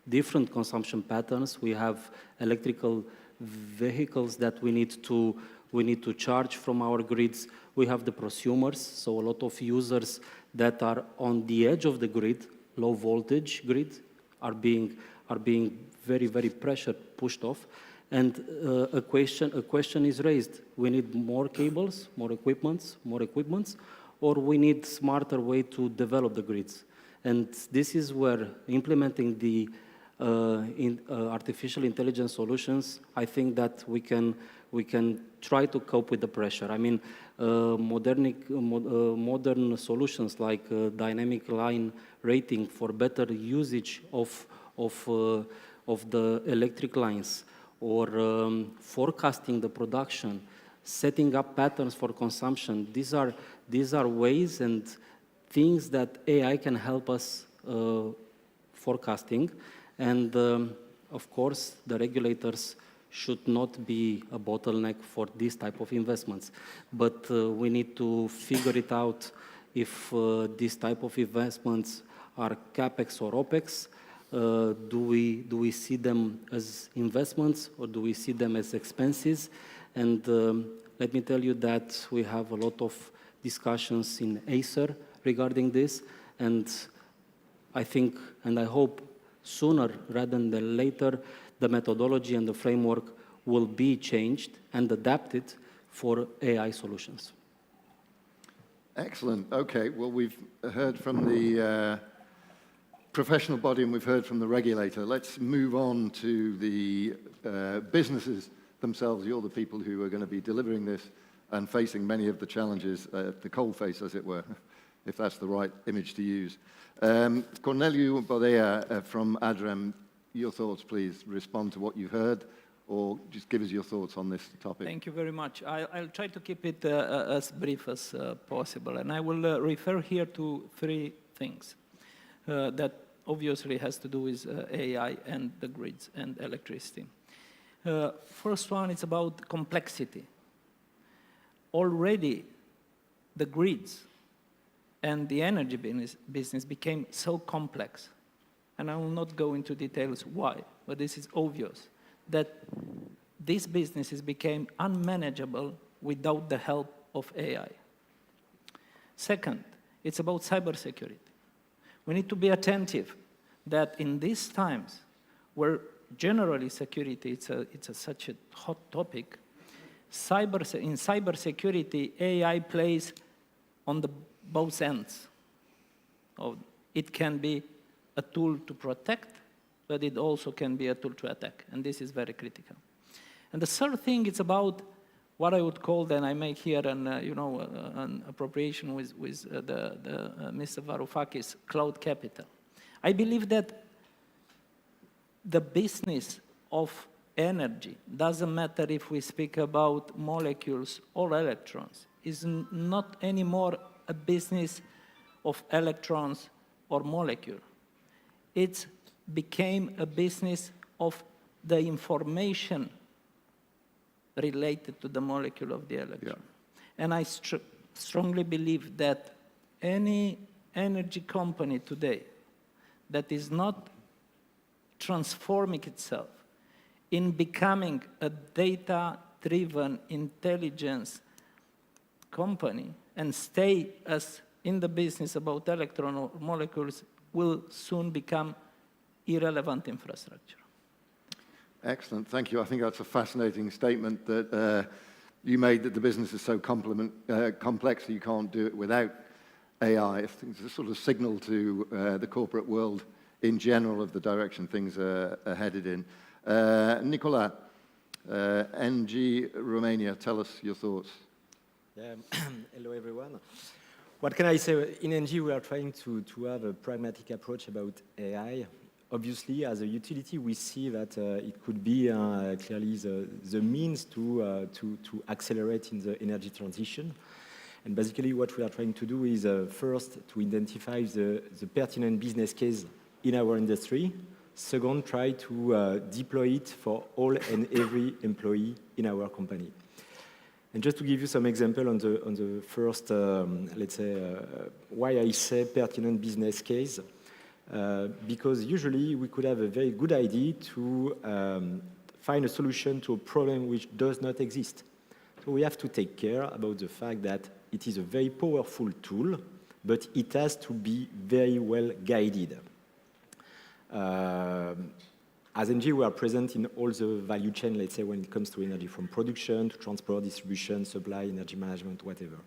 [SPEAKER 12] different consumption patterns. We have electrical vehicles that we need to charge from our grids. We have the prosumers, so a lot of users that are on the edge of the grid, low voltage grid, are being very, very pressure pushed off. And a question is raised. We need more cables, more equipments, or we need smarter way to develop the grids. And this is where implementing the artificial intelligence solutions, I think that we can we can try to cope with the pressure. I mean, modern solutions like dynamic line rating for better usage of the electric lines, or forecasting the production, setting up patterns for consumption. These are ways and things that AI can help us forecasting. And of course, the regulators should not be a bottleneck for this type of investments. But we need to figure it out if these type of investments are CapEx or OpEx. Do we see them as investments, or do we see them as expenses? And let me tell you that we have a lot of discussions in Acer regarding this, and I think and I hope sooner rather than later the methodology and the framework will be changed and adapted for AI solutions.
[SPEAKER 7] Excellent. Okay, well, we've heard from the professional body and we've heard from the regulator. Let's move on to the businesses themselves. You're the people who are going to be delivering this and facing many of the challenges, the cold face, as it were, if that's the right image to use. Corneliu Bodea from ADREM, your thoughts, please. Respond to what you heard, or just give us your thoughts on this topic.
[SPEAKER 14] Thank you very much. I'll try to keep it as brief as possible, and I will refer here to three things that obviously has to do with AI and the grids and electricity. First one is about complexity. Already, the grids and the energy business became so complex, and I will not go into details why, but this is obvious, that these businesses became unmanageable without the help of AI. Second, it's about cybersecurity. We need to be attentive that in these times, where generally security it's such a hot topic, in cybersecurity, AI plays on both ends. It can be a tool to protect, but it also can be a tool to attack, and this is very critical. And the third thing is about what I would call, then I make here an appropriation with Mr. Varoufakis, cloud capital. I believe that the business of energy, doesn't matter if we speak about molecules or electrons, is not anymore a business of electrons or molecule. It became a business of the information related to the molecule of the electron. Yeah. And I strongly believe that any energy company today that is not transforming itself in becoming a data-driven intelligence company and stay as in the business about electron or molecules will soon become irrelevant infrastructure.
[SPEAKER 7] Excellent, thank you. I think that's a fascinating statement that you made, that the business is so complex that you can't do it without AI. I think it's a sort of signal to the corporate world in general of the direction things are headed in. Nicola, ENG Romania, tell us your thoughts.
[SPEAKER 21] Hello, everyone. What can I say? In ENG, we are trying to have a pragmatic approach about AI. Obviously, as a utility, we see that it could be clearly the means to accelerate in the energy transition. And basically, what we are trying to do is first to identify the pertinent business case in our industry. Second, try to deploy it for all and every employee in our company. And just to give you some example on the first, let's say, why I say pertinent business case, because usually we could have a very good idea to find a solution to a problem which does not exist. So we have to take care about the fact that it is a very powerful tool, but it has to be very well guided. As ENG, we are present in all the value chain, let's say, when it comes to energy, from production to transport, distribution, supply, energy management, whatever.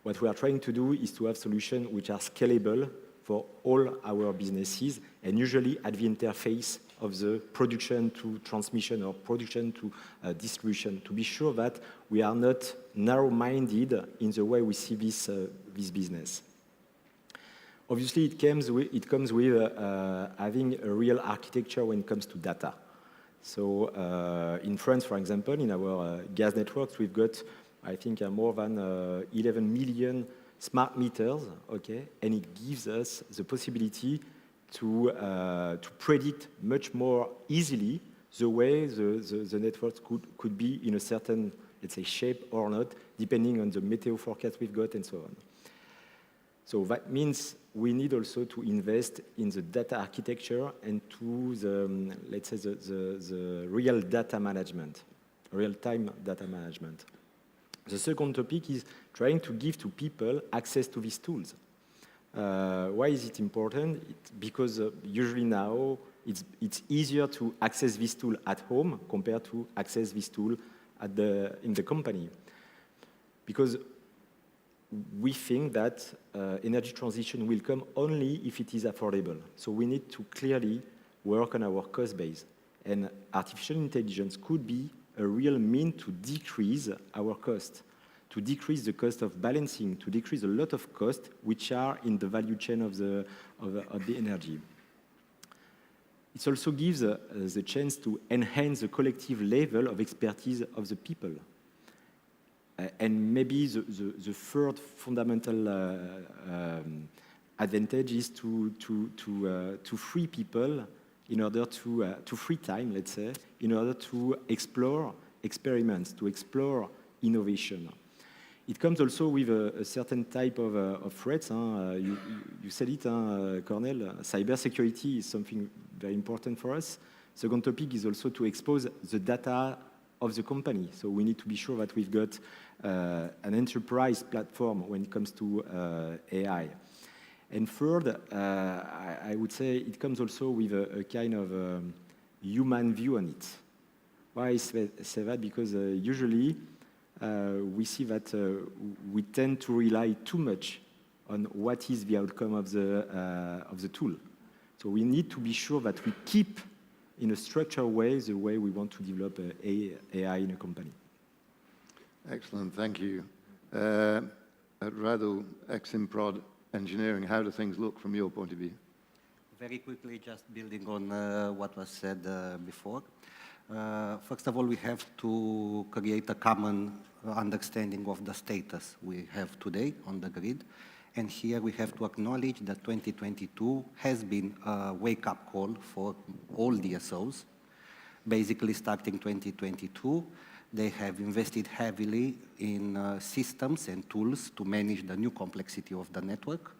[SPEAKER 21] What we are trying to do is to have solutions which are scalable for all our businesses, and usually at the interface of the production to transmission or production to distribution, to be sure that we are not narrow-minded in the way we see this business. Obviously, it comes with having a real architecture when it comes to data. So in France, for example, in our gas networks, we've got, I think, more than 11 million smart meters, okay? And it gives us the possibility to predict much more easily the way the networks could be in a certain, let's say, shape or not, depending on the meteo forecast we've got and so on. So that means we need also to invest in the data architecture and to the, let's say, the real data management, real-time data management. The second topic is trying to give to people access to these tools. Why is it important? Because usually now it's easier to access this tool at home compared to access this tool in the company. Because we think that energy transition will come only if it is affordable. So we need to clearly work on our cost base. And artificial intelligence could be a real means to decrease our cost, to decrease the cost of balancing, to decrease a lot of costs which are in the value chain of the energy. It also gives the chance to enhance the collective level of expertise of the people. And maybe the third fundamental advantage is to free people in order to free time, let's say, in order to explore experiments, to explore innovation. It comes also with a certain type of threats. You said it, Cornel. Cybersecurity is something very important for us. Second topic is also to expose the data of the company. So we need to be sure that we've got an enterprise platform when it comes to AI. And third, I would say it comes also with a kind of human view on it. Why I say that? Because usually we see that we tend to rely too much on what is the outcome of the tool. So we need to be sure that we keep in a structured way the way we want to develop AI in a company.
[SPEAKER 7] Excellent, thank you. At Radu, ex-Improd Engineering, how do things look from your point of view?
[SPEAKER 19] Very quickly, just building on what was said before. First of all, we have to create a common understanding of the status we have today on the grid. And here we have to acknowledge that 2022 has been a wake-up call for all DSOs. Basically, starting 2022, they have invested heavily in systems and tools to manage the new complexity of the network.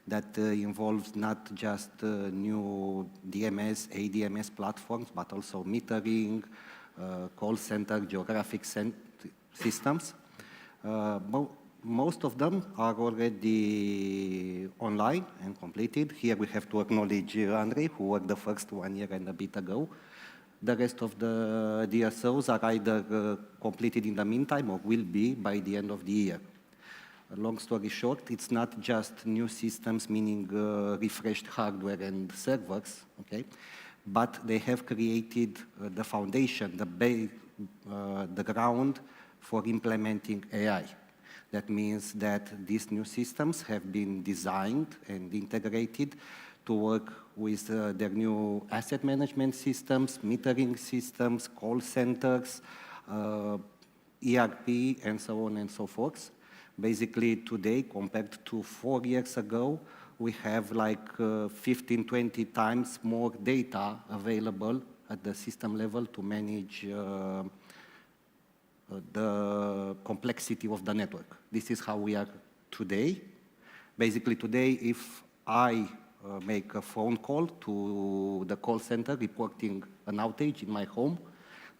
[SPEAKER 19] That involves not just new DMS, ADMS platforms, but also metering, call center, geographic systems. Most of them are already online and completed. Here we have to acknowledge Andre, who worked the first 1 year and a bit ago. The rest of the DSOs are either completed in the meantime or will be by the end of the year. Long story short, it's not just new systems, meaning refreshed hardware and servers, okay? But they have created the foundation, the ground for implementing AI. That means that these new systems have been designed and integrated to work with their new asset management systems, metering systems, call centers, ERP, and so on and so forth. Basically, today, compared to 4 years ago, we have like 15, 20 times more data available at the system level to manage the complexity of the network. This is how we are today. Basically, today, if I make a phone call to the call center reporting an outage in my home,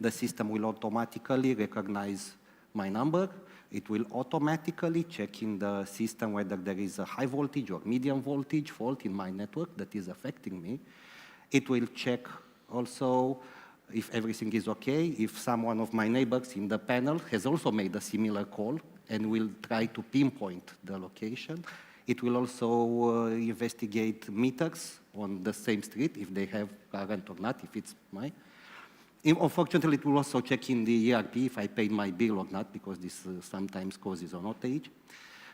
[SPEAKER 19] the system will automatically recognize my number. It will automatically check in the system whether there is a high voltage or medium voltage fault in my network that is affecting me. It will check also if everything is okay, if someone of my neighbors in the panel has also made a similar call and will try to pinpoint the location. It will also investigate meters on the same street, if they have current or not, if it's mine. Unfortunately, it will also check in the ERP if I paid my bill or not, because this sometimes causes an outage.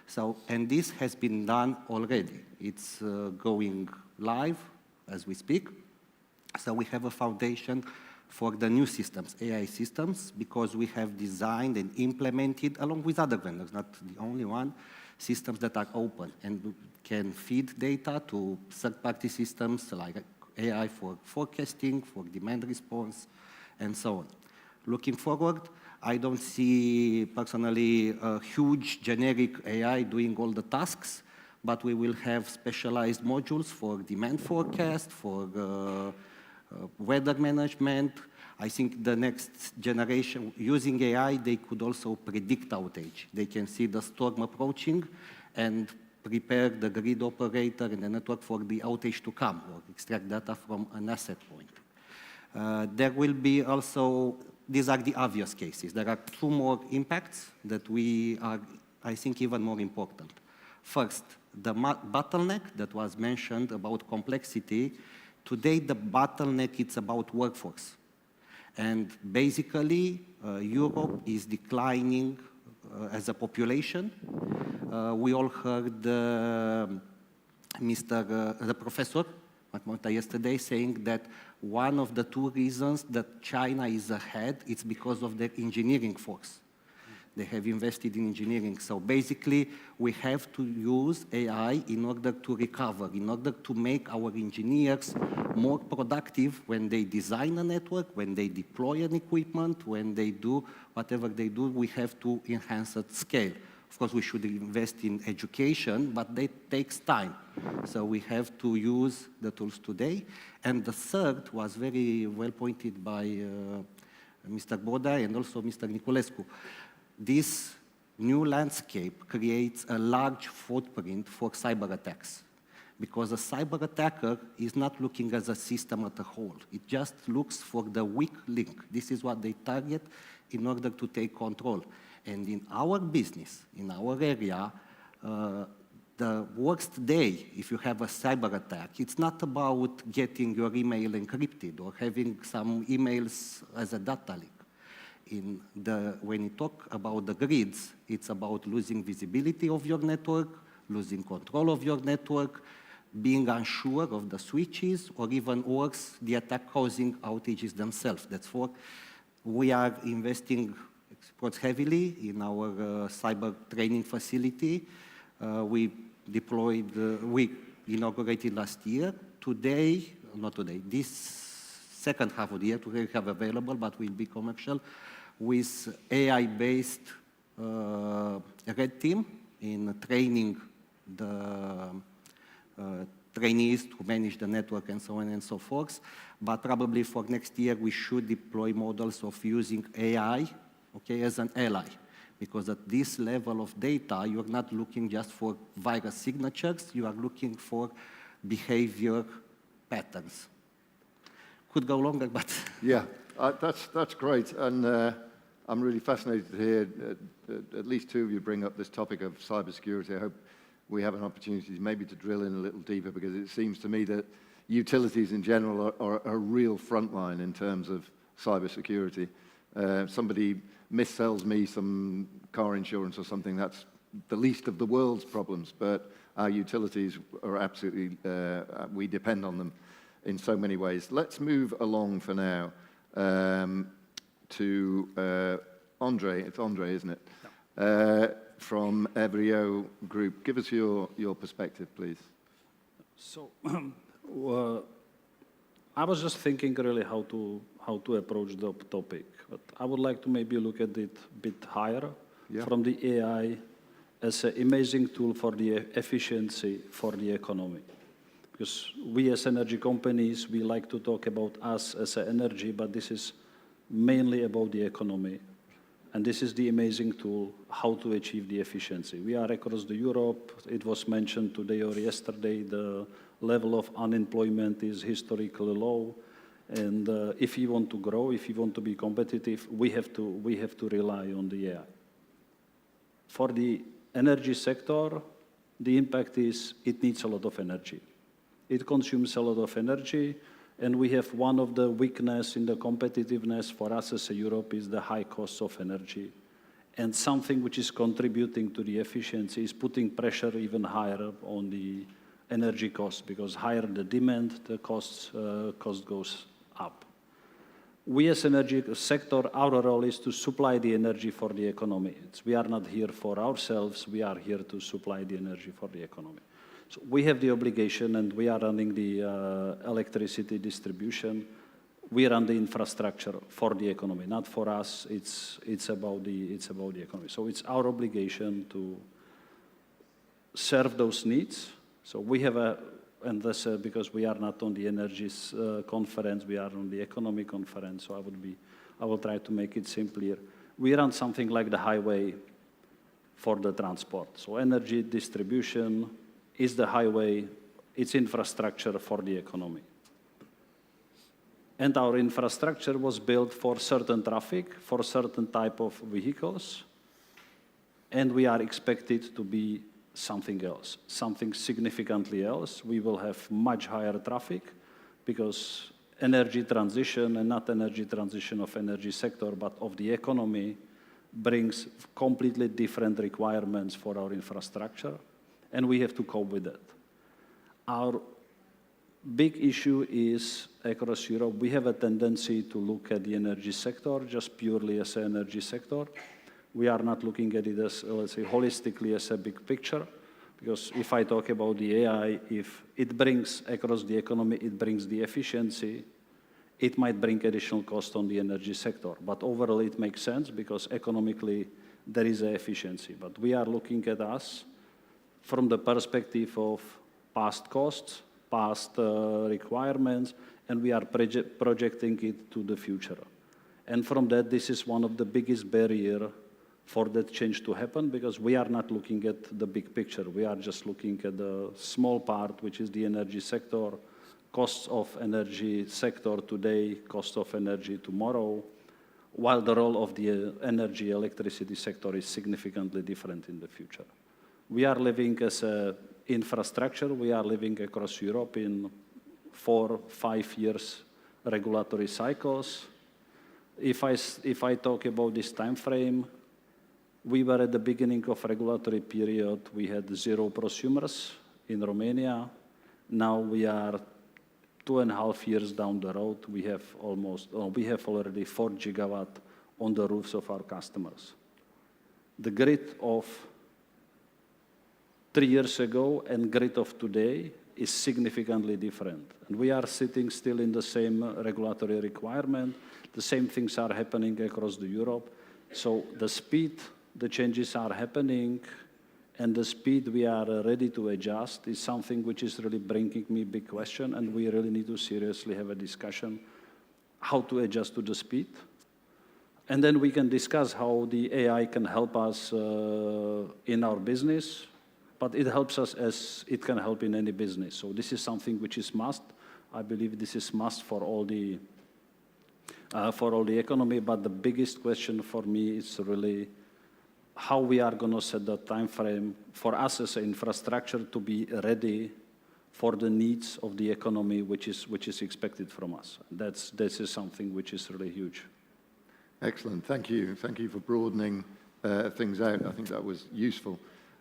[SPEAKER 19] So, and this has been done already. It's going live as we speak. So we have a foundation for the new systems, AI systems, because we have designed and implemented, along with other vendors, not the only one, systems that are open and can feed data to third-party systems like AI for forecasting, for demand response, and so on. Looking forward, I don't see personally a huge generic AI doing all the tasks, but we will have specialized modules for demand forecast, for weather management. I think the next generation, using AI, they could also predict outage. They can see the storm approaching and prepare the grid operator and the network for the outage to come, or extract data from an asset point. There will be also, these are the obvious cases. There are two more impacts that we are, I think, even more important. First, the bottleneck that was mentioned about complexity. Today, the bottleneck, it's about workforce. And basically, Europe is declining as a population. We all heard the professor yesterday saying that one of the two reasons that China is ahead, it's because of their engineering force. They have invested in engineering. So basically, we have to use AI in order to recover, in order to make our engineers more productive when they design a network, when they deploy an equipment, when they do whatever they do, we have to enhance at scale. Of course, we should invest in education, but that takes time. So we have to use the tools today. And the third was very well pointed by Mr. Boda and also Mr. Niculescu. This new landscape creates a large footprint for cyber attacks, because a cyber attacker is not looking at a system as a whole. It just looks for the weak link. This is what they target in order to take control. And in our business, in our area, the worst day, if you have a cyber attack, it's not about getting your email encrypted or having some emails as a data leak. When you talk about the grids, it's about losing visibility of your network, losing control of your network, being unsure of the switches, or even worse, the attack causing outages themselves. That's what we are investing heavily in our cyber training facility. We inaugurated last year. This second half of the year, we have available, but will be commercial, with AI-based red team in training the trainees to manage the network and so on and so forth. But probably for next year, we should deploy models of using AI, as an ally. Because at this level of data, you're not looking just for virus signatures, you are looking for behavior patterns. Could go longer, but...
[SPEAKER 7] Yeah, that's great. And I'm really fascinated to hear at least two of you bring up this topic of cybersecurity. I hope we have an opportunity maybe to drill in a little deeper, because it seems to me that utilities in general are a real frontline in terms of cybersecurity. Somebody mis-sells me some car insurance or something, that's the least of the world's problems, but our utilities are absolutely, we depend on them in so many ways. Let's move along for now to Andre. It's Andre, isn't it? No. From Evrio Group. Give us your perspective, please.
[SPEAKER 4] So, I was just thinking really how to approach the topic. But I would like to maybe look at it a bit higher, from the AI as an amazing tool for the efficiency for the economy. Because we as energy companies, we like to talk about us as an energy, but this is mainly about the economy. And this is the amazing tool, how to achieve the efficiency. We are across the Europe. It was mentioned today or yesterday, the level of unemployment is historically low. And if you want to grow, if you want to be competitive, we have to rely on the AI. For the energy sector, The impact is it needs a lot of energy. It consumes a lot of energy, and we have one of the weakness in the competitiveness for us as a Europe is the high cost of energy. And something which is contributing to the efficiency is putting pressure even higher on the energy cost, because higher the demand, the cost goes up. We as energy sector, our role is to supply the energy for the economy. We are not here for ourselves, we are here to supply the energy for the economy. So we have the obligation, and we are running the electricity distribution. We run the infrastructure for the economy, not for us. It's about the economy. So it's our obligation to serve those needs. So we have and this because we are not on the energy conference, we are on the economic conference. So I will try to make it simpler. We run something like the highway for the transport. So energy distribution is the highway. It's infrastructure for the economy. And our infrastructure was built for certain traffic, for certain type of vehicles, and we are expected to be something else, something significantly else. We will have much higher traffic because energy transition, and not energy transition of energy sector, but of the economy, brings completely different requirements for our infrastructure, and we have to cope with that. Our big issue is across Europe, we have a tendency to look at the energy sector just purely as an energy sector. We are not looking at it as, let's say, holistically as a big picture, because if I talk about the AI, if it brings across the economy, it brings the efficiency, it might bring additional cost on the energy sector. But overall, it makes sense because economically, there is an efficiency. But we are looking at us from the perspective of past costs, past requirements, and we are projecting it to the future. And from that, this is one of the biggest barriers for that change to happen, because we are not looking at the big picture. We are just looking at the small part, which is the energy sector, costs of energy sector today, cost of energy tomorrow, while the role of the energy electricity sector is significantly different in the future. We are living as an infrastructure. We are living across Europe in 4-5 years regulatory cycles. If I talk about this time frame, we were at the beginning of regulatory period. We had 0 prosumers in Romania. Now we are 2.5 years down the road. We have already 4 gigawatt on the roofs of our customers. The grid of 3 years ago and grid of today is significantly different. And we are sitting still in the same regulatory requirement. The same things are happening across Europe. So the speed, the changes are happening, and the speed we are ready to adjust is something which is really bringing me big question, and we really need to seriously have a discussion how to adjust to the speed. And then we can discuss how the AI can help us in our business, but it helps us as it can help in any business. So this is something which is must. I believe this is must for all the economy, but the biggest question for me is really how we are going to set the time frame for us as an infrastructure to be ready for the needs of the economy, which is expected from us. This is something which is really huge.
[SPEAKER 7] Excellent. Thank you. Thank you for broadening things out. I think that was useful.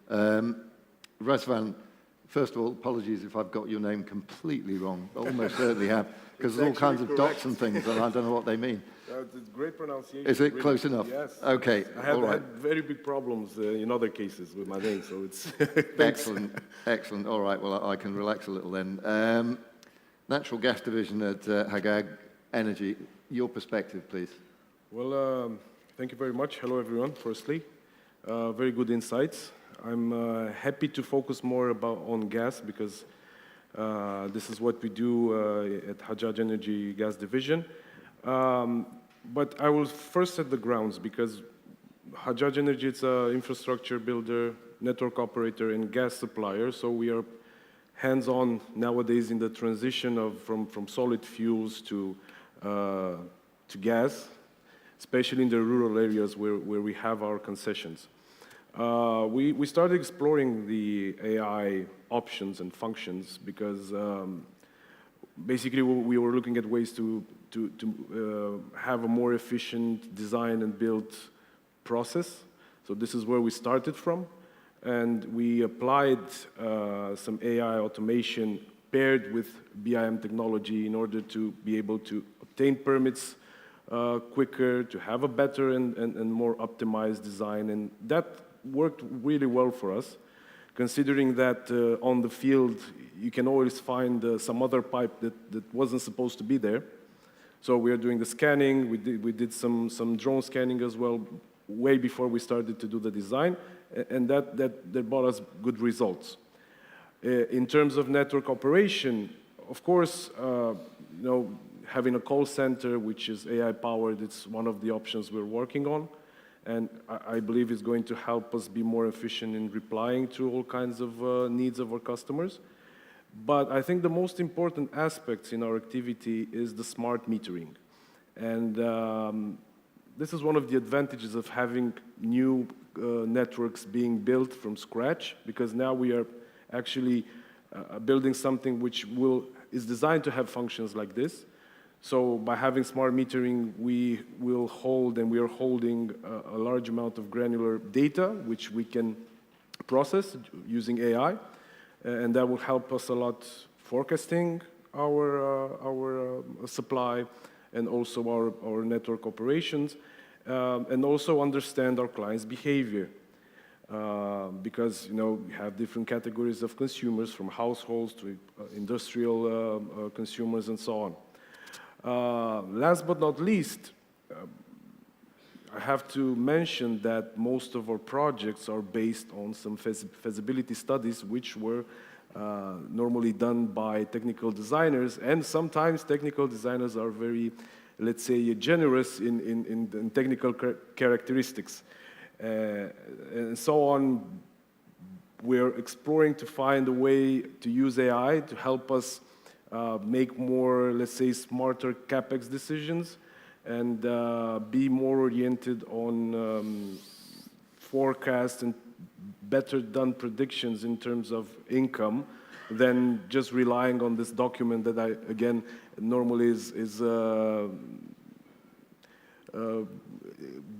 [SPEAKER 7] Razvan, first of all, apologies if I've got your name completely wrong. I almost certainly have, because there's all kinds of dots and things, and I don't know what they mean.
[SPEAKER 8] It's great pronunciation.
[SPEAKER 7] Is it close enough?
[SPEAKER 8] Yes.
[SPEAKER 7] Okay.
[SPEAKER 8] I have
[SPEAKER 7] all right.
[SPEAKER 8] had very big problems in other cases with my name, so it's
[SPEAKER 7] Excellent. Excellent. All right. Well, I can relax a little then. Natural gas division at Hagag Energy. Your perspective, please.
[SPEAKER 8] Well, thank you very much. Hello, everyone. Firstly, very good insights. I'm happy to focus more on gas because this is what we do at Hagag Energy Gas Division. But I will first set the grounds because Hagag Energy is an infrastructure builder, network operator, and gas supplier. So we are hands-on nowadays in the transition from solid fuels to gas, especially in the rural areas where we have our concessions. We started exploring the AI options and functions because basically we were looking at ways to have a more efficient design and build process. So this is where we started from. And we applied some AI automation paired with BIM technology in order to be able to obtain permits quicker, to have a better and more optimized design. And that worked really well for us, considering that on the field, you can always find some other pipe that wasn't supposed to be there. So we are doing the scanning. We did some drone scanning as well, way before we started to do the design, and that brought us good results. In terms of network operation, of course, having a call center which is AI powered, it's one of the options we're working on, and I believe it's going to help us be more efficient in replying to all kinds of needs of our customers. But I think the most important aspects in our activity is the smart metering. And this is one of the advantages of having new networks being built from scratch, because now we are actually building something which is designed to have functions like this. So by having smart metering, we will hold, and we are holding a large amount of granular data, which we can process using AI. And that will help us a lot forecasting our supply and also our network operations, and also understand our clients' behavior. Because we have different categories of consumers, from households to industrial consumers and so on. Last but not least, I have to mention that most of our projects are based on some feasibility studies which were normally done by technical designers, and sometimes technical designers are very, let's say, generous in technical characteristics. And so on. We're exploring to find a way to use AI to help us make more, let's say, smarter CapEx decisions, and be more oriented on forecasts and better done predictions in terms of income than just relying on this document that again, normally is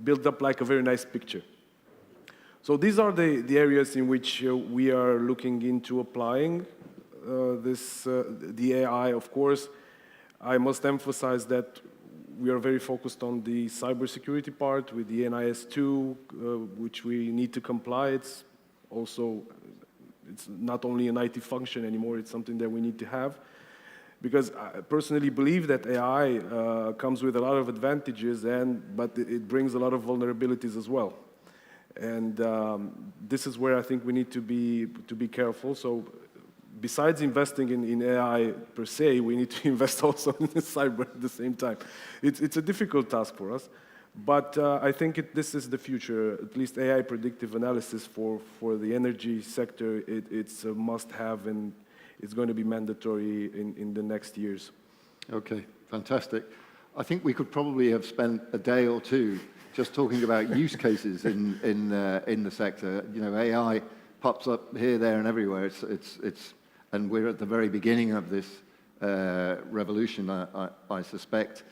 [SPEAKER 8] built up like a very nice picture. So these are the areas in which we are looking into applying the AI. Of course, I must emphasize that we are very focused on the cybersecurity part with the NIS2, which we need to comply. It's not only an IT function anymore, it's something that we need to have. Because I personally believe that AI comes with a lot of advantages, but it brings a lot of vulnerabilities as well. And this is where I think we need to be careful. So besides investing in AI per se, we need to invest also in cyber at the same time. It's a difficult task for us, but I think this is the future. At least AI predictive analysis for the energy sector, it's a must-have, and it's going to be mandatory in the next years.
[SPEAKER 7] Okay, fantastic. I think we could probably have spent a day or two just talking about use cases in the sector. AI pops up here, there, and everywhere. And we're at the very beginning of this revolution, I suspect.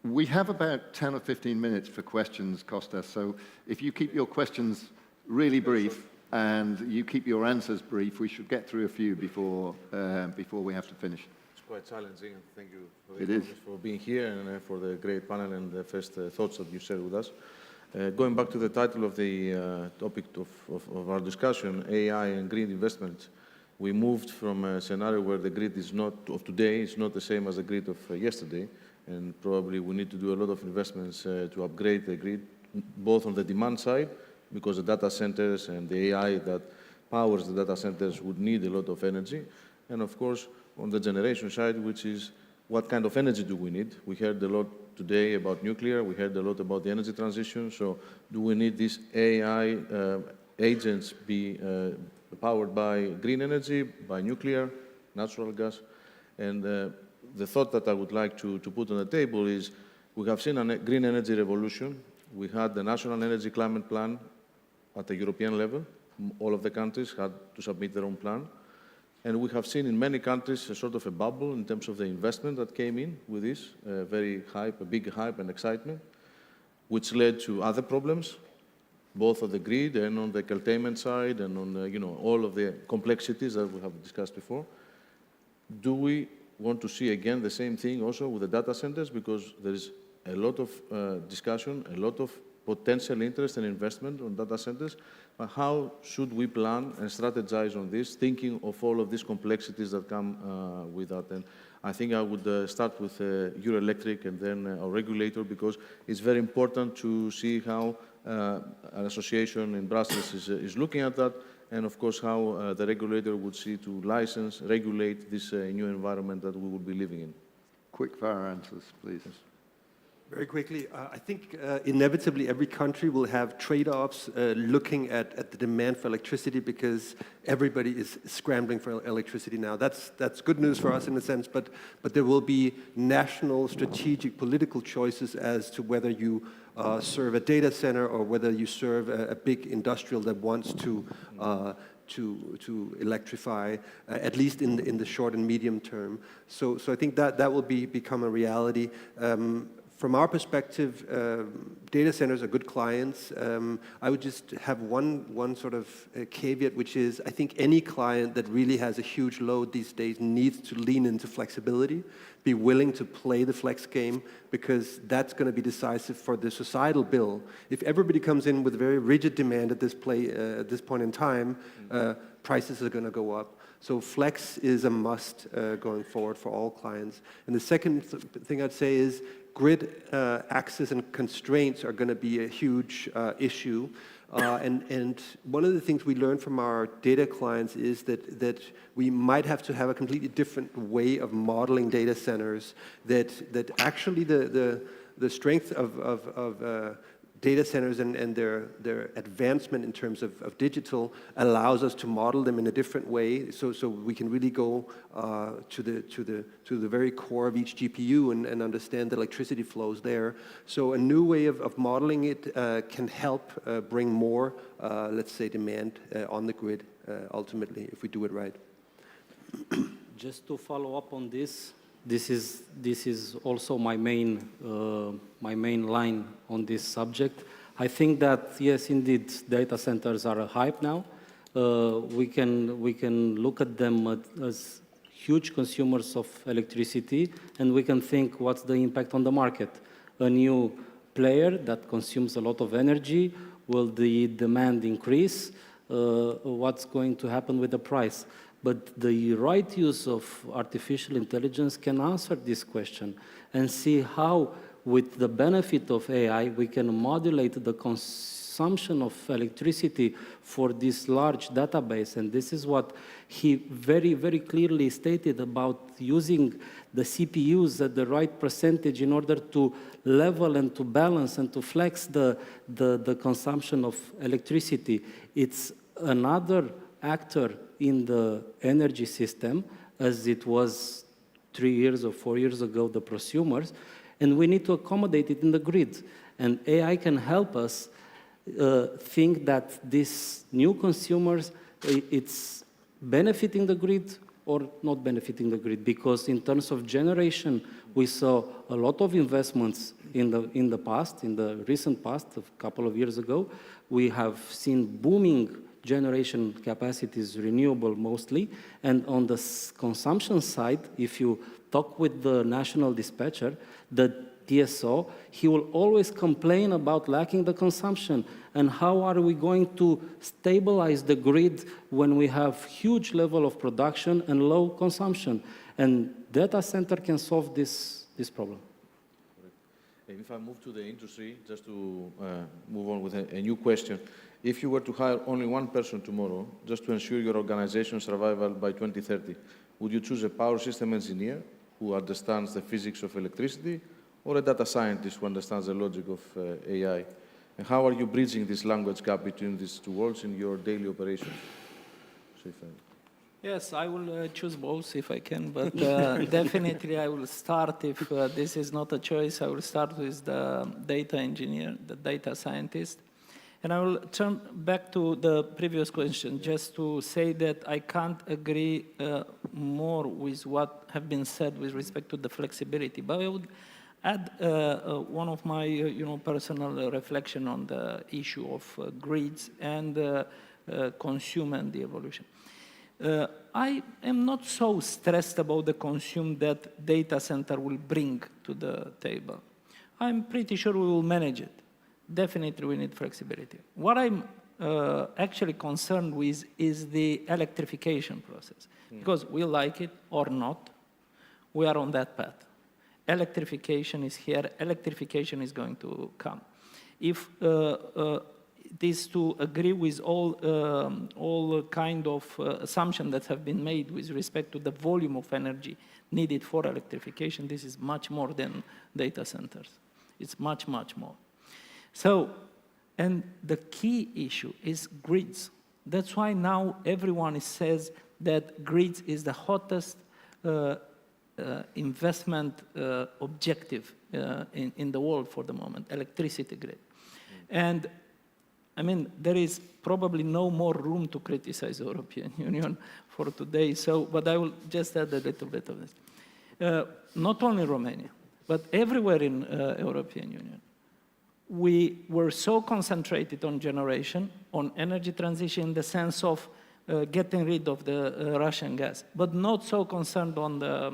[SPEAKER 7] We have about 10 or 15 minutes for questions, Kostas. So if you keep your questions really brief and you keep your answers brief, we should get through a few before we have to finish.
[SPEAKER 16] It's quite challenging. Thank you for being here and for the great panel and the first thoughts that you shared with us. Going back to the title of the topic of our discussion, AI and green investment, we moved from a scenario where the grid of today is not the same as the grid of yesterday, and probably we need to do a lot of investments to upgrade the grid, both on the demand side, because the data centers and the AI that powers the data centers would need a lot of energy, and of course on the generation side, which is what kind of energy do we need? We heard a lot today about nuclear, we heard a lot about the energy transition, so do we need these AI agents be powered by green energy, by nuclear, natural gas? And the thought that I would like to put on the table is we have seen a green energy revolution. We had the National Energy Climate Plan at the European level. All of the countries had to submit their own plan. And we have seen in many countries a sort of a bubble in terms of the investment that came in with this, a big hype and excitement, which led to other problems, both on the grid and on the curtailment side and on all of the complexities that we have discussed before. Do we want to see again the same thing also with the data centers? Because there is a lot of discussion, a lot of potential interest and investment on data centers. But how should we plan and strategize on this, thinking of all of these complexities that come with that? And I think I would start with Euroelectric and then our regulator, because it's very important to see how an association in Brussels is looking at that, and of course how the regulator would see to license, regulate this new environment that we will be living in.
[SPEAKER 7] Quick fire answers, please.
[SPEAKER 5] Very quickly, I think inevitably every country will have trade-offs looking at the demand for electricity, because everybody is scrambling for electricity now. That's good news for us in a sense, but there will be national strategic political choices as to whether you serve a data center or whether you serve a big industrial that wants to electrify, at least in the short and medium term. So I think that will become a reality. From our perspective, data centers are good clients. I would just have one sort of caveat, which is I think any client that really has a huge load these days needs to lean into flexibility, be willing to play the flex game, because that's going to be decisive for the societal bill. If everybody comes in with very rigid demand at this point in time, prices are going to go up. So flex is a must going forward for all clients. And the second thing I'd say is grid access and constraints are going to be a huge issue. And one of the things we learned from our data clients is that we might have to have a completely different way of modeling data centers, that actually the strength of data centers and their advancement in terms of digital allows us to model them in a different way, so we can really go to the very core of each GPU and understand the electricity flows there. So a new way of modeling it can help bring more, let's say, demand on the grid ultimately, if we do it right.
[SPEAKER 4] Just to follow up on this, this is also my main line on this subject. I think that yes, indeed, data centers are a hype now. We can look at them as huge consumers of electricity, and we can think what's the impact on the market. A new player that consumes a lot of energy, will the demand increase? What's going to happen with the price? But the right use of artificial intelligence can answer this question and see how, with the benefit of AI, we can modulate the consumption of electricity for this large database. And this is what he very, very clearly stated about using the CPUs at the right percentage in order to level and to balance and to flex the consumption of electricity. It's another actor in the energy system, as it was 3 years or 4 years ago, the prosumers, and we need to accommodate it in the grid. And AI can help us think that these new consumers, it's benefiting the grid or not benefiting the grid, because in terms of generation, we saw a lot of investments in the past, in the recent past, a couple of years ago. We have seen booming generation capacities, renewable mostly, and on the consumption side, if you talk with the national dispatcher, the TSO, he will always complain about lacking the consumption. And how are we going to stabilize the grid when we have huge level of production and low consumption? And data center can solve this problem.
[SPEAKER 16] If I move to the industry, just to move on with a new question. If you were to hire only one person tomorrow, just to ensure your organization's survival by 2030, would you choose a power system engineer who understands the physics of electricity, or a data scientist who understands the logic of AI? And how are you bridging this language gap between these two worlds in your daily operations?
[SPEAKER 14] Yes, I will choose both if I can, but definitely I will start, if this is not a choice, I will start with the data engineer, the data scientist. And I will turn back to the previous question, just to say that I can't agree more with what have been said with respect to the flexibility. But I would add one of my personal reflection on the issue of grids and consume and the evolution. I am not so stressed about the consume that data center will bring to the table. I'm pretty sure we will manage it. Definitely we need flexibility. What I'm actually concerned with is the electrification process. Because we like it or not, we are on that path. Electrification is here, electrification is going to come. If it is to agree with all kind of assumptions that have been made with respect to the volume of energy needed for electrification, this is much more than data centers. It's much, much more. So, and the key issue is grids. That's why now everyone says that grids is the hottest investment objective in the world for the moment, electricity grid. And I mean, there is probably no more room to criticize the European Union for today, so, but I will just add a little bit of this. Not only Romania, but everywhere in European Union, we were so concentrated on generation, on energy transition in the sense of getting rid of the Russian gas, but not so concerned on the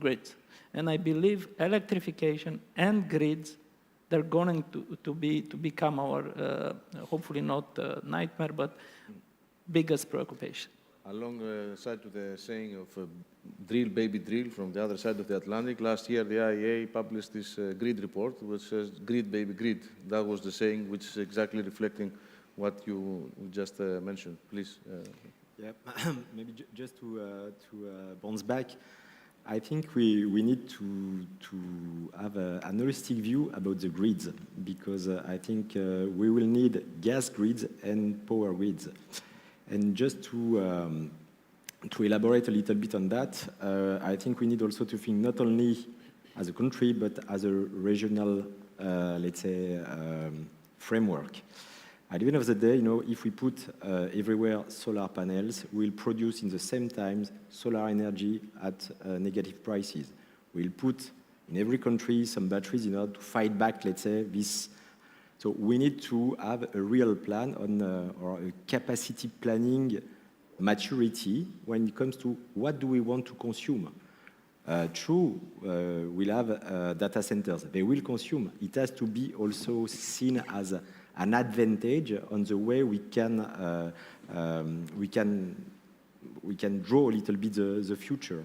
[SPEAKER 14] grids. And I believe electrification and grids, they're going to become our, hopefully not nightmare, but biggest preoccupation.
[SPEAKER 16] Alongside to the saying of drill, baby, drill from the other side of the Atlantic, last year the IEA published this grid report which says grid, baby, grid. That was the saying which is exactly reflecting what you just mentioned. Please.
[SPEAKER 21] Yeah, maybe just to bounce back, I think we need to have an holistic view about the grids, because I think we will need gas grids and power grids. And just to elaborate a little bit on that, I think we need also to think not only as a country, but as a regional, let's say, framework. At the end of the day, if we put everywhere solar panels, we'll produce in the same time solar energy at negative prices. We'll put in every country some batteries in order to fight back, let's say, this. So we need to have a real plan on, or a capacity planning maturity when it comes to what do we want to consume. True, we'll have data centers. They will consume. It has to be also seen as an advantage on the way we can draw a little bit the future.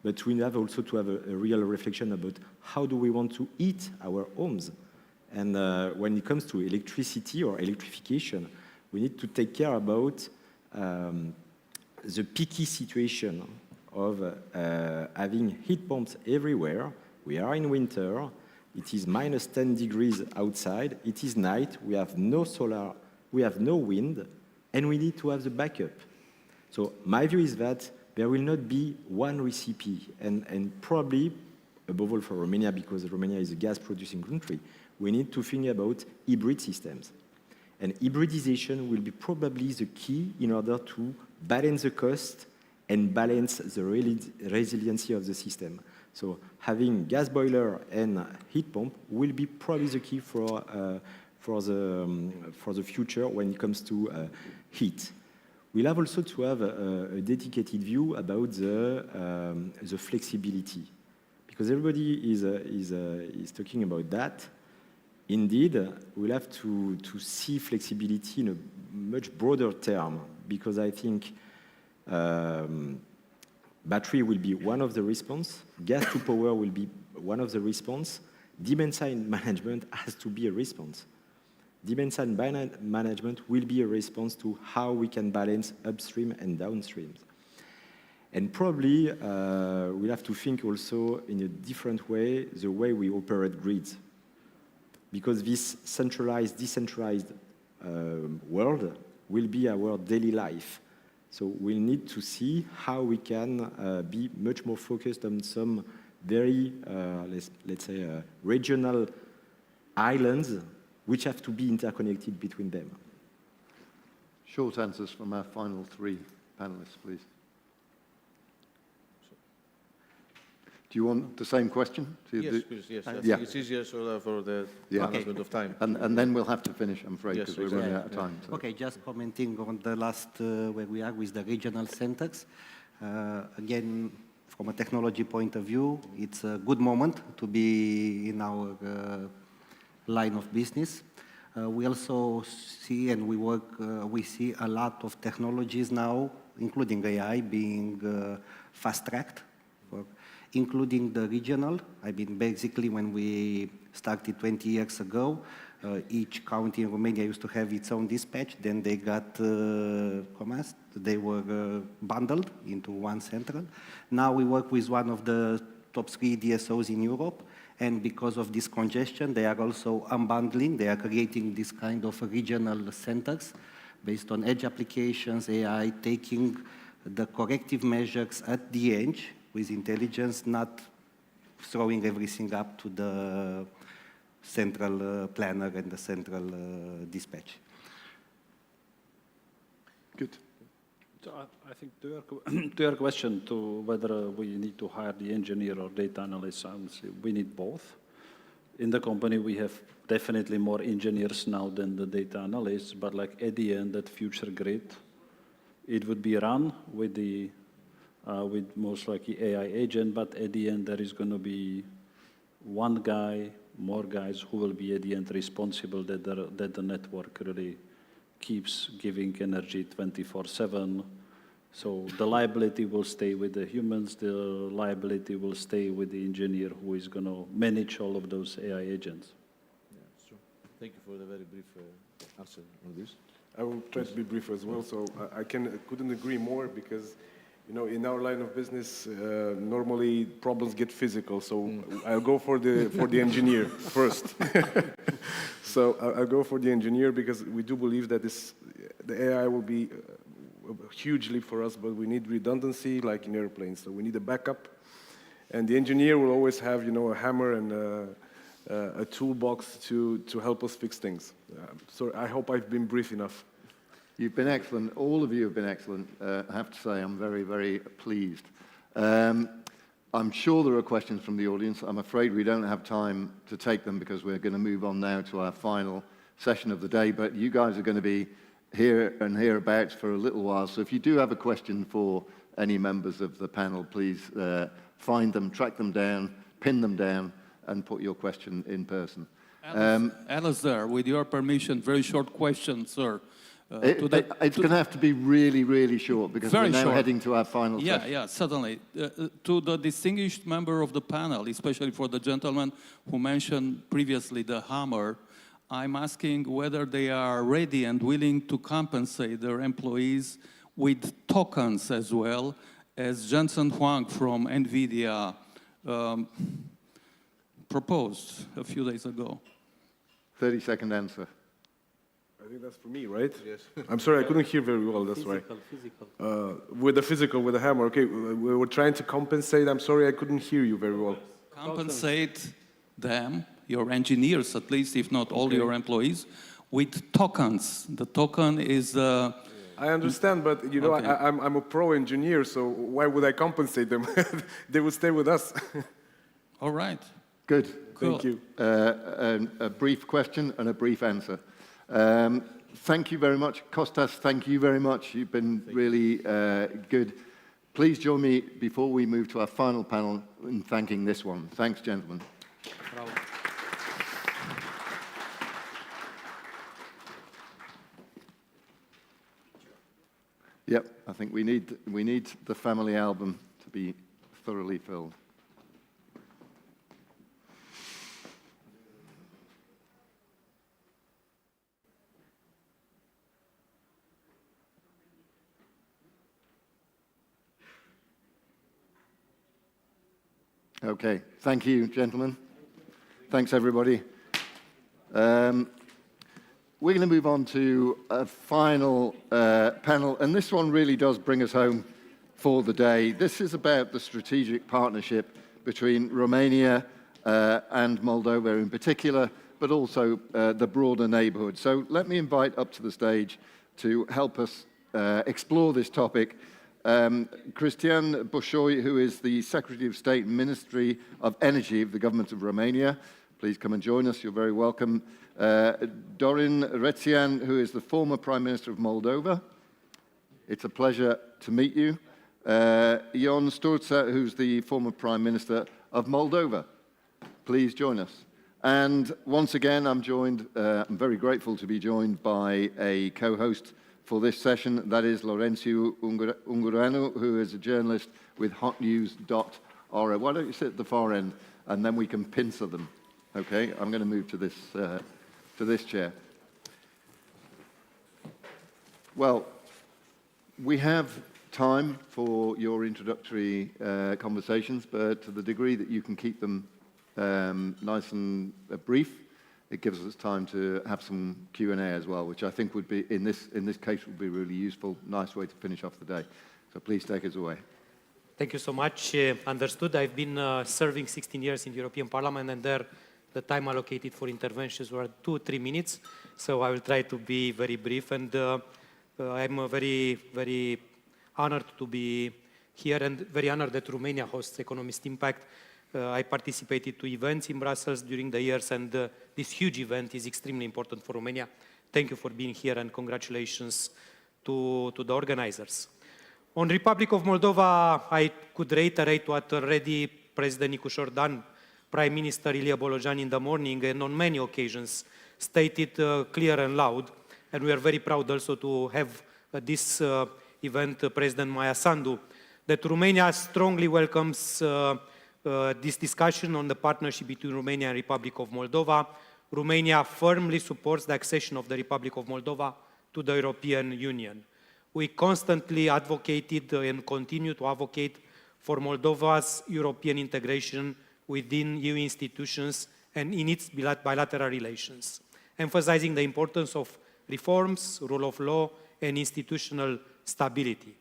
[SPEAKER 21] But we have also to have a real reflection about how do we want to heat our homes. And when it comes to electricity or electrification, we need to take care about the picky situation of having heat pumps everywhere. We are in winter. It is minus 10 degrees outside. It is night. We have no solar. We have no wind. And we need to have the backup. So my view is that there will not be one recipe. And probably, above all for Romania, because Romania is a gas-producing country, we need to think about hybrid systems. And hybridization will be probably the key in order to balance the cost and balance the resiliency of the system. So having gas boiler and heat pump will be probably the key for the future when it comes to heat. We'll have also to have a dedicated view about the flexibility, because everybody is talking about that. Indeed, we'll have to see flexibility in a much broader term, because I think battery will be one of the response, gas to power will be one of the response, demand side management has to be a response. Demand side management will be a response to how we can balance upstream and downstream. And probably we'll have to think also in a different way the way we operate grids. Because this centralized, decentralized world will be our daily life. So we'll need to see how we can be much more focused on some very, let's say, regional islands which have to be interconnected between them.
[SPEAKER 7] Short answers from our final three panelists, please. Do you want the same question?
[SPEAKER 16] Yes, please, yes. I
[SPEAKER 7] Yeah.
[SPEAKER 16] think it's easier so for the management of time.
[SPEAKER 7] And then we'll have to finish, I'm afraid,
[SPEAKER 16] Yes,
[SPEAKER 7] because we're
[SPEAKER 16] exactly.
[SPEAKER 7] running out of time. So.
[SPEAKER 19] Okay, just commenting on the last where we are with the regional centers. Again, from a technology point of view, it's a good moment to be in our line of business. We also see and we see a lot of technologies now, including AI, being fast-tracked, including the regional. I mean, basically, when we started 20 years ago, each county in Romania used to have its own dispatch. Then they got commerce. They were bundled into one central. Now we work with one of the top 3 DSOs in Europe. And because of this congestion, they are also unbundling. They are creating this kind of regional centers based on edge applications, AI, taking the corrective measures at the edge with intelligence, not throwing everything up to the central planner and the central dispatch.
[SPEAKER 7] Good.
[SPEAKER 4] So I think to your question to whether we need to hire the engineer or data analyst, I would say we need both. In the company, we have definitely more engineers now than the data analysts, but like at the end, that future grid, it would be run with the with most likely AI agent, but at the end, there is going to be one guy, more guys who will be at the end responsible that the network really keeps giving energy 24/7. So the liability will stay with the humans, the liability will stay with the engineer who is going to manage all of those AI agents.
[SPEAKER 16] Yeah, that's true. Thank you for the very brief answer on this.
[SPEAKER 8] I will try to be brief as well. So I couldn't agree more because, you know, in our line of business, normally problems get physical. So I'll go for the engineer first. So I'll go for the engineer because we do believe that the AI will be a huge leap for us, but we need redundancy like in airplanes. So we need a backup, and the engineer will always have, you know, a hammer and a toolbox to help us fix things. So I hope I've been brief enough.
[SPEAKER 7] You've been excellent. All of you have been excellent. I have to say, I'm very, very pleased. I'm sure there are questions from the audience. I'm afraid we don't have time to take them because we're going to move on now to our final session of the day. But you guys are going to be here and hereabouts for a little while. So if you do have a question for any members of the panel, please find them, track them down, pin them down, and put your question in person.
[SPEAKER 6] Alistair, with your permission, very short question, sir.
[SPEAKER 7] It's going to have to be really, really short because we're now heading to our final session.
[SPEAKER 6] Yeah, certainly. To the distinguished member of the panel, especially for the gentleman who mentioned previously the hammer, I'm asking whether they are ready and willing to compensate their employees with tokens as well, as Jensen Huang from NVIDIA proposed a few days ago.
[SPEAKER 7] 30-second answer.
[SPEAKER 8] I think that's for me, right?
[SPEAKER 16] Yes.
[SPEAKER 8] I'm sorry, I couldn't hear very well, that's why. With the physical, with the hammer, okay, we were trying to compensate. I'm sorry, I couldn't hear you very well.
[SPEAKER 6] Compensate them, your engineers at least, if not all your employees, with tokens. The token is...
[SPEAKER 8] I understand, but you know, I'm a pro engineer, so why would I compensate them? They will stay with us.
[SPEAKER 6] All right.
[SPEAKER 7] Good.
[SPEAKER 6] Cool.
[SPEAKER 8] Thank you.
[SPEAKER 7] A brief question and a brief answer. Thank you very much. Kostas, thank you very much. You've been really good. Please join me before we move to our final panel in thanking this one. Thanks, gentlemen.
[SPEAKER 6] Bravo.
[SPEAKER 7] Yep, I think we need the family album to be thoroughly filled. Okay, thank you, gentlemen. Thanks, everybody. We're going to move on to a final panel, and this one really does bring us home for the day. This is about the strategic partnership between Romania and Moldova, in particular but also the broader neighborhood. So let me invite up to the stage to help us explore this topic Cristian Bușoi, who is the Secretary of State and Ministry of Energy of the Government of Romania. Please come and join us. You're very welcome. Dorin Rețian, who is the former Prime Minister of Moldova. It's a pleasure to meet you. Ion Sturța, who's the former Prime Minister of Moldova. Please join us. And once again, I'm very grateful to be joined by a co-host for this session. That is Laurențiu Ungureanu, who is a journalist with hotnews.ro. Why don't you sit at the far end, and then we can pincer them. Okay, I'm going to move to this chair. Well, we have time for your introductory conversations, but to the degree that you can keep them nice and brief, it gives us time to have some Q&A as well, which I think would be, in this case, would be really useful, nice way to finish off the day. So please take us away.
[SPEAKER 13] Thank you so much. Understood. I've been serving 16 years in the European Parliament, and there the time allocated for interventions were 2-3 minutes. So I will try to be very brief, and I'm very, very honored to be here and very honored that Romania hosts Economist Impact. I participated to events in Brussels during the years, and this huge event is extremely important for Romania. Thank you for being here, and congratulations to the organizers. On Republic of Moldova, I could reiterate what already President Nicușor Dan, Prime Minister Ilie Bolojan in the morning, and on many occasions, stated clear and loud, and we are very proud also to have this event President Maia Sandu, that Romania strongly welcomes this discussion on the partnership between Romania and Republic of Moldova. Romania firmly supports the accession of the Republic of Moldova to the European Union. We constantly advocated and continue to advocate for Moldova's European integration within EU institutions and in its bilateral relations, emphasizing the importance of reforms, rule of law, and institutional stability.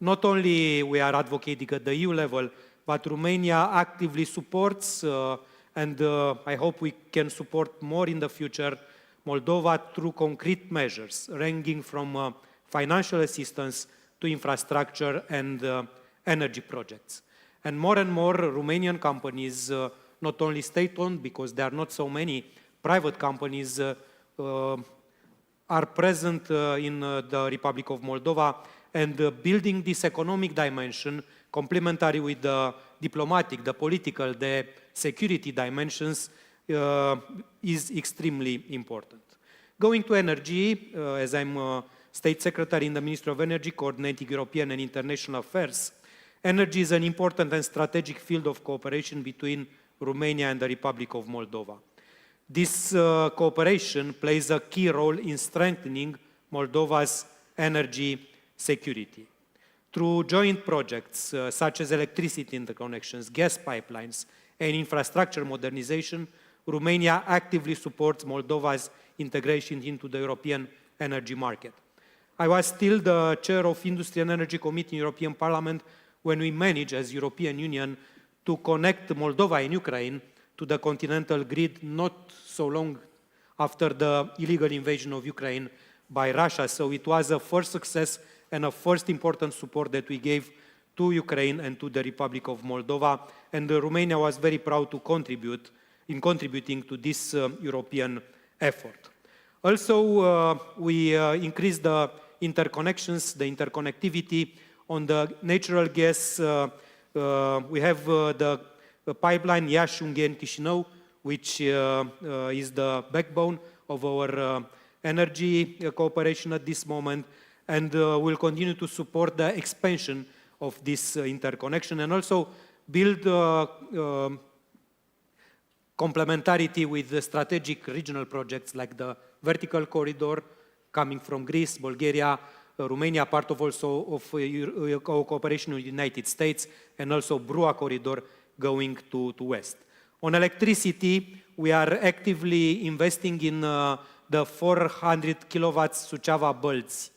[SPEAKER 13] Not only we are advocating at the EU level, but Romania actively supports, and I hope we can support more in the future, Moldova through concrete measures, ranging from financial assistance to infrastructure and energy projects. And more Romanian companies, not only state-owned, because there are not so many, private companies are present in the Republic of Moldova, and building this economic dimension, complementary with the diplomatic, the political, the security dimensions, is extremely important. Going to energy, as I'm State Secretary in the Ministry of Energy, coordinating European and international affairs, energy is an important and strategic field of cooperation between Romania and the Republic of Moldova. This cooperation plays a key role in strengthening Moldova's energy security. Through joint projects such as electricity interconnections, gas pipelines, and infrastructure modernization, Romania actively supports Moldova's integration into the European energy market. I was still the chair of Industry and Energy Committee in European Parliament when we managed as European Union to connect Moldova and Ukraine to the continental grid not so long after the illegal invasion of Ukraine by Russia. So it was a first success and a first important support that we gave to Ukraine and to the Republic of Moldova. And Romania was very proud to contributing to this European effort. Also, we increased the interconnections, the interconnectivity on the natural gas. We have the pipeline Iași-Ungheni-Chișinău, which is the backbone of our energy cooperation at this moment, and we'll continue to support the expansion of this interconnection and also build complementarity with the strategic regional projects like the vertical corridor coming from Greece, Bulgaria, Romania, part of also of cooperation with the United States, and also Brua corridor going to west. On electricity, we are actively investing in the 400 kilowatts Suceava-Bălți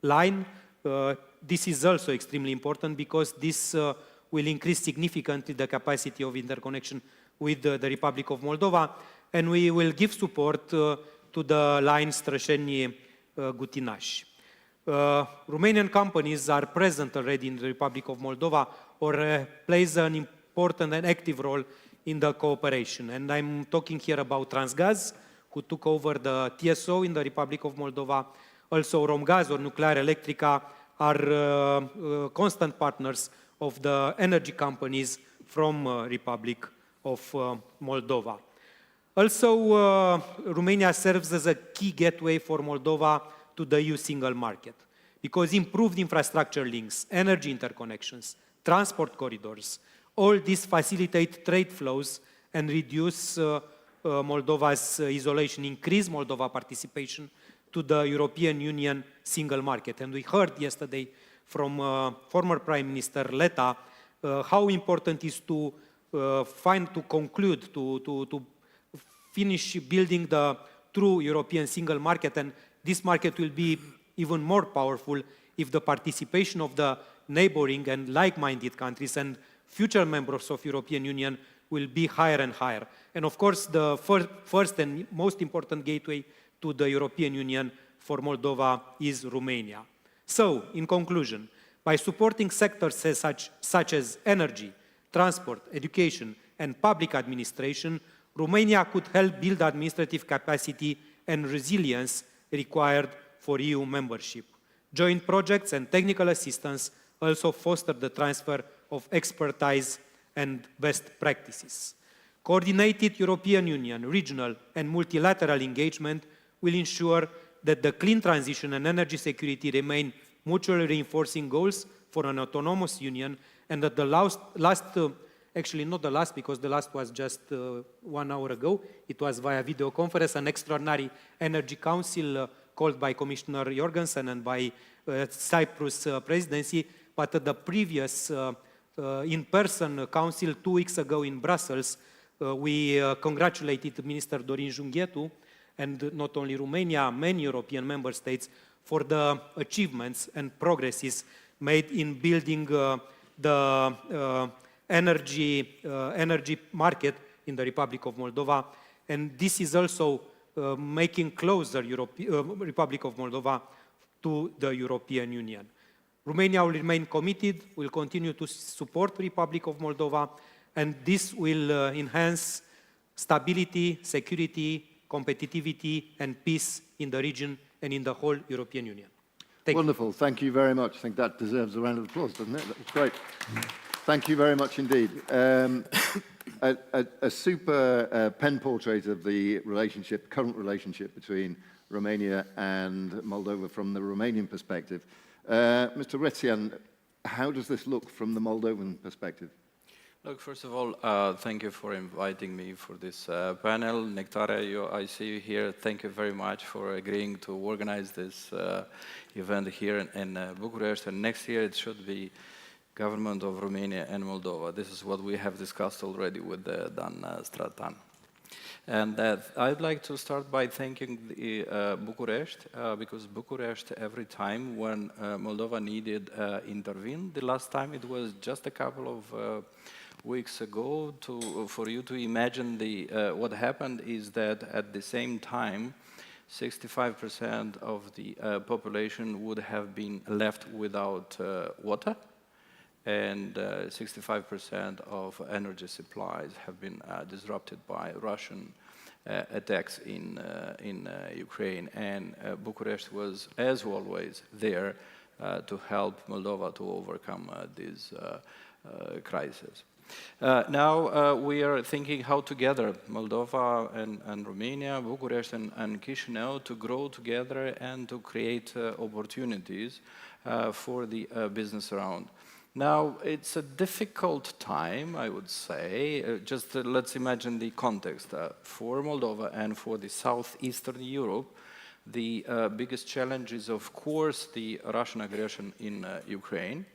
[SPEAKER 13] line. This is also extremely important because this will increase significantly the capacity of interconnection with the Republic of Moldova. and we will give support to the line Strășeni-Gutinaș. Romanian companies are present already in the Republic of Moldova or plays an important and active role in the cooperation. And I'm talking here about Transgaz, who took over the TSO in the Republic of Moldova. Also, Romgaz or Nuclear Electrica are constant partners of the energy companies from Republic of Moldova. Also, Romania serves as a key gateway for Moldova to the EU single market, because improved infrastructure links, energy interconnections, transport corridors, all these facilitate trade flows and reduce Moldova's isolation, increase Moldova participation to the European Union single market. And we heard yesterday from former Prime Minister Leta how important it is to finish building the true European single market, and this market will be even more powerful if the participation of the neighboring and like-minded countries and future members of European Union will be higher and higher. And of course, the first and most important gateway to the European Union for Moldova is Romania. So, in conclusion, by supporting sectors such as energy, transport, education, and public administration, Romania could help build administrative capacity and resilience required for EU membership. Joint projects and technical assistance also foster the transfer of expertise and best practices. Coordinated European Union, regional, and multilateral engagement will ensure that the clean transition and energy security remain mutually reinforcing goals for an autonomous union, and that the actually not the last, because the last was just 1 hour ago, it was via video conference, an extraordinary energy council called by Commissioner Jorgensen and by Cyprus presidency, but the previous in-person council 2 weeks ago in Brussels, we congratulated Minister Dorin Junghetu, and not only Romania, many European member states, for the achievements and progresses made in building the energy market in the Republic of Moldova. And this is also making closer Republic of Moldova to the European Union. Romania will remain committed, will continue to support the Republic of Moldova, and this will enhance stability, security, competitivity, and peace in the region and in the whole European Union.
[SPEAKER 7] Wonderful. Thank you very much. I think that deserves a round of applause, doesn't it? That's great. Thank you very much indeed. A super pen portrait of the current relationship between Romania and Moldova from the Romanian perspective. Mr. Rețian, how does this look from the Moldovan perspective?
[SPEAKER 11] Look, first of all, thank you for inviting me for this panel. Nectaria, I see you here. Thank you very much for agreeing to organize this event here in Bucharest. And next year it should be government of Romania and Moldova. This is what we have discussed already with Dan Stratan. And I'd like to start by thanking Bucharest, because Bucharest, every time when Moldova needed intervene, the last time it was just a couple of weeks ago, for you to imagine what happened is that at the same time, 65% of the population would have been left without water, and 65% of energy supplies have been disrupted by Russian attacks in Ukraine. And Bucharest was, as always, there to help Moldova to overcome this crisis. Now we are thinking how together, Moldova and Romania, Bucharest and Chișinău, to grow together and to create opportunities for the business around. Now, it's a difficult time, I would say. Just let's imagine the context. For Moldova and for the southeastern Europe, the biggest challenge is, of course, the Russian aggression in Ukraine.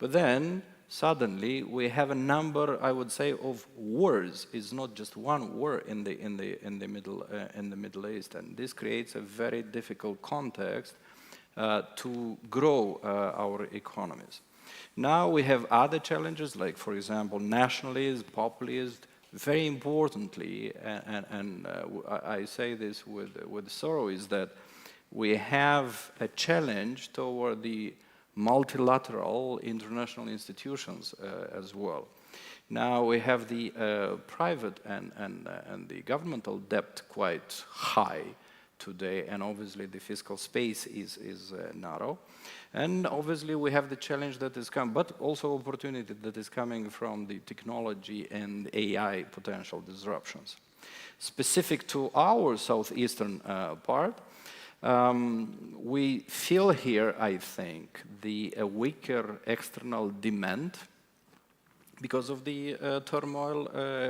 [SPEAKER 11] But then, suddenly, we have a number, I would say, of wars. It's not just one war in the Middle East, and this creates a very difficult context to grow our economies. Now we have other challenges, like, for example, nationalism, populism, very importantly, and I say this with sorrow, is that we have a challenge toward the multilateral international institutions as well. Now we have the private and the governmental debt quite high today, and obviously the fiscal space is narrow. And obviously we have the challenge that is coming, but also opportunity that is coming from the technology and AI potential disruptions. Specific to our southeastern part, we feel here, I think, the weaker external demand because of the turmoil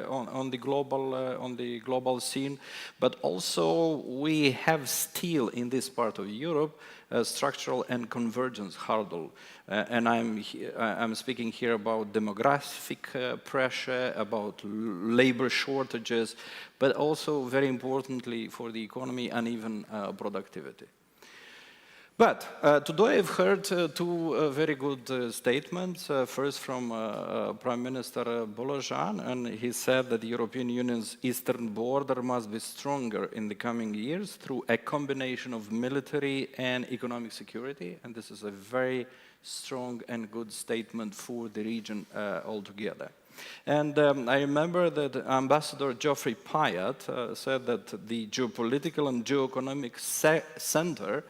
[SPEAKER 11] on the global scene, but also we have still in this part of Europe a structural and convergence hurdle, and I'm speaking here about demographic pressure, about labor shortages, but also very importantly for the economy, uneven productivity. But today I've heard two very good statements. First from Prime Minister Bolojan, and he said that the European Union's eastern border must be stronger in the coming years through a combination of military and economic security, and this is a very strong and good statement for the region altogether. And I remember that Ambassador Geoffrey Pyatt said that the geopolitical and geoeconomic center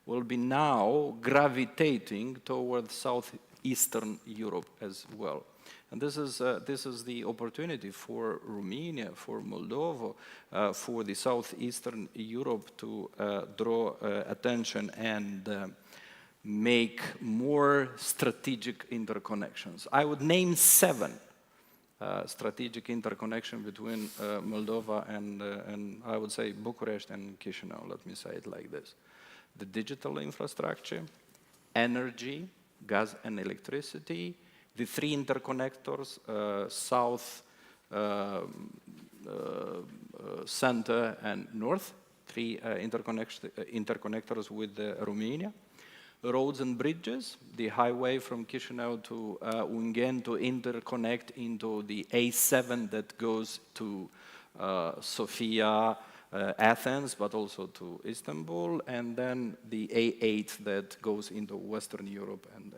[SPEAKER 11] will be now gravitating towards southeastern Europe as well. And this is the opportunity for Romania, for Moldova, for the southeastern Europe to draw attention and make more strategic interconnections. I would name 7 strategic interconnection between Moldova and I would say Bucharest and Chisinau, let me say it like this. The digital infrastructure, energy, gas and electricity, the 3 interconnectors, south, center and north, 3 interconnectors with Romania, roads and bridges, the highway from Chisinau to Ungheni to interconnect into the A7 that goes to Sofia, Athens, but also to Istanbul, and then the A8 that goes into Western Europe and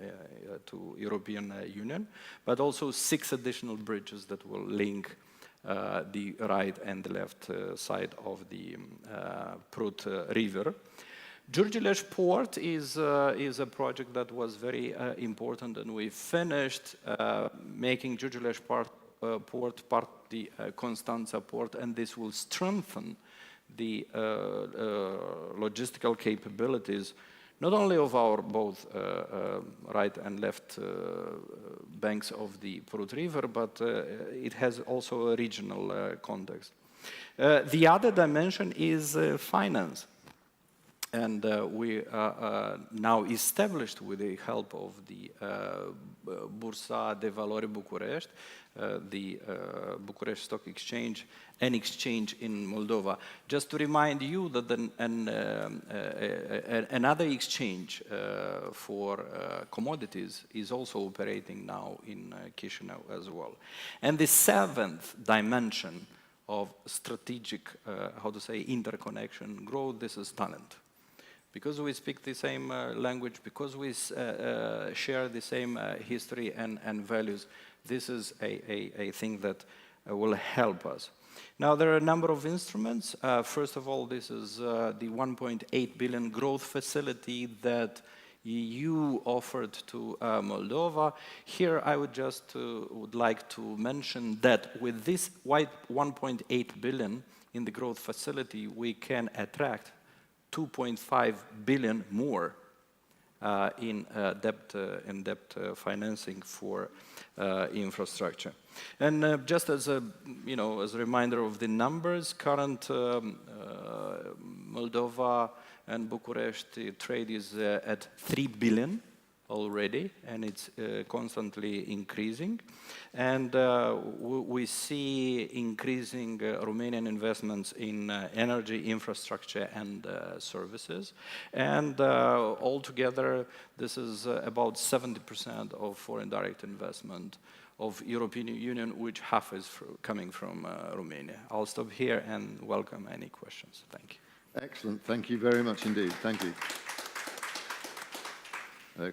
[SPEAKER 11] to European Union, but also 6 additional bridges that will link the right and the left side of the Prut River. Giurgiuleș Port is a project that was very important, and we finished making Giurgiuleș Port part of the Constanța port, and this will strengthen the logistical capabilities, not only of our both right and left banks of the Prut River, but it has also a regional context. The other dimension is finance. And we are now established with the help of the Bursa de Valori Bucharest, the Bucharest Stock Exchange, an exchange in Moldova. Just to remind you that another exchange for commodities is also operating now in Chisinau as well. And the 7th dimension of strategic, interconnection growth, this is talent. Because we speak the same language, because we share the same history and values, this is a thing that will help us. Now, there are a number of instruments. First of all, this is the 1.8 billion growth facility that EU offered to Moldova. Here, I would just would like to mention that with this 1.8 billion in the growth facility, we can attract 2.5 billion more in debt financing for infrastructure. And just as a reminder of the numbers, current Moldova and Bucharest trade is at 3 billion already, and it's constantly increasing. And we see increasing Romanian investments in energy infrastructure and services. And altogether, this is about 70% of foreign direct investment of European Union, which half is coming from Romania. I'll stop here and welcome any questions. Thank you.
[SPEAKER 7] Excellent. Thank you very much indeed. Thank you.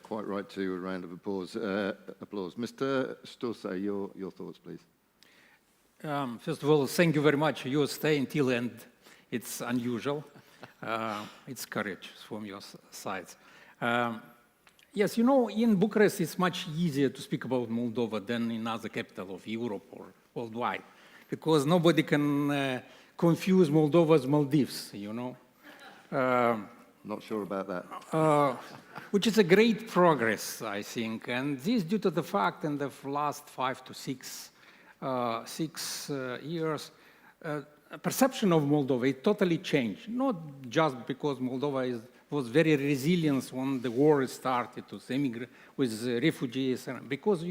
[SPEAKER 7] Quite right to a round of applause. Mr. Stosa, your thoughts, please.
[SPEAKER 15] First of all, thank you very much. You stay until the end. It's unusual. It's courage from your side. Yes, you know, in Bucharest, it's much easier to speak about Moldova than in other capital of Europe or worldwide, because nobody can confuse Moldova with Maldives, you know.
[SPEAKER 7] Not sure about that.
[SPEAKER 15] Which is a great progress, I think, and this due to the fact in the last 5 to 6 years, perception of Moldova it totally changed. Not just because Moldova was very resilient when the war started with refugees, because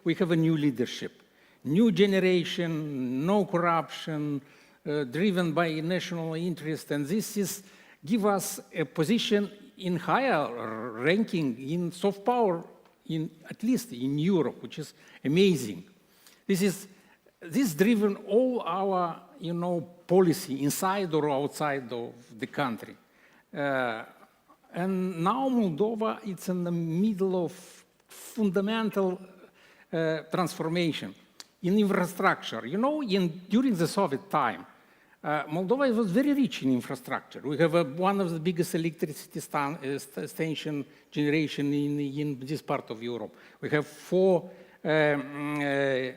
[SPEAKER 15] we have a new leadership, new generation, no corruption, driven by national interest, and this is give us a position in higher ranking in soft power, at least in Europe, which is amazing. This driven all our, you know, policy inside or outside of the country. And now Moldova, it's in the middle of fundamental transformation in infrastructure. You know, during the Soviet time, Moldova was very rich in infrastructure. We have one of the biggest electricity station generation in this part of Europe. We have 4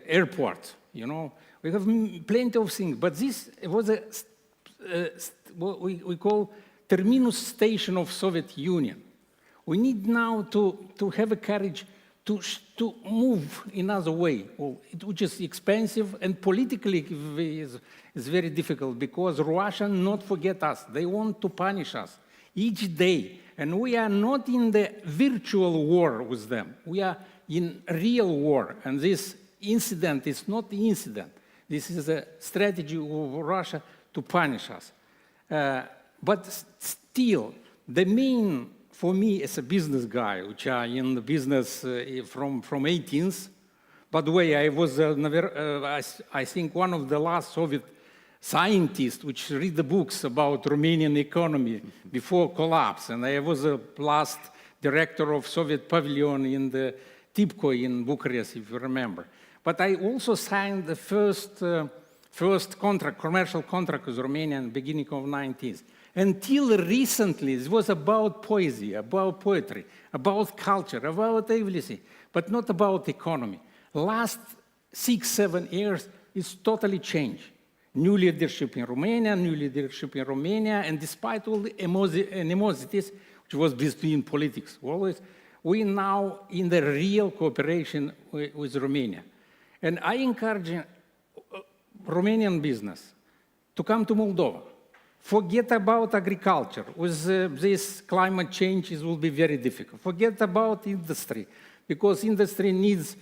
[SPEAKER 15] airports, you know. We have plenty of things, but this was what we call terminus station of Soviet Union. We need now to have a courage to move in another way, which is expensive and politically is very difficult because Russia not forget us. They want to punish us each day. And we are not in the virtual war with them. We are in real war. And this incident is not the incident. This is a strategy of Russia to punish us. But still, the main, for me as a business guy, which are in the business from 18th, by the way, I was, I think, one of the last Soviet scientists which read the books about Romanian economy before collapse. And I was the last director of Soviet pavilion in the Tipco in Bucharest, if you remember. But I also signed the first contract, commercial contract with Romania in the beginning of 19th. Until recently, it was about poesy, about poetry, about culture, about everything, but not about economy. Last 6, 7 years, it's totally changed. New leadership in Romania, and despite all the animosities, which was between politics, always, we now in the real cooperation with Romania. And I encourage Romanian business to come to Moldova. Forget about agriculture. With this climate change, it will be very difficult. Forget about industry, because industry needs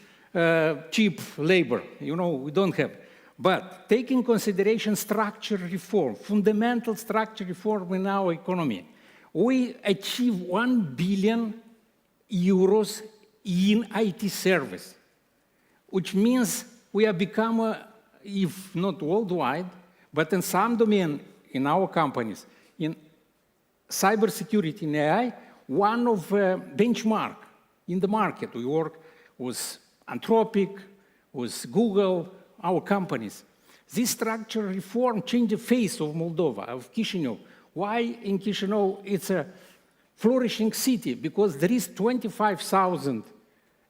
[SPEAKER 15] cheap labor. You know, we don't have. But take in consideration structural reform, fundamental structural reform in our economy. We achieve 1 billion euros in IT service, which means we have become, if not worldwide, but in some domain in our companies, in cybersecurity and AI, one of benchmark in the market. We work with Anthropic, with Google, our companies. This structural reform changed the face of Moldova, of Chisinau. Why in Chisinau it's a flourishing city? Because there is 25,000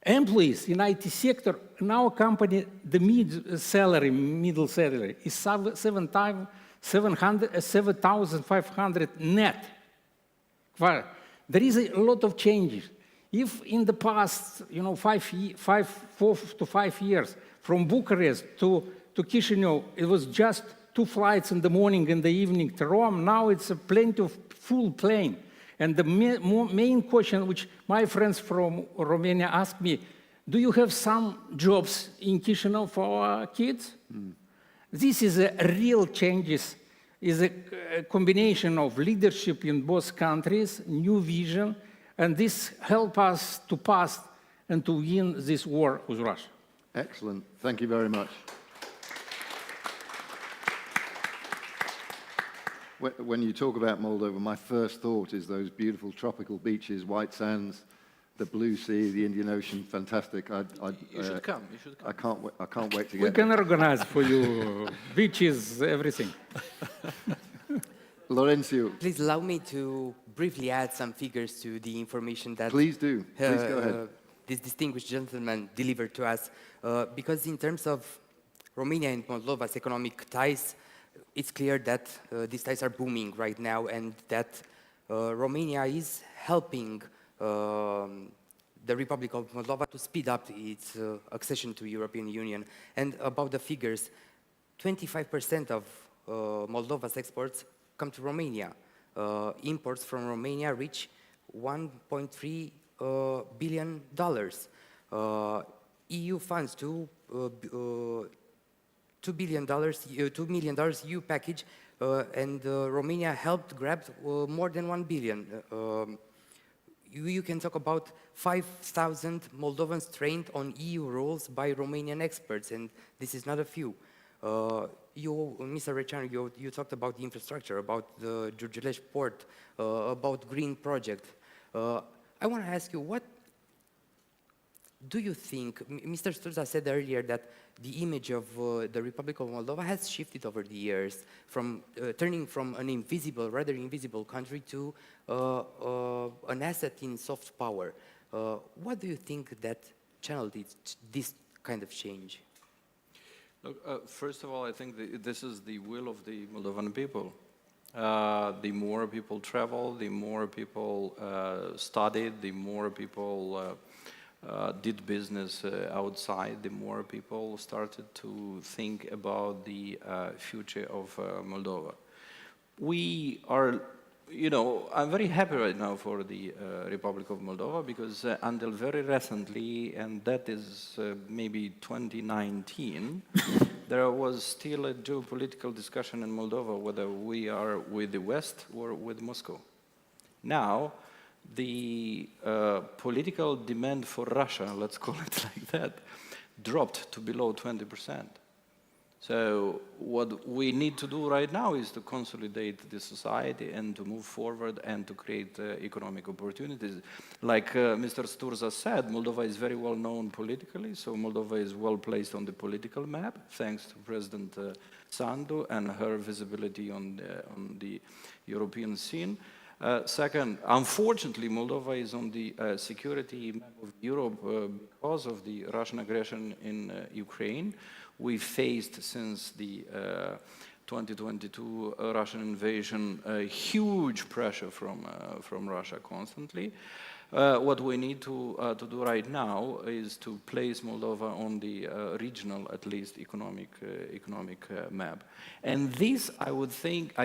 [SPEAKER 15] employees in IT sector. In our company, the middle salary is 7,500 net. Well, there is a lot of changes. If in the past, you know, 4 to 5 years, from Bucharest to Chisinau, it was just 2 flights in the morning and the evening to Rome. Now it's a plenty of full plane. And the main question which my friends from Romania ask me, do you have some jobs in Chisinau for our kids? This is a real changes, is a combination of leadership in both countries, new vision, and this help us to pass and to win this war with Russia.
[SPEAKER 7] Excellent. Thank you very much. When you talk about Moldova, my first thought is those beautiful tropical beaches, white sands, the blue sea, the Indian Ocean. Fantastic.
[SPEAKER 11] You should come. You should come.
[SPEAKER 7] I can't wait to get
[SPEAKER 15] We can
[SPEAKER 7] there.
[SPEAKER 15] organize for you beaches, everything.
[SPEAKER 7] Lorenzo.
[SPEAKER 17] Please allow me to briefly add some figures to the information that
[SPEAKER 7] Please do. Please go ahead.
[SPEAKER 17] This distinguished gentleman delivered to us. Because in terms of Romania and Moldova's economic ties, it's clear that these ties are booming right now, and that Romania is helping the Republic of Moldova to speed up its accession to European Union. And about the figures, 25% of Moldova's exports come to Romania. Imports from Romania reach $1.3 billion. EU funds $2 million EU package, and Romania helped grab more than 1 billion. You can talk about 5,000 Moldovans trained on EU rules by Romanian experts, and this is not a few. Mr. Receanu, you talked about the infrastructure, about the Giurgiulești port, about green project. I want to ask you, what do you think? Mr. Sturza said earlier that the image of the Republic of Moldova has shifted over the years, from turning from an invisible, rather invisible country to an asset in soft power. What do you think that channeled this kind of change?
[SPEAKER 11] Look, first of all, I think this is the will of the Moldovan people. The more people travel, the more people studied, the more people did business outside, the more people started to think about the future of Moldova. We are, I'm very happy right now for the Republic of Moldova, because until very recently, and that is maybe 2019, there was still a geopolitical discussion in Moldova whether we are with the West or with Moscow. Now, the political demand for Russia, let's call it like that, dropped to below 20%. So what we need to do right now is to consolidate the society and to move forward and to create economic opportunities. Like Mr. Sturza said, Moldova is very well known politically, so Moldova is well placed on the political map, thanks to President Sandu and her visibility on the European scene. Second, unfortunately, Moldova is on the security map of Europe because of the Russian aggression in Ukraine. We faced, since the 2022 Russian invasion, a huge pressure from Russia constantly. What we need to do right now is to place Moldova on the regional, at least, economic map. And this, I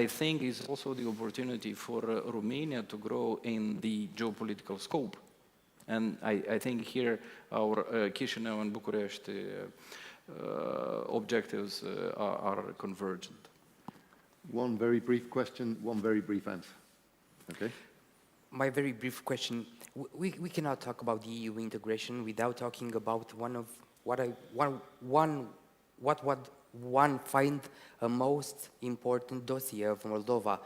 [SPEAKER 11] think, is also the opportunity for Romania to grow in the geopolitical scope. And I think here our Chișinău and Bucharest objectives are convergent.
[SPEAKER 7] One very brief question, one very brief answer. Okay.
[SPEAKER 17] My very brief question, we cannot talk about the EU integration without talking about what one find a most important dossier of Moldova,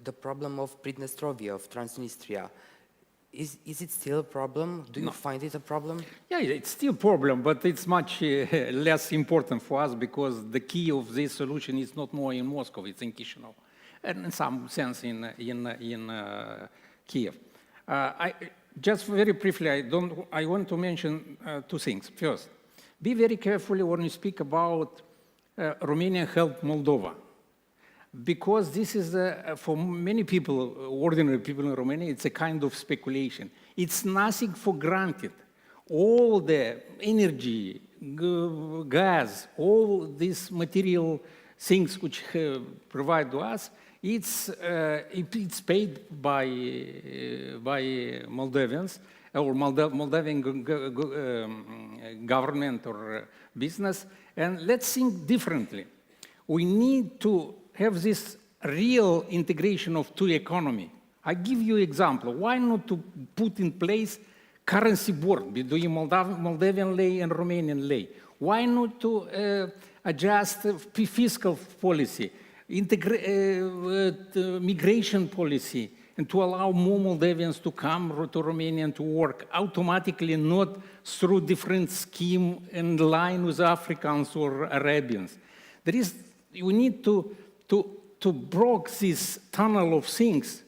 [SPEAKER 17] the problem of Pridnestrovia, of Transnistria. Is it still a problem? Do you find it a problem?
[SPEAKER 15] Yeah, it's still a problem, but it's much less important for us, because the key of this solution is not more in Moscow, it's in Chișinău, and in some sense in Kiev. Just very briefly, I want to mention two things. First, be very careful when you speak about Romania help Moldova, because this is, for many people, ordinary people in Romania, it's a kind of speculation. It's nothing for granted. All the energy, gas, all these material things which provide to us, it's paid by Moldavians or Moldavian government or business. And let's think differently. We need to have this real integration of two economy. I give you an example. Why not to put in place currency board between Moldovan lei and Romanian lei? Why not to adjust fiscal policy, migration policy, and to allow more Moldavians to come to Romania and to work automatically, not through different scheme in line with Africans or Arabians? We need to break this tunnel of things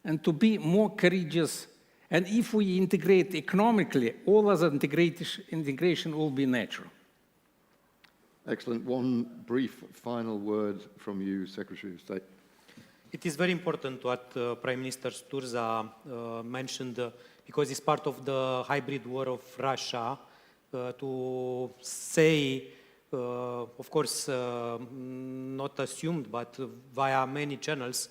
[SPEAKER 15] and to be more courageous. And if we integrate economically, all other integration will be natural.
[SPEAKER 7] Excellent. One brief final word from you, Secretary of State.
[SPEAKER 13] It is very important what Prime Minister Sturza mentioned, because it's part of the hybrid war of Russia, to say, of course, not assumed, but via many channels,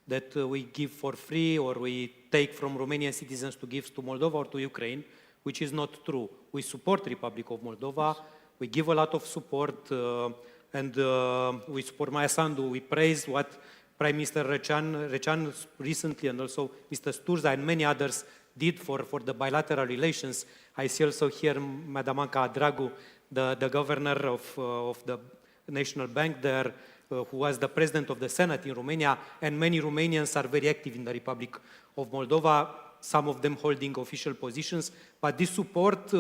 [SPEAKER 13] that we give for free or we take from Romanian citizens to give to Moldova or to Ukraine, which is not true. We support the Republic of Moldova. We give a lot of support, and we support Maia Sandu. We praise what Prime Minister Recean recently, and also Mr. Sturza and many others did for the bilateral relations. I see also here Madam Anca Dragu, the governor of the National Bank there, who was the president of the Senate in Romania, and many Romanians are very active in the Republic of Moldova, some of them holding official positions. But this support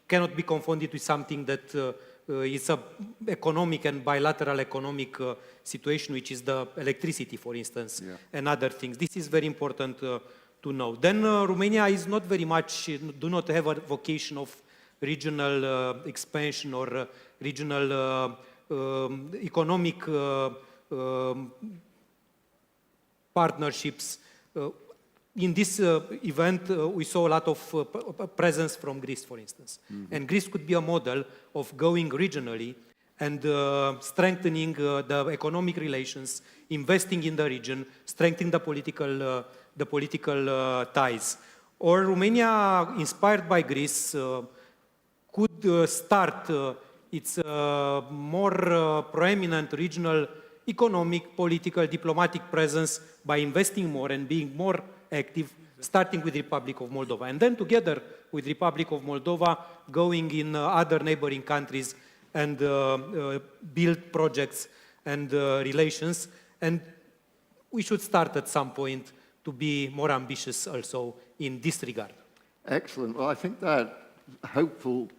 [SPEAKER 13] cannot be confounded with something that is an economic and bilateral economic situation, which is the electricity, for instance, and other things. This is very important to know. Then Romania is not very much, do not have a vocation of regional expansion or regional economic partnerships. In this event, we saw a lot of presence from Greece, for instance. And Greece could be a model of going regionally and strengthening the economic relations, investing in the region, strengthening the political ties. Or Romania, inspired by Greece, could start its more proeminent regional economic, political, diplomatic presence by investing more and being more active, starting with the Republic of Moldova. And then together with the Republic of Moldova, going in other neighboring countries and build projects and relations. And we should start at some point to be more ambitious also in this regard.
[SPEAKER 7] Excellent. Well, I think that hopeful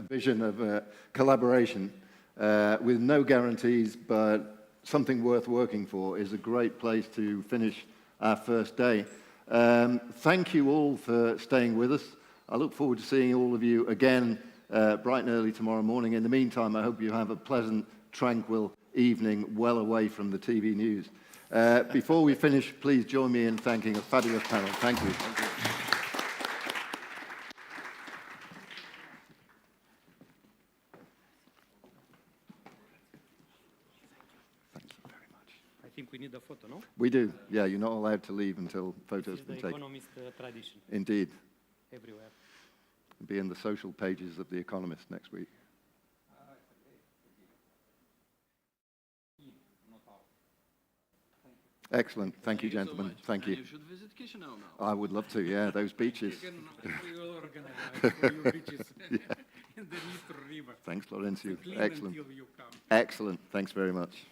[SPEAKER 7] vision of collaboration with no guarantees, but something worth working for, is a great place to finish our first day. Thank you all for staying with us. I look forward to seeing all of you again bright and early tomorrow morning. In the meantime, I hope you have a pleasant, tranquil evening well away from the TV news. Before we finish, please join me in thanking a fabulous panel. Thank you. Thank you.
[SPEAKER 13] I think we need a photo, no?
[SPEAKER 7] We do. Yeah, you're not allowed to leave until photos have been taken.
[SPEAKER 13] The Economist tradition.
[SPEAKER 7] Indeed.
[SPEAKER 13] Everywhere.
[SPEAKER 7] Be in the social pages of The Economist next week. Excellent. Thank you, gentlemen. Thank you.
[SPEAKER 6] You should visit Chisinau now.
[SPEAKER 7] I would love to, yeah, those beaches.
[SPEAKER 6] We will organize for you beaches in the Dnipro River.
[SPEAKER 7] Thanks, Laurențiu.
[SPEAKER 6] Clean
[SPEAKER 7] Excellent.
[SPEAKER 6] until you come.
[SPEAKER 7] Excellent. Thanks very much.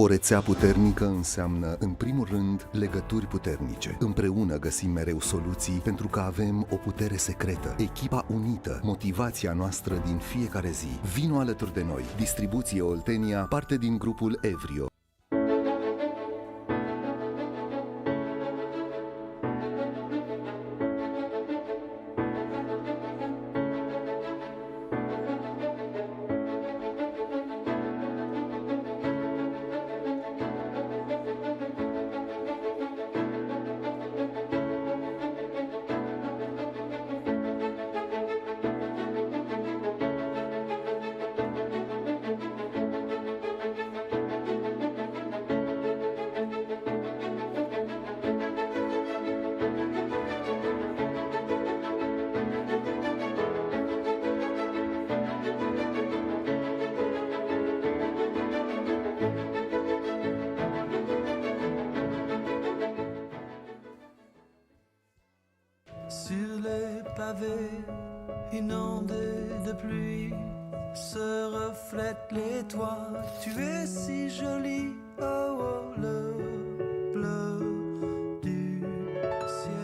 [SPEAKER 10] O rețea puternică înseamnă, în primul rând, legături puternice. Împreună găsim mereu soluții pentru că avem o putere secretă, echipa unită, motivația noastră din fiecare zi. Vino alături de noi. Distribuție Oltenia, parte din grupul Evrio.
[SPEAKER 22] Sur les pavés inondés de pluie se reflètent les toits. Tu es si jolie, oh, oh, le bleu du ciel.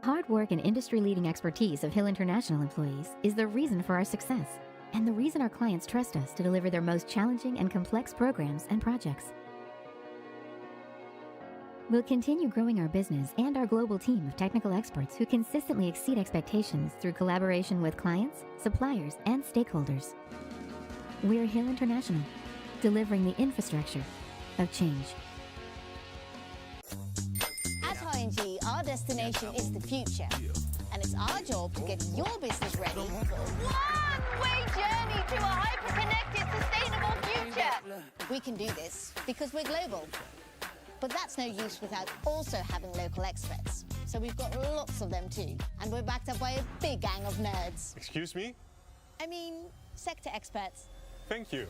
[SPEAKER 23] Hard work and industry-leading expertise of Hill International employees is the reason for our success and the reason our clients trust us to deliver their most challenging and complex programs and projects. We'll continue growing our business and our global team of technical experts who consistently exceed expectations through collaboration with clients, suppliers, and stakeholders. We're Hill International, delivering the infrastructure of change.
[SPEAKER 24] At ING, our destination is the future. And it's our job to get your business ready for a one-way journey to a hyper-connected, sustainable future. We can do this because we're global. But that's no use without also having local experts. So we've got lots of them too. And we're backed up by a big gang of nerds.
[SPEAKER 25] Excuse me?
[SPEAKER 24] I mean, sector experts.
[SPEAKER 25] Thank you.